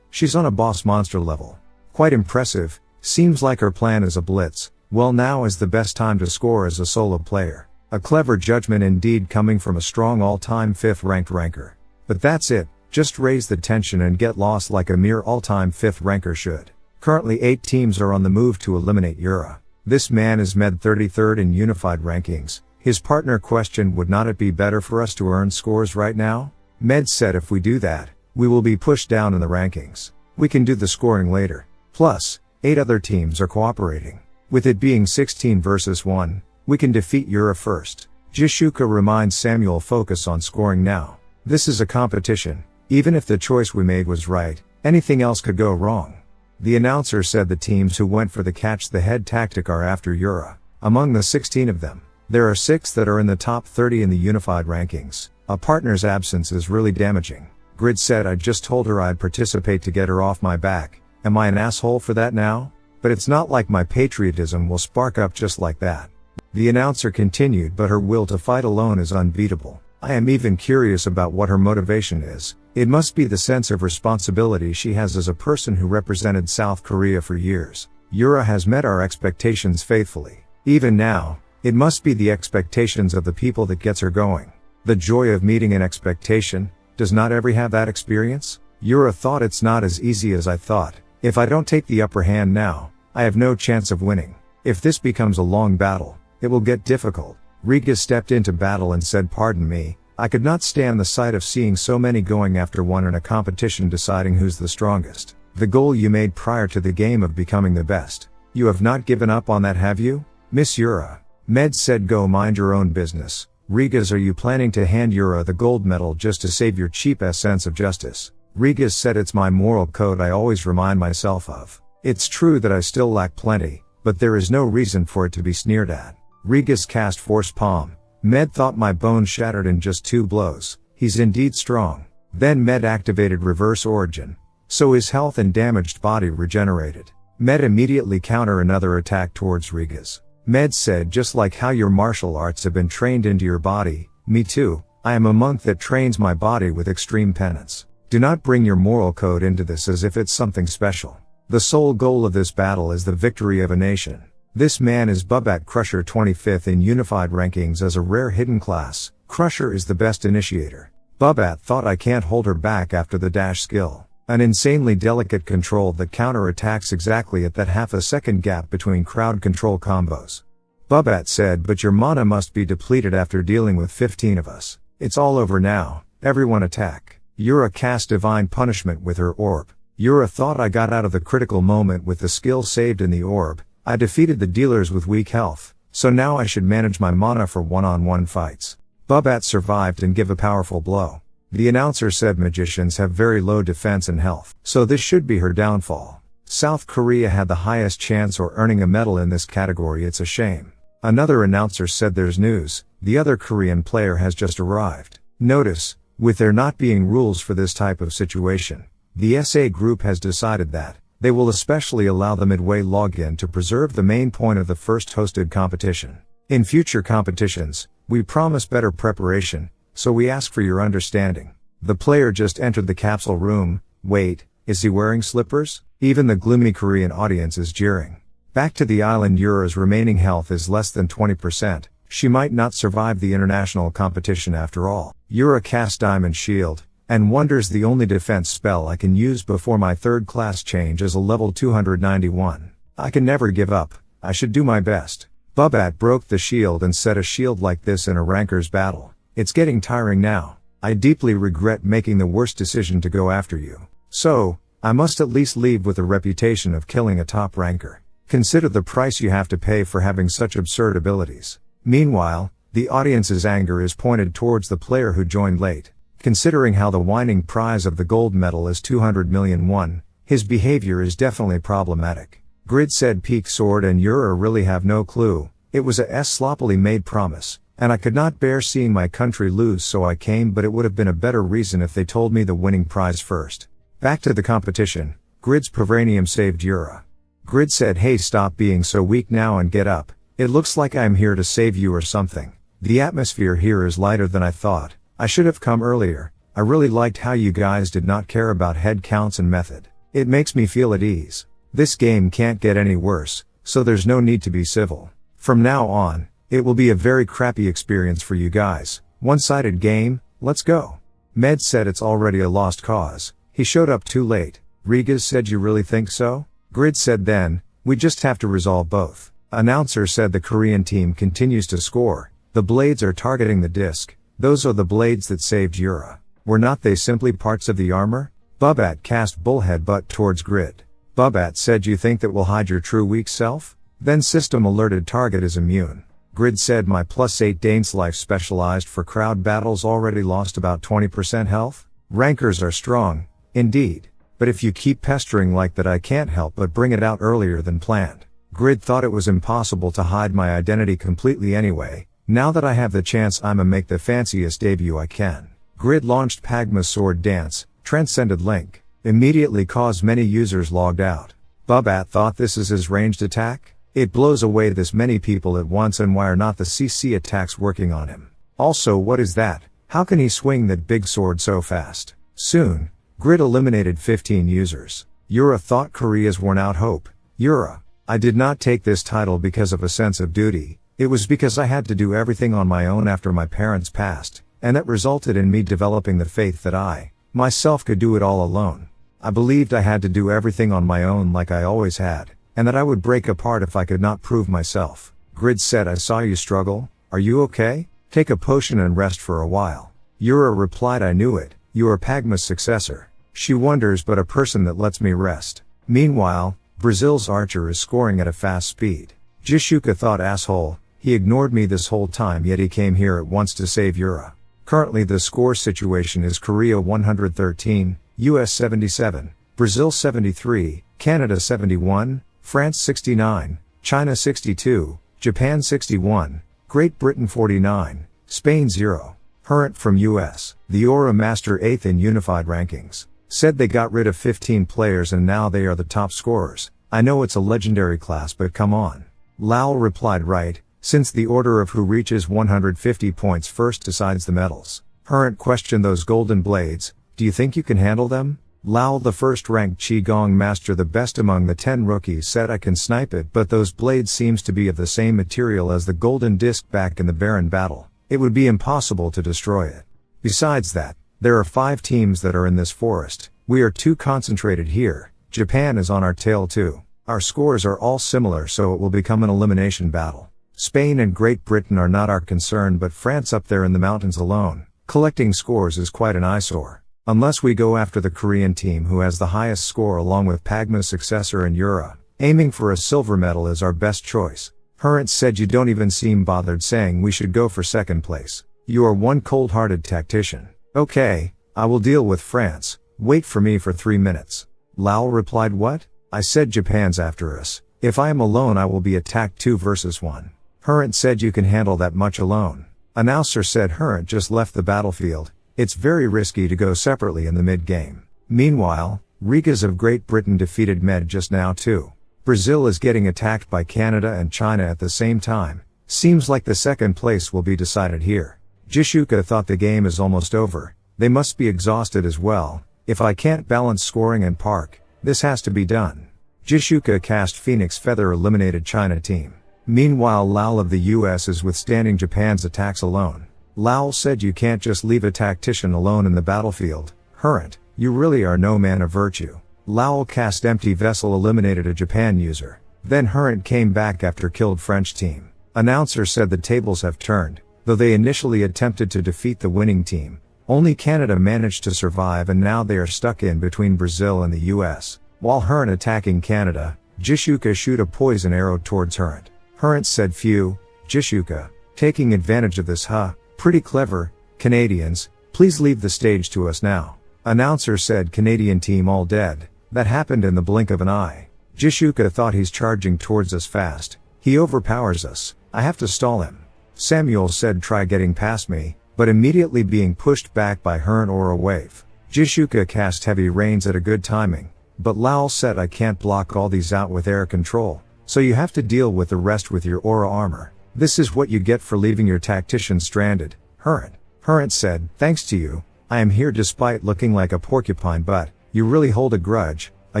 she's on a boss monster level. Quite impressive, seems like her plan is a blitz. Well, now is the best time to score as a solo player. A clever judgment indeed coming from a strong all-time 5th ranked ranker. But that's it, just raise the tension and get lost like a mere all-time 5th ranker should. Currently 8 teams are on the move to eliminate Yura. This man is Med 33rd in unified rankings. His partner questioned, would not it be better for us to earn scores right now? Med said if we do that, we will be pushed down in the rankings. We can do the scoring later. Plus, 8 other teams are cooperating. With it being 16 versus 1, We can defeat Yura first. Jishuka reminds Samuel focus on scoring now. This is a competition. Even if the choice we made was right, anything else could go wrong. The announcer said the teams who went for the catch the head tactic are after Yura. Among the 16 of them, there are 6 that are in the top 30 in the unified rankings. A partner's absence is really damaging. Grid said I just told her I'd participate to get her off my back. Am I an asshole for that now? But it's not like my patriotism will spark up just like that. The announcer continued, but her will to fight alone is unbeatable. I am even curious about what her motivation is. It must be the sense of responsibility she has as a person who represented South Korea for years. Yura has met our expectations faithfully. Even now, it must be the expectations of the people that gets her going. The joy of meeting an expectation. Does not every have that experience? Yura thought it's not as easy as I thought. If I don't take the upper hand now, I have no chance of winning. If this becomes a long battle, it will get difficult. Riga stepped into battle and said, pardon me, I could not stand the sight of seeing so many going after one in a competition deciding who's the strongest. The goal you made prior to the game of becoming the best. You have not given up on that, have you? Miss Yura. Med said, go mind your own business. Rigas, are you planning to hand Yura the gold medal just to save your cheap ass sense of justice? Rigas said, it's my moral code I always remind myself of. It's true that I still lack plenty, but there is no reason for it to be sneered at. Rigas cast force palm. Med thought my bones shattered in just 2 blows. He's indeed strong. Then Med activated reverse origin. So his health and damaged body regenerated. Med immediately counter another attack towards Rigas. Med said, just like how your martial arts have been trained into your body, me too, I am a monk that trains my body with extreme penance. Do not bring your moral code into this as if it's something special. The sole goal of this battle is the victory of a nation. This man is Bubat Crusher, 25th in unified rankings as a rare hidden class. Crusher is the best initiator. Bubat thought I can't hold her back after the dash skill. An insanely delicate control that counter-attacks exactly at that half a second gap between crowd control combos. Bubat said, but your mana must be depleted after dealing with 15 of us. It's all over now. Everyone attack. Yura cast divine punishment with her orb. Yura thought I got out of the critical moment with the skill saved in the orb. I defeated the dealers with weak health, so now I should manage my mana for one-on-one fights. Bubat survived and give a powerful blow. The announcer said magicians have very low defense and health, so this should be her downfall. South Korea had the highest chance of earning a medal in this category. It's a shame. Another announcer said, there's news, the other Korean player has just arrived. Notice, with there not being rules for this type of situation, the SA group has decided that they will especially allow the midway login to preserve the main point of the first hosted competition. In future competitions, we promise better preparation, so we ask for your understanding. The player just entered the capsule room. Wait, is he wearing slippers? Even the gloomy Korean audience is jeering. Back to the island. Yura's remaining health is less than 20%. She might not survive the international competition after all. Yura casts Diamond Shield, and wonders the only defense spell I can use before my 3rd class change is a level 291. I can never give up. I should do my best. Bubat broke the shield and set a shield like this in a ranker's battle. It's getting tiring now. I deeply regret making the worst decision to go after you. So, I must at least leave with a reputation of killing a top ranker. Consider the price you have to pay for having such absurd abilities. Meanwhile, the audience's anger is pointed towards the player who joined late. Considering how the winning prize of the gold medal is 200 million won, his behavior is definitely problematic. Grid said Peak Sword and Yura really have no clue. It was a sloppily made promise, and I could not bear seeing my country lose, so I came, but it would have been a better reason if they told me the winning prize first. Back to the competition. Grid's Provranium saved Yura. Grid said, hey, stop being so weak now and get up. It looks like I'm here to save you or something. The atmosphere here is lighter than I thought. I should have come earlier. I really liked how you guys did not care about head counts and method. It makes me feel at ease. This game can't get any worse, so there's no need to be civil. From now on, it will be a very crappy experience for you guys. One-sided game, let's go. Med said it's already a lost cause. He showed up too late. Rigas said, you really think so? Grid said, then, we just have to resolve both. Announcer said the Korean team continues to score. The blades are targeting the disc. Those are the blades that saved Yura. Were not they simply parts of the armor? Bubat cast Bullhead Butt towards Grid. Bubat said, you think that will hide your true weak self? Then system alerted target is immune. Grid said my +8 Dane's life specialized for crowd battles already lost about 20% health. Rankers are strong, indeed. But if you keep pestering like that I can't help but bring it out earlier than planned. Grid thought it was impossible to hide my identity completely anyway. Now that I have the chance I'ma make the fanciest debut I can. Grid launched Pagma's Sword Dance, Transcended Link. Immediately caused many users logged out. Bubat thought this is his ranged attack? It blows away this many people at once, and why are not the CC attacks working on him? Also, what is that? How can he swing that big sword so fast? Soon, Grid eliminated 15 users. Yura thought Korea's worn out hope. Yura, I did not take this title because of a sense of duty. It was because I had to do everything on my own after my parents passed, and that resulted in me developing the faith that I, myself, could do it all alone. I believed I had to do everything on my own like I always had, and that I would break apart if I could not prove myself. Grid said, I saw you struggle. Are you okay? Take a potion and rest for a while. Yura replied, I knew it. You are Pagma's successor. She wonders, but a person that lets me rest. Meanwhile, Brazil's archer is scoring at a fast speed. Jishuka thought, asshole, he ignored me this whole time yet he came here at once to save Yura. Currently the score situation is Korea 113, US 77, Brazil 73, Canada 71, France 69, China 62, Japan 61, Great Britain 49, Spain 0. Hurrent from US, the Aura Master 8th in Unified Rankings, said they got rid of 15 players and now they are the top scorers. I know it's a legendary class, but come on. Lal replied, right, since the order of who reaches 150 points first decides the medals. Hurrent questioned, those golden blades, do you think you can handle them? Lal, the first ranked Qigong master, the best among the 10 rookies, said, I can snipe it, but those blades seems to be of the same material as the golden disc back in the Baron battle. It would be impossible to destroy it. Besides that, there are 5 teams that are in this forest. We are too concentrated here. Japan is on our tail too. Our scores are all similar, so it will become an elimination battle. Spain and Great Britain are not our concern, but France up there in the mountains alone, collecting scores is quite an eyesore. Unless we go after the Korean team who has the highest score along with Pagma's successor and Yura, aiming for a silver medal is our best choice. Hurrent said, you don't even seem bothered saying we should go for second place. You are one cold-hearted tactician. Okay, I will deal with France. Wait for me for 3 minutes. Lal replied, what? I said Japan's after us. If I am alone I will be attacked 2 versus 1. Hurrent said, you can handle that much alone. Announcer said, Hurrent just left the battlefield. It's very risky to go separately in the mid-game. Meanwhile, Rikas of Great Britain defeated Med just now too. Brazil is getting attacked by Canada and China at the same time. Seems like the second place will be decided here. Jishuka thought the game is almost over. They must be exhausted as well. If I can't balance scoring and park, this has to be done. Jishuka cast Phoenix Feather eliminated China team. Meanwhile, Lal of the US is withstanding Japan's attacks alone. Lal said, you can't just leave a tactician alone in the battlefield. Hurrent, you really are no man of virtue. Lal cast Empty Vessel eliminated a Japan user. Then Hurrent came back after killed French team. Announcer said the tables have turned. Though they initially attempted to defeat the winning team, only Canada managed to survive, and now they are stuck in between Brazil and the US. While Hurrent attacking Canada, Jishuka shoot a poison arrow towards Hurrent. Hurrent said, phew, Jishuka, taking advantage of this, huh? Pretty clever. Canadians, please leave the stage to us now. Announcer said, Canadian team all dead. That happened in the blink of an eye. Jishuka thought, he's charging towards us fast. He overpowers us. I have to stall him. Samuel said, try getting past me, but immediately being pushed back by Hurrent or a wave. Jishuka cast Heavy Rains at a good timing, but Lal said, I can't block all these out with air control, so you have to deal with the rest with your aura armor. This is what you get for leaving your tactician stranded. Hurrent said, thanks to you, I am here despite looking like a porcupine, but you really hold a grudge, a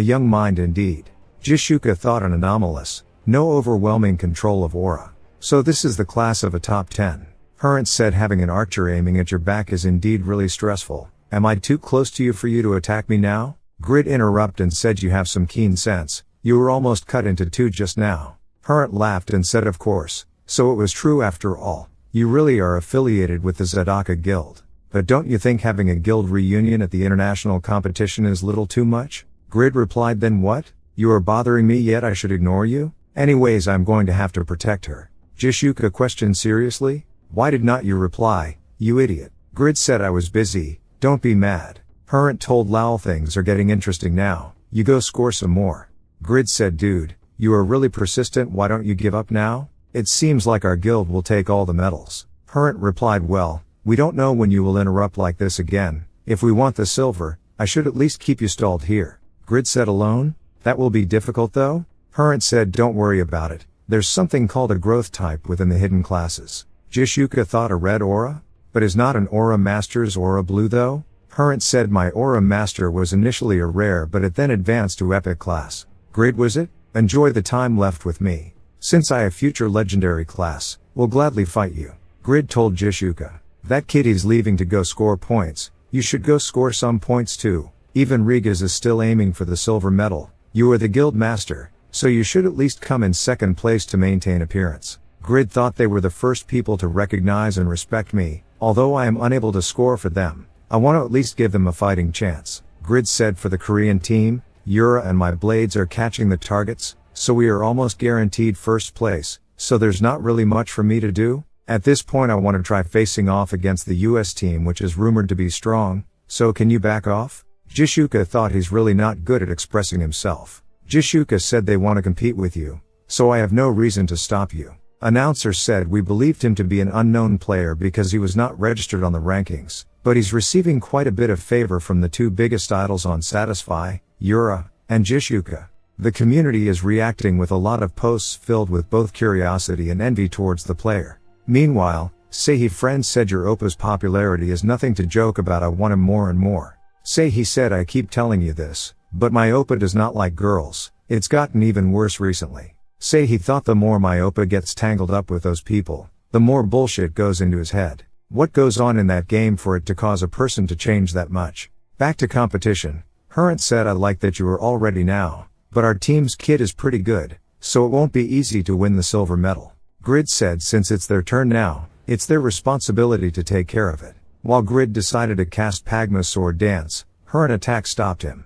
young mind indeed. Jishuka thought, an anomalous, no overwhelming control of aura. So this is the class of a top 10. Hurrent said, having an archer aiming at your back is indeed really stressful. Am I too close to you for you to attack me now? Grid interrupted and said, you have some keen sense. You were almost cut into 2 just now. Hurrent laughed and said, of course. So it was true after all. You really are affiliated with the Zadaka Guild. But don't you think having a guild reunion at the international competition is little too much? Grid replied, then what? You are bothering me yet I should ignore you? Anyways, I'm going to have to protect her. Jishuka questioned seriously. Why did not you reply, you idiot? Grid said I was busy, don't be mad. Hurrent told Lowell things are getting interesting now, you go score some more. Grid said dude, you are really persistent, why don't you give up now? It seems like our guild will take all the medals. Hurrent replied well, we don't know when you will interrupt like this again, if we want the silver, I should at least keep you stalled here. Grid said alone? That will be difficult though? Hurrent said don't worry about it, there's something called a growth type within the hidden classes. Jishuka thought a red aura? But is not an aura master's aura blue though? Hurrent said my aura master was initially a rare but it then advanced to epic class. Grid was it? Enjoy the time left with me. Since I have future legendary class, will gladly fight you. Grid told Jishuka. That kitty's leaving to go score points, you should go score some points too. Even Rigas is still aiming for the silver medal. You are the guild master, so you should at least come in second place to maintain appearance. Grid thought they were the first people to recognize and respect me, although I am unable to score for them. I want to at least give them a fighting chance. Grid said for the Korean team, Yura and my blades are catching the targets, so we are almost guaranteed first place, so there's not really much for me to do. At this point I want to try facing off against the US team which is rumored to be strong, so can you back off? Jishuka thought he's really not good at expressing himself. Jishuka said they want to compete with you, so I have no reason to stop you. Announcer said we believed him to be an unknown player because he was not registered on the rankings, but he's receiving quite a bit of favor from the two biggest idols on Satisfy, Yura, and Jishuka. The community is reacting with a lot of posts filled with both curiosity and envy towards the player. Meanwhile, Seihi friend said your Oppa's popularity is nothing to joke about, I want him more and more. Seihi said I keep telling you this, but my Oppa does not like girls, it's gotten even worse recently. Seihi thought the more my Oppa gets tangled up with those people, the more bullshit goes into his head. What goes on in that game for it to cause a person to change that much? Back to competition. Hurrent said I like that you are all ready now, but our team's kit is pretty good, so it won't be easy to win the silver medal. Grid said since it's their turn now, it's their responsibility to take care of it. While Grid decided to cast Pagma's sword dance, Hurrent attack stopped him.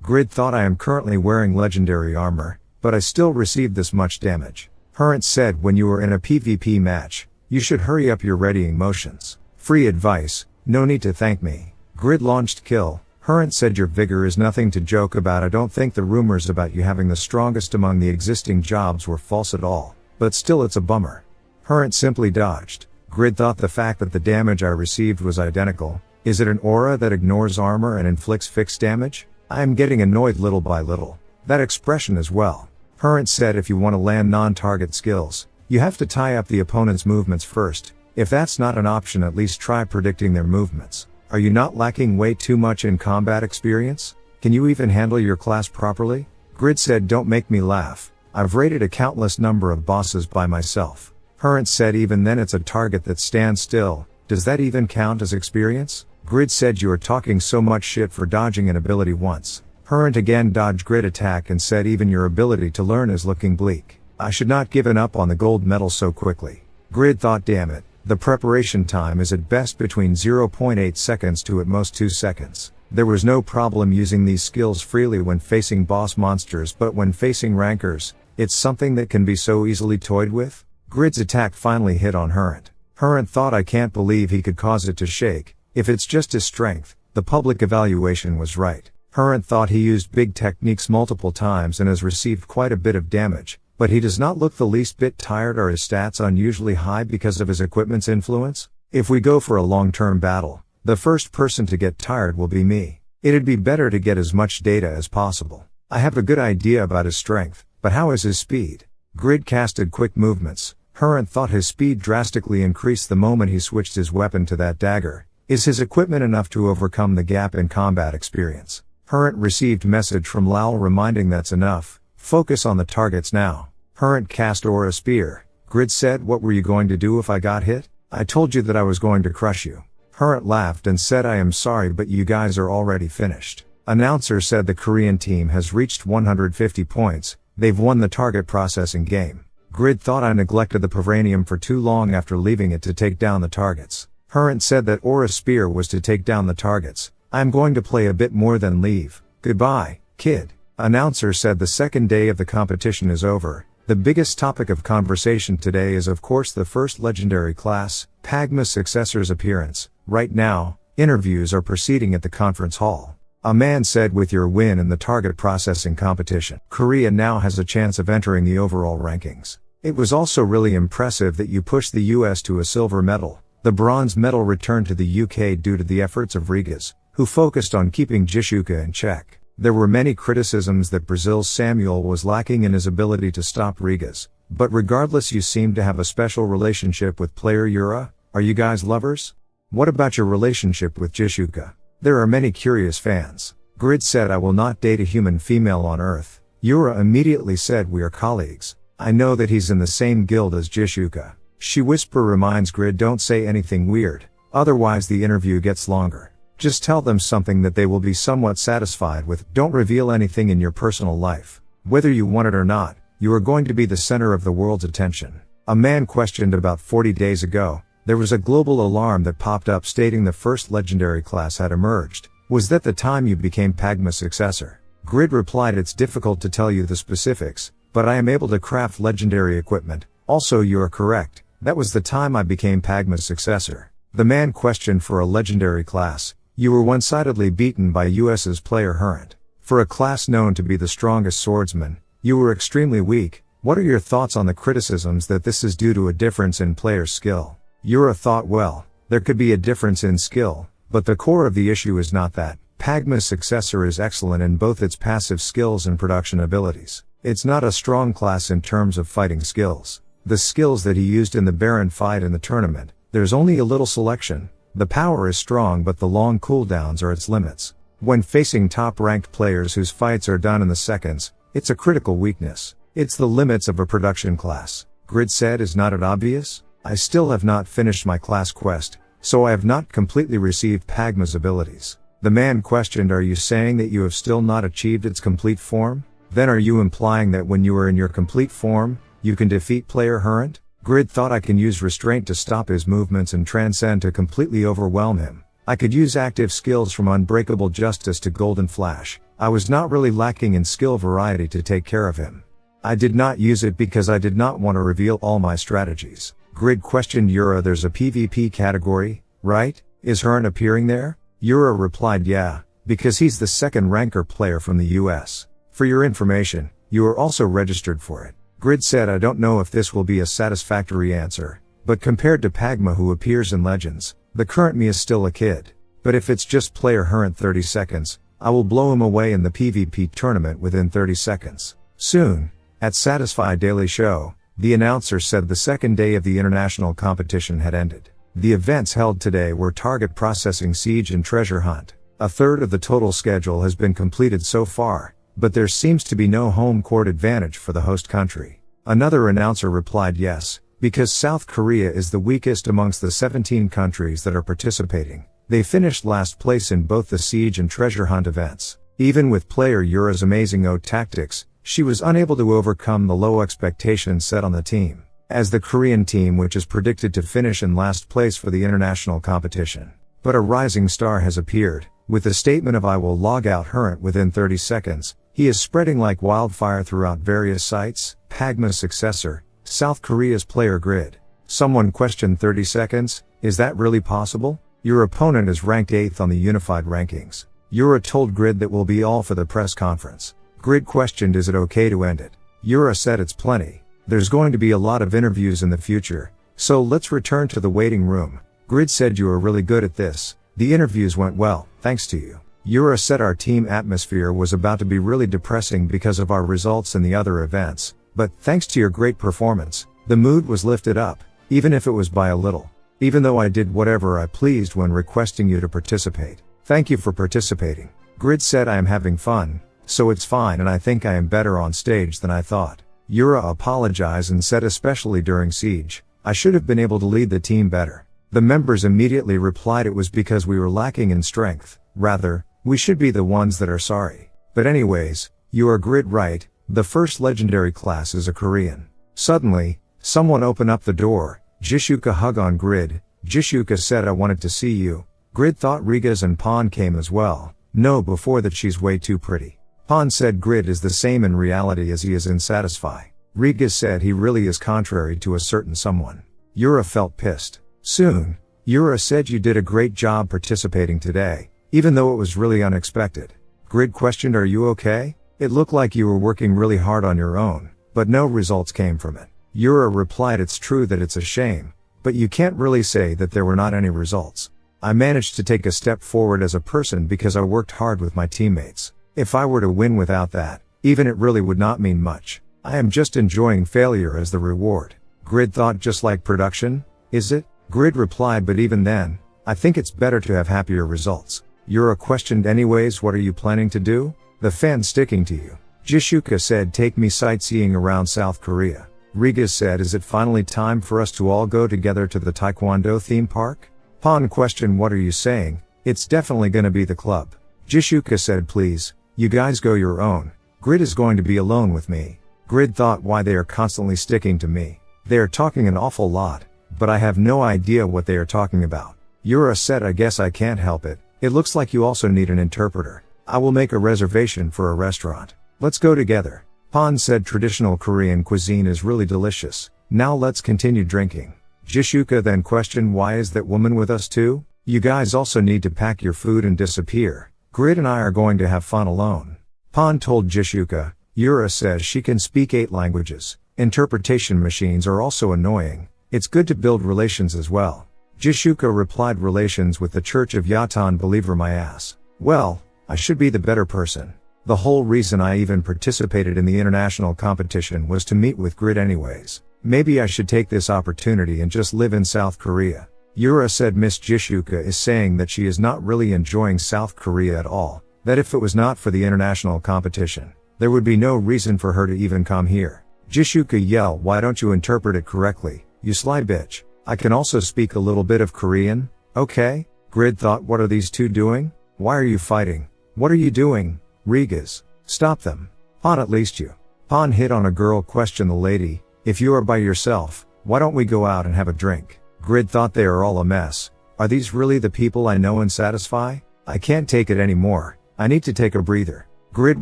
Grid thought I am currently wearing legendary armor, but I still received this much damage. Hurrent said when you are in a PvP match, you should hurry up your readying motions. Free advice, no need to thank me. Grid launched kill. Hurrent said your vigor is nothing to joke about. I don't think the rumors about you having the strongest among the existing jobs were false at all, but still it's a bummer. Hurrent simply dodged. Grid thought the fact that the damage I received was identical. Is it an aura that ignores armor and inflicts fixed damage? I am getting annoyed little by little. That expression as well. Hurrent said if you want to land non-target skills, you have to tie up the opponent's movements first. If that's not an option, at least try predicting their movements. Are you not lacking way too much in combat experience? Can you even handle your class properly? Grid said don't make me laugh. I've raided a countless number of bosses by myself. Hurrent said even then it's a target that stands still. Does that even count as experience? Grid said you are talking so much shit for dodging an ability once. Hurrent again dodged Grid attack and said even your ability to learn is looking bleak. I should not given up on the gold medal so quickly. Grid thought damn it. The preparation time is at best between 0.8 seconds to at most 2 seconds. There was no problem using these skills freely when facing boss monsters, but when facing rankers, it's something that can be so easily toyed with. Grid's attack finally hit on Hurrent. Hurrent thought I can't believe he could cause it to shake. If it's just his strength, the public evaluation was right. Hurrent thought he used big techniques multiple times and has received quite a bit of damage. But he does not look the least bit tired. Are his stats unusually high because of his equipment's influence? If we go for a long-term battle, the first person to get tired will be me. It'd be better to get as much data as possible. I have a good idea about his strength, but how is his speed? Grid casted quick movements. Hurrent thought his speed drastically increased the moment he switched his weapon to that dagger. Is his equipment enough to overcome the gap in combat experience? Hurrent received message from Lowell reminding that's enough. Focus on the targets now. Hurrent cast Aura Spear. Grid said what were you going to do if I got hit? I told you that I was going to crush you. Hurrent laughed and said I am sorry but you guys are already finished. Announcer said the Korean team has reached 150 points, they've won the target processing game. Grid thought I neglected the Pavranium for too long after leaving it to take down the targets. Hurrent said that Aura Spear was to take down the targets. I'm going to play a bit more than leave. Goodbye, kid. Announcer said the second day of the competition is over, The biggest topic of conversation today is of course the first legendary class, Pagma's successor's appearance. Right now, interviews are proceeding at the conference hall. A man said with your win in the target processing competition, Korea now has a chance of entering the overall rankings. It was also really impressive that you pushed the US to a silver medal. The bronze medal returned to the UK due to the efforts of Rigas, who focused on keeping Jishuka in check. There were many criticisms that Brazil's Samuel was lacking in his ability to stop Rigas, but regardless you seem to have a special relationship with player Yura. Are you guys lovers? What about your relationship with Jishuka? There are many curious fans. Grid said I will not date a human female on Earth. Yura immediately said we are colleagues. I know that he's in the same guild as Jishuka. She whisper reminds Grid don't say anything weird, otherwise the interview gets longer. Just tell them something that they will be somewhat satisfied with. Don't reveal anything in your personal life. Whether you want it or not, you are going to be the center of the world's attention. A man questioned about 40 days ago. There was a global alarm that popped up stating the first legendary class had emerged. Was that the time you became Pagma's successor? Grid replied it's difficult to tell you the specifics, but I am able to craft legendary equipment. Also you are correct, that was the time I became Pagma's successor. The man questioned for a legendary class. You were one-sidedly beaten by US's player Hurrent. For a class known to be the strongest swordsman, you were extremely weak. What are your thoughts on the criticisms that this is due to a difference in player skill? Yura thought well, there could be a difference in skill, but the core of the issue is not that. Pagma's successor is excellent in both its passive skills and production abilities. It's not a strong class in terms of fighting skills. The skills that he used in the Baron fight in the tournament, there's only a little selection. The power is strong but the long cooldowns are its limits. When facing top-ranked players whose fights are done in the seconds, it's a critical weakness. It's the limits of a production class. Grid said is not it obvious? I still have not finished my class quest, so I have not completely received Pagma's abilities. The man questioned are you saying that you have still not achieved its complete form? Then are you implying that when you are in your complete form, you can defeat player Hurrent? Grid thought I can use restraint to stop his movements and transcend to completely overwhelm him. I could use active skills from Unbreakable Justice to Golden Flash. I was not really lacking in skill variety to take care of him. I did not use it because I did not want to reveal all my strategies. Grid questioned Yura there's a PvP category, right? Is Hurrent appearing there? Yura replied yeah, because he's the second ranker player from the US. For your information, you are also registered for it. Grid said I don't know if this will be a satisfactory answer, but compared to Pagma who appears in Legends, the current me is still a kid. But if it's just player Hurrent 30 seconds, I will blow him away in the PvP tournament within 30 seconds. Soon, at Satisfy Daily Show, the announcer said the second day of the international competition had ended. The events held today were target processing, siege and treasure hunt. A third of the total schedule has been completed so far, but there seems to be no home court advantage for the host country. Another announcer replied yes, because South Korea is the weakest amongst the 17 countries that are participating. They finished last place in both the siege and treasure hunt events. Even with player Yura's amazing tactics, she was unable to overcome the low expectations set on the team, as the Korean team which is predicted to finish in last place for the international competition. But a rising star has appeared, with the statement of I will log out Hurrent within 30 seconds. He is spreading like wildfire throughout various sites. Pagma's successor, South Korea's player Grid. Someone questioned 30 seconds, is that really possible? Your opponent is ranked 8th on the unified rankings. Yura told Grid that will be all for the press conference. Grid questioned is it okay to end it? Yura said it's plenty. There's going to be a lot of interviews in the future, so let's return to the waiting room. Grid said you are really good at this. The interviews went well, thanks to you. Yura said our team atmosphere was about to be really depressing because of our results in the other events, but thanks to your great performance, the mood was lifted up, even if it was by a little. Even though I did whatever I pleased when requesting you to participate. Thank you for participating. Grid said I am having fun, so it's fine and I think I am better on stage than I thought. Yura apologized and said especially during Siege, I should have been able to lead the team better. The members immediately replied it was because we were lacking in strength. Rather, we should be the ones that are sorry. But anyways, you are Grid right, the first legendary class is a Korean. Suddenly, someone opened up the door. Jishuka hug on Grid. Jishuka said I wanted to see you. Grid thought Rigas and Pon came as well. No, before that she's way too pretty. Pon said Grid is the same in reality as he is in Satisfy. Riga said he really is contrary to a certain someone. Yura felt pissed. Soon, Yura said you did a great job participating today, even though it was really unexpected. Grid questioned, are you okay? It looked like you were working really hard on your own, but no results came from it. Yura replied, it's true that it's a shame, but you can't really say that there were not any results. I managed to take a step forward as a person because I worked hard with my teammates. If I were to win without that, even it really would not mean much. I am just enjoying failure as the reward. Grid thought, just like production, is it? Grid replied, but even then, I think it's better to have happier results. Yura questioned, anyways, what are you planning to do? The fan's sticking to you. Jishuka said, take me sightseeing around South Korea. Riga said, is it finally time for us to all go together to the Taekwondo theme park? Pon questioned, what are you saying? It's definitely gonna be the club. Jishuka said, please, you guys go your own. Grid is going to be alone with me. Grid thought, why they are constantly sticking to me. They are talking an awful lot, but I have no idea what they are talking about. Yura said, I guess I can't help it. It looks like you also need an interpreter. I will make a reservation for a restaurant. Let's go together. Pon said, traditional Korean cuisine is really delicious. Now let's continue drinking. Jishuka then questioned, why is that woman with us too? You guys also need to pack your food and disappear. Grid and I are going to have fun alone. Pon told Jishuka, Yura says she can speak 8 languages. Interpretation machines are also annoying. It's good to build relations as well. Jishuka replied, relations with the Church of Yatan, believer my ass. Well, I should be the better person. The whole reason I even participated in the international competition was to meet with Grid anyways. Maybe I should take this opportunity and just live in South Korea. Yura said, Miss Jishuka is saying that she is not really enjoying South Korea at all, that if it was not for the international competition, there would be no reason for her to even come here. Jishuka yelled, why don't you interpret it correctly, you sly bitch? I can also speak a little bit of Korean, okay? Grid thought, what are these two doing? Why are you fighting? What are you doing? Rigas, stop them. Pon, at least you. Pon hit on a girl, questioned the lady, if you are by yourself, why don't we go out and have a drink? Grid thought, they are all a mess. Are these really the people I know and satisfy? I can't take it anymore. I need to take a breather. Grid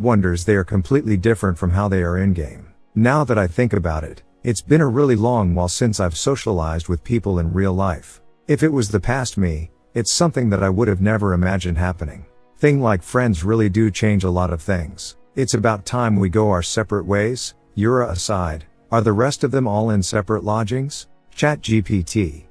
wonders they are completely different from how they are in-game. Now that I think about it, it's been a really long while since I've socialized with people in real life. If it was the past me, it's something that I would have never imagined happening. Thing like friends really do change a lot of things. It's about time we go our separate ways. Yura aside, are the rest of them all in separate lodgings? ChatGPT.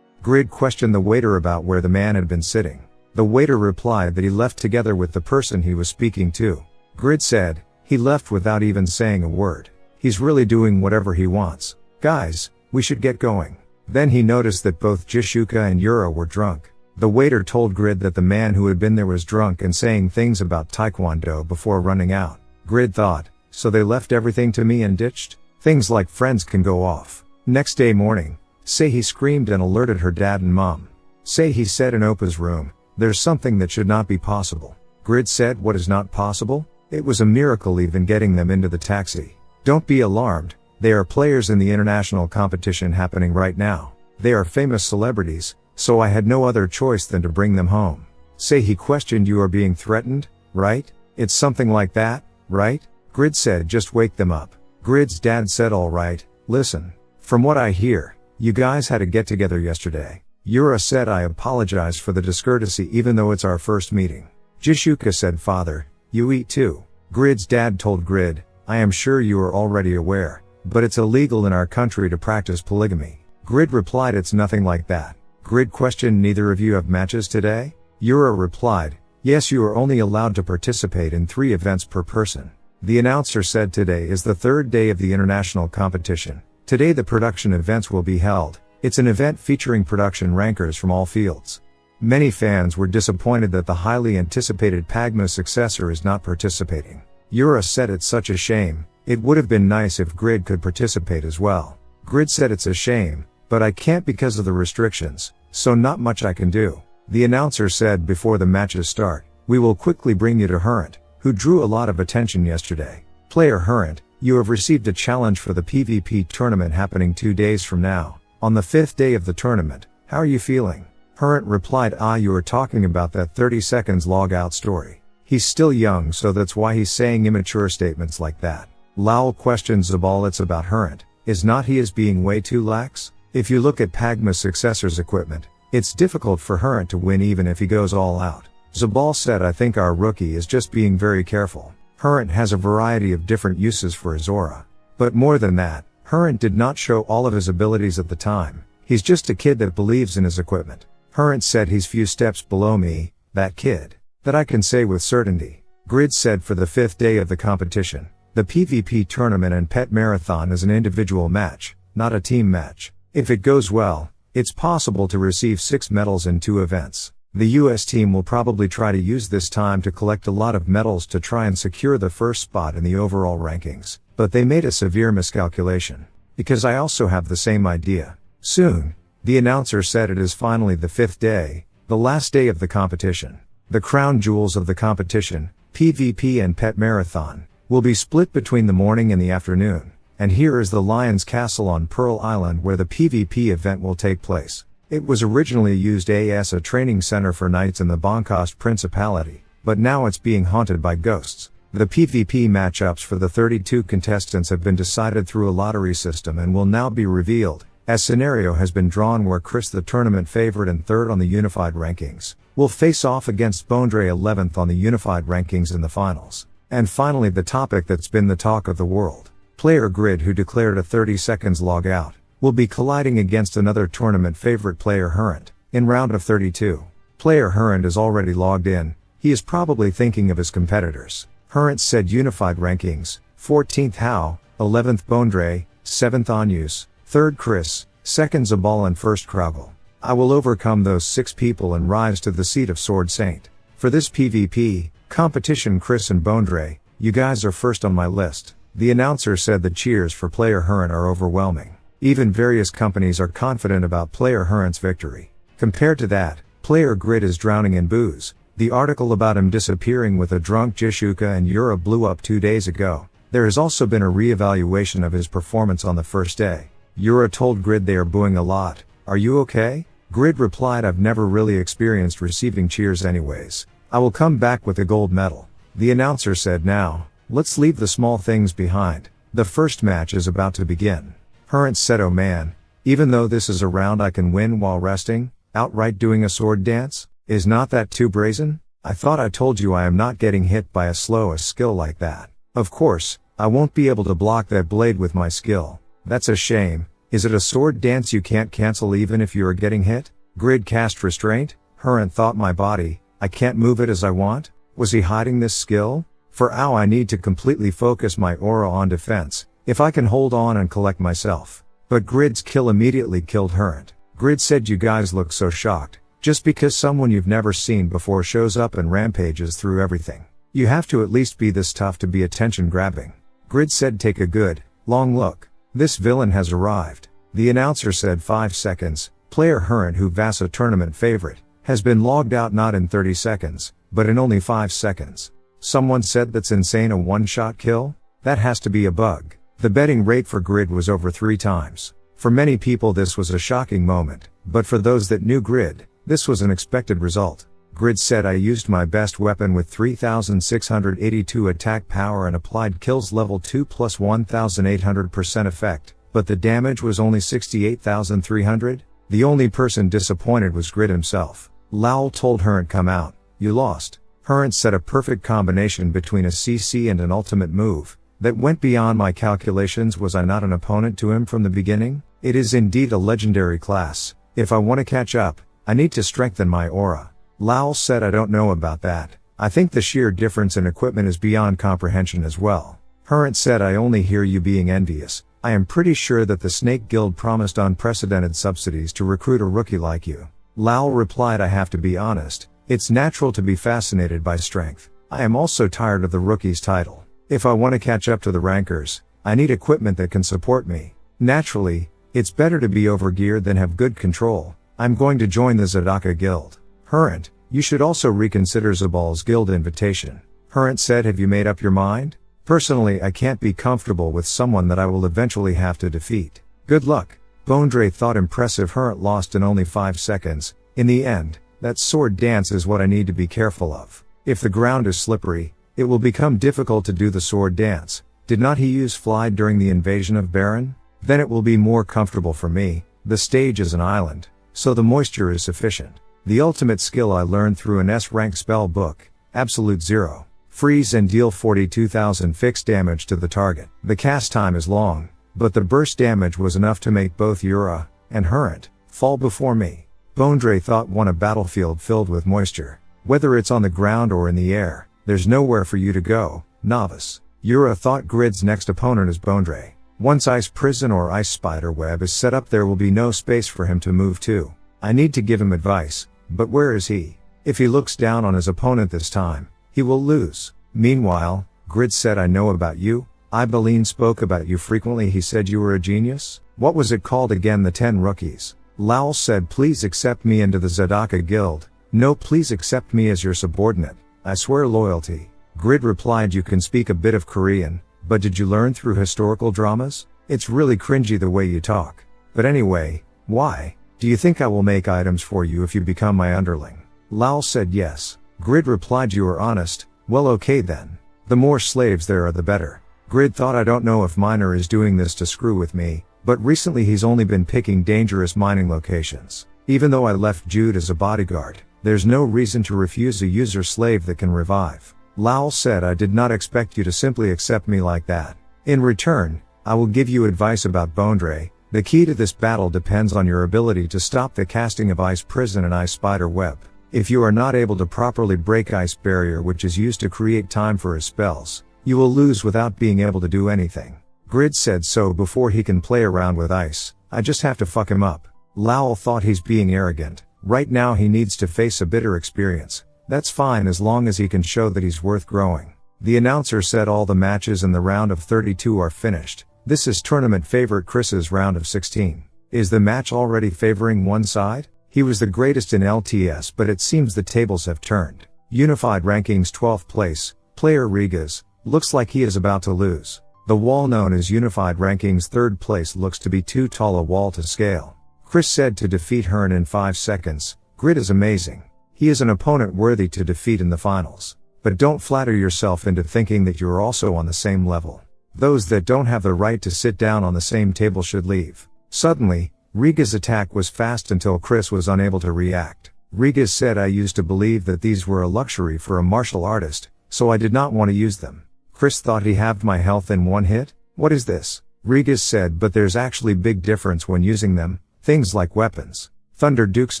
Grid questioned the waiter about where the man had been sitting. The waiter replied that he left together with the person he was speaking to. Grid said, he left without even saying a word. He's really doing whatever he wants. Guys, we should get going. Then he noticed that both Jishuka and Yura were drunk. The waiter told Grid that the man who had been there was drunk and saying things about Taekwondo before running out. Grid thought, so they left everything to me and ditched? Things like friends can go off. Next day morning, Seihi screamed and alerted her dad and mom. Seihi said, in Oppa's room, there's something that should not be possible. Grid said, what is not possible? It was a miracle even getting them into the taxi. Don't be alarmed, they are players in the international competition happening right now. They are famous celebrities, so I had no other choice than to bring them home. Seihi questioned, you are being threatened, right? It's something like that, right? Grid said, just wake them up. Grid's dad said, alright, listen. From what I hear, you guys had a get-together yesterday. Yura said, I apologize for the discourtesy even though it's our first meeting. Jishuka said, father, you eat too. Grid's dad told Grid, I am sure you are already aware, but it's illegal in our country to practice polygamy. Grid replied, it's nothing like that. Grid questioned, neither of you have matches today? Yura replied, yes, you are only allowed to participate in 3 events per person. The announcer said today is the 3rd day of the international competition. Today the production events will be held. It's an event featuring production rankers from all fields. Many fans were disappointed that the highly anticipated Pagma's successor is not participating. Yura said, it's such a shame, it would have been nice if Grid could participate as well. Grid said, it's a shame, but I can't because of the restrictions, so not much I can do. The announcer said before the matches start, we will quickly bring you to Hurrent, who drew a lot of attention yesterday. Player Hurrent, you have received a challenge for the PvP tournament happening 2 days from now. On the 5th day of the tournament, how are you feeling? Hurrent replied, you are talking about that 30 seconds log out story. He's still young, so that's why he's saying immature statements like that. Lowell questions Zabal. It's about Hurrent. Is not he as being way too lax? If you look at Pagma's successor's equipment, it's difficult for Hurrent to win even if he goes all out. Zabal said, I think our rookie is just being very careful. Hurrent has a variety of different uses for his aura. But more than that, Hurrent did not show all of his abilities at the time. He's just a kid that believes in his equipment. Hurrent said he's few steps below me, that kid. That I can say with certainty. Grid said for the 5th day of the competition, the PvP tournament and pet marathon is an individual match, not a team match. If it goes well, it's possible to receive 6 medals in 2 events. The US team will probably try to use this time to collect a lot of medals to try and secure the first spot in the overall rankings, but they made a severe miscalculation. Because I also have the same idea. Soon, the announcer said it is finally the 5th day, the last day of the competition. The crown jewels of the competition, PvP and pet marathon, will be split between the morning and the afternoon, and here is the Lion's Castle on Pearl Island where the PvP event will take place. It was originally used as a training center for knights in the Bancost Principality, but now it's being haunted by ghosts. The PvP matchups for the 32 contestants have been decided through a lottery system and will now be revealed, as scenario has been drawn where Chris, the tournament favorite and 3rd on the unified rankings, will face off against Bondre 11th on the unified rankings in the finals. And finally, the topic that's been the talk of the world. Player Grid, who declared a 30 seconds log out, will be colliding against another tournament favorite, player Hurrent, in round of 32. Player Hurrent is already logged in. He is probably thinking of his competitors. Hurrent said unified rankings, 14th Hao, 11th Bondre, 7th Anus, 3rd Chris, 2nd Zabal and 1st Kraugel. I will overcome those 6 people and rise to the seat of Sword Saint. For this PvP competition, Chris and Bondre, you guys are first on my list. The announcer said the cheers for player Hurrent are overwhelming. Even various companies are confident about player Hurrent's victory. Compared to that, player Grid is drowning in booze. The article about him disappearing with a drunk Jishuka and Yura blew up 2 days ago. There has also been a re-evaluation of his performance on the first day. Yura told Grid they are booing a lot. Are you okay? Grid replied, I've never really experienced receiving cheers anyways. I will come back with a gold medal. The announcer said, now, let's leave the small things behind. The first match is about to begin. Hurrent said, oh man, even though this is a round I can win while resting, outright doing a sword dance? Is not that too brazen? I thought I told you I am not getting hit by a slow skill like that. Of course, I won't be able to block that blade with my skill. That's a shame. Is it a sword dance you can't cancel even if you are getting hit? Grid cast restraint? Hurrent thought, my body, I can't move it as I want? Was he hiding this skill? For ow, I need to completely focus my aura on defense, if I can hold on and collect myself. But Grid's kill immediately killed Hurrent. Grid said, you guys look so shocked. Just because someone you've never seen before shows up and rampages through everything. You have to at least be this tough to be attention grabbing. Grid said, take a good, long look. This villain has arrived. The announcer said 5 seconds. Player Hurrent, who Vasa tournament favorite, has been logged out not in 30 seconds, but in only 5 seconds. Someone said that's insane, a one-shot kill? That has to be a bug. The betting rate for Grid was over 3 times. For many people this was a shocking moment, but for those that knew Grid, this was an expected result. Grid said, I used my best weapon with 3682 attack power and applied kills level 2 plus 1800% effect, but the damage was only 68,300? The only person disappointed was Grid himself. Lowell told Hurrent, come out, you lost. Hurrent said, a perfect combination between a CC and an ultimate move that went beyond my calculations. Was I not an opponent to him from the beginning? It is indeed a legendary class. If I want to catch up, I need to strengthen my aura. Lowell said, I don't know about that. I think the sheer difference in equipment is beyond comprehension as well. Hurrent said, I only hear you being envious. I am pretty sure that the Snake Guild promised unprecedented subsidies to recruit a rookie like you. Lowell replied, I have to be honest. It's natural to be fascinated by strength. I am also tired of the rookie's title. If I want to catch up to the rankers, I need equipment that can support me. Naturally, it's better to be overgeared than have good control. I'm going to join the Zadaka Guild. Hurrent, you should also reconsider Zabal's guild invitation. Hurrent said, have you made up your mind? Personally, I can't be comfortable with someone that I will eventually have to defeat. Good luck. Bondre thought, impressive. Hurrent lost in only 5 seconds. In the end, that sword dance is what I need to be careful of. If the ground is slippery, it will become difficult to do the sword dance. Did not he use fly during the invasion of Baron? Then it will be more comfortable for me. The stage is an island, so the moisture is sufficient. The ultimate skill I learned through an S-rank spell book, Absolute Zero. Freeze and deal 42,000 fixed damage to the target. The cast time is long, but the burst damage was enough to make both Yura and Hurrent fall before me. Bondre thought won a battlefield filled with moisture. Whether it's on the ground or in the air, there's nowhere for you to go, novice. Yura thought Grid's next opponent is Bondre. Once ice prison or ice spider web is set up, there will be no space for him to move to. I need to give him advice, but where is he? If he looks down on his opponent this time, he will lose. Meanwhile, Grid said, I know about you. Ibeline spoke about you frequently. He said you were a genius. What was it called again? The 10 Rookies. Lowell said, please accept me into the Zadaka Guild. No, please accept me as your subordinate. I swear loyalty. Grid replied, you can speak a bit of Korean, but did you learn through historical dramas? It's really cringy the way you talk. But anyway, why? Do you think I will make items for you if you become my underling? Lowell said yes. Grid replied, you are honest. Well, okay then. The more slaves there are, the better. Grid thought, I don't know if Miner is doing this to screw with me, but recently he's only been picking dangerous mining locations. Even though I left Jude as a bodyguard, there's no reason to refuse a user slave that can revive. Lowell said, I did not expect you to simply accept me like that. In return, I will give you advice about Bondre. The key to this battle depends on your ability to stop the casting of ice prison and ice spider web. If you are not able to properly break ice barrier, which is used to create time for his spells, you will lose without being able to do anything. Grid said, so before he can play around with ice, I just have to fuck him up. Lowell thought he's being arrogant. Right now he needs to face a bitter experience. That's fine as long as he can show that he's worth growing. The announcer said all the matches in the round of 32 are finished. This is tournament favorite Chris's round of 16. Is the match already favoring one side? He was the greatest in LTS, but it seems the tables have turned. Unified rankings 12th place, player Rigas, looks like he is about to lose. The wall known as Unified rankings 3rd place looks to be too tall a wall to scale. Chris said to defeat Hearn in 5 seconds. Grid is amazing. He is an opponent worthy to defeat in the finals. But don't flatter yourself into thinking that you're also on the same level. Those that don't have the right to sit down on the same table should leave. Suddenly, Riga's attack was fast until Chris was unable to react. Riga said, I used to believe that these were a luxury for a martial artist, so I did not want to use them. Chris thought he halved my health in one hit? What is this? Riga said, but there's actually big difference when using them, things like weapons. Thunder Duke's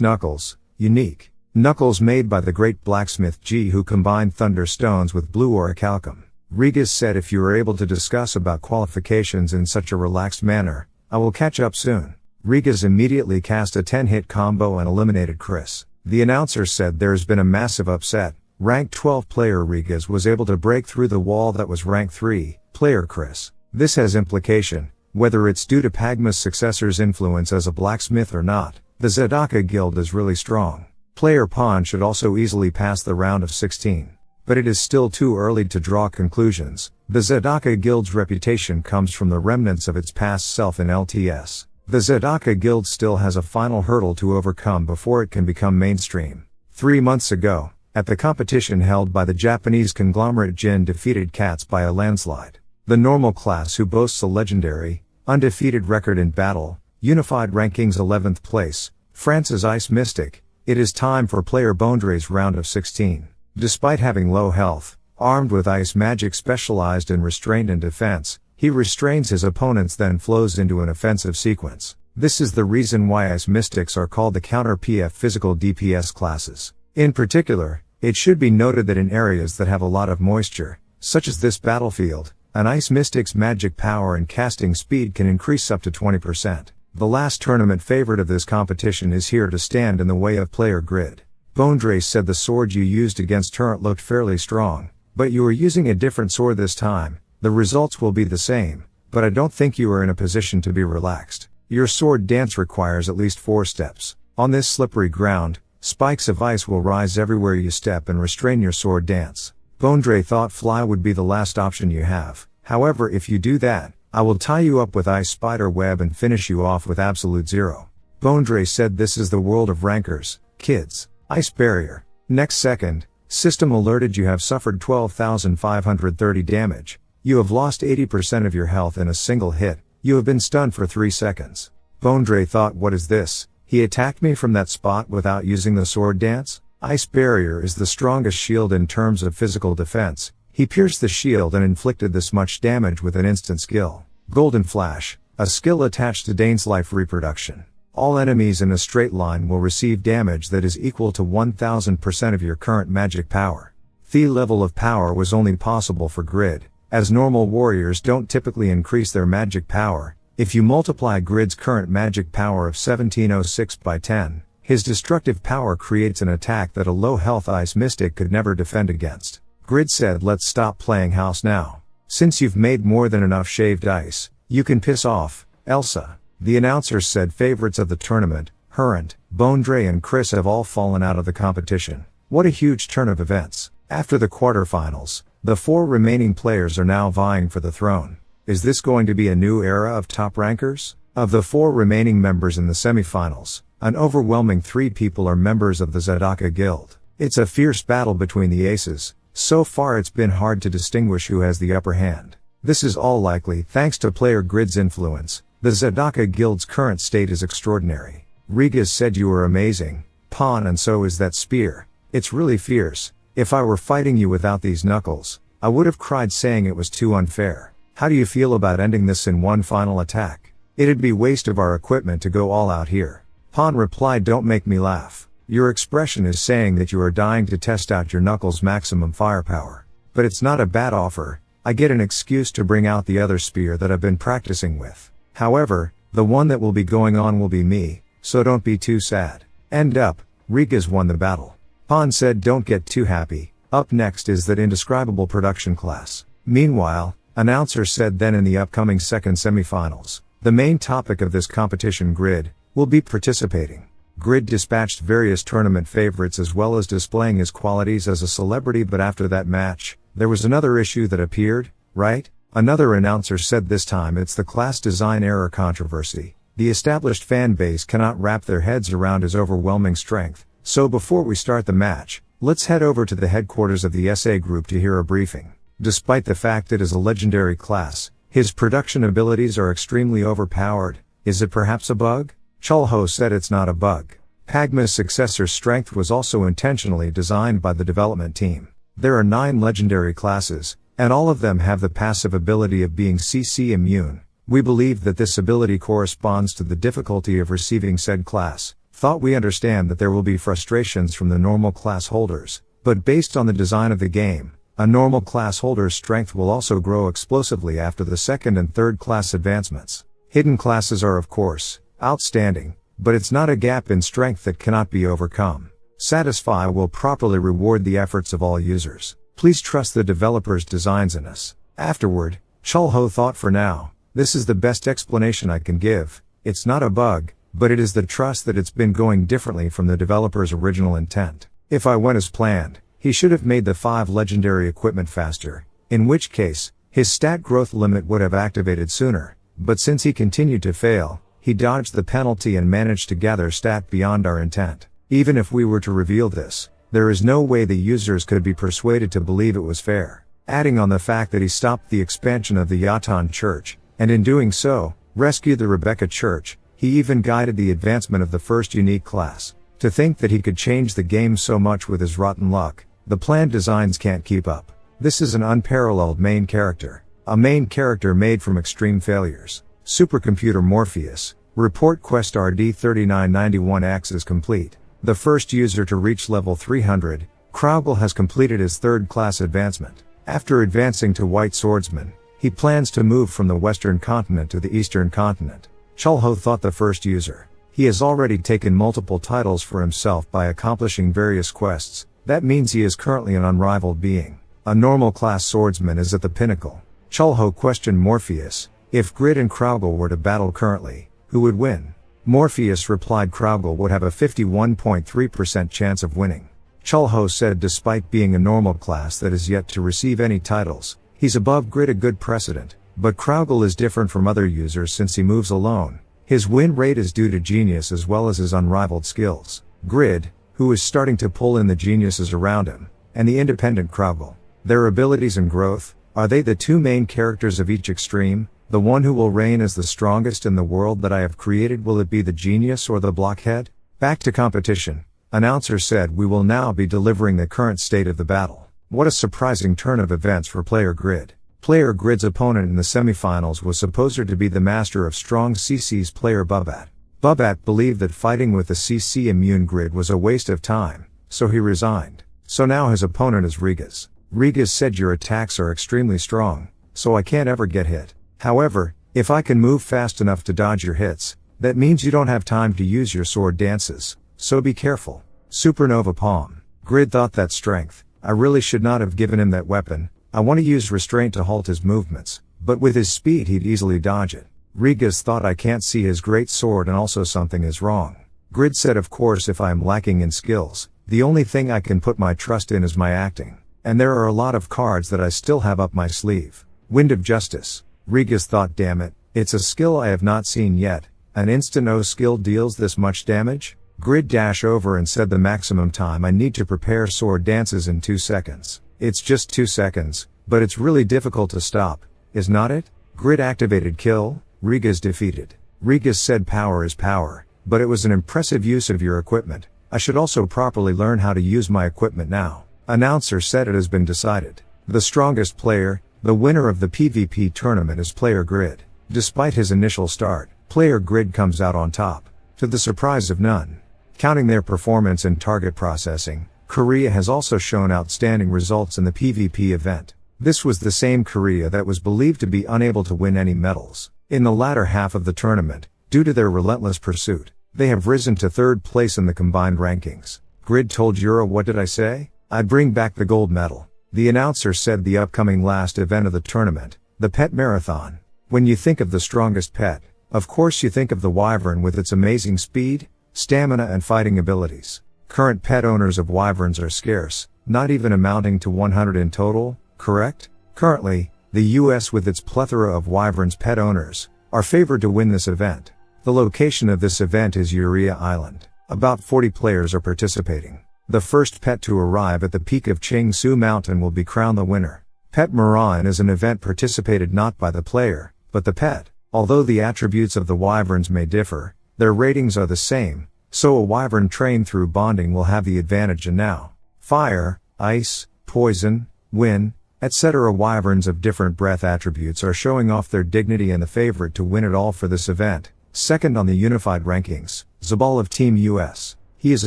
Knuckles, unique. Knuckles made by the great Blacksmith G, who combined thunder stones with blue orichalcum. Riga said, if you are able to discuss about qualifications in such a relaxed manner, I will catch up soon. Rigas immediately cast a 10-hit combo and eliminated Chris. The announcer said there has been a massive upset. Rank 12 player Rigas was able to break through the wall that was rank 3 player Chris. This has implication, whether it's due to Pagma's successor's influence as a blacksmith or not. The Zadaka Guild is really strong. Player Pawn should also easily pass the round of 16. But it is still too early to draw conclusions. The Zadaka Guild's reputation comes from the remnants of its past self in LTS. The Zadaka Guild still has a final hurdle to overcome before it can become mainstream. 3 months ago, at the competition held by the Japanese conglomerate Jin defeated Cats by a landslide. The normal class, who boasts a legendary, undefeated record in battle, unified rankings 11th place, France's Ice Mystic. It is time for player Bondre's round of 16. Despite having low health, armed with ice magic specialized in restraint and defense, he restrains his opponents, then flows into an offensive sequence. This is the reason why Ice Mystics are called the counter PF physical DPS classes. In particular, it should be noted that in areas that have a lot of moisture, such as this battlefield, an Ice Mystic's magic power and casting speed can increase up to 20%. The last tournament favorite of this competition is here to stand in the way of player Grid. Bondre said the sword you used against Turret looked fairly strong, but you are using a different sword this time. The results will be the same, but I don't think you are in a position to be relaxed. Your sword dance requires at least 4 steps. On this slippery ground, spikes of ice will rise everywhere you step and restrain your sword dance. Bondre thought fly would be the last option you have. However, if you do that, I will tie you up with ice spider web and finish you off with absolute zero. Bondre said, this is the world of rankers, kids. Ice barrier. Next second, system alerted you have suffered 12,530 damage. You have lost 80% of your health in a single hit. You have been stunned for 3 seconds. Bondre thought, what is this? He attacked me from that spot without using the sword dance? Ice Barrier is the strongest shield in terms of physical defense. He pierced the shield and inflicted this much damage with an instant skill. Golden Flash, a skill attached to Dane's life reproduction. All enemies in a straight line will receive damage that is equal to 1000% of your current magic power. The level of power was only possible for Grid, as normal warriors don't typically increase their magic power. If you multiply Grid's current magic power of 1706 by 10, his destructive power creates an attack that a low health ice mystic could never defend against. Grid said, let's stop playing house now. Since you've made more than enough shaved ice, you can piss off, Elsa. The announcers said favorites of the tournament, Hurrent, Bondre and Chris have all fallen out of the competition. What a huge turn of events. After the quarterfinals, the 4 remaining players are now vying for the throne. Is this going to be a new era of top rankers? Of the 4 remaining members in the semifinals, an overwhelming 3 people are members of the Zedaka Guild. It's a fierce battle between the aces. So far it's been hard to distinguish who has the upper hand. This is all likely thanks to player Grid's influence. The Zedaka Guild's current state is extraordinary. Rigas said, you are amazing, Pawn, and so is that spear. It's really fierce. If I were fighting you without these knuckles, I would have cried, saying it was too unfair. How do you feel about ending this in one final attack? It'd be waste of our equipment to go all out here. Pawn replied, don't make me laugh. Your expression is saying that you are dying to test out your knuckles' maximum firepower. But it's not a bad offer. I get an excuse to bring out the other spear that I've been practicing with. However, the one that will be going on will be me, so don't be too sad. End up, Rigas won the battle. Pawn said, don't get too happy. Up next is that indescribable production class. Meanwhile, announcer said, then in the upcoming second semifinals, the main topic of this competition, Grid, will be participating. Grid dispatched various tournament favorites as well as displaying his qualities as a celebrity, but after that match, there was another issue that appeared, right? Another announcer said, this time it's the class design error controversy. The established fan base cannot wrap their heads around his overwhelming strength. So before we start the match, let's head over to the headquarters of the SA group to hear a briefing. Despite the fact it is a legendary class, his production abilities are extremely overpowered. Is it perhaps a bug? Chulho said, it's not a bug. Pagma's successor's strength was also intentionally designed by the development team. There are 9 legendary classes, and all of them have the passive ability of being CC immune. We believe that this ability corresponds to the difficulty of receiving said class. Thought we understand that there will be frustrations from the normal class holders, but based on the design of the game, a normal class holder's strength will also grow explosively after the second and third class advancements. Hidden classes are, of course, outstanding, but it's not a gap in strength that cannot be overcome. Satisfy will properly reward the efforts of all users. Please trust the developer's designs in us. Afterward, Chulho thought, for now, this is the best explanation I can give. It's not a bug, but it is the trust that it's been going differently from the developer's original intent. If I went as planned, he should have made the 5 legendary equipment faster, in which case, his stat growth limit would have activated sooner, but since he continued to fail, he dodged the penalty and managed to gather stat beyond our intent. Even if we were to reveal this, there is no way the users could be persuaded to believe it was fair. Adding on the fact that he stopped the expansion of the Yatan Church, and in doing so, rescued the Rebecca Church. He even guided the advancement of the first unique class. To think that he could change the game so much with his rotten luck, the planned designs can't keep up. This is an unparalleled main character. A main character made from extreme failures. Supercomputer Morpheus. Report quest RD3991X is complete. The first user to reach level 300, Kraugel has completed his third class advancement. After advancing to White Swordsman, he plans to move from the Western continent to the Eastern continent. Chulho thought, the first user. He has already taken multiple titles for himself by accomplishing various quests. That means he is currently an unrivaled being. A normal class swordsman is at the pinnacle. Chulho questioned Morpheus, if Grid and Kraugel were to battle currently, who would win? Morpheus replied, Kraugel would have a 51.3% chance of winning. Chulho said, despite being a normal class that is yet to receive any titles, he's above Grid, a good precedent. But Kraugel is different from other users since he moves alone. His win rate is due to genius as well as his unrivaled skills. Grid, who is starting to pull in the geniuses around him, and the independent Kraugel. Their abilities and growth, Are they the two main characters of each extreme? The one who will reign as the strongest in the world that I have created, will it be the genius or the blockhead? Back to competition. Announcer said we will now be delivering the current state of the battle. What a surprising turn of events for Player Grid. Player Grid's opponent in the semifinals was supposed to be the master of strong CC's player Bubat. Bubat believed that fighting with the CC immune Grid was a waste of time, so he resigned. So now his opponent is Rigas. Rigas said your attacks are extremely strong, so I can't ever get hit. However, if I can move fast enough to dodge your hits, that means you don't have time to use your sword dances, so be careful. Supernova Palm. Grid thought that strength. I really should not have given him that weapon. I want to use restraint to halt his movements, but with his speed he'd easily dodge it. Rigas thought I can't see his great sword and also something is wrong. Grid said of course if I am lacking in skills, the only thing I can put my trust in is my acting. And there are a lot of cards that I still have up my sleeve. Wind of Justice. Rigas thought damn it, it's a skill I have not seen yet. An instant O skill deals this much damage? Grid dash over and said the maximum time I need to prepare sword dances in 2 seconds. It's just 2 seconds, but it's really difficult to stop, is not it? Grid activated kill, Rigas defeated. Rigas said power is power, but it was an impressive use of your equipment. I should also properly learn how to use my equipment now. Announcer said it has been decided. The strongest player, the winner of the PvP tournament is Player Grid. Despite his initial start, Player Grid comes out on top, to the surprise of none. Counting their performance in target processing, Korea has also shown outstanding results in the PvP event. This was the same Korea that was believed to be unable to win any medals. In the latter half of the tournament, due to their relentless pursuit, they have risen to 3rd place in the combined rankings. Grid told Euro, what did I say? I'd bring back the gold medal. The announcer said the upcoming last event of the tournament, the pet marathon. When you think of the strongest pet, of course you think of the wyvern with its amazing speed, stamina and fighting abilities. Current pet owners of wyverns are scarce, not even amounting to 100 in total, correct? Currently, the US with its plethora of wyverns pet owners, are favored to win this event. The location of this event is Urea Island. About 40 players are participating. The first pet to arrive at the peak of Chingsu Mountain will be crowned the winner. Pet Moran is an event participated not by the player, but the pet. Although the attributes of the wyverns may differ, their ratings are the same, so a wyvern trained through bonding will have the advantage. And now, fire, ice, poison, wind, etc. wyverns of different breath attributes are showing off their dignity, and the favorite to win it all for this event, second on the unified rankings, Zabal of Team US. He is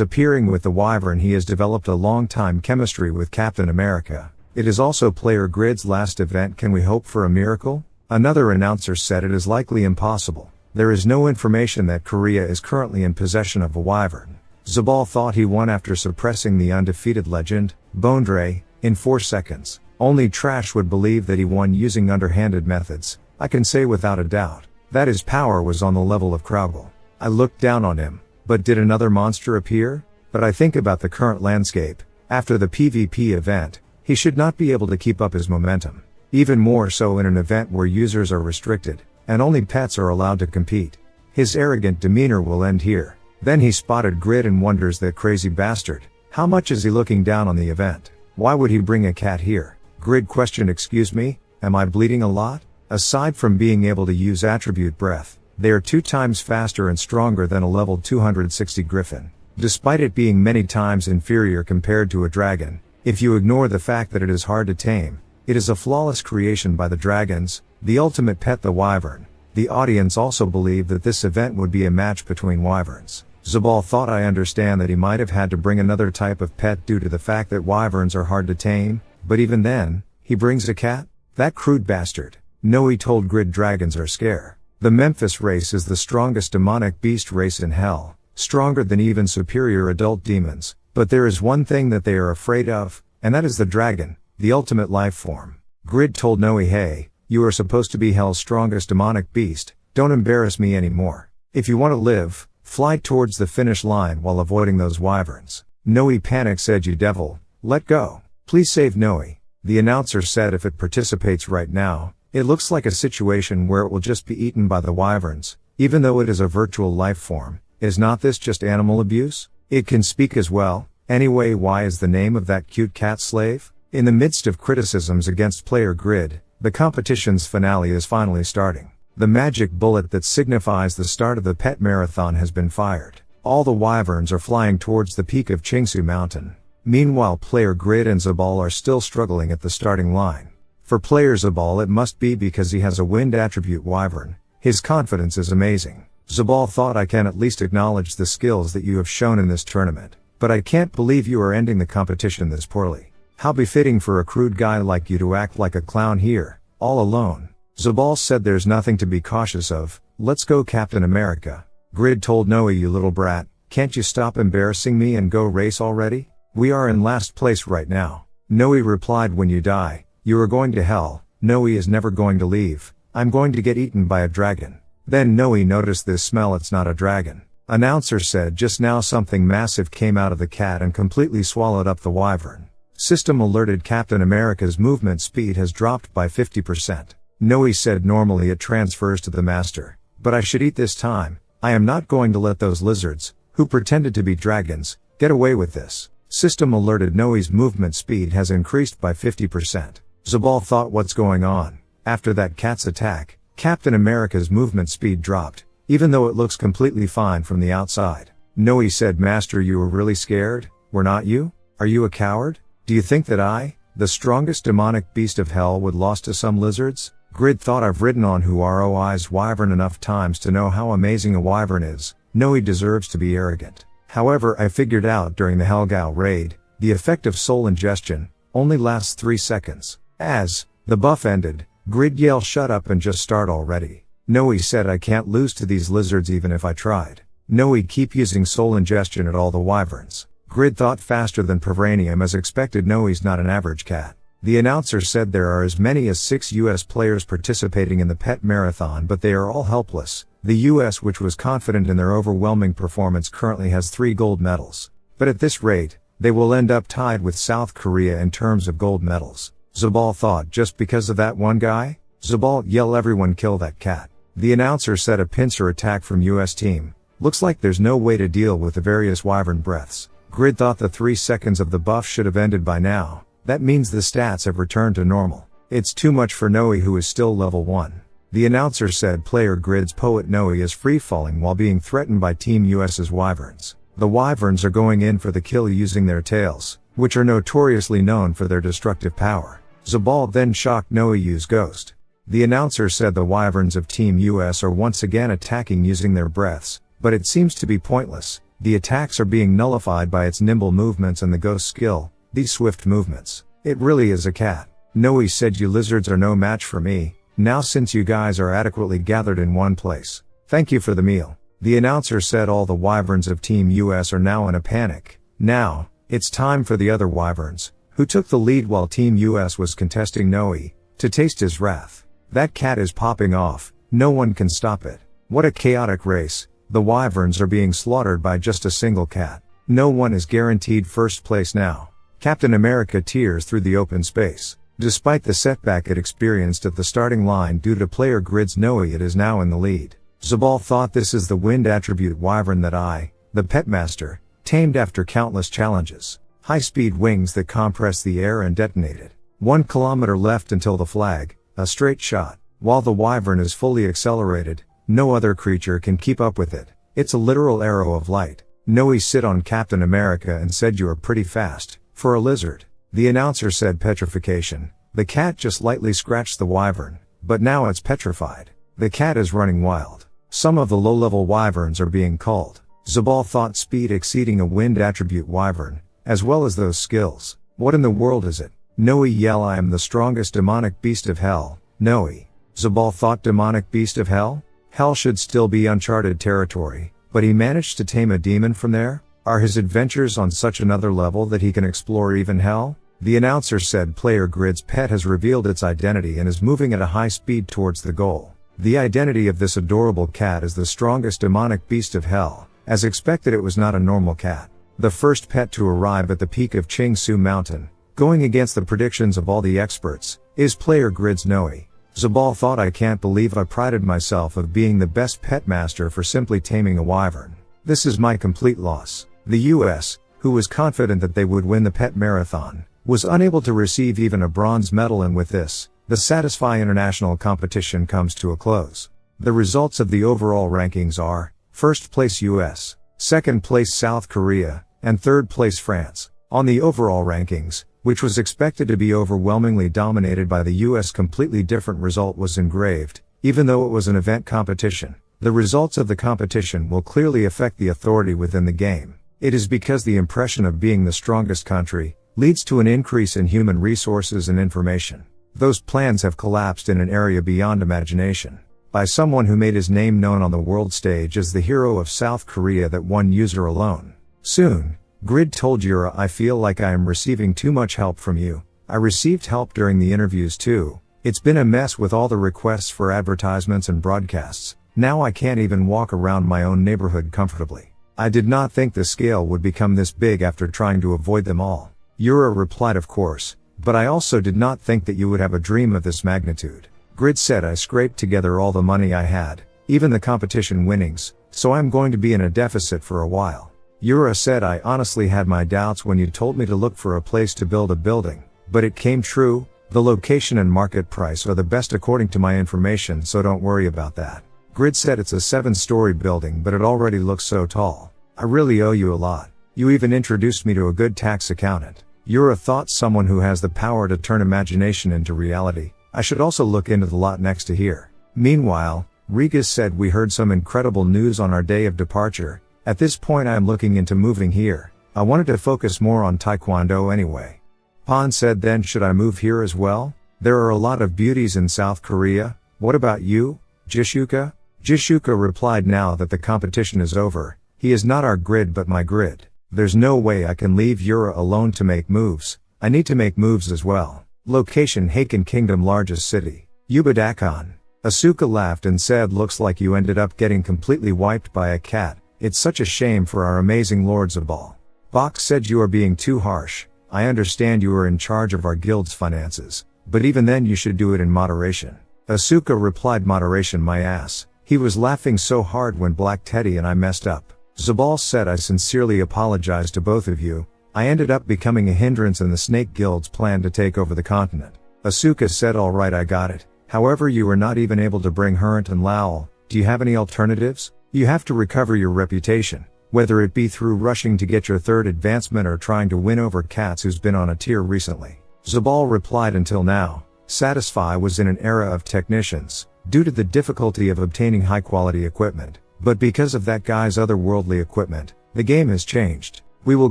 appearing with the wyvern. He has developed a long-time chemistry with Captain America. It is also Player Grid's last event. Can we hope for a miracle? Another announcer said it is likely impossible. There is no information that Korea is currently in possession of a wyvern. Zabal thought he won after suppressing the undefeated legend, Bondre, in 4 seconds. Only trash would believe that he won using underhanded methods. I can say without a doubt that his power was on the level of Kraugel. I looked down on him, but did another monster appear? But I think about the current landscape. After the PvP event, he should not be able to keep up his momentum. Even more so in an event where users are restricted, and only pets are allowed to compete. His arrogant demeanor will end here. Then he spotted Grid and wonders, that crazy bastard. How much is he looking down on the event? Why would he bring a cat here? Grid questioned, excuse me, am I bleeding a lot? Aside from being able to use attribute breath, they are 2 times faster and stronger than a level 260 griffin. Despite it being many times inferior compared to a dragon, if you ignore the fact that it is hard to tame, it is a flawless creation by the dragons, the ultimate pet the wyvern. The audience also believed that this event would be a match between wyverns. Zabal thought, I understand that he might have had to bring another type of pet due to the fact that wyverns are hard to tame, but even then, he brings a cat? That crude bastard. No, he told Grid, dragons are scare. The Memphis race is the strongest demonic beast race in hell, stronger than even superior adult demons, but there is one thing that they are afraid of, and that is the dragon, the ultimate life form. Grid told Noe, hey, you are supposed to be hell's strongest demonic beast, don't embarrass me anymore. If you want to live, fly towards the finish line while avoiding those wyverns. Noe panicked, said, you devil, let go. Please save Noe. The announcer said if it participates right now, it looks like a situation where it will just be eaten by the wyverns, even though it is a virtual life form. Is not this just animal abuse? It can speak as well. Anyway, why is the name of that cute cat Slave? In the midst of criticisms against player Grid, the competition's finale is finally starting. The magic bullet that signifies the start of the pet marathon has been fired. All the wyverns are flying towards the peak of Chingsu Mountain. Meanwhile, player Grid and Zabal are still struggling at the starting line. For player Zabal, it must be because he has a wind attribute wyvern. His confidence is amazing. Zabal thought, I can at least acknowledge the skills that you have shown in this tournament, but I can't believe you are ending the competition this poorly. How befitting for a crude guy like you to act like a clown here, all alone. Zabal said, there's nothing to be cautious of, let's go Captain America. Grid told Noe, you little brat, can't you stop embarrassing me and go race already? We are in last place right now. Noe replied, when you die, you are going to hell. Noe is never going to leave. I'm going to get eaten by a dragon. Then Noe noticed this smell, it's not a dragon. Announcer said, just now something massive came out of the cat and completely swallowed up the wyvern. System alerted, Captain America's movement speed has dropped by 50%. Noe said, normally it transfers to the master, but I should eat this time. I am not going to let those lizards, who pretended to be dragons, get away with this. System alerted, Noe's movement speed has increased by 50%. Zabal thought, what's going on? After that cat's attack, Captain America's movement speed dropped, even though it looks completely fine from the outside. Noe said, Master, you were really scared? Were not you? Are you a coward? Do you think that I, the strongest demonic beast of hell, would lose to some lizards? Grid thought, I've ridden on Huaroi's wyvern enough times to know how amazing a wyvern is. Noe deserves to be arrogant. However, I figured out during the Helgao raid, the effect of soul ingestion only lasts 3 seconds. As the buff ended, Grid yelled, shut up and just start already. Noe said, I can't lose to these lizards even if I tried. Noe, keep using soul ingestion at all the wyverns. Grid thought, faster than Vibranium as expected. Noe's not an average cat. The announcer said there are as many as 6 US players participating in the pet marathon, but they are all helpless. The US, which was confident in their overwhelming performance, currently has 3 gold medals. But at this rate, they will end up tied with South Korea in terms of gold medals. Zabal thought, just because of that one guy? Zabal yelled, everyone kill that cat. The announcer said, a pincer attack from US team. Looks like there's no way to deal with the various wyvern breaths. Grid thought the 3 seconds of the buff should have ended by now. That means the stats have returned to normal. It's too much for Noe, who is still level 1. The announcer said, player Grid's poet Noe is free-falling while being threatened by Team US's wyverns. The wyverns are going in for the kill using their tails, which are notoriously known for their destructive power. Zabal then shocked Noe use Ghost. The announcer said the wyverns of Team US are once again attacking using their breaths, but it seems to be pointless. The attacks are being nullified by its nimble movements and the Ghost skill, these swift movements. It really is a cat. Noe said, you lizards are no match for me, now since you guys are adequately gathered in one place. Thank you for the meal. The announcer said all the wyverns of Team US are now in a panic. Now, it's time for the other wyverns, who took the lead while Team US was contesting Noe, to taste his wrath. That cat is popping off, no one can stop it. What a chaotic race. The wyverns are being slaughtered by just a single cat. No one is guaranteed first place now. Captain America tears through the open space. Despite the setback it experienced at the starting line due to player Grid's Noe, it is now in the lead. Zabal thought, this is the wind attribute wyvern that I, the pet master, tamed after countless challenges. High-speed wings that compress the air and detonated. 1 kilometer left until the flag, a straight shot. While the wyvern is fully accelerated, no other creature can keep up with it. It's a literal arrow of light. Noe sit on Captain America and said, you are pretty fast. For a lizard. The announcer said, petrification. The cat just lightly scratched the wyvern, but now it's petrified. The cat is running wild. Some of the low-level wyverns are being culled. Zabal thought, speed exceeding a wind attribute wyvern, as well as those skills. What in the world is it? Noe yell, I am the strongest demonic beast of hell. Noe. Zabal thought, demonic beast of hell? Hell should still be uncharted territory, but he managed to tame a demon from there? Are his adventures on such another level that he can explore even hell? The announcer said, player Grid's pet has revealed its identity and is moving at a high speed towards the goal. The identity of this adorable cat is the strongest demonic beast of hell. As expected, it was not a normal cat. The first pet to arrive at the peak of Chingsu Mountain, going against the predictions of all the experts, is player Grid's Noe. Zabal thought, I can't believe I prided myself of being the best pet master for simply taming a wyvern. This is my complete loss. The US, who was confident that they would win the pet marathon, Was unable to receive even a bronze medal, and with this, the Satisfy International competition comes to a close. The results of the overall rankings are: first place US, second place South Korea, and third place France. On the overall rankings, which was expected to be overwhelmingly dominated by the US, completely different result was engraved. Even though it was an event competition, the results of the competition will clearly affect the authority within the game. It is because the impression of being the strongest country leads to an increase in human resources and information. Those plans have collapsed in an area beyond imagination, by someone who made his name known on the world stage as the hero of South Korea, that one user alone. Soon, Grid told Yura, "I feel like I am receiving too much help from you. I received help during the interviews too. It's been a mess with all the requests for advertisements and broadcasts. Now I can't even walk around my own neighborhood comfortably. I did not think the scale would become this big after trying to avoid them all." Yura replied, "Of course, but I also did not think that you would have a dream of this magnitude." Grid said, "I scraped together all the money I had, even the competition winnings, so I'm going to be in a deficit for a while." Yura said, "I honestly had my doubts when you told me to look for a place to build a building, but it came true. The location and market price are the best according to my information, so don't worry about that." Grid said, "It's a 7-story building, but it already looks so tall. I really owe you a lot. You even introduced me to a good tax accountant." Yura thought, someone who has the power to turn imagination into reality. I should also look into the lot next to here. Meanwhile, Rigas said, "We heard some incredible news on our day of departure. At this point I am looking into moving here. I wanted to focus more on Taekwondo anyway." Pan said, "Then should I move here as well? There are a lot of beauties in South Korea. What about you, Jishuka?" Jishuka replied, "Now that the competition is over, he is not our Grid but my Grid. There's no way I can leave Yura alone to make moves. I need to make moves as well." Location: Haken Kingdom, largest city. Ubadakan. Asuka laughed and said, "Looks like you ended up getting completely wiped by a cat. It's such a shame for our amazing Lord Zabal." Bok said, "You are being too harsh. I understand you are in charge of our guild's finances, but even then you should do it in moderation." Asuka replied, "Moderation my ass." He was laughing so hard when Black Teddy and I messed up. Zabal said, "I sincerely apologize to both of you. I ended up becoming a hindrance in the Snake Guild's plan to take over the continent." Asuka said, "All right, I got it. However, you were not even able to bring Hurnt and Lowell. Do you have any alternatives? You have to recover your reputation, whether it be through rushing to get your third advancement or trying to win over Katz, who's been on a tier recently." Zabal replied, "Until now, Satisfy was in an era of technicians, due to the difficulty of obtaining high-quality equipment. But because of that guy's otherworldly equipment, the game has changed. We will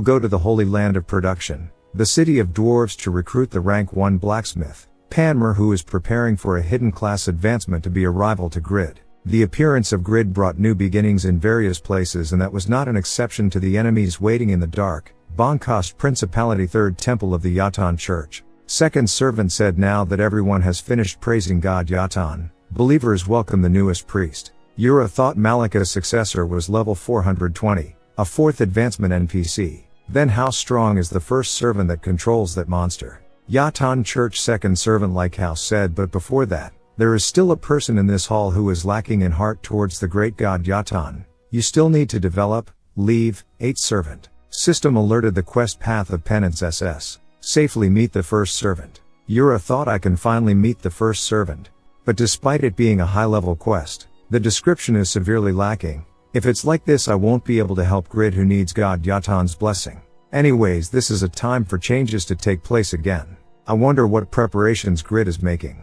go to the Holy Land of Production, the City of Dwarves, to recruit the rank 1 blacksmith, Panmer, who is preparing for a hidden class advancement to be a rival to Grid." The appearance of Grid brought new beginnings in various places, and that was not an exception to the enemies waiting in the dark. Bonkost Principality, 3rd Temple of the Yatan Church. Second servant said, "Now that everyone has finished praising God Yatan, believers welcome the newest priest." Yura thought Malika's successor was level 420, a 4th advancement NPC. Then how strong is the first servant that controls that monster? Yatan Church second servant Likehouse said, "But before that, there is still a person in this hall who is lacking in heart towards the great god Yatan. You still need to develop, leave." 8th servant. System alerted the quest path of penance SS. Safely meet the first servant. Yura thought, "I can finally meet the first servant." But despite it being a high-level quest, the description is severely lacking. If it's like this, I won't be able to help Grid, who needs God Yatan's blessing. Anyways, this is a time for changes to take place again. I wonder what preparations Grid is making.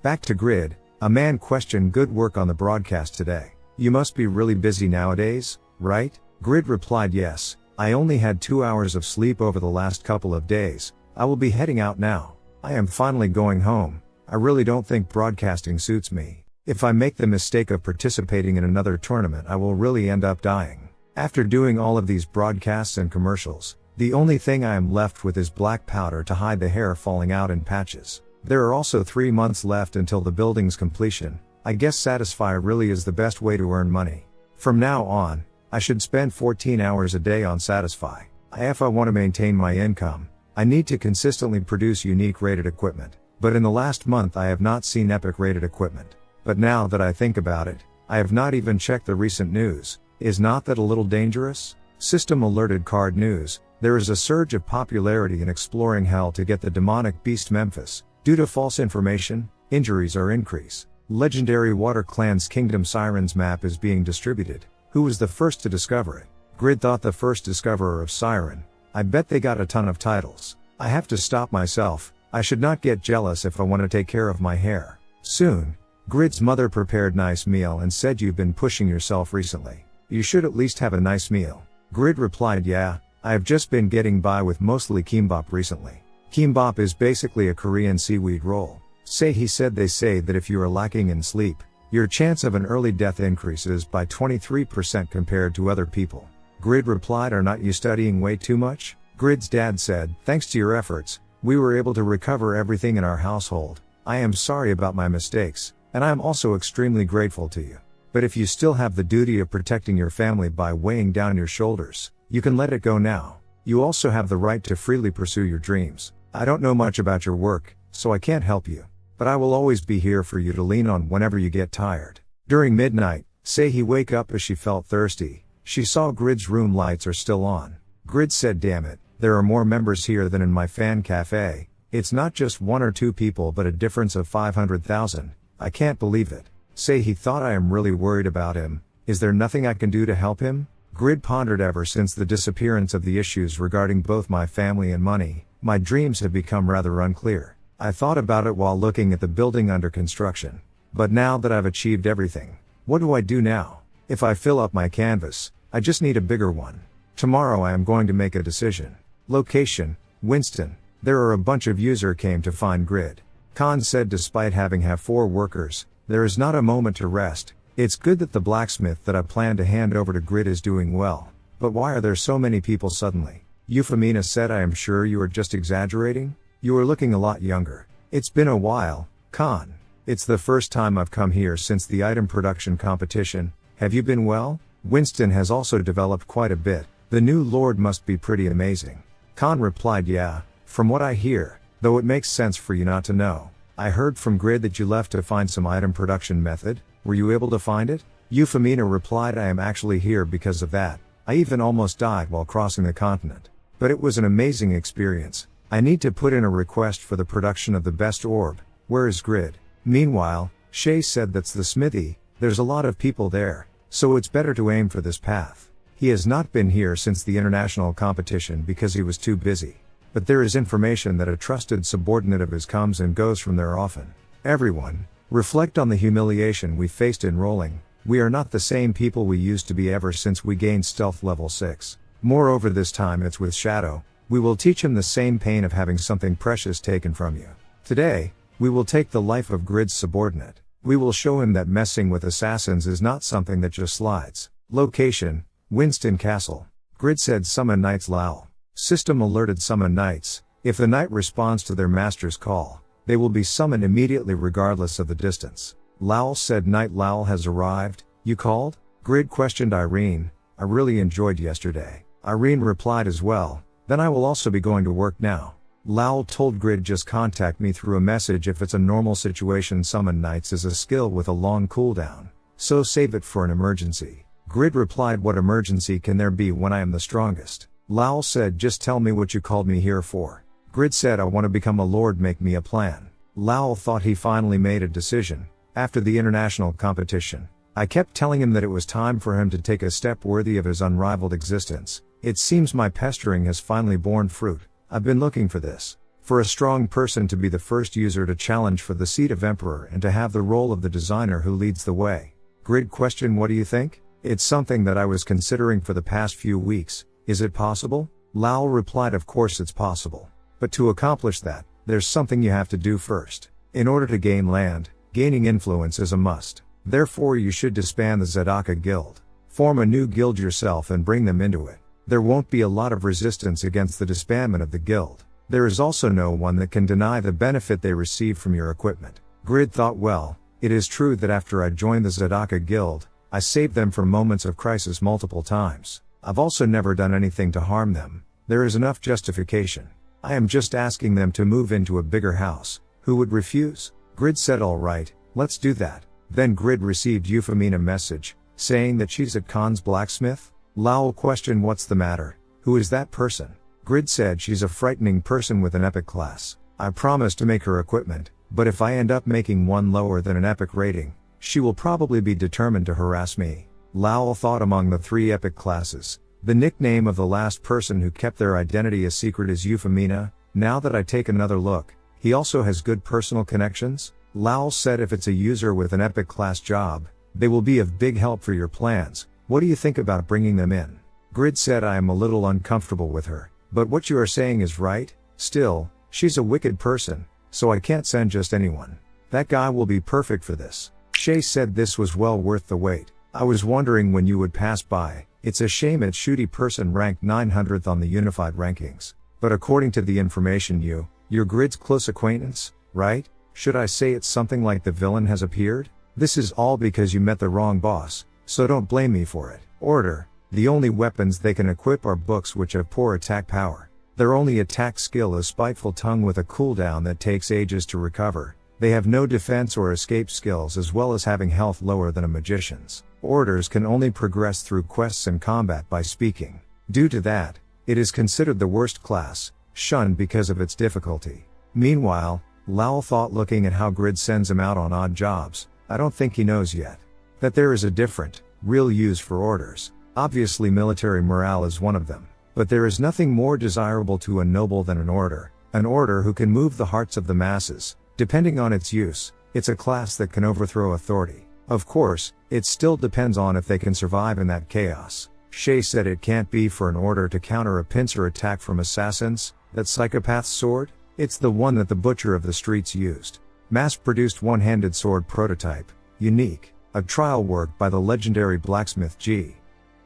Back to Grid, a man questioned, "Good work on the broadcast today. You must be really busy nowadays, right?" Grid replied, "Yes, I only had 2 hours of sleep over the last couple of days. I will be heading out now. I am finally going home. I really don't think broadcasting suits me. If I make the mistake of participating in another tournament, I will really end up dying. After doing all of these broadcasts and commercials, the only thing I am left with is black powder to hide the hair falling out in patches. There are also 3 months left until the building's completion. I guess Satisfy really is the best way to earn money. From now on, I should spend 14 hours a day on Satisfy. If I want to maintain my income, I need to consistently produce unique rated equipment. But in the last month I have not seen epic rated equipment. But now that I think about it, I have not even checked the recent news. Is not that a little dangerous?" System alerted card news. There is a surge of popularity in exploring hell to get the demonic beast Memphis. Due to false information, injuries are increase. Legendary Water Clan's Kingdom Sirens map is being distributed. Who was the first to discover it? Grid thought the first discoverer of Siren. I bet they got a ton of titles. I have to stop myself. I should not get jealous if I want to take care of my hair. Soon. Grid's mother prepared nice meal and said you've been pushing yourself recently. You should at least have a nice meal. Grid replied yeah, I have just been getting by with mostly kimbap recently. Kimbap is basically a Korean seaweed roll. He said they say that if you are lacking in sleep, your chance of an early death increases by 23% compared to other people. Grid replied, are not you studying way too much? Grid's dad said, thanks to your efforts, we were able to recover everything in our household. I am sorry about my mistakes, and I am also extremely grateful to you. But if you still have the duty of protecting your family by weighing down your shoulders, you can let it go now. You also have the right to freely pursue your dreams. I don't know much about your work, so I can't help you. But I will always be here for you to lean on whenever you get tired. During midnight, he wake up as she felt thirsty. She saw Grid's room lights are still on. Grid said, damn it, there are more members here than in my fan cafe. It's not just 1 or 2 people but a difference of 500,000. I can't believe it. He thought, I am really worried about him. Is there nothing I can do to help him? Grid pondered, ever since the disappearance of the issues regarding both my family and money, my dreams have become rather unclear. I thought about it while looking at the building under construction. But now that I've achieved everything, what do I do now? If I fill up my canvas, I just need a bigger one. Tomorrow I am going to make a decision. Location, Winston. There are a bunch of user came to find Grid. Khan said despite having 4 workers, there is not a moment to rest. It's good that the blacksmith that I plan to hand over to Grid is doing well. But why are there so many people suddenly? Euphemina said, I am sure you are just exaggerating. You are looking a lot younger. It's been a while, Khan. It's the first time I've come here since the item production competition. Have you been well? Winston has also developed quite a bit. The new lord must be pretty amazing. Khan replied, yeah, from what I hear, though it makes sense for you not to know. I heard from Grid that you left to find some item production method. Were you able to find it? Euphemina replied, I am actually here because of that. I even almost died while crossing the continent. But it was an amazing experience. I need to put in a request for the production of the best orb. Where is Grid? Meanwhile, Shay said that's the smithy. There's a lot of people there, so it's better to aim for this path. He has not been here since the international competition because he was too busy. But there is information that a trusted subordinate of his comes and goes from there often. Everyone, reflect on the humiliation we faced enrolling. We are not the same people we used to be ever since we gained stealth level 6. Moreover, this time it's with Shadow. We will teach him the same pain of having something precious taken from you. Today, we will take the life of Grid's subordinate. We will show him that messing with assassins is not something that just slides. Location, Winston Castle. Grid said, summon knights Lowell. System alerted, summon knights. If the knight responds to their master's call, they will be summoned immediately regardless of the distance. Lowell said, Knight Lowell has arrived. You called? Grid questioned Irene. I really enjoyed yesterday. Irene replied as well. Then I will also be going to work now. Lowell told Grid, just contact me through a message if it's a normal situation. Summon knights is a skill with a long cooldown, so save it for an emergency. Grid replied, what emergency can there be when I am the strongest? Lowell said, just tell me what you called me here for. Grid said, I want to become a lord, make me a plan. Lowell thought he finally made a decision. After the international competition, I kept telling him that it was time for him to take a step worthy of his unrivaled existence. It seems my pestering has finally borne fruit. I've been looking for this. For a strong person to be the first user to challenge for the seat of emperor and to have the role of the designer who leads the way. Grid questioned, what do you think? It's something that I was considering for the past few weeks. Is it possible? Lowell replied, of course it's possible. But to accomplish that, there's something you have to do first. In order to gain land, gaining influence is a must. Therefore you should disband the Zedaka Guild. Form a new guild yourself and bring them into it. There won't be a lot of resistance against the disbandment of the guild. There is also no one that can deny the benefit they receive from your equipment. Grid thought, well, it is true that after I joined the Zedaka Guild, I saved them from moments of crisis multiple times. I've also never done anything to harm them. There is enough justification. I am just asking them to move into a bigger house. Who would refuse? Grid said, all right, let's do that. Then Grid received Euphemina message, saying that she's at Khan's blacksmith. Lowell questioned, what's the matter? Who is that person? Grid said she's a frightening person with an epic class. I promised to make her equipment, but if I end up making one lower than an epic rating, she will probably be determined to harass me. Lowell thought among the 3 epic classes. The nickname of the last person who kept their identity a secret is Euphemina. Now that I take another look, he also has good personal connections. Lowell said if it's a user with an epic class job, they will be of big help for your plans. What do you think about bringing them in? Grid said I am a little uncomfortable with her, but what you are saying is right. Still, she's a wicked person, so I can't send just anyone. That guy will be perfect for this. Shay said this was well worth the wait. I was wondering when you would pass by. It's a shame it's shooty person ranked 900th on the unified rankings. But according to the information you're Grid's close acquaintance, right? Should I say it's something like the villain has appeared? This is all because you met the wrong boss, so don't blame me for it. Order. The only weapons they can equip are books which have poor attack power. Their only attack skill is Spiteful Tongue with a cooldown that takes ages to recover. They have no defense or escape skills as well as having health lower than a magician's. Orders can only progress through quests and combat by speaking. Due to that, it is considered the worst class, shunned because of its difficulty. Meanwhile, Lowell thought looking at how Grid sends him out on odd jobs, I don't think he knows yet that there is a different, real use for orders. Obviously military morale is one of them, but there is nothing more desirable to a noble than an order who can move the hearts of the masses. Depending on its use, it's a class that can overthrow authority. Of course, it still depends on if they can survive in that chaos. Shay said it can't be for an order to counter a pincer attack from assassins. That psychopath's sword? It's the one that the butcher of the streets used. Mass-produced one-handed sword prototype, unique, a trial work by the legendary Blacksmith G.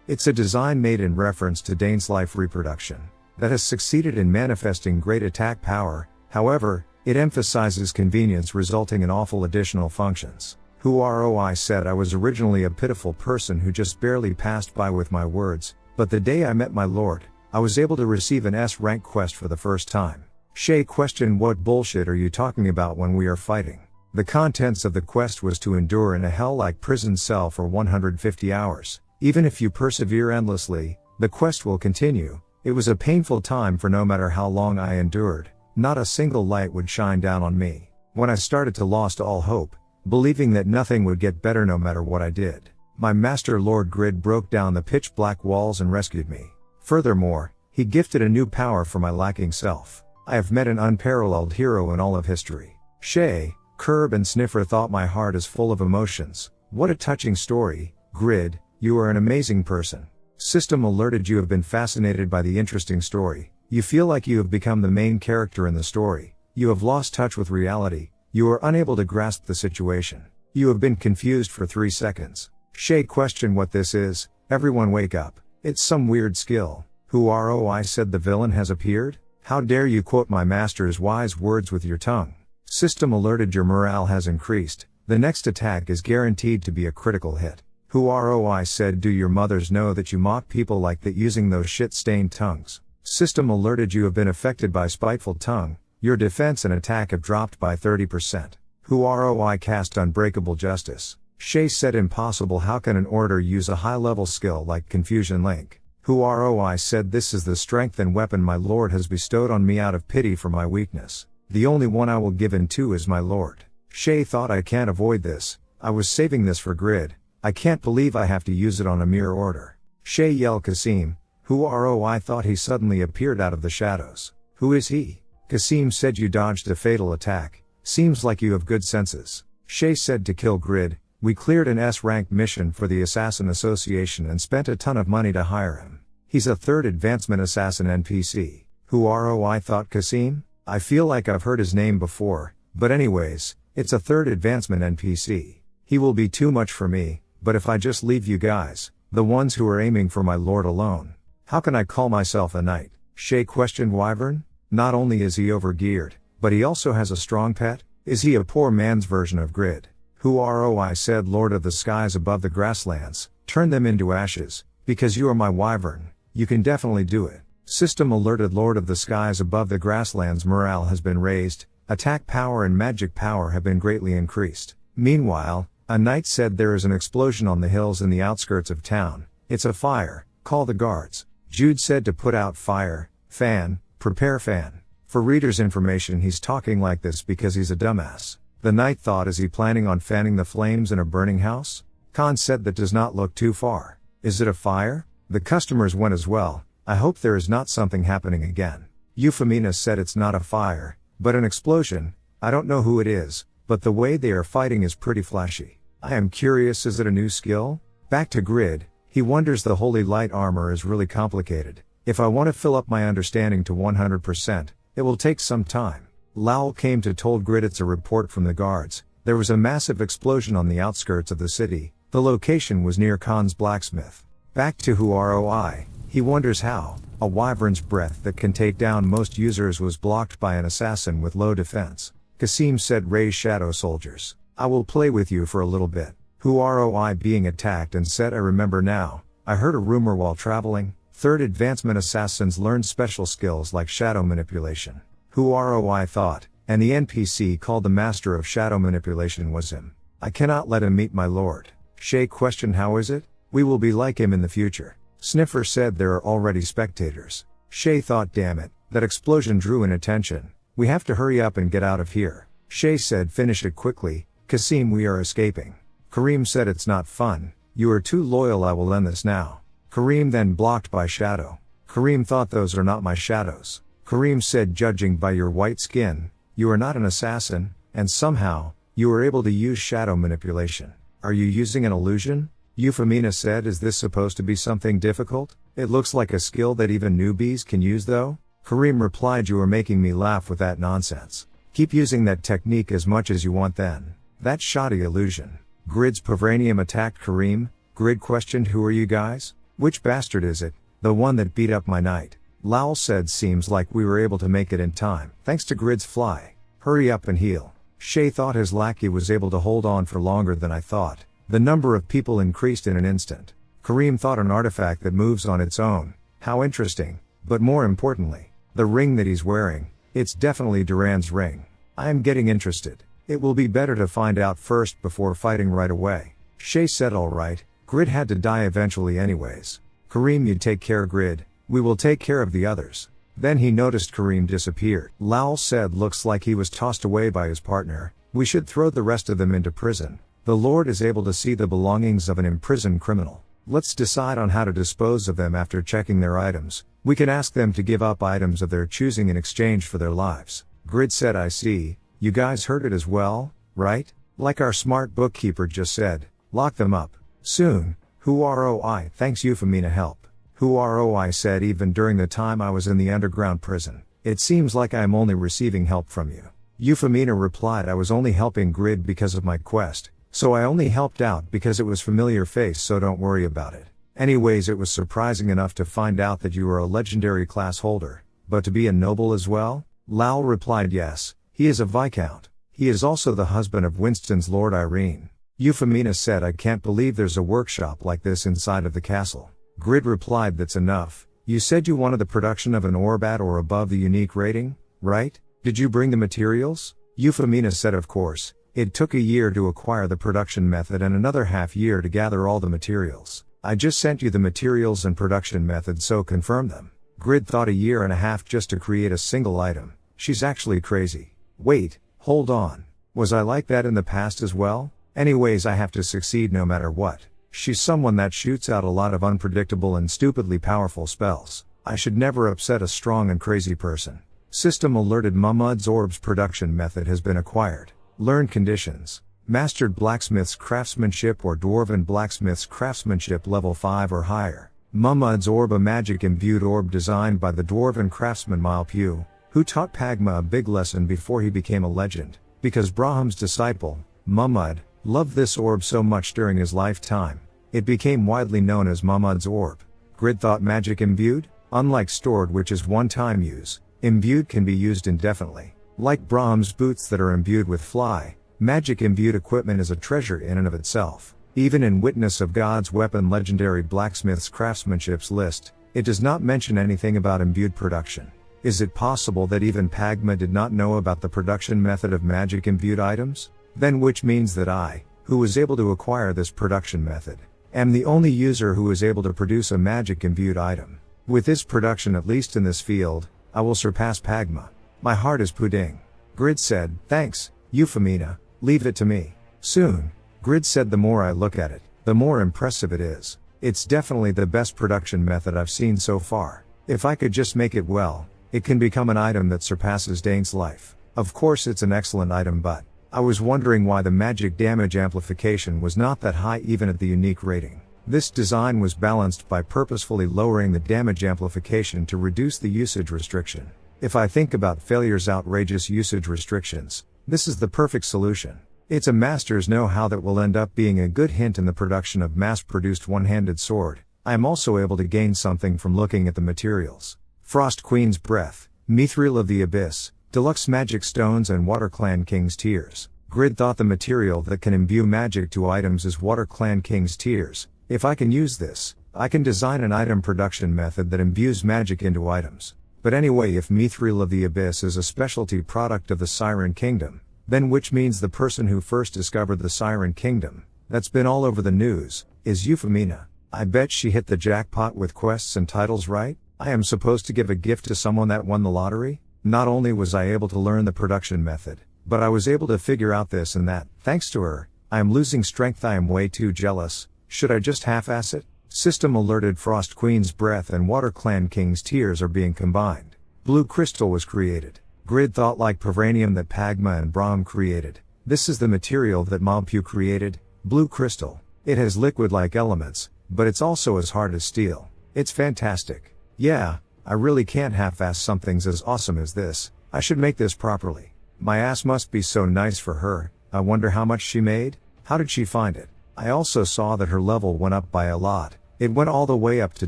It's a design made in reference to Dane's life reproduction, that has succeeded in manifesting great attack power. However, it emphasizes convenience resulting in awful additional functions. I said I was originally a pitiful person who just barely passed by with my words, but the day I met my lord, I was able to receive an S-rank quest for the first time. Shay questioned what bullshit are you talking about when we are fighting? The contents of the quest was to endure in a hell-like prison cell for 150 hours. Even if you persevere endlessly, the quest will continue. It was a painful time for no matter how long I endured, not a single light would shine down on me. When I started to lost all hope, believing that nothing would get better no matter what I did, my master Lord Grid broke down the pitch black walls and rescued me. Furthermore, he gifted a new power for my lacking self. I have met an unparalleled hero in all of history. Shay, Curb and Sniffer thought my heart is full of emotions. What a touching story. Grid, you are an amazing person. System alerted you have been fascinated by the interesting story. You feel like you have become the main character in the story. You have lost touch with reality. You are unable to grasp the situation. You have been confused for 3 seconds. Shay questioned what this is. Everyone wake up. It's some weird skill. I said the villain has appeared? How dare you quote my master's wise words with your tongue? System alerted your morale has increased. The next attack is guaranteed to be a critical hit. I said do your mothers know that you mock people like that using those shit-stained tongues? System alerted you have been affected by Spiteful Tongue. Your defense and attack have dropped by 30%. I cast Unbreakable Justice. Shay said impossible. How can an order use a high-level skill like Confusion Link? I said this is the strength and weapon my lord has bestowed on me out of pity for my weakness. The only one I will give in to is my lord. Shay thought I can't avoid this. I was saving this for Grid. I can't believe I have to use it on a mere order. Shay yelled Kasim. I thought he suddenly appeared out of the shadows. Who is he? Kasim said you dodged a fatal attack. Seems like you have good senses. Shay said to kill Grid. We cleared an S-rank mission for the Assassin Association and spent a ton of money to hire him. He's a 3rd advancement assassin NPC. I thought Kasim? I feel like I've heard his name before, but anyways, it's a 3rd advancement NPC. He will be too much for me, but if I just leave you guys, the ones who are aiming for my lord alone, how can I call myself a knight? Shay questioned Wyvern. Not only is he overgeared, but he also has a strong pet? Is he a poor man's version of Grid? I said Lord of the skies above the grasslands, turn them into ashes, because you are my wyvern, you can definitely do it. System alerted Lord of the skies above the grasslands morale has been raised, attack power and magic power have been greatly increased. Meanwhile, a knight said there is an explosion on the hills in the outskirts of town. It's a fire, call the guards. Jude said to put out fire. Fan, prepare fan. For reader's information, he's talking like this because he's a dumbass. The knight thought, is he planning on fanning the flames in a burning house? Khan said, that does not look too far. Is it a fire? The customers went as well. I hope there is not something happening again. Euphemina said, it's not a fire, but an explosion. I don't know who it is, but the way they are fighting is pretty flashy. I am curious, is it a new skill? Back to Grid, he wonders the holy light armor is really complicated. If I want to fill up my understanding to 100%, it will take some time. Lowell came to told Grid it's a report from the guards. There was a massive explosion on the outskirts of the city. The location was near Khan's blacksmith. Back to Huaroi, he wonders how a wyvern's breath that can take down most users was blocked by an assassin with low defense. Kasim said, raise shadow soldiers. I will play with you for a little bit. Huaroi being attacked and said, I remember now. I heard a rumor while traveling. Third advancement assassins learned special skills like shadow manipulation. Huaroi thought, and the NPC called the master of shadow manipulation was him. I cannot let him meet my lord. Shay questioned, how is it? We will be like him in the future. Sniffer said, there are already spectators. Shay thought, damn it, that explosion drew in attention. We have to hurry up and get out of here. Shay said, finish it quickly. Kasim, we are escaping. Kareem said, it's not fun. You are too loyal, I will end this now. Kareem then blocked by shadow. Kareem thought, those are not my shadows. Kareem said, judging by your white skin, you are not an assassin, and somehow, you are able to use shadow manipulation. Are you using an illusion? Euphemina said, is this supposed to be something difficult? It looks like a skill that even newbies can use though. Kareem replied, you are making me laugh with that nonsense. Keep using that technique as much as you want then. That's shoddy illusion. Grid's Pavranium attacked Kareem. Grid questioned, who are you guys? Which bastard is it? The one that beat up my knight. Lowell said, seems like we were able to make it in time, thanks to Grid's fly. Hurry up and heal. Shay thought his lackey was able to hold on for longer than I thought. The number of people increased in an instant. Kareem thought, an artifact that moves on its own. How interesting. But more importantly, the ring that he's wearing. It's definitely Duran's ring. I am getting interested. It will be better to find out first before fighting right away. Shay said, alright. Grid had to die eventually anyways. Kareem, you take care, Grid. We will take care of the others. Then he noticed Kareem disappeared. Lowell said, looks like he was tossed away by his partner. We should throw the rest of them into prison. The Lord is able to see the belongings of an imprisoned criminal. Let's decide on how to dispose of them after checking their items. We can ask them to give up items of their choosing in exchange for their lives. Grid said, I see. You guys heard it as well, right? Like our smart bookkeeper just said. Lock them up. Soon. Huaroi, thanks Euphemina help. Huaroi said, even during the time I was in the underground prison, it seems like I am only receiving help from you. Euphemina replied, I was only helping Grid because of my quest, so I only helped out because it was familiar face, so don't worry about it. Anyways, it was surprising enough to find out that you are a legendary class holder, but to be a noble as well? Lowell replied, yes, he is a viscount. He is also the husband of Winston's Lord Irene. Euphemina said, I can't believe there's a workshop like this inside of the castle. Grid replied, that's enough. You said you wanted the production of an orb at or above the unique rating, right? Did you bring the materials? Euphemina said, of course. It took a year to acquire the production method and another half year to gather all the materials. I just sent you the materials and production method, so confirm them. Grid thought, a year and a half just to create a single item. She's actually crazy. Wait, hold on. Was I like that in the past as well? Anyways, I have to succeed no matter what. She's someone that shoots out a lot of unpredictable and stupidly powerful spells. I should never upset a strong and crazy person. System alerted, Mahmud's orb's production method has been acquired. Learned conditions. Mastered blacksmith's craftsmanship or dwarven blacksmith's craftsmanship level 5 or higher. Mahmud's orb, a magic imbued orb designed by the dwarven craftsman Malpew, who taught Pagma a big lesson before he became a legend. Because Braham's disciple, Mahmud, loved this orb so much during his lifetime, it became widely known as Mahmud's orb. Grid thought, magic imbued? Unlike stored, which is one-time use, imbued can be used indefinitely. Like Braham's boots that are imbued with fly, magic imbued equipment is a treasure in and of itself. Even in Witness of God's Weapon legendary blacksmith's craftsmanship's list, it does not mention anything about imbued production. Is it possible that even Pagma did not know about the production method of magic imbued items? Then which means that I, who was able to acquire this production method, am the only user who is able to produce a magic imbued item. With this production, at least in this field, I will surpass Pagma. My heart is pudding. Grid said, thanks, Euphemina, leave it to me. Soon, Grid said, the more I look at it, the more impressive it is. It's definitely the best production method I've seen so far. If I could just make it well, it can become an item that surpasses Dane's life. Of course it's an excellent item, but I was wondering why the magic damage amplification was not that high even at the unique rating. This design was balanced by purposefully lowering the damage amplification to reduce the usage restriction. If I think about Failure's outrageous usage restrictions, this is the perfect solution. It's a master's know-how that will end up being a good hint in the production of mass-produced one-handed sword. I am also able to gain something from looking at the materials. Frost Queen's Breath, Mithril of the Abyss, Deluxe Magic Stones and Water Clan King's Tears. Grid thought the material that can imbue magic to items is Water Clan King's Tears. If I can use this, I can design an item production method that imbues magic into items. But anyway, if Mithril of the Abyss is a specialty product of the Siren Kingdom, then which means the person who first discovered the Siren Kingdom, that's been all over the news, is Euphemina. I bet she hit the jackpot with quests and titles, right? I am supposed to give a gift to someone that won the lottery? Not only was I able to learn the production method, but I was able to figure out this and that. Thanks to her, I am losing strength. I am way too jealous. Should I just half-ass it? System alerted Frost Queen's Breath and Water Clan King's Tears are being combined. Blue Crystal was created. Grid thought like Pavranium that Pagma and Brahm created. This is the material that Mobpu created, Blue Crystal. It has liquid-like elements, but it's also as hard as steel. It's fantastic. Yeah, I really can't half-ass something as awesome as this. I should make this properly. My ass must be so nice for her. I wonder how much she made? How did she find it? I also saw that her level went up by a lot. It went all the way up to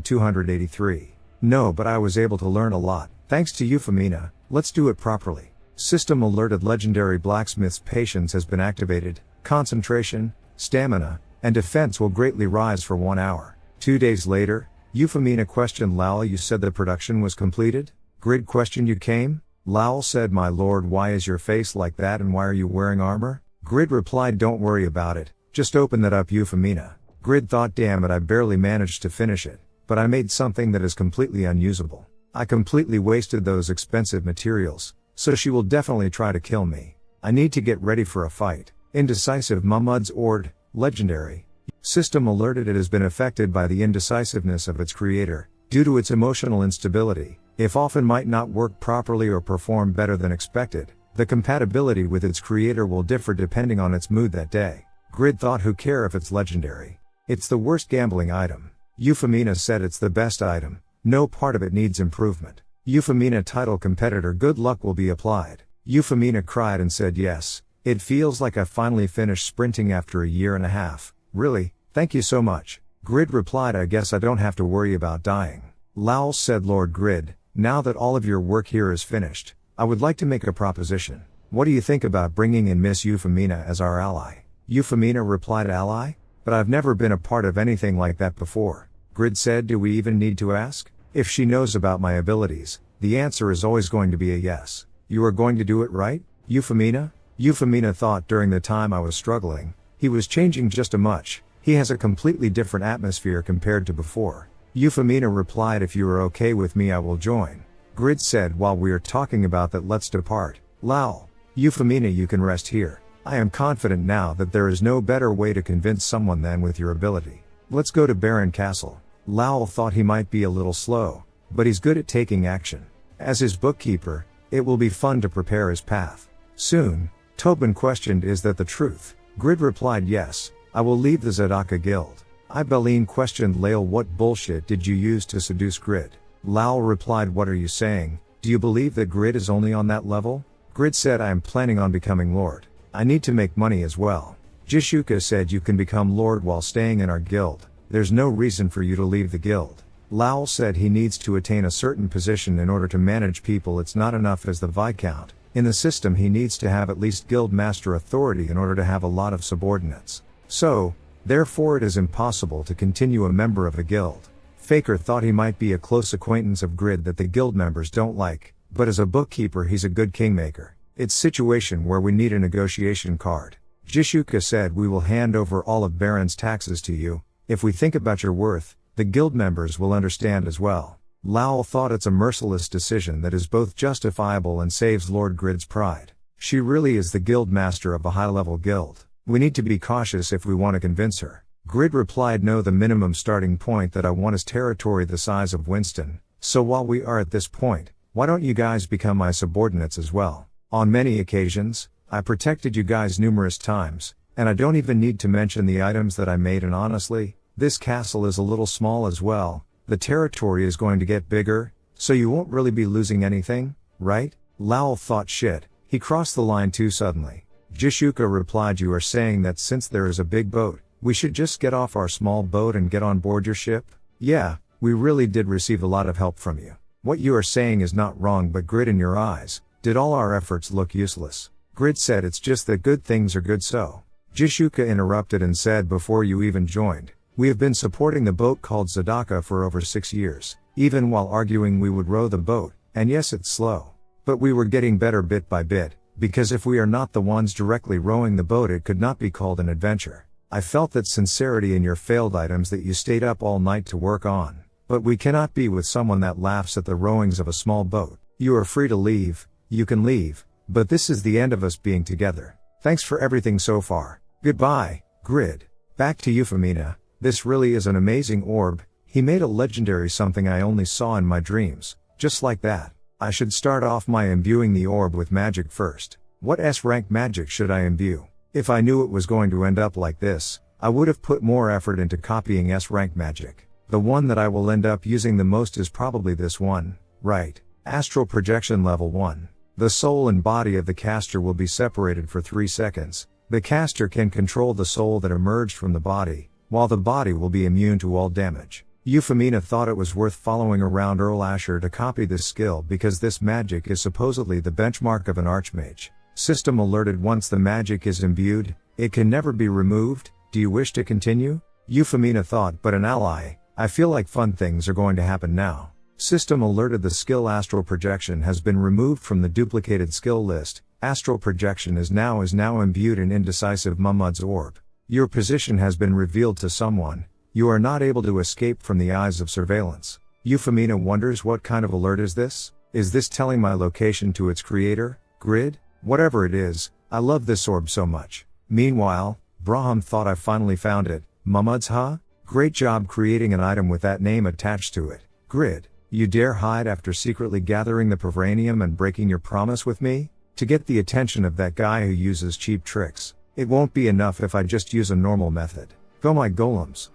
283. No, but I was able to learn a lot. Thanks to Euphemina. Let's do it properly. System alerted Legendary Blacksmith's patience has been activated. Concentration, stamina, and defense will greatly rise for 1 hour. 2 days later, Euphemina questioned Lowell. You said the production was completed? Grid questioned you came? Lowell said, my lord, why is your face like that and why are you wearing armor? Grid replied, don't worry about it, just open that up, Euphemina. Grid thought, damn it, I barely managed to finish it, but I made something that is completely unusable. I completely wasted those expensive materials, so she will definitely try to kill me. I need to get ready for a fight. Indecisive Mumud's Ord, Legendary. System alerted it has been affected by the indecisiveness of its creator, due to its emotional instability. If often might not work properly or perform better than expected, the compatibility with its creator will differ depending on its mood that day. Grid thought, who care if it's legendary? It's the worst gambling item. Euphemina said it's the best item. No part of it needs improvement. Euphemina title competitor, good luck will be applied. Euphemina cried and said, yes, it feels like I finally finished sprinting after a year and a half. Really? Thank you so much. Grid replied, I guess I don't have to worry about dying. Lowell said, Lord Grid, now that all of your work here is finished, I would like to make a proposition. What do you think about bringing in Miss Euphemina as our ally? Euphemina replied, ally? But I've never been a part of anything like that before. Grid said, do we even need to ask? If she knows about my abilities, the answer is always going to be a yes. You are going to do it, right, Euphemina? Euphemina thought, during the time I was struggling, he was changing just a much. He has a completely different atmosphere compared to before. Euphemina replied, if you are okay with me, I will join. Grid said, while we are talking about that, let's depart. Lowell. Euphemina, you can rest here. I am confident now that there is no better way to convince someone than with your ability. Let's go to Baron Castle. Lowell thought he might be a little slow, but he's good at taking action. As his bookkeeper, it will be fun to prepare his path. Soon, Tobin questioned, is that the truth? Grid replied, yes, I will leave the Zadaka Guild. Ibeline questioned Lael, what bullshit did you use to seduce Grid? Lowell replied, what are you saying? Do you believe that Grid is only on that level? Grid said, I am planning on becoming Lord. I need to make money as well. Jishuka said, you can become Lord while staying in our guild. There's no reason for you to leave the guild. Lowell said he needs to attain a certain position in order to manage people. It's not enough as the Viscount. In the system he needs to have at least guild master authority in order to have a lot of subordinates. So, therefore it is impossible to continue a member of a guild. Faker thought he might be a close acquaintance of Grid that the guild members don't like, but as a bookkeeper he's a good kingmaker. It's situation where we need a negotiation card. Jishuka said, we will hand over all of Baron's taxes to you. If we think about your worth, the guild members will understand as well. Lowell thought it's a merciless decision that is both justifiable and saves Lord Grid's pride. She really is the guild master of a high-level guild. We need to be cautious if we want to convince her. Grid replied, no, the minimum starting point that I want is territory the size of Winston, so while we are at this point, why don't you guys become my subordinates as well? On many occasions, I protected you guys numerous times, and I don't even need to mention the items that I made, and honestly, this castle is a little small as well. The territory is going to get bigger, so you won't really be losing anything, right? Lowell thought, shit, he crossed the line too suddenly. Jishuka replied, you are saying that since there is a big boat, we should just get off our small boat and get on board your ship? Yeah, we really did receive a lot of help from you. What you are saying is not wrong, but Grid, in your eyes, did all our efforts look useless? Grid said, it's just that good things are good so. Jishuka interrupted and said, before you even joined, we have been supporting the boat called Zadaka for over 6 years, even while arguing we would row the boat, and yes, it's slow. But we were getting better bit by bit, because if we are not the ones directly rowing the boat, it could not be called an adventure. I felt that sincerity in your failed items that you stayed up all night to work on, but we cannot be with someone that laughs at the rowings of a small boat. You are free to leave, you can leave, but this is the end of us being together. Thanks for everything so far. Goodbye, Grid. Back to Euphemina. This really is an amazing orb. He made a legendary something I only saw in my dreams. Just like that. I should start off my imbuing the orb with magic first. What S-rank magic should I imbue? If I knew it was going to end up like this, I would have put more effort into copying S-rank magic. The one that I will end up using the most is probably this one, right? Astral projection level 1. The soul and body of the caster will be separated for 3 seconds. The caster can control the soul that emerged from the body, while the body will be immune to all damage. Euphemina thought it was worth following around Earl Asher to copy this skill because this magic is supposedly the benchmark of an archmage. System alerted, once the magic is imbued, it can never be removed. Do you wish to continue? Euphemina thought, but an ally, I feel like fun things are going to happen now. System alerted, the skill astral projection has been removed from the duplicated skill list. Astral projection is now imbued in indecisive Mumud's orb. Your position has been revealed to someone. You are not able to escape from the eyes of surveillance. Euphemina wonders, what kind of alert is this? Is this telling my location to its creator, Grid? Whatever it is, I love this orb so much. Meanwhile, Braham thought, I finally found it. Mumud's, huh? Great job creating an item with that name attached to it. Grid, you dare hide after secretly gathering the Pavranium and breaking your promise with me? To get the attention of that guy who uses cheap tricks. It won't be enough if I just use a normal method. Go my golems.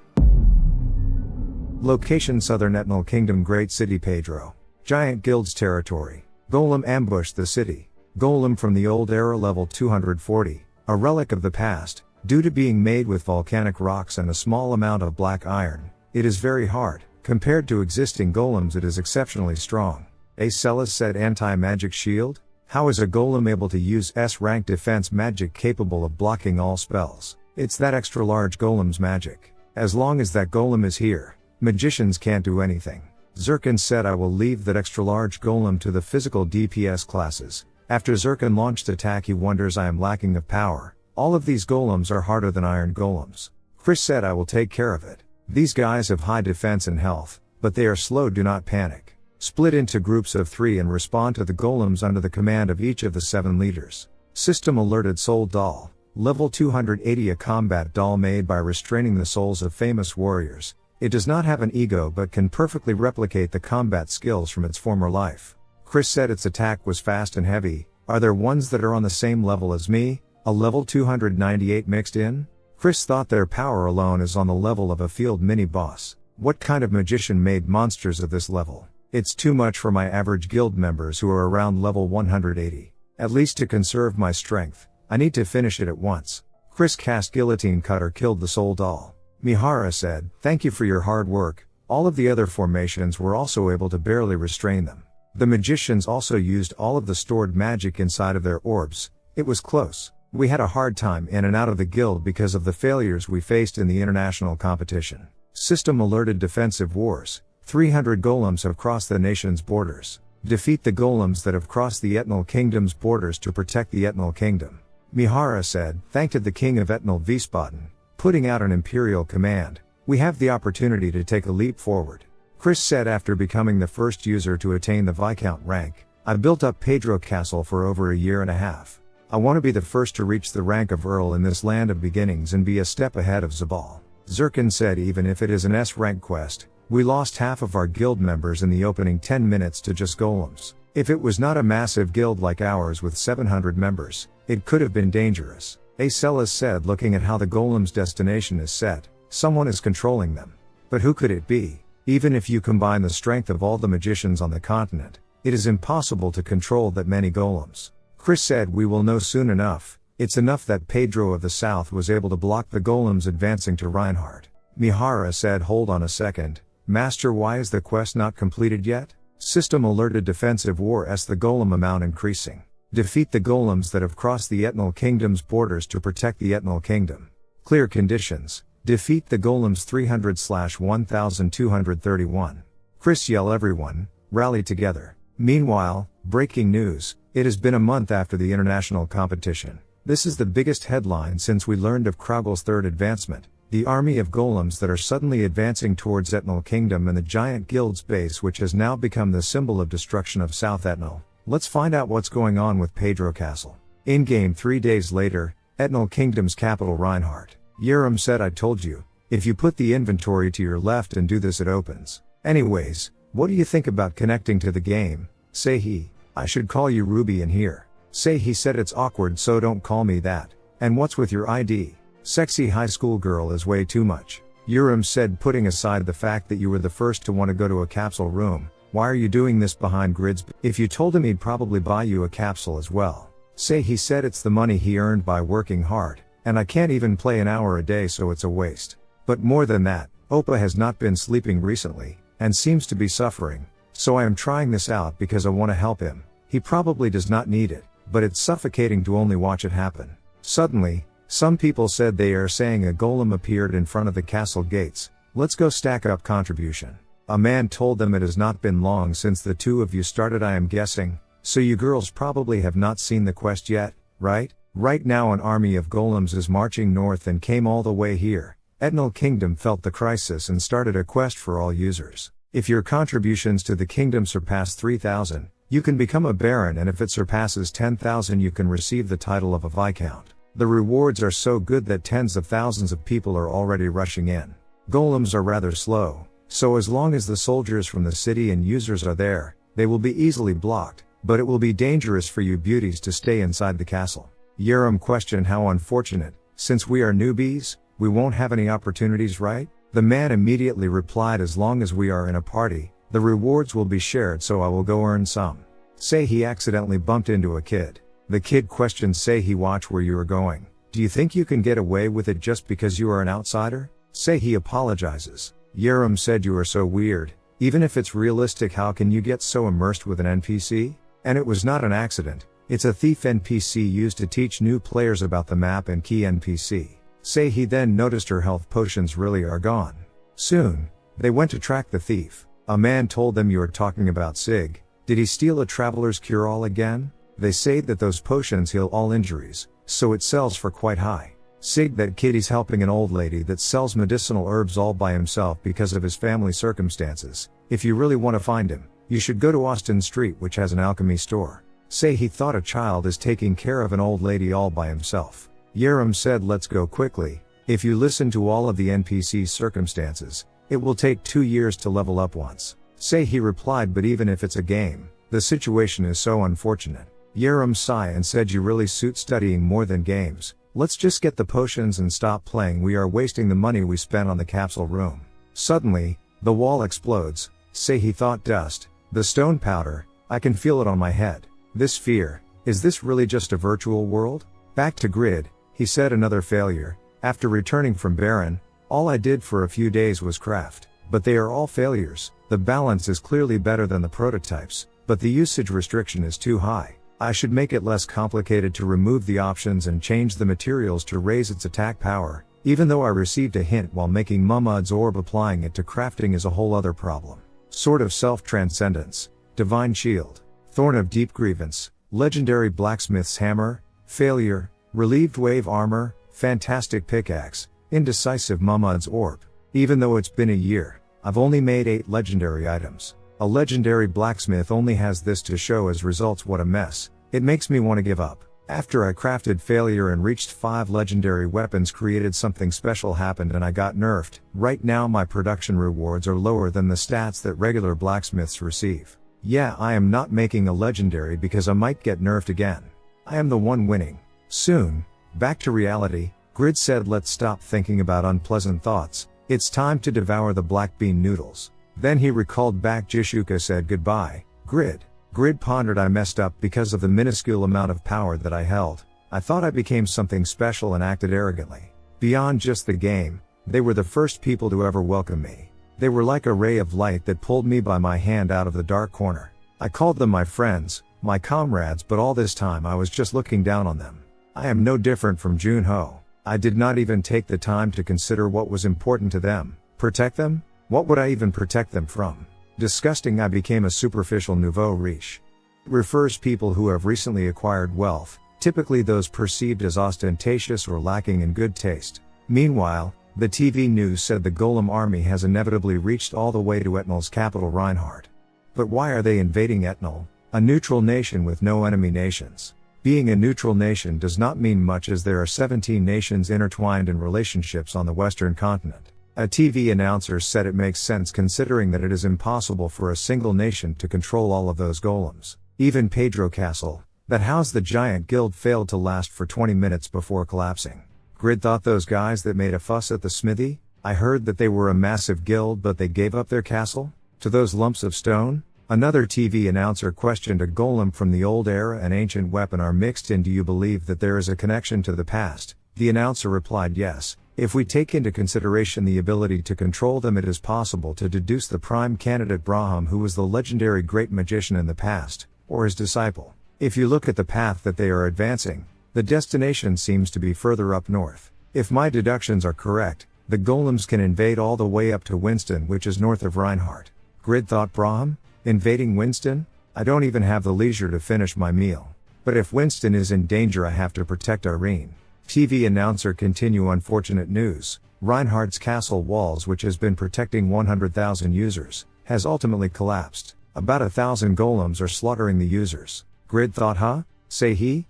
Location: Southern Etnal Kingdom, Great City Pedro. Giant Guild's territory. Golem ambushed the city. Golem from the old era, level 240, a relic of the past. Due to being made with volcanic rocks and a small amount of black iron, it is very hard. Compared to existing golems, it is exceptionally strong. Acelis said, anti-magic shield? How is a golem able to use S-rank defense magic capable of blocking all spells? It's that extra large golem's magic. As long as that golem is here, magicians can't do anything. Zircon said, I will leave that extra large golem to the physical DPS classes. After Zircon launched attack, he wonders, I am lacking of power. All of these golems are harder than iron golems. Chris said, I will take care of it. These guys have high defense and health, but they are slow, do not panic. Split into groups of 3 and respond to the golems under the command of each of the 7 leaders. System alerted, Soul Doll, level 280, a combat doll made by restraining the souls of famous warriors. It does not have an ego but can perfectly replicate the combat skills from its former life. Chris said, its attack was fast and heavy. Are there ones that are on the same level as me? A level 298 mixed in? Chris thought their power alone is on the level of a field mini-boss. What kind of magician made monsters of this level? It's too much for my average guild members who are around level 180. At least to conserve my strength, I need to finish it at once. Chris cast Guillotine Cutter, killed the Soul Doll. Mihara said, thank you for your hard work. All of the other formations were also able to barely restrain them. The magicians also used all of the stored magic inside of their orbs. It was close. We had a hard time in and out of the guild because of the failures we faced in the international competition. System alerted, defensive wars. 300 golems have crossed the nation's borders. Defeat the golems that have crossed the Etnal Kingdom's borders to protect the Etnal Kingdom. Mihara said, thanked the king of Etnal Wiesbaden, putting out an imperial command. We have the opportunity to take a leap forward. Chris said after becoming the first user to attain the Viscount rank, I built up Pedro Castle for over a year and a half. I want to be the first to reach the rank of Earl in this land of beginnings and be a step ahead of Zabal. Zirkin said even if it is an S-rank quest, we lost half of our guild members in the opening 10 minutes to just golems. If it was not a massive guild like ours with 700 members, it could have been dangerous. Acelas said looking at how the golem's destination is set, someone is controlling them. But who could it be? Even if you combine the strength of all the magicians on the continent, it is impossible to control that many golems. Chris said we will know soon enough. It's enough that Pedro of the South was able to block the golems advancing to Reinhardt. Mihara said hold on a second, Master, why is the quest not completed yet? System alerted defensive war s the golem amount increasing. Defeat the golems that have crossed the Ethnal Kingdom's borders to protect the Ethnal Kingdom. Clear conditions. Defeat the golems 300/1231. Chris yell everyone, rally together. Meanwhile, breaking news, it has been a month after the international competition. This is the biggest headline since we learned of Kraugel's third advancement, the army of golems that are suddenly advancing towards Ethnal Kingdom and the giant guild's base which has now become the symbol of destruction of South Ethnal. Let's find out what's going on with Pedro Castle. In-game 3 days later, Ethnal Kingdom's capital Reinhardt. Yerim said I told you, if you put the inventory to your left and do this it opens. Anyways, what do you think about connecting to the game? Say he. I should call you Ruby in here. Say he said it's awkward so don't call me that. And what's with your ID? Sexy high school girl is way too much. Yerim said putting aside the fact that you were the first to want to go to a capsule room, why are you doing this behind grids? If you told him he'd probably buy you a capsule as well. Say he said it's the money he earned by working hard. And I can't even play an hour a day so it's a waste. But more than that, Oppa has not been sleeping recently, and seems to be suffering, so I am trying this out because I want to help him. He probably does not need it, but it's suffocating to only watch it happen. Suddenly, some people said they are saying a golem appeared in front of the castle gates. Let's go stack up contribution. A man told them it has not been long since the two of you started I am guessing, so you girls probably have not seen the quest yet, right? Right now an army of golems is marching north and came all the way here. Ethnal Kingdom felt the crisis and started a quest for all users. If your contributions to the kingdom surpass 3,000, you can become a baron, and if it surpasses 10,000 you can receive the title of a viscount. The rewards are so good that tens of thousands of people are already rushing in. Golems are rather slow, so as long as the soldiers from the city and users are there, they will be easily blocked, but it will be dangerous for you beauties to stay inside the castle. Yerim questioned how unfortunate, since we are newbies, we won't have any opportunities, right? The man immediately replied as long as we are in a party, the rewards will be shared so I will go earn some. Say he accidentally bumped into a kid. The kid questioned Say he watch where you are going. Do you think you can get away with it just because you are an outsider? Say he apologizes. Yerim said you are so weird, even if it's realistic how can you get so immersed with an NPC? And it was not an accident. It's a thief NPC used to teach new players about the map and key NPC. Say he then noticed her health potions really are gone. Soon, they went to track the thief. A man told them you are talking about Sig. Did he steal a traveler's cure-all again? They say that those potions heal all injuries, so it sells for quite high. Sig, that kid, he's helping an old lady that sells medicinal herbs all by himself because of his family circumstances. If you really want to find him, you should go to Austin Street, which has an alchemy store. Say he thought a child is taking care of an old lady all by himself. Yerim said let's go quickly. If you listen to all of the NPC's circumstances, it will take 2 years to level up once. Say he replied but even if it's a game, the situation is so unfortunate. Yerim sighed and said you really suit studying more than games. Let's just get the potions and stop playing, we are wasting the money we spent on the capsule room. Suddenly, the wall explodes. Say he thought dust, the stone powder, I can feel it on my head. This fear, is this really just a virtual world? Back to grid, he said another failure. After returning from Baron, all I did for a few days was craft. But they are all failures. The balance is clearly better than the prototypes, but the usage restriction is too high. I should make it less complicated to remove the options and change the materials to raise its attack power, even though I received a hint while making Mumud's orb. Applying it to crafting is a whole other problem. Sword of Self-Transcendence, Divine Shield, Thorn of Deep Grievance, Legendary Blacksmith's Hammer, Failure, Relieved Wave Armor, Fantastic Pickaxe, Indecisive Mumud's Orb. Even though it's been a year, I've only made 8 legendary items. A legendary blacksmith only has this to show as results. What a mess. It makes me want to give up. After I crafted failure and reached 5 legendary weapons, created something special happened and I got nerfed. Right now my production rewards are lower than the stats that regular blacksmiths receive. Yeah, I am not making a legendary because I might get nerfed again. I am the one winning. Soon. Back to reality. Grid said, let's stop thinking about unpleasant thoughts. It's time to devour the black bean noodles. Then he recalled back. Jishuka said goodbye. Grid. Grid pondered. I messed up because of the minuscule amount of power that I held. I thought I became something special and acted arrogantly. Beyond just the game, they were the first people to ever welcome me. They were like a ray of light that pulled me by my hand out of the dark corner. I called them my friends, my comrades, but all this time I was just looking down on them. I am no different from Junho. I did not even take the time to consider what was important to them. Protect them? What would I even protect them from? Disgusting. I became a superficial nouveau riche. It refers people who have recently acquired wealth, typically those perceived as ostentatious or lacking in good taste. Meanwhile, the TV news said the Golem army has inevitably reached all the way to Etnal's capital Reinhardt. But why are they invading Etnal, a neutral nation with no enemy nations? Being a neutral nation does not mean much as there are 17 nations intertwined in relationships on the western continent. A TV announcer said it makes sense considering that it is impossible for a single nation to control all of those golems. Even Pedro Castle, that housed the giant guild, failed to last for 20 minutes before collapsing. Grid thought, those guys that made a fuss at the smithy? I heard that they were a massive guild but they gave up their castle? To those lumps of stone? Another TV announcer questioned a golem from the old era and ancient weapon are mixed in. Do you believe that there is a connection to the past? The announcer replied, yes. If we take into consideration the ability to control them, it is possible to deduce the prime candidate Braham, who was the legendary great magician in the past, or his disciple. If you look at the path that they are advancing, the destination seems to be further up north. If my deductions are correct, the golems can invade all the way up to Winston, which is north of Reinhardt. Grid thought, Braham? Invading Winston? I don't even have the leisure to finish my meal. But if Winston is in danger, I have to protect Irene. TV announcer continue. Unfortunate news. Reinhardt's castle walls, which has been protecting 100,000 users, has ultimately collapsed. About 1,000 golems are slaughtering the users. Grid thought, huh? Say he?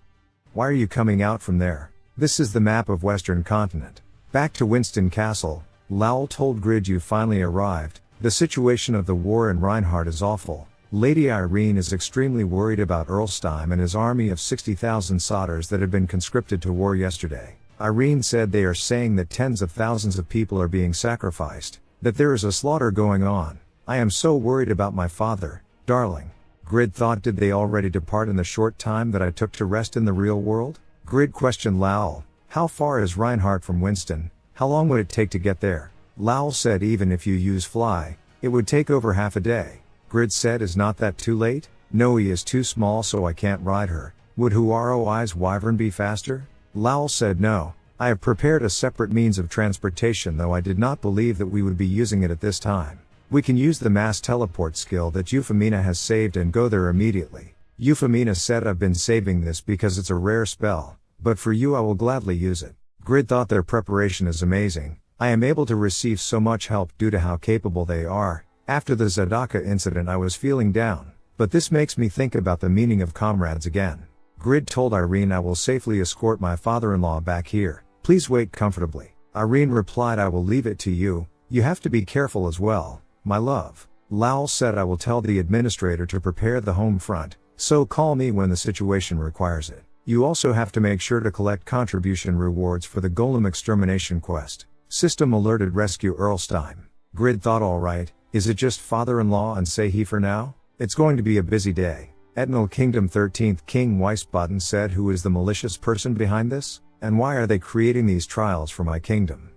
Why are you coming out from there? This is the map of Western Continent. Back to Winston Castle. Lowell told Grid, you finally arrived. The situation of the war in Reinhardt is awful. Lady Irene is extremely worried about Erlstein and his army of 60,000 solders that had been conscripted to war yesterday. Irene said they are saying that tens of thousands of people are being sacrificed, that there is a slaughter going on. I am so worried about my father, darling. Grid thought, did they already depart in the short time that I took to rest in the real world? Grid questioned Lowell, how far is Reinhardt from Winston? How long would it take to get there? Lowell said, even if you use fly, it would take over half a day. Grid said, is not that too late? No, he is too small so I can't ride her. Would Huaroi's wyvern be faster? Lowell said, no. I have prepared a separate means of transportation, though I did not believe that we would be using it at this time. We can use the mass teleport skill that Euphemina has saved and go there immediately. Euphemina said, I've been saving this because it's a rare spell, but for you I will gladly use it. Grid thought, their preparation is amazing. I am able to receive so much help due to how capable they are. After the Zadaka incident I was feeling down, but this makes me think about the meaning of comrades again. Grid told Irene, I will safely escort my father-in-law back here. Please wait comfortably. Irene replied, I will leave it to you. You have to be careful as well, my love. Lowell said, I will tell the administrator to prepare the home front, so call me when the situation requires it. You also have to make sure to collect contribution rewards for the Golem extermination quest. System alerted, rescue Erlstein. Grid thought, alright, is it just father-in-law and say he for now? It's going to be a busy day. Etnal Kingdom 13th King Weisbaden said, who is the malicious person behind this? And why are they creating these trials for my kingdom?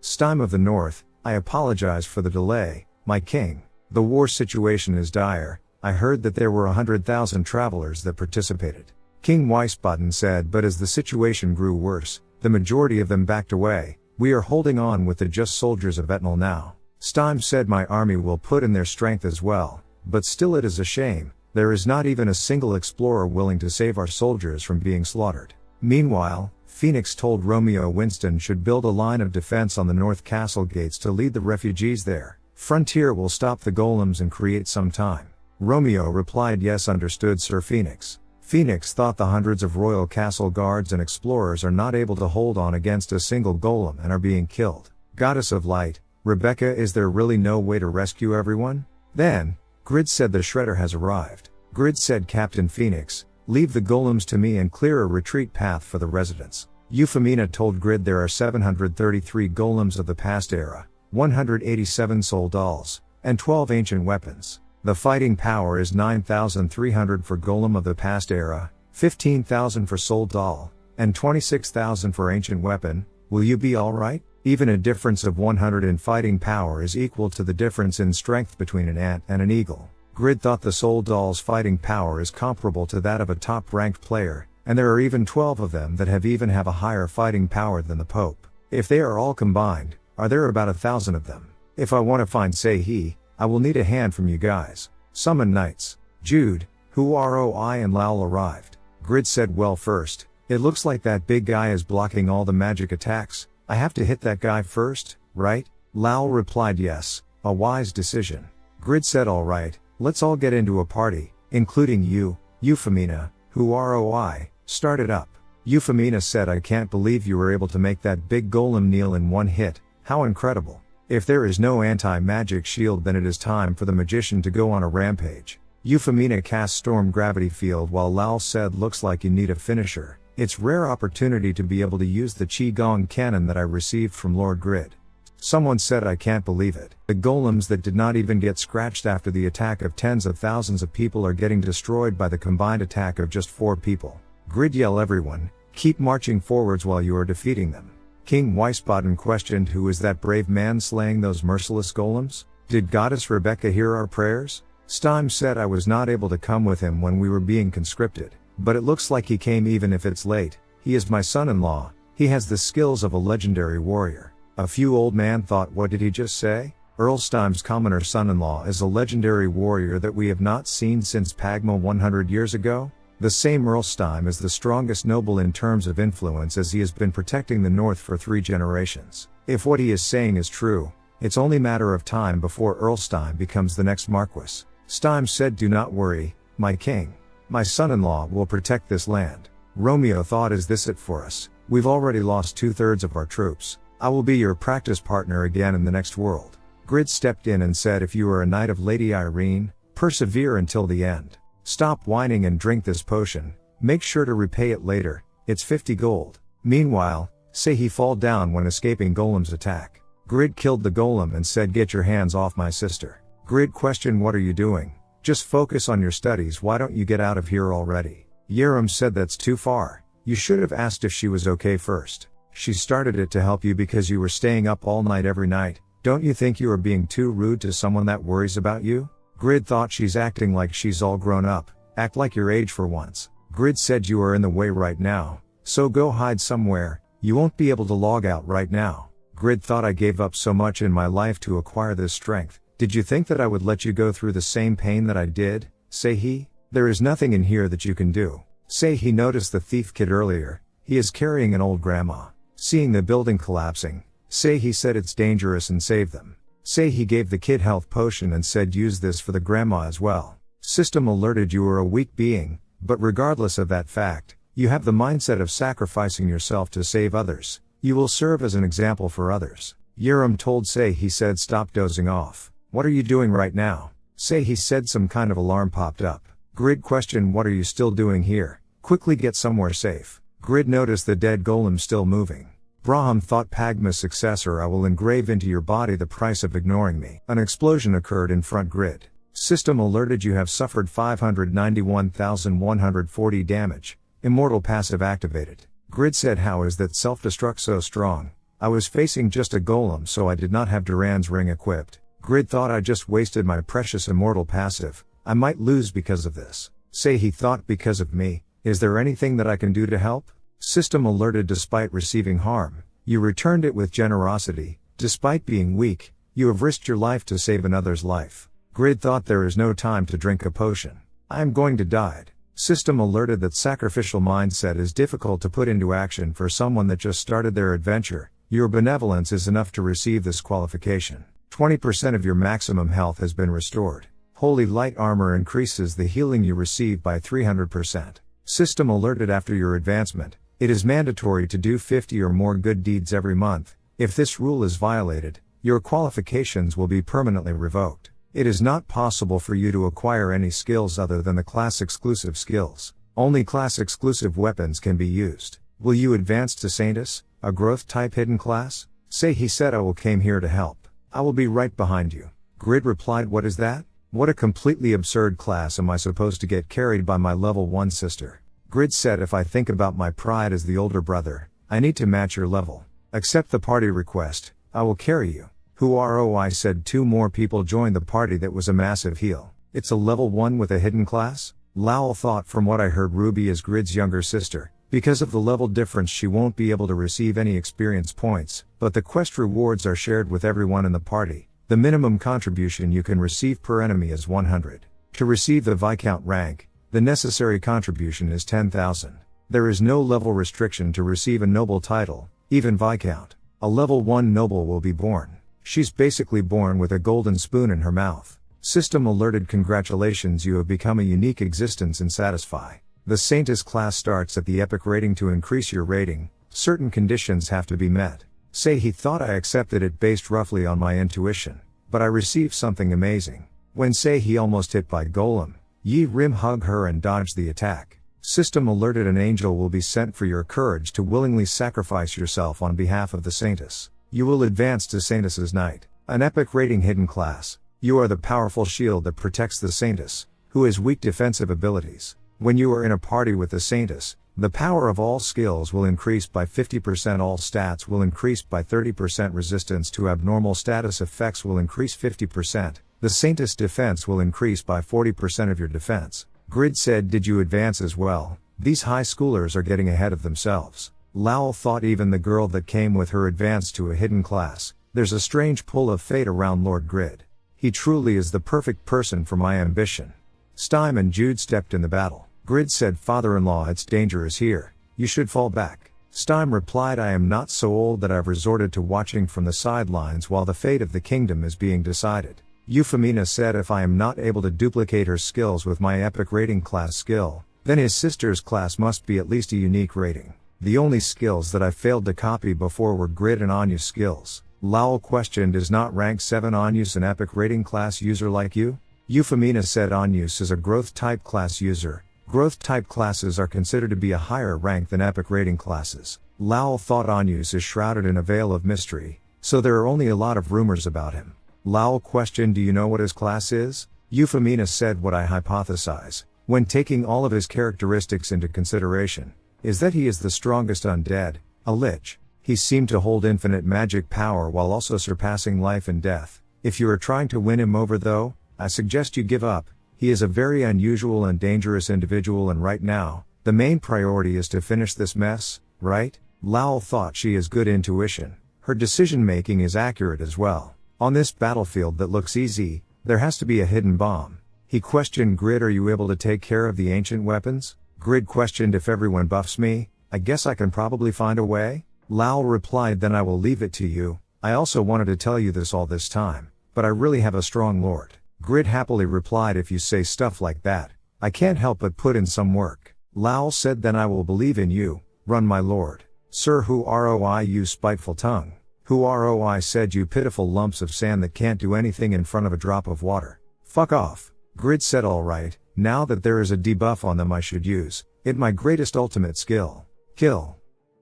Steim of the North, I apologize for the delay, my king. The war situation is dire. I heard that there were 100,000 travelers that participated. King Weisbaden said, but as the situation grew worse, the majority of them backed away. We are holding on with the just soldiers of Etnal now. Steim said, my army will put in their strength as well, but still it is a shame. There is not even a single explorer willing to save our soldiers from being slaughtered. Meanwhile, Phoenix told Romeo Winston should build a line of defense on the north castle gates to lead the refugees there. Frontier will stop the golems and create some time. Romeo replied, yes, understood, Sir Phoenix. Phoenix thought the hundreds of royal castle guards and explorers are not able to hold on against a single golem and are being killed. Goddess of Light, Rebecca, is there really no way to rescue everyone? Then, Grid said the Shredder has arrived. Grid said, Captain Phoenix, leave the golems to me and clear a retreat path for the residents. Euphemina told Grid there are 733 golems of the past era, 187 soul dolls, and 12 ancient weapons. The fighting power is 9,300 for golem of the past era, 15,000 for soul doll, and 26,000 for ancient weapon. Will you be alright? Even a difference of 100 in fighting power is equal to the difference in strength between an ant and an eagle. Grid thought the soul doll's fighting power is comparable to that of a top-ranked player, and there are even 12 of them that have a higher fighting power than the Pope. If they are all combined, are there about 1,000 of them? If I want to find Sei, I will need a hand from you guys. Summon knights. Jude, Huaroi and Lal arrived. Grid said, well, first, it looks like that big guy is blocking all the magic attacks. I have to hit that guy first, right? Lal replied, yes, a wise decision. Grid said, alright, let's all get into a party, including you, Euphemina, Huaroi, start it up. Euphemina said, I can't believe you were able to make that big golem kneel in one hit, how incredible. If there is no anti-magic shield, then it is time for the magician to go on a rampage. Euphemina cast Storm Gravity Field while Lal said, looks like you need a finisher. It's rare opportunity to be able to use the Qigong cannon that I received from Lord Grid. Someone said, I can't believe it. The golems that did not even get scratched after the attack of tens of thousands of people are getting destroyed by the combined attack of just 4 people. Grid yell, everyone, keep marching forwards while you are defeating them. King Wiesbaden questioned, who is that brave man slaying those merciless golems? Did Goddess Rebecca hear our prayers? Steim said, I was not able to come with him when we were being conscripted, but it looks like he came even if it's late. He is my son-in-law, he has the skills of a legendary warrior. A few old man thought, what did he just say? Earl Steim's commoner son-in-law is a legendary warrior that we have not seen since Pagma 100 years ago? The same Earl Steim is the strongest noble in terms of influence, as he has been protecting the North for 3 generations. If what he is saying is true, it's only matter of time before Earl Steim becomes the next Marquis. Steim said, do not worry, my king. My son-in-law will protect this land. Romeo thought, is this it for us? We've already lost 2/3 of our troops. I will be your practice partner again in the next world. Grid stepped in and said, if you are a knight of Lady Irene, persevere until the end. Stop whining and drink this potion, make sure to repay it later, it's 50 gold. Meanwhile, Sei fall down when escaping golem's attack. Grid killed the golem and said, get your hands off my sister. Grid questioned, what are you doing? Just focus on your studies, why don't you get out of here already? Yerim said, that's too far, you should have asked if she was okay first. She started it to help you because you were staying up all night every night. Don't you think you are being too rude to someone that worries about you? Grid thought, she's acting like she's all grown up, act like your age for once. Grid said, you are in the way right now, so go hide somewhere, you won't be able to log out right now. Grid thought, I gave up so much in my life to acquire this strength, did you think that I would let you go through the same pain that I did? Sei, there is nothing in here that you can do. Sei noticed the thief kid earlier, he is carrying an old grandma. Seeing the building collapsing, Sei said it's dangerous and saved them. Sei gave the kid health potion and said, use this for the grandma as well. System alerted, you are a weak being, but regardless of that fact, you have the mindset of sacrificing yourself to save others. You will serve as an example for others. Yerim told Sei, he said, stop dozing off. What are you doing right now? Sei said, some kind of alarm popped up. Grid questioned, what are you still doing here? Quickly get somewhere safe. Grid noticed the dead golem still moving. Braham thought, Pagma's successor, I will engrave into your body the price of ignoring me. An explosion occurred in front. Grid. System alerted, you have suffered 591,140 damage. Immortal passive activated. Grid said, how is that self-destruct so strong? I was facing just a golem, so I did not have Duran's ring equipped. Grid thought, I just wasted my precious immortal passive, I might lose because of this. Sei thought, because of me, is there anything that I can do to help? System alerted, despite receiving harm, you returned it with generosity. Despite being weak, you have risked your life to save another's life. Grid thought, there is no time to drink a potion. I am going to die. System alerted that sacrificial mindset is difficult to put into action for someone that just started their adventure. Your benevolence is enough to receive this qualification. 20% of your maximum health has been restored. Holy light armor increases the healing you receive by 300%. System alerted after your advancement. It is mandatory to do 50 or more good deeds every month. If this rule is violated, your qualifications will be permanently revoked. It is not possible for you to acquire any skills other than the class-exclusive skills. Only class-exclusive weapons can be used. Will you advance to Saintus, a growth-type hidden class? Say he said I will came here to help. I will be right behind you. Grid replied, what is that? What a completely absurd class am I supposed to get carried by my level 1 sister? Grid said, if I think about my pride as the older brother, I need to match your level. Accept the party request, I will carry you. Who ROI said 2 more people joined the party. That was a massive heal. It's a level 1 with a hidden class? Lowell thought, from what I heard Ruby is Grid's younger sister. Because of the level difference she won't be able to receive any experience points, but the quest rewards are shared with everyone in the party. The minimum contribution you can receive per enemy is 100. To receive the Viscount rank, the necessary contribution is 10,000. There is no level restriction to receive a noble title, even Viscount. A level 1 noble will be born. She's basically born with a golden spoon in her mouth. System alerted, congratulations, you have become a unique existence in Satisfy. The Saintus class starts at the epic rating. To increase your rating, certain conditions have to be met. Say he thought I accepted it based roughly on my intuition, but I received something amazing. When Say he almost hit by Golem, Yi Rim hug her and dodge the attack. System alerted, an angel will be sent for your courage to willingly sacrifice yourself on behalf of the Saintus. You will advance to Saintus's Knight, an epic rating hidden class. You are the powerful shield that protects the Saintus, who has weak defensive abilities. When you are in a party with the Saintus, the power of all skills will increase by 50%, all stats will increase by 30%, resistance to abnormal status effects will increase 50%, the Saintus defense will increase by 40% of your defense. Grid said, did you advance as well? These high schoolers are getting ahead of themselves. Lowell thought even the girl that came with her advanced to a hidden class. There's a strange pull of fate around Lord Grid. He truly is the perfect person for my ambition. Stime and Jude stepped in the battle. Grid said, father-in-law, its danger is here. You should fall back. Stime replied, I am not so old that I've resorted to watching from the sidelines while the fate of the kingdom is being decided. Euphemina said, if I am not able to duplicate her skills with my epic rating class skill, then his sister's class must be at least a unique rating. The only skills that I failed to copy before were Grid and Anyu's skills. Lowell questioned, is not rank 7 Anyus an epic rating class user like you? Euphemina said, Anyus is a growth type class user. Growth type classes are considered to be a higher rank than epic rating classes. Lowell thought Anyus is shrouded in a veil of mystery, so there are only a lot of rumors about him. Lowell questioned, do you know what his class is? Euphemina said, what I hypothesize, when taking all of his characteristics into consideration, is that he is the strongest undead, a lich. He seemed to hold infinite magic power while also surpassing life and death. If you are trying to win him over though, I suggest you give up. He is a very unusual and dangerous individual, and right now, the main priority is to finish this mess, right? Lowell thought she has good intuition. Her decision making is accurate as well. On this battlefield that looks easy, there has to be a hidden bomb. He questioned Grid, are you able to take care of the ancient weapons? Grid questioned, if everyone buffs me, I guess I can probably find a way? Lowell replied, then I will leave it to you. I also wanted to tell you this all this time, but I really have a strong lord. Grid happily replied, if you say stuff like that, I can't help but put in some work. Lowell said, then I will believe in you, run my lord. Sir, who ROI, you spiteful tongue. Who ROI said, you pitiful lumps of sand that can't do anything in front of a drop of water. Fuck off. Grid said, alright, now that there is a debuff on them I should use it, my greatest ultimate skill. Kill.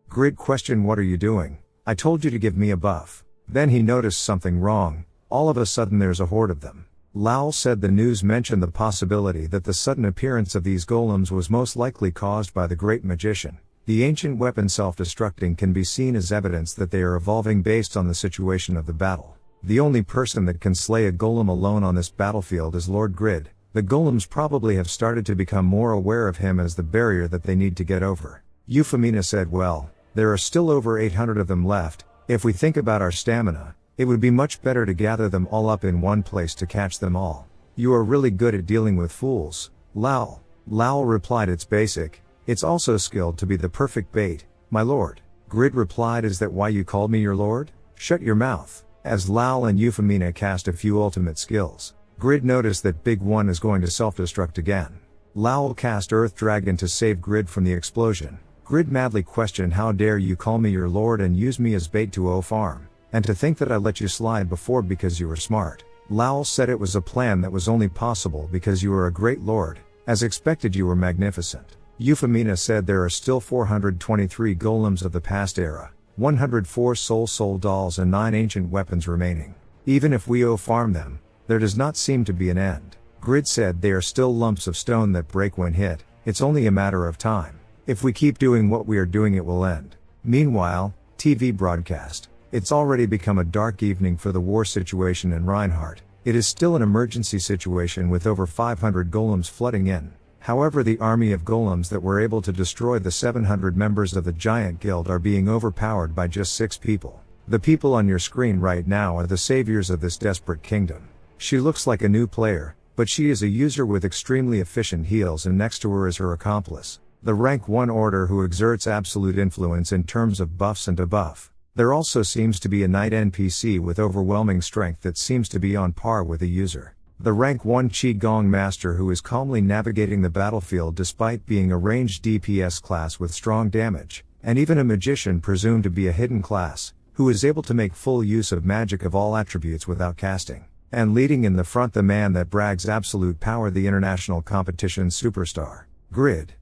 Grid questioned, what are you doing? I told you to give me a buff. Then he noticed something wrong. All of a sudden there's a horde of them. Lowell said, the news mentioned the possibility that the sudden appearance of these golems was most likely caused by the great magician. The ancient weapon self-destructing can be seen as evidence that they are evolving based on the situation of the battle. The only person that can slay a golem alone on this battlefield is Lord Grid. The golems probably have started to become more aware of him as the barrier that they need to get over. Euphemina said, well, there are still over 800 of them left. If we think about our stamina, it would be much better to gather them all up in one place to catch them all. You are really good at dealing with fools, Lowell. Lowell replied, it's basic. It's also skilled to be the perfect bait, my lord. Grid replied, is that why you called me your lord? Shut your mouth. As Lal and Euphemina cast a few ultimate skills, Grid noticed that Big One is going to self-destruct again. Lal cast Earth Dragon to save Grid from the explosion. Grid madly questioned, "How dare you call me your lord and use me as bait to farm? And to think that I let you slide before because you were smart." Lal said it was a plan that was only possible because you were a great lord. As expected, you were magnificent. Euphemina said there are still 423 golems of the past era, 104 soul dolls and 9 ancient weapons remaining. Even if we farm them, there does not seem to be an end. Grid said they are still lumps of stone that break when hit, it's only a matter of time. If we keep doing what we are doing, it will end. Meanwhile, TV broadcast. It's already become a dark evening for the war situation in Reinhardt. It is still an emergency situation with over 500 golems flooding in. However, the army of golems that were able to destroy the 700 members of the Giant Guild are being overpowered by just 6 people. The people on your screen right now are the saviors of this desperate kingdom. She looks like a new player, but she is a user with extremely efficient heals, and next to her is her accomplice, the rank 1 order who exerts absolute influence in terms of buffs and debuff. There also seems to be a knight NPC with overwhelming strength that seems to be on par with a user. The rank 1 Qi Gong master who is calmly navigating the battlefield despite being a ranged DPS class with strong damage, and even a magician presumed to be a hidden class, who is able to make full use of magic of all attributes without casting. And leading in the front, the man that brags absolute power, the international competition superstar, Grid.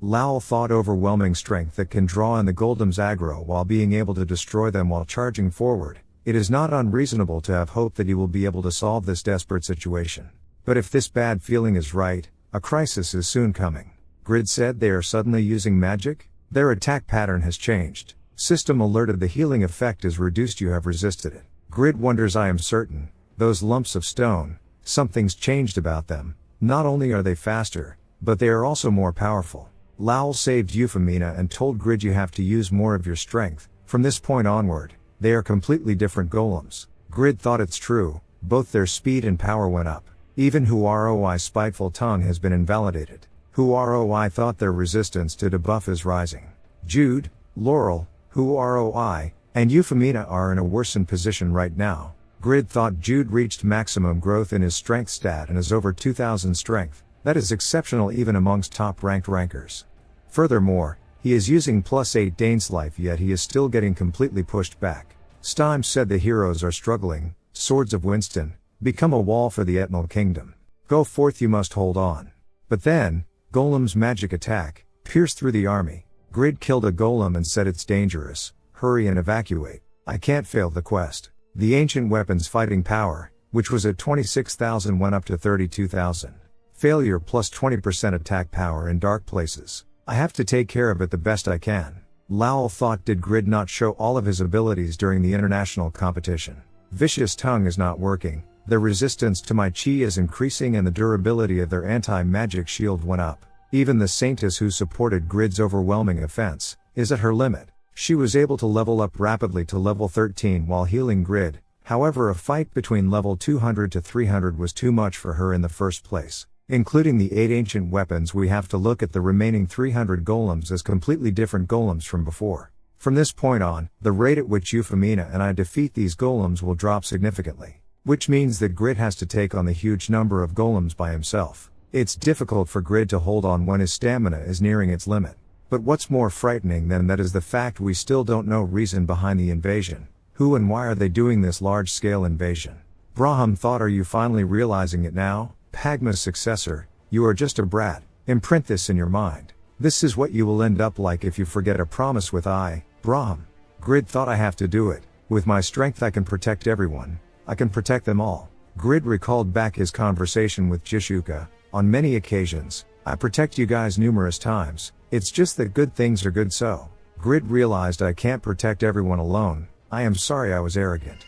Lal thought overwhelming strength that can draw in the Goldem's aggro while being able to destroy them while charging forward. It is not unreasonable to have hope that he will be able to solve this desperate situation. But if this bad feeling is right, a crisis is soon coming. Grid said they are suddenly using magic? Their attack pattern has changed. System alerted, the healing effect is reduced, you have resisted it. Grid wonders, I am certain, those lumps of stone, something's changed about them. Not only are they faster, but they are also more powerful. Lal saved Euphemina and told Grid, you have to use more of your strength. From this point onward, they are completely different golems. Grid thought it's true, both their speed and power went up. Even Huaroi's spiteful tongue has been invalidated. Huaroi thought their resistance to debuff is rising. Jude, Laurel, Huaroi, and Euphemina are in a worsened position right now. Grid thought Jude reached maximum growth in his strength stat and is over 2000 strength. That is exceptional even amongst top-ranked rankers. Furthermore, he is using +8 Dane's life, yet he is still getting completely pushed back. Steim said the heroes are struggling. Swords of Winston, become a wall for the Etnal Kingdom. Go forth, you must hold on. But then, Golem's magic attack, pierced through the army. Grid killed a golem and said it's dangerous, hurry and evacuate. I can't fail the quest. The ancient weapons fighting power, which was at 26,000 went up to 32,000. Failure plus 20% attack power in dark places. I have to take care of it the best I can. Lowell thought, did Grid not show all of his abilities during the international competition? Vicious Tongue is not working, their resistance to my chi is increasing and the durability of their anti-magic shield went up. Even the Saintess who supported Grid's overwhelming offense, is at her limit. She was able to level up rapidly to level 13 while healing Grid, however a fight between level 200 to 300 was too much for her in the first place. Including the 8 ancient weapons, we have to look at the remaining 300 golems as completely different golems from before. From this point on, the rate at which Euphemina and I defeat these golems will drop significantly. Which means that Grid has to take on the huge number of golems by himself. It's difficult for Grid to hold on when his stamina is nearing its limit. But what's more frightening than that is the fact we still don't know reason behind the invasion. Who and why are they doing this large-scale invasion? Braham thought, are you finally realizing it now? Pagma's successor, you are just a brat. Imprint this in your mind. This is what you will end up like if you forget a promise with Braham. Grid thought, I have to do it. With my strength I can protect everyone. I can protect them all. Grid recalled back his conversation with Jishuka. On many occasions, I protect you guys numerous times. It's just that good things are good, so. Grid realized, I can't protect everyone alone. I am sorry I was arrogant.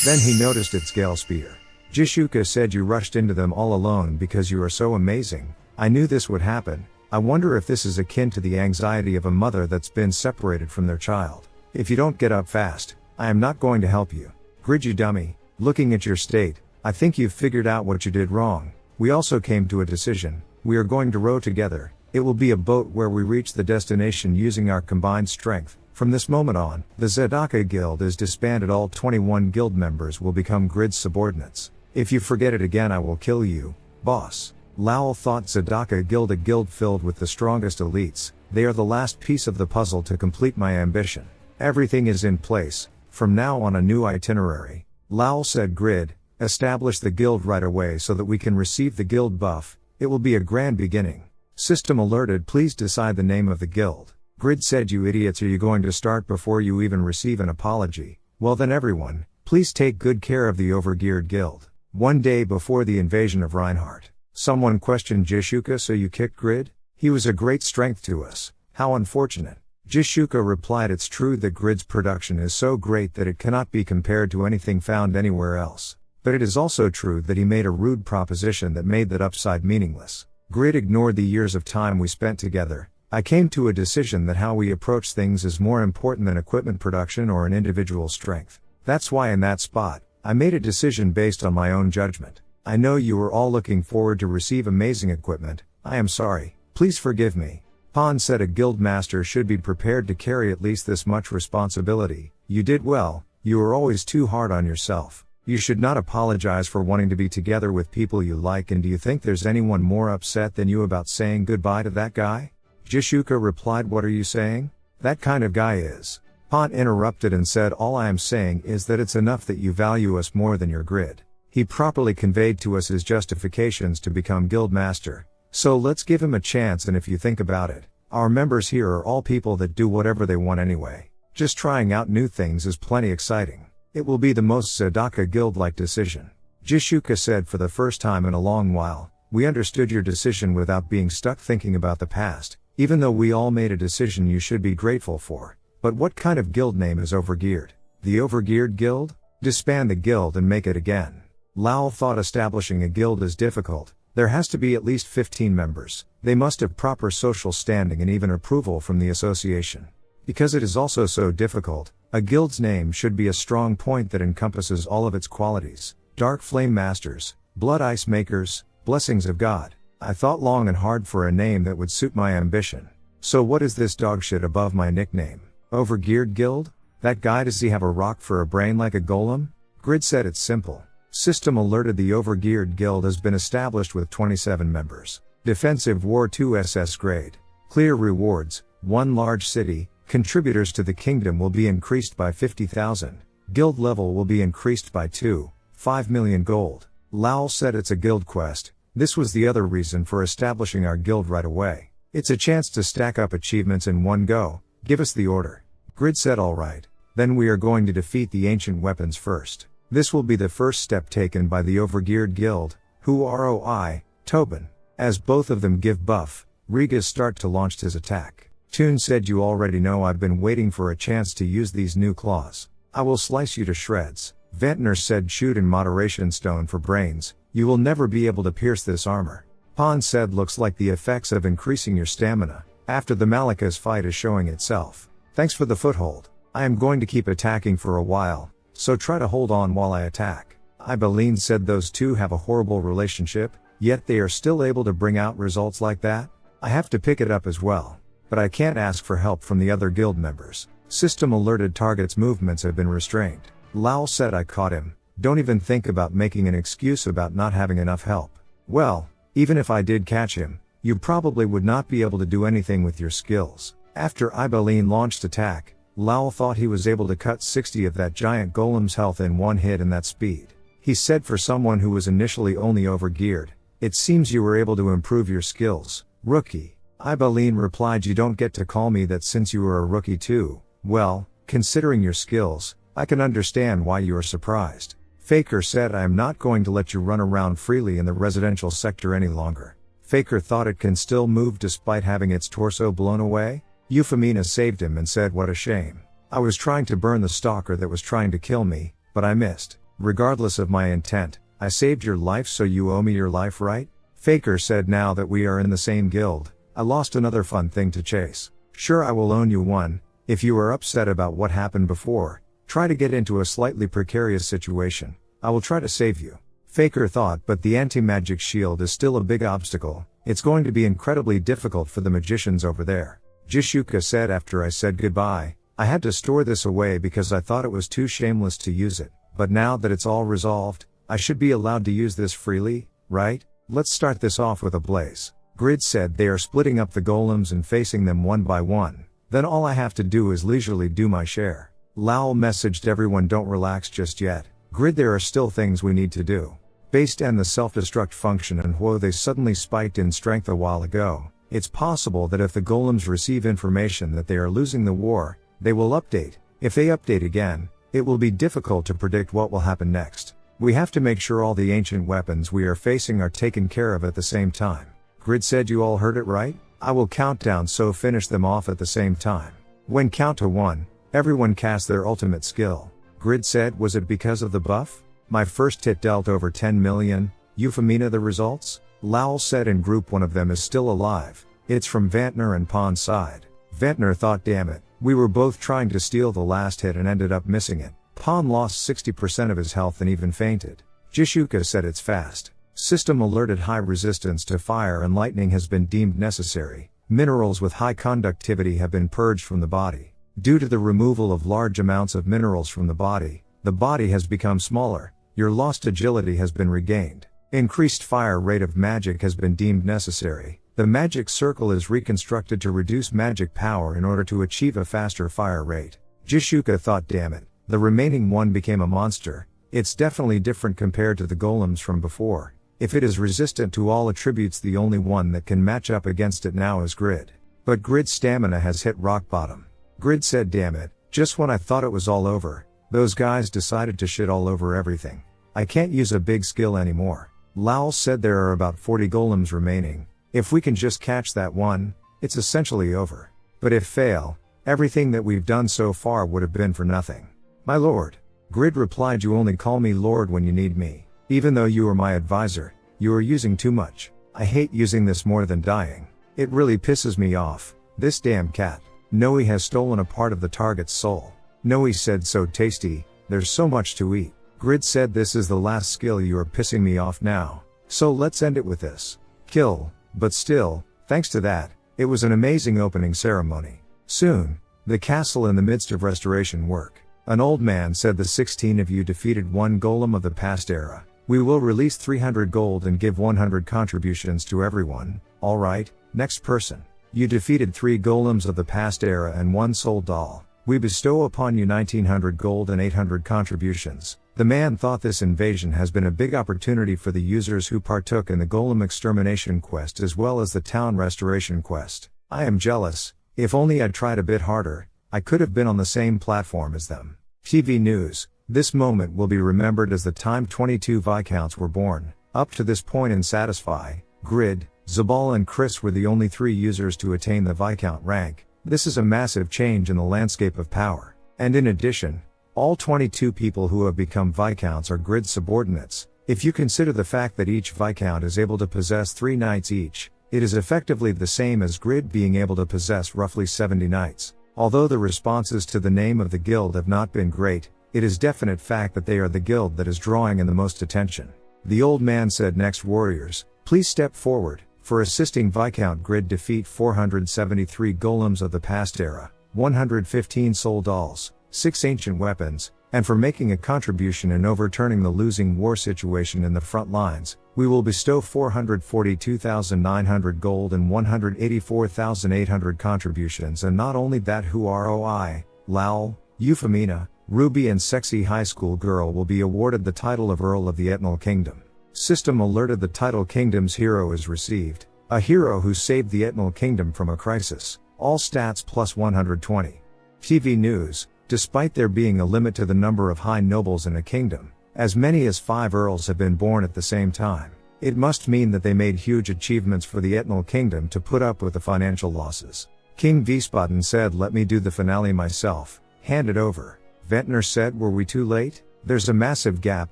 Then he noticed its Gale Spear. Jishuka said, you rushed into them all alone because you are so amazing. I knew this would happen. I wonder if this is akin to the anxiety of a mother that's been separated from their child. If you don't get up fast, I am not going to help you. Grid, you dummy. Looking at your state, I think you've figured out what you did wrong. We also came to a decision. We are going to row together. It will be a boat where we reach the destination using our combined strength. From this moment on, the Zadaka Guild is disbanded. All 21 guild members will become Grid's subordinates. If you forget it again I will kill you, boss. Lowell thought Zadaka Guild, a guild filled with the strongest elites. They are the last piece of the puzzle to complete my ambition. Everything is in place, from now on a new itinerary. Lowell said, Grid, establish the guild right away so that we can receive the guild buff. It will be a grand beginning. System alerted, please decide the name of the guild. Grid said, you idiots, are you going to start before you even receive an apology? Well then everyone, please take good care of the Overgeared Guild. One day before the invasion of Reinhardt, someone questioned Jishuka, so you kicked Grid? He was a great strength to us. How unfortunate. Jishuka replied, it's true that Grid's production is so great that it cannot be compared to anything found anywhere else. But it is also true that he made a rude proposition that made that upside meaningless. Grid ignored the years of time we spent together. I came to a decision that how we approach things is more important than equipment production or an individual's strength. That's why in that spot, I made a decision based on my own judgment. I know you are all looking forward to receive amazing equipment. I am sorry. Please forgive me. Pan said, a guild master should be prepared to carry at least this much responsibility. You did well. You are always too hard on yourself. You should not apologize for wanting to be together with people you like. And do you think there's anyone more upset than you about saying goodbye to that guy? Jishuka replied, what are you saying? That kind of guy is. Pan interrupted and said, all I am saying is that it's enough that you value us more than your Grid. He properly conveyed to us his justifications to become guild master. So let's give him a chance, and if you think about it, our members here are all people that do whatever they want anyway. Just trying out new things is plenty exciting. It will be the most Zadaka Guild-like decision. Jishuka said, for the first time in a long while, we understood your decision without being stuck thinking about the past. Even though we all made a decision you should be grateful for. But what kind of guild name is Overgeared? The Overgeared Guild? Disband the guild and make it again. Lowell thought establishing a guild is difficult. There has to be at least 15 members. They must have proper social standing and even approval from the association. Because it is also so difficult, a guild's name should be a strong point that encompasses all of its qualities. Dark Flame Masters, Blood Ice Makers, Blessings of God. I thought long and hard for a name that would suit my ambition. So what is this dogshit above my nickname? Overgeared Guild? That guy, does he have a rock for a brain like a golem? Grid said, it's simple. System alerted, the Overgeared Guild has been established with 27 members. Defensive War 2 SS grade. Clear rewards, 1 large city, contributors to the kingdom will be increased by 50,000. Guild level will be increased by 5 million gold. Lowell said, it's a guild quest. This was the other reason for establishing our guild right away. It's a chance to stack up achievements in one go. Give us the order. Grid said, alright. Then we are going to defeat the ancient weapons first. This will be the first step taken by the Overgeared Guild, who ROI, Tobin. As both of them give buff, Riga's start to launch his attack. Toon said, you already know I've been waiting for a chance to use these new claws. I will slice you to shreds. Ventnor said, shoot in moderation, stone for brains. You will never be able to pierce this armor. Pan said, looks like the effects of increasing your stamina after the Malika's fight is showing itself. Thanks for the foothold. I am going to keep attacking for a while, so try to hold on while I attack. Ibeline said, those two have a horrible relationship, yet they are still able to bring out results like that. I have to pick it up as well. But I can't ask for help from the other guild members. System alerted, target's movements have been restrained. Lowell said, I caught him. Don't even think about making an excuse about not having enough help. Well, even if I did catch him, you probably would not be able to do anything with your skills. After Ibeline launched attack, Lowell thought he was able to cut 60 of that giant golem's health in one hit, and that speed. He said, for someone who was initially only overgeared, it seems you were able to improve your skills, rookie. Ibeline replied, you don't get to call me that since you are a rookie too. Well, considering your skills, I can understand why you are surprised. Faker said, I am not going to let you run around freely in the residential sector any longer. Faker thought it can still move despite having its torso blown away. Euphemina saved him and said, what a shame. I was trying to burn the stalker that was trying to kill me, but I missed. Regardless of my intent, I saved your life, so you owe me your life, right? Faker said, now that we are in the same guild, I lost another fun thing to chase. Sure, I will own you one. If you are upset about what happened before, try to get into a slightly precarious situation. I will try to save you. Faker thought, but the anti-magic shield is still a big obstacle. It's going to be incredibly difficult for the magicians over there. Jishuka said, after I said goodbye, I had to store this away because I thought it was too shameless to use it, but now that it's all resolved, I should be allowed to use this freely, right? Let's start this off with a blaze. Grid said they are splitting up the golems and facing them one by one. Then all I have to do is leisurely do my share. Lowell messaged everyone, don't relax just yet. Grid, there are still things we need to do. Based on the self-destruct function and whoa, they suddenly spiked in strength a while ago. It's possible that if the golems receive information that they are losing the war, they will update. If they update again, it will be difficult to predict what will happen next. We have to make sure all the ancient weapons we are facing are taken care of at the same time. Grid said, you all heard it right? I will count down, so finish them off at the same time. When count to 1, everyone cast their ultimate skill. Grid said, was it because of the buff? My first hit dealt over 10 million. Euphemina, the results? Lowell said, in group one of them is still alive. It's from Vantner and Pawn's side. Vantner thought, damn it, we were both trying to steal the last hit and ended up missing it. Pawn lost 60% of his health and even fainted. Jishuka said, it's fast. System alerted, high resistance to fire and lightning has been deemed necessary. Minerals with high conductivity have been purged from the body. Due to the removal of large amounts of minerals from the body has become smaller. Your lost agility has been regained. Increased fire rate of magic has been deemed necessary. The magic circle is reconstructed to reduce magic power in order to achieve a faster fire rate. Jishuka thought, damn it, the remaining one became a monster. It's definitely different compared to the golems from before. If it is resistant to all attributes, the only one that can match up against it now is Grid. But Grid's stamina has hit rock bottom. Grid said, damn it, just when I thought it was all over, those guys decided to shit all over everything. I can't use a big skill anymore. Lowell said there are about 40 golems remaining. If we can just catch that one, it's essentially over. But if fail, everything that we've done so far would have been for nothing. My lord. Grid replied, you only call me lord when you need me. Even though you are my advisor, you are using too much. I hate using this more than dying. It really pisses me off. This damn cat. Noe has stolen a part of the target's soul. Noe said, so tasty, there's so much to eat. Grid said, this is the last skill, you are pissing me off now. So let's end it with this. Kill, but still, thanks to that, it was an amazing opening ceremony. Soon, the castle in the midst of restoration work. An old man said, the 16 of you defeated one golem of the past era. We will release 300 gold and give 100 contributions to everyone. Alright, next person. You defeated 3 golems of the past era and 1 soul doll. We bestow upon you 1900 gold and 800 contributions. The man thought this invasion has been a big opportunity for the users who partook in the golem extermination quest as well as the town restoration quest. I am jealous. If only I'd tried a bit harder, I could have been on the same platform as them. TV news. This moment will be remembered as the time 22 Viscounts were born. Up to this point in Satisfy, Grid, Zabal and Chris were the only 3 users to attain the Viscount rank. This is a massive change in the landscape of power. And in addition, all 22 people who have become Viscounts are Grid subordinates. If you consider the fact that each Viscount is able to possess 3 knights each, it is effectively the same as Grid being able to possess roughly 70 knights. Although the responses to the name of the guild have not been great, it is definite fact that they are the guild that is drawing in the most attention. The old man said, next warriors, please step forward. For assisting Viscount Grid defeat 473 golems of the past era, 115 soul dolls, 6 ancient weapons, and for making a contribution in overturning the losing war situation in the front lines, we will bestow 442,900 gold and 184,800 contributions. And not only that, who ROI, Lowell, Euphemina, Ruby and Sexy High School Girl will be awarded the title of Earl of the Etnal Kingdom. System alerted, the title Kingdom's Hero is received. A hero who saved the Etnal Kingdom from a crisis. All stats plus 120. TV news. Despite there being a limit to the number of high nobles in a kingdom, as many as 5 earls have been born at the same time. It must mean that they made huge achievements for the Etnal Kingdom to put up with the financial losses. King Vispaden said, let me do the finale myself, hand it over. Ventnor said, were we too late? There's a massive gap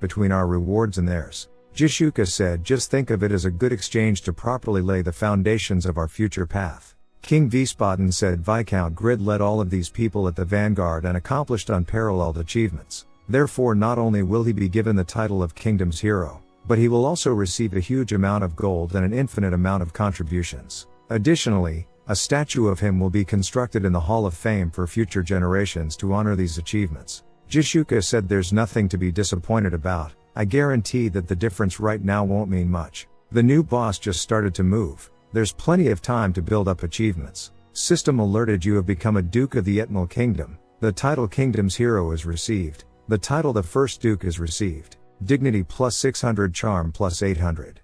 between our rewards and theirs. Jishuka said, just think of it as a good exchange to properly lay the foundations of our future path. King Vispaden said, Viscount Grid led all of these people at the vanguard and accomplished unparalleled achievements. Therefore not only will he be given the title of Kingdom's Hero, but he will also receive a huge amount of gold and an infinite amount of contributions. Additionally, A statue of him will be constructed in the Hall of Fame for future generations to honor these achievements. Jishuka said there's nothing to be disappointed about, I guarantee that the difference right now won't mean much. The new boss just started to move, there's plenty of time to build up achievements. System alerted you have become a Duke of the Eternal Kingdom, the title Kingdom's Hero is received, the title the First Duke is received, dignity plus 600 charm plus 800.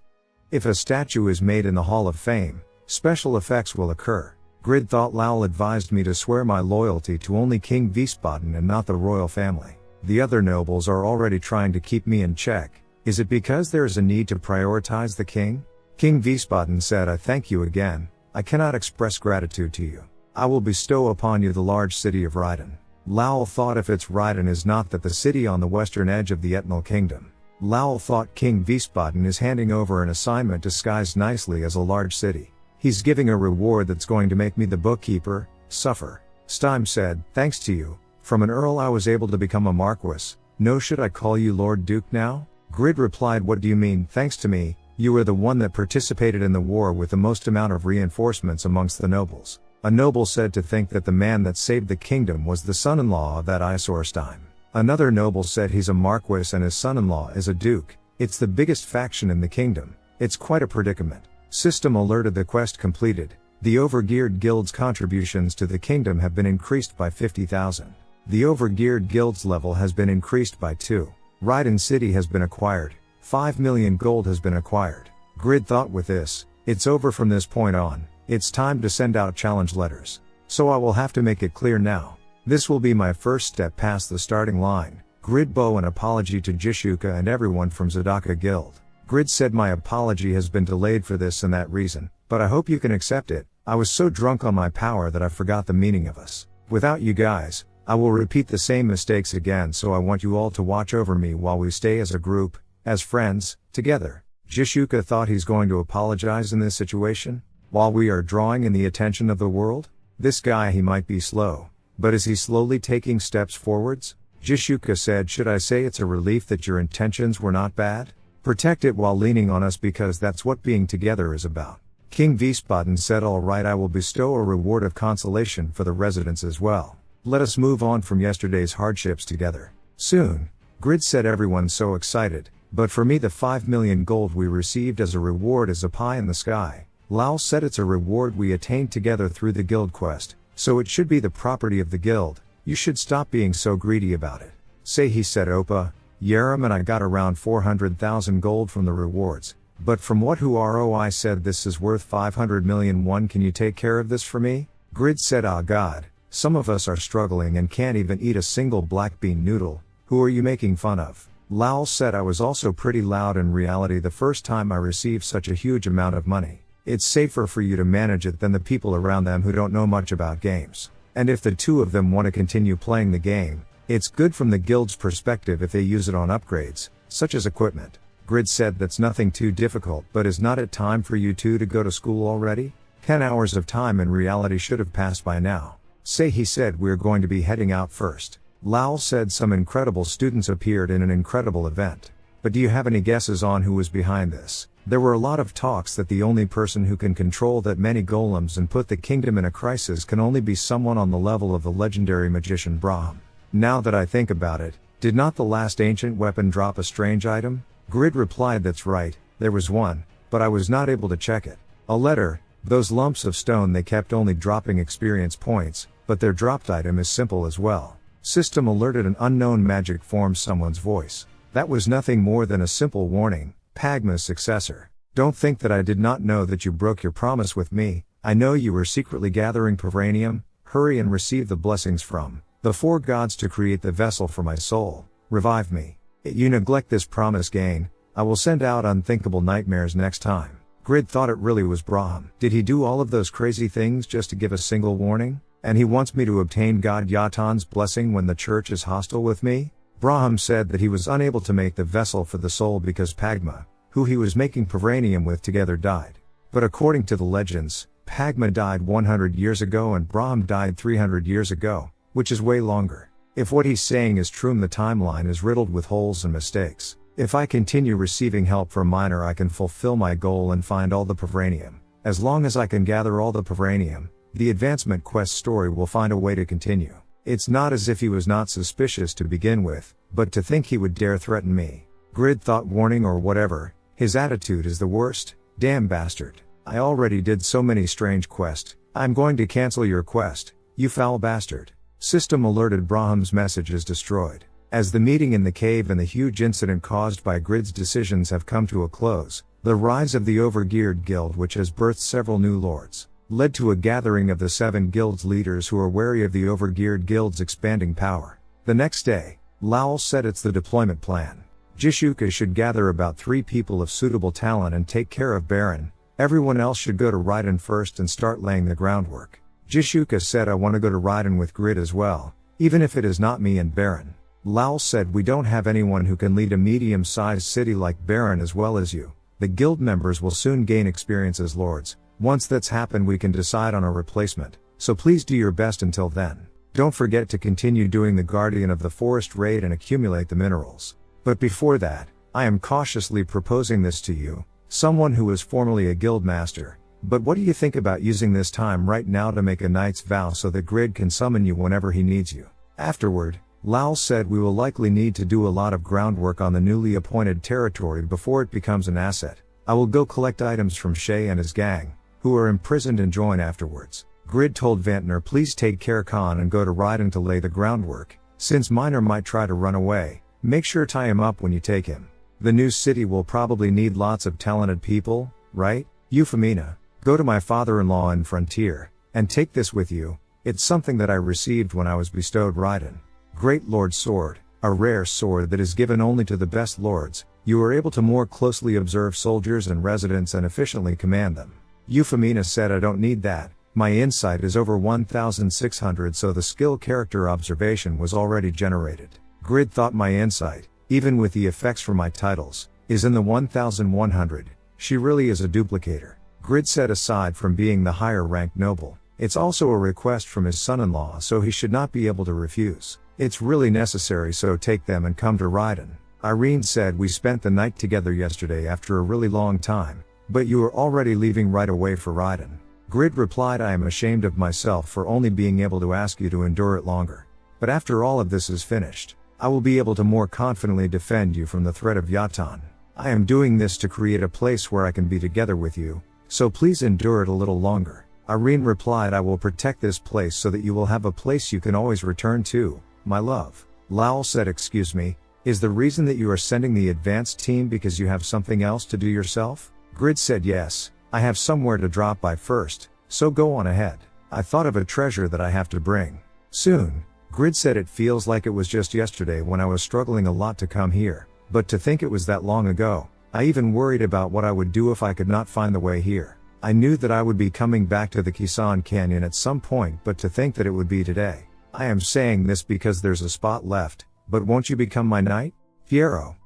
If a statue is made in the Hall of Fame, special effects will occur. Grid thought Lowell advised me to swear my loyalty to only King Wiesbaden and not the royal family. The other nobles are already trying to keep me in check. Is it because there is a need to prioritize the king? King Wiesbaden said, I thank you again, I cannot express gratitude to you. I will bestow upon you the large city of Ryden. Lowell thought if it's Ryden is not that the city on the western edge of the Eternal Kingdom. Lowell thought King Wiesbaden is handing over an assignment disguised nicely as a large city. He's giving a reward that's going to make me the bookkeeper, suffer. Stime said, thanks to you, from an earl I was able to become a marquis, no should I call you Lord Duke now? Grid replied, what do you mean, thanks to me, you were the one that participated in the war with the most amount of reinforcements amongst the nobles. A noble said to think that the man that saved the kingdom was the son-in-law of that eyesore Stime. Another noble said he's a marquis and his son-in-law is a duke, it's the biggest faction in the kingdom, it's quite a predicament. System alerted the quest completed, the overgeared guild's contributions to the kingdom have been increased by 50,000. The overgeared guild's level has been increased by 2. Ryden City has been acquired, 5 million gold has been acquired. Grid thought with this, it's over from this point on, it's time to send out challenge letters. So I will have to make it clear now. This will be my first step past the starting line. Grid bow an apology to Jishuka and everyone from Zadaka Guild. Grid said my apology has been delayed for this and that reason, but I hope you can accept it. I was so drunk on my power that I forgot the meaning of us. Without you guys, I will repeat the same mistakes again, so I want you all to watch over me while we stay as a group, as friends, together. Jishuka thought he's going to apologize in this situation? While we are drawing in the attention of the world? This guy, he might be slow. But is he slowly taking steps forwards? Jishuka said, should I say it's a relief that your intentions were not bad? Protect it while leaning on us because that's what being together is about. King Wiesbaden said, alright, I will bestow a reward of consolation for the residents as well. Let us move on from yesterday's hardships together. Soon. Grid said, everyone's so excited, but for me the 5 million gold we received as a reward is a pie in the sky. Lao said it's a reward we attained together through the guild quest, so it should be the property of the guild, you should stop being so greedy about it. Say, he said, Opa, Yerim and I got around 400,000 gold from the rewards, but from what who ROI said this is worth 500 million won, can you take care of this for me? Grid said, ah god, some of us are struggling and can't even eat a single black bean noodle, who are you making fun of? Lowell said, I was also pretty loud in reality the first time I received such a huge amount of money. It's safer for you to manage it than the people around them who don't know much about games. And if the two of them want to continue playing the game, it's good from the guild's perspective if they use it on upgrades, such as equipment. Grid said, that's nothing too difficult, but is not it time for you two to go to school already? 10 hours of time in reality should have passed by now. Say, he said, we're going to be heading out first. Lowell said, some incredible students appeared in an incredible event. But do you have any guesses on who was behind this? There were a lot of talks that the only person who can control that many golems and put the kingdom in a crisis can only be someone on the level of the legendary magician Brahm. Now that I think about it, did not the last ancient weapon drop a strange item? Grid replied, that's right, there was one, but I was not able to check it. A letter, those lumps of stone they kept only dropping experience points, but their dropped item is simple as well. System alerted, an unknown magic forms someone's voice. That was nothing more than a simple warning. Pagma's successor. Don't think that I did not know that you broke your promise with me. I know you were secretly gathering Pavranium. Hurry and receive the blessings from the 4 gods to create the vessel for my soul. Revive me. If you neglect this promise gain, I will send out unthinkable nightmares next time. Grid thought it really was Brahm. Did he do all of those crazy things just to give a single warning? And he wants me to obtain God Yatan's blessing when the church is hostile with me? Brahm said that he was unable to make the vessel for the soul because Pagma, who he was making Pavranium with together, died. But according to the legends, Pagma died 100 years ago and Brahm died 300 years ago, which is way longer. If what he's saying is true, the timeline is riddled with holes and mistakes. If I continue receiving help from Minor, I can fulfill my goal and find all the Pavranium. As long as I can gather all the Pavranium, the advancement quest story will find a way to continue. It's not as if he was not suspicious to begin with, but to think he would dare threaten me. Grid thought warning or whatever, his attitude is the worst, damn bastard. I already did so many strange quests, I'm going to cancel your quest, you foul bastard. System alerted Braham's message is destroyed. As the meeting in the cave and the huge incident caused by Grid's decisions have come to a close, the rise of the Overgeared Guild, which has birthed several new lords, led to a gathering of the 7 guilds leaders who are wary of the Overgeared Guild's expanding power. The next day, Lowell said it's the deployment plan. Jishuka should gather about 3 people of suitable talent and take care of Baron. Everyone else should go to Raiden first and start laying the groundwork. Jishuka said I want to go to Raiden with Grid as well, even if it is not me and Baron. Lowell said we don't have anyone who can lead a medium-sized city like Baron as well as you. The guild members will soon gain experience as lords. Once that's happened we can decide on a replacement, so please do your best until then. Don't forget to continue doing the Guardian of the Forest raid and accumulate the minerals. But before that, I am cautiously proposing this to you, someone who was formerly a guild master. But what do you think about using this time right now to make a knight's vow so that Grid can summon you whenever he needs you? Afterward, Lowell said we will likely need to do a lot of groundwork on the newly appointed territory before it becomes an asset. I will go collect items from Shay and his gang, who are imprisoned, and join afterwards. Grid told Vantner please take care Khan and go to Raiden to lay the groundwork. Since Miner might try to run away, make sure tie him up when you take him. The new city will probably need lots of talented people, right? Euphemina, go to my father-in-law in Frontier, and take this with you. It's something that I received when I was bestowed Raiden. Great Lord Sword, a rare sword that is given only to the best lords. You are able to more closely observe soldiers and residents and efficiently command them. Euphemina said I don't need that, my insight is over 1600, so the skill character observation was already generated. Grid thought my insight, even with the effects for my titles, is in the 1100, she really is a duplicator. Grid said aside from being the higher ranked noble, it's also a request from his son-in-law so he should not be able to refuse. It's really necessary, so take them and come to Raiden. Irene said we spent the night together yesterday after a really long time, but you are already leaving right away for Raiden. Grid replied I am ashamed of myself for only being able to ask you to endure it longer. But after all of this is finished, I will be able to more confidently defend you from the threat of Yatan. I am doing this to create a place where I can be together with you, so please endure it a little longer. Irene replied I will protect this place so that you will have a place you can always return to, my love. Lowell said excuse me, is the reason that you are sending the advanced team because you have something else to do yourself? Grid said yes, I have somewhere to drop by first, so go on ahead. I thought of a treasure that I have to bring soon. Grid said it feels like it was just yesterday when I was struggling a lot to come here, but to think it was that long ago. I even worried about what I would do if I could not find the way here. I knew that I would be coming back to the Kisan Canyon at some point, but to think that it would be today. I am saying this because there's a spot left, but won't you become my knight? Piero.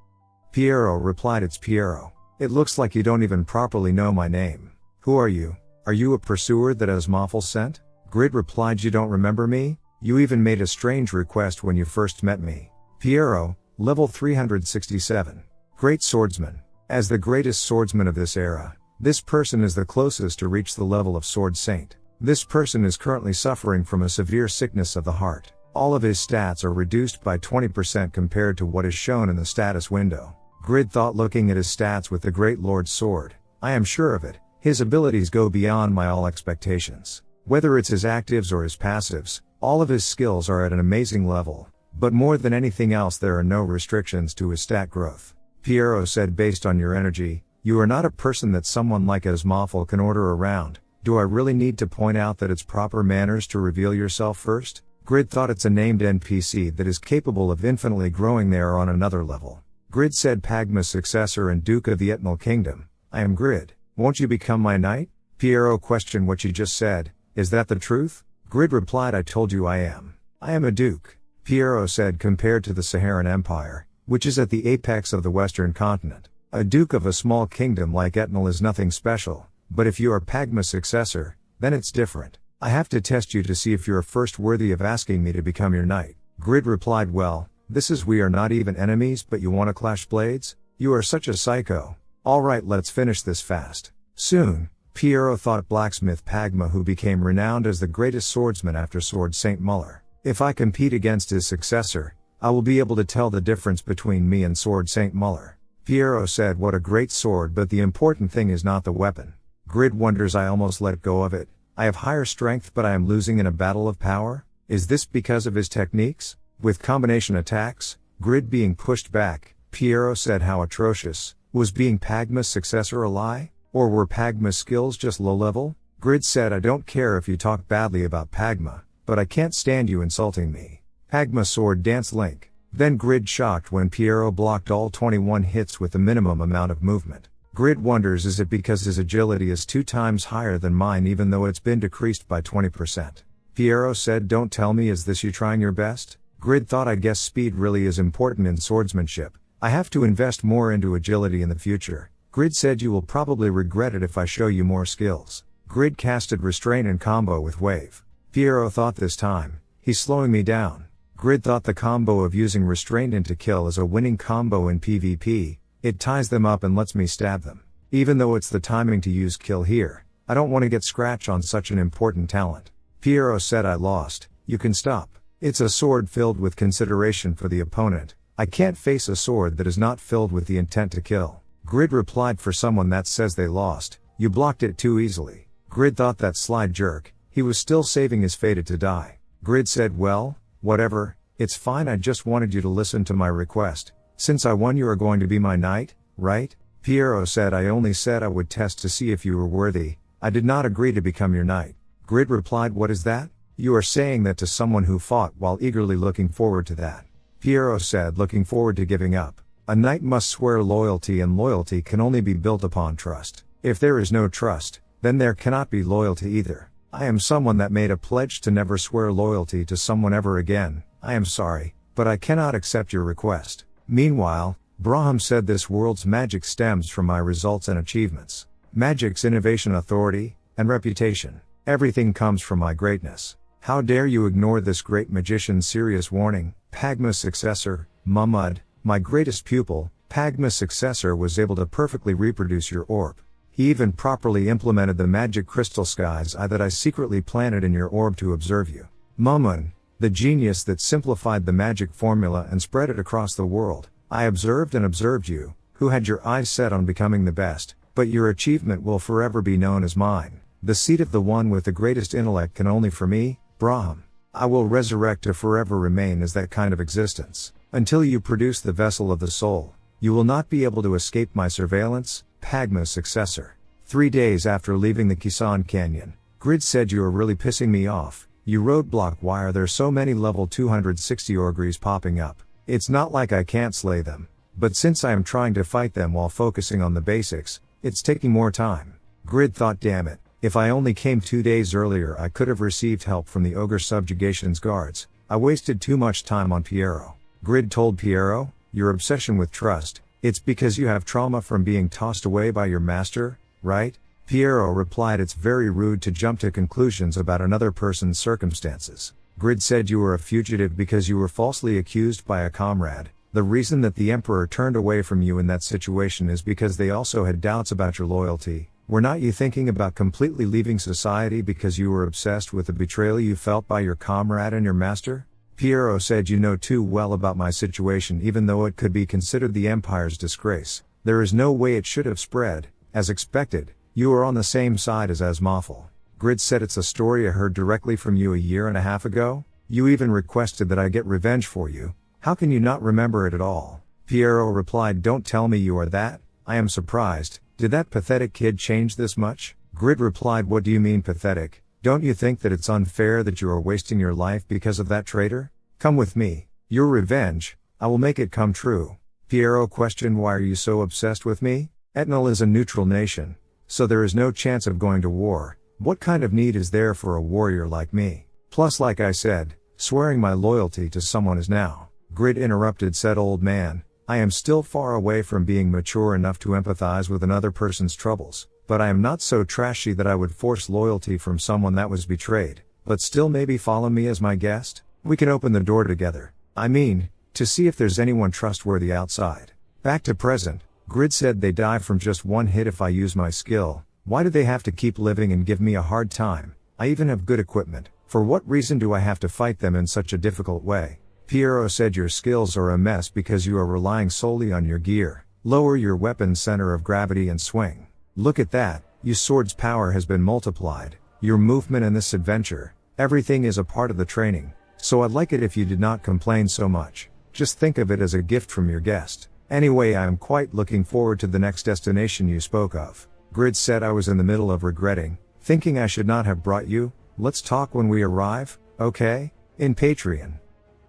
Piero replied it's Piero. It looks like you don't even properly know my name. Who are you? Are you a pursuer that Asmophil sent? Grid replied you don't remember me? You even made a strange request when you first met me. Piero, level 367. Great swordsman. As the greatest swordsman of this era, this person is the closest to reach the level of Sword Saint. This person is currently suffering from a severe sickness of the heart. All of his stats are reduced by 20% compared to what is shown in the status window. Grid thought looking at his stats with the Great Lord's sword, I am sure of it, his abilities go beyond my all expectations. Whether it's his actives or his passives, all of his skills are at an amazing level, but more than anything else there are no restrictions to his stat growth. Piero said based on your energy, you are not a person that someone like Asmophil can order around. Do I really need to point out that it's proper manners to reveal yourself first? Grid thought it's a named NPC that is capable of infinitely growing there on another level. Grid said Pagma's successor and Duke of the Etnal Kingdom, I am Grid. Won't you become my knight? Piero questioned what you just said, is that the truth? Grid replied I told you I am. I am a duke. Piero said compared to the Saharan Empire, which is at the apex of the western continent, a duke of a small kingdom like Etnal is nothing special, but if you are Pagma's successor, then it's different. I have to test you to see if you're first worthy of asking me to become your knight. Grid replied well, this is we are not even enemies but you want to clash blades? You are such a psycho. Alright let's finish this fast. Soon, Pierrot thought Blacksmith Pagma, who became renowned as the greatest swordsman after Sword Saint Muller. If I compete against his successor, I will be able to tell the difference between me and Sword Saint Muller. Pierrot said, what a great sword, but the important thing is not the weapon. Grid wonders, I almost let go of it. I have higher strength, but I am losing in a battle of power? Is this because of his techniques? With combination attacks, Grid being pushed back, Pierrot said, how atrocious. Was being Pagma's successor a lie? Or were Pagma's skills just low level? Grid said, I don't care if you talk badly about Pagma, but I can't stand you insulting me. Pagma sword dance link. Then Grid shocked when Pierrot blocked all 21 hits with the minimum amount of movement. Grid wonders, is it because his agility is 2 times higher than mine even though it's been decreased by 20%? Pierrot said, don't tell me, is this you trying your best? Grid thought, I guess speed really is important in swordsmanship. I have to invest more into agility in the future. Grid said, you will probably regret it if I show you more skills. Grid casted restraint and combo with wave. Pierrot thought, this time, he's slowing me down. Grid thought the combo of using restraint into kill is a winning combo in PvP, it ties them up and lets me stab them. Even though it's the timing to use kill here, I don't want to get scratch on such an important talent. Pierrot said, I lost, you can stop. It's a sword filled with consideration for the opponent. I can't face a sword that is not filled with the intent to kill. Grid replied, for someone that says they lost, you blocked it too easily. Grid thought, that slide jerk, he was still saving his fated to die. Grid said, well, whatever, it's fine, I just wanted you to listen to my request. Since I won, you are going to be my knight, right? Pierrot said, I only said I would test to see if you were worthy, I did not agree to become your knight. Grid replied, what is that? You are saying that to someone who fought while eagerly looking forward to that. Pierrot said, looking forward to giving up. A knight must swear loyalty, and loyalty can only be built upon trust. If there is no trust, then there cannot be loyalty either. I am someone that made a pledge to never swear loyalty to someone ever again. I am sorry, but I cannot accept your request. Meanwhile, Braham said, this world's magic stems from my results and achievements. Magic's innovation, authority, and reputation. Everything comes from my greatness. How dare you ignore this great magician's serious warning? Pagma's successor, Mumud, my greatest pupil, Pagma's successor, was able to perfectly reproduce your orb. He even properly implemented the magic crystal sky's eye that I secretly planted in your orb to observe you. Mumud, the genius that simplified the magic formula and spread it across the world. I observed and observed you, who had your eyes set on becoming the best, but your achievement will forever be known as mine. The seat of the one with the greatest intellect can only for me, Braham. I will resurrect to forever remain as that kind of existence. Until you produce the vessel of the soul, you will not be able to escape my surveillance, Pagma's successor. 3 days after leaving the Kisan Canyon, Grid said, you are really pissing me off. You roadblock, why are there so many level 260 orgries popping up? It's not like I can't slay them, but since I am trying to fight them while focusing on the basics, it's taking more time. Grid thought, damn it, if I only came 2 days earlier I could have received help from the ogre subjugation's guards. I wasted too much time on Pierrot. Grid told Pierrot, your obsession with trust, it's because you have trauma from being tossed away by your master, right? Pierrot replied, it's very rude to jump to conclusions about another person's circumstances. Grid said, you were a fugitive because you were falsely accused by a comrade. The reason that the Emperor turned away from you in that situation is because they also had doubts about your loyalty. Were not you thinking about completely leaving society because you were obsessed with the betrayal you felt by your comrade and your master? Pierrot said, you know too well about my situation. Even though it could be considered the Empire's disgrace, there is no way it should have spread. As expected, you are on the same side as Asmophil. Grid said, it's a story I heard directly from you a year and a half ago. You even requested that I get revenge for you. How can you not remember it at all? Pierrot replied, don't tell me you are that. I am surprised. Did that pathetic kid change this much? Grid replied, what do you mean pathetic? Don't you think that it's unfair that you are wasting your life because of that traitor? Come with me. Your revenge, I will make it come true. Pierrot questioned, why are you so obsessed with me? Etnal is a neutral nation, so there is no chance of going to war. What kind of need is there for a warrior like me? Plus, like I said, swearing my loyalty to someone is now. Grid interrupted, said old man, I am still far away from being mature enough to empathize with another person's troubles, but I am not so trashy that I would force loyalty from someone that was betrayed. But still, maybe follow me as my guest? We can open the door together. I mean, to see if there's anyone trustworthy outside. Back to present, Grid said, they die from just one hit if I use my skill. Why do they have to keep living and give me a hard time? I even have good equipment. For what reason do I have to fight them in such a difficult way? Pierrot said your skills are a mess because you are relying solely on your gear. Lower your weapon's center of gravity and swing. Look at that, your sword's power has been multiplied. Your movement in this adventure, everything is a part of the training. So I'd like it if you did not complain so much. Just think of it as a gift from your guest. Anyway, I am quite looking forward to the next destination you spoke of. Grid said I was in the middle of regretting, thinking I should not have brought you. Let's talk when we arrive, okay? In Patreon.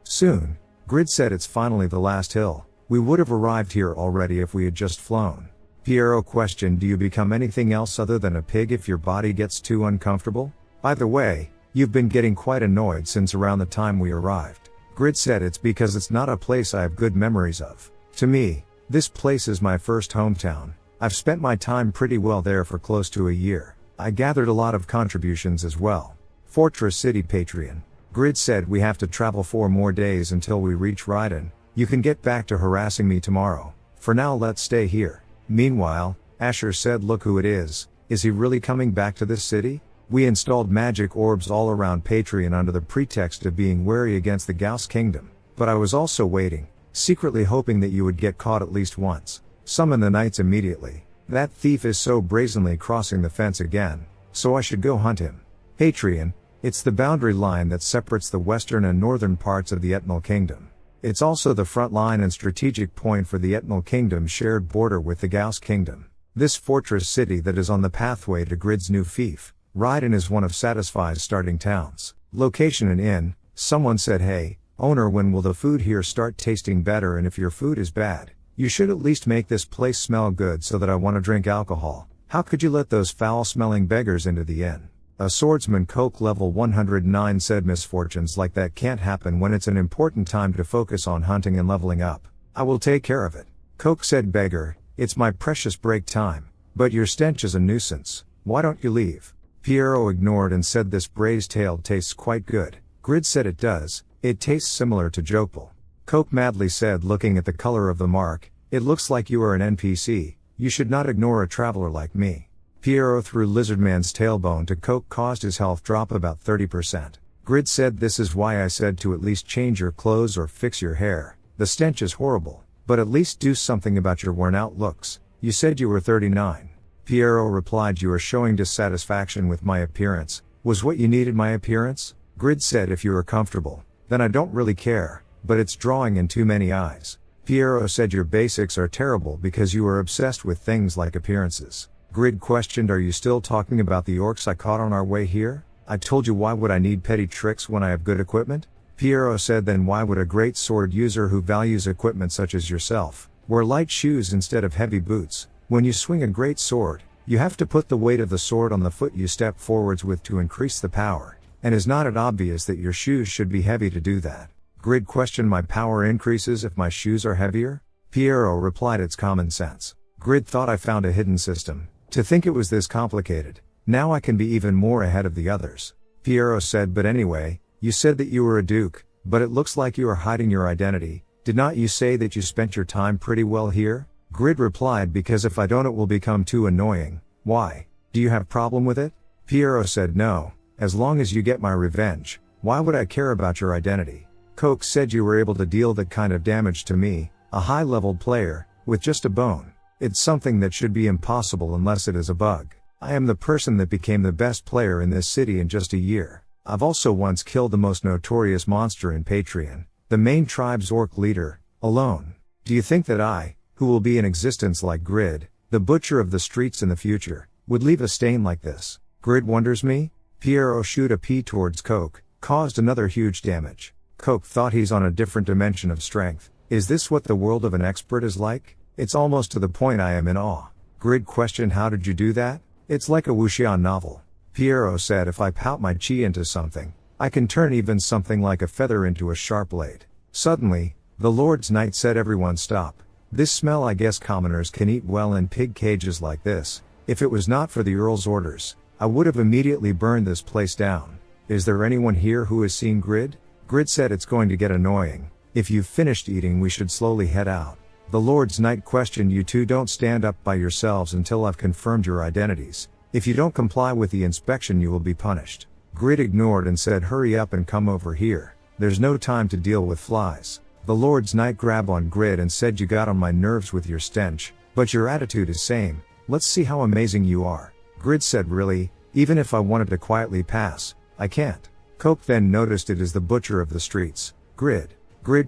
Soon. Grid said it's finally the last hill. We would have arrived here already if we had just flown. Pierrot questioned, do you become anything else other than a pig if your body gets too uncomfortable? By the way, you've been getting quite annoyed since around the time we arrived. Grid said it's because it's not a place I have good memories of. To me, this place is my first hometown. I've spent my time pretty well there for close to a year. I gathered a lot of contributions as well. Fortress City Patreon. Grid said we have to travel 4 more days until we reach Raiden. You can get back to harassing me tomorrow. For now let's stay here. Meanwhile, Asher said look who it is he really coming back to this city? We installed magic orbs all around Patreon under the pretext of being wary against the Gauss Kingdom. But I was also waiting, secretly hoping that you would get caught at least once. Summon the knights immediately. That thief is so brazenly crossing the fence again, so I should go hunt him. Patreon. It's the boundary line that separates the western and northern parts of the Ethnal Kingdom. It's also the front line and strategic point for the Ethnal Kingdom's shared border with the Gauss Kingdom. This fortress city that is on the pathway to Grid's new fief, Raiden, is one of Satisfy's starting towns. Location and inn. Someone said, hey, owner, when will the food here start tasting better? And if your food is bad, you should at least make this place smell good so that I want to drink alcohol. How could you let those foul-smelling beggars into the inn? A swordsman Coke level 109 said misfortunes like that can't happen when it's an important time to focus on hunting and leveling up. I will take care of it. Coke said beggar, it's my precious break time, but your stench is a nuisance. Why don't you leave? Pierrot ignored and said this braised tail tastes quite good. Grid said it does, it tastes similar to Jokpal. Coke madly said looking at the color of the mark, it looks like you are an NPC, you should not ignore a traveler like me. Pierrot threw Lizardman's tailbone to Coke caused his health drop about 30%. Grid said this is why I said to at least change your clothes or fix your hair. The stench is horrible, but at least do something about your worn out looks. You said you were 39. Pierrot replied you are showing dissatisfaction with my appearance. Was what you needed my appearance? Grid said if you are comfortable, then I don't really care, but it's drawing in too many eyes. Pierrot said your basics are terrible because you are obsessed with things like appearances. Grid questioned, are you still talking about the orcs I caught on our way here? I told you, why would I need petty tricks when I have good equipment? Pierrot said then why would a great sword user who values equipment such as yourself wear light shoes instead of heavy boots? When you swing a great sword, you have to put the weight of the sword on the foot you step forwards with to increase the power, and is not it obvious that your shoes should be heavy to do that? Grid questioned, my power increases if my shoes are heavier? Pierrot replied it's common sense. Grid thought I found a hidden system. To think it was this complicated. Now I can be even more ahead of the others. Pierrot said, but anyway, you said that you were a duke, but it looks like you are hiding your identity. Did not you say that you spent your time pretty well here? Grid replied, because if I don't it will become too annoying. Why? Do you have problem with it? Pierrot said no, as long as you get my revenge, why would I care about your identity? Coke said you were able to deal that kind of damage to me, a high-leveled player, with just a bone. It's something that should be impossible unless it is a bug. I am the person that became the best player in this city in just a year. I've also once killed the most notorious monster in Patreon, the main tribe's orc leader, alone. Do you think that I, who will be in existence like Grid, the butcher of the streets in the future, would leave a stain like this? Grid wonders me? Pierrot shoot a pea towards Coke, caused another huge damage. Coke thought he's on a different dimension of strength. Is this what the world of an expert is like? It's almost to the point I am in awe. Grid questioned, how did you do that? It's like a wuxian novel. Pierrot said if I pout my chi into something, I can turn even something like a feather into a sharp blade. Suddenly, the Lord's Knight said everyone stop. This smell, I guess commoners can eat well in pig cages like this. If it was not for the Earl's orders, I would have immediately burned this place down. Is there anyone here who has seen Grid? Grid said it's going to get annoying. If you've finished eating we should slowly head out. The Lord's Knight questioned, you two don't stand up by yourselves until I've confirmed your identities. If you don't comply with the inspection you will be punished. Grid ignored and said hurry up and come over here. There's no time to deal with flies. The Lord's Knight grabbed on Grid and said you got on my nerves with your stench, but your attitude is same. Let's see how amazing you are. Grid said really, even if I wanted to quietly pass, I can't. Coke then noticed it is the butcher of the streets. Grid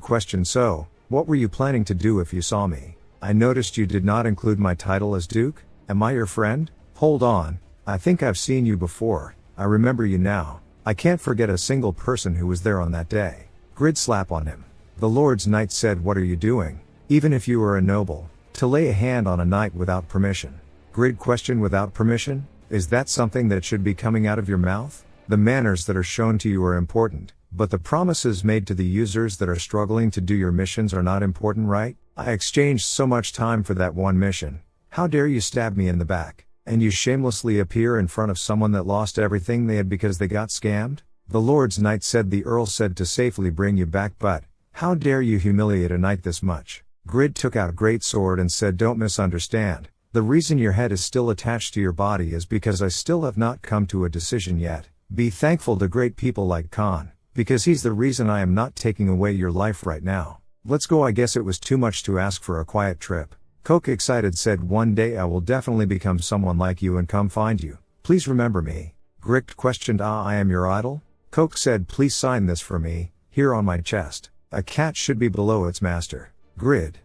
questioned so, what were you planning to do if you saw me? I noticed you did not include my title as Duke. Am I your friend? Hold on, I think I've seen you before. I remember you now. I can't forget a single person who was there on that day. Grid slap on him. The Lord's Knight said what are you doing? Even if you were a noble, to lay a hand on a knight without permission. Grid questioned without permission? Is that something that should be coming out of your mouth? The manners that are shown to you are important, but the promises made to the users that are struggling to do your missions are not important, right? I exchanged so much time for that one mission. How dare you stab me in the back? And you shamelessly appear in front of someone that lost everything they had because they got scammed? The Lord's Knight said the Earl said to safely bring you back, but how dare you humiliate a knight this much? Grid took out great sword and said don't misunderstand. The reason your head is still attached to your body is because I still have not come to a decision yet. Be thankful to great people like Khan, because he's the reason I am not taking away your life right now. Let's go. I guess it was too much to ask for a quiet trip. Coke excited said one day I will definitely become someone like you and come find you. Please remember me. Grid questioned I am your idol? Coke said please sign this for me, here on my chest. A cat should be below its master. Grid.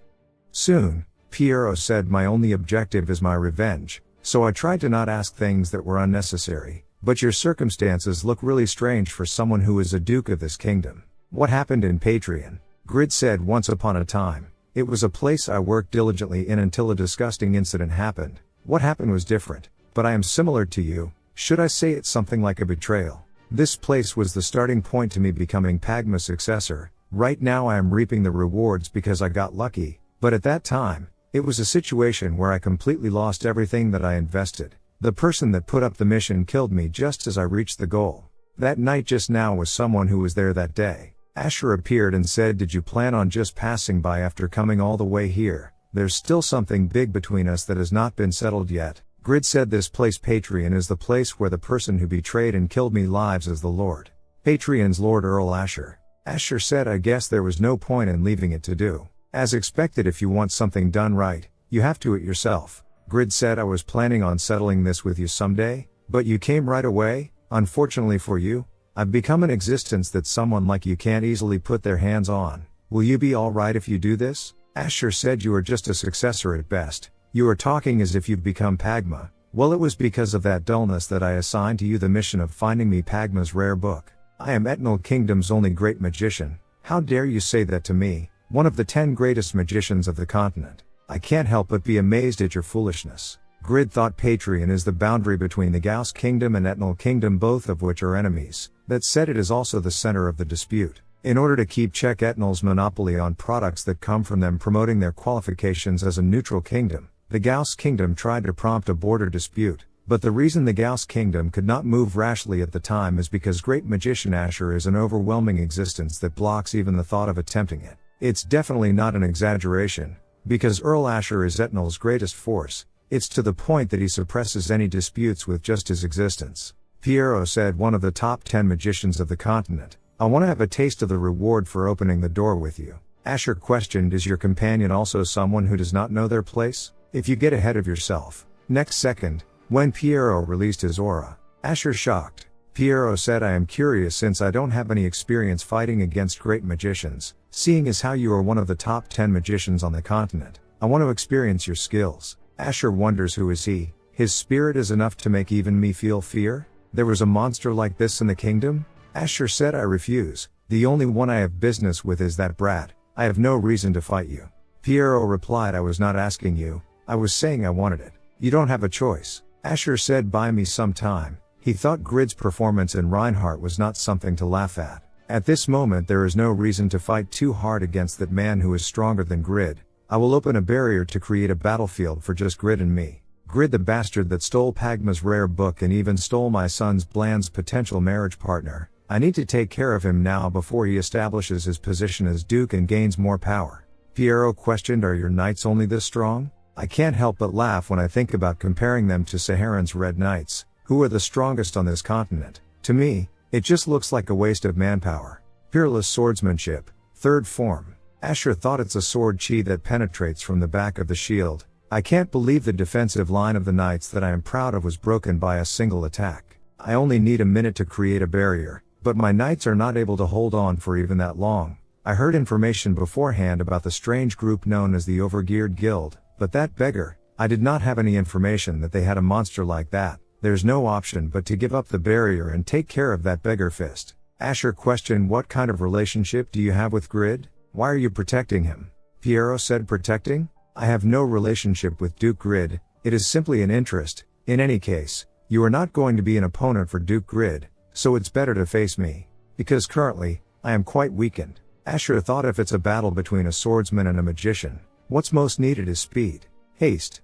Soon, Piero said my only objective is my revenge, so I tried to not ask things that were unnecessary, but your circumstances look really strange for someone who is a duke of this kingdom. What happened in Patreon? Grid said once upon a time, it was a place I worked diligently in until a disgusting incident happened. What happened was different, but I am similar to you. Should I say it's something like a betrayal? This place was the starting point to me becoming Pagma's successor. Right now I am reaping the rewards because I got lucky, but at that time, it was a situation where I completely lost everything that I invested. The person that put up the mission killed me just as I reached the goal. That night just now was someone who was there that day. Asher appeared and said did you plan on just passing by after coming all the way here? There's still something big between us that has not been settled yet. Grid said this place Patreon is the place where the person who betrayed and killed me lives as the Lord. Patreon's Lord Earl Asher. Asher said I guess there was no point in leaving it to do. As expected if you want something done right, you have to it yourself. Grid said I was planning on settling this with you someday, but you came right away. Unfortunately for you, I've become an existence that someone like you can't easily put their hands on. Will you be alright if you do this? Asher said you are just a successor at best. You are talking as if you've become Pagma. Well it was because of that dullness that I assigned to you the mission of finding me Pagma's rare book. I am Etnal Kingdom's only great magician. How dare you say that to me, one of the 10 greatest magicians of the continent. I can't help but be amazed at your foolishness. Grid thought Patreon is the boundary between the Gauss Kingdom and Etnal Kingdom, both of which are enemies. That said, it is also the center of the dispute. In order to keep check Etnal's monopoly on products that come from them promoting their qualifications as a neutral kingdom, the Gauss Kingdom tried to prompt a border dispute, but the reason the Gauss Kingdom could not move rashly at the time is because Great Magician Asher is an overwhelming existence that blocks even the thought of attempting it. It's definitely not an exaggeration, because Earl Asher is Etnal's greatest force. It's to the point that he suppresses any disputes with just his existence. Piero said one of the top 10 magicians of the continent. I want to have a taste of the reward for opening the door with you. Asher questioned is your companion also someone who does not know their place? If you get ahead of yourself. Next second, when Piero released his aura, Asher shocked. Piero said I am curious since I don't have any experience fighting against great magicians, seeing as how you are one of the top 10 magicians on the continent. I want to experience your skills. Asher wonders who is he. His spirit is enough to make even me feel fear? There was a monster like this in the kingdom? Asher said I refuse. The only one I have business with is that brat. I have no reason to fight you. Piero replied I was not asking you. I was saying I wanted it. You don't have a choice. Asher said buy me some time. He thought Grid's performance in Reinhardt was not something to laugh at. At this moment there is no reason to fight too hard against that man who is stronger than Grid. I will open a barrier to create a battlefield for just Grid and me. Grid the bastard that stole Pagma's rare book and even stole my son's Bland's potential marriage partner. I need to take care of him now before he establishes his position as Duke and gains more power. Piero questioned are your knights only this strong? I can't help but laugh when I think about comparing them to Saharan's Red Knights, who are the strongest on this continent. To me, it just looks like a waste of manpower. Peerless Swordsmanship, 3rd form. Asher thought it's a sword chi that penetrates from the back of the shield. I can't believe the defensive line of the knights that I am proud of was broken by a single attack. I only need a minute to create a barrier, but my knights are not able to hold on for even that long. I heard information beforehand about the strange group known as the Overgeared Guild, but that beggar, I did not have any information that they had a monster like that. There's no option but to give up the barrier and take care of that beggar fist. Asher questioned, what kind of relationship do you have with Grid? Why are you protecting him? Piero said, protecting? I have no relationship with Duke Grid, it is simply an interest. In any case, you are not going to be an opponent for Duke Grid, so it's better to face me. Because currently, I am quite weakened. Asher thought if it's a battle between a swordsman and a magician, what's most needed is speed. Haste.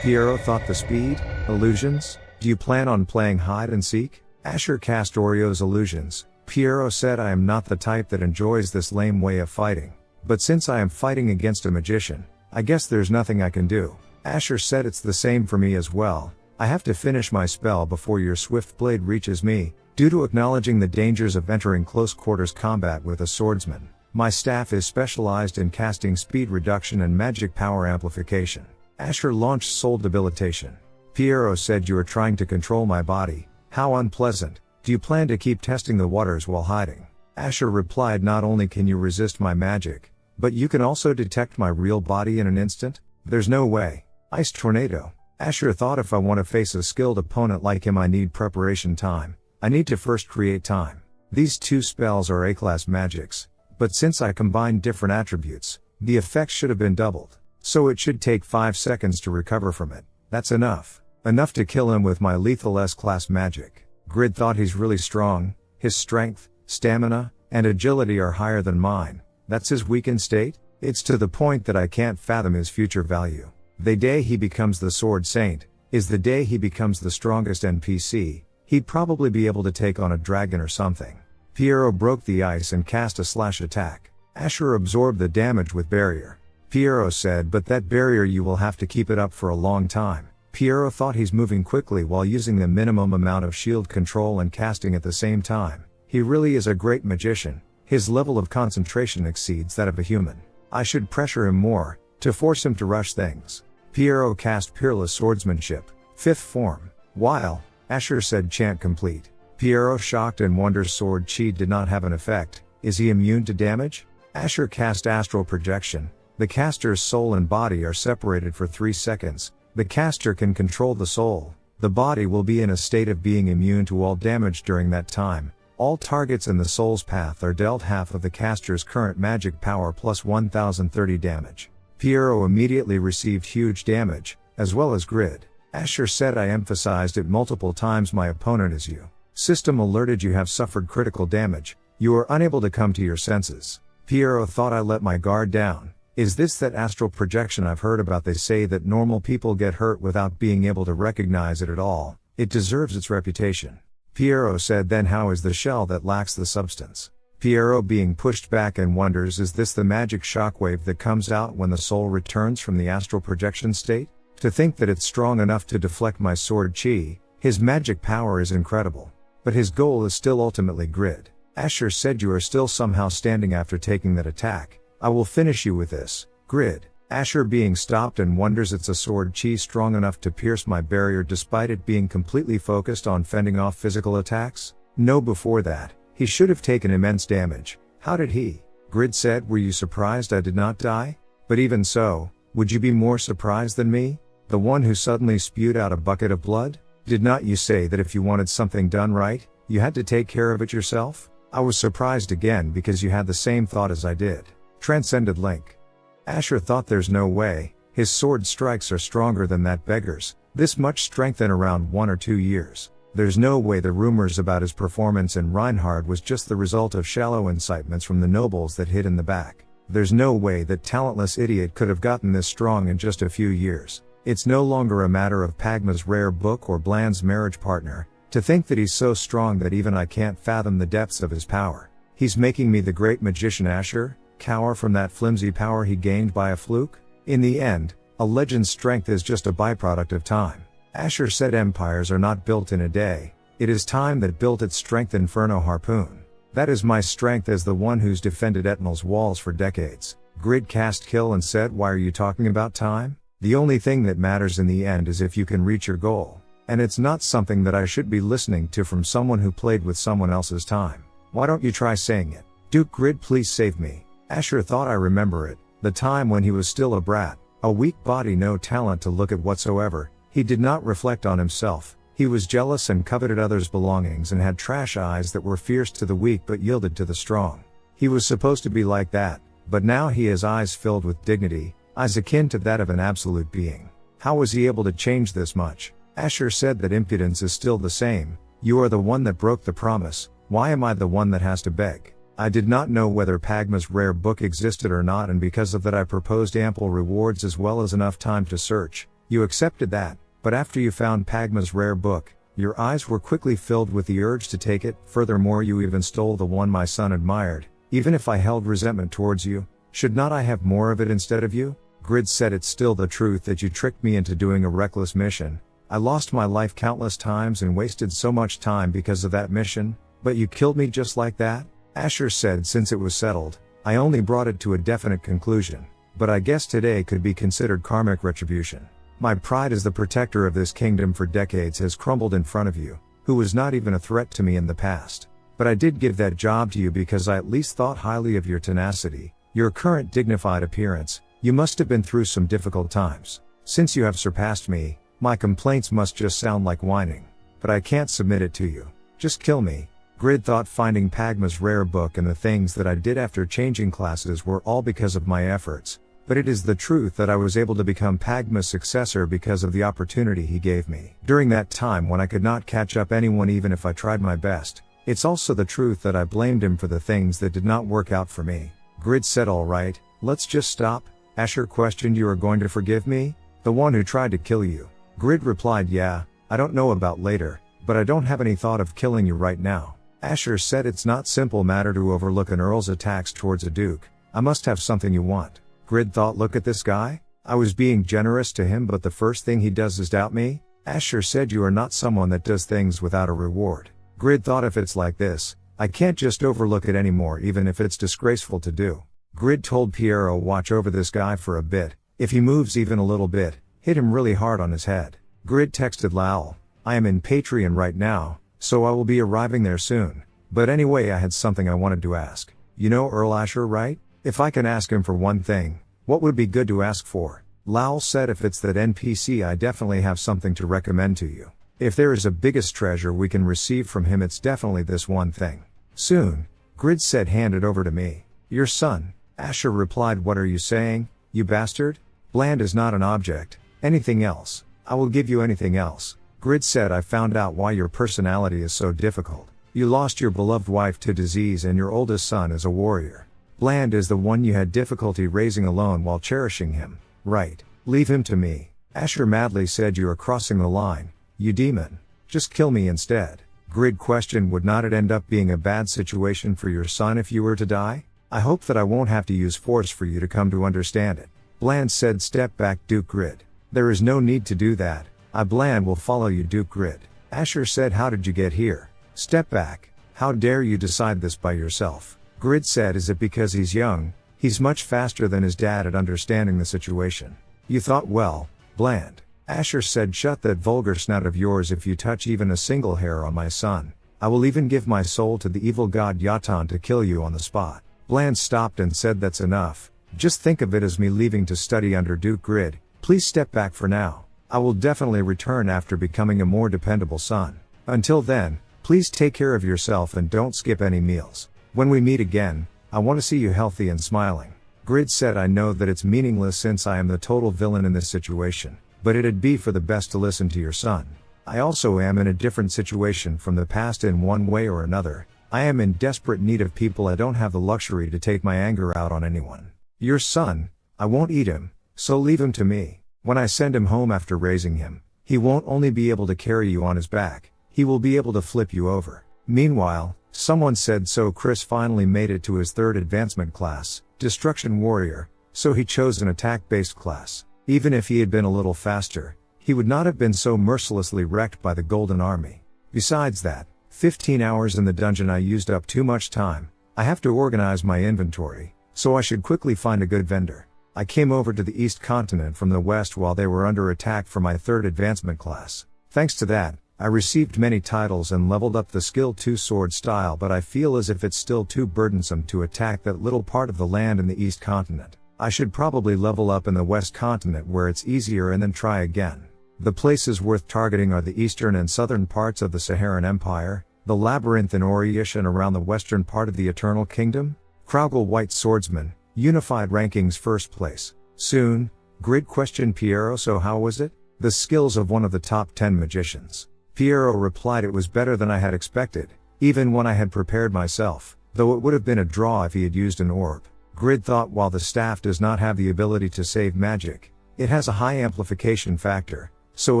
Piero thought the speed? Illusions? Do you plan on playing hide and seek? Asher cast Oreo's illusions. Piero said, I am not the type that enjoys this lame way of fighting. But since I am fighting against a magician, I guess there's nothing I can do. Asher said, it's the same for me as well. I have to finish my spell before your swift blade reaches me. Due to acknowledging the dangers of entering close quarters combat with a swordsman, my staff is specialized in casting speed reduction and magic power amplification. Asher launched soul debilitation. Piero said, you are trying to control my body. How unpleasant. Do you plan to keep testing the waters while hiding? Asher replied, not only can you resist my magic, but you can also detect my real body in an instant? There's no way. Ice Tornado. Asher thought, if I want to face a skilled opponent like him, I need preparation time. I need to first create time. These 2 spells are A-class magics, but since I combined different attributes, the effects should have been doubled. So it should take 5 seconds to recover from it. That's enough. Enough to kill him with my lethal S-class magic. Grid thought, he's really strong. His strength, stamina, and agility are higher than mine. That's his weakened state? It's to the point that I can't fathom his future value. The day he becomes the Sword Saint is the day he becomes the strongest NPC. He'd probably be able to take on a dragon or something. Piero broke the ice and cast a slash attack. Asher absorbed the damage with barrier. Piero said, but that barrier, you will have to keep it up for a long time. Piero thought, he's moving quickly while using the minimum amount of shield control and casting at the same time. He really is a great magician. His level of concentration exceeds that of a human. I should pressure him more, to force him to rush things. Piero cast Peerless Swordsmanship, 5th form. While Asher said, chant complete. Piero shocked and wonders, sword chi did not have an effect. Is he immune to damage? Asher cast Astral Projection. The caster's soul and body are separated for 3 seconds. The caster can control the soul. The body will be in a state of being immune to all damage during that time. All targets in the soul's path are dealt half of the caster's current magic power plus 1030 damage. Piero immediately received huge damage, as well as Grid. Asher said, I emphasized it multiple times, my opponent is you. System alerted, you have suffered critical damage. You are unable to come to your senses. Piero thought, I let my guard down. Is this that astral projection I've heard about? They say that normal people get hurt without being able to recognize it at all. It deserves its reputation. Piero said, then how is the shell that lacks the substance? Piero being pushed back and wonders, is this the magic shockwave that comes out when the soul returns from the astral projection state? To think that it's strong enough to deflect my sword chi, his magic power is incredible. But his goal is still ultimately Grid. Asher said, you are still somehow standing after taking that attack. I will finish you with this, Grid. Asher being stopped and wonders, it's a sword chi strong enough to pierce my barrier despite it being completely focused on fending off physical attacks? No, before that, he should have taken immense damage. How did he? Grid said, were you surprised I did not die? But even so, would you be more surprised than me? The one who suddenly spewed out a bucket of blood? Did not you say that if you wanted something done right, you had to take care of it yourself? I was surprised again because you had the same thought as I did. Transcended Link. Asher thought, there's no way, his sword strikes are stronger than that beggar's, this much strength in around 1 or 2 years. There's no way the rumors about his performance in Reinhard was just the result of shallow incitements from the nobles that hid in the back. There's no way that talentless idiot could have gotten this strong in just a few years. It's no longer a matter of Pagma's rare book or Bland's marriage partner, to think that he's so strong that even I can't fathom the depths of his power. He's making me the great magician Asher, cower from that flimsy power he gained by a fluke? In the end, A legend's strength is just a byproduct of time. Asher said empires are not built in a day. It is time that built its strength. Inferno harpoon. That is my strength as the one who's defended Etnal's walls for decades. Grid cast kill and said, why are you talking about time? The only thing that matters in the end is if you can reach your goal. And it's not something that I should be listening to from someone who played with someone else's time. Why don't you try saying it? Duke Grid, please save me. Asher thought I remember it. The time when he was still a brat. A weak body, no talent to look at whatsoever. He did not reflect on himself. He was jealous and coveted others' belongings and had trash eyes that were fierce to the weak but yielded to the strong. He was supposed to be like that, but now he has eyes filled with dignity, eyes akin to that of an absolute being. How was he able to change this much? Asher said that impudence is still the same. You are the one that broke the promise. Why am I the one that has to beg? I did not know whether Pagma's rare book existed or not, and because of that I proposed ample rewards as well as enough time to search. You accepted that. But after you found Pagma's rare book, your eyes were quickly filled with the urge to take it. Furthermore, you even stole the one my son admired. Even if I held resentment towards you, should not I have more of it instead of you? Grid said, it's still the truth that you tricked me into doing a reckless mission. I lost my life countless times and wasted so much time because of that mission, but you killed me just like that? Asher said, since it was settled, I only brought it to a definite conclusion, but I guess today could be considered karmic retribution. My pride as the protector of this kingdom for decades has crumbled in front of you, who was not even a threat to me in the past. But I did give that job to you because I at least thought highly of your tenacity, your current dignified appearance. You must have been through some difficult times. Since you have surpassed me, my complaints must just sound like whining. But I can't submit it to you. Just kill me. Grid thought finding Pagma's rare book and the things that I did after changing classes were all because of my efforts. But it is the truth that I was able to become Pagma's successor because of the opportunity he gave me during that time when I could not catch up anyone even if I tried my best. It's also the truth that I blamed him for the things that did not work out for me. Grid said, alright, let's just stop. Asher questioned, you are going to forgive me? The one who tried to kill you. Grid replied, yeah, I don't know about later, but I don't have any thought of killing you right now. Asher said, it's not simple matter to overlook an earl's attacks towards a duke. I must have something you want. Grid thought, look at this guy? I was being generous to him, but the first thing he does is doubt me? Asher said, you are not someone that does things without a reward. Grid thought, if it's like this, I can't just overlook it anymore even if it's disgraceful to do. Grid told Piero, watch over this guy for a bit. If he moves even a little bit, hit him really hard on his head. Grid texted Lowell, I am in Patreon right now, so I will be arriving there soon. But anyway, I had something I wanted to ask. You know Earl Asher, right? If I can ask him for one thing, what would be good to ask for? Lowell said, if it's that NPC, I definitely have something to recommend to you. If there is a biggest treasure we can receive from him, it's definitely this one thing. Soon. Grid said, hand it over to me. Your son. Asher replied, what are you saying, you bastard? Bland is not an object. Anything else. I will give you anything else. Grid said, I found out why your personality is so difficult. You lost your beloved wife to disease and your oldest son is a warrior. Bland is the one you had difficulty raising alone while cherishing him. Right. Leave him to me. Asher madly said, you are crossing the line, you demon. Just kill me instead. Grid questioned, would not it end up being a bad situation for your son if you were to die? I hope that I won't have to use force for you to come to understand it. Bland said, step back, Duke Grid. There is no need to do that. I, Bland, will follow you, Duke Grid. Asher said, how did you get here? Step back. How dare you decide this by yourself? Grid said, is it because he's young? He's much faster than his dad at understanding the situation. You thought, well, Bland. Asher said, shut that vulgar snout of yours. If you touch even a single hair on my son, I will even give my soul to the evil god Yatan to kill you on the spot. Bland stopped and said, that's enough. Just think of it as me leaving to study under Duke Grid. Please step back for now. I will definitely return after becoming a more dependable son. Until then, please take care of yourself and don't skip any meals. When we meet again, I want to see you healthy and smiling. Grid said, I know that it's meaningless since I am the total villain in this situation, but it'd be for the best to listen to your son. I also am in a different situation from the past in one way or another. I am in desperate need of people. I don't have the luxury to take my anger out on anyone. Your son, I won't eat him, so leave him to me. When I send him home after raising him, he won't only be able to carry you on his back, he will be able to flip you over. Meanwhile, someone said so Chris finally made it to his third advancement class, Destruction Warrior, so he chose an attack-based class. Even if he had been a little faster, he would not have been so mercilessly wrecked by the Golden Army. Besides that, 15 hours in the dungeon I used up too much time. I have to organize my inventory, so I should quickly find a good vendor. I came over to the East Continent from the West while they were under attack for my 3rd advancement class. Thanks to that, I received many titles and leveled up the skill 2 sword style, but I feel as if it's still too burdensome to attack that little part of the land in the East Continent. I should probably level up in the West Continent where it's easier and then try again. The places worth targeting are the eastern and southern parts of the Saharan Empire, the labyrinth in Oriish and around the western part of the Eternal Kingdom. Kraugle White Swordsman, Unified Rankings 1st place. Soon, Grid questioned Piero, so how was it? The skills of one of the top 10 magicians. Piero replied it was better than I had expected, even when I had prepared myself, though it would have been a draw if he had used an orb. Grid thought while the staff does not have the ability to save magic, it has a high amplification factor, so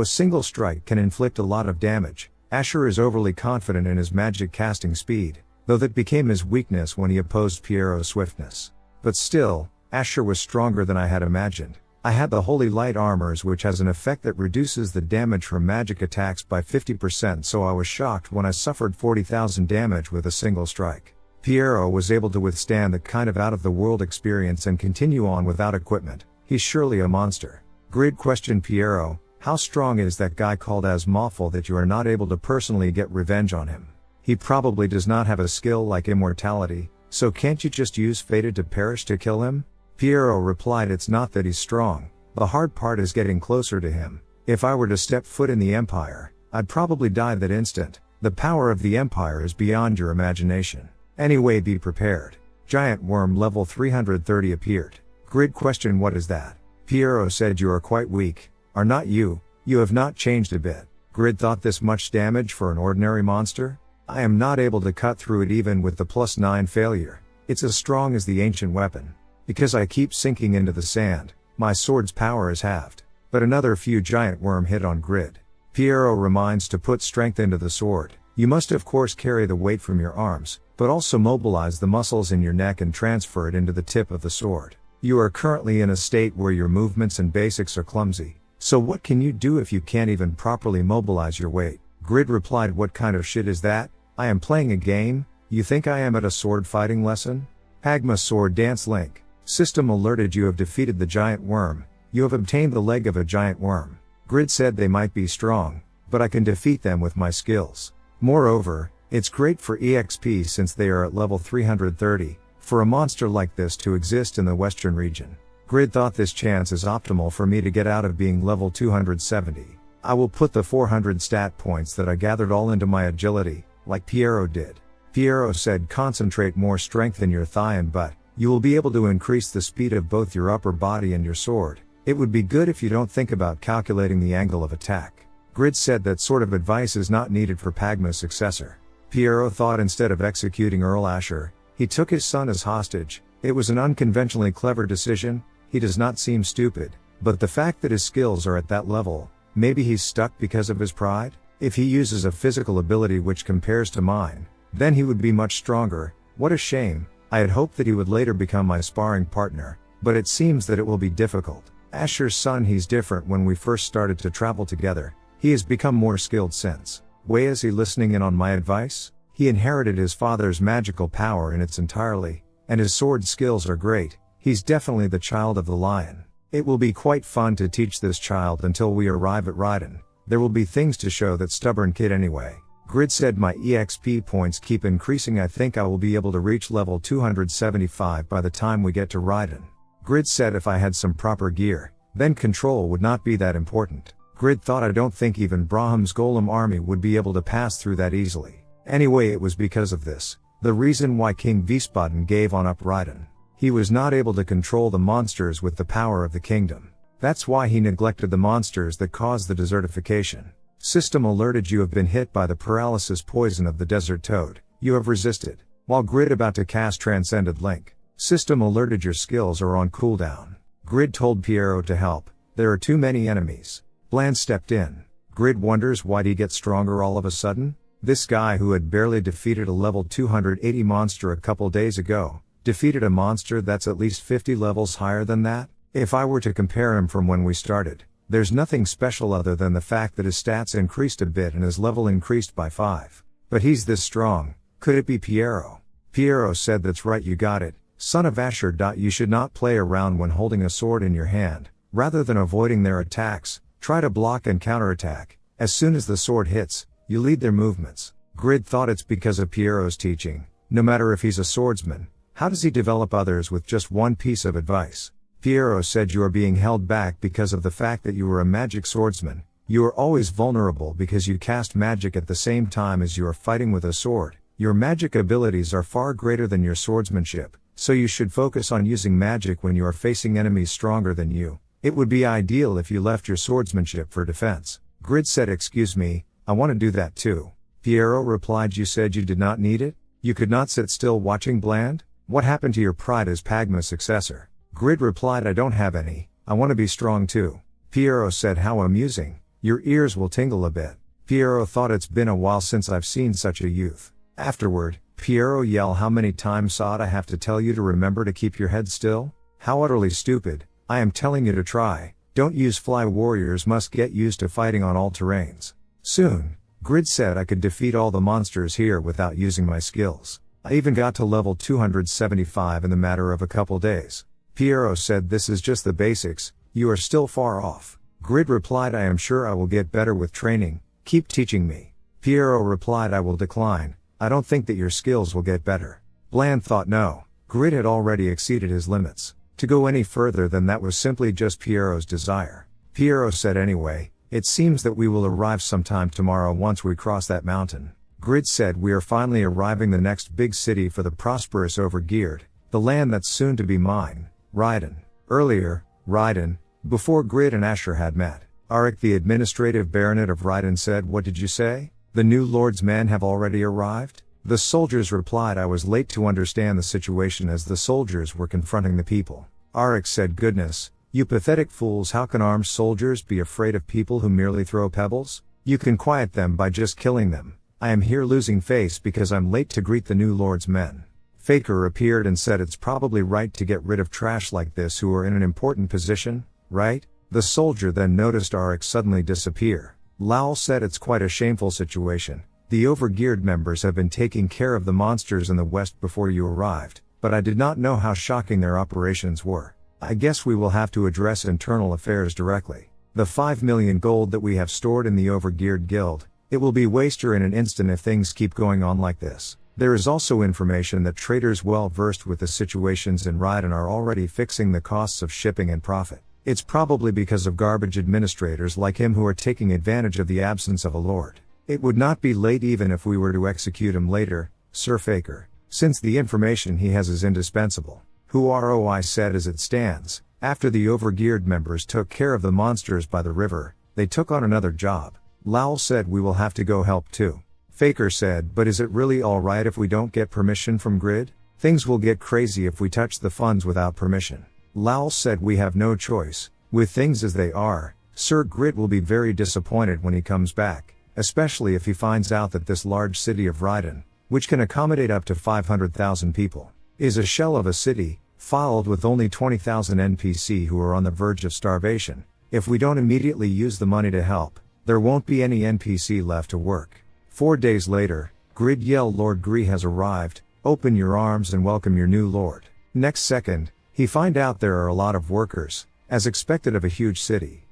a single strike can inflict a lot of damage. Asher is overly confident in his magic casting speed, though that became his weakness when he opposed Piero's swiftness. But still, Asher was stronger than I had imagined. I had the Holy Light Armors, which has an effect that reduces the damage from magic attacks by 50%, so I was shocked when I suffered 40,000 damage with a single strike. Piero was able to withstand that kind of out-of-the-world experience and continue on without equipment. He's surely a monster. Grid questioned Piero, how strong is that guy called Asmawful that you are not able to personally get revenge on him? He probably does not have a skill like immortality, so can't you just use Fated to Perish to kill him? Piero replied it's not that he's strong, the hard part is getting closer to him. If I were to step foot in the Empire, I'd probably die that instant. The power of the Empire is beyond your imagination. Anyway, be prepared. Giant Worm level 330 appeared. Grid questioned what is that? Piero said you are quite weak, are not you? You have not changed a bit. Grid thought this much damage for an ordinary monster? I am not able to cut through it even with the +9 failure. It's as strong as the ancient weapon. Because I keep sinking into the sand, my sword's power is halved. But another few Giant Worm hit on Grid. Piero reminds to put strength into the sword. You must of course carry the weight from your arms, but also mobilize the muscles in your neck and transfer it into the tip of the sword. You are currently in a state where your movements and basics are clumsy, so what can you do if you can't even properly mobilize your weight? Grid replied, what kind of shit is that? I am playing a game, you think I am at a sword fighting lesson? Hagma Sword Dance Link. System alerted you have defeated the Giant Worm, you have obtained the leg of a Giant Worm. Grid said they might be strong, but I can defeat them with my skills. Moreover, it's great for EXP since they are at level 330, for a monster like this to exist in the Western region. Grid thought this chance is optimal for me to get out of being level 270. I will put the 400 stat points that I gathered all into my agility, like Piero did. Piero said concentrate more strength in your thigh and butt, you will be able to increase the speed of both your upper body and your sword. It would be good if you don't think about calculating the angle of attack. Grid said that sort of advice is not needed for Pagma's successor. Piero thought instead of executing Earl Asher, he took his son as hostage. It was an unconventionally clever decision. He does not seem stupid, but the fact that his skills are at that level, maybe he's stuck because of his pride? If he uses a physical ability which compares to mine, then he would be much stronger. What a shame. I had hoped that he would later become my sparring partner, but it seems that it will be difficult. Asher's son, he's different. When we first started to travel together, he has become more skilled since. Why is he listening in on my advice? He inherited his father's magical power in its entirety, and his sword skills are great. He's definitely the child of the lion. It will be quite fun to teach this child until we arrive at Raiden. There will be things to show that stubborn kid anyway. Grid said my EXP points keep increasing. I think I will be able to reach level 275 by the time we get to Raiden. Grid said if I had some proper gear, then control would not be that important. Grid thought I don't think even Brahm's Golem army would be able to pass through that easily. Anyway, it was because of this, the reason why King Wiesbaden gave on up Raiden. He was not able to control the monsters with the power of the kingdom. That's why he neglected the monsters that caused the desertification. System alerted you have been hit by the paralysis poison of the desert toad. You have resisted. While Grid about to cast Transcended Link, System alerted your skills are on cooldown. Grid told Piero to help. There are too many enemies. Bland stepped in. Grid wonders why'd he get stronger all of a sudden? This guy who had barely defeated a level 280 monster a couple days ago, defeated a monster that's at least 50 levels higher than that? If I were to compare him from when we started, there's nothing special other than the fact that his stats increased a bit and his level increased by 5. But he's this strong, could it be Piero? Piero said that's right, you got it, son of Asher. You should not play around when holding a sword in your hand. Rather than avoiding their attacks, try to block and counterattack. As soon as the sword hits, you lead their movements. Grid thought it's because of Piero's teaching. No matter if he's a swordsman, how does he develop others with just one piece of advice? Piero said you are being held back because of the fact that you are a magic swordsman. You are always vulnerable because you cast magic at the same time as you are fighting with a sword. Your magic abilities are far greater than your swordsmanship, so you should focus on using magic when you are facing enemies stronger than you. It would be ideal if you left your swordsmanship for defense. Grid said, excuse me, I want to do that too. Piero replied, you said you did not need it? You could not sit still watching Bland? What happened to your pride as Pagma's successor? Grid replied, I don't have any, I want to be strong too. Piero said, how amusing, your ears will tingle a bit. Piero thought, it's been a while since I've seen such a youth. Afterward, Piero yelled, how many times Saad I have to tell you to remember to keep your head still? How utterly stupid, I am telling you to try. Don't use fly, warriors must get used to fighting on all terrains. Soon, Grid said I could defeat all the monsters here without using my skills. I even got to level 275 in the matter of a couple days. Piero said, this is just the basics, you are still far off. Grid replied, I am sure I will get better with training, keep teaching me. Piero replied, I will decline, I don't think that your skills will get better. Bland thought no, Grid had already exceeded his limits. To go any further than that was simply just Piero's desire. Piero said, anyway, it seems that we will arrive sometime tomorrow once we cross that mountain. Grid said, we are finally arriving the next big city for the prosperous Overgeared, the land that's soon to be mine, Raiden. Earlier, Raiden, before Grid and Asher had met, Arik the administrative baronet of Raiden said, what did you say? The new lord's men have already arrived? The soldiers replied, I was late to understand the situation as the soldiers were confronting the people. Arik said, goodness, you pathetic fools, how can armed soldiers be afraid of people who merely throw pebbles? You can quiet them by just killing them. I am here losing face because I'm late to greet the new lord's men. Faker appeared and said, it's probably right to get rid of trash like this who are in an important position, right? The soldier then noticed Arik suddenly disappear. Lowell said, it's quite a shameful situation. The Overgeared members have been taking care of the monsters in the west before you arrived, but I did not know how shocking their operations were. I guess we will have to address internal affairs directly. The 5 million gold that we have stored in the Overgeared Guild, it will be wasted in an instant if things keep going on like this. There is also information that traders well versed with the situations in Raiden are already fixing the costs of shipping and profit. It's probably because of garbage administrators like him who are taking advantage of the absence of a lord. It would not be late even if we were to execute him later, Sir Faker, since the information he has is indispensable. I said, as it stands, after the Overgeared members took care of the monsters by the river, they took on another job. Lowell said, we will have to go help too. Faker said, but is it really alright if we don't get permission from Grid? Things will get crazy if we touch the funds without permission. Lowell said, we have no choice. With things as they are, Sir Grid will be very disappointed when he comes back, especially if he finds out that this large city of Raiden, which can accommodate up to 500,000 people, is a shell of a city, filled with only 20,000 NPC who are on the verge of starvation. If we don't immediately use the money to help, there won't be any NPC left to work. 4 days later, Grid yelled, Lord Gree has arrived, open your arms and welcome your new lord. Next second, he find out there are a lot of workers, as expected of a huge city.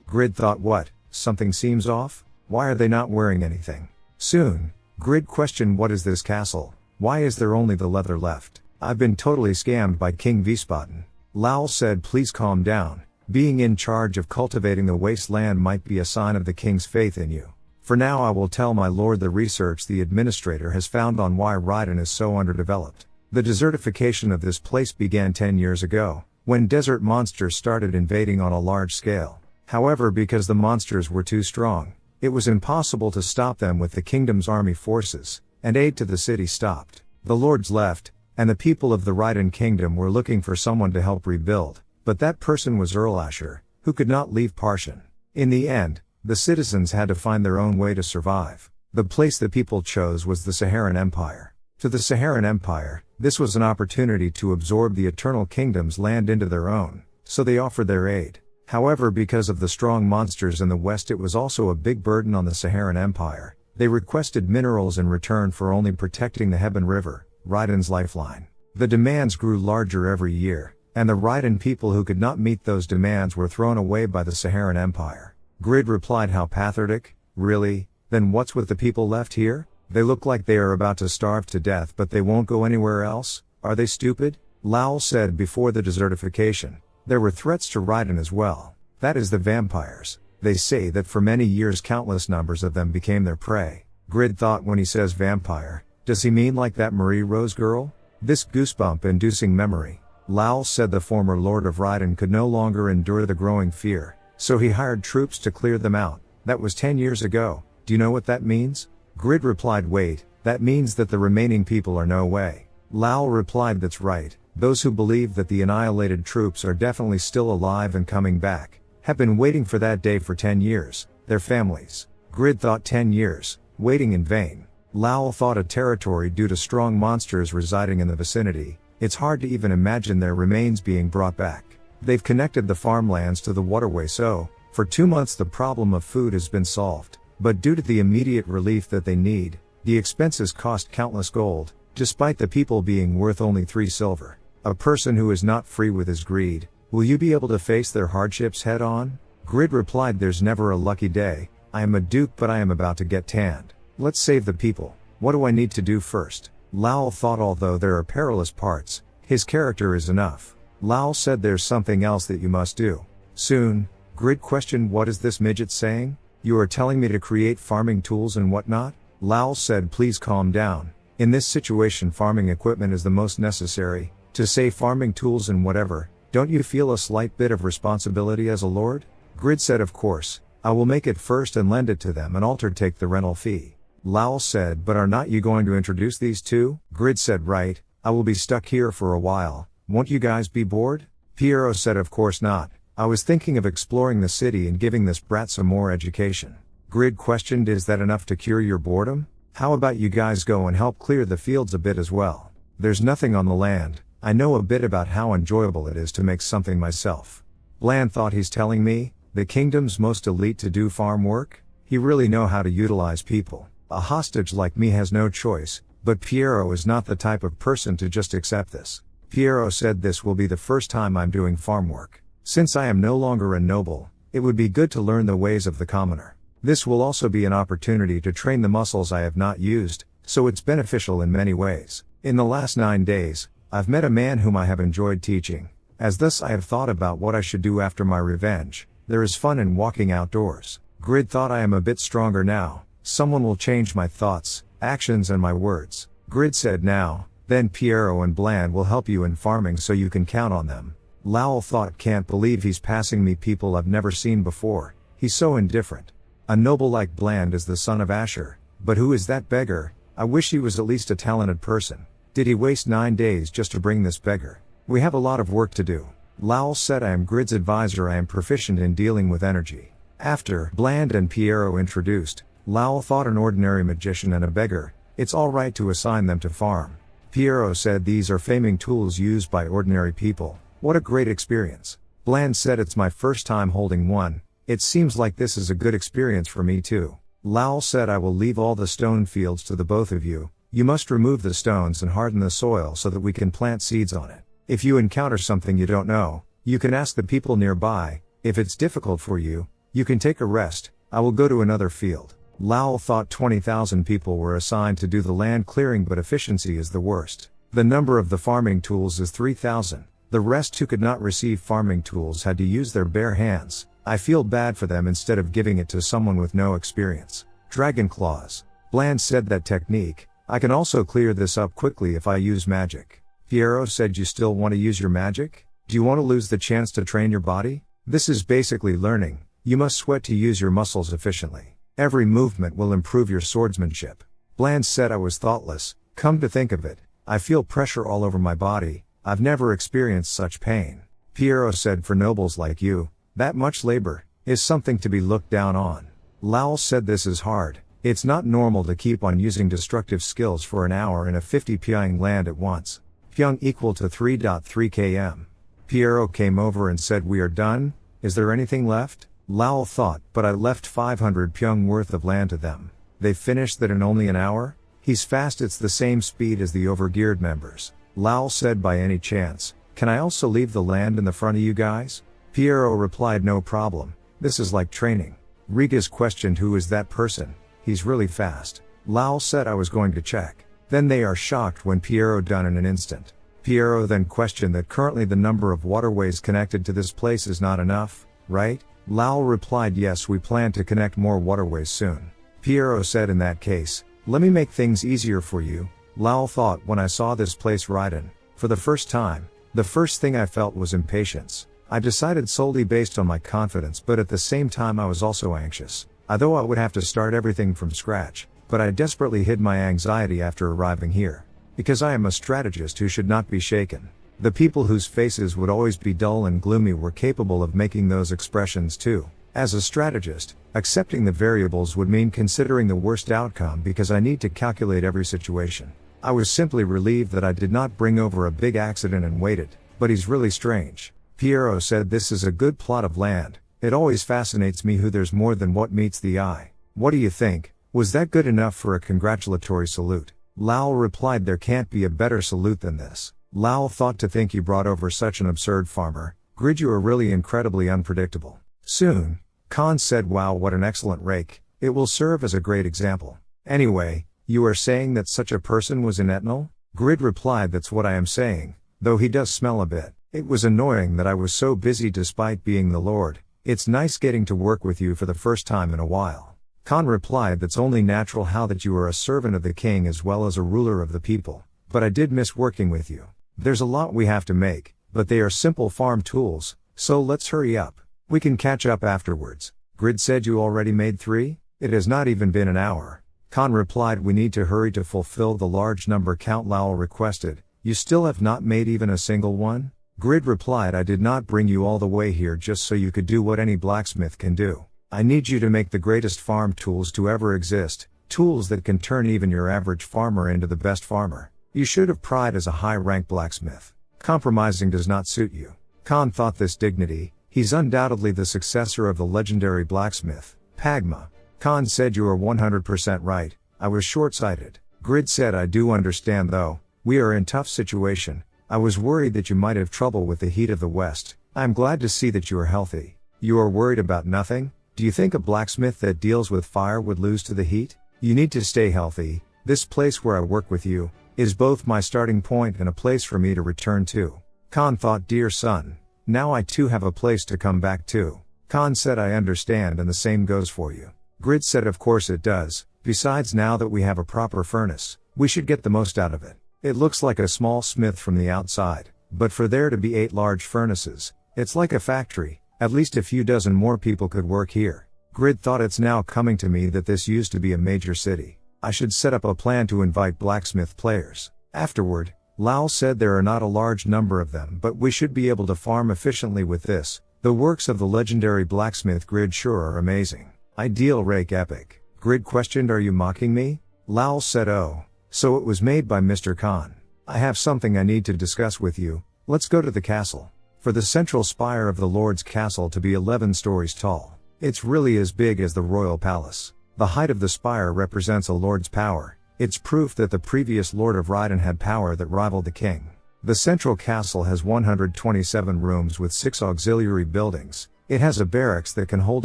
Grid thought, what, something seems off? Why are they not wearing anything? Soon, Grid questioned, what is this castle? Why is there only the leather left? I've been totally scammed by King Vispaten. Lowell said, please calm down. Being in charge of cultivating the wasteland might be a sign of the king's faith in you. For now I will tell my lord the research the administrator has found on why Raiden is so underdeveloped. The desertification of this place began 10 years ago, when desert monsters started invading on a large scale. However, because the monsters were too strong, it was impossible to stop them with the kingdom's army forces, and aid to the city stopped. The lords left, and the people of the Raiden kingdom were looking for someone to help rebuild, but that person was Earl Asher, who could not leave Parshan. In the end, the citizens had to find their own way to survive. The place the people chose was the Saharan Empire. To the Saharan Empire, this was an opportunity to absorb the Eternal Kingdom's land into their own, so they offered their aid. However, because of the strong monsters in the west, it was also a big burden on the Saharan Empire. They requested minerals in return for only protecting the Hebben River, Raiden's lifeline. The demands grew larger every year, and the Raiden people who could not meet those demands were thrown away by the Saharan Empire. Grid replied, how pathetic, really? Then what's with the people left here? They look like they are about to starve to death, but they won't go anywhere else. Are they stupid? Lowell said. Before the desertification, there were threats to Raiden as well. That is the vampires. They say that for many years countless numbers of them became their prey. Grid thought, when he says vampire, does he mean like that Marie Rose girl? This goosebump-inducing memory. Lowell said the former Lord of Raiden could no longer endure the growing fear, so he hired troops to clear them out. That was 10 years ago. Do you know what that means? Grid replied, wait, that means that the remaining people are no way. Lowell replied, that's right. Those who believe that the annihilated troops are definitely still alive and coming back, have been waiting for that day for 10 years, their families. Grid thought 10 years, waiting in vain. Lowell thought a territory due to strong monsters residing in the vicinity. It's hard to even imagine their remains being brought back. They've connected the farmlands to the waterway, so, for 2 months the problem of food has been solved. But due to the immediate relief that they need, the expenses cost countless gold, despite the people being worth only 3 silver. A person who is not free with his greed, will you be able to face their hardships head on? Grid replied, there's never a lucky day. I am a duke, but I am about to get tanned. Let's save the people. What do I need to do first? Lowell thought, although there are perilous parts, his character is enough. Lowell said, there's something else that you must do. Soon. Grid questioned, what is this midget saying? You are telling me to create farming tools and whatnot? Lowell said, please calm down. In this situation farming equipment is the most necessary. To say farming tools and whatever, don't you feel a slight bit of responsibility as a lord? Grid said, of course, I will make it first and lend it to them and alter take the rental fee. Lowell said, but are not you going to introduce these two? Grid said, right, I will be stuck here for a while. Won't you guys be bored? Piero said, of course not. I was thinking of exploring the city and giving this brat some more education. Grid questioned, is that enough to cure your boredom? How about you guys go and help clear the fields a bit as well? There's nothing on the land. I know a bit about how enjoyable it is to make something myself. Bland thought, he's telling me, the kingdom's most elite to do farm work? He really know how to utilize people. A hostage like me has no choice, but Piero is not the type of person to just accept this. Piero said, this will be the first time I'm doing farm work. Since I am no longer a noble, it would be good to learn the ways of the commoner. This will also be an opportunity to train the muscles I have not used, so it's beneficial in many ways. In the last 9 days, I've met a man whom I have enjoyed teaching. As thus I have thought about what I should do after my revenge. There is fun in walking outdoors. Grid thought, I am a bit stronger now. Someone will change my thoughts, actions and my words. Grid said, now, then Piero and Bland will help you in farming so you can count on them. Lowell thought, can't believe he's passing me people I've never seen before. He's so indifferent. A noble like Bland is the son of Asher, but who is that beggar? I wish he was at least a talented person. Did he waste 9 days just to bring this beggar? We have a lot of work to do. Lowell said, I am Grid's advisor, I am proficient in dealing with energy. After Bland and Piero introduced, Lowell thought, an ordinary magician and a beggar, it's alright to assign them to farm. Piero said, these are farming tools used by ordinary people. What a great experience. Bland said, it's my first time holding one. It seems like this is a good experience for me too. Lowell said, I will leave all the stone fields to the both of you. You must remove the stones and harden the soil so that we can plant seeds on it. If you encounter something you don't know, you can ask the people nearby. If it's difficult for you, you can take a rest. I will go to another field. Lowell thought 20,000 people were assigned to do the land clearing, but efficiency is the worst. The number of the farming tools is 3,000. The rest who could not receive farming tools had to use their bare hands. I feel bad for them instead of giving it to someone with no experience. Dragon claws. Bland said, that technique. I can also clear this up quickly if I use magic. Piero said, you still want to use your magic? Do you want to lose the chance to train your body? This is basically learning. You must sweat to use your muscles efficiently. Every movement will improve your swordsmanship. Bland said, I was thoughtless. Come to think of it, I feel pressure all over my body. I've never experienced such pain. Piero said, for nobles like you, that much labor is something to be looked down on. Lowell said, this is hard. It's not normal to keep on using destructive skills for an hour in a 50 pyong land at once. Pyong equal to 3.3 km. Piero came over and said, "We are done, is there anything left?" Lowell thought, "But I left 500 pyong worth of land to them. They finished that in only an hour? He's fast, it's the same speed as the overgeared members." Lowell said, "By any chance, can I also leave the land in the front of you guys?" Piero replied, "No problem, this is like training." Rigas questioned, "Who is that person? He's really fast." Lowell said, "I was going to check." Then they are shocked when Piero done in an instant. Piero then questioned that currently the number of waterways connected to this place is not enough, right? Lowell replied, "Yes, we plan to connect more waterways soon." Piero said, "In that case, let me make things easier for you." Lowell thought, "When I saw this place Raiden, for the first time, the first thing I felt was impatience. I decided solely based on my confidence, but at the same time I was also anxious. Although I would have to start everything from scratch, but I desperately hid my anxiety after arriving here. Because I am a strategist who should not be shaken. The people whose faces would always be dull and gloomy were capable of making those expressions too. As a strategist, accepting the variables would mean considering the worst outcome because I need to calculate every situation. I was simply relieved that I did not bring over a big accident and waited, but he's really strange." Piero said, "This is a good plot of land. It always fascinates me who there's more than what meets the eye. What do you think? Was that good enough for a congratulatory salute?" Lowell replied, "There can't be a better salute than this." Lowell thought, "To think you brought over such an absurd farmer. Grid, you are really incredibly unpredictable." Soon, Khan said, "Wow, what an excellent rake. It will serve as a great example. Anyway, you are saying that such a person was in Etnal?" Grid replied, "That's what I am saying, though he does smell a bit. It was annoying that I was so busy despite being the Lord. It's nice getting to work with you for the first time in a while." Khan replied, "That's only natural, how that you are a servant of the king as well as a ruler of the people. But I did miss working with you. There's a lot we have to make, but they are simple farm tools, so let's hurry up. We can catch up afterwards." Grid said, "You already made 3? It has not even been an hour." Khan replied, "We need to hurry to fulfill the large number count Lowell requested. You still have not made even a single one?" Grid replied, "I did not bring you all the way here just so you could do what any blacksmith can do. I need you to make the greatest farm tools to ever exist, tools that can turn even your average farmer into the best farmer. You should have pride as a high-rank blacksmith. Compromising does not suit you." Khan thought, this dignity, he's undoubtedly the successor of the legendary blacksmith, Pagma. Khan said, "You are 100% right, I was short-sighted." Grid said, "I do understand though, we are in tough situation. I was worried that you might have trouble with the heat of the West. I am glad to see that you are healthy. You are worried about nothing? Do you think a blacksmith that deals with fire would lose to the heat? You need to stay healthy. This place where I work with you is both my starting point and a place for me to return to." Khan thought, "Dear son, now I too have a place to come back to." Khan said, "I understand, and the same goes for you." Grid said, "Of course it does. Besides, now that we have a proper furnace, we should get the most out of it. It looks like a small smith from the outside, but for there to be 8 large furnaces, it's like a factory. At least a few dozen more people could work here." Grid thought, "It's now coming to me that this used to be a major city. I should set up a plan to invite blacksmith players." Afterward, Lowell said, "There are not a large number of them, but we should be able to farm efficiently with this. The works of the legendary blacksmith Grid sure are amazing. Ideal rake epic." Grid questioned, "Are you mocking me?" Lowell said, "Oh, so it was made by Mr. Khan. I have something I need to discuss with you. Let's go to the castle." For the central spire of the Lord's castle to be 11 stories tall, it's really as big as the royal palace. The height of the spire represents a lord's power. It's proof that the previous Lord of Raiden had power that rivaled the king. The central castle has 127 rooms with 6 auxiliary buildings. It has a barracks that can hold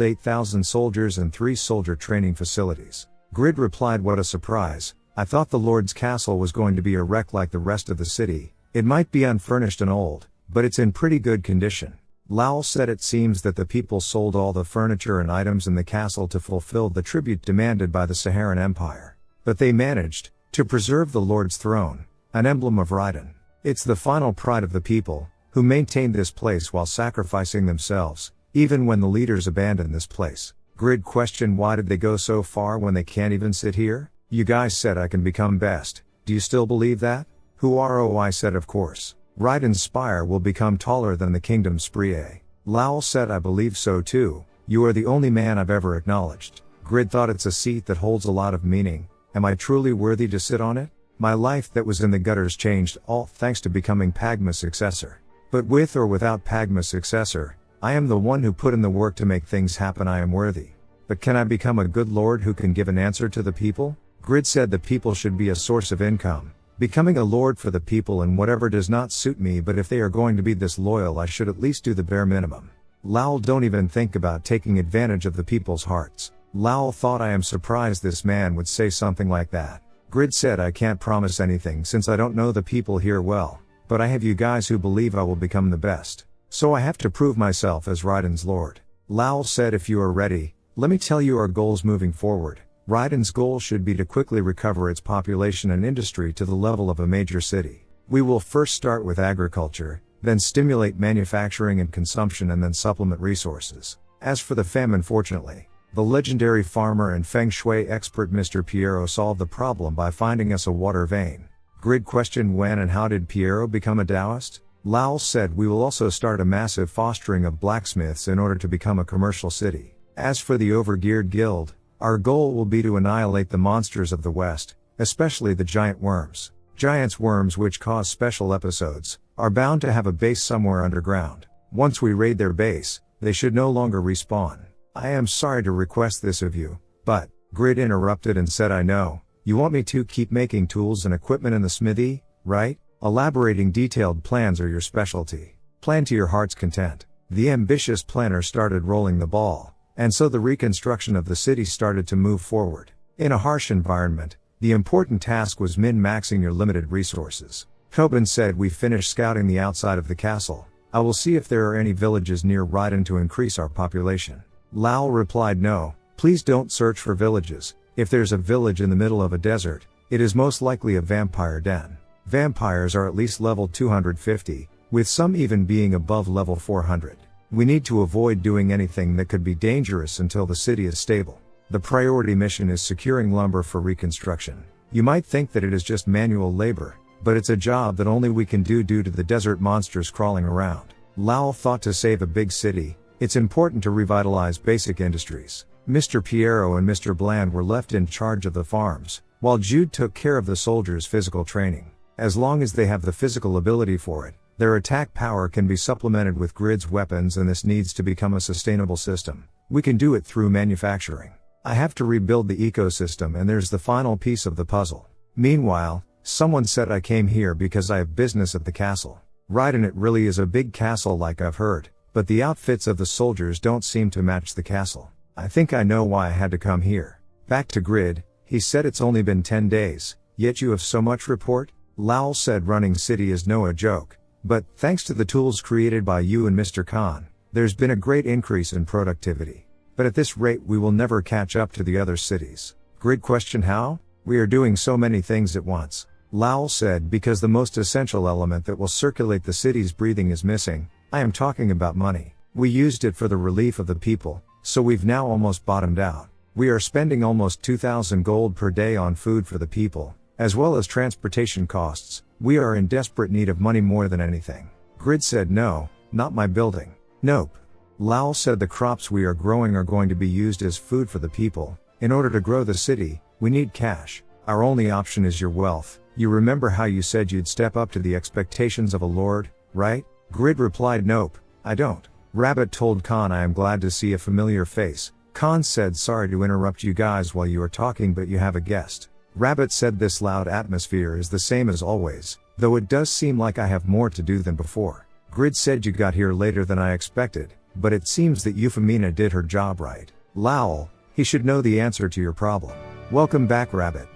8,000 soldiers and 3 soldier training facilities. Grid replied, "What a surprise. I thought the Lord's castle was going to be a wreck like the rest of the city. It might be unfurnished and old, but it's in pretty good condition." Lowell said, "It seems that the people sold all the furniture and items in the castle to fulfill the tribute demanded by the Saharan Empire. But they managed to preserve the Lord's throne, an emblem of Raiden. It's the final pride of the people, who maintained this place while sacrificing themselves, even when the leaders abandoned this place." Grid questioned, "Why did they go so far when they can't even sit here? You guys said I can become best. Do you still believe that?" I said, "Of course. Raiden's spire will become taller than the kingdom's spree." Lowell said, "I believe so too. You are the only man I've ever acknowledged." Grid thought it's a seat that holds a lot of meaning. Am I truly worthy to sit on it? My life that was in the gutters changed, all thanks to becoming Pagma's successor. But with or without Pagma's successor, I am the one who put in the work to make things happen. I am worthy. But can I become a good lord who can give an answer to the people? Grid said the people should be a source of income. Becoming a lord for the people and whatever does not suit me, but if they are going to be this loyal, I should at least do the bare minimum. Lowell, don't even think about taking advantage of the people's hearts. Lowell thought, I am surprised this man would say something like that. Grid said, I can't promise anything since I don't know the people here well, but I have you guys who believe I will become the best. So I have to prove myself as Raiden's lord. Lowell said, if you are ready, let me tell you our goals moving forward. Raiden's goal should be to quickly recover its population and industry to the level of a major city. We will first start with agriculture, then stimulate manufacturing and consumption, and then supplement resources. As for the famine, fortunately, the legendary farmer and feng shui expert Mr. Piero solved the problem by finding us a water vein. Grid questioned when and how did Piero become a Taoist? Lowell said, we will also start a massive fostering of blacksmiths in order to become a commercial city. As for the overgeared guild, our goal will be to annihilate the monsters of the West, especially the giant worms. Giants worms, which cause special episodes, are bound to have a base somewhere underground. Once we raid their base, they should no longer respawn. I am sorry to request this of you, but, Grid interrupted and said, I know, you want me to keep making tools and equipment in the smithy, right? Elaborating detailed plans are your specialty. Plan to your heart's content. The ambitious planner started rolling the ball, and so the reconstruction of the city started to move forward. In a harsh environment, the important task was min-maxing your limited resources. Tobin said, we finished scouting the outside of the castle. I will see if there are any villages near Raiden to increase our population. Lowell replied, no, please don't search for villages. If there's a village in the middle of a desert, it is most likely a vampire den. Vampires are at least level 250, with some even being above level 400. We need to avoid doing anything that could be dangerous until the city is stable. The priority mission is securing lumber for reconstruction. You might think that it is just manual labor, but it's a job that only we can do due to the desert monsters crawling around. Lowell thought, to save a big city, it's important to revitalize basic industries. Mr. Piero and Mr. Bland were left in charge of the farms, while Jude took care of the soldiers' physical training. As long as they have the physical ability for it, their attack power can be supplemented with Grid's weapons, and this needs to become a sustainable system. We can do it through manufacturing. I have to rebuild the ecosystem, and there's the final piece of the puzzle. Meanwhile, someone said, I came here because I have business at the castle. Raiden, it really is a big castle like I've heard, but the outfits of the soldiers don't seem to match the castle. I think I know why I had to come here. Back to Grid, he said, it's only been 10 days, yet you have so much report? Lowell said, running city is no a joke, but, thanks to the tools created by you and Mr. Khan, there's been a great increase in productivity. But at this rate we will never catch up to the other cities. Grid questioned, how? We are doing so many things at once. Lowell said, because the most essential element that will circulate the city's breathing is missing. I am talking about money. We used it for the relief of the people, so we've now almost bottomed out. We are spending almost 2,000 gold per day on food for the people, as well as transportation costs. We are in desperate need of money more than anything. Grid said, no, not my building. Nope. Lowell said, the crops we are growing are going to be used as food for the people. In order to grow the city, we need cash. Our only option is your wealth. You remember how you said you'd step up to the expectations of a lord, right? Grid replied, nope, I don't. Rabbit told Khan, I am glad to see a familiar face. Khan said, sorry to interrupt you guys while you are talking, but you have a guest. Rabbit said, this loud atmosphere is the same as always, though it does seem like I have more to do than before. Grid said, you got here later than I expected, but it seems that Euphemina did her job right. Lowell, he should know the answer to your problem. Welcome back, Rabbit.